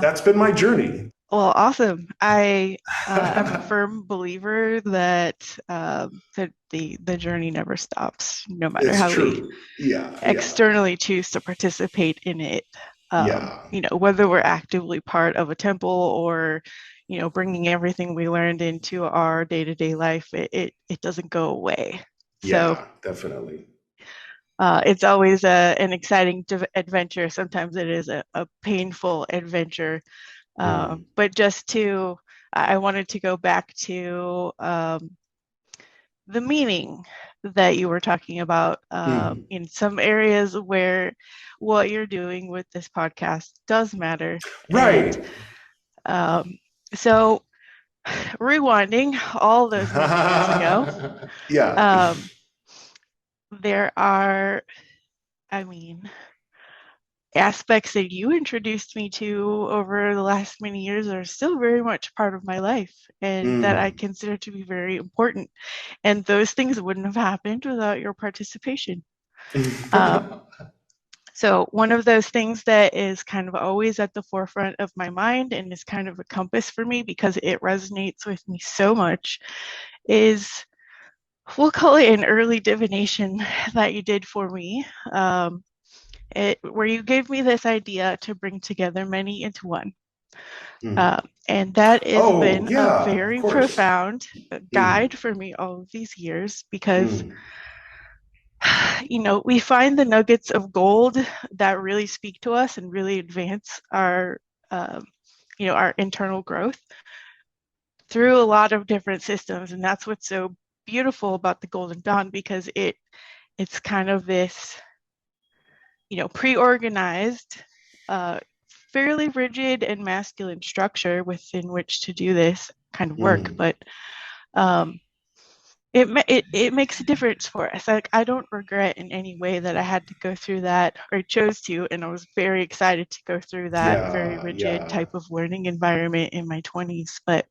that's been my journey. Well, awesome. I am a firm believer that the journey never stops, no matter how we externally choose to participate in it. Whether we're actively part of a temple or, bringing everything we learned into our day-to-day life, it doesn't go away. Yeah, so, definitely. It's always an exciting adventure. Sometimes it is a painful adventure. But I wanted to go back to the meaning that you were talking about in some areas where what you're doing with this podcast does matter. Right. And, so rewinding all those many years ago, there are, aspects that you introduced me to over the last many years are still very much part of my life, and that I consider to be very important. And those things wouldn't have happened without your participation. So one of those things that is kind of always at the forefront of my mind and is kind of a compass for me because it resonates with me so much is, we'll call it an early divination that you did for me. Where you gave me this idea to bring together many into one. And that has been a very profound guide for me all of these years, because we find the nuggets of gold that really speak to us and really advance our our internal growth through a lot of different systems. And that's what's so beautiful about the Golden Dawn, because it's kind of this pre-organized, fairly rigid and masculine structure within which to do this kind of work. But it makes a difference for us. Like, I don't regret in any way that I had to go through that, or chose to, and I was very excited to go through that very rigid type of learning environment in my 20s. But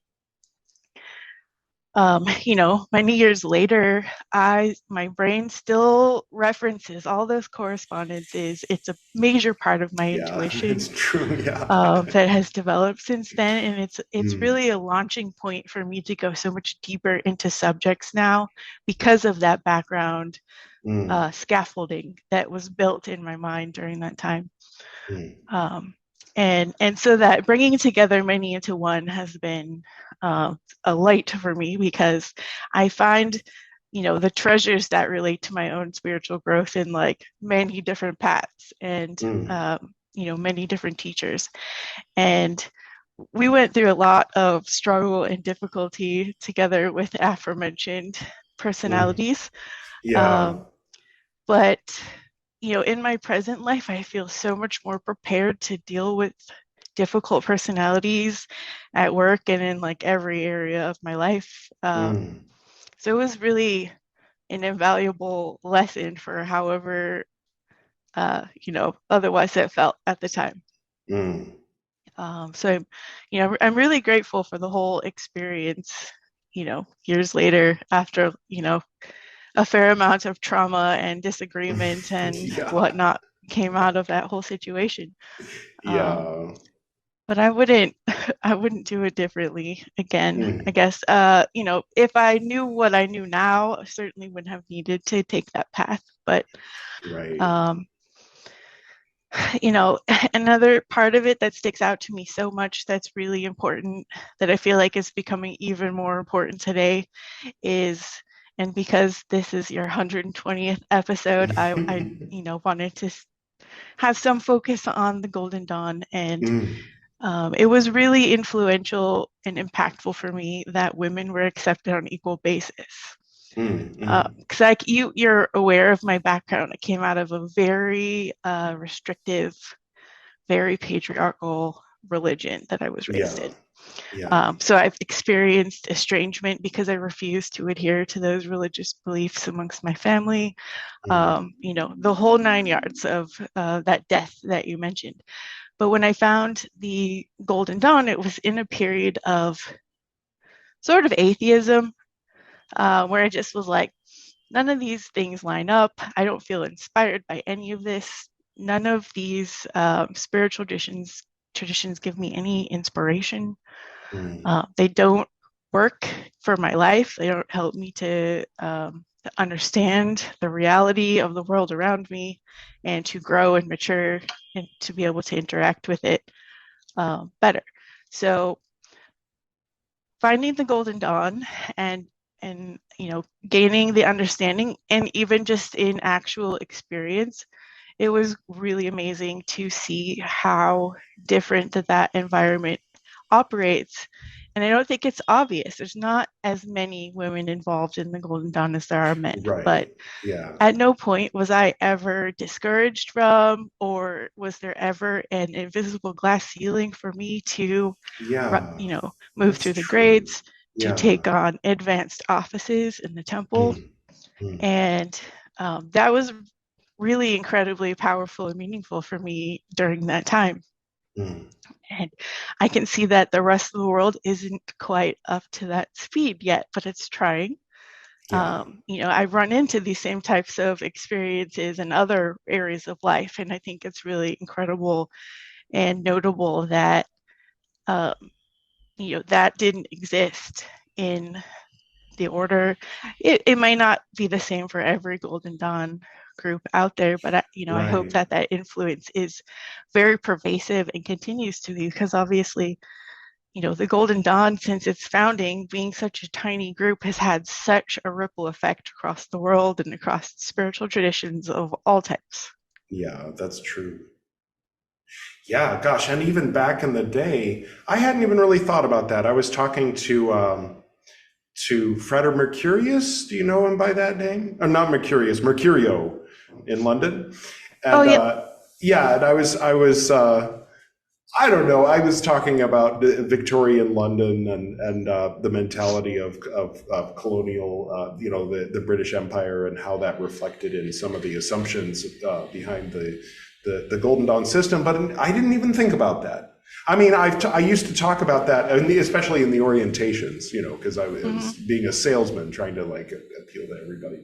many years later, my brain still references all those correspondences. It's a major part of my intuition. It's true, that has developed since then, and it's really a launching point for me to go so much deeper into subjects now because of that background scaffolding that was built in my mind during that time. And so that bringing together many into one has been a light for me, because I find, the treasures that relate to my own spiritual growth in like many different paths and, many different teachers. And we went through a lot of struggle and difficulty together with aforementioned personalities. But in my present life, I feel so much more prepared to deal with difficult personalities at work and in like every area of my life. So it was really an invaluable lesson for however, otherwise it felt at the time. So, I'm really grateful for the whole experience, years later after, a fair amount of trauma and disagreement and whatnot came out of that whole situation. But I wouldn't do it differently again. I guess, you know, if I knew what I knew now, I certainly wouldn't have needed to take that path. But, you know, another part of it that sticks out to me so much that's really important, that I feel like is becoming even more important today is, and because this is your 120th episode, I you know, wanted to have some focus on the Golden Dawn. And it was really influential and impactful for me that women were accepted on equal basis. Because like you're aware of my background. I came out of a very restrictive, very patriarchal religion that I was raised in. So I've experienced estrangement because I refused to adhere to those religious beliefs amongst my family. You know, the whole 9 yards of that death that you mentioned. But when I found the Golden Dawn, it was in a period of sort of atheism, where I just was like, none of these things line up. I don't feel inspired by any of this. None of these spiritual traditions give me any inspiration. They don't work for my life. They don't help me to understand the reality of the world around me and to grow and mature and to be able to interact with it better. So finding the Golden Dawn and you know, gaining the understanding, and even just in actual experience, it was really amazing to see how different that environment operates. And I don't think it's obvious. There's not as many women involved in the Golden Dawn as there are men. But at no point was I ever discouraged from, or was there ever an invisible glass ceiling for me to, you know, move through the grades, to take on advanced offices in the temple. And that was really incredibly powerful and meaningful for me during that time. And I can see that the rest of the world isn't quite up to that speed yet, but it's trying. You know, I run into these same types of experiences in other areas of life, and I think it's really incredible and notable that you know, that didn't exist in the order. It might not be the same for every Golden Dawn group out there, but you know, I hope that that influence is very pervasive and continues to be, because obviously, you know, the Golden Dawn, since its founding, being such a tiny group, has had such a ripple effect across the world and across spiritual traditions of all types. Yeah, that's true. Yeah, gosh, and even back in the day, I hadn't even really thought about that. I was talking to Frater Mercurius. Do you know him by that name? Or not Mercurius, Mercurio in London. And, and I was I don't know. I was talking about Victorian London and the mentality of colonial, you know, the British Empire, and how that reflected in some of the assumptions behind the Golden Dawn system. But I didn't even think about that. I mean, I used to talk about that, especially in the orientations, you know, because I was being a salesman trying to like appeal to everybody.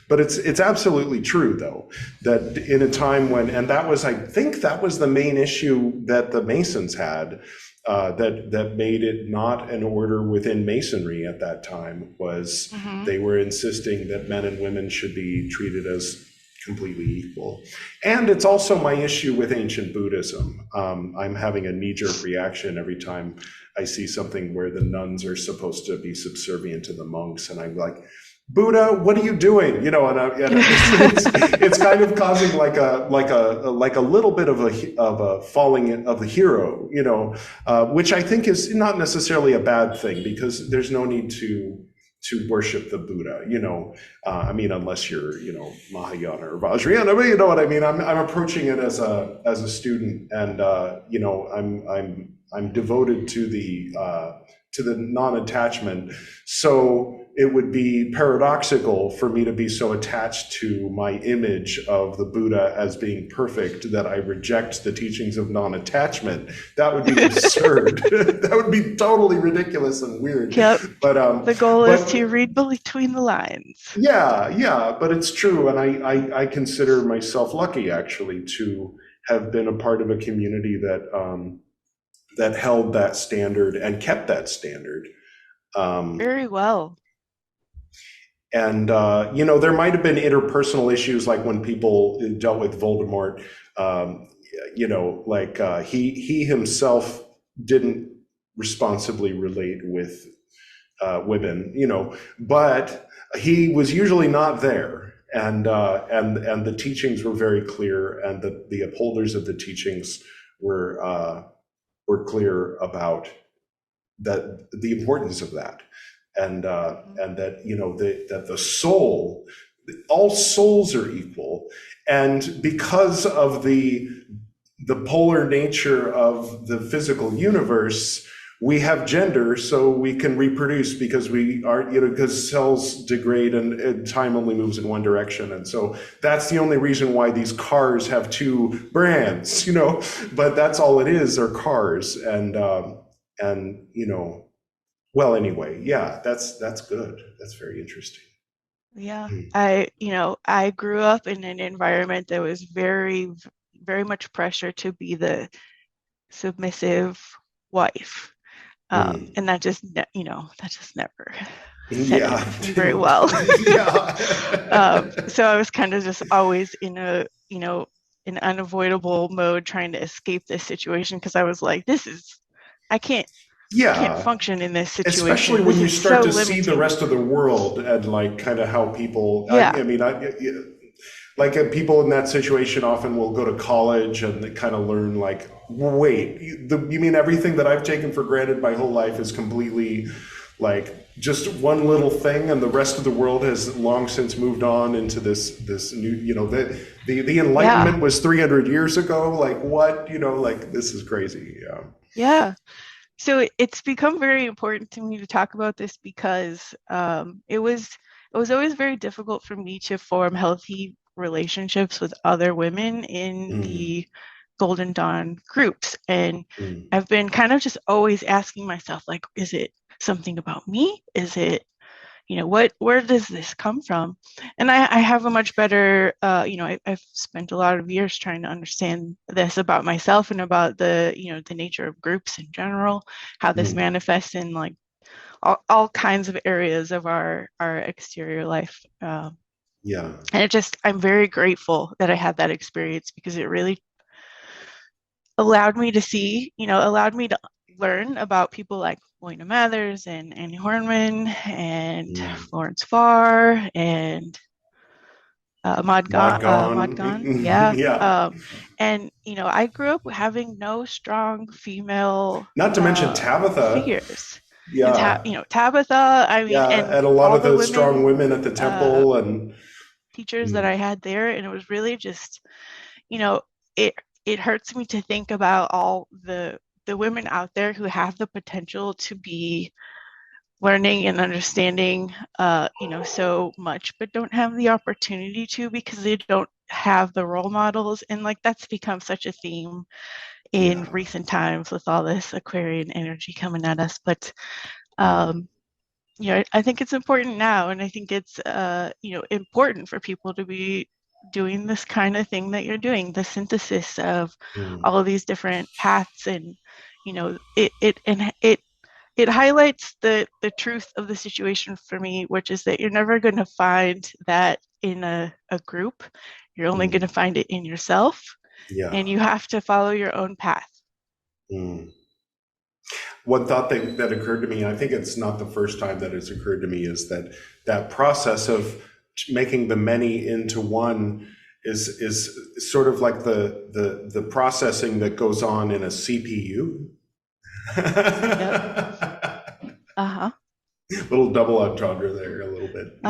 But it's absolutely true, though, that in a time when, and that was, I think that was the main issue that the Masons had, that made it not an order within Masonry at that time, was they were insisting that men and women should be treated as completely equal. And it's also my issue with ancient Buddhism. I'm having a knee-jerk reaction every time I see something where the nuns are supposed to be subservient to the monks, and I'm like, Buddha, what are you doing? You know, and it's kind of causing like a little bit of a falling of the hero, you know, which I think is not necessarily a bad thing, because there's no need to worship the Buddha, you know. I mean, unless you're, you know, Mahayana or Vajrayana, but you know what I mean. I'm approaching it as a student, and you know, I'm devoted to the non-attachment. So it would be paradoxical for me to be so attached to my image of the Buddha as being perfect that I reject the teachings of non-attachment. That would be absurd. That would be totally ridiculous and weird. Yep. But the goal is to read between the lines. Yeah, but it's true, and I consider myself lucky actually to have been a part of a community that held that standard and kept that standard. Very well. And, there might have been interpersonal issues, like when people dealt with Voldemort, he himself didn't responsibly relate with women, but he was usually not there. And the teachings were very clear, and the upholders of the teachings were clear about the importance of that. And that that the soul, all souls are equal, and because of the polar nature of the physical universe, we have gender, so we can reproduce because we are because cells degrade and time only moves in one direction, and so that's the only reason why these cars have two brands, but that's all it is, are cars, and Well, anyway, yeah, that's good. That's very interesting. Yeah, I grew up in an environment that was very, very much pressure to be the submissive wife, and that just never set me very well. So I was kind of just always in an unavoidable mode, trying to escape this situation, because I was like, I can't function in this situation. Especially when you start to see the rest of the world and like kind of how people, people in that situation often will go to college and they kind of learn like, wait, you mean everything that I've taken for granted my whole life is completely like just one little thing, and the rest of the world has long since moved on into this new, the Enlightenment was 300 years ago. Like what, like this is crazy. Yeah. So it's become very important to me to talk about this, because it was always very difficult for me to form healthy relationships with other women in the Golden Dawn groups. And I've been kind of just always asking myself, like, is it something about me? Is it, where does this come from? And I have a much better, I've spent a lot of years trying to understand this about myself and about the nature of groups in general, how this manifests in like all kinds of areas of our exterior life. And I'm very grateful that I had that experience, because it really allowed me to see, allowed me to learn about people like William Mathers and Annie Hornman and Florence Farr and Maud Gonne. And I grew up having no strong female, not to mention Tabitha figures. Tabitha. I mean, and a lot of those strong women at the temple and teachers that I had there, and it was really just, it hurts me to think about all the women out there who have the potential to be learning and understanding, so much, but don't have the opportunity to, because they don't have the role models. And like, that's become such a theme in recent times with all this Aquarian energy coming at us. But, I think it's important now. And I think it's, important for people to be doing this kind of thing that you're doing, the synthesis of all of these different paths. And it highlights the truth of the situation for me, which is that you're never going to find that in a group. You're only going to find it in yourself, and you have to follow your own path. One thought that occurred to me, I think it's not the first time that it's occurred to me, is that process of making the many into one is sort of like the processing that goes on in a CPU. Little double entendre there, a little bit.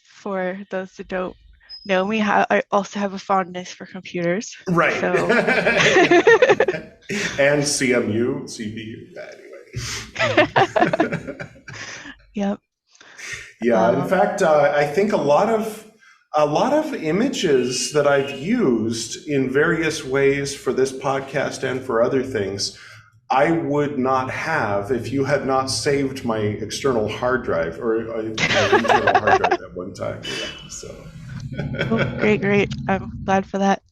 For those that don't know me, I also have a fondness for computers. Right. So. And CMU, CPU, anyway. Yep. Yeah, in fact, I think a lot of images that I've used in various ways for this podcast and for other things, I would not have if you had not saved my external hard drive or my internal hard drive at one time. Yeah, so. Oh, great. I'm glad for that.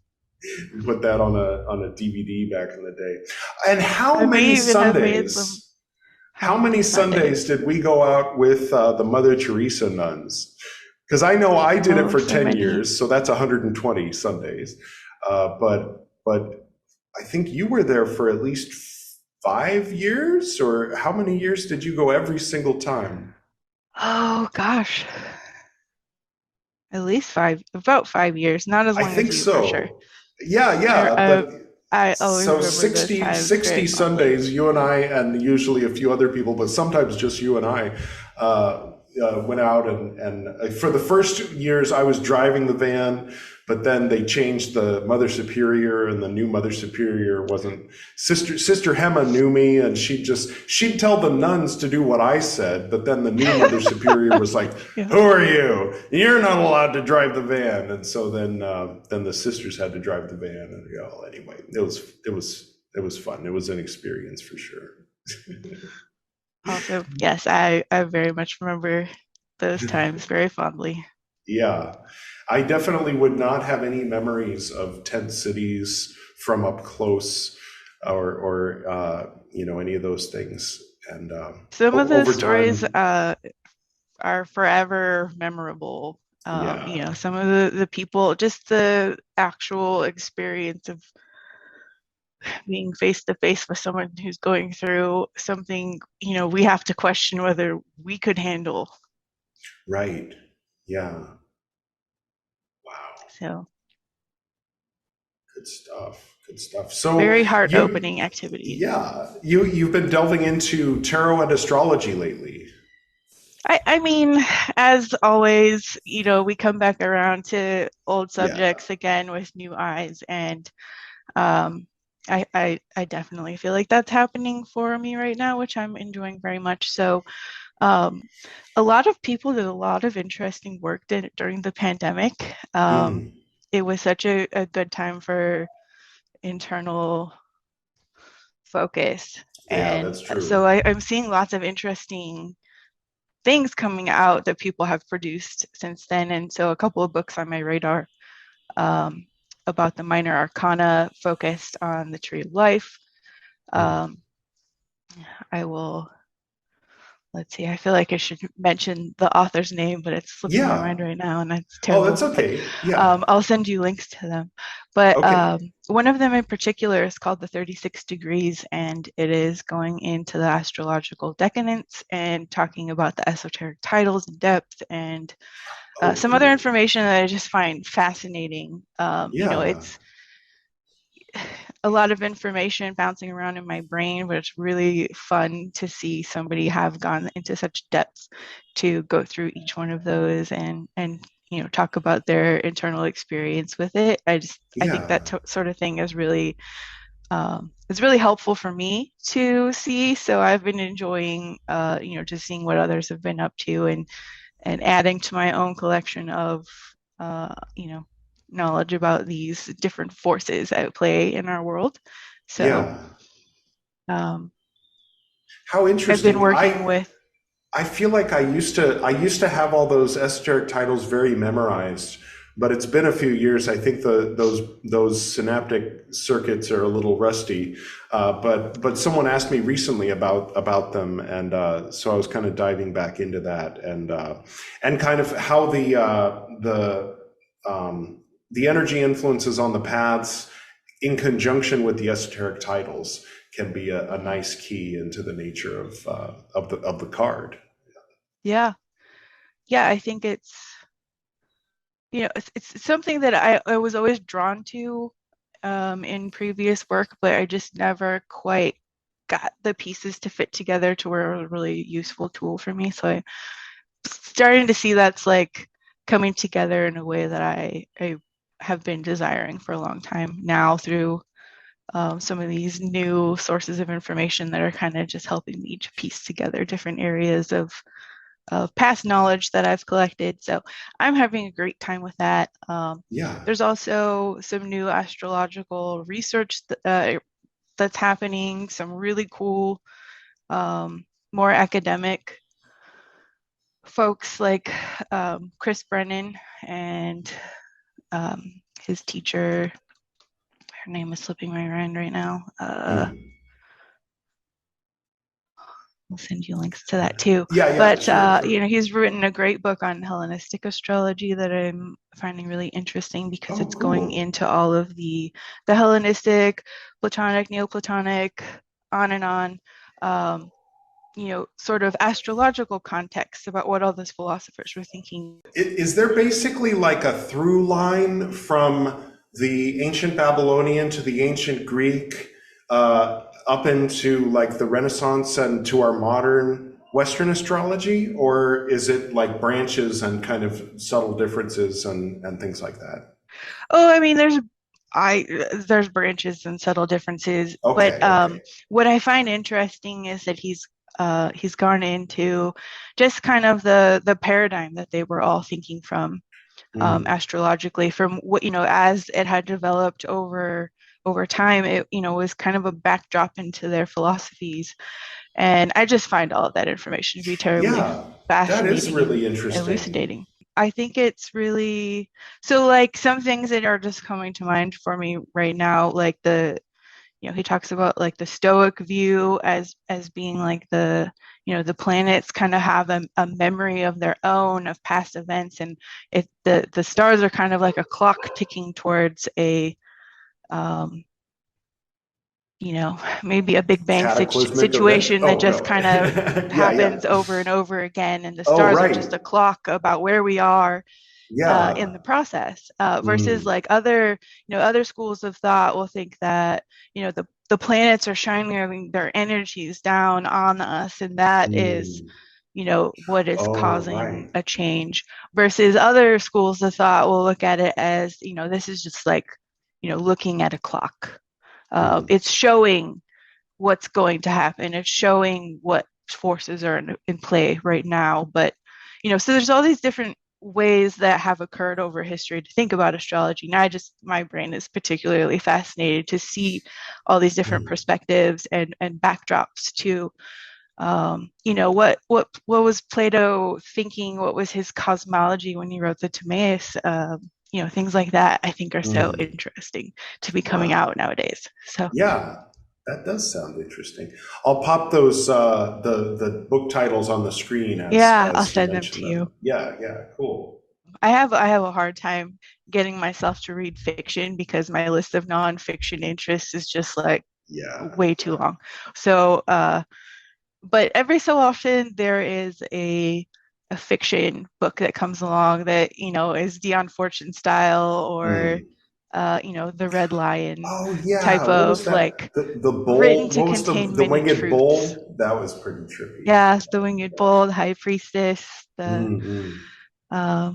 Put that on a DVD back in the day. And how many Sundays? How many Sundays did we go out with the Mother Teresa nuns? Because I know I did it for 10 years, so that's 120 Sundays. But I think you were there for at least 5 years, or how many years did you go every single time? Oh gosh, at least about 5 years. Not as long as you, so. For sure. Yeah. But I always so remember 60 Sundays, you and I, and usually a few other people, but sometimes just you and I, went out and for the first years I was driving the van, but then they changed the Mother Superior, and the new Mother Superior wasn't Sister Hema knew me, and she'd tell the nuns to do what I said, but then the new Mother Superior was like, "Who are you? You're not allowed to drive the van." And so then the sisters had to drive the van, and anyway, it was fun. It was an experience for sure. Also, yes, I very much remember those times very fondly. Yeah, I definitely would not have any memories of tent cities from up close, or any of those things. And some of those stories are forever memorable. Some of the people, just the actual experience of being face to face with someone who's going through something, we have to question whether we could handle. Right. Yeah. Wow. So. Good stuff. So very heart-opening activity. Yeah. You've been delving into tarot and astrology lately. I mean, as always, we come back around to old subjects again with new eyes, and I definitely feel like that's happening for me right now, which I'm enjoying very much. So a lot of people did a lot of interesting work during the pandemic. It was such a good time for internal focus. Yeah, that's true. So I'm seeing lots of interesting things coming out that people have produced since then. And so a couple of books on my radar about the minor arcana focused on the tree of life. I will, let's see, I feel like I should mention the author's name, but it's slipping my mind right now, and that's terrible. Oh, that's okay. Yeah. I'll send you links to them. But one of them in particular is called The 36 Degrees, and it is going into the astrological decadence and talking about the esoteric titles in depth, and some other information that I just find fascinating. It's a lot of information bouncing around in my brain, but it's really fun to see somebody have gone into such depth to go through each one of those and talk about their internal experience with it. I think that sort of thing is really it's really helpful for me to see. So I've been enjoying just seeing what others have been up to and adding to my own collection of knowledge about these different forces at play in our world. So how interesting. I've been working with. I feel like I used to have all those esoteric titles very memorized, but it's been a few years. I think those synaptic circuits are a little rusty. But someone asked me recently about them, and so I was kind of diving back into that and kind of how the energy influences on the paths in conjunction with the esoteric titles can be a nice key into the nature of the card. Yeah. I think it's something that I was always drawn to in previous work, but I just never quite got the pieces to fit together to where it was a really useful tool for me. So I'm starting to see that's like coming together in a way that I have been desiring for a long time now through some of these new sources of information that are kind of just helping me to piece together different areas of past knowledge that I've collected. So I'm having a great time with that. There's also some new astrological research that's happening, some really cool, more academic folks like Chris Brennan and his teacher, her name is slipping my mind right now. I'll send you links to that too. But sure. You know, he's written a great book on Hellenistic astrology that I'm finding really interesting because it's going into all of the Hellenistic, Platonic, Neoplatonic, on and on. You know, sort of astrological context about what all those philosophers were thinking. Is there basically like a through line from the ancient Babylonian to the ancient Greek up into like the Renaissance and to our modern Western astrology? Or is it like branches and kind of subtle differences and things like that? Oh, I mean, there's branches and subtle differences, but what I find interesting is that he's gone into just kind of the paradigm that they were all thinking from astrologically, from what, you know, as it had developed over time, it, you know, was kind of a backdrop into their philosophies. And I just find all of that information to be terribly fascinating. That is really interesting. Elucidating. I think it's really, so like some things that are just coming to mind for me right now, like you know, he talks about like the Stoic view as being like the, you know, the planets kind of have a memory of their own of past events, and the stars are kind of like a clock ticking towards a, you know, maybe a Big Bang situation that just kind of happens over and over again, and the stars are just a clock about where we are in the process, versus like other schools of thought will think that, you know, the planets are shining their energies down on us, and that is, you know, what is causing a change, versus other schools of thought will look at it as, you know, this is just like, you know, looking at a clock. It's showing what's going to happen. It's showing what forces are in play right now. But, you know, so there's all these different ways that have occurred over history to think about astrology. And my brain is particularly fascinated to see all these different perspectives and backdrops to, you know, what was Plato thinking? What was his cosmology when he wrote the Timaeus? You know, things like that I think are so interesting to be coming out nowadays. So yeah, that does sound interesting. I'll pop those the book titles on the screen. I'll send them to you. Yeah, cool. I have a hard time getting myself to read fiction because my list of nonfiction interests is just like way too long. So, but every so often there is a fiction book that comes along that, you know, is Dion Fortune style, or you know, the Red Lion type of like the bull, written to contain the many winged truths. bull. That was pretty trippy. Yeah, the winged bull, the high priestess, all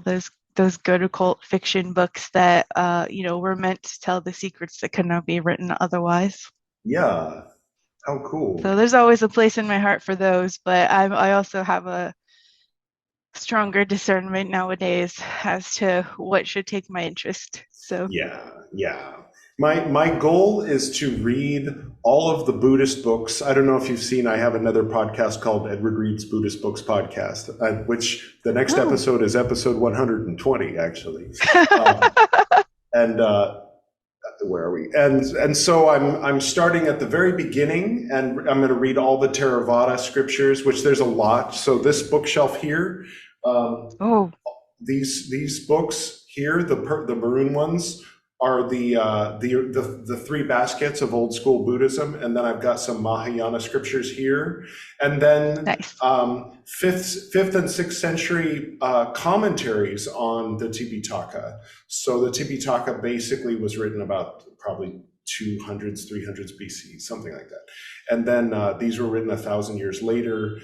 those good occult fiction books that you know, were meant to tell the secrets that could not be written otherwise. Yeah. How cool. So there's always a place in my heart for those, but I also have a stronger discernment nowadays as to what should take my interest. So yeah. My goal is to read all of the Buddhist books. I don't know if you've seen, I have another podcast called Edward Reed's Buddhist Books Podcast, which the next episode is episode 120, actually. Where are we? And so I'm starting at the very beginning, and I'm going to read all the Theravada scriptures, which there's a lot. So this bookshelf here, these books here, the maroon ones, are the three baskets of old school Buddhism, and then I've got some Mahayana scriptures here, and then fifth and sixth century commentaries on the Tipitaka. So the Tipitaka basically was written about probably 200s, 300s BC, something like that. And then these were written 1,000 years later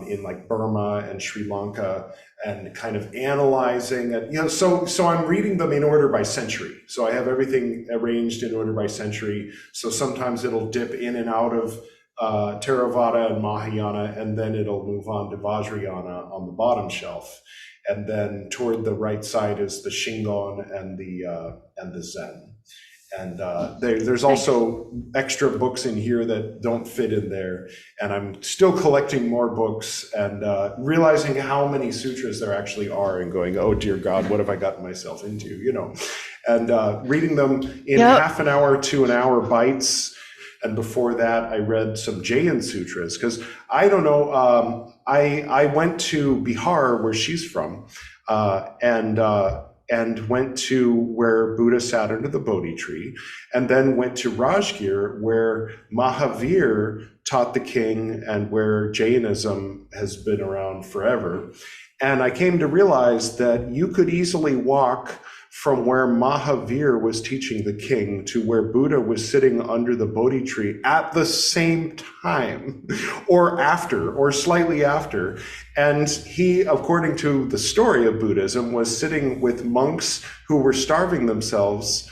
in like Burma and Sri Lanka, and kind of analyzing it. So I'm reading them in order by century. So I have everything arranged in order by century. So sometimes it'll dip in and out of Theravada and Mahayana, and then it'll move on to Vajrayana on the bottom shelf. And then toward the right side is the Shingon and the Zen. And there's also extra books in here that don't fit in there. And I'm still collecting more books and realizing how many sutras there actually are, and going, oh dear God, what have I gotten myself into, and reading them in half an hour to an hour bites. And before that, I read some Jain sutras, because I don't know, I went to Bihar, where she's from, and went to where Buddha sat under the Bodhi tree, and then went to Rajgir, where Mahavir taught the king and where Jainism has been around forever. And I came to realize that you could easily walk from where Mahavir was teaching the king to where Buddha was sitting under the Bodhi tree at the same time, or after, or slightly after. And he, according to the story of Buddhism, was sitting with monks who were starving themselves.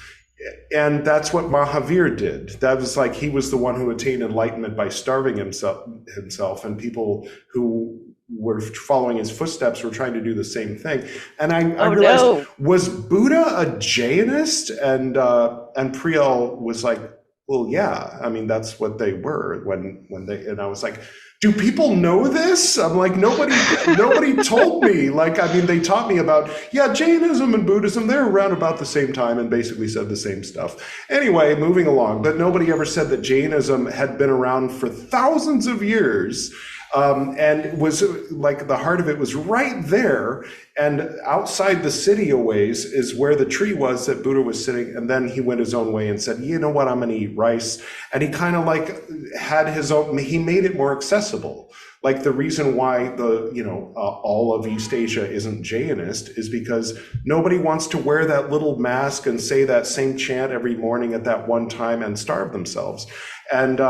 And that's what Mahavir did. That was like, he was the one who attained enlightenment by starving himself, and people who were following his footsteps were trying to do the same thing. And I realized, was Buddha a Jainist? And Priel was like, well, yeah, I mean, that's what they were when they, and I was like, do people know this? I'm like, nobody told me. Like, I mean, they taught me about, Jainism and Buddhism, they're around about the same time and basically said the same stuff. Anyway, moving along, but nobody ever said that Jainism had been around for thousands of years. And it was like, the heart of it was right there, and outside the city a ways is where the tree was that Buddha was sitting. And then he went his own way and said, you know what, I'm gonna eat rice. And he kind of like had his own, he made it more accessible. Like, the reason why all of East Asia isn't Jainist is because nobody wants to wear that little mask and say that same chant every morning at that one time and starve themselves. And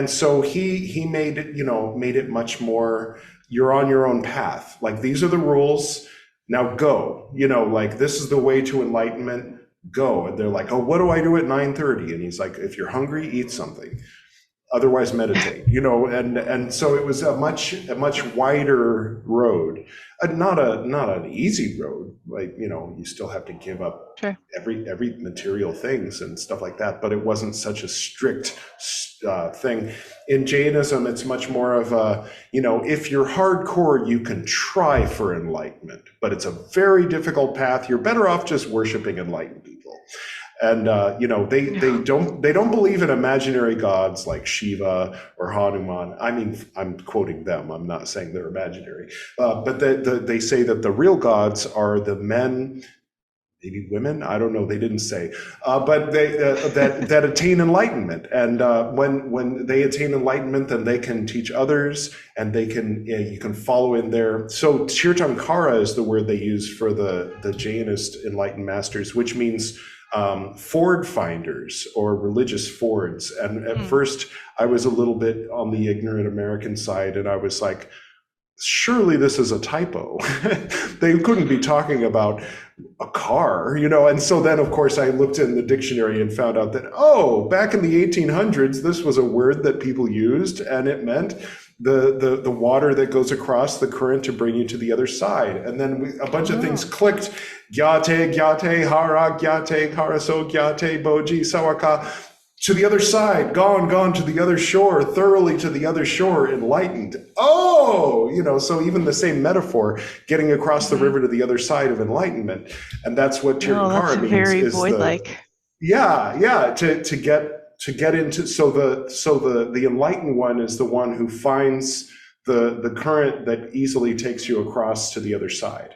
so he made it much more, you're on your own path. Like, these are the rules, now go. Like, this is the way to enlightenment, go. And they're like, oh, what do I do at 9:30? And he's like, if you're hungry, eat something. Otherwise meditate, and so it was a much wider road, not an easy road. Like, you still have to give up every material things and stuff like that, but it wasn't such a strict thing. In Jainism, it's much more of a, if you're hardcore, you can try for enlightenment, but it's a very difficult path. You're better off just worshiping enlightened people. And they don't believe in imaginary gods like Shiva or Hanuman. I mean, I'm quoting them. I'm not saying they're imaginary, but they say that the real gods are the men, maybe women. I don't know. They didn't say, but they that attain enlightenment. And when they attain enlightenment, then they can teach others, and they can you can follow in there. So Tirthankara is the word they use for the Jainist enlightened masters, which means ford finders, or religious fords. And at first I was a little bit on the ignorant American side, and I was like, surely this is a typo. They couldn't be talking about a car, and so then of course I looked in the dictionary and found out that, back in the 1800s, this was a word that people used, and it meant the water that goes across the current to bring you to the other side. And then a bunch of things clicked. Gyate, hara, gyate, haraso, gyate, boji, sawaka, to the other side, gone to the other shore, thoroughly to the other shore, enlightened. So even the same metaphor, getting across the river to the other side of enlightenment. And that's what Tirthankara means. Very void-like. To get into, so the enlightened one is the one who finds the current that easily takes you across to the other side.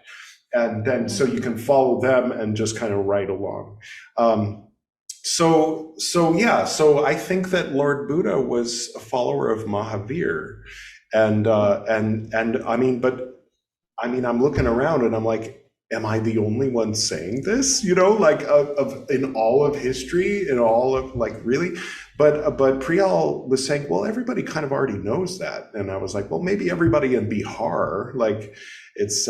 And then, so you can follow them and just kind of ride along. So I think that Lord Buddha was a follower of Mahavir, and I mean, I'm looking around and I'm like, am I the only one saying this? You know, like in all of history, in all of like really. But Priyal was saying, well, everybody kind of already knows that, and I was like, well, maybe everybody in Bihar, like it's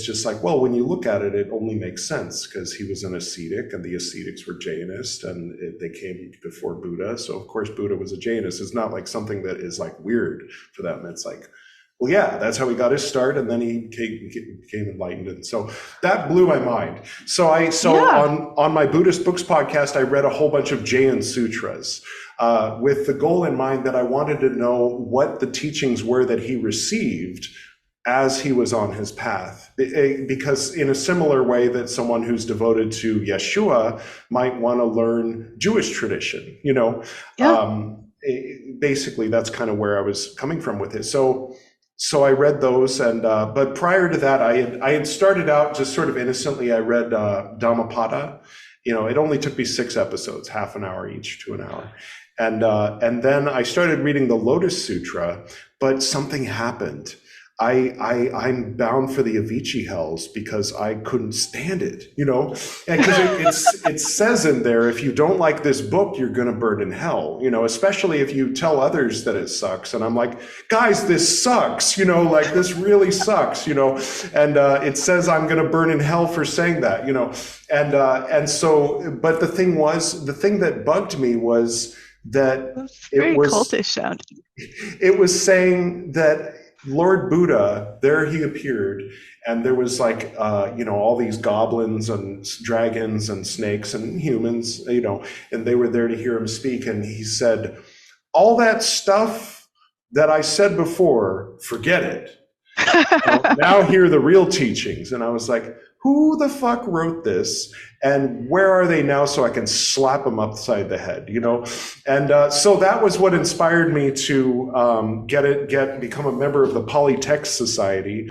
just like, well, when you look at it, it only makes sense because he was an ascetic, and the ascetics were Jainist, and they came before Buddha, so of course Buddha was a Jainist. It's not like something that is like weird for them. It's like, well, yeah, that's how he got his start, and then he became enlightened, and so that blew my mind. So on my Buddhist Books podcast, I read a whole bunch of Jain sutras with the goal in mind that I wanted to know what the teachings were that he received as he was on his path, because in a similar way that someone who's devoted to Yeshua might want to learn Jewish tradition, you know. Basically, that's kind of where I was coming from with it. So I read those, and but prior to that, I had started out just sort of innocently. I read Dhammapada. You know, it only took me 6 episodes, half an hour each to an hour, and then I started reading the Lotus Sutra. But something happened. I'm bound for the Avicii hells because I couldn't stand it, you know, because it says in there, if you don't like this book, you're going to burn in hell, you know, especially if you tell others that it sucks. And I'm like, guys, this sucks, you know, like this really sucks, you know, and it says I'm going to burn in hell for saying that, you know, and so, but the thing that bugged me was that it was cultish sounding. It was saying that Lord Buddha, there he appeared, and there was like, you know, all these goblins and dragons and snakes and humans, you know, and they were there to hear him speak. And he said, all that stuff that I said before, forget it. Now hear the real teachings. And I was like, who the fuck wrote this? And where are they now so I can slap them upside the head, you know? And so that was what inspired me to become a member of the Polytext Society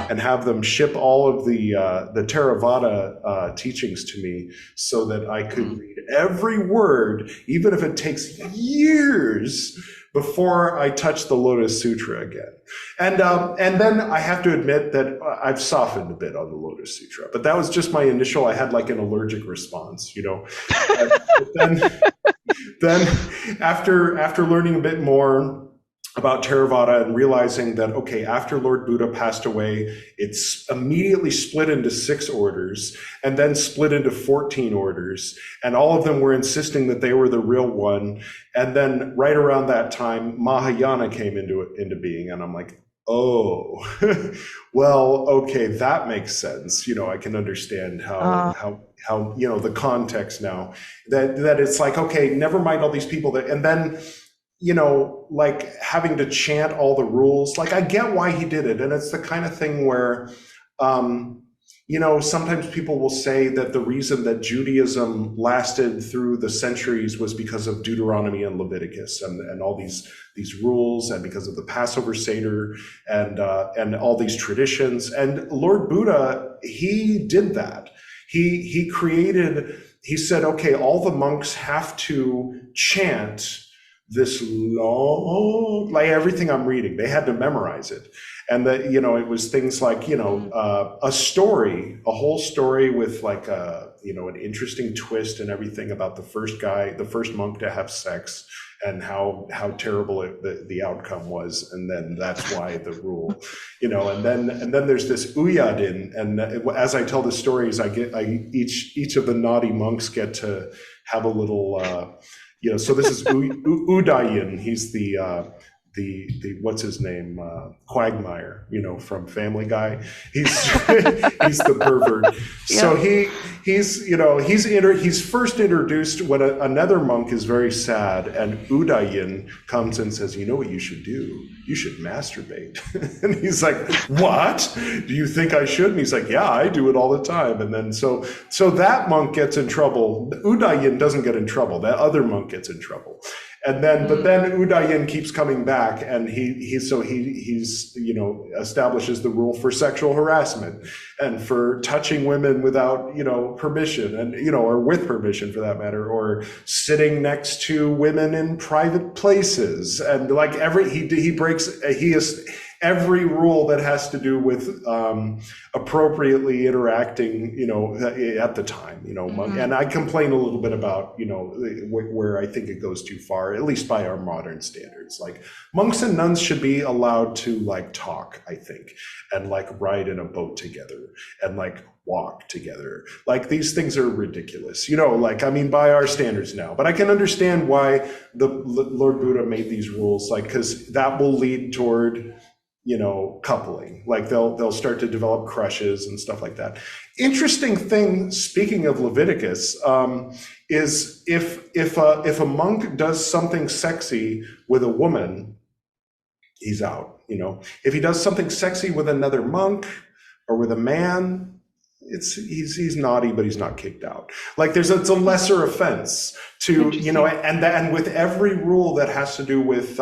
and have them ship all of the Theravada teachings to me so that I could read every word, even if it takes years before I touch the Lotus Sutra again. And then I have to admit that I've softened a bit on the Lotus Sutra, but that was just my initial, I had like an allergic response, you know. then after learning a bit more about Theravada and realizing that, okay, after Lord Buddha passed away, it's immediately split into 6 orders and then split into 14 orders. And all of them were insisting that they were the real one. And then right around that time, Mahayana came into being. And I'm like, oh, well, okay, that makes sense. You know, I can understand how you know, the context now that it's like, okay, never mind all these people and then, you know, like having to chant all the rules, like I get why he did it. And it's the kind of thing where, you know, sometimes people will say that the reason that Judaism lasted through the centuries was because of Deuteronomy and Leviticus and all these rules, and because of the Passover Seder and all these traditions. And Lord Buddha, he did that. He said, okay, all the monks have to chant this long, like everything I'm reading, they had to memorize it. And that, you know, it was things like, you know, a whole story with like you know, an interesting twist and everything about the first monk to have sex and how terrible the outcome was. And then that's why the rule, you know, and then there's this Uyadin. And as I tell the stories, each of the naughty monks get to have a little, you know, so this is Udayin. He's the what's his name, Quagmire, you know, from Family Guy. He's the pervert. Yeah. So he's first introduced when another monk is very sad, and Udayin comes and says, you know what you should do? You should masturbate. And he's like, what? Do you think I should? And he's like, yeah, I do it all the time. And then so that monk gets in trouble. Udayin doesn't get in trouble. That other monk gets in trouble. And then, but then Udayin keeps coming back, and he's you know, establishes the rule for sexual harassment and for touching women without, you know, permission, and, you know, or with permission for that matter, or sitting next to women in private places, and like he every rule that has to do with appropriately interacting, at the time, and I complain a little bit about, where I think it goes too far, at least by our modern standards. Like monks and nuns should be allowed to like talk, I think, and like ride in a boat together and like walk together. Like these things are ridiculous, by our standards now, but I can understand why the Lord Buddha made these rules, like, because that will lead toward, coupling. Like they'll start to develop crushes and stuff like that. Interesting thing, speaking of Leviticus, is if a monk does something sexy with a woman, he's out. If he does something sexy with another monk or with a man, he's naughty, but he's not kicked out. Like it's a lesser offense to, and with every rule that has to do with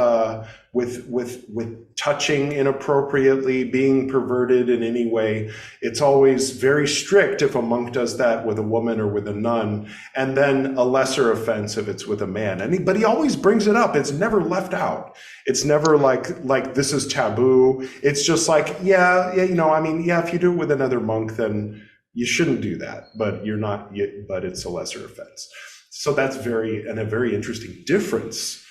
touching inappropriately, being perverted in any way, it's always very strict if a monk does that with a woman or with a nun, and then a lesser offense if it's with a man. But he always brings it up. It's never left out. It's never like this is taboo. It's just like, if you do it with another monk, then you shouldn't do that, but but it's a lesser offense. So that's a very interesting difference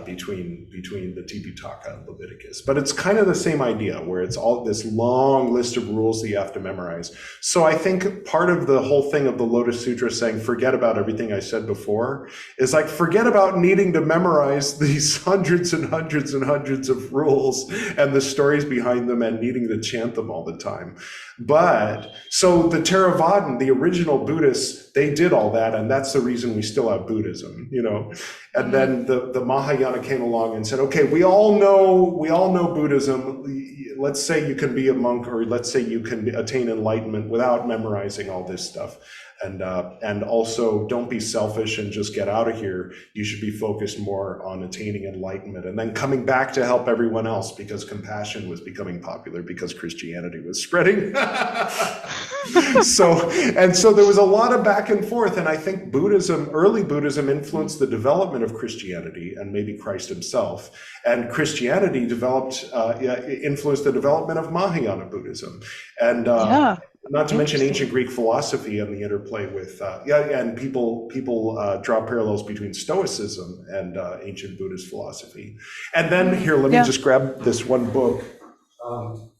between the Tipitaka and Leviticus. But it's kind of the same idea, where it's all this long list of rules that you have to memorize. So I think part of the whole thing of the Lotus Sutra saying, forget about everything I said before, is like, forget about needing to memorize these hundreds and hundreds and hundreds of rules and the stories behind them and needing to chant them all the time. But so the Theravadan, the original Buddhists, they did all that, and that's the reason we still have Buddhism, And then the Mahayana came along and said, okay, we all know Buddhism. Let's say you can be a monk, or let's say you can attain enlightenment without memorizing all this stuff. And also don't be selfish and just get out of here. You should be focused more on attaining enlightenment and then coming back to help everyone else, because compassion was becoming popular because Christianity was spreading. So there was a lot of back and forth. And I think early Buddhism influenced the development of Christianity and maybe Christ himself. And Christianity influenced the development of Mahayana Buddhism. And not to mention ancient Greek philosophy and the interplay with, and people draw parallels between Stoicism and ancient Buddhist philosophy. And then here, let me just grab this one book. I'm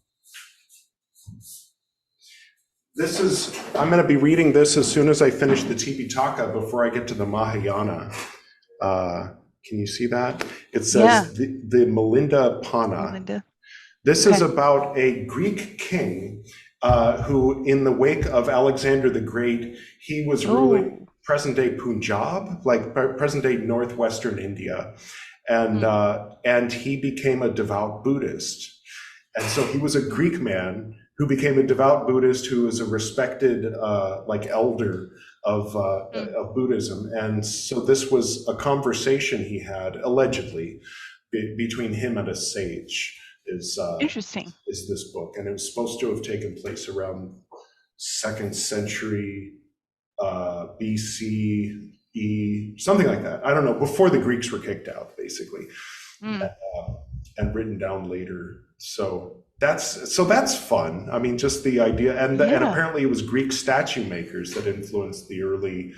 going to be reading this as soon as I finish the Tipitaka before I get to the Mahayana. Can you see that? It says the Melinda Pana. This is about a Greek king who, in the wake of Alexander the Great, he was ruling present-day Punjab, like present-day northwestern India, and he became a devout Buddhist. And so he was a Greek man who became a devout Buddhist, who was a respected elder of Buddhism. And so this was a conversation he had, allegedly, between him and a sage. Interesting. Is this book, and it was supposed to have taken place around 2nd century BCE, something like that. I don't know, before the Greeks were kicked out, basically, and written down later. So that's fun. I mean, just the idea, and apparently it was Greek statue makers that influenced the early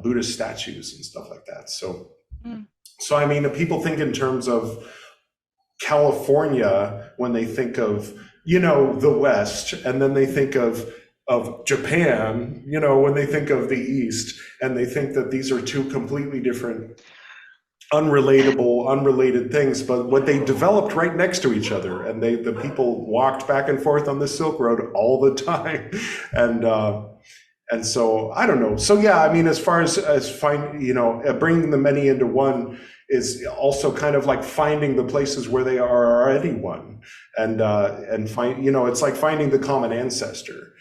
Buddhist statues and stuff like that. So I mean, people think in terms of California when they think of, the West, and then they think of Japan, when they think of the East, and they think that these are two completely different, unrelated things, but what they developed right next to each other, and the people walked back and forth on the Silk Road all the time, and so I don't know. So yeah, I mean, as far as bringing the many into one is also kind of like finding the places where they are already one, and find, it's like finding the common ancestor.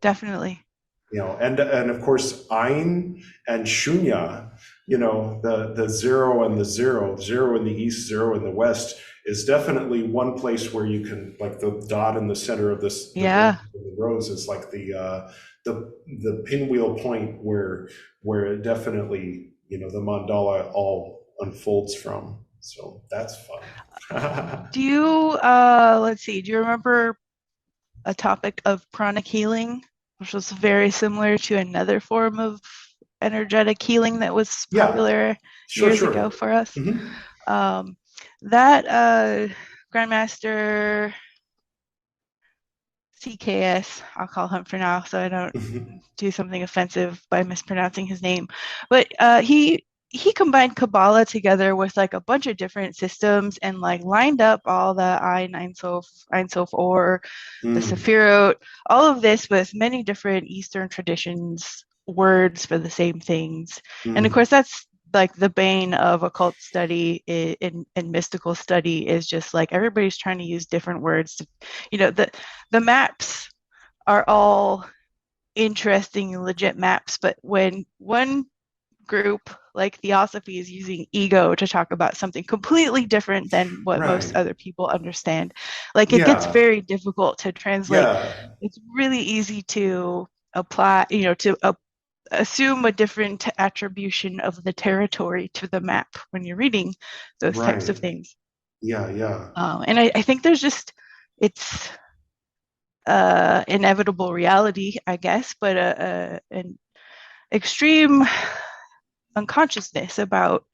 Definitely. And of course Ein and Shunya, the zero and the zero in the east, zero in the west, is definitely one place where you can, like the dot in the center of this, the rose is like the pinwheel point where it definitely, the mandala all unfolds from. So that's fun. Do you, let's see, do you remember a topic of pranic healing, which was very similar to another form of energetic healing that was popular years ago for us? That Grandmaster CKS, I'll call him for now so I don't do something offensive by mispronouncing his name, but he combined Kabbalah together with like a bunch of different systems and like lined up all the Ein Sof Or, the Sephirot, all of this with many different Eastern traditions, words for the same things. And of course, that's like the bane of occult study in mystical study, is just like everybody's trying to use different words to, you know, the maps are all interesting and legit maps, but when one group like Theosophy is using ego to talk about something completely different than what most other people understand, like it gets very difficult to translate. It's really easy to apply, you know, to assume a different attribution of the territory to the map when you're reading those types of things. And I think there's just, it's inevitable reality, I guess, but an extreme unconsciousness about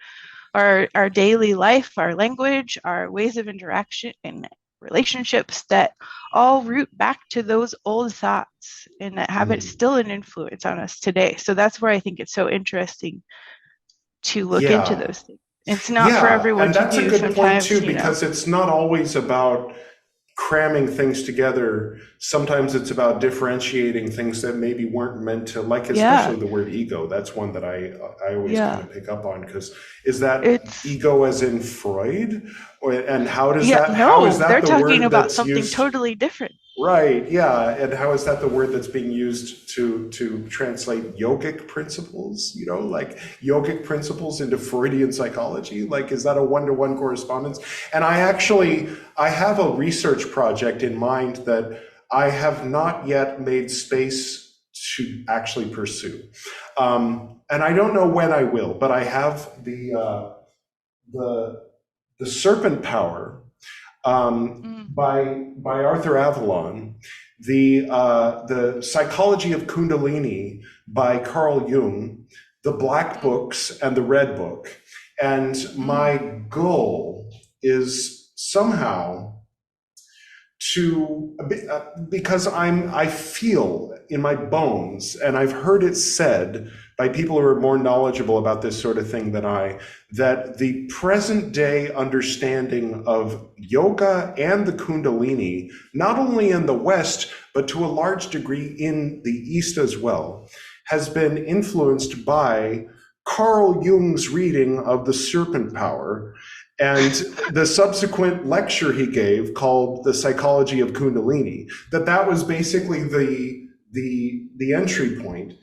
our daily life, our language, our ways of interaction and relationships that all root back to those old thoughts and that have it still an influence on us today. So that's where I think it's so interesting to look into those things. It's not for everyone to do. And that's a good point too, because it's not always about cramming things together. Sometimes it's about differentiating things that maybe weren't meant to, like especially the word ego. That's one that I always kind of pick up on, because is that ego as in Freud, and how does that? No, how is that they're the talking word about that's something used, totally different. Right. Yeah. And how is that the word that's being used to translate yogic principles? You know, like yogic principles into Freudian psychology. Like, is that a one-to-one correspondence? And I have a research project in mind that I have not yet made space to actually pursue, and I don't know when I will. But I have the Serpent Power. By Arthur Avalon, the Psychology of Kundalini by Carl Jung, the Black Books and the Red Book. And my goal is somehow to, because I feel in my bones, and I've heard it said by people who are more knowledgeable about this sort of thing than I, that the present day understanding of yoga and the Kundalini, not only in the West, but to a large degree in the East as well, has been influenced by Carl Jung's reading of the Serpent Power and the subsequent lecture he gave called The Psychology of Kundalini, that was basically the entry point,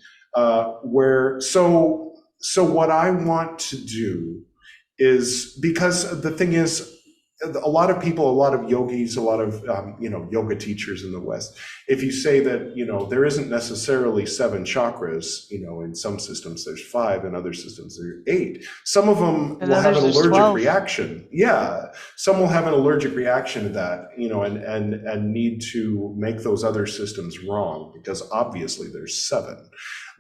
where, so what I want to do is, because the thing is, a lot of people, a lot of yogis, a lot of yoga teachers in the West, if you say that there isn't necessarily 7 chakras, in some systems there's 5, in other systems there are 8. Some of them will have an allergic 12. reaction. Yeah, some will have an allergic reaction to that, and need to make those other systems wrong, because obviously there's 7.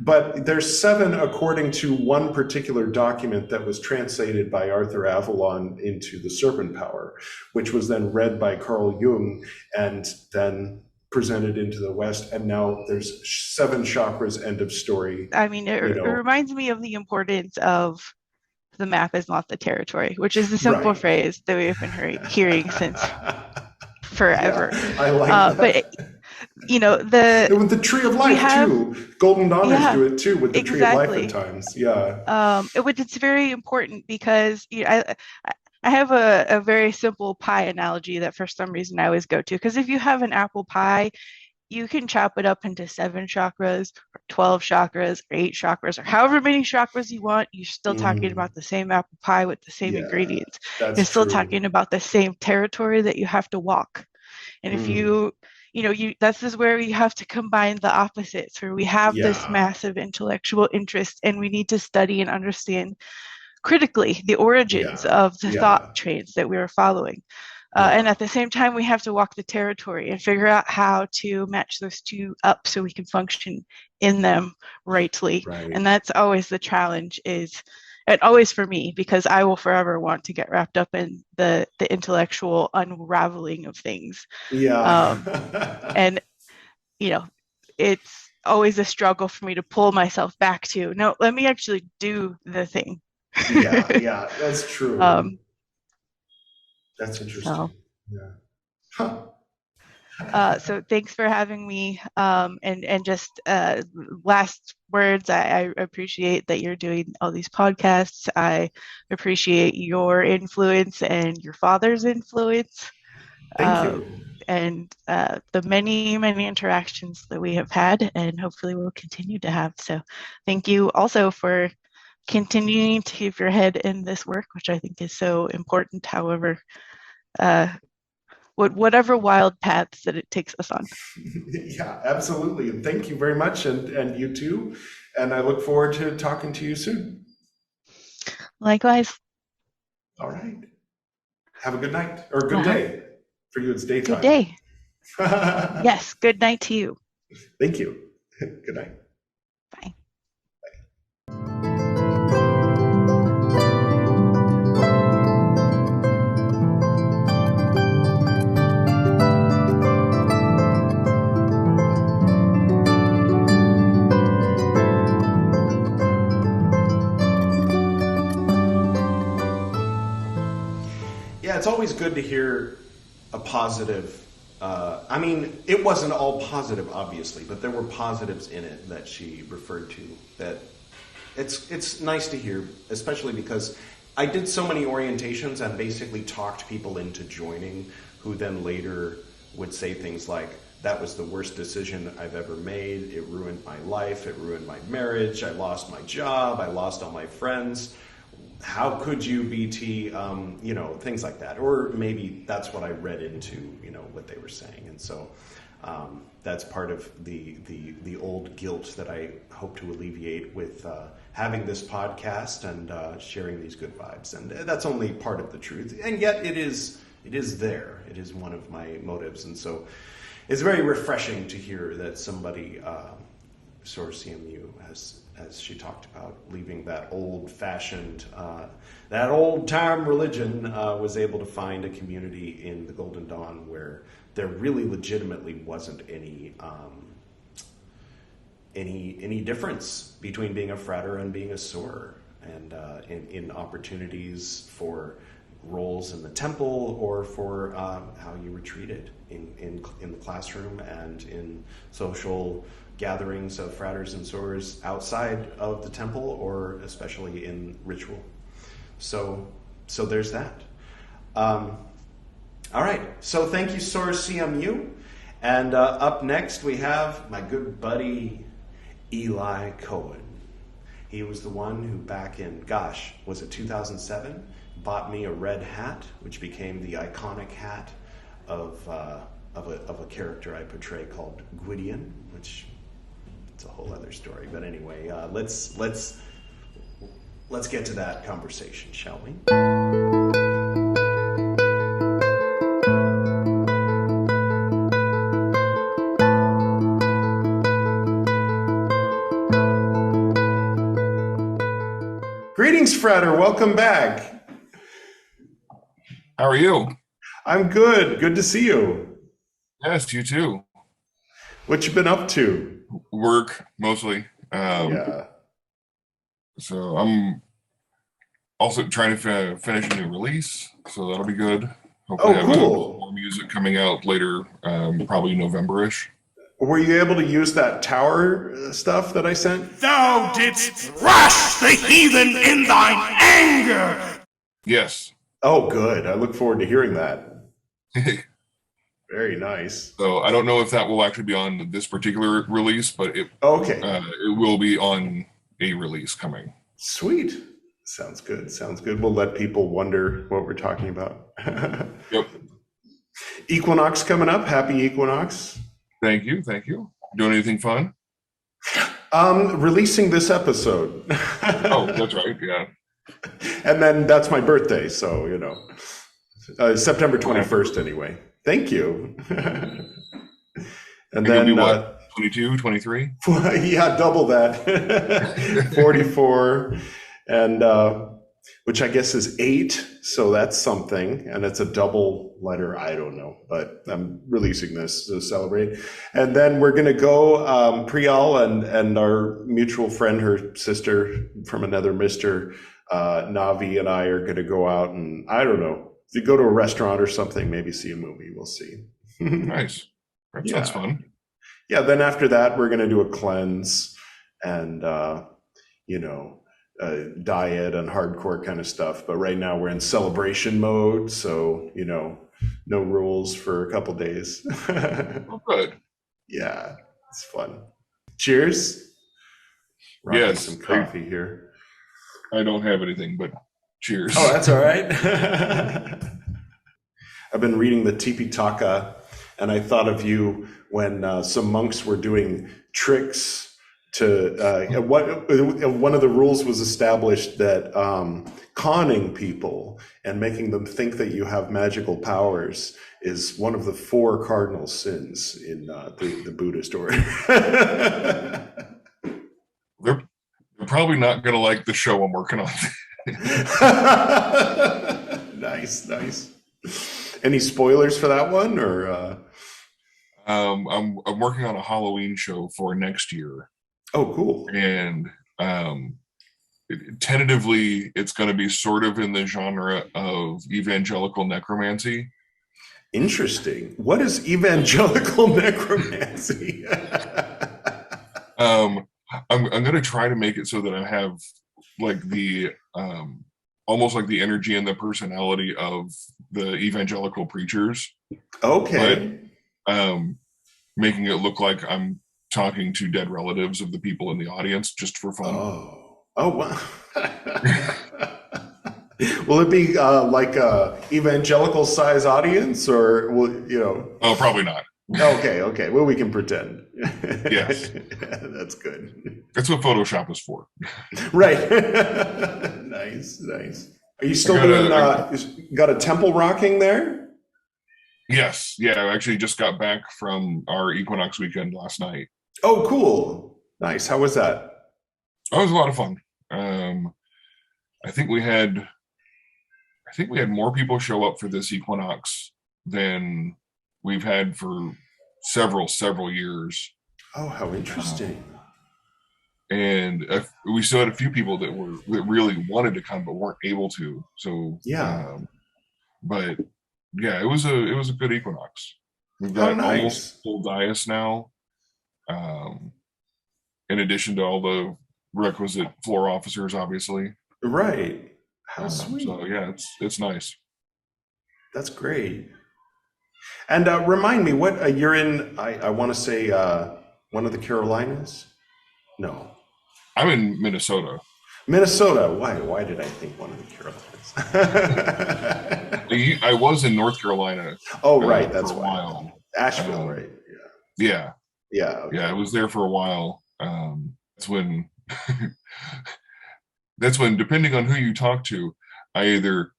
But there's 7 according to one particular document that was translated by Arthur Avalon into the Serpent Power, which was then read by Carl Jung and then presented into the West. And now there's 7 chakras, end of story. I mean, it reminds me of the importance of the map is not the territory, which is the simple phrase that we've been hearing since forever. Yeah, I like that. But with the Tree of Life too. Golden Dawners do it too with the Tree of Life at times. Yeah. It's very important because I have a very simple pie analogy that for some reason I always go to, because if you have an apple pie, you can chop it up into 7 chakras or 12 chakras or 8 chakras or however many chakras you want. You're still talking about the same apple pie with the same ingredients. You're still talking about the same territory that you have to walk. And if this is where we have to combine the opposites, where we have this massive intellectual interest and we need to study and understand critically the origins of the thought trains that we were following. And at the same time, we have to walk the territory and figure out how to match those two up so we can function in them rightly. And that's always the challenge, and always for me, because I will forever want to get wrapped up in the intellectual unraveling of things. And, it's always a struggle for me to pull myself back to, no, let me actually do the thing. That's true. That's interesting. So thanks for having me. And just last words, I appreciate that you're doing all these podcasts. I appreciate your influence and your father's influence. Thank you. And the many, many interactions that we have had, and hopefully we'll continue to have. So thank you also for continuing to keep your head in this work, which I think is so important, however, whatever wild paths that it takes us on. Yeah, absolutely. And thank you very much, and you too. And I look forward to talking to you soon. Likewise. All right. Have a good night, or good day. For you, it's daytime. Good day. Yes, good night to you. Thank you. Good night. Bye. Yeah, it's always good to hear a positive. I mean, it wasn't all positive, obviously, but there were positives in it that she referred to. That it's nice to hear, especially because I did so many orientations and basically talked people into joining, who then later would say things like, "That was the worst decision I've ever made. It ruined my life. It ruined my marriage. I lost my job. I lost all my friends. How could you, BT?" Things like that. Or maybe that's what I read into, what they were saying. And so that's part of the old guilt that I hope to alleviate with having this podcast and sharing these good vibes. And that's only part of the truth. And yet it is there. It is one of my motives. And so it's very refreshing to hear that somebody, Soar CMU, as she talked about, leaving that old-fashioned, that old-time religion, was able to find a community in the Golden Dawn where there really legitimately wasn't any difference between being a frater and being a Soar, and in opportunities for roles in the temple or for how you were treated in the classroom and in social gatherings of fraters and Soars outside of the temple, or especially in ritual. So there's that. All right, so thank you, Soar CMU. And up next we have my good buddy Eli Cohen. He was the one who back in, was it 2007, bought me a red hat, which became the iconic hat of a character I portray called Gwydion, which it's a whole other story. But anyway, let's get to that conversation, shall we? Greetings, Frater. Welcome back. How are you? I'm good. Good to see you. Yes, you too. What you been up to? Work, mostly. Yeah. So I'm also trying to finish a new release, so that'll be good. Hopefully have cool. More music coming out later, probably November-ish. Were you able to use that tower stuff that I sent? Thou didst thrash the heathen in thine anger! Yes. Oh, good. I look forward to hearing that. Very nice. So I don't know if that will actually be on this particular release, but it will be on a release coming. Sweet. Sounds good. Sounds good. We'll let people wonder what we're talking about. Yep. Equinox coming up. Happy Equinox. Thank you. Thank you. Doing anything fun? Releasing this episode. Oh, that's right. Yeah. And then that's my birthday, so, you know, September 21st anyway. Thank you. And then, what, 22, 23? Yeah, double that. 44, and which I guess is 8, so that's something, and it's a double letter, I don't know, but I'm releasing this to celebrate. And then we're going to go, Priyal and our mutual friend, her sister from another Mr. Navi, and I are going to go out and, I don't know, to go to a restaurant or something, maybe see a movie, we'll see. Nice. That sounds fun. Yeah, then after that, we're going to do a cleanse and, you know, diet and hardcore kind of stuff. But right now we're in celebration mode. So, you know, no rules for a couple days. Oh, good. Yeah, it's fun. Cheers. Rocking some coffee here. I don't have anything, but cheers. Oh, that's all right. I've been reading the Tipitaka, and I thought of you when some monks were doing tricks to one of the rules was established that conning people and making them think that you have magical powers is one of the 4 cardinal sins in the Buddhist order. They're probably not going to like the show I'm working on. Nice. Any spoilers for that one, or? I'm working on a Halloween show for next year. Oh, cool. And tentatively, it's going to be sort of in the genre of evangelical necromancy. Interesting. What is evangelical necromancy? I'm going to try to make it so that I have like the almost like the energy and the personality of the evangelical preachers. Okay. But making it look like I'm talking to dead relatives of the people in the audience just for fun. Oh wow. Will it be like a evangelical size audience, or will, you know? Oh, probably not. Okay. Well, we can pretend. Yes. That's good. That's what Photoshop is for. Right. Nice. Are you still doing, got a temple rocking there? Yes. Yeah, I actually just got back from our Equinox weekend last night. Oh, cool. Nice. How was that? That was a lot of fun. I think we had more people show up for this Equinox than we've had for several years. Oh, how interesting. And we still had a few people that really wanted to come but weren't able to. So yeah. But yeah, it was a good Equinox. We've got almost full dais now. In addition to all the requisite floor officers, obviously. Right. How sweet. So yeah, it's nice. That's great. And remind me, what you're in? I want to say one of the Carolinas. No, I'm in Minnesota. Minnesota. Why did I think one of the Carolinas? I was in North Carolina. Oh, right. That's for a while. Asheville, right? Yeah. Okay. Yeah, I was there for a while. That's when, depending on who you talk to, I either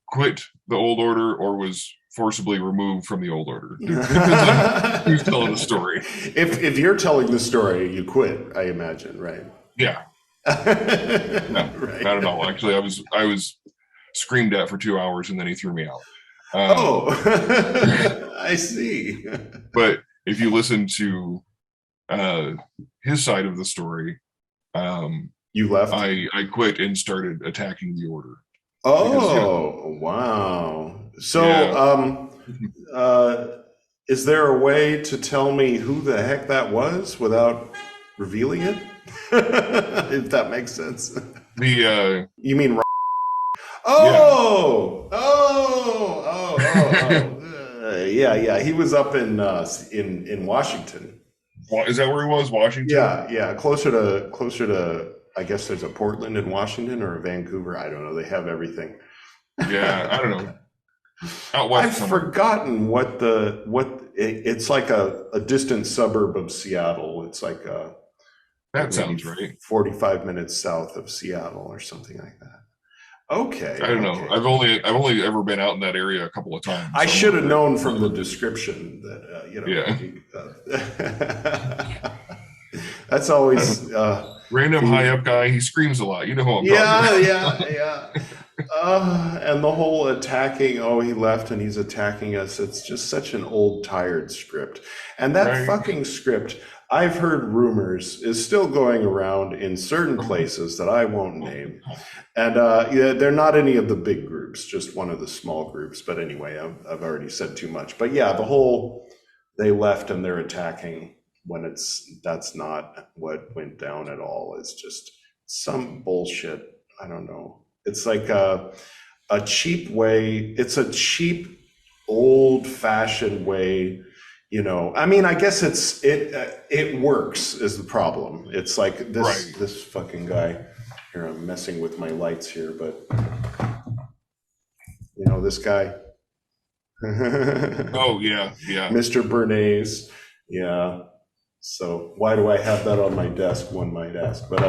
quit the old order or was forcibly removed from the old order. Depends on who's telling the story. If you're telling the story, you quit, I imagine, right? Yeah. No, right. Not at all. Actually, I was screamed at for 2 hours and then he threw me out. I see. But if you listen to his side of the story, you left. I quit and started attacking the order. Oh, wow. So, is there a way to tell me who the heck that was without revealing it? If that makes sense. You mean? Yeah. He was up in Washington. Is that where he was? Washington? Yeah. Closer to. I guess there's a Portland in Washington or a Vancouver. I don't know. They have everything. Yeah, I don't know. Out west I've somewhere. forgotten what it's like a distant suburb of Seattle. It's like that sounds right. 45 minutes south of Seattle or something like that. Okay. I don't know. I've only ever been out in that area a couple of times. I should have known from the description that Yeah. That's always random high up guy. He screams a lot. You know who I'm talking about. Yeah. And the whole attacking. Oh, he left and he's attacking us. It's just such an old, tired script. And that fucking script, I've heard rumors, is still going around in certain places that I won't name. And they're not any of the big groups, just one of the small groups. But anyway, I've already said too much. But yeah, the whole they left and they're attacking when that's not what went down at all. It's just some bullshit. I don't know. It's like a cheap way. It's a cheap, old-fashioned way. I mean, I guess it works is the problem. It's like this fucking guy here. I'm messing with my lights here, but this guy. Oh yeah. Mr. Bernays. Yeah. So why do I have that on my desk? One might ask, but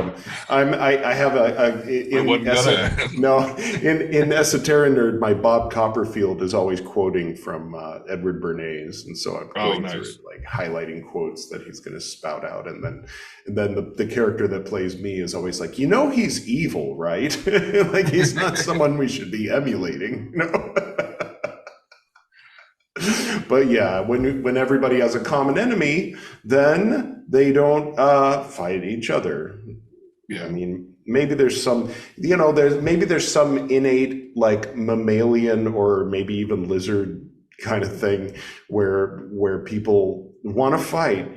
I have in Esoterinerd, my Bob Copperfield is always quoting from Edward Bernays, and so I'm going through it, like highlighting quotes that he's going to spout out, and then the character that plays me is always like, he's evil, right? Like he's not someone we should be emulating, But yeah, when everybody has a common enemy, then they don't fight each other. Yeah. I mean, maybe there's some, there's some innate like mammalian or maybe even lizard kind of thing where people want to fight,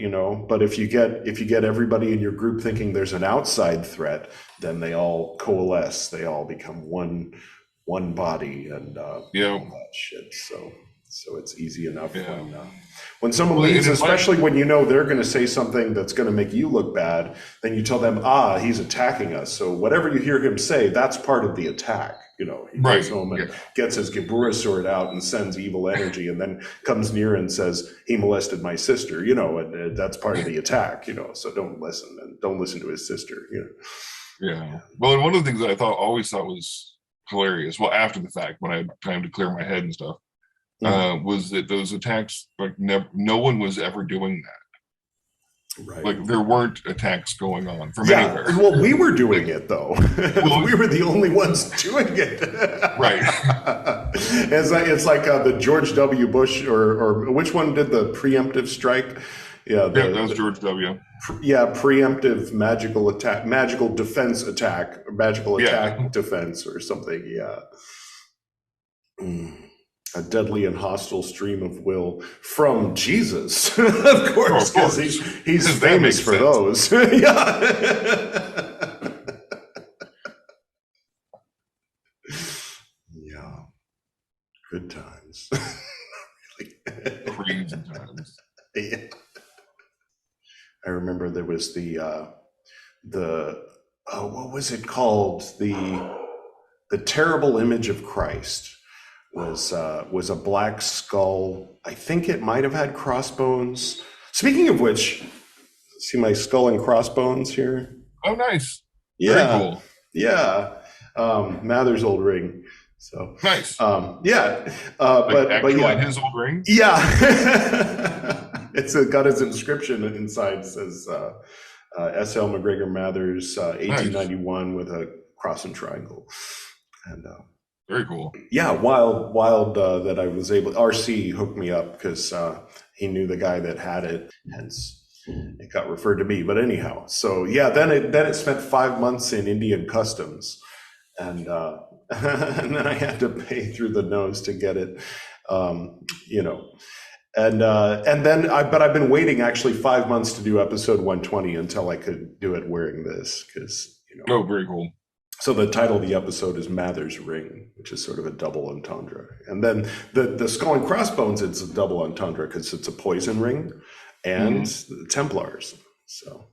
but if you get everybody in your group thinking there's an outside threat, then they all coalesce, they all become one body and all that shit. So it's easy enough when someone leaves, especially when they're going to say something that's going to make you look bad, then you tell them, he's attacking us. So whatever you hear him say, that's part of the attack. He goes home and gets his Gebura sword out and sends evil energy, and then comes near and says, he molested my sister, and that's part of the attack, so don't listen to his sister. Yeah. Well, and one of the things that I always thought was hilarious, well, after the fact, when I had time to clear my head and stuff, was that those attacks, like no one was ever doing that. Right. Like there weren't attacks going on from anywhere. Well, we were doing it though. We were the only ones doing it. Right. It's like the George W. Bush or which one did the preemptive strike? Yeah, that was George W. Preemptive magical defense attack, attack defense or something. Yeah. A deadly and hostile stream of will from Jesus, of course, because he's famous for those. Yeah. Good times. Crazy times. Yeah. I remember there was the what was it called? The terrible image of Christ. Was a black skull. I think it might have had crossbones. Speaking of which, see my skull and crossbones here? Oh, nice. Yeah. Very cool. Yeah. Mather's old ring. So nice. But yeah. His old ring? Yeah. It's got his inscription inside. It says S.L. McGregor Mathers, 1891 with a cross and triangle. And very cool. Yeah, wild that I was able. RC hooked me up because he knew the guy that had it, hence it got referred to me. But anyhow, so yeah, then it spent 5 months in Indian customs, and then I had to pay through the nose to get it, and then I've been waiting actually 5 months to do episode 120 until I could do it wearing this because Oh, very cool. So the title of the episode is Mather's Ring, which is sort of a double entendre. And then the skull and crossbones, it's a double entendre because it's a poison ring and the Templars. So,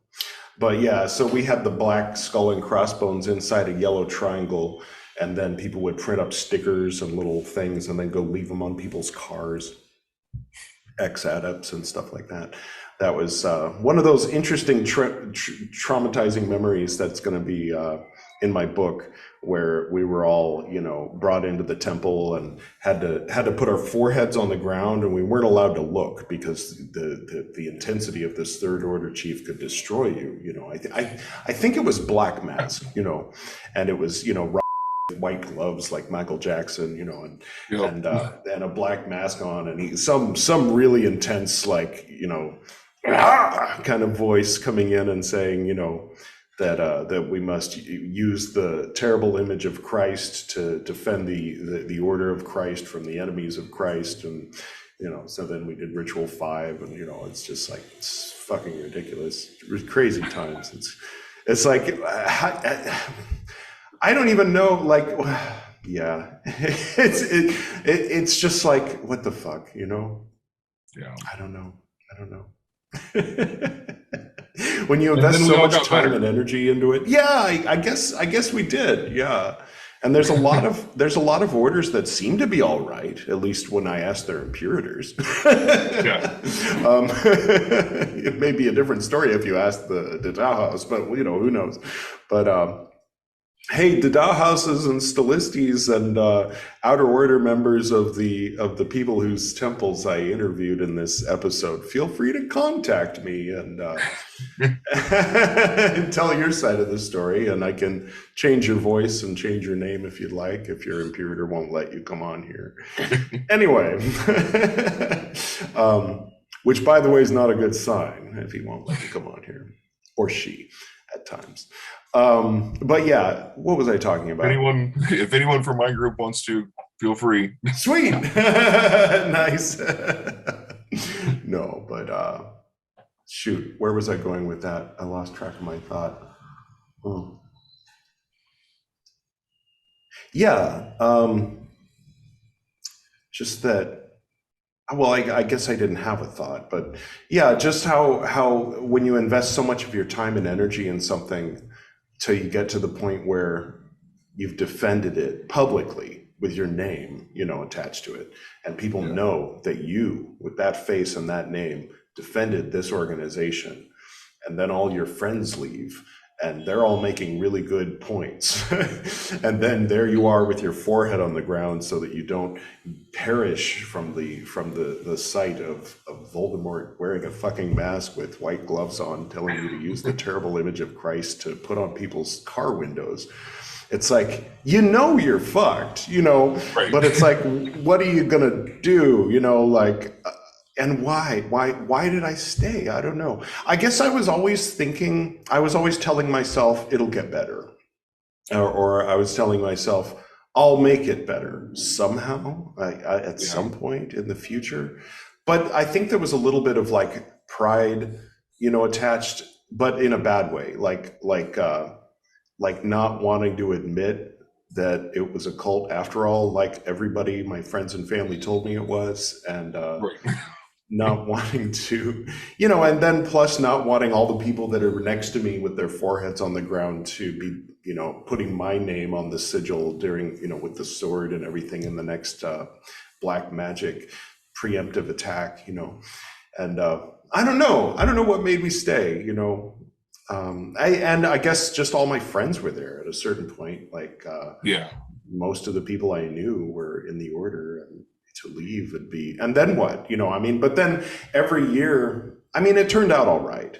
but yeah, so we had the black skull and crossbones inside a yellow triangle, and then people would print up stickers and little things and then go leave them on people's cars, X-adepts and stuff like that. that was one of those interesting traumatizing memories that's going to be in my book, where we were all, brought into the temple and had to put our foreheads on the ground, and we weren't allowed to look because the intensity of this third order chief could destroy you. I think it was Black Mask, and it was, white gloves like Michael Jackson, and a black mask on, and some really intense, like, kind of voice coming in and saying, that we must use the terrible image of Christ to defend the order of Christ from the enemies of Christ. And, so then we did Ritual 5, and, it's just like, it's fucking ridiculous. Crazy times. It's like, I don't even know, like, yeah, it's just like, what the fuck, Yeah. I don't know. When you invest so much time and energy into it, yeah, I guess we did, yeah. And there's a lot of orders that seem to be all right, at least when I ask their impurators. Yeah. It may be a different story if you ask the Tao House, but who knows? But hey, the Tao houses and Stellistes and outer order members of the people whose temples I interviewed in this episode, feel free to contact me and tell your side of the story, and I can change your voice and change your name if you'd like, if your impurator won't let you come on here. Anyway, which, by the way, is not a good sign if he won't let you come on here, or she at times. But yeah, what was I talking about? If anyone from my group wants to, feel free. Sweet. Nice. No, but shoot, where was I going with that? I lost track of my thought. Yeah, just that. Well, I guess I didn't have a thought, but yeah, just how when you invest so much of your time and energy in something till you get to the point where you've defended it publicly with your name, attached to it, and people know that you, with that face and that name, defended this organization, and then all your friends leave, and they're all making really good points. And then there you are with your forehead on the ground so that you don't perish from the sight of Voldemort wearing a fucking mask with white gloves on, telling you to use the terrible image of Christ to put on people's car windows. It's like, you're fucked, right. But it's like, what are you gonna do? And why did I stay? I don't know. I guess I was always telling myself it'll get better. Or I was telling myself, I'll make it better somehow at some point in the future. But I think there was a little bit of like pride, attached, but in a bad way, like not wanting to admit that it was a cult after all, like everybody, my friends and family told me it was. And right. Not wanting to, and then plus not wanting all the people that are next to me with their foreheads on the ground to be, putting my name on the sigil during, with the sword and everything in the next black magic preemptive attack, and I don't know what made me stay, I guess just all my friends were there at a certain point, like most of the people I knew were in the order, and to leave would be, and then what, but then every year, it turned out all right.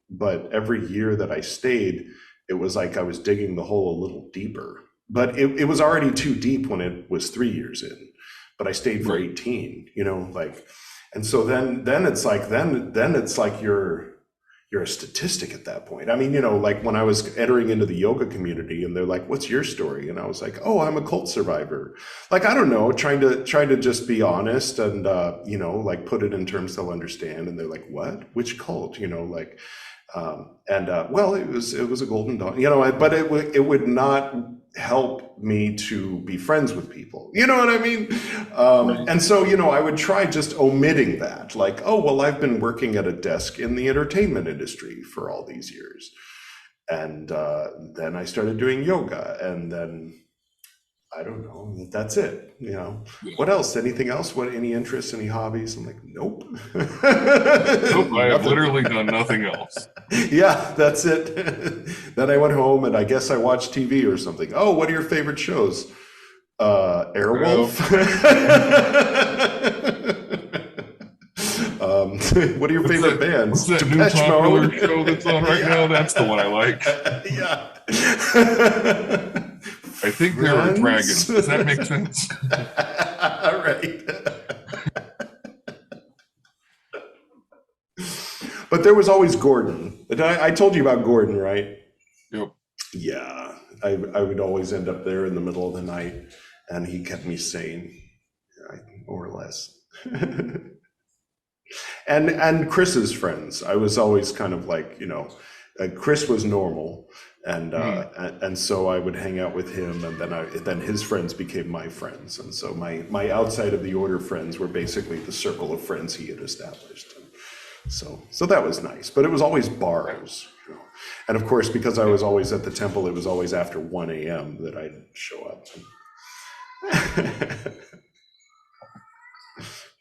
But every year that I stayed, it was like I was digging the hole a little deeper, but it was already too deep when it was 3 years in, but I stayed for 18, and so then it's like you're a statistic at that point. Like when I was entering into the yoga community and they're like, what's your story? And I was like, oh, I'm a cult survivor. Like, I don't know, trying to just be honest and, like put it in terms they'll understand. And they're like, what, which cult, well, it was a golden dawn, but it would not help me to be friends with people. You know what I mean? And so, I would try just omitting that, like, oh, well, I've been working at a desk in the entertainment industry for all these years. And then I started doing yoga, and then I don't know. That's it. What else? Anything else? Any interests? Any hobbies? I'm like, nope. Nope. I have literally done nothing else. Yeah, that's it. Then I went home and I guess I watched TV or something. Oh, what are your favorite shows? Airwolf. What are your favorite bands? What's that new popular show that's on right now? That's the one I like. Yeah. I think there are dragons. Does that make sense? Right. But there was always Gordon. I told you about Gordon, right? Yep. Yeah. I would always end up there in the middle of the night, and he kept me sane, more or less. And Chris's friends. I was always kind of like, Chris was normal, and so I would hang out with him, and then his friends became my friends, and so my outside of the order friends were basically the circle of friends he had established. So that was nice, but it was always bars, and of course, because I was always at the temple, it was always after 1 a.m. that I'd show up.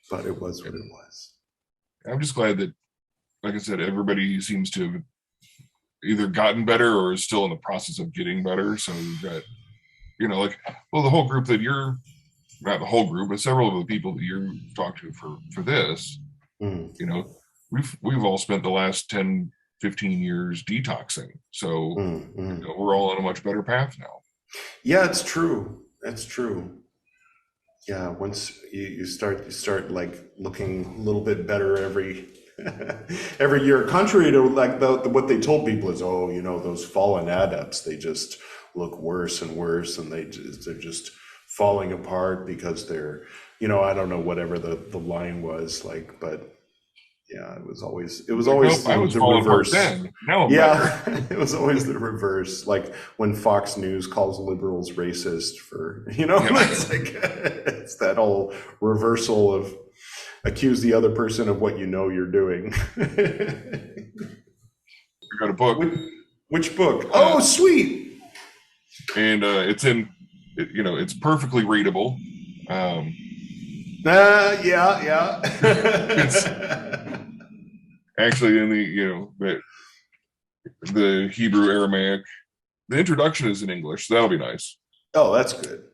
But it was what it was. I'm just glad that, like I said, everybody seems to have either gotten better or is still in the process of getting better. So we've got, the whole group that you're, not the whole group, but several of the people that you talked to for this, we've all spent the last 10, 15 years detoxing. So we're all on a much better path now. Yeah, it's true. That's true. Yeah, once you start like looking a little bit better every year, contrary to like what they told people is, those fallen adepts, they just look worse and worse, and they're just falling apart because they're, I don't know, whatever the line was like, but yeah, it was always the reverse. Then. Now It was always the reverse. Like when Fox News calls liberals racist for, it's like it's that whole reversal of accuse the other person of what you're doing. I got a book. Which book? Oh, sweet. And it's it's perfectly readable. Yeah. It's actually in the Hebrew Aramaic. The introduction is in English, so that'll be nice. Oh, that's good.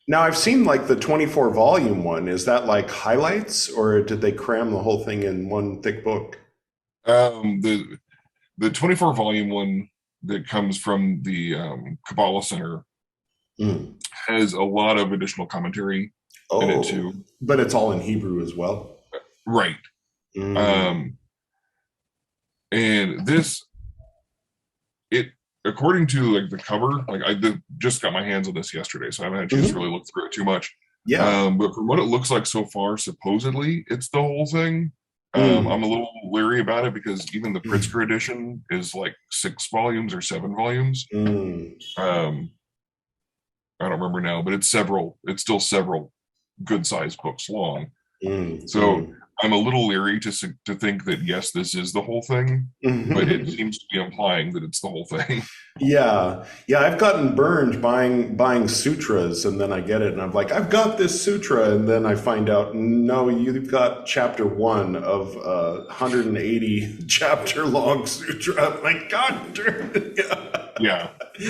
Now I've seen like the 24 volume one. Is that like highlights, or did they cram the whole thing in one thick book? The 24 volume one that comes from the Kabbalah Center has a lot of additional commentary in it too. But it's all in Hebrew as well. Right. And this, according to like the cover, like I just got my hands on this yesterday, so I haven't had a chance to really look through it too much. Yeah. But from what it looks like so far, supposedly it's the whole thing. I'm a little leery about it because even the Pritzker edition is like 6 volumes or 7 volumes. I don't remember now, but it's still several good-sized books long. So I'm a little leery to think that, yes, this is the whole thing, but it seems to be implying that it's the whole thing. Yeah, I've gotten burned buying sutras, and then I get it, and I'm like, I've got this sutra, and then I find out, no, you've got chapter 1 of 180 chapter long sutra. I'm like, God damn it. Yeah.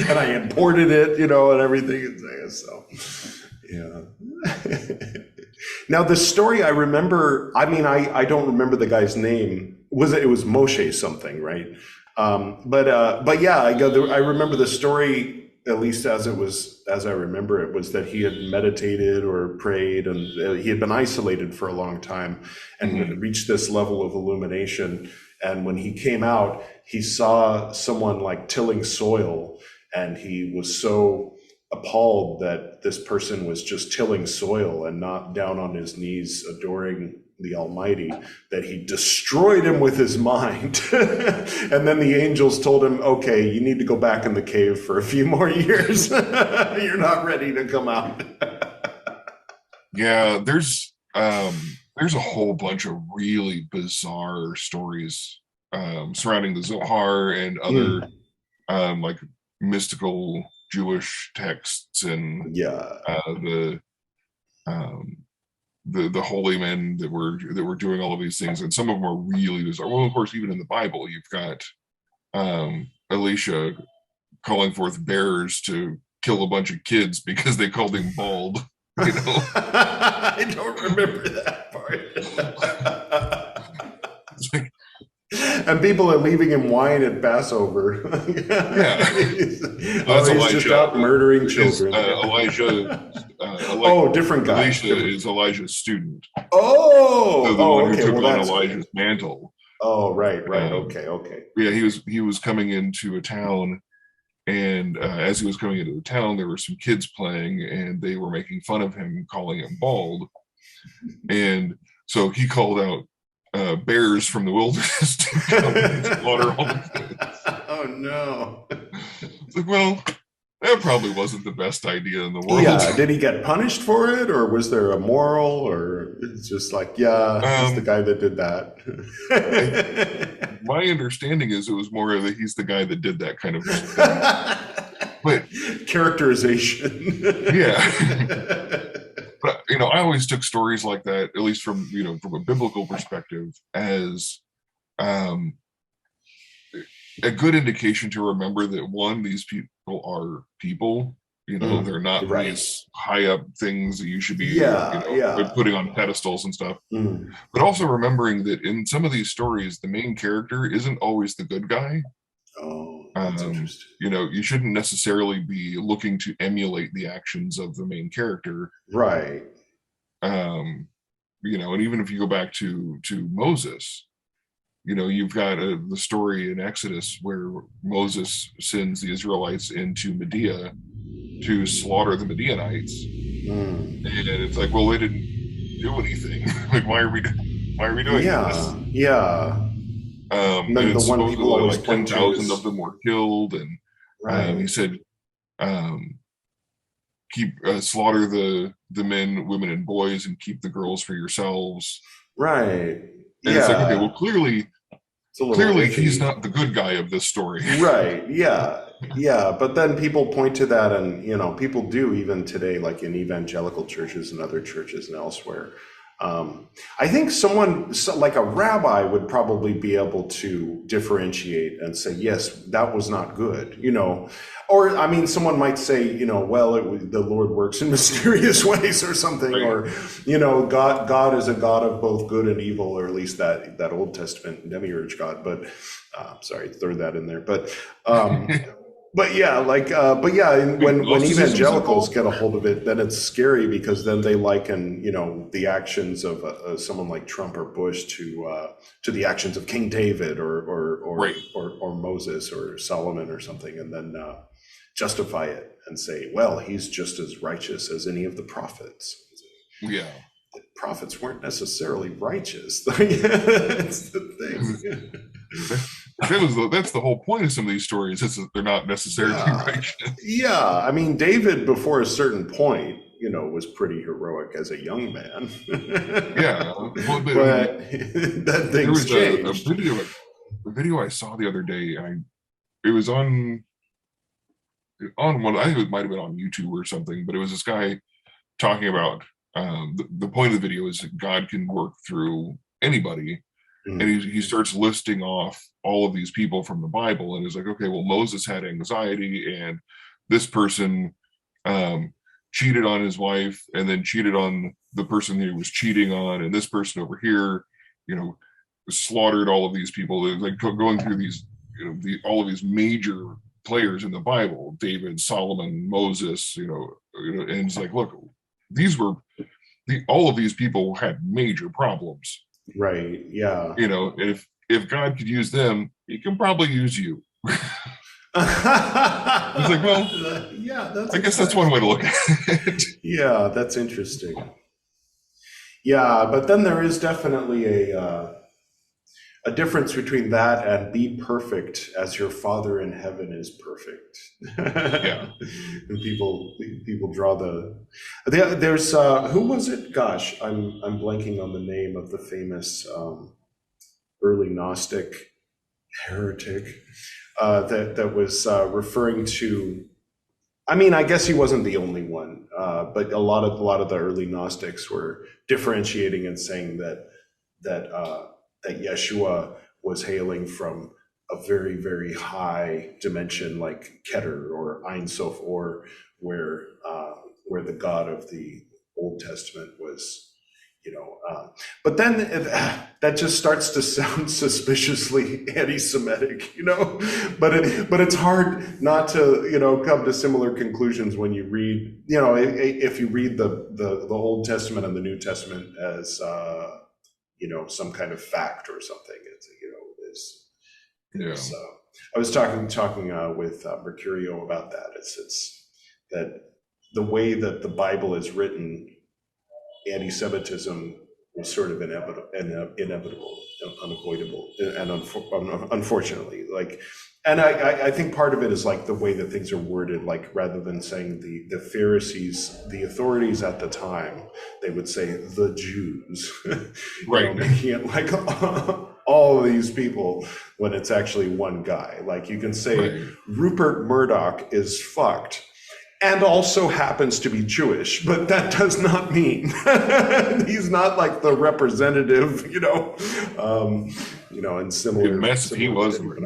And I imported it, and everything. So, yeah. Now the story I remember, I don't remember the guy's name. It was Moshe something, right? But yeah, I remember the story, at least as I remember it, was that he had meditated or prayed, and he had been isolated for a long time and reached this level of illumination. And when he came out, he saw someone like tilling soil, and he was so appalled that this person was just tilling soil and not down on his knees adoring the Almighty, that he destroyed him with his mind. And then the angels told him, okay, you need to go back in the cave for a few more years. You're not ready to come out. Yeah, there's a whole bunch of really bizarre stories surrounding the Zohar and other like mystical Jewish texts and yeah, the holy men that were doing all of these things, and some of them are really bizarre. Well, of course, even in the Bible, you've got Elisha calling forth bears to kill a bunch of kids because they called him bald. You know, I don't remember that part. And people are leaving him wine at Passover. Yeah, he's just out murdering children. Different guy. Elisha is Elijah's student. Oh, so the one okay. who took on Elijah's mantle. Oh, right. Okay. Yeah, he was coming into a town, and as he was coming into the town, there were some kids playing, and they were making fun of him, calling him bald, and so he called out bears from the wilderness to come and slaughter all the kids. Oh no! It's like, well, that probably wasn't the best idea in the world. Yeah, did he get punished for it, or was there a moral, or it's just like, he's the guy that did that? My understanding is it was more of that he's the guy that did that kind of thing. But characterization. Yeah. But I always took stories like that, at least from from a biblical perspective, as a good indication to remember that one, these people are people. They're not these high up things that you should be putting on pedestals and stuff. But also remembering that in some of these stories, the main character isn't always the good guy. Oh, that's interesting. You shouldn't necessarily be looking to emulate the actions of the main character. Right. And even if you go back to Moses, you've got the story in Exodus where Moses sends the Israelites into Medea to slaughter the Midianites. And it's like, well, they didn't do anything. Like, why are we doing this? Yeah. And the one people always like 10,000 of them were killed, and he said, "Keep slaughter the men, women, and boys, and keep the girls for yourselves." Right. And it's like, okay, well, clearly he's not the good guy of this story. Right. Yeah. Yeah. But then people point to that, and people do even today, like in evangelical churches and other churches and elsewhere. I think someone like a rabbi would probably be able to differentiate and say, yes, that was not good, or someone might say, well, the Lord works in mysterious ways or something, right. Or, God is a God of both good and evil, or at least that Old Testament demiurge God. But sorry, throw that in there. But when evangelicals get a hold of it, then it's scary, because then they liken, the actions of someone like Trump or Bush to the actions of King David or Moses or Solomon or something, and then justify it and say, well, he's just as righteous as any of the prophets. Yeah. The prophets weren't necessarily righteous. It's the thing. That's the whole point of some of these stories, is that they're not necessarily righteous. Yeah, David, before a certain point, was pretty heroic as a young man. Yeah, well, but that thing's changed. A video I saw the other day, it was on one. I think it might have been on YouTube or something, but it was this guy talking about the point of the video is that God can work through anybody. And he starts listing off all of these people from the Bible, and is like, okay, well, Moses had anxiety, and this person cheated on his wife, and then cheated on the person he was cheating on, and this person over here, slaughtered all of these people. It was like going through these, all of these major players in the Bible: David, Solomon, Moses, and it's like, look, all of these people had major problems. Right. Yeah. If God could use them, he can probably use you. It's like, well, I guess that's one way to look at it. Yeah, that's interesting. Yeah, but then there is definitely a difference between that and be perfect as your Father in heaven is perfect. Yeah. And people draw there's who was it? Gosh, I'm blanking on the name of the famous early Gnostic heretic that was referring to I mean, I guess he wasn't the only one, but a lot of the early Gnostics were differentiating and saying that Yeshua was hailing from a very, very high dimension like Keter or Ein Sof, or where the God of the Old Testament was, but then that just starts to sound suspiciously anti-Semitic, but it's hard not to, come to similar conclusions when you read, if you read the Old Testament and the New Testament as, some kind of fact or something. I was talking with Mercurio about that. It's that the way that the Bible is written, anti-Semitism is sort of inevitable, unavoidable, and unfortunately, and I think part of it is like the way that things are worded, like rather than saying the Pharisees, the authorities at the time, they would say the Jews, right? Making it like all of these people when it's actually one guy. Like you can say Rupert Murdoch is fucked and also happens to be Jewish, but that does not mean he's not like the representative, and similar. Mess if he was. Or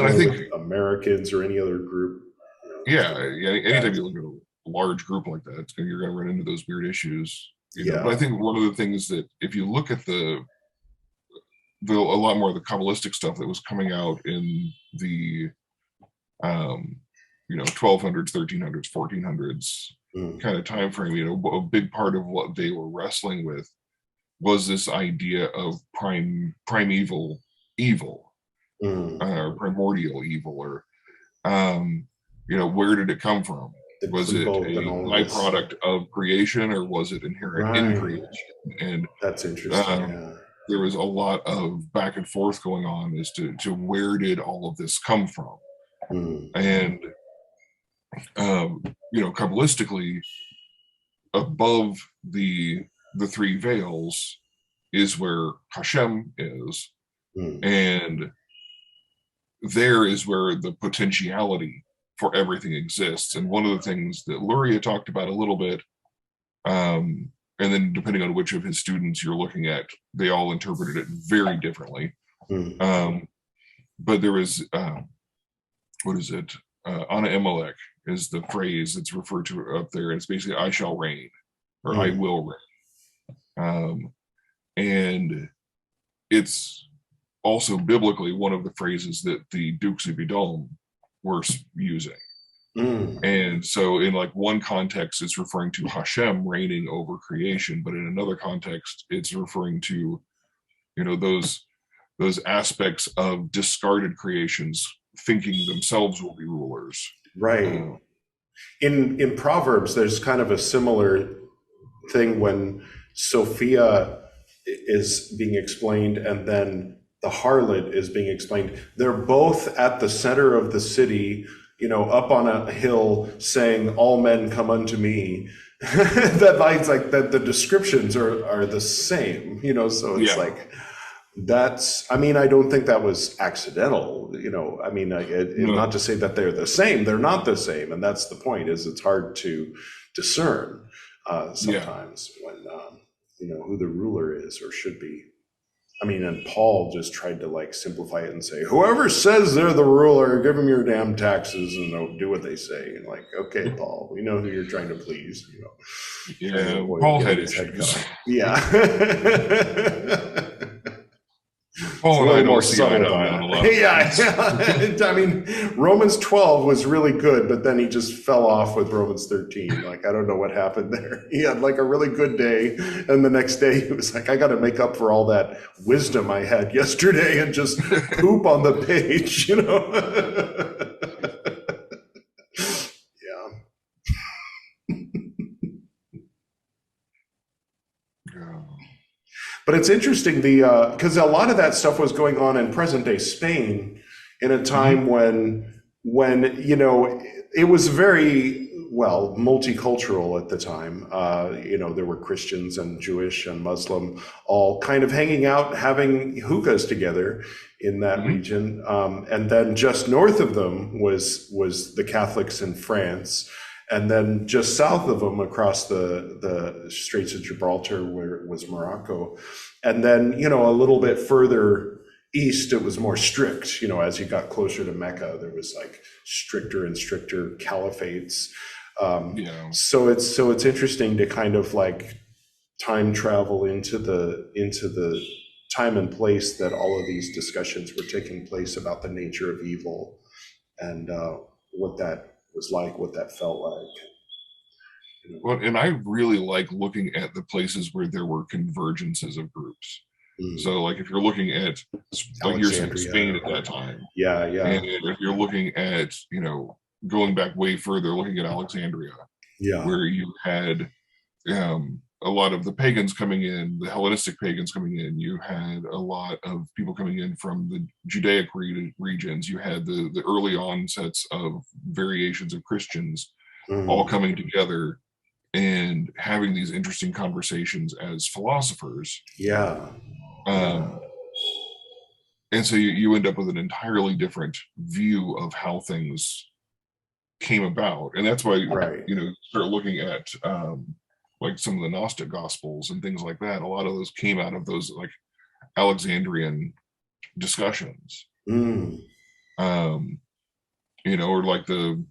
I think Americans or any other group. Anytime you look at a large group like that, you're going to run into those weird issues. But I think one of the things that if you look at a lot more of the Kabbalistic stuff that was coming out in the 1200s, 1300s, 1400s kind of time frame, a big part of what they were wrestling with was this idea of primeval evil, or primordial evil, or where did it come from? Was it a byproduct of creation, or was it inherent in creation? And that's interesting. There was a lot of back and forth going on as to where did all of this come from. And Kabbalistically, above the three veils is where Hashem is, and there is where the potentiality for everything exists. And one of the things that Luria talked about a little bit, and then depending on which of his students you're looking at, they all interpreted it very differently. But there was what is it? Ana Emelech is the phrase that's referred to up there. It's basically I shall reign, or I will reign. And it's also biblically one of the phrases that the Dukes of Edom were using. And so in like one context, it's referring to Hashem reigning over creation, but in another context, it's referring to, those aspects of discarded creations thinking themselves will be rulers. Right. In Proverbs, there's kind of a similar thing when Sophia is being explained and then the harlot is being explained. They're both at the center of the city, up on a hill saying, all men come unto me. That line's like that the descriptions are the same, so it's like, I don't think that was accidental, not to say that they're the same, they're not the same. And that's the point, is it's hard to discern sometimes when, who the ruler is or should be. And Paul just tried to simplify it and say, whoever says they're the ruler, give them your damn taxes and they'll do what they say. And okay, Paul, we know who you're trying to please. Yeah, Paul had issues. Yeah. Paul and I don't see eye to eye on a lot. Yeah. Romans 12 was really good, but then he just fell off with Romans 13. I don't know what happened there. He had a really good day, and the next day he was like, I got to make up for all that wisdom I had yesterday and just poop on the page, But it's interesting, because a lot of that stuff was going on in present day Spain in a time when it was very multicultural at the time. There were Christians and Jewish and Muslim all kind of hanging out, having hookahs together, in that region. And then just north of them was the Catholics in France. And then just south of them, across the Straits of Gibraltar, where was Morocco. And then, you know, a little bit further east, it was more strict. You know, as you got closer to Mecca, there was like stricter and stricter caliphates. So it's interesting to kind of like time travel into the time and place that all of these discussions were taking place about the nature of evil and what that was like, what that felt like. You know. Well, and I really like looking at the places where there were convergences of groups. So like if you're looking at, like you're saying, Spain at that time. And if you're looking at, you know, going back way further, looking at Alexandria, where you had a lot of the pagans coming in, the Hellenistic pagans coming in. You had a lot of people coming in from the Judaic regions. You had the early onsets of variations of Christians all coming together and having these interesting conversations as philosophers. And so you end up with an entirely different view of how things came about. And that's why, you know, start looking at like some of the Gnostic Gospels and things like that. A lot of those came out of those like Alexandrian discussions. You know, or like the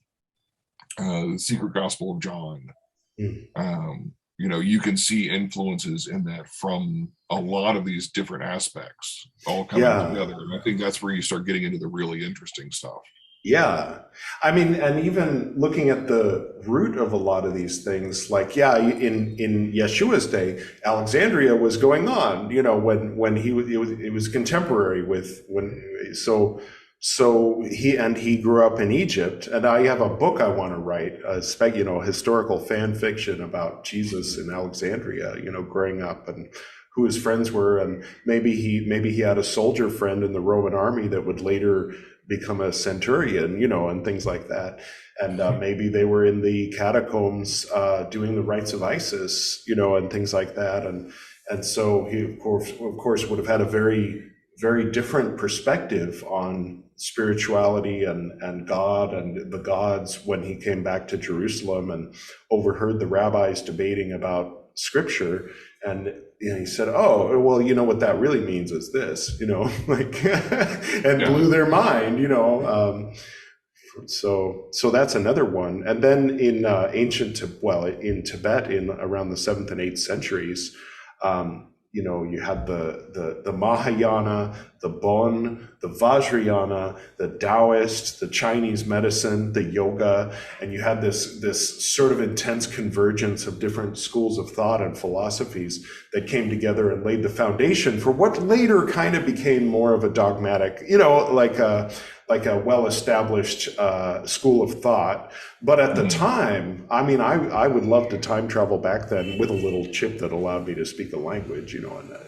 Secret Gospel of John. You know, you can see influences in that from a lot of these different aspects all coming together. And I think that's where you start getting into the really interesting stuff. I mean, and even looking at the root of a lot of these things, like, in Yeshua's day, Alexandria was going on, you know, when it was contemporary with so he grew up in Egypt, and I have a book I want to write, you know, historical fan fiction about Jesus in Alexandria, you know, growing up and who his friends were, and maybe he had a soldier friend in the Roman army that would later become a centurion, you know, and things like that. And maybe they were in the catacombs doing the rites of Isis, you know, and things like that. And so he of course would have had a very, very different perspective on spirituality and God and the gods when he came back to Jerusalem and overheard the rabbis debating about scripture. And you know, he said, "Oh, well, you know what that really means is this," you know, like, and blew their mind, you know. So that's another one. And then in in Tibet in around the 7th and 8th centuries, you know, you had the Mahayana, the Bon, the Vajrayana, the Taoist, the Chinese medicine, the yoga, and you had this sort of intense convergence of different schools of thought and philosophies that came together and laid the foundation for what later kind of became more of a dogmatic, you know, like a well-established school of thought. But at the time, I mean, I would love to time travel back then with a little chip that allowed me to speak a language, you know, and a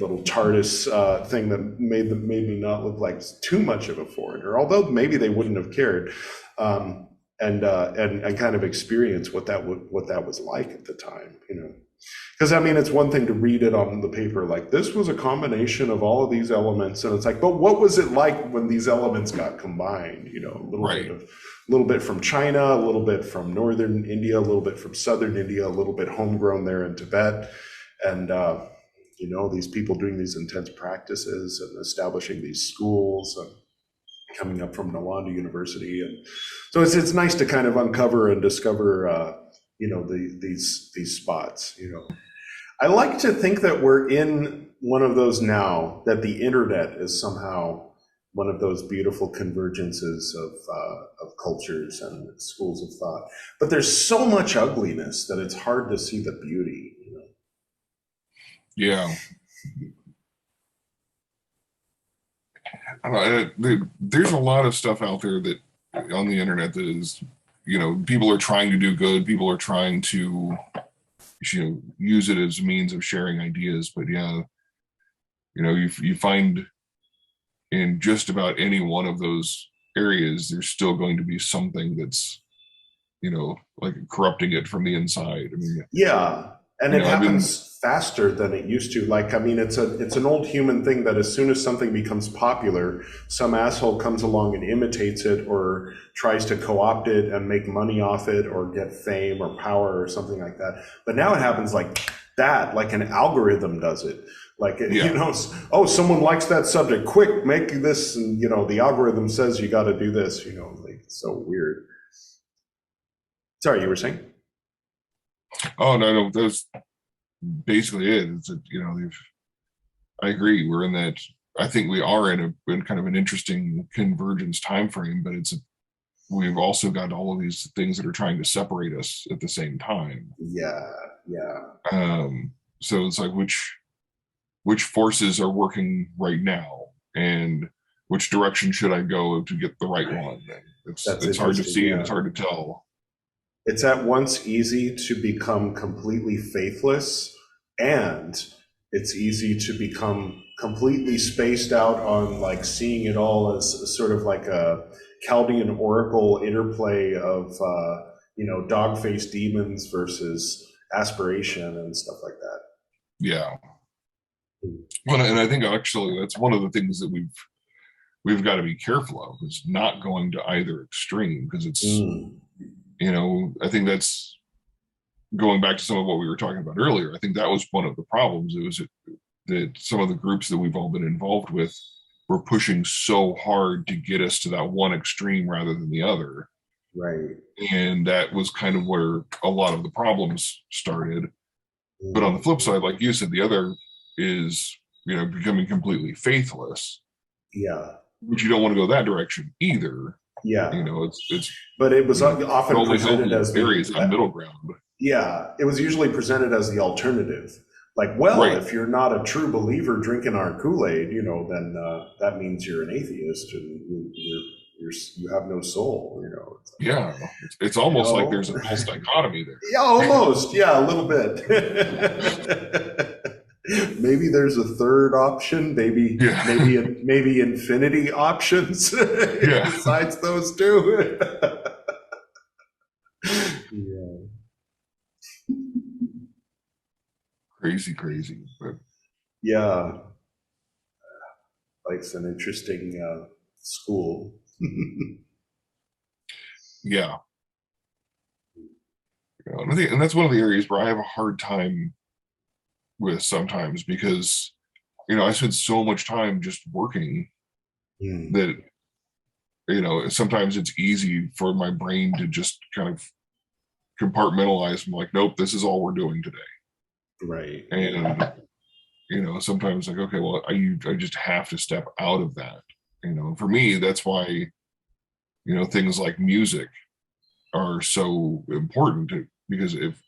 little TARDIS thing that made me not look like too much of a foreigner, although maybe they wouldn't have cared, and kind of experience what that was like at the time, you know. Because I mean, it's one thing to read it on the paper, like this was a combination of all of these elements, and it's like, but what was it like when these elements got combined? You know, a little bit from China, a little bit from northern India, a little bit from southern India, a little bit homegrown there in Tibet, and you know, these people doing these intense practices and establishing these schools and coming up from Nalanda University, and so it's nice to kind of uncover and discover. You know, these spots, you know. I like to think that we're in one of those now, that the internet is somehow one of those beautiful convergences of cultures and schools of thought. But there's so much ugliness that it's hard to see the beauty, you know. Yeah. I don't know, there's a lot of stuff out there that on the internet that is, you know, people are trying to do good. People are trying to, you know, use it as a means of sharing ideas. But yeah, you know, you find in just about any one of those areas, there's still going to be something that's, you know, like corrupting it from the inside. I mean, And it happens faster than it used to. Like, I mean, it's an old human thing that as soon as something becomes popular, some asshole comes along and imitates it or tries to co-opt it and make money off it or get fame or power or something like that. But now it happens like that, like an algorithm does it. Like, you know, oh, someone likes that subject, quick, make this, and, you know, the algorithm says you got to do this, you know, like, it's so weird. Sorry, you were saying? Oh, no, that's basically it. It's you know, I agree. We're in that. I think we are in kind of an interesting convergence time frame, but we've also got all of these things that are trying to separate us at the same time. Yeah. So it's like which forces are working right now, and which direction should I go to get the right one? It's hard to see, and it's hard to tell. It's at once easy to become completely faithless, and it's easy to become completely spaced out on like seeing it all as sort of like a Chaldean oracle interplay of you know, dog-faced demons versus aspiration and stuff like that. Yeah. Well, and I think actually that's one of the things that we've got to be careful of, is not going to either extreme, because it's you know, I think that's going back to some of what we were talking about earlier. I think that was one of the problems. It was that some of the groups that we've all been involved with were pushing so hard to get us to that one extreme rather than the other. Right. And that was kind of where a lot of the problems started. But on the flip side, like you said, the other is, you know, becoming completely faithless. Yeah. But you don't want to go that direction either. Yeah. You know, it's but it was often presented as that middle ground. Yeah, it was usually presented as the alternative. Like, well, if you're not a true believer drinking our Kool-Aid, you know, then that means you're an atheist and you have no soul, you know. Yeah, it's almost like there's a false dichotomy there. Yeah, almost. Yeah, a little bit. Maybe there's a third option. Maybe infinity options besides those two. Crazy. But yeah, life's an interesting school. Yeah. You know, and that's one of the areas where I have a hard time with sometimes, because, you know, I spend so much time just working that, you know, sometimes it's easy for my brain to just kind of compartmentalize. I'm like, nope, this is all we're doing today. Right. And, you know, sometimes like, okay, well, I just have to step out of that. You know, for me, that's why, you know, things like music are so important, because if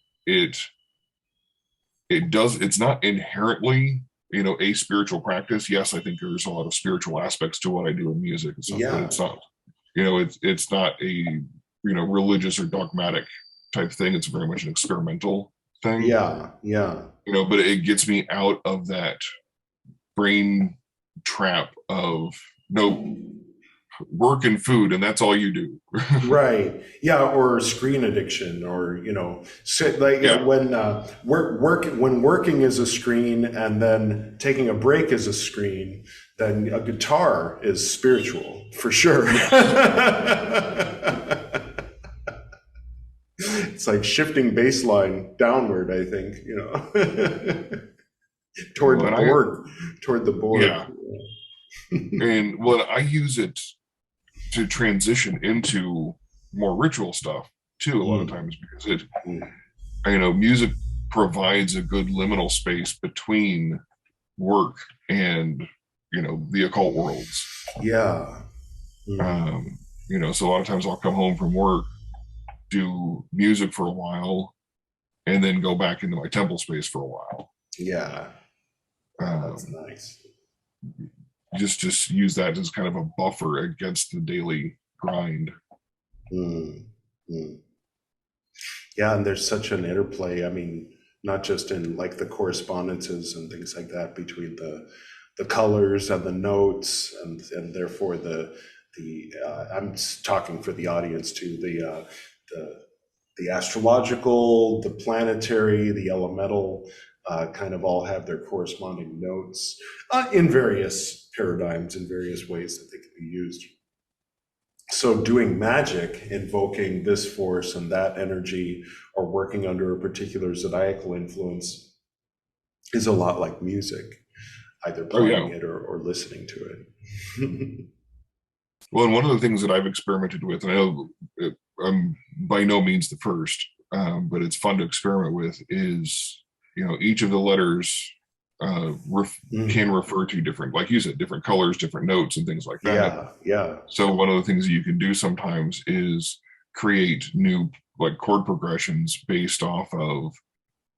it's not inherently, you know, a spiritual practice. Yes, I think there's a lot of spiritual aspects to what I do in music and stuff, but it's not, you know, it's not a, you know, religious or dogmatic type thing. It's very much an experimental thing. Yeah. You know, but it gets me out of that brain trap of work and food, and that's all you do. Right. Yeah. Or screen addiction, or, you know, when working is a screen and then taking a break is a screen, then a guitar is spiritual for sure. It's like shifting bass line downward, I think, you know, toward the board. Yeah. And when I use it to transition into more ritual stuff too, a lot of times, because it, you know, music provides a good liminal space between work and, you know, the occult worlds. Yeah. You know, so a lot of times I'll come home from work, do music for a while, and then go back into my temple space for a while. Yeah. That's nice. Just use that as kind of a buffer against the daily grind. Yeah, and there's such an interplay. I mean, not just in like the correspondences and things like that between the colors and the notes, and therefore the I'm talking for the audience too, the astrological, the planetary, the elemental, kind of all have their corresponding notes in various paradigms, in various ways that they can be used. So doing magic, invoking this force and that energy, or working under a particular zodiacal influence, is a lot like music, either playing it or listening to it. Well, and one of the things that I've experimented with, and I know I'm by no means the first, but it's fun to experiment with, is, each of the letters can refer to different, like you said, different colors, different notes, and things like that. Yeah. So one of the things that you can do sometimes is create new chord progressions based off of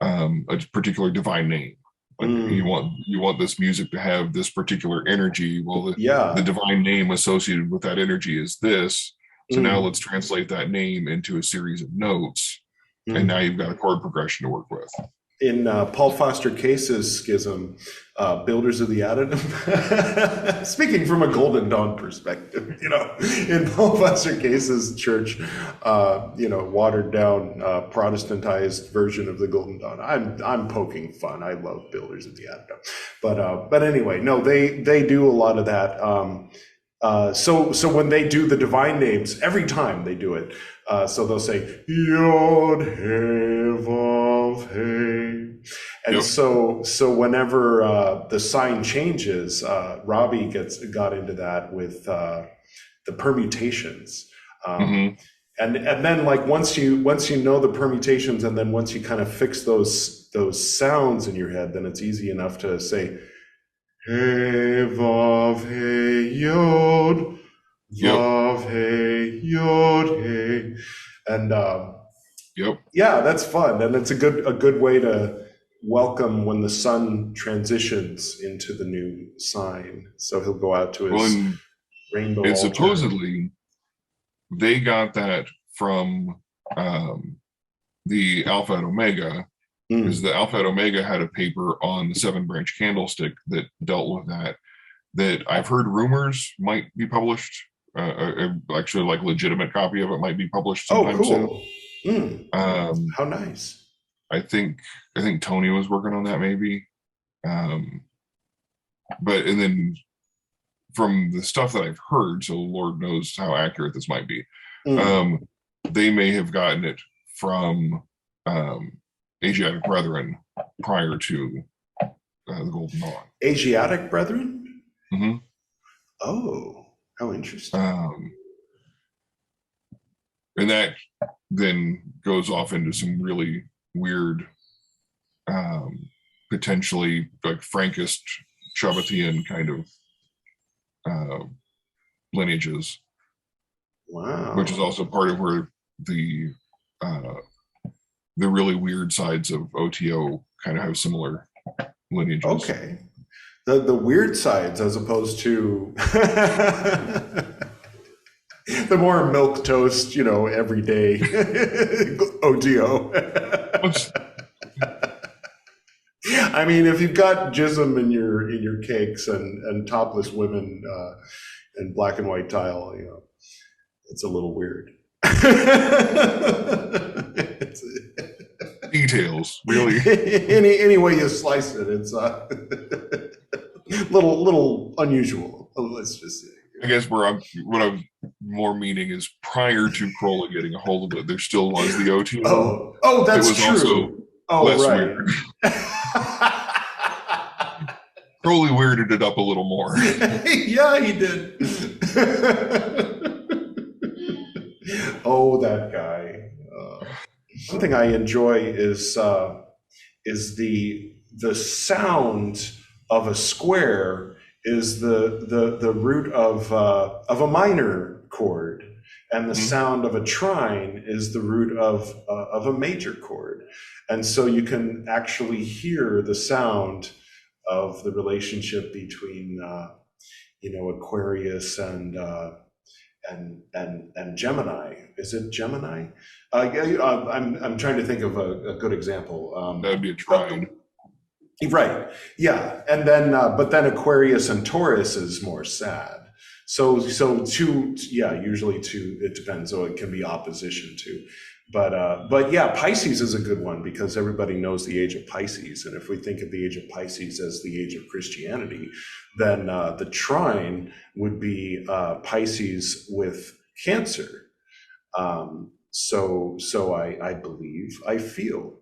a particular divine name. Like you want this music to have this particular energy. Well, the divine name associated with that energy is this. So now let's translate that name into a series of notes, and now you've got a chord progression to work with. In Paul Foster Case's schism, Builders of the Atom, speaking from a Golden Dawn perspective, in Paul Foster Case's church, watered down, Protestantized version of the Golden Dawn. I'm poking fun. I love Builders of the Atom, but anyway, no, they do a lot of that. So when they do the divine names, every time they do it, so they'll say Yod He Vav He, and so whenever the sign changes, Robbie got into that with the permutations, and then once you know the permutations, and then once you kind of fix those sounds in your head, then it's easy enough to say He Vav He Yod Vav He Yod He, and yeah, that's fun, and it's a good way to welcome when the sun transitions into the new sign. So he'll go out to his rainbow altar. And supposedly they got that from the Alpha and Omega, because the Alpha and Omega had a paper on the 7-branch candlestick that dealt with that I've heard rumors might be published. Actually, legitimate copy of it might be published sometime soon. How nice. I think Tony was working on that, maybe. But and then from the stuff that I've heard, so Lord knows how accurate this might be, they may have gotten it from Asiatic Brethren prior to the Golden Dawn. Asiatic Brethren? Oh, how interesting. And that then goes off into some really weird, potentially Frankist, Shabbatian kind of lineages. Wow. Which is also part of where the really weird sides of OTO kind of have similar lineages. Okay. The weird sides, as opposed to the more milquetoast, everyday OTO. I mean, if you've got jism in your cakes and topless women and black and white tile, it's a little weird. Details, really. Any way you slice it, it's little unusual. Let's just say. I guess what I'm more meaning is prior to Crowley getting a hold of it, there still was the OTO. Oh, that's it was true. Also less right. Weird. Crowley weirded it up a little more. Yeah, he did. Oh, that guy. One thing I enjoy is the sound of a square is the root of a minor chord, and the sound of a trine is the root of a major chord, and so you can actually hear the sound of the relationship between Aquarius and Gemini. Is it Gemini? I'm trying to think of a good example. That'd be a trine. Right. Yeah. And then, but then Aquarius and Taurus is more sad. So usually it depends. So it can be opposition to. But yeah, Pisces is a good one because everybody knows the age of Pisces. And if we think of the age of Pisces as the age of Christianity, then the trine would be Pisces with Cancer. So I believe, I feel,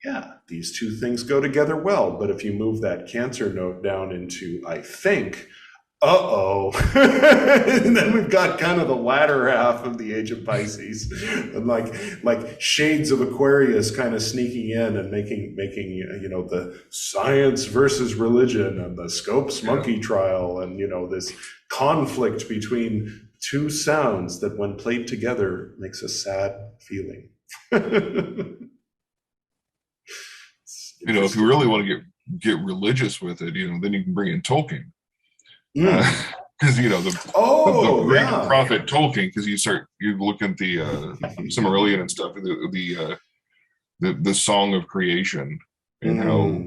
yeah, these two things go together well. But if you move that Cancer note down into I think, and then we've got kind of the latter half of the age of Pisces, and like shades of Aquarius kind of sneaking in and making the science versus religion and the Scopes monkey trial, and this conflict between two sounds that when played together makes a sad feeling. If you really want to get religious with it, then you can bring in Tolkien. Because the great prophet Tolkien, because you look at the Silmarillion and stuff, the Song of Creation, and how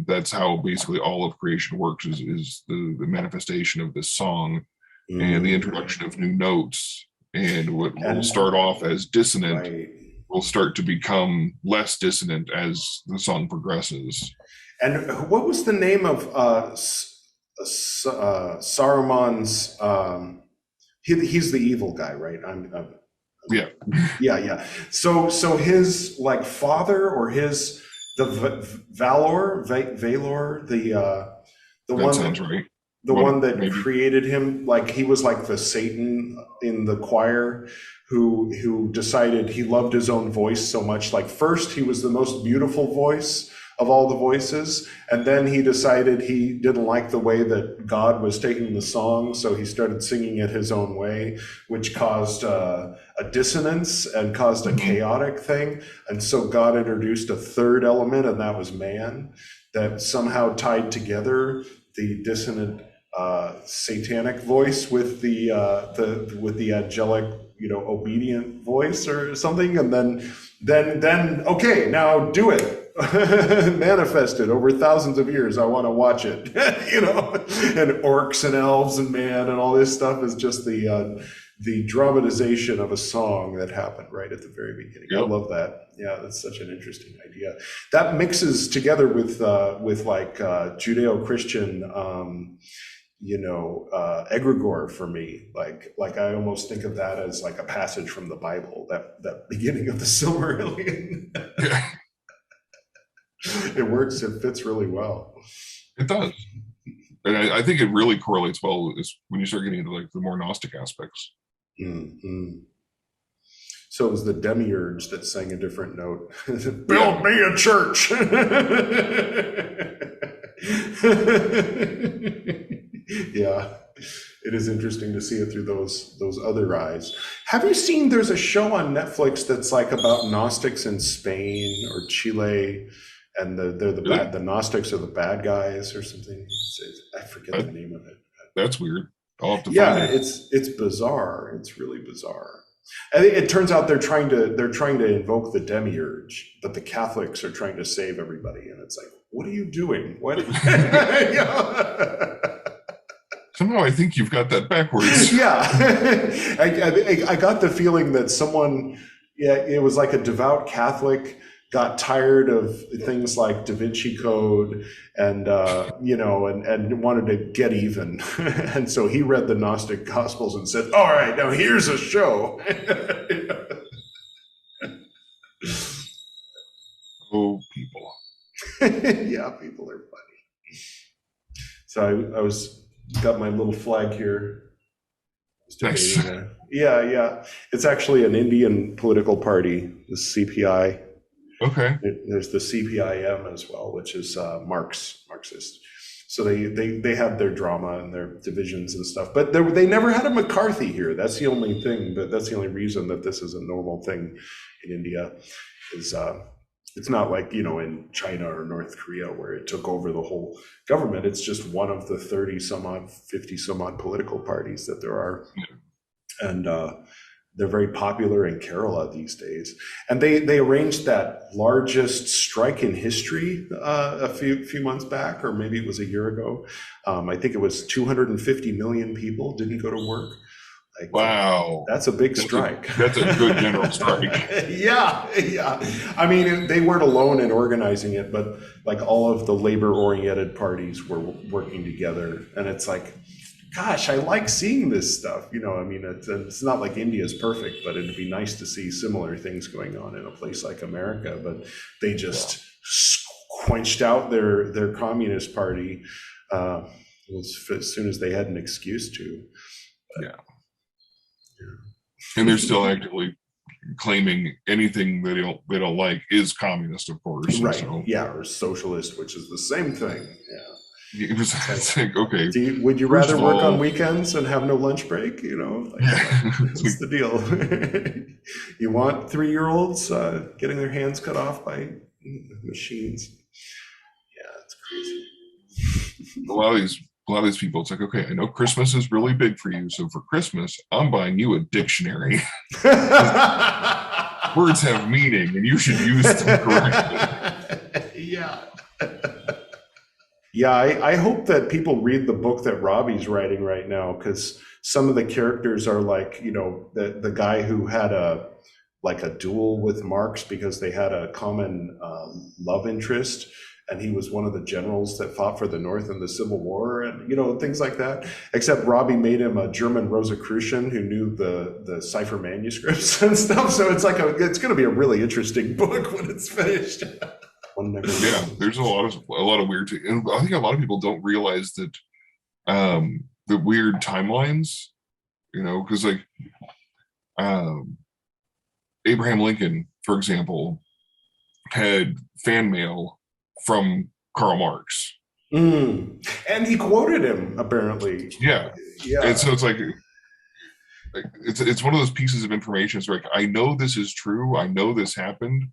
that's how basically all of creation works is the manifestation of this song and the introduction of new notes, and what will start off as dissonant will start to become less dissonant as the song progresses. And what was the name of Saruman's? He's the evil guy, right? Yeah. So his father, or Valor, the one sounds right. The one that created him, he was like the Satan in the choir who decided he loved his own voice so much. First he was the most beautiful voice of all the voices, and then he decided he didn't like the way that God was taking the song, so he started singing it his own way, which caused a dissonance and caused a chaotic thing. And so God introduced a third element, and that was man, that somehow tied together the dissonant satanic voice with the angelic, obedient voice or something. And then okay, now do it. Manifest it over thousands of years. I want to watch it. And orcs and elves and man and all this stuff is just the dramatization of a song that happened right at the very beginning. Yep. I love that. Yeah, that's such an interesting idea. That mixes together with Judeo-Christian egregore for me. Like I almost think of that as like a passage from the Bible, that beginning of the Silmarillion. It works, it fits really well. It does. And I think it really correlates well is when you start getting into the more Gnostic aspects. Mm-hmm. So it was the demiurge that sang a different note. Build me a church. Yeah, it is interesting to see it through those other eyes. Have you seen, there's a show on Netflix that's about Gnostics in Spain or Chile, and the Gnostics are the bad guys or something. I forget the name of it. That's weird. I'll have to find it. It's bizarre. It's really bizarre. And it turns out they're trying to invoke the demiurge, but the Catholics are trying to save everybody, and it's what are you doing? What? Somehow I think you've got that backwards. Yeah, I got the feeling that someone, it was like a devout Catholic got tired of things like Da Vinci Code and and wanted to get even. And so he read the Gnostic Gospels and said, all right, now here's a show. Oh, people. Yeah, people are funny. So I got my little flag here. Nice. Yeah. It's actually an Indian political party, the CPI. Okay. There's the CPIM as well, which is Marxist. So they have their drama and their divisions and stuff, but they never had a McCarthy here. That's the only thing. But that's the only reason that this is a normal thing in India. Is it's not like in China or North Korea where it took over the whole government. It's just one of the 30 some odd, 50 some odd political parties that there are, and they're very popular in Kerala these days. And they arranged that largest strike in history a few months back, or maybe it was a year ago. I think it was 250 million people didn't go to work Like, wow, that's a big strike. That's a good general strike. Yeah. I mean, they weren't alone in organizing it, but like all of the labor-oriented parties were working together, and it's like, gosh, I like seeing this stuff. You know, I mean, it's not like India is perfect, but it'd be nice to see similar things going on in a place like America. But they just quenched out their communist party as soon as they had an excuse to. But, and they're still actively claiming anything they don't like is communist, of course. Right. So. Yeah, or socialist, which is the same thing. Yeah. It's like, okay. Would you rather work on weekends and have no lunch break? You know, what's the deal? You want 3-year-olds getting their hands cut off by machines? Yeah, it's crazy. A lot of these people, it's like, okay, I know Christmas is really big for you, so for Christmas, I'm buying you a dictionary. Words have meaning, and you should use them correctly. Yeah. Yeah, I hope that people read the book that Robbie's writing right now, because some of the characters are like, you know, the guy who had a duel with Marx because they had a common love interest, and he was one of the generals that fought for the North in the Civil War, and, you know, things like that. Except Robbie made him a German Rosicrucian who knew the cipher manuscripts and stuff. So it's like it's going to be a really interesting book when it's finished. Yeah, there's a lot of weird things. And I think a lot of people don't realize that the weird timelines, you know, because like Abraham Lincoln, for example, had fan mail from Karl Marx. And he quoted him, apparently. Yeah. And so it's like it's one of those pieces of information. It's like, I know this is true. I know this happened.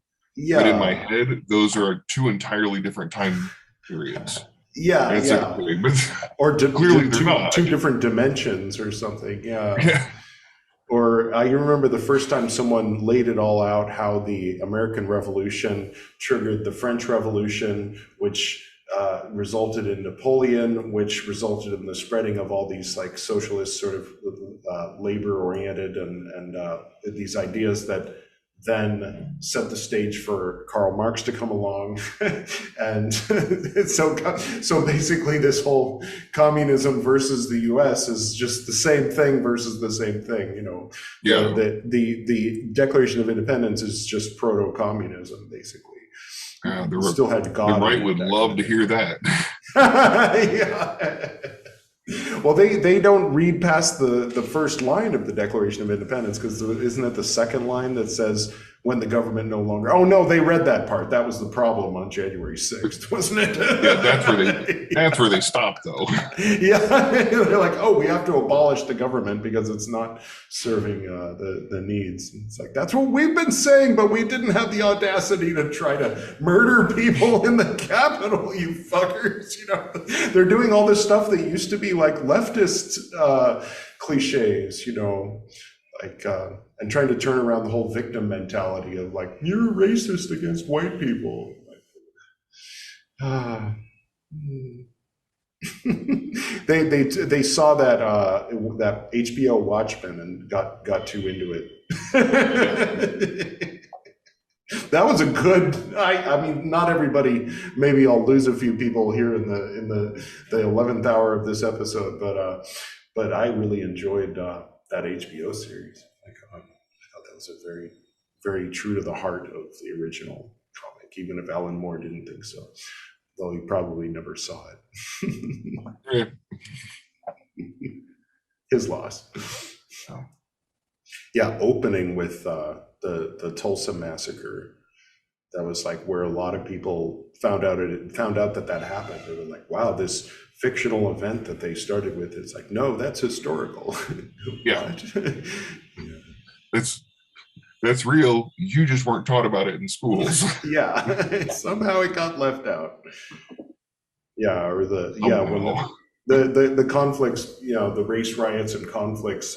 Yeah. But in my head, those are 2 entirely different time periods. Yeah. And it's yeah. like, okay, but or clearly they're not. 2 different dimensions or something. Yeah. Or you remember the first time someone laid it all out, how the American Revolution triggered the French Revolution, which resulted in Napoleon, which resulted in the spreading of all these like socialist sort of labor-oriented and these ideas that then set the stage for Karl Marx to come along. And so basically this whole communism versus the US is just the same thing versus the same thing, you know. Yeah. The Declaration of Independence is just proto-communism, basically. Still had God. The right would love to hear that. Yeah. Well, they don't read past the first line of the Declaration of Independence, because isn't it the second line that says when the government no longer? Oh no, they read that part. That was the problem on January 6th, wasn't it? Yeah, that's where they stopped, though. Yeah, they're like, oh, we have to abolish the government because it's not serving the needs. It's like, that's what we've been saying, but we didn't have the audacity to try to murder people in the Capitol, you fuckers. You know, they're doing all this stuff that used to be like leftist cliches, you know, like and trying to turn around the whole victim mentality of like, you're racist against white people. They saw that HBO Watchmen and got too into it. That was a good. I mean, not everybody. Maybe I'll lose a few people here in the 11th hour of this episode, but I really enjoyed that HBO series. I thought that was a very, very true to the heart of the original comic, even if Alan Moore didn't think so, though he probably never saw it. His loss. So, yeah, opening with the Tulsa massacre. That was like where a lot of people found out that happened. They were like, wow, this fictional event that they started with, it's like, no, that's historical. Yeah. That's real. You just weren't taught about it in schools. Yeah. Somehow it got left out. Yeah, or when the conflicts, you know, the race riots and conflicts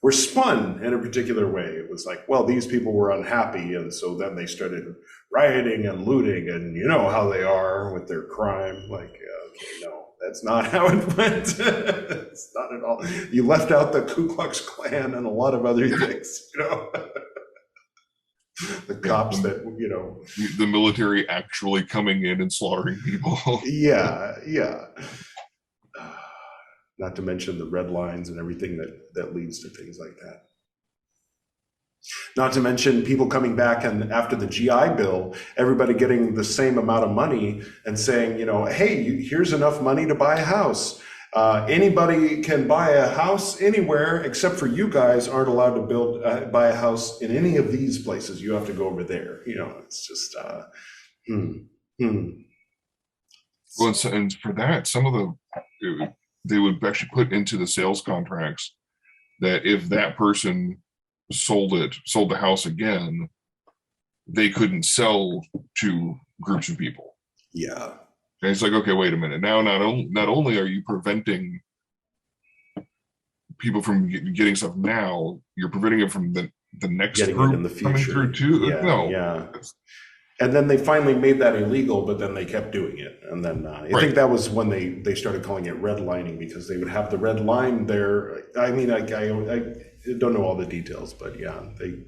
were spun in a particular way. It was like, well, these people were unhappy, and so then they started rioting and looting, and you know how they are with their crime. Like, okay, no, that's not how it went. It's not at all. You left out the Ku Klux Klan and a lot of other things, you know. The cops that, you know. The military actually coming in and slaughtering people. Yeah. Not to mention the red lines and everything that leads to things like that. Not to mention people coming back and after the GI Bill, everybody getting the same amount of money and saying, you know, hey, here's enough money to buy a house. Anybody can buy a house anywhere except for you guys aren't allowed to buy a house in any of these places. You have to go over there. You know, it's just, Well, and for that, some of they would actually put into the sales contracts that if that person sold the house again, they couldn't sell to groups of people. Yeah. And it's like, okay, wait a minute. Now, not only are you preventing people from getting stuff now, you're preventing it from the next getting group it in the future. Coming through too. Yeah, no. Yeah. And then they finally made that illegal, but then they kept doing it. And then I think that was when they started calling it redlining, because they would have the red line there. I mean, I don't know all the details, but yeah, they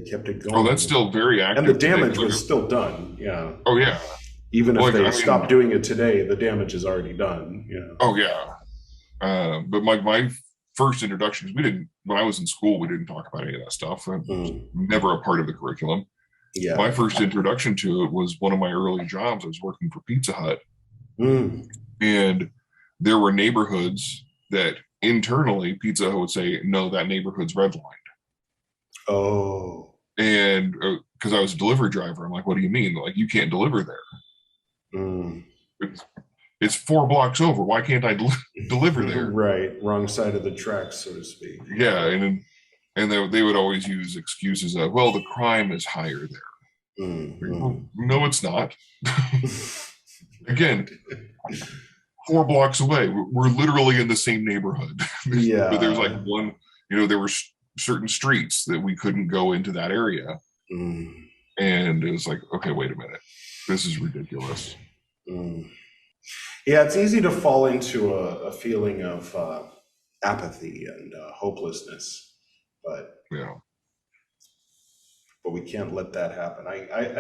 kept it going. Oh, that's still very active. And the damage was still done. Yeah. Oh yeah. Even if they stopped doing it today, the damage is already done. Yeah. Oh yeah. But my first introductions, when I was in school, we didn't talk about any of that stuff. It was never a part of the curriculum. Yeah. My first introduction to it was one of my early jobs. I was working for Pizza Hut. And there were neighborhoods that internally Pizza Hut would say, no, that neighborhood's redlined. Oh. And because I was a delivery driver, I'm like, what do you mean? Like, you can't deliver there. It's 4 blocks over. Why can't I deliver there? Right. Wrong side of the tracks, so to speak. Yeah. And they would always use excuses of, well, the crime is higher there. Well, no, it's not. Again, 4 blocks away. We're literally in the same neighborhood. Yeah. But there's like one, there were certain streets that we couldn't go into that area. And it was like, okay, wait a minute. This is ridiculous. Yeah, it's easy to fall into a feeling of apathy and hopelessness, but we can't let that happen.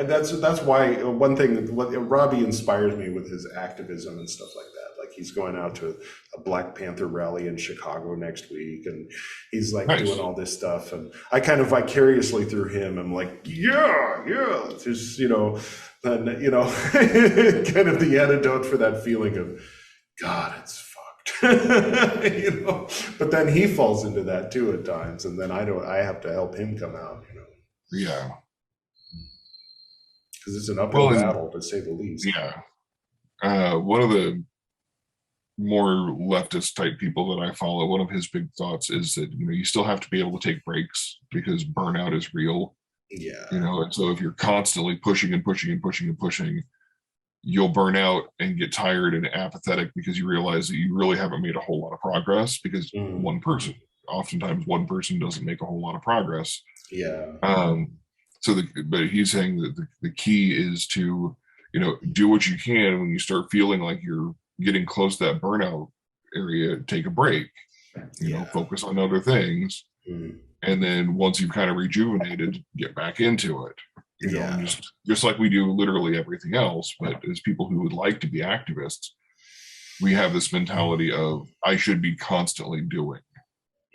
That's why one thing, Robbie inspires me with his activism and stuff like that. Like, he's going out to a Black Panther rally in Chicago next week, and he's like doing all this stuff, and I kind of vicariously through him, I'm like, yeah, just then kind of the antidote for that feeling of, God, it's fucked. But then he falls into that too at times, and then I have to help him come out, Yeah. Because it's an uphill battle, to say the least. Yeah. One of the more leftist type people that I follow, one of his big thoughts is that, you still have to be able to take breaks because burnout is real. Yeah. And so if you're constantly pushing and pushing and pushing and pushing, you'll burn out and get tired and apathetic because you realize that you really haven't made a whole lot of progress because oftentimes one person doesn't make a whole lot of progress. Yeah. But he's saying that the key is to, do what you can. When you start feeling like you're getting close to that burnout area, take a break, focus on other things. And then once you've kind of rejuvenated, get back into it. Just like we do literally everything else. But as people who would like to be activists, we have this mentality of, I should be constantly doing.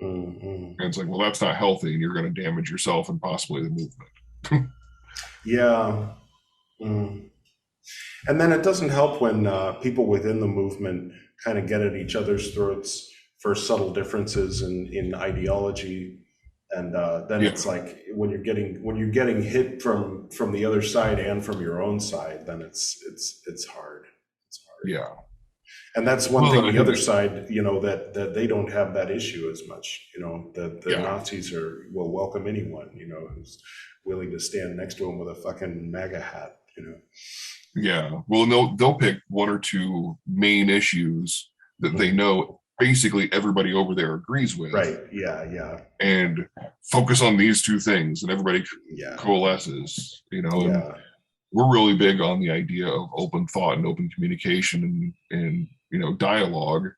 And it's like, well, that's not healthy, and you're going to damage yourself and possibly the movement. Yeah. And then it doesn't help when people within the movement kind of get at each other's throats for subtle differences in ideology. And then it's like when you're getting hit from the other side and from your own side, then it's hard. It's hard. Yeah. And that's one thing, the other side, that they don't have that issue as much, the Nazis will welcome anyone, who's willing to stand next to them with a fucking MAGA hat, Yeah. Well, they'll pick 1 or 2 main issues that they know basically everybody over there agrees with. Right. Yeah. And focus on these 2 things, and everybody coalesces, And we're really big on the idea of open thought and open communication and dialogue.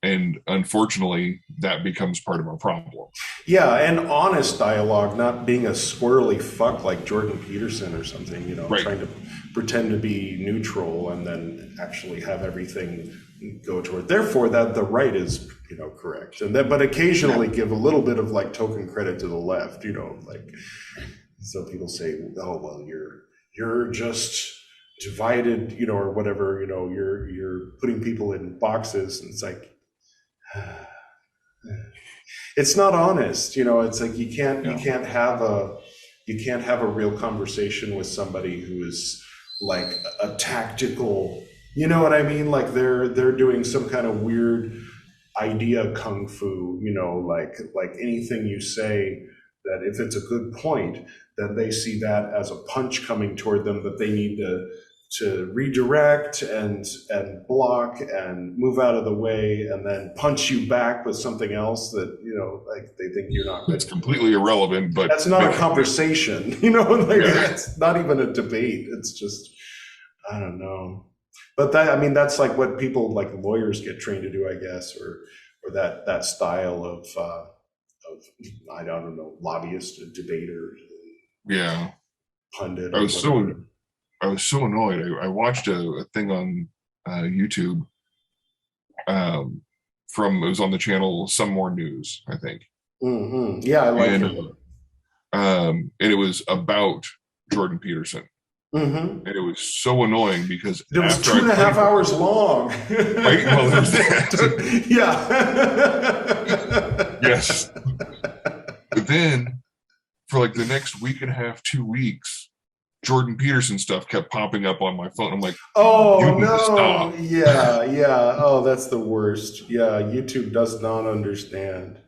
And unfortunately, that becomes part of our problem. Yeah, and honest dialogue, not being a squirrely fuck like Jordan Peterson or something, right. Trying to pretend to be neutral and then actually have everything go toward. Therefore, that the right is, correct. And then, but occasionally give a little bit of like token credit to the left, like so people say, oh well, you're just divided, or whatever, you're putting people in boxes, and it's like. It's not honest, it's like you can't have a real conversation with somebody who is like a tactical, you know what I mean? Like they're doing some kind of weird idea kung fu, like anything you say that if it's a good point, then they see that as a punch coming toward them that they need to redirect and block and move out of the way and then punch you back with something else that, like they think you're not. It's completely irrelevant, but that's not a conversation, It's not even a debate. It's just, I don't know. But that's like what people like lawyers get trained to do, I guess, or that style of I don't know, lobbyist, debater, pundit. I was so annoyed. I watched a thing on YouTube it was on the channel Some More News, I think. Mm-hmm. Yeah, I like it. And it was about Jordan Peterson. Mm-hmm. And it was so annoying because it was 2.5 hours long. Right? Well, there's that. Yeah. Yes. But then for like the next week and a half, 2 weeks, Jordan Peterson stuff kept popping up on my phone. I'm like, oh no, stop. Yeah. Oh, that's the worst. Yeah, YouTube does not understand.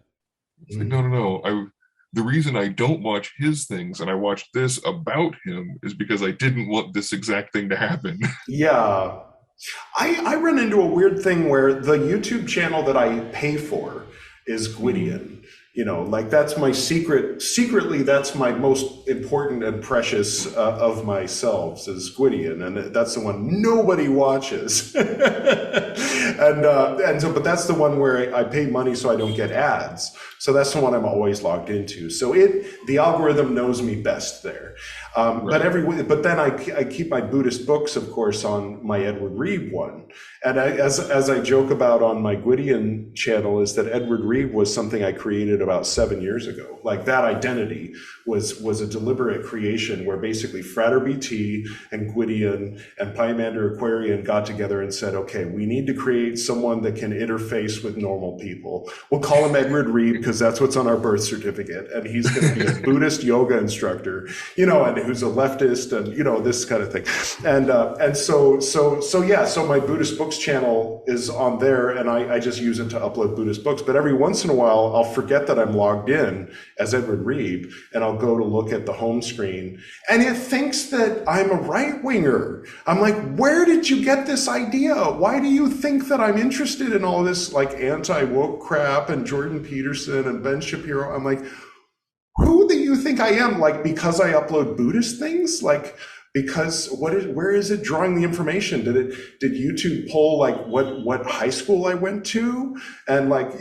It's like, no. The reason I don't watch his things and I watched this about him is because I didn't want this exact thing to happen. Yeah. I run into a weird thing where the YouTube channel that I pay for is Gwydion. Like that's my secretly, that's my most important and precious of myself is Gwydion. And that's the one nobody watches. and so, but that's the one where I pay money so I don't get ads. So that's the one I'm always logged into. So the algorithm knows me best there. Right. But then I keep my Buddhist books, of course, on my Edward Reeve one. And as I joke about on my Gwydion channel is that Edward Reeve was something I created about 7 years ago. Like that identity was a deliberate creation where basically Frater BT and Gwydion and Pymander Aquarian got together and said, okay, we need to create someone that can interface with normal people. We'll call him Edward Reeve because that's what's on our birth certificate. And he's going to be a Buddhist yoga instructor, and who's a leftist and, this kind of thing. And so my Buddhist books channel is on there and I just use it to upload Buddhist books. But every once in a while, I'll forget that I'm logged in as Edward Reeve and I'll go to look at the home screen and it thinks that I'm a right winger. I'm like, where did you get this idea? Why do you think that I'm interested in all this like anti-woke crap and Jordan Peterson and Ben Shapiro? I'm like, who do you think I am? Like, because I upload Buddhist things? Like, because where is it drawing the information? Did YouTube pull like what high school I went to? And like,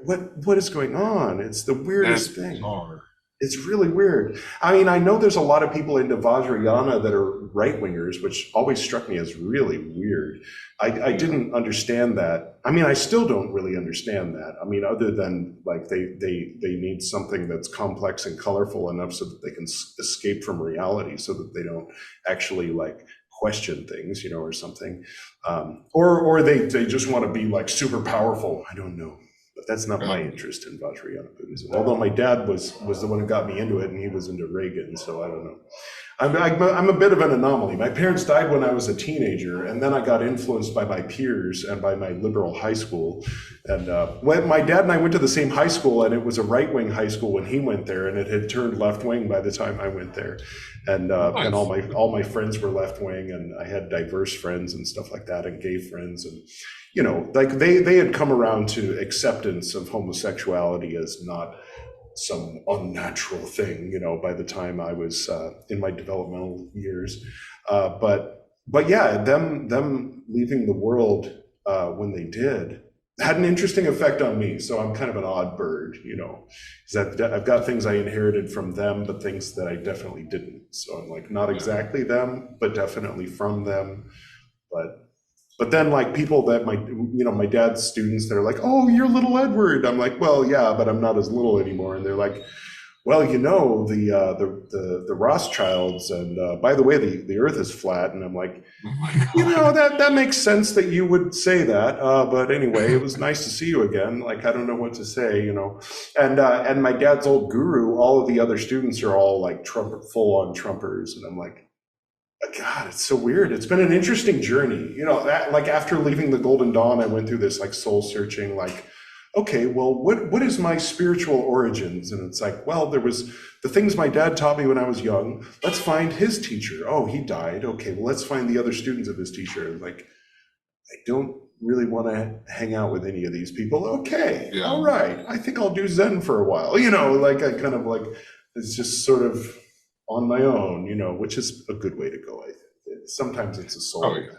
what is going on? It's the weirdest thing. Bizarre. It's really weird. I mean, I know there's a lot of people into Vajrayana that are right-wingers, which always struck me as really weird. I didn't understand that. I mean, I still don't really understand that. I mean, other than like they need something that's complex and colorful enough so that they can escape from reality, so that they don't actually like question things, or something. Or they just want to be like super powerful. I don't know. But that's not my interest in Vajrayana Buddhism. Although my dad was the one who got me into it, and he was into Reagan, so I don't know. I'm a bit of an anomaly. My parents died when I was a teenager, and then I got influenced by my peers and by my liberal high school. And when my dad and I went to the same high school, and it was a right-wing high school when he went there, and it had turned left-wing by the time I went there. And and all my friends were left-wing, and I had diverse friends and stuff like that, and gay friends, and like they had come around to acceptance of homosexuality as not some unnatural thing, by the time I was in my developmental years. But but yeah, them leaving the world when they did had an interesting effect on me. So I'm kind of an odd bird, you know, because I've got things I inherited from them, but things that I definitely didn't. So I'm like, not exactly them, but definitely from them. But then like people that my dad's students, they're like, oh, you're little Edward. I'm like, well, yeah, but I'm not as little anymore. And they're like, well, you know, the Rothschilds, and by the way, the Earth is flat. And I'm like, you know, that makes sense that you would say that. But anyway, it was nice to see you again. Like, I don't know what to say, you know. And my dad's old guru, all of the other students are all like full on Trumpers, and I'm like, God, it's so weird. It's been an interesting journey, you know. Like after leaving the Golden Dawn, I went through this like soul searching, like, okay, well, what is my spiritual origins? And it's like, well, there was the things my dad taught me when I was young. Let's find his teacher. Oh, he died. Okay, well, let's find the other students of his teacher. Like, I don't really want to hang out with any of these people. Okay, yeah. All right. I think I'll do Zen for a while. You know, like I kind of like, it's just sort of on my own, you know, which is a good way to go, I think. Sometimes it's a soul path.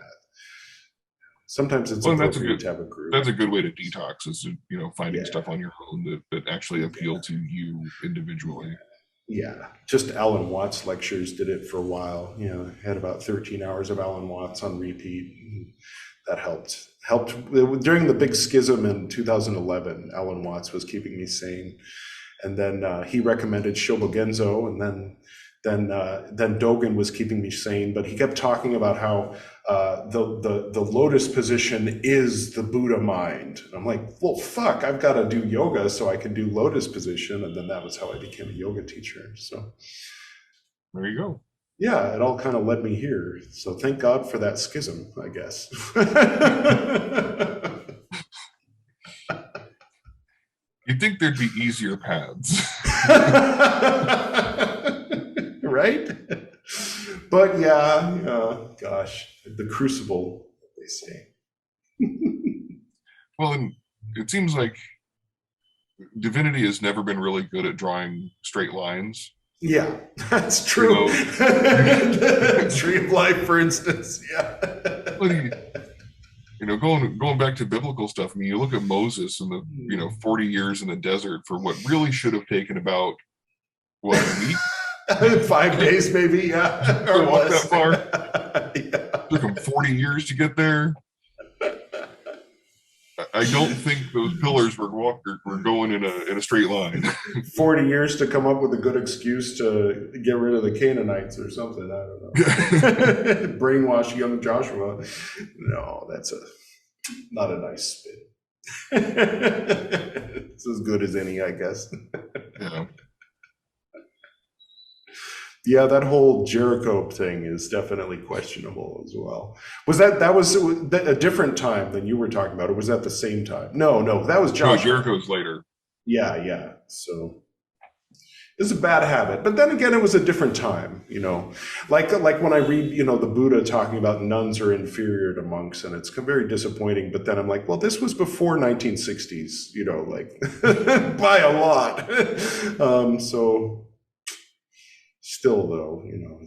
Sometimes it's appropriate to have a group. That's a good way to detox, is you know, finding stuff on your own that actually appeal to you individually. Yeah, just Alan Watts lectures did it for a while. You know, had about 13 hours of Alan Watts on repeat. That helped during the big schism in 2011. Alan Watts was keeping me sane, and then he recommended Shobogenzo, and then Dogen was keeping me sane, but he kept talking about how the lotus position is the Buddha mind. And I'm like, well, fuck, I've got to do yoga so I can do lotus position. And then that was how I became a yoga teacher. So there you go. Yeah, it all kind of led me here. So thank God for that schism, I guess. You'd think there'd be easier paths. Right? But yeah, gosh, the crucible, they say. Well, and it seems like divinity has never been really good at drawing straight lines. Yeah, that's true. You know, Tree of Life, for instance. Yeah. You know, going back to biblical stuff, I mean, you look at Moses and the 40 years in the desert for what really should have taken about a week. 5 days, maybe, yeah. Or walk that far. Yeah. Took him 40 years to get there. I don't think those pillars were going in a straight line. 40 years to come up with a good excuse to get rid of the Canaanites or something. I don't know. Brainwash young Joshua. No, that's not a nice spin. It's as good as any, I guess. Yeah. Yeah, that whole Jericho thing is definitely questionable as well. Was that was a different time than you were talking about, or was that the same time? No, that was Joshua. No, Jericho's later. Yeah. So it's a bad habit, but then again, it was a different time. You know, like when I read, you know, the Buddha talking about nuns are inferior to monks, and it's very disappointing. But then I'm like, well, this was before 1960s. You know, like by a lot. So. Still, though, you know,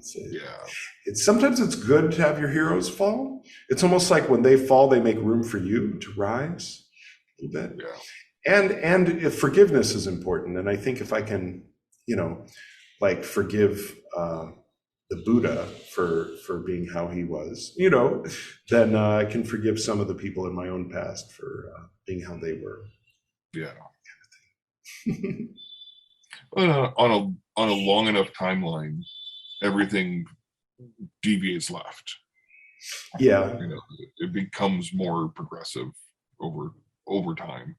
it's sometimes it's good to have your heroes fall. It's almost like when they fall, they make room for you to rise a little bit. Yeah. And if forgiveness is important, and I think if I can, you know, like forgive the Buddha for being how he was, you know, then I can forgive some of the people in my own past for being how they were. Yeah. On a long enough timeline, everything deviates left. Yeah, you know, it becomes more progressive over time.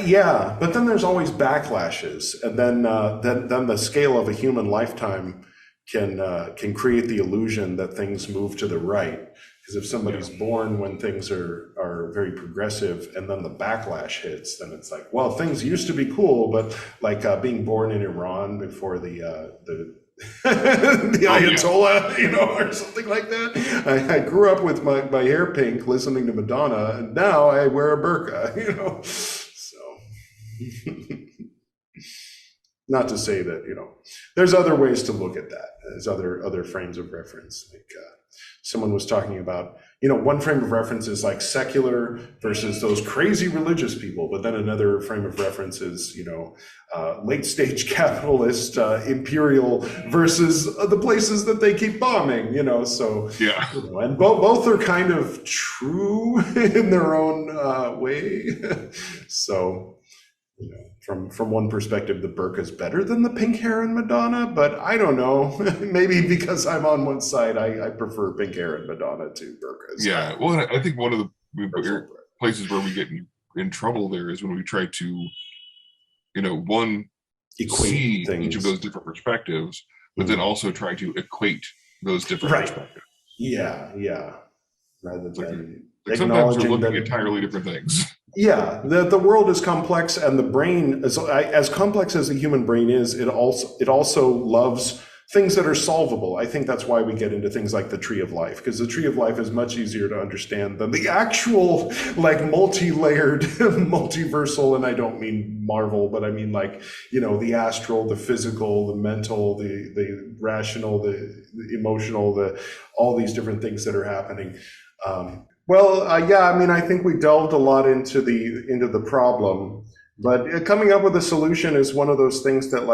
Yeah, but then there's always backlashes, and then the scale of a human lifetime can create the illusion that things move to the right. Because if somebody's born when things are very progressive, and then the backlash hits, then it's like, well, things used to be cool, but like being born in Iran before the Ayatollah, you know, or something like that. I grew up with my hair pink, listening to Madonna, and now I wear a burqa, you know. So, not to say that, you know, there's other ways to look at that. There's other frames of reference, like. someone was talking about, one frame of reference is like secular versus those crazy religious people, but then another frame of reference is, late stage capitalist, imperial versus the places that they keep bombing, so, yeah. And both are kind of true in their own way. So, from one perspective, the burqa is better than the pink hair in Madonna, but I don't know. Maybe because I'm on one side, I prefer pink hair in Madonna to burqas. Yeah, well, I think one of the places where we get in trouble there is when we try to, one, see each of those different perspectives, but then also try to equate those different perspectives. Yeah. Rather than sometimes we're looking at entirely different things. Yeah, the world is complex, and the brain is as complex as the human brain is. It also loves things that are solvable. I think that's why we get into things like the tree of life, because the tree of life is much easier to understand than the actual multi-layered, multiversal, and I don't mean Marvel, but I mean the astral, the physical, the mental, the rational, the emotional, all these different things that are happening. I think we delved a lot into the problem, but coming up with a solution is one of those things that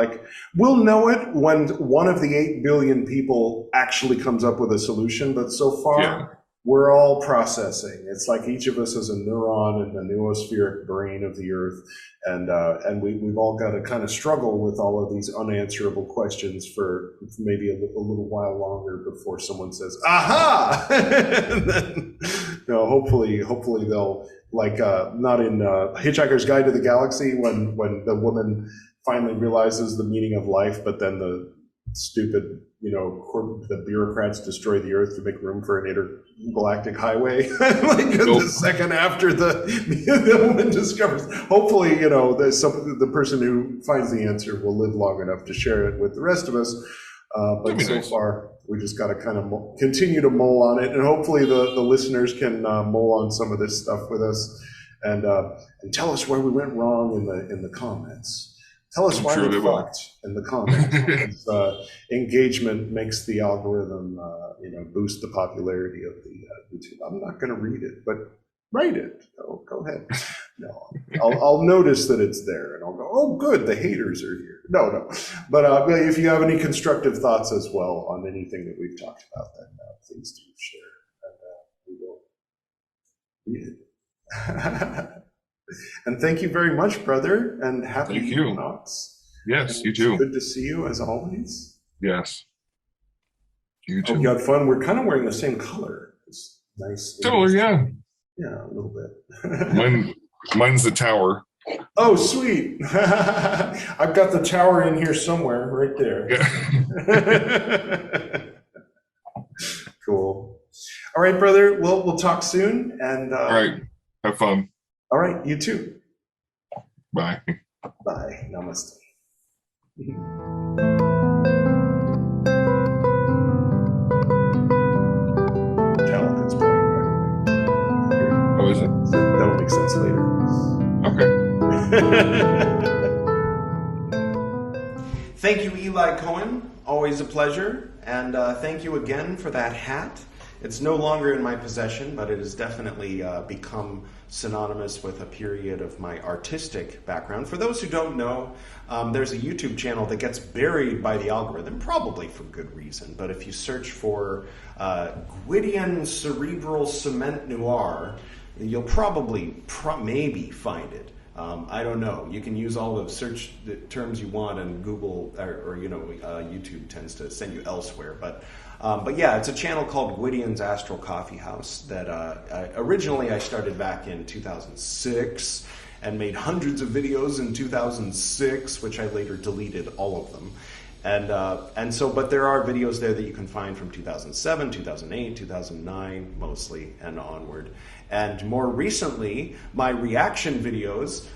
we'll know it when one of the 8 billion people actually comes up with a solution. But so far, we're all processing. It's like each of us is a neuron in the noospheric brain of the earth. And we've all got to kind of struggle with all of these unanswerable questions for maybe a little while longer before someone says, aha! And then, hopefully they'll, not in Hitchhiker's Guide to the Galaxy, when the woman finally realizes the meaning of life, but then the stupid, the bureaucrats destroy the earth to make room for an intergalactic highway. The second after the woman discovers, hopefully, the person who finds the answer will live long enough to share it with the rest of us. But so far, we just got to kind of continue to mull on it, and hopefully the listeners can mull on some of this stuff with us, and tell us where we went wrong in the comments. Tell us why we fucked in the comments. Engagement makes the algorithm, boost the popularity of the YouTube. I'm not going to read it, but write it. Go ahead. No, I'll notice that it's there, and I'll go, oh, good, the haters are here. No. But if you have any constructive thoughts as well on anything that we've talked about, then please do share, and we will read it. And thank you very much, brother, and happy equinox. Yes, you too. Good to see you as always. Yes. You too. Hope you had fun. We're kind of wearing the same color. It's nice. Similar, yeah. Yeah, a little bit. Mine's the tower. Oh, sweet. I've got the tower in here somewhere, right there. Yeah. Cool. All right, brother. Well, we'll talk soon. And all right. Have fun. All right, you too. Bye. Bye. Namaste. Talent is boring, by the way. Oh, is it? That'll make sense later. Okay. Thank you, Eli Cohen. Always a pleasure. And thank you again for that hat. It's no longer in my possession, but it has definitely become synonymous with a period of my artistic background. For those who don't know, there's a YouTube channel that gets buried by the algorithm, probably for good reason. But if you search for Gwydion Cerebral Cement Noir, you'll probably maybe find it. I don't know. You can use all the search terms you want, and Google or YouTube tends to send you elsewhere. But yeah, it's a channel called Gwydion's Astral Coffee House that originally I started back in 2006 and made hundreds of videos in 2006, which I later deleted all of them. But there are videos there that you can find from 2007, 2008, 2009, mostly, and onward. And more recently, my reaction videos,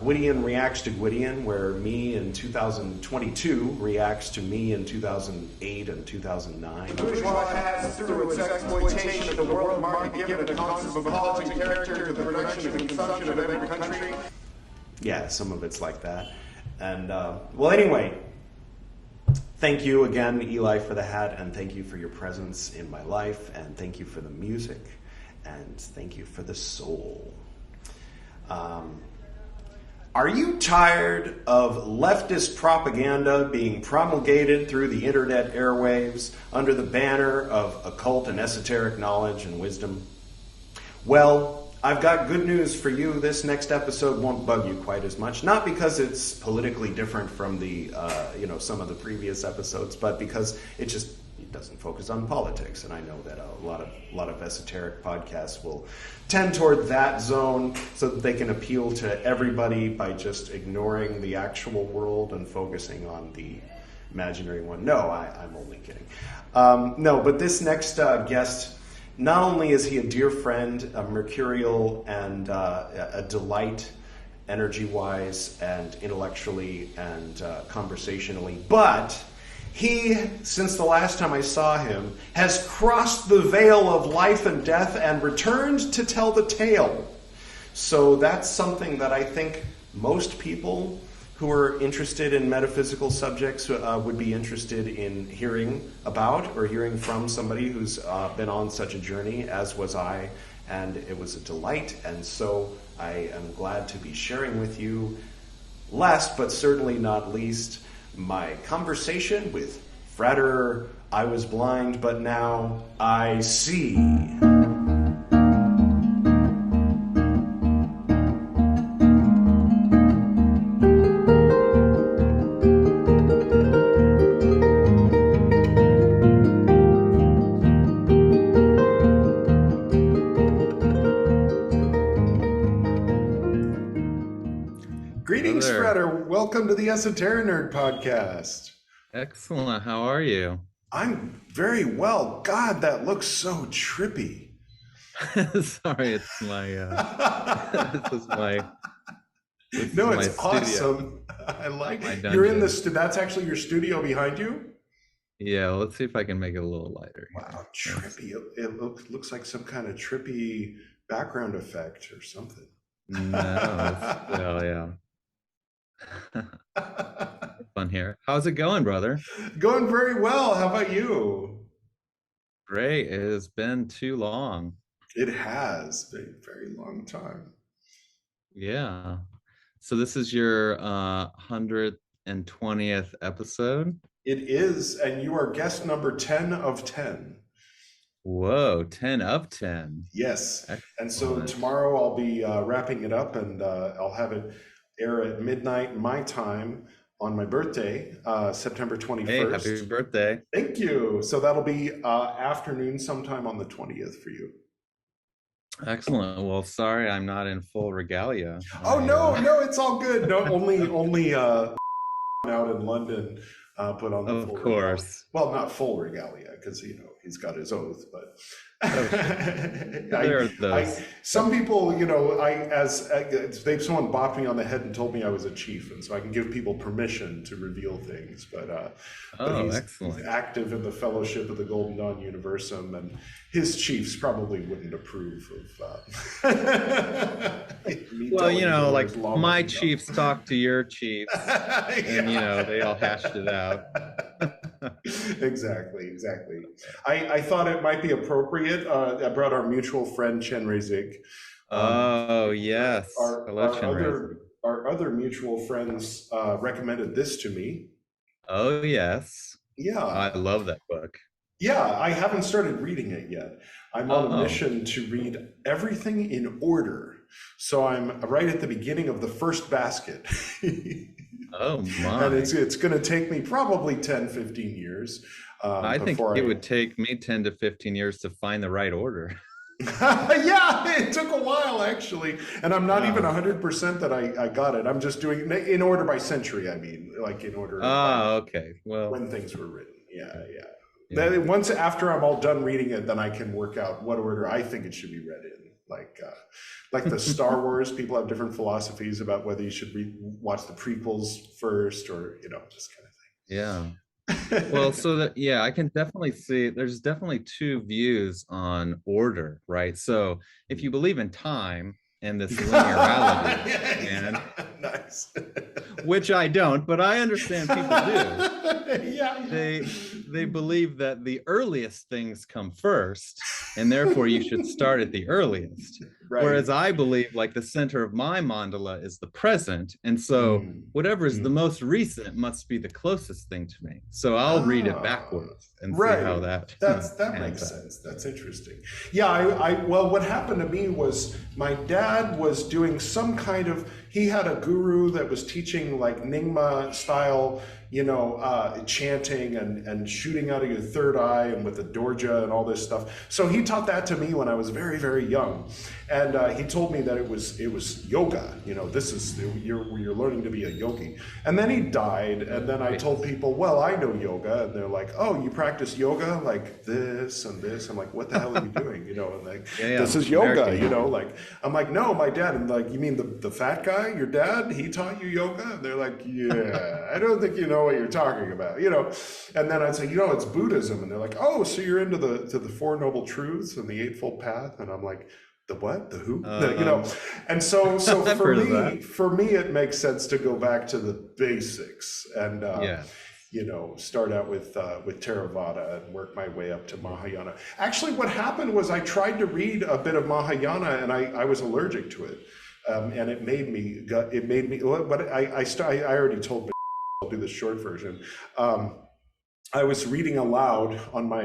Gwydion Reacts to Gwydion, where me in 2022 reacts to me in 2008 and 2009. Bourgeois has, through its exploitation of the world market, given a cosmopolitan character to the production and consumption of every country. Yeah, some of it's like that. And, well, anyway, Thank you again, Eli, for the hat, and thank you for your presence in my life, and thank you for the music, and thank you for the soul. Are you tired of leftist propaganda being promulgated through the internet airwaves under the banner of occult and esoteric knowledge and wisdom? Well, I've got good news for you. This next episode won't bug you quite as much, not because it's politically different from the, some of the previous episodes, but because it doesn't focus on politics. And I know that a lot of esoteric podcasts will tend toward that zone so that they can appeal to everybody by just ignoring the actual world and focusing on the imaginary one. No, I'm only kidding. No, but this next guest, not only is he a dear friend, a mercurial, and a delight energy-wise and intellectually and conversationally, but he, since the last time I saw him, has crossed the veil of life and death and returned to tell the tale. So that's something that I think most people who are interested in metaphysical subjects would be interested in hearing about or hearing from somebody who's been on such a journey, as was I, and it was a delight. And so I am glad to be sharing with you, last but certainly not least, my conversation with Frater I was blind, but now I see. Greetings, Frater. Welcome to the Esoterinerd podcast. Excellent. How are you? I'm very well. God, that looks so trippy. Sorry, it's my No, it's awesome. I like it. You're in the that's actually your studio behind you? Yeah, let's see if I can make it a little lighter. Wow, trippy. It looks like some kind of trippy background effect or something. No, well, yeah. Fun here. How's it going, brother? Going very well. How about you? Great. It has been too long. It has been a very long time. Yeah. So this is your 120th episode? It is, and you are guest number 10 of 10. Whoa, 10 of 10. Yes. Excellent. And so tomorrow I'll be wrapping it up, and I'll have it air at midnight my time on my birthday, September 21st. Hey, happy birthday. Thank you. So that'll be afternoon sometime on the 20th for you. Excellent. Well, sorry I'm not in full regalia. Oh, no, it's all good. No, only out in London put on the full course. Regalia. Well, not full regalia, because, he's got his oath, but some people, someone bopped me on the head and told me I was a chief, and so I can give people permission to reveal things. But he's excellent. Active in the Fellowship of the Golden Dawn Universum, and his chiefs probably wouldn't approve of. Well, like my chiefs talk to your chiefs, and they all hashed it out. Exactly. I thought it might be appropriate. I brought our mutual friend Chen Rezik. Oh yes, our other mutual friends recommended this to me. Oh yes. Yeah, I love that book. Yeah, I haven't started reading it yet. I'm on a mission to read everything in order. So I'm right at the beginning of the first basket. Oh my. And it's going to take me probably 10, 15 years. I think it would take me 10 to 15 years to find the right order. Yeah, it took a while actually. And I'm not even 100% that I got it. I'm just doing in order by century, I mean, like in order okay. Well, when things were written. Yeah. Then once after I'm all done reading it, then I can work out what order I think it should be read in. Like the Star Wars, people have different philosophies about whether you should watch the prequels first or just kind of thing. Yeah. Well, so I can definitely see there's definitely two views on order, right? So if you believe in time, and this linearity, man. Nice. Which I don't, but I understand people do. Yeah. They believe that the earliest things come first, and therefore you should start at the earliest. Right. Whereas I believe like the center of my mandala is the present, and so whatever is the most recent must be the closest thing to me. So I'll read it backwards and see how that makes sense. That's interesting. Yeah, well, what happened to me was my dad was doing some kind of, he had a guru that was teaching like Nyingma style, chanting and shooting out of your third eye and with the dorja and all this stuff. So he taught that to me when I was very, very young. And he told me that it was yoga. This is, you're learning to be a yogi. And then he died. And then I told people, well, I know yoga. And they're like, oh, you practice yoga like this and this. I'm like, what the hell are you doing? And like, this is yoga, I'm like, no, my dad. And like, you mean the fat guy, your dad, he taught you yoga? And they're like, yeah, I don't think you know what you're talking about, And then I'd say, it's Buddhism. And they're like, oh, so you're into the Four Noble Truths and the Eightfold Path? And I'm like, the what? The who? And so for me, it makes sense to go back to the basics and start out with Theravada and work my way up to Mahayana. Actually, what happened was I tried to read a bit of Mahayana and I was allergic to it, and it made me. But I already told. I'll do the short version. I was reading aloud on my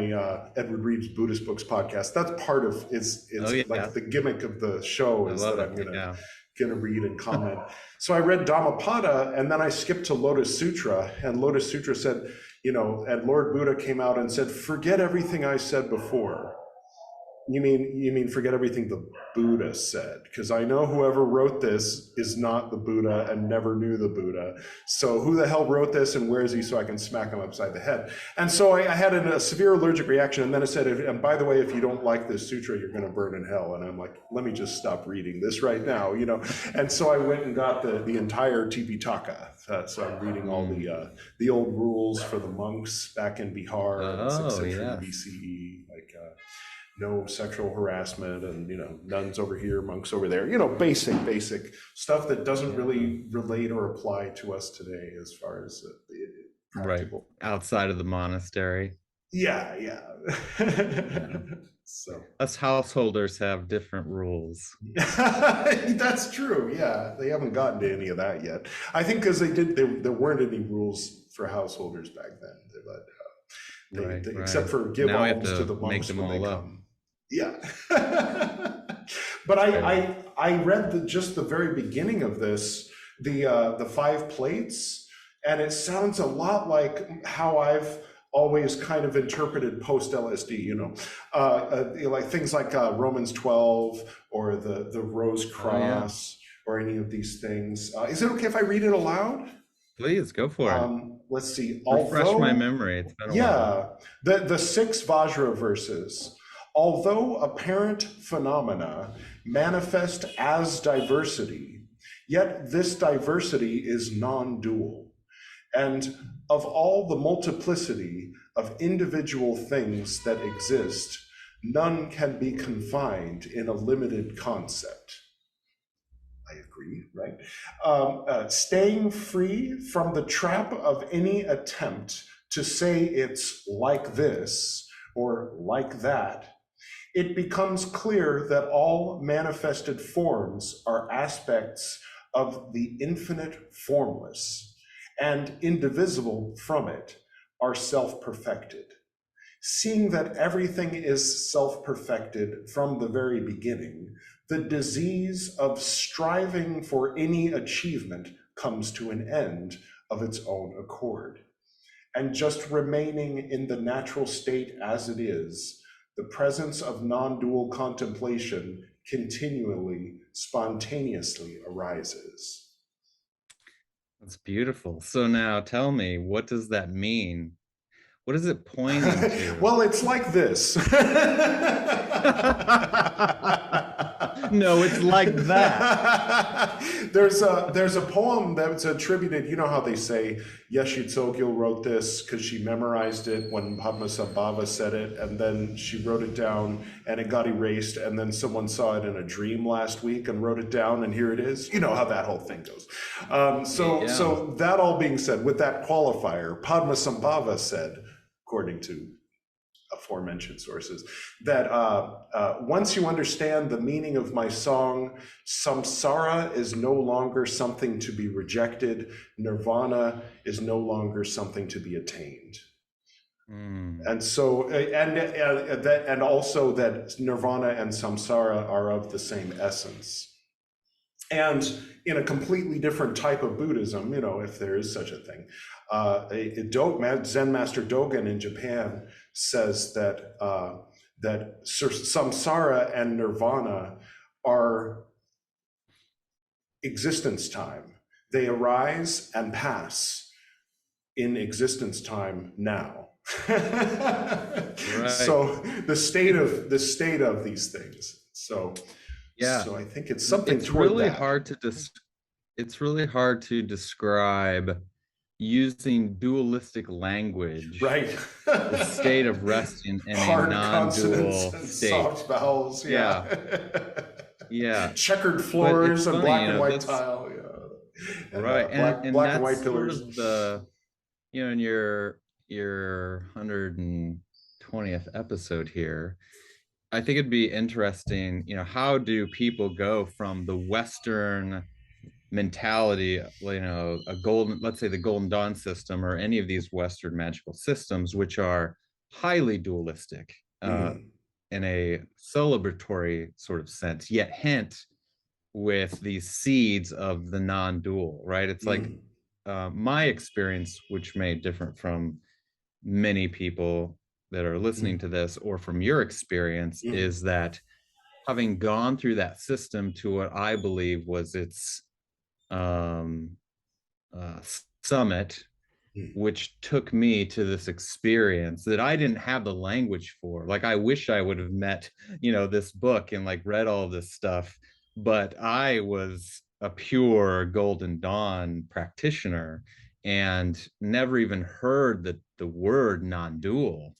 Edward Reed's Buddhist Books podcast. That's part of it's the gimmick of the show is that I'm gonna read and comment. So I read Dhammapada and then I skipped to Lotus Sutra, and Lotus Sutra said, and Lord Buddha came out and said, forget everything I said before. You mean forget everything the Buddha said? Because I know whoever wrote this is not the Buddha and never knew the Buddha. So who the hell wrote this and where is he so I can smack him upside the head? And so I had a severe allergic reaction. And then it said, and by the way, if you don't like this sutra, you're going to burn in hell. And I'm like, let me just stop reading this right now, And so I went and got the entire Tipitaka. So I'm reading all the old rules for the monks back in Bihar in the 6th century BCE, no sexual harassment and nuns over here, monks over there, basic stuff that doesn't really relate or apply to us today as far as practical. Outside of the monastery. Yeah. So us householders have different rules. That's true. Yeah, they haven't gotten to any of that yet. I think because there weren't any rules for householders back then, but except for give alms to the monks when they come. Yeah. But I read just the very beginning of this, the 5 plates, and it sounds a lot like how I've always kind of interpreted post-LSD, like things like Romans 12 or the Rose Cross or any of these things. Is it okay if I read it aloud? Please, go for it. Let's see. Refresh my memory. It's been a while. The 6 Vajra verses. Although apparent phenomena manifest as diversity, yet this diversity is non-dual. And of all the multiplicity of individual things that exist, none can be confined in a limited concept. I agree, right? Staying free from the trap of any attempt to say it's like this or like that, it becomes clear that all manifested forms are aspects of the infinite formless, and indivisible from it are self-perfected. Seeing that everything is self-perfected from the very beginning, the disease of striving for any achievement comes to an end of its own accord. And just remaining in the natural state as it is, the presence of non-dual contemplation continually, spontaneously arises. That's beautiful. So now tell me, what does that mean? What is it pointing to? Well, it's like this. No, it's like that. There's a poem that's attributed, you know how they say Yeshe Tsogyal wrote this because she memorized it when Padmasambhava said it, and then she wrote it down and it got erased, and then someone saw it in a dream last week and wrote it down, and here it is. You know how that whole thing goes. So that all being said, with that qualifier, Padmasambhava said, according to aforementioned sources, that once you understand the meaning of my song, samsara is no longer something to be rejected, nirvana is no longer something to be attained. And so, and also that nirvana and samsara are of the same essence. And in a completely different type of Buddhism, you know, if there is such a thing, Zen Master Dogen in Japan says that that samsara and nirvana are existence time. They arise and pass in existence time now. Right. So the state of these things. So yeah, so I think it's something. It's toward really that. hard to it's really hard to describe using dualistic language, right? The state of rest in a Hard non-dual consonants state. and soft vowels, yeah. Checkered floors and funny, black you and know, white tile, and, right? black that's and white sort pillars. of the, you know, in your 120th episode here, I think it'd be interesting, you know, how do people go from the Western mentality, you know, let's say the Golden Dawn system or any of these Western magical systems, which are highly dualistic in a celebratory sort of sense, yet hint with these seeds of the non-dual, right? It's like my experience, which may differ from many people that are listening to this, or from your experience, is that having gone through that system to what I believe was its summit, which took me to this experience that I didn't have the language for. Like, I wish I would have met, you know, this book and like read all this stuff, but I was a pure Golden Dawn practitioner and never even heard the word non-dual.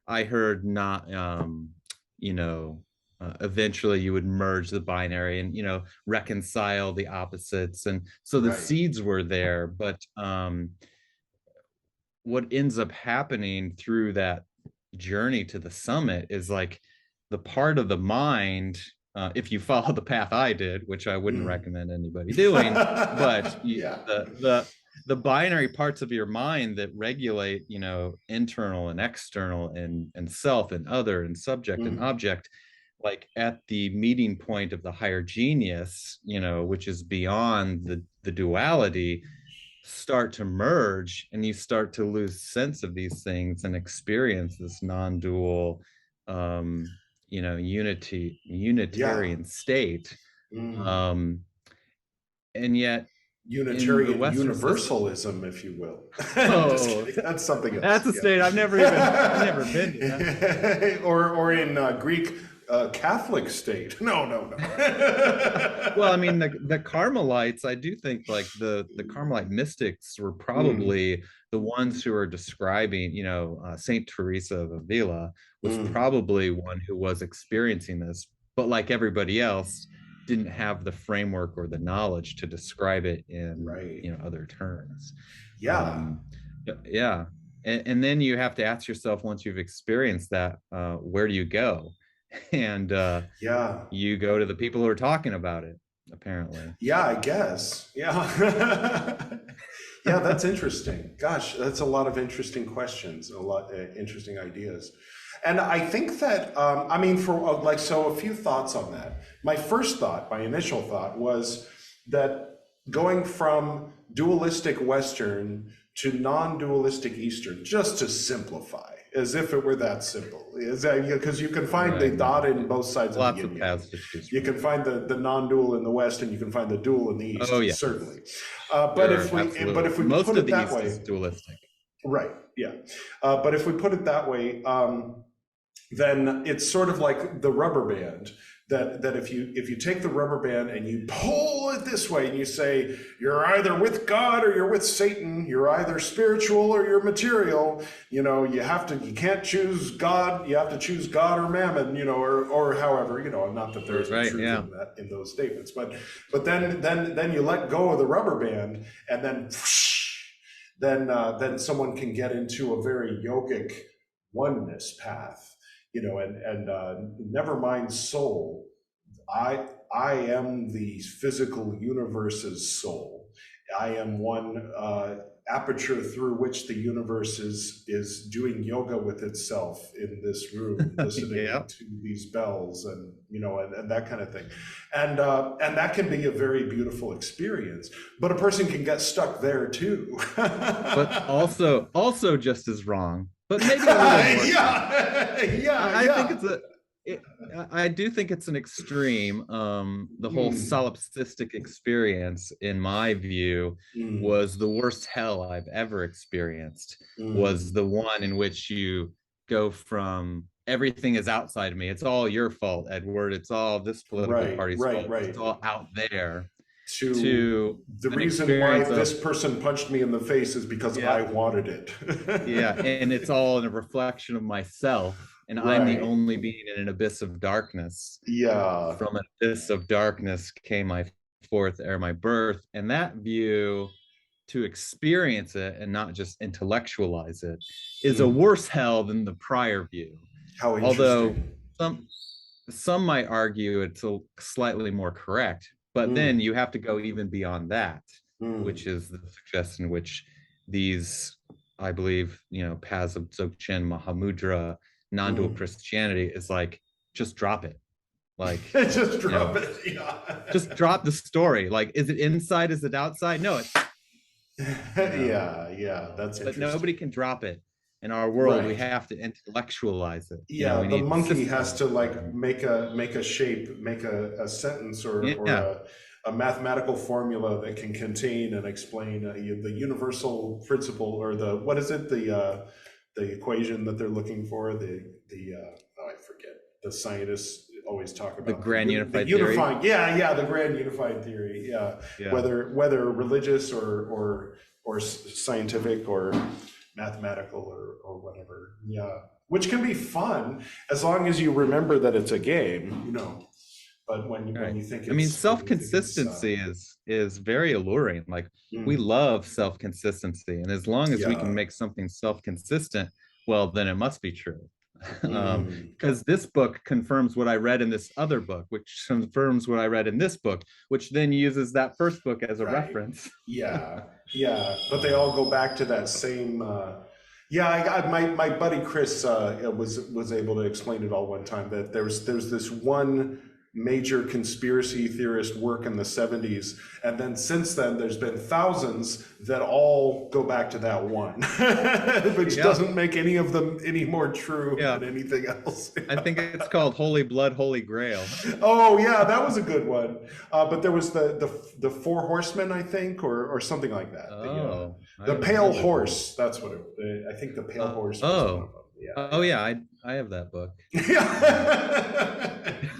I heard not, you know, eventually you would merge the binary and, you know, reconcile the opposites. And so the seeds were there, but what ends up happening through that journey to the summit is like the part of the mind, if you follow the path I did, which I wouldn't recommend anybody doing, but the binary parts of your mind that regulate, you know, internal and external and self and other and subject and object, like at the meeting point of the higher genius, you know, which is beyond the duality, start to merge, and you start to lose sense of these things and experience this non-dual, you know, unitarian state. And yet Unitarian universalism, if you will. Oh, that's something else. That's a state I've never been to. That. or in Greek, Catholic state. No. Well, I mean, the Carmelites, I do think like the Carmelite mystics were probably the ones who are describing, you know, Saint Teresa of Avila was probably one who was experiencing this, but like everybody else, didn't have the framework or the knowledge to describe it in you know, other terms. And then you have to ask yourself, once you've experienced that, where do you go? And you go to the people who are talking about it, apparently. I guess. That's interesting. Gosh, that's a lot of interesting questions, a lot of interesting ideas. And I think that, I mean, so a few thoughts on that. My initial thought was that going from dualistic Western to non-dualistic Eastern, just to simplify, as if it were that simple, because you can find the dot in both sides of the yin yang. You can find the non-dual in the West, and you can find the dual in the East. Oh, yeah. Certainly. But if we most put of it the that East way, is dualistic. Right. Yeah. But if we put it that way, then it's sort of like the rubber band that if you take the rubber band and you pull it this way and you say you're either with God or you're with Satan, you're either spiritual or you're material, you can't choose God, you have to choose God or Mammon, or however, not that there's truth in those statements, but then you let go of the rubber band, and then someone can get into a very yogic oneness path. And never mind soul. I am the physical universe's soul. I am one aperture through which the universe is doing yoga with itself in this room, listening to these bells and that kind of thing. And that can be a very beautiful experience. But a person can get stuck there too. But also just as wrong. But maybe a little more. I do think it's an extreme. The whole solipsistic experience, in my view, was the worst hell I've ever experienced. Was the one in which you go from everything is outside of me. It's all your fault, Edward. It's all this political party's fault. It's all out there. To the reason why this person punched me in the face is because I wanted it. And it's all in a reflection of myself, and I'm the only being in an abyss of darkness. From an abyss of darkness came my my birth, and that view, to experience it and not just intellectualize it, is a worse hell than the prior view. How interesting. Although some might argue it's a slightly more correct. But then you have to go even beyond that, which is the suggestion which these, I believe, paths of Dzogchen, Mahamudra, non-dual Christianity is like, just drop it. Like, just drop it. Just drop the story. Like, is it inside? Is it outside? No, it's. That's but nobody can drop it. In our world, we have to intellectualize it. The monkey has to make a shape, make a sentence or a mathematical formula that can contain and explain the universal principle, or the equation that they're looking for. I forget. The scientists always talk about the grand unified theory. The grand unified theory. Whether religious or scientific or mathematical or whatever, which can be fun as long as you remember that it's a game, but when you think self-consistency is very alluring. Like, we love self-consistency, and as long as we can make something self-consistent, well, then it must be true. Because this book confirms what I read in this other book, which confirms what I read in this book, which then uses that first book as a reference. But they all go back to that same. My buddy Chris was able to explain it all one time, that there's this one major conspiracy theorist work in the 70s, and then since then there's been thousands that all go back to that one, which doesn't make any of them any more true than anything else. I think it's called Holy Blood, Holy Grail. Oh yeah, that was a good one. But there was the Four Horsemen, I think, or something like that. The Pale Horse. That's what I think. The Pale Horse. Was one of them. I have that book.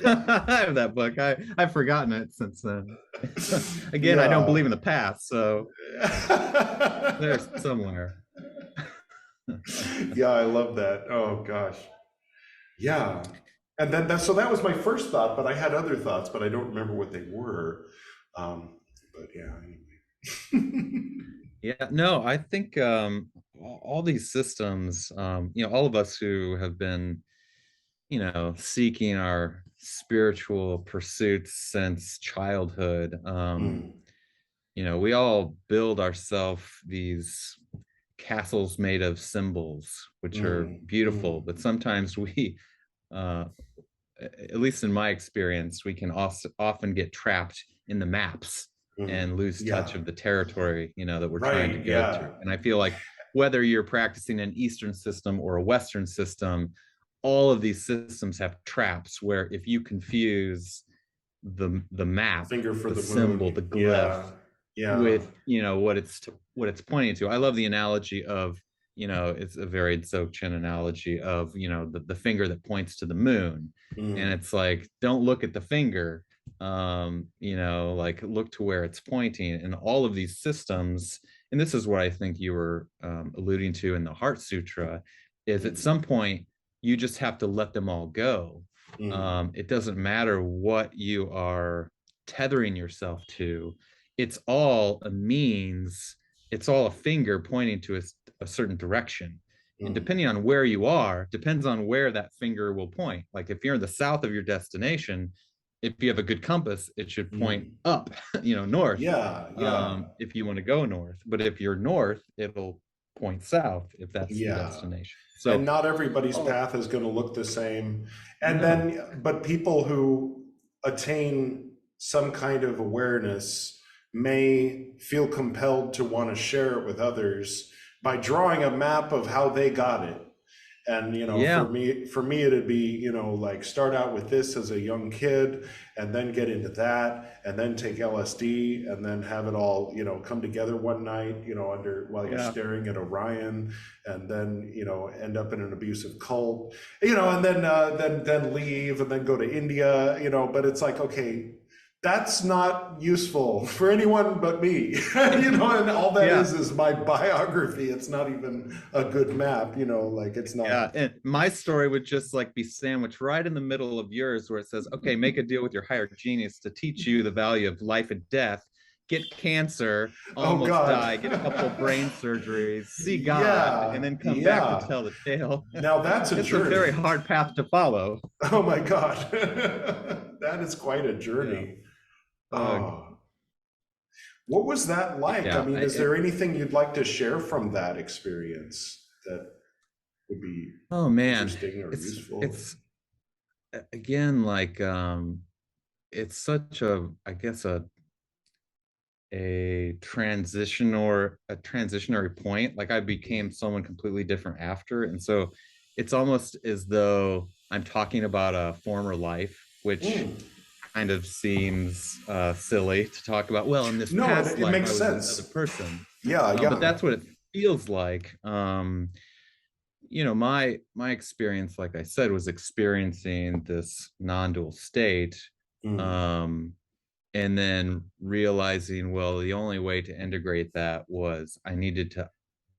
I have that book. I've forgotten it since then. Again, I don't believe in the past, so there's somewhere. I love that. Oh gosh. And then that was my first thought, but I had other thoughts, but I don't remember what they were. Anyway. I think all these systems, all of us who have been, seeking our spiritual pursuits since childhood, we all build ourselves these castles made of symbols, which are beautiful, but sometimes we, at least in my experience, we can often get trapped in the maps and lose touch of the territory, that we're trying to go to. And I feel like whether you're practicing an Eastern system or a Western system, all of these systems have traps where if you confuse the map, the symbol, the glyph, with what it's pointing to. I love the analogy of you know, it's a very Dzogchen analogy of, you know, the finger that points to the moon. And it's like, don't look at the finger, you know, like look to where it's pointing. And all of these systems, and this is what I think you were alluding to in the Heart Sutra, is at some point you just have to let them all go. It doesn't matter what you are tethering yourself to. It's all a means, it's all a finger pointing to a certain direction. And depending on where you are, depends on where that finger will point. Like if you're in the south of your destination, if you have a good compass, it should point up, you know, north. If you want to go north. But if you're north, it'll point south if that's the destination. So, and not everybody's path is going to look the same. And then, but people who attain some kind of awareness may feel compelled to want to share it with others by drawing a map of how they got it. And, you know, for me, it'd be, you know, like start out with this as a young kid and then get into that and then take LSD and then have it all, you know, come together one night, you know, while you're staring at Orion, and then, you know, end up in an abusive cult, you know, and then leave and then go to India, you know, but it's like, okay, that's not useful for anyone but me, you know, and all that is my biography. It's not even a good map, you know, like it's not. Yeah, and my story would just like be sandwiched right in the middle of yours, where it says, okay, make a deal with your higher genius to teach you the value of life and death, get cancer, almost die, get a couple of brain surgeries, see God, and then come back to tell the tale. Now that's a journey. It's a very hard path to follow. Oh my God. That is quite a journey. What was that like? I mean, is there anything you'd like to share from that experience that would be interesting or useful? It's again like it's such a, I guess, a transitionary point. Like I became someone completely different after, and so it's almost as though I'm talking about a former life, which kind of seems silly to talk about. Well, in this past life, makes I was sense. Another person. But that's what it feels like. You know, my experience, like I said, was experiencing this non-dual state, and then realizing, well, the only way to integrate that was I needed to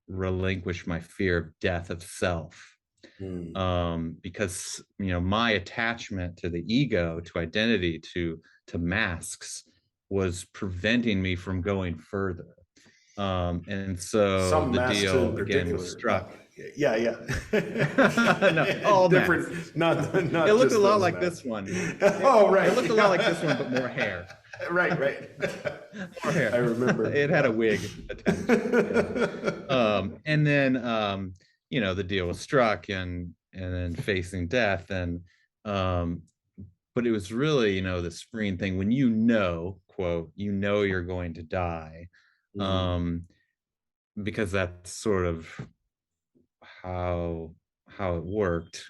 relinquish my fear of death of self. Because, you know, my attachment to the ego, to identity, to masks was preventing me from going further. And so some the deal again was struck. No, all different. Not it looked a lot like this one. Right. It looked a lot like this one, but more hair. Right. More hair. I remember. It had a wig attached. And then you know, the deal was struck, and then facing death, and but it was really, you know, the freeing thing when you know, quote, you know you're going to die, because that's sort of how it worked.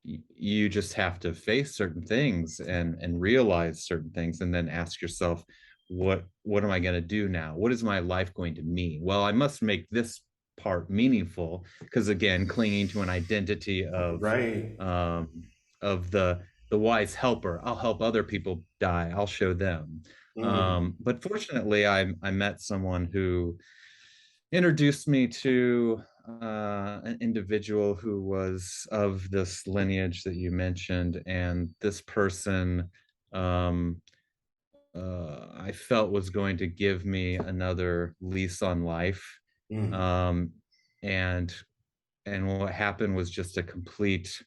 You just have to face certain things and realize certain things, and then ask yourself, what am I going to do now? What is my life going to mean? Well, I must make this part meaningful, because again, clinging to an identity of of the wise helper. I'll help other people die, I'll show them. But fortunately, I met someone who introduced me to an individual who was of this lineage that you mentioned, and this person I felt was going to give me another lease on life. And what happened was just a complete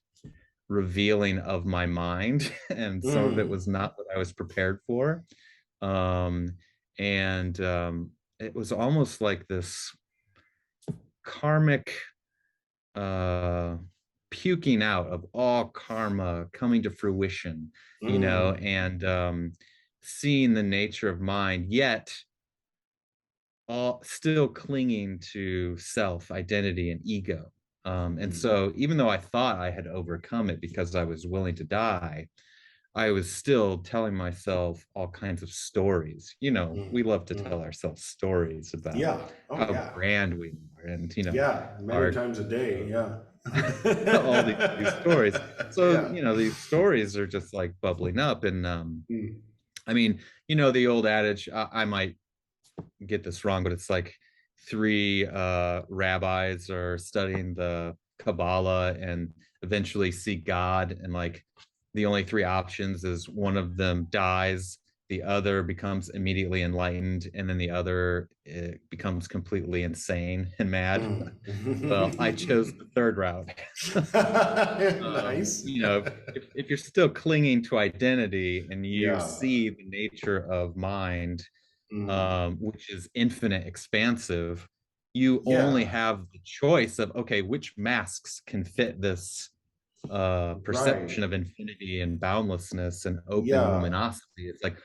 revealing of my mind, and some of it was not what I was prepared for. It was almost like this karmic puking out of all karma coming to fruition, you know, and seeing the nature of mind, yet all still clinging to self, identity, and ego. And so even though I thought I had overcome it because I was willing to die, I was still telling myself all kinds of stories. You know, we love to tell ourselves stories about how grand we are, and many times a day. All these stories. So these stories are just like bubbling up, and I mean, the old adage, I might get this wrong, but it's like 3 rabbis are studying the Kabbalah and eventually see God, and like the only 3 options is one of them dies, the other becomes immediately enlightened, and then the other becomes completely insane and mad. Well, I chose the 3rd route. Nice. If you're still clinging to identity and you see the nature of mind, which is infinite, expansive, you only have the choice of, okay, which masks can fit this perception of infinity and boundlessness and open luminosity. It's like,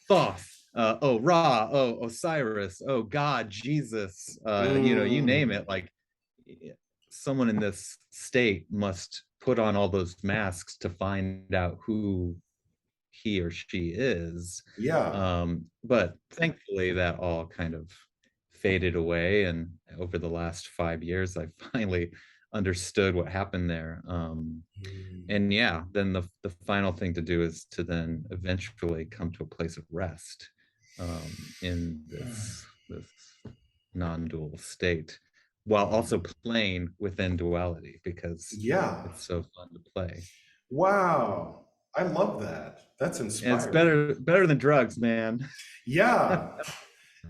Thoth, Ra, Osiris, God, Jesus, you name it. Like, someone in this state must put on all those masks to find out who he or she is. But thankfully that all kind of faded away, and over the last 5 years I finally understood what happened there. And then the final thing to do is to then eventually come to a place of rest in this non-dual state, while also playing within duality, because it's so fun to play. Wow, I love that. That's inspiring. And it's better than drugs, man.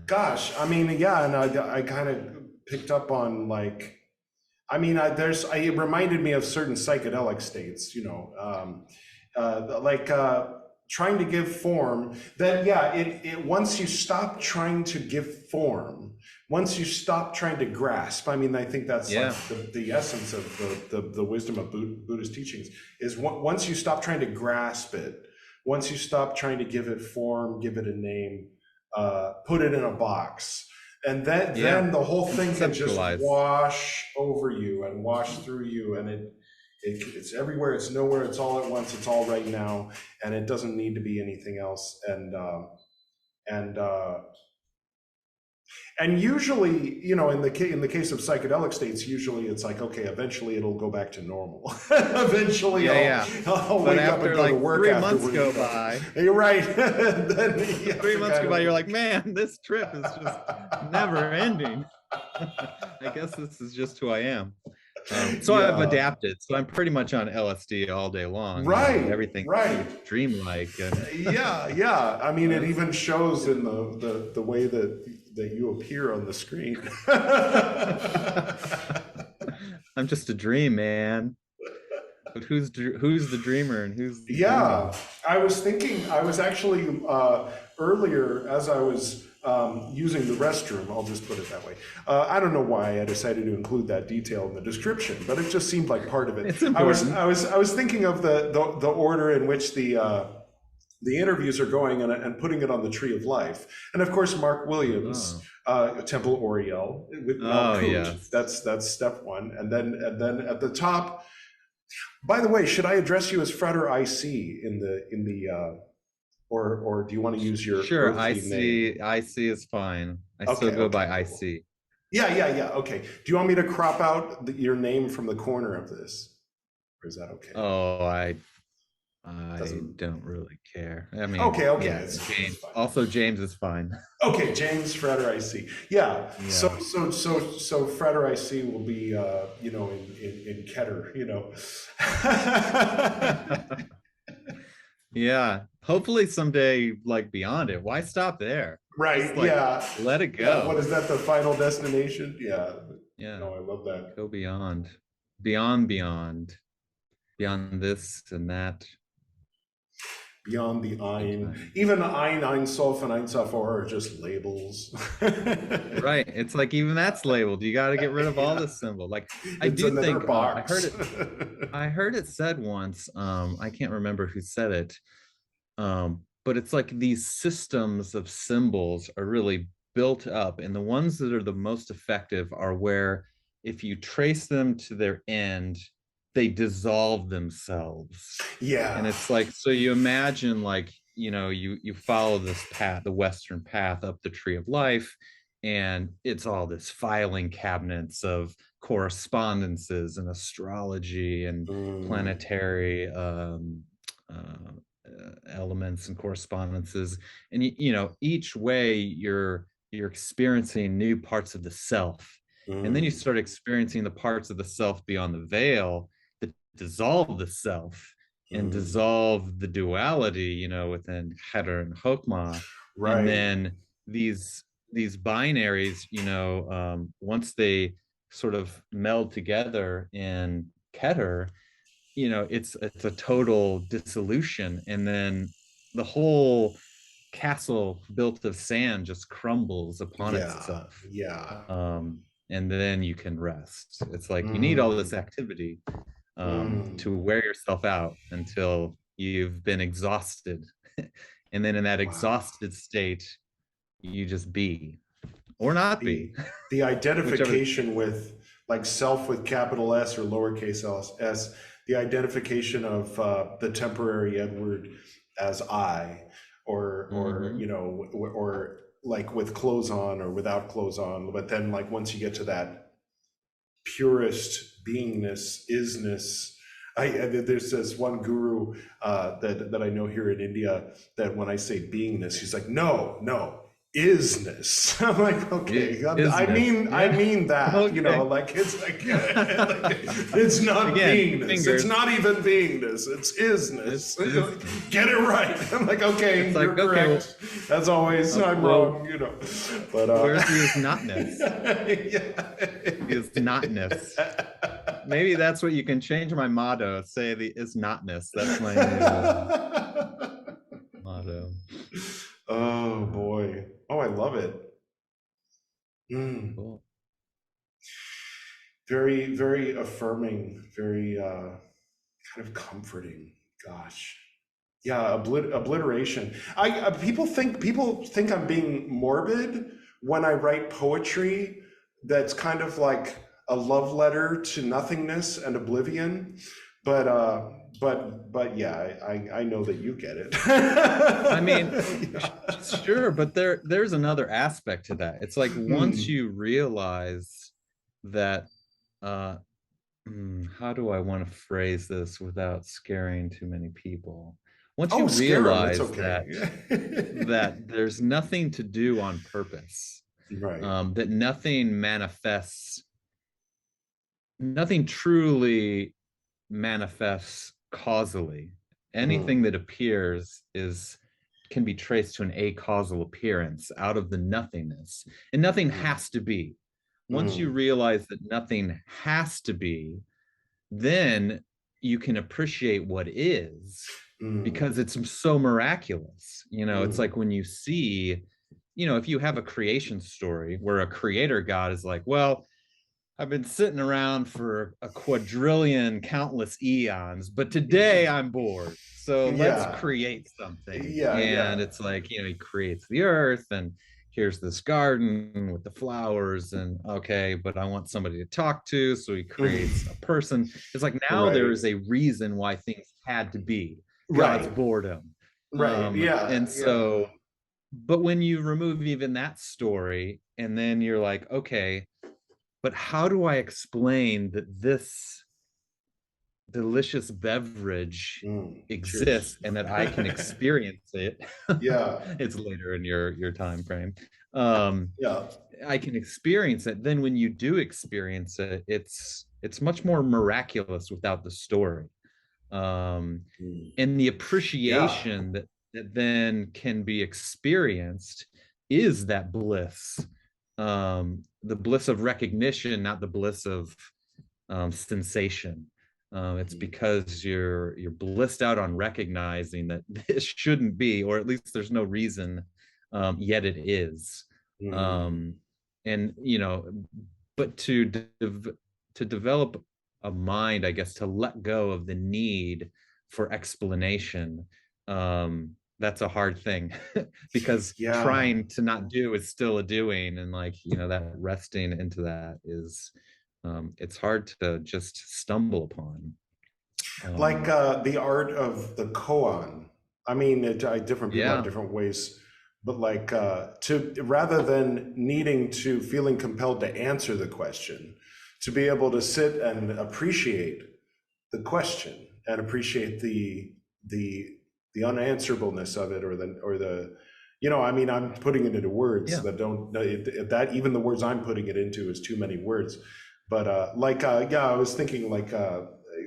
Gosh, I mean, and I kind of picked up on, like, I mean, it reminded me of certain psychedelic states, like trying to give form. That it once you stop trying to give form, once you stop trying to grasp. I mean, I think that's like the essence of the wisdom of Buddhist teachings is once you stop trying to grasp it, once you stop trying to give it form, give it a name, put it in a box. And then the whole thing can just wash over you and wash through you, and it's everywhere, it's nowhere, it's all at once, it's all right now, and it doesn't need to be anything else. And usually, in the case of psychedelic states, usually it's like, okay, eventually it'll go back to normal. Eventually, I'll wake up and go to work 3 afterwards. months go by. You're right. Then 3 months go by, you're like, man, this trip is just never ending. I guess this is just who I am. So I've adapted. So I'm pretty much on LSD all day long. Right. Everything dreamlike. I mean, it even shows in the way that you appear on the screen. I'm just a dream, man. But who's the dreamer and who's the dreamer? I was actually earlier, as I was using the restroom, I'll just put it that way. I don't know why I decided to include that detail in the description, but it just seemed like part of it. It's important. I was thinking of the order in which the interviews are going, and putting it on the Tree of Life. And of course, Mark Williams, Temple Oriel with Mel Coote. That's step one. And then at the top, by the way, should I address you as Frater IC in the or do you want to use your IC name? IC is fine. I still go by IC. Yeah. Okay. Do you want me to crop out your name from the corner of this? Or is that okay? Oh, I don't really care. I mean, okay. It's James. Also, James is fine. Okay, James Frater IC. Yeah. So Frater IC will be in Keter, Yeah. Hopefully someday, like, beyond it. Why stop there? Right. Just, let it go. What is that? The final destination? Yeah. Yeah. No, I love that. Go beyond this and that. Beyond the Ein. Even Ein Sof, and Ein Sof are just labels. Right. It's like, even that's labeled. You got to get rid of all the symbol. Like, I do think I heard it said once. I can't remember who said it. But it's like these systems of symbols are really built up, and the ones that are the most effective are where, if you trace them to their end, they dissolve themselves. Yeah. And it's like, so you imagine, like, you follow this path, the Western path up the Tree of Life, and it's all this filing cabinets of correspondences and astrology and planetary elements and correspondences, and you know, each way you're experiencing new parts of the self, and then you start experiencing the parts of the self beyond the veil that dissolve the self and dissolve the duality, you know, within Heter and Chokmah. Right. And then these binaries, you know, once they sort of meld together in Keter, you know, it's a total dissolution, and then the whole castle built of sand just crumbles upon itself. And then you can rest. It's like you need all this activity to wear yourself out until you've been exhausted. And then in that exhausted state, you just be or not be. The identification with like self with capital S or lowercase s, the identification of the temporary Edward as I, or you know, or like with clothes on or without clothes on. But then like once you get to that purest beingness, isness, there's this one guru that I know here in India that when I say beingness, he's like, no, isness. I'm like, okay, I mean that, you know, like it's like, it's not beingness. Fingers. It's not even beingness. It's isness. Get it right. I'm like, okay, you're correct. As always, I'm wrong, you know. But where's the is notness? Is notness. Maybe that's what you can change my motto. Say the is notness. That's my motto. Oh boy. Oh, I love it. Cool. Very, very affirming, very kind of comforting. Gosh. Yeah, obliteration. People think I'm being morbid when I write poetry that's kind of like a love letter to nothingness and oblivion. But yeah, I know that you get it. I mean, sure, but there's another aspect to that. It's like once you realize that, how do I want to phrase this without scaring too many people? Once you realize that there's nothing to do on purpose, right? That nothing manifests, nothing truly manifests causally. Anything that appears can be traced to an acausal appearance out of the nothingness, and nothing has to be. Once you realize that nothing has to be, then you can appreciate what is, because it's so miraculous. You know, it's like when you see, you know, if you have a creation story where a creator God is like, well, I've been sitting around for a quadrillion countless eons, but today I'm bored. So let's create something. And it's like, you know, he creates the earth, and here's this garden with the flowers, and okay, but I want somebody to talk to. So he creates a person. It's like now there is a reason why things had to be. God's boredom. And so, but when you remove even that story, and then you're like, okay, but how do I explain that this delicious beverage exists and that I can experience it? It's later in your time frame. I can experience it. Then when you do experience it, it's much more miraculous without the story. And the appreciation that then can be experienced is that bliss. The bliss of recognition, not the bliss of sensation. It's because you're blissed out on recognizing that this shouldn't be, or at least there's no reason, yet it is. And you know, but to develop a mind, I guess, to let go of the need for explanation, that's a hard thing because trying to not do is still a doing, and like, you know, that resting into that is it's hard to just stumble upon. Like the art of the koan. I mean, different people have different ways, but like to rather than feeling compelled to answer the question, to be able to sit and appreciate the question and appreciate the unanswerableness of it, or the I mean, I'm putting it into words that don't that even the words I'm putting it into is too many words. But I was thinking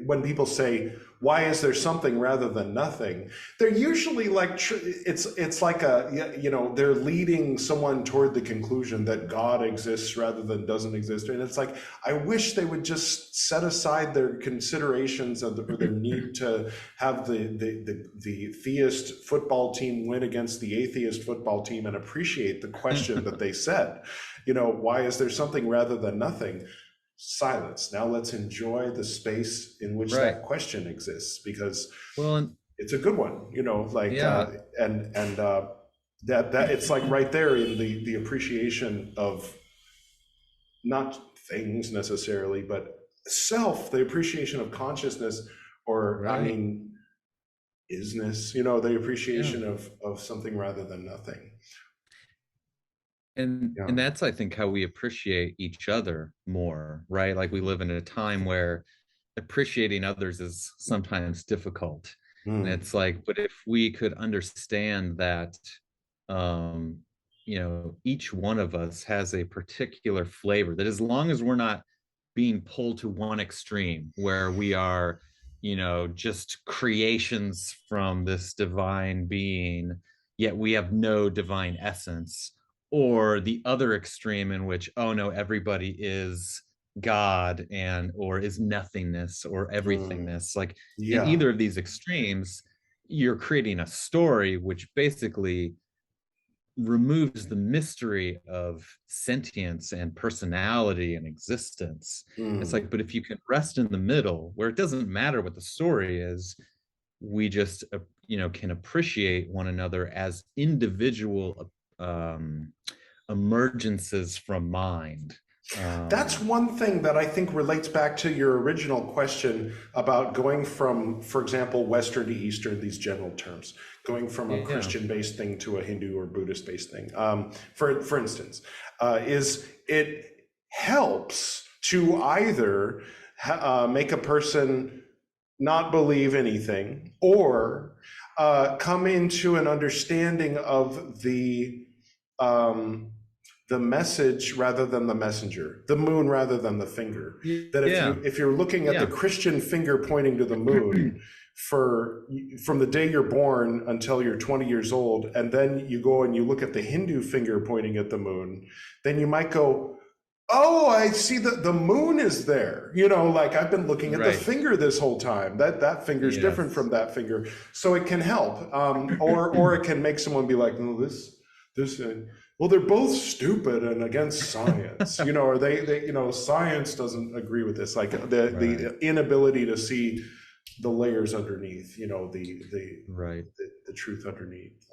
when people say, why is there something rather than nothing? They're usually like, it's like they're leading someone toward the conclusion that God exists rather than doesn't exist. And it's like, I wish they would just set aside their considerations or their need to have the theist football team win against the atheist football team and appreciate the question that they said. Why is there something rather than nothing? Silence. Now let's enjoy the space in which that question exists, because it's a good one, that it's like right there in the appreciation of not things necessarily, but self, the appreciation of consciousness, or I mean, isness, the appreciation of something rather than nothing. And that's, I think, how we appreciate each other more, right? Like, we live in a time where appreciating others is sometimes difficult. And it's like, but if we could understand that, each one of us has a particular flavor, that as long as we're not being pulled to one extreme where we are, just creations from this divine being, yet we have no divine essence, or the other extreme in which, oh no, everybody is God or is nothingness or everythingness. Like, in either of these extremes, you're creating a story which basically removes the mystery of sentience and personality and existence. It's like, but if you can rest in the middle, where it doesn't matter what the story is, we just can appreciate one another as individual emergences from mind. That's one thing that I think relates back to your original question about going from, for example, Western to Eastern, these general terms, going from a Christian-based thing to a Hindu or Buddhist-based thing. For instance, is it helps to either make a person not believe anything, or come into an understanding of the message rather than the messenger, the moon rather than the finger. That if you're looking at the Christian finger pointing to the moon from the day you're born until you're 20 years old, and then you go and you look at the Hindu finger pointing at the moon, then you might go, oh, I see the moon is there. Like, I've been looking at the finger this whole time. That finger's different from that finger. So it can help. Or it can make someone be like, no, this well, they're both stupid and against science, or they science doesn't agree with this. Like the inability to see the layers underneath, the truth underneath.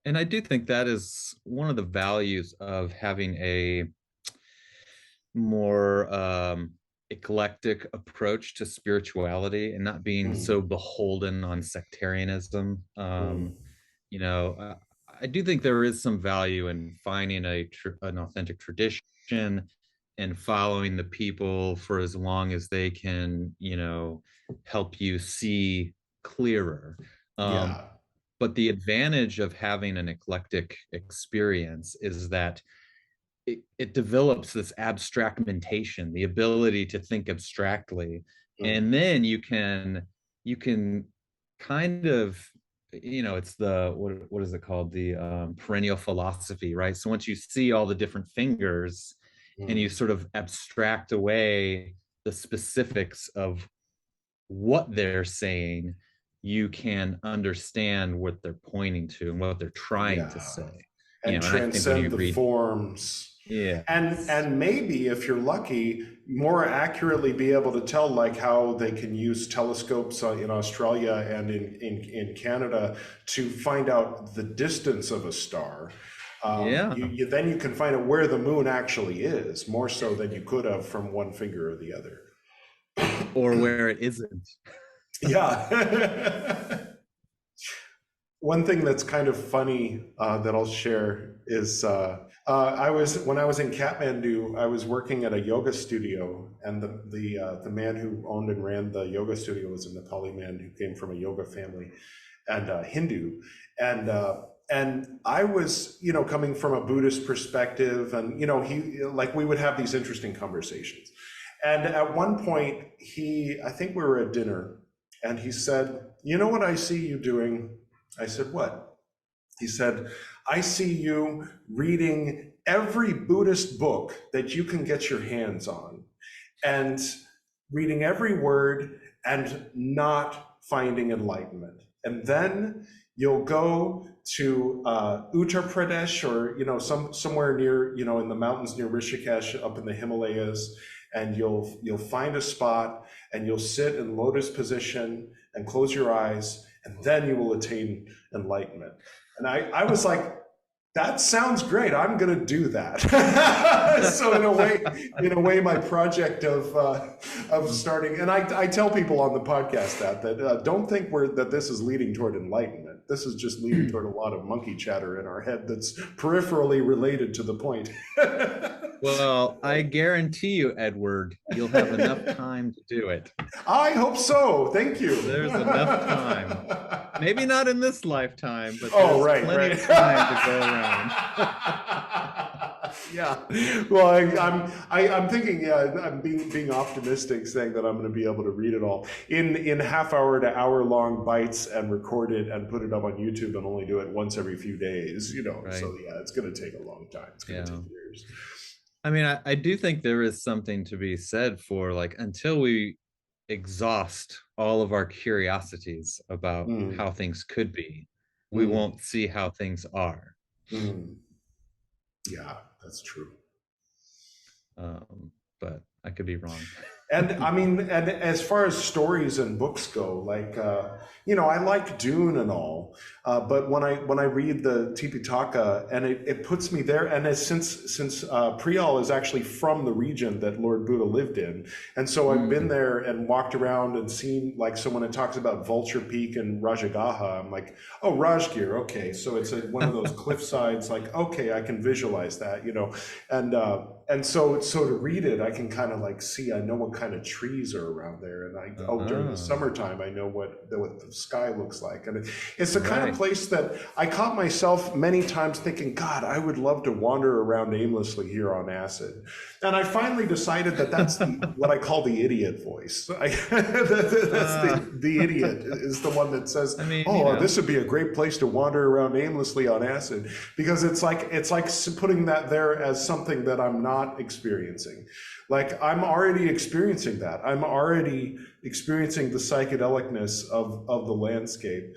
And I do think that is one of the values of having a more eclectic approach to spirituality, and not being so beholden on sectarianism. I do think there is some value in finding an authentic tradition and following the people for as long as they can, help you see clearer. But the advantage of having an eclectic experience is that it develops this abstractmentation, the ability to think abstractly, and then you can kind of, it's the what is it called, the perennial philosophy, right? So once you see all the different fingers and you sort of abstract away the specifics of what they're saying, you can understand what they're pointing to and what they're trying to say, and transcend the forms. And maybe, if you're lucky, more accurately be able to tell, like how they can use telescopes in Australia and in Canada to find out the distance of a star. Then you can find out where the moon actually is, more so than you could have from one finger or the other. Or where it isn't. One thing that's kind of funny that I'll share is when I was in Kathmandu, I was working at a yoga studio, and the man who owned and ran the yoga studio was a Nepali man who came from a yoga family and Hindu, and I was, you know, coming from a Buddhist perspective, and you know, we would have these interesting conversations, and at one point I think we were at dinner, and he said, "You know what I see you doing?" I said, "What?" He said, "I see you reading every Buddhist book that you can get your hands on, and reading every word and not finding enlightenment. And then you'll go to Uttar Pradesh, or you know, somewhere near, you know, in the mountains near Rishikesh, up in the Himalayas, and you'll find a spot and you'll sit in lotus position and close your eyes, and then you will attain enlightenment." And I was like, that sounds great. I'm going to do that. So in a way, my project of starting, and I tell people on the podcast that don't think that this is leading toward enlightenment. This is just leading toward a lot of monkey chatter in our head that's peripherally related to the point. Well, I guarantee you, Edward, you'll have enough time to do it. I hope so. Thank you. There's enough time. Maybe not in this lifetime, but there's plenty of time to go around. Yeah. Well, I'm thinking, yeah, I'm being optimistic, saying that I'm going to be able to read it all in half-hour to hour-long bites and record it and put it up on YouTube, and only do it once every few days. You know, so yeah, it's going to take a long time. It's going to take years. I mean, I do think there is something to be said for, like, until we exhaust all of our curiosities about how things could be, we won't see how things are. Yeah, that's true. But I could be wrong. And I mean, and as far as stories and books go, like, you know, I like Dune and all, but when I read the Tipitaka, and it puts me there, and since Priyal is actually from the region that Lord Buddha lived in, and so I've been there and walked around and seen, like, so when it talks about Vulture Peak and Rajagaha, I'm like, oh, Rajgir, okay, so it's one of those cliff sides, like, okay, I can visualize that, you know, and so to read it, I can kind of like see, I know what kind of trees are around there, and during the summertime, I know what the sky looks like, and it's the kind of place that I caught myself many times thinking, God, I would love to wander around aimlessly here on acid, and I finally decided that that's what I call the idiot voice. That's the idiot is the one that says, this would be a great place to wander around aimlessly on acid, because it's like putting that there as something that I'm not experiencing. Like, I'm already experiencing that. I'm already experiencing the psychedelicness of the landscape.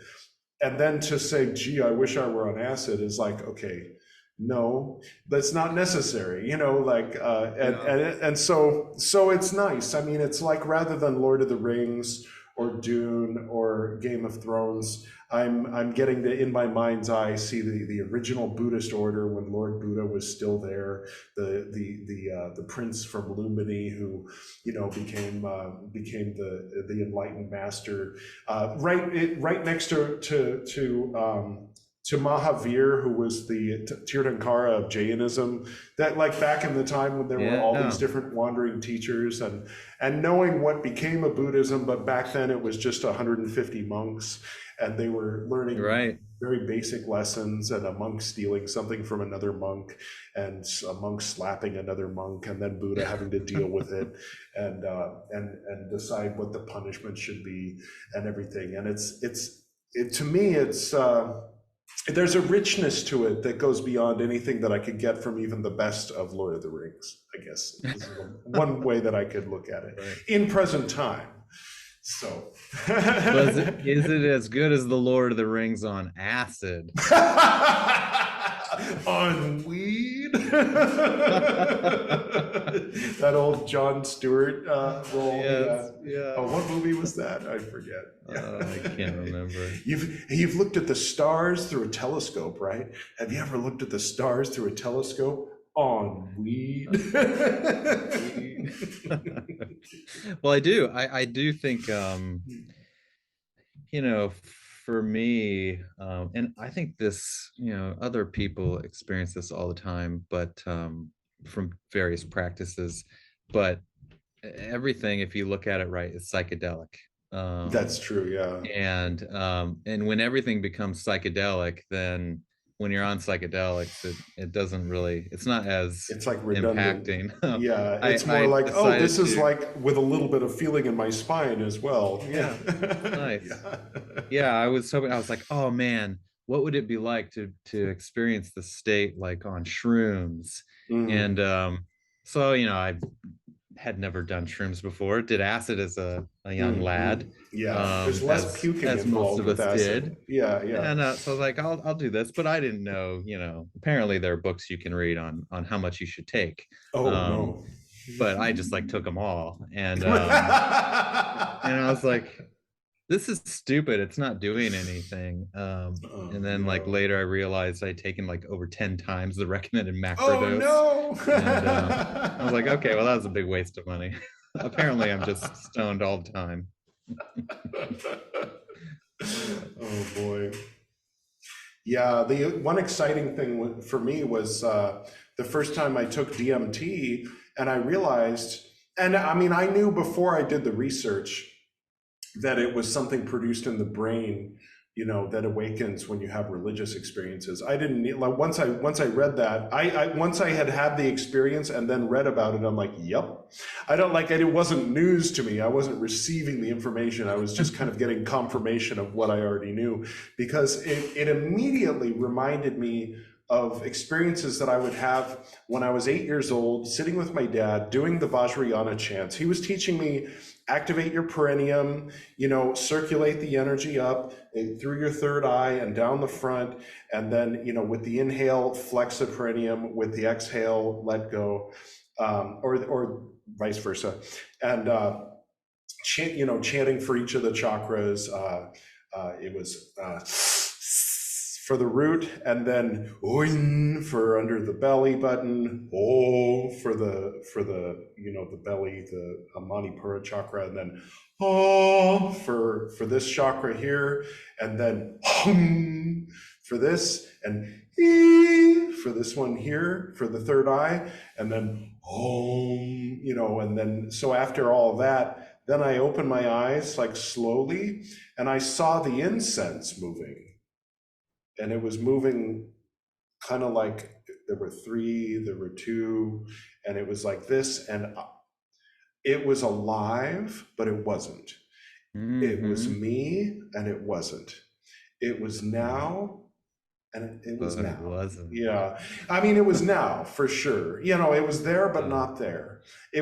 And then to say, gee, I wish I were on acid, is like, okay, no, that's not necessary, you know, like, and so it's nice. I mean, it's like, rather than Lord of the Rings or Dune or Game of Thrones, I'm getting to, in my mind's eye, see the original Buddhist order when Lord Buddha was still there, the prince from Lumbini who, you know, became the enlightened master, right next to Mahavir, who was the Tirthankara of Jainism, that, like, back in the time when there were all these different wandering teachers, and knowing what became of Buddhism, but back then it was just 150 monks, and they were learning very basic lessons, and a monk stealing something from another monk, and a monk slapping another monk, and then Buddha having to deal with it and decide what the punishment should be and everything. And to me, there's a richness to it that goes beyond anything that I could get from even the best of Lord of the Rings, I guess. Is one way that I could look at it in present time. So, is it as good as the Lord of the Rings on acid? On weed? That old Jon Stewart role. Yeah. Oh, what movie was that? I forget. I can't remember. You've looked at the stars through a telescope, right? Have you ever looked at the stars through a telescope? On weed. Well, I do. I do think, you know, for me, and I think this, other people experience this all the time, but from various practices, but everything, if you look at it right, is psychedelic. That's true, yeah. And when everything becomes psychedelic, then when you're on psychedelics, it doesn't really, it's not as, it's like redundant. Impacting. Yeah, it's more like, oh, this is like with a little bit of feeling in my spine as well. Yeah. Nice. Yeah, I was like, oh man, what would it be like to experience the state like on shrooms? And so, I had never done shrooms before, did acid as a young lad. Yeah, there's less puking as most of us did. Yeah. And so I was like, I'll do this, but I didn't know, apparently there are books you can read on how much you should take. No. But I just like took them all, and and I was like, this is stupid, it's not doing anything. And then like later I realized I'd taken like over 10 times the recommended macro dose. And I was like, okay, well, that was a big waste of money. Apparently I'm just stoned all the time. Oh boy. Yeah, the one exciting thing for me was the first time I took DMT, and I realized, and I mean, I knew before I did the research that it was something produced in the brain, that awakens when you have religious experiences. I didn't need, like, once I read that, once I had the experience and then read about it, I'm like, yep. I don't like it. It wasn't news to me. I wasn't receiving the information. I was just kind of getting confirmation of what I already knew, because it immediately reminded me of experiences that I would have when I was 8 years old, sitting with my dad, doing the Vajrayana chants. He was teaching me, activate your perineum, circulate the energy up through your third eye and down the front. And then, with the inhale, flex the perineum, with the exhale, let go, or vice versa. And, chanting for each of the chakras. It was, for the root, and then oin for under the belly button, o for the the belly, the Manipura chakra, and then o for this chakra here, and then hum for this, and e for this one here for the third eye, and then om, and then so after all of that, then I opened my eyes like slowly, and I saw the incense moving. And it was moving kind of like there were 3, there were 2, and it was like this, and it was alive, but it wasn't. It was me, and it wasn't. It was now, and it was now. It wasn't. Yeah, I mean, it was now for sure. It was there, but not there. I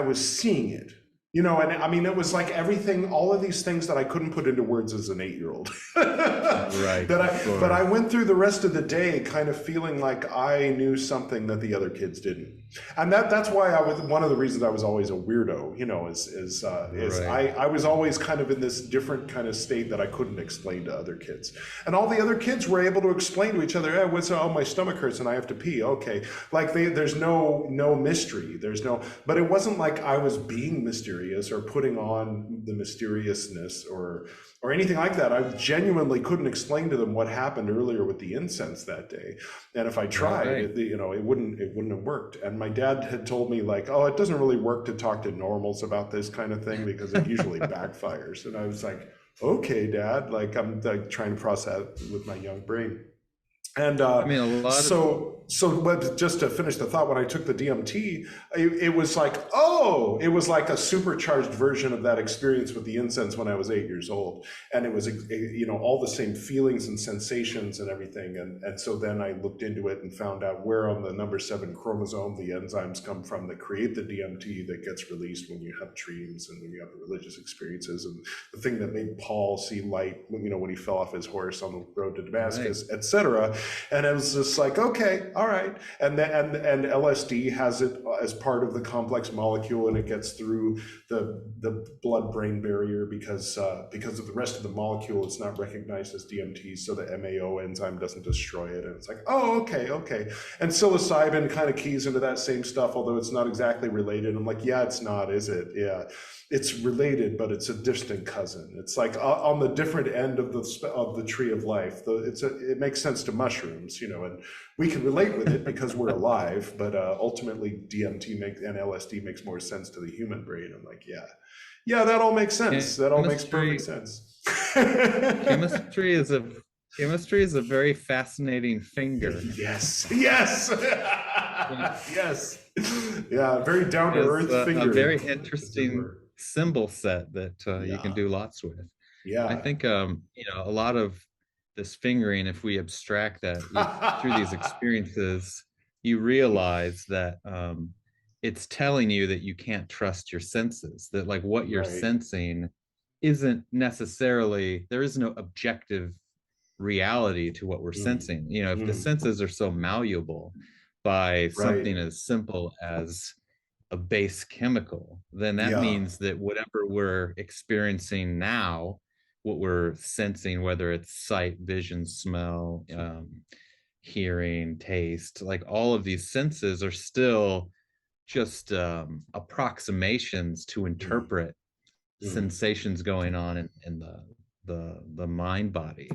was seeing it. And I mean, it was like everything, all of these things that I couldn't put into words as an 8-year-old. Right. But I went through the rest of the day kind of feeling like I knew something that the other kids didn't. And that's why one of the reasons I was always a weirdo, I was always kind of in this different kind of state that I couldn't explain to other kids. And all the other kids were able to explain to each other, my stomach hurts and I have to pee. Okay. Like there's no mystery. But it wasn't like I was being mysterious or putting on the mysteriousness or anything like that. I genuinely couldn't explain to them what happened earlier with the incense that day. And if I tried, it wouldn't have worked. And my dad had told me like, it doesn't really work to talk to normals about this kind of thing because it usually backfires. And I was like, okay, Dad, like I'm like trying to process with my young brain. And I mean, a lot but just to finish the thought, when I took the DMT, it was like a supercharged version of that experience with the incense when I was 8 years old. And it was, all the same feelings and sensations and everything. And so then I looked into it and found out where on the number 7 chromosome the enzymes come from that create the DMT that gets released when you have dreams and when you have religious experiences. And the thing that made Paul see light, when he fell off his horse on the road to Damascus, etc. And it was just like, okay, all right. And LSD has it as part of the complex molecule, and it gets through the blood-brain barrier because of the rest of the molecule. It's not recognized as DMT, so the MAO enzyme doesn't destroy it. And it's like, oh, okay. And psilocybin kind of keys into that same stuff, although it's not exactly related. I'm like, yeah, it's not, is it? Yeah. it's related, but it's a distant cousin. It's like on the different end of the tree of life. It makes sense to mushrooms, you know, and we can relate with it because we're alive. But ultimately, DMT and LSD makes more sense to the human brain. I'm like, yeah, that all makes sense. That all makes perfect sense. Chemistry is a very fascinating finger. Yes. Yes. Yeah, very down to earth finger. A very interesting symbol set that you can do lots with. Yeah, I think you know, a lot of this fingering, if we abstract that through these experiences, you realize that it's telling you that you can't trust your senses, that like what you're sensing isn't necessarily, there is no objective reality to what we're sensing. You know, if the senses are so malleable by something as simple as a base chemical, then that means that whatever we're experiencing now, what we're sensing, whether it's sight, vision, smell, hearing, taste, like all of these senses are still just approximations to interpret sensations going on in the mind body.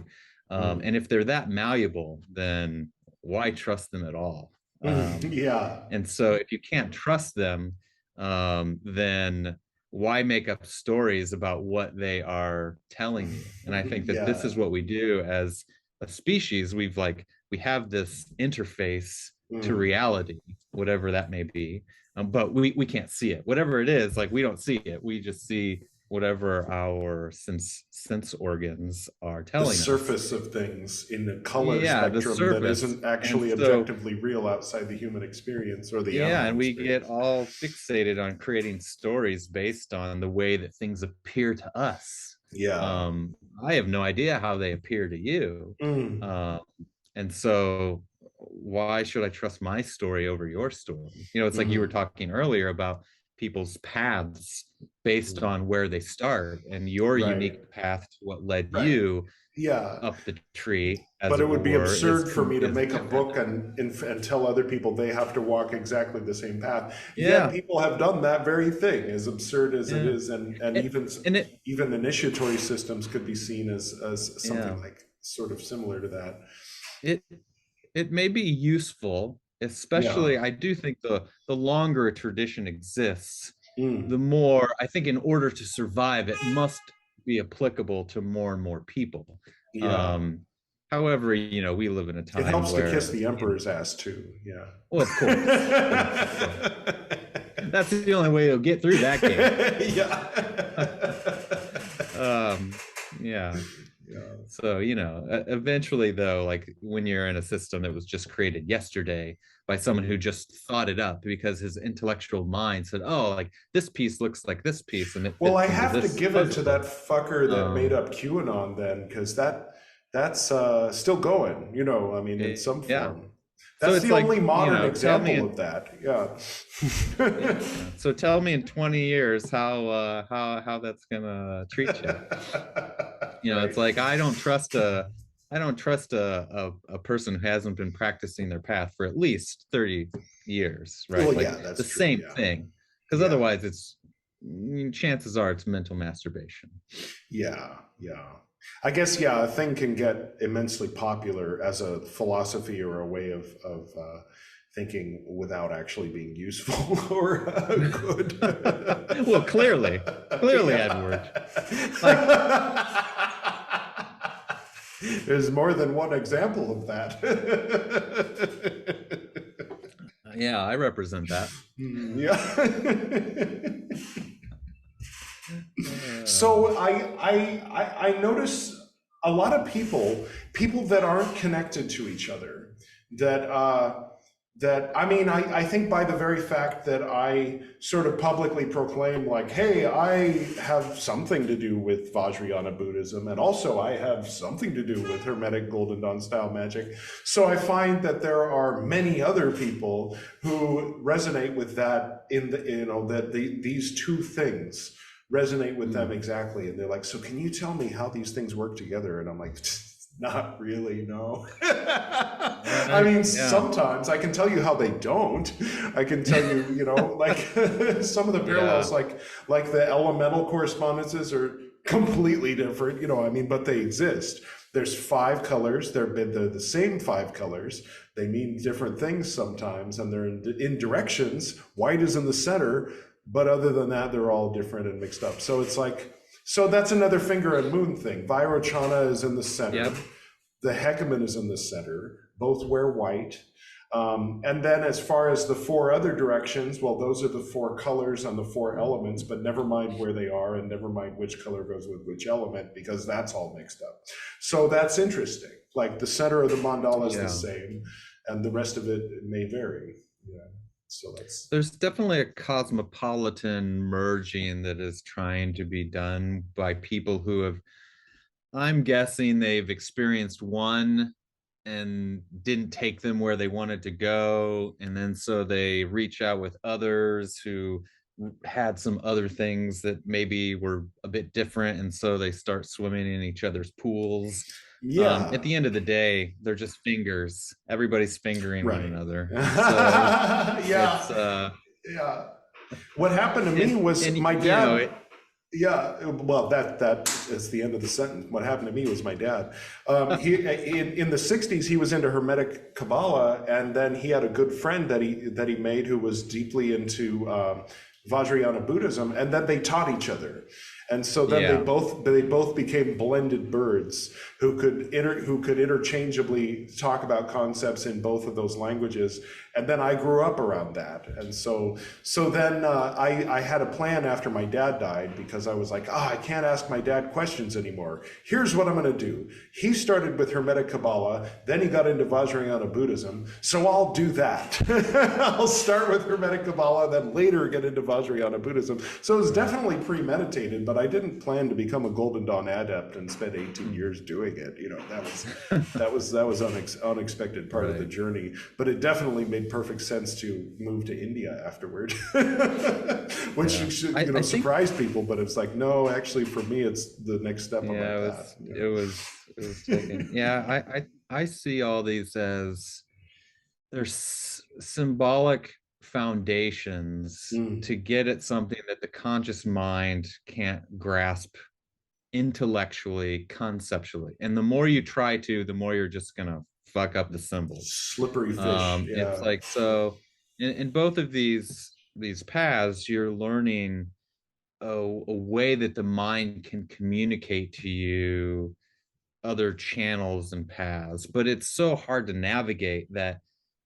And if they're that malleable, then why trust them at all? And so if you can't trust them, then why make up stories about what they are telling you? And I think that this is what we do as a species. We have this interface to reality, whatever that may be, but we can't see it. Whatever it is, like, we don't see it. We just see whatever our sense organs are telling us. The surface of things in the color spectrum that isn't actually objectively real outside the human experience or the and we experience. get all fixated on creating stories based on the way that things appear to us. I have no idea how they appear to you. And so why should I trust my story over your story? You know, it's like you were talking earlier about people's paths based on where they start, and your unique path to what led you up the tree. But it would be absurd for me to make a book and tell other people they have to walk exactly the same path. Yet people have done that very thing, as absurd as it is, and even initiatory systems could be seen as something like sort of similar to that. It may be useful, especially I do think the longer a tradition exists, the more, I think, in order to survive, it must be applicable to more and more people. However, you know, we live in a time it helps where, to kiss the emperor's ass too. Well, of course. That's the only way to get through that game. So, you know, eventually, though, like when you're in a system that was just created yesterday by someone who just thought it up because his intellectual mind said, oh, like this piece looks like this piece. And I have to give it to that fucker that made up QAnon then, because that's still going, you know, I mean, in some form. That's the only modern example of that. So tell me in 20 years how that's gonna treat you. You know, it's like I don't trust a person who hasn't been practicing their path for at least 30 years, right? Well, like that's the true, same thing, because otherwise chances are it's mental masturbation. I guess, a thing can get immensely popular as a philosophy or a way of thinking without actually being useful or good. Well, clearly, Edward. There's more than one example of that. I represent that. So I notice a lot of people that aren't connected to each other, I think by the very fact that I sort of publicly proclaim, like, hey, I have something to do with Vajrayana Buddhism, and also I have something to do with Hermetic Golden Dawn style magic. So I find that there are many other people who resonate with that these two things resonate with them exactly. And they're like, so can you tell me how these things work together? And I'm like, Not really, no. I mean, sometimes I can tell you how they don't. I can tell you, you know, like some of the parallels, like the elemental correspondences are completely different, you know, I mean, but they exist. There's 5 colors. They're the same 5 colors. They mean different things sometimes, and they're in directions. White is in the center, but other than that, they're all different and mixed up. So it's like, so that's another finger and moon thing. Vairochana is in the center. Yep. The Hecaman is in the center. Both wear white. And then as far as the 4 other directions, well, those are the 4 colors and the 4 elements, but never mind where they are and never mind which color goes with which element, because that's all mixed up. So that's interesting. Like the center of the mandala is the same, and the rest of it may vary. Yeah. So there's definitely a cosmopolitan merging that is trying to be done by people who have, I'm guessing they've experienced one and didn't take them where they wanted to go, and then so they reach out with others who had some other things that maybe were a bit different, and so they start swimming in each other's pools. At the end of the day, they're just fingers. Everybody's fingering one another. So What happened to me was my dad. Well, that is the end of the sentence. What happened to me was my dad. He in the 60s, he was into Hermetic Kabbalah, and then he had a good friend that he made who was deeply into Vajrayana Buddhism, and then they taught each other. And so then they both became blended birds who could interchangeably talk about concepts in both of those languages. And then I grew up around that. And so then I had a plan after my dad died, because I was like, I can't ask my dad questions anymore. Here's what I'm going to do. He started with Hermetic Kabbalah, then he got into Vajrayana Buddhism. So I'll do that. I'll start with Hermetic Kabbalah, then later get into Vajrayana Buddhism. So it was definitely premeditated, but I didn't plan to become a Golden Dawn adept and spend 18 years doing it. You know, that was unexpected part of the journey. But it definitely made perfect sense to move to India afterward, which should surprise people. But it's like, no, actually, for me, it's the next step on my path. It was taken. I see all these as there's symbolic foundations to get at something that the conscious mind can't grasp intellectually, conceptually. And the more you try to, the more you're just gonna fuck up the symbols. Slippery fish. It's like, so in both of these paths, you're learning a way that the mind can communicate to you other channels and paths, but it's so hard to navigate that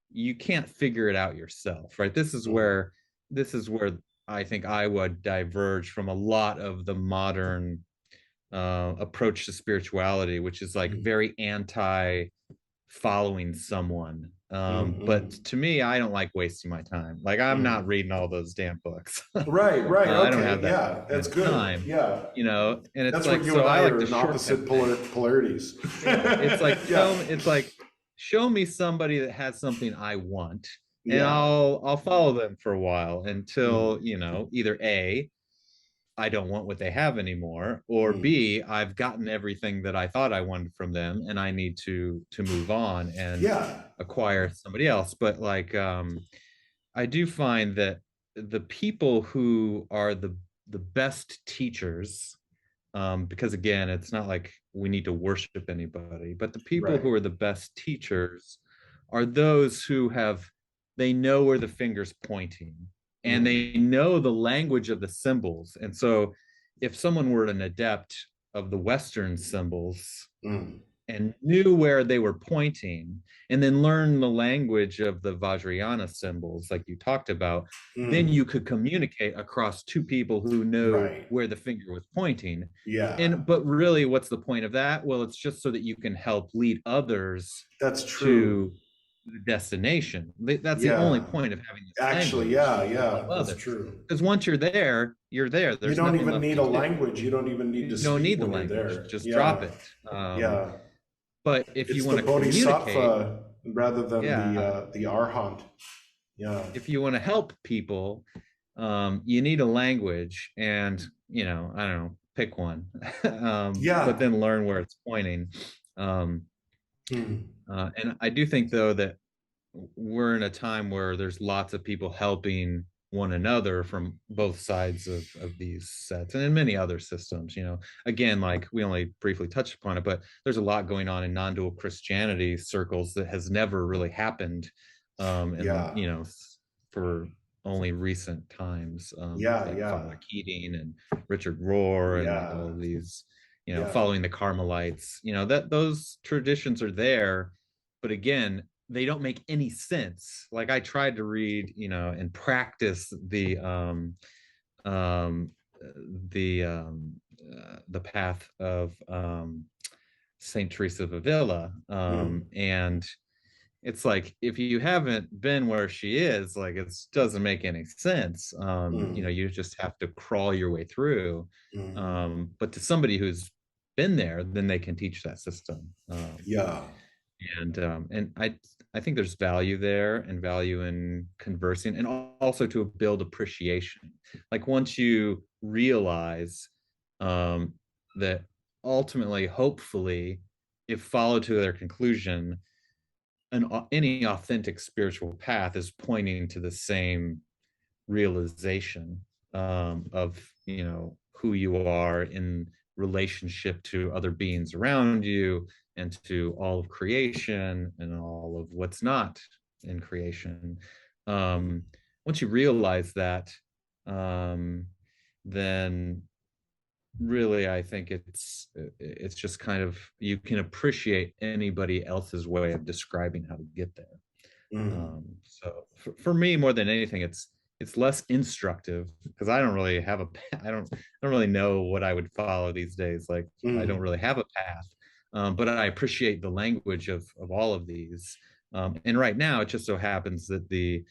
you can't figure it out yourself, right? This is where I think I would diverge from a lot of the modern approach to spirituality, which is like very anti following someone. But to me, I don't like wasting my time. Like, I'm not reading all those damn books. Right. Okay. I don't have that. That's good. Time, you know, and it's that's like, what you so and I like are to in opposite polarities. It's like, it's like, show me somebody that has something I want, and I'll follow them for a while until, you know, either A, I don't want what they have anymore, or B, I've gotten everything that I thought I wanted from them, and I need to move on and acquire somebody else. But like, I do find that the people who are the best teachers, because again, it's not like we need to worship anybody, but the people who are the best teachers are those who they know where the finger's pointing, and they know the language of the symbols. And so if someone were an adept of the Western symbols and knew where they were pointing, and then learned the language of the Vajrayana symbols, like you talked about, then you could communicate across two people who know where the finger was pointing. But really, what's the point of that? Well, it's just so that you can help lead others. That's true. To the destination. That's the only point of having this. Actually, that's true. Because once you're there, you're there. You don't even need a language. You don't even need to. You don't need the language. Just drop it. But if you want to communicate, rather than the Arhant. If you want to help people, you need a language, and I don't know, pick one. But then learn where it's pointing. And I do think, though, that we're in a time where there's lots of people helping one another from both sides of these sets and in many other systems. Again, like we only briefly touched upon it, but there's a lot going on in non-dual Christianity circles that has never really happened for only recent times. Father Keating and Richard Rohr and all of these, following the Carmelites, that those traditions are there, but again, they don't make any sense. Like I tried to read, and practice the path of Saint Teresa of Avila, and it's like, if you haven't been where she is, like it doesn't make any sense. You just have to crawl your way through. But to somebody who's been there, then they can teach that system. And I think there's value there, and value in conversing, and also to build appreciation. Like once you realize that ultimately, hopefully, if followed to their conclusion, any authentic spiritual path is pointing to the same realization of who you are in relationship to other beings around you, and to all of creation and all of what's not in creation. Once you realize that, then really, I think it's just kind of, you can appreciate anybody else's way of describing how to get there. So for me, more than anything, it's less instructive, because I don't really have I don't really know what I would follow these days. Like I don't really have a path. But I appreciate the language of all of these. And right now, it just so happens that the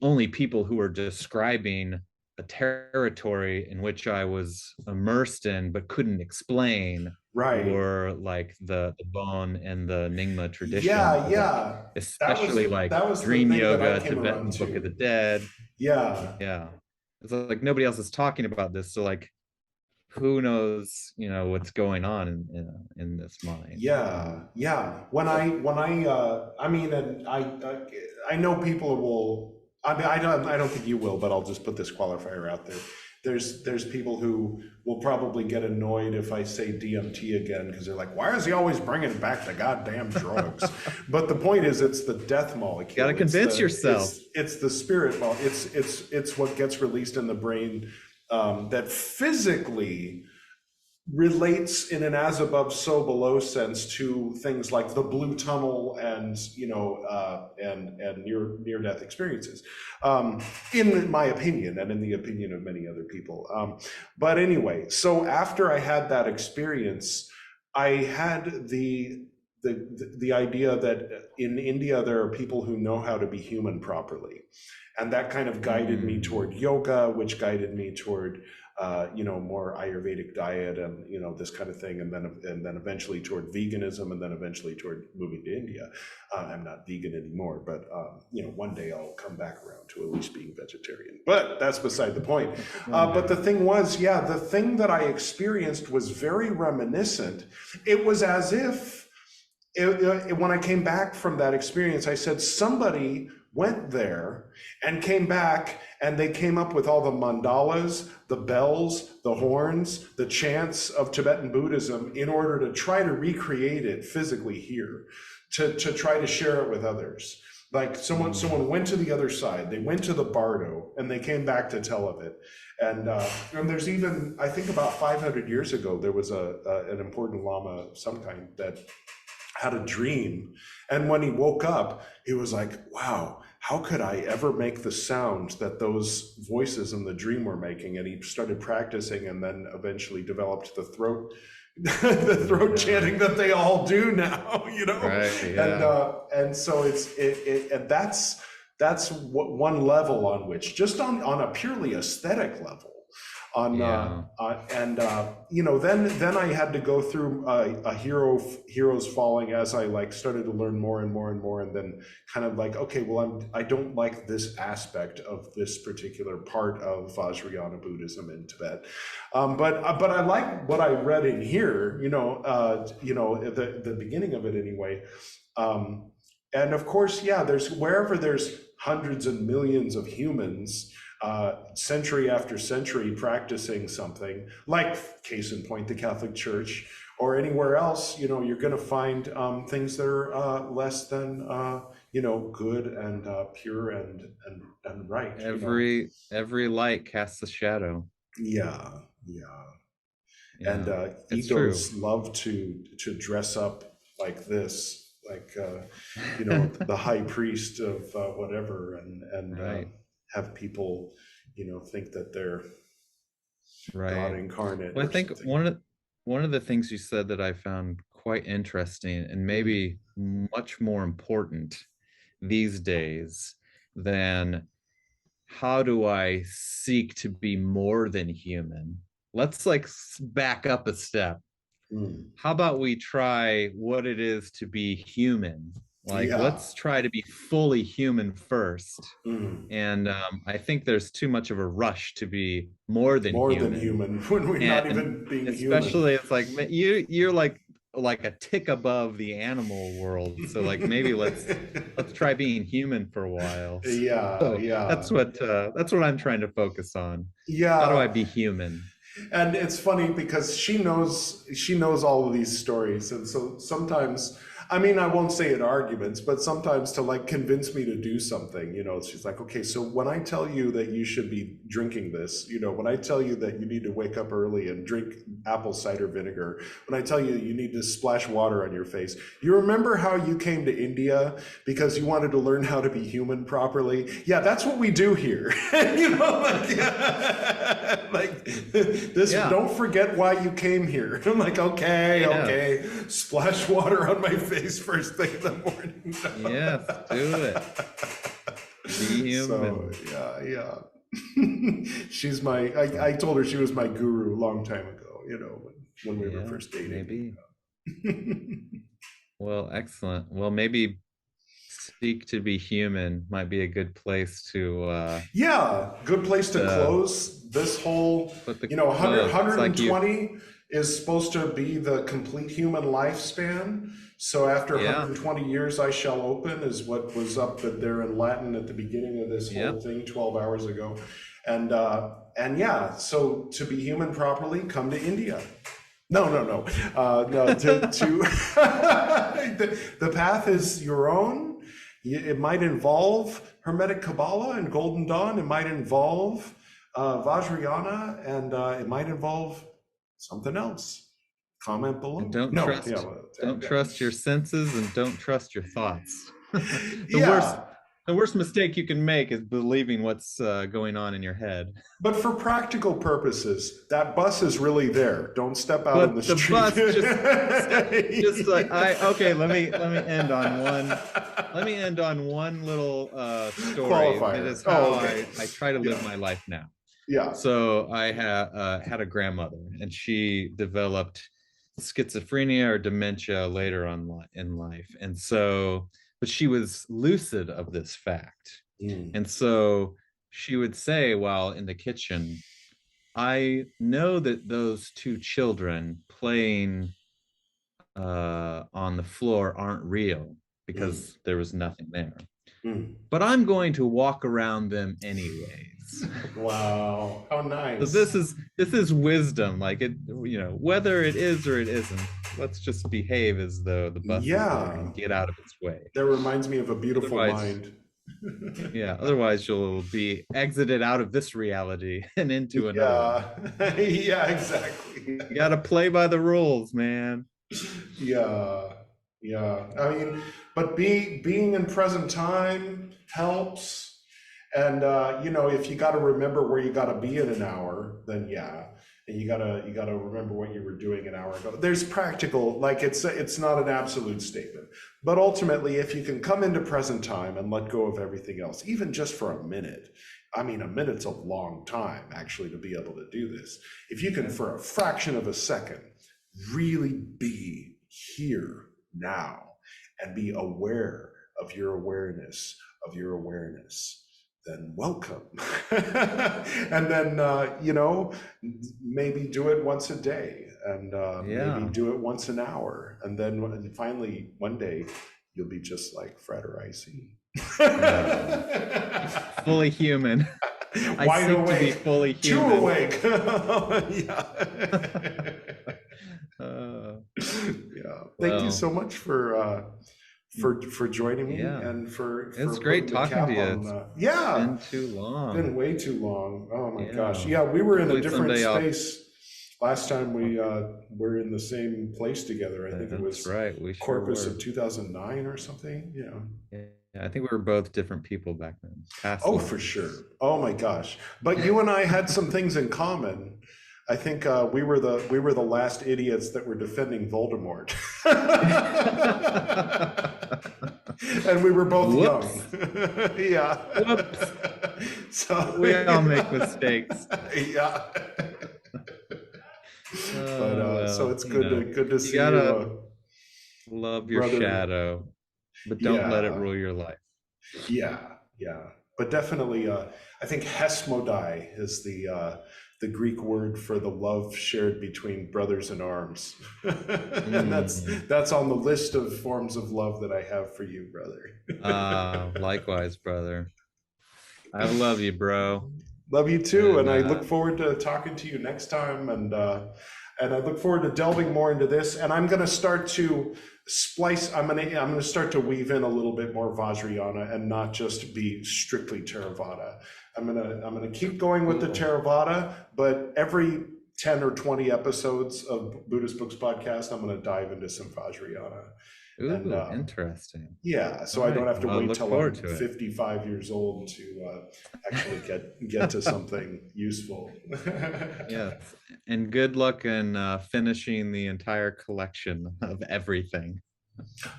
only people who are describing a territory in which I was immersed in but couldn't explain were like the Bon and the Nyingma tradition. Especially that was dream yoga, Tibetan Book of the Dead. It's like nobody else is talking about this. So like, who knows, what's going on in this mind. When I mean, and I know people will, I don't think you will, but I'll just put this qualifier out there. There's people who will probably get annoyed if I say DMT again, because they're like, why is he always bringing back the goddamn drugs? But the point is, it's the death molecule. Got to convince yourself. It's the spirit molecule. It's what gets released in the brain that physically relates in an as above so below sense to things like the blue tunnel and and near death experiences, in my opinion, and in the opinion of many other people. But anyway, so after I had that experience, I had the idea that in India there are people who know how to be human properly, and that kind of guided me toward yoga, which guided me toward more Ayurvedic diet and this kind of thing, and then eventually toward veganism, and then eventually toward moving to India. I'm not vegan anymore, but one day I'll come back around to at least being vegetarian. But that's beside the point. But the thing was, the thing that I experienced was very reminiscent. It was as if when I came back from that experience, I said somebody went there and came back, and they came up with all the mandalas, the bells, the horns, the chants of Tibetan Buddhism in order to try to recreate it physically here, to try to share it with others. Like someone went to the other side, they went to the Bardo, and they came back to tell of it. And there's even, I think about 500 years ago, there was an important Lama of some kind that had a dream. And when he woke up, he was like, wow, how could I ever make the sound that those voices in the dream were making? And he started practicing, and then eventually developed the throat chanting that they all do now, and so and that's one level on which, just on a purely aesthetic level, on and you know, then I had to go through heroes falling as I like started to learn more and more and more, and then kind of like, okay, well, I don't like this aspect of this particular part of Vajrayana Buddhism in Tibet, but I like what I read in here, you know, the beginning of it anyway, and of course, yeah, there's wherever there's hundreds and millions of humans, century after century practicing something, like case in point, the Catholic Church, or anywhere else, you know, you're going to find things that are less than, you know, good and pure and right. Every light casts a shadow. Yeah. And egos love to dress up like this, like you know, the high priest of whatever, and have people, you know, think that they're God incarnate. Well, I think one of the things you said that I found quite interesting, and maybe much more important these days than how do I seek to be more than human. Let's like back up a step. How about we try what it is to be human? Like, let's try to be fully human first. And I think there's too much of a rush to be more than human when we're not even being especially human. It's like you're like a tick above the animal world. So like maybe let's try being human for a while. That's what I'm trying to focus on. How do I be human? And it's funny because she knows all of these stories, and so sometimes, I mean, I won't say in arguments, but sometimes to like convince me to do something, you know, she's like, okay, so when I tell you that you should be drinking this, you know, when I tell you that you need to wake up early and drink apple cider vinegar, when I tell you you need to splash water on your face, you remember how you came to India because you wanted to learn how to be human properly? Yeah, that's what we do here. You know, like this, don't forget why you came here. I'm like, okay, splash water on my face first thing in the morning. Yes, do it. Be human. So, she's my, I told her she was my guru a long time ago, you know, when we were first dating. Maybe. Well, excellent. Well, maybe seek to be human might be a good place to good place to close this whole, you know, 120 is supposed to be the complete human lifespan. So after 120 years I shall open is what was up there in Latin at the beginning of this whole thing 12 hours ago. And yeah, so to be human properly, come to India. No. The path is your own. It might involve Hermetic Kabbalah and Golden Dawn. It might involve Vajrayana, and it might involve something else. Comment below. And don't trust your senses, and don't trust your thoughts. The worst mistake you can make is believing what's going on in your head. But for practical purposes, that bus is really there. Don't step out in the street. Bus just like okay. Let me end on one. Let me end on one little story. Qualifier. It is how I try to live my life now. Yeah. So I had a grandmother, and she developed schizophrenia or dementia later on in life, and so. But she was lucid of this fact. And so she would say while in the kitchen, I know that those two children playing on the floor aren't real because there was nothing there. But I'm going to walk around them anyways. Wow, how nice. So this is wisdom, like it, you know, whether it is or it isn't, let's just behave as though the bus is there and get out of its way. That reminds me of A Beautiful Mind. Otherwise you'll be exited out of this reality and into another. Yeah, exactly. You gotta play by the rules, man. Yeah. I mean, but being in present time helps. And you know, if you got to remember where you got to be in an hour, then and you gotta remember what you were doing an hour ago. There's practical, like it's not an absolute statement, but ultimately, if you can come into present time and let go of everything else, even just for a minute, I mean, a minute's a long time actually to be able to do this. If you can, for a fraction of a second, really be here now and be aware of your awareness, then welcome. And then, maybe do it once a day, and maybe do it once an hour. And then finally, one day, you'll be just like Frater RC. Fully human. Wide awake. To be fully human. Too awake. Thank you so much for joining me, and for it's great talking to you. It's been too long. Been way too long. Oh my gosh. Yeah, we were in a different space last time we were in the same place together. I think it was right. We Corpus of 2009 or something. Yeah, I think we were both different people back then. For sure. Oh my gosh. But you and I had some things in common. I think we were the last idiots that were defending Voldemort. And we were both young. Yeah. Whoops. So we all make mistakes. Yeah. So it's good to see you. Gotta love your shadow, but don't let it rule your life. Yeah. But definitely, I think hesmodai is the Greek word for the love shared between brothers in arms. And that's on the list of forms of love that I have for you, brother. Likewise, brother. I love you, bro. Love you too, and I look forward to talking to you next time, and I look forward to delving more into this. And I'm going to start to splice. I'm going to start to weave in a little bit more Vajrayana, and not just be strictly Theravada. I'm gonna keep going with the Theravada, but every 10 or 20 episodes of Buddhist Books Podcast, I'm going to dive into some Vajrayana. Ooh, interesting. Yeah, so I don't have to wait till I'm 55 years old to actually get to something useful. Yes, and good luck in finishing the entire collection of everything.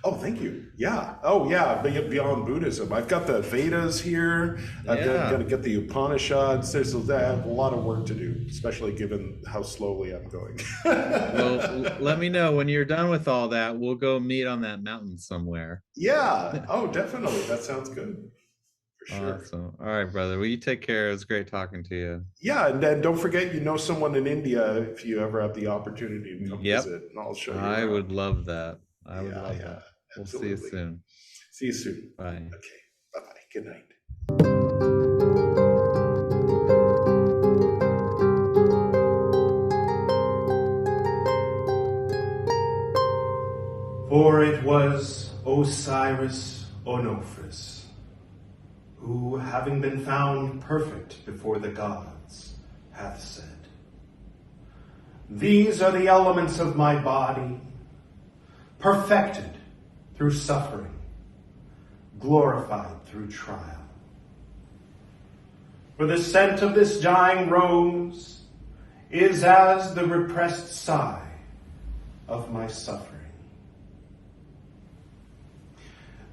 Oh, thank you. Yeah. Oh, yeah. Beyond Buddhism, I've got the Vedas here. I've got to get the Upanishads. I have a lot of work to do, especially given how slowly I'm going. Well, let me know when you're done with all that. We'll go meet on that mountain somewhere. Yeah. Oh, definitely. That sounds good. For sure. Awesome. All right, brother. Well, you take care. It was great talking to you. Yeah, and then don't forget, someone in India if you ever have the opportunity to come visit, and I'll show you. I would love that. I would love that. We'll Absolutely. see you soon. See you soon. Bye. Okay. Bye-bye. Good night. For it was Osiris Onofris, who, having been found perfect before the gods, hath said, "These are the elements of my body, perfected through suffering, glorified through trial. For the scent of this dying rose is as the repressed sigh of my suffering.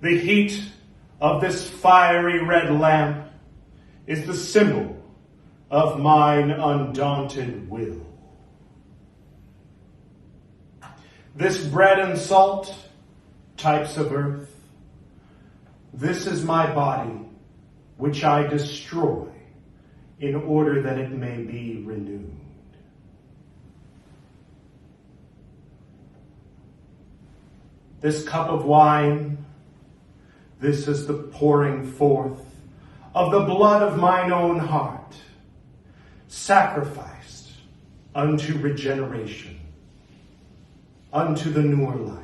The heat of this fiery red lamp is the symbol of mine undaunted will. This bread and salt, types of earth, this is my body, which I destroy in order that it may be renewed. This cup of wine, this is the pouring forth of the blood of mine own heart, sacrificed unto regeneration, unto the newer life.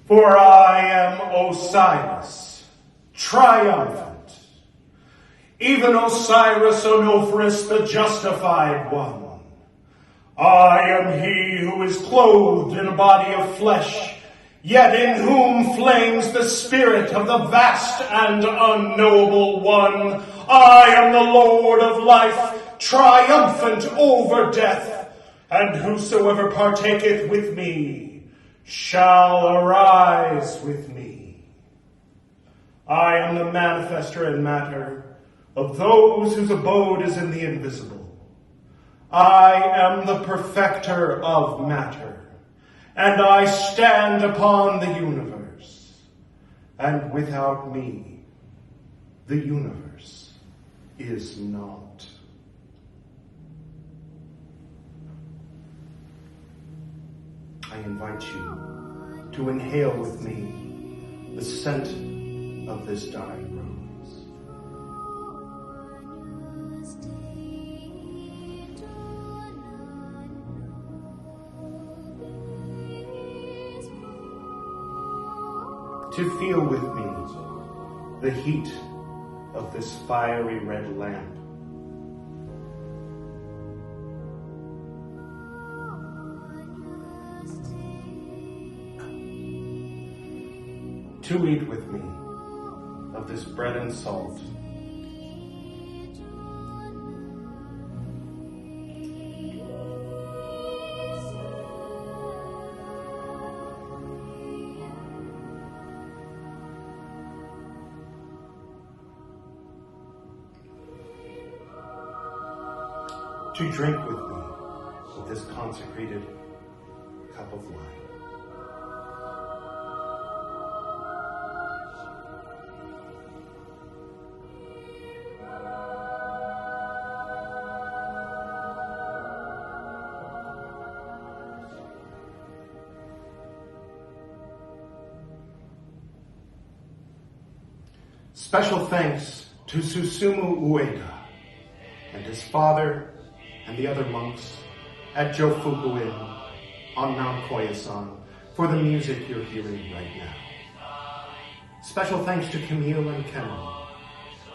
For I am Osiris, triumphant, even Osiris Onofris, the justified one. I am he who is clothed in a body of flesh, yet in whom flames the spirit of the vast and unknowable one. I am the Lord of life, triumphant over death, and whosoever partaketh with me shall arise with me. I am the manifester in matter of those whose abode is in the invisible. I am the perfecter of matter, and I stand upon the universe. And without me, the universe is not. I invite you to inhale with me the scent of this dying rose. To feel with me the heat of this fiery red lamp. To eat with me of this bread and salt. To drink with me of this consecrated cup of wine. Special thanks to Susumu Ueda and his father and the other monks at Jofuku-in on Mount Koyasan for the music you're hearing right now. Special thanks to Camille and Cameron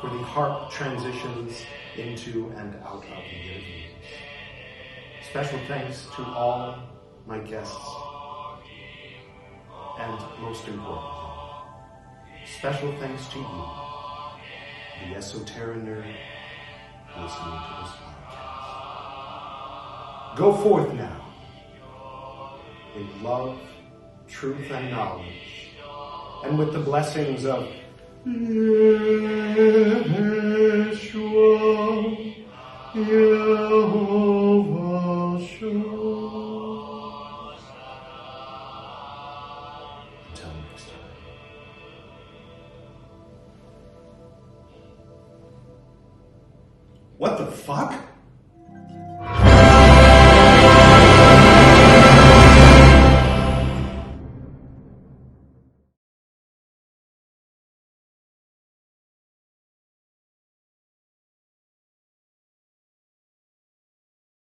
for the harp transitions into and out of the interviews. Special thanks to all my guests. And most importantly, special thanks to you, the Esoterinerd, listening to this podcast. Go forth now in love, truth, and knowledge, and with the blessings of Yeshua, Yehovah Shalom. Until next time. What the fuck?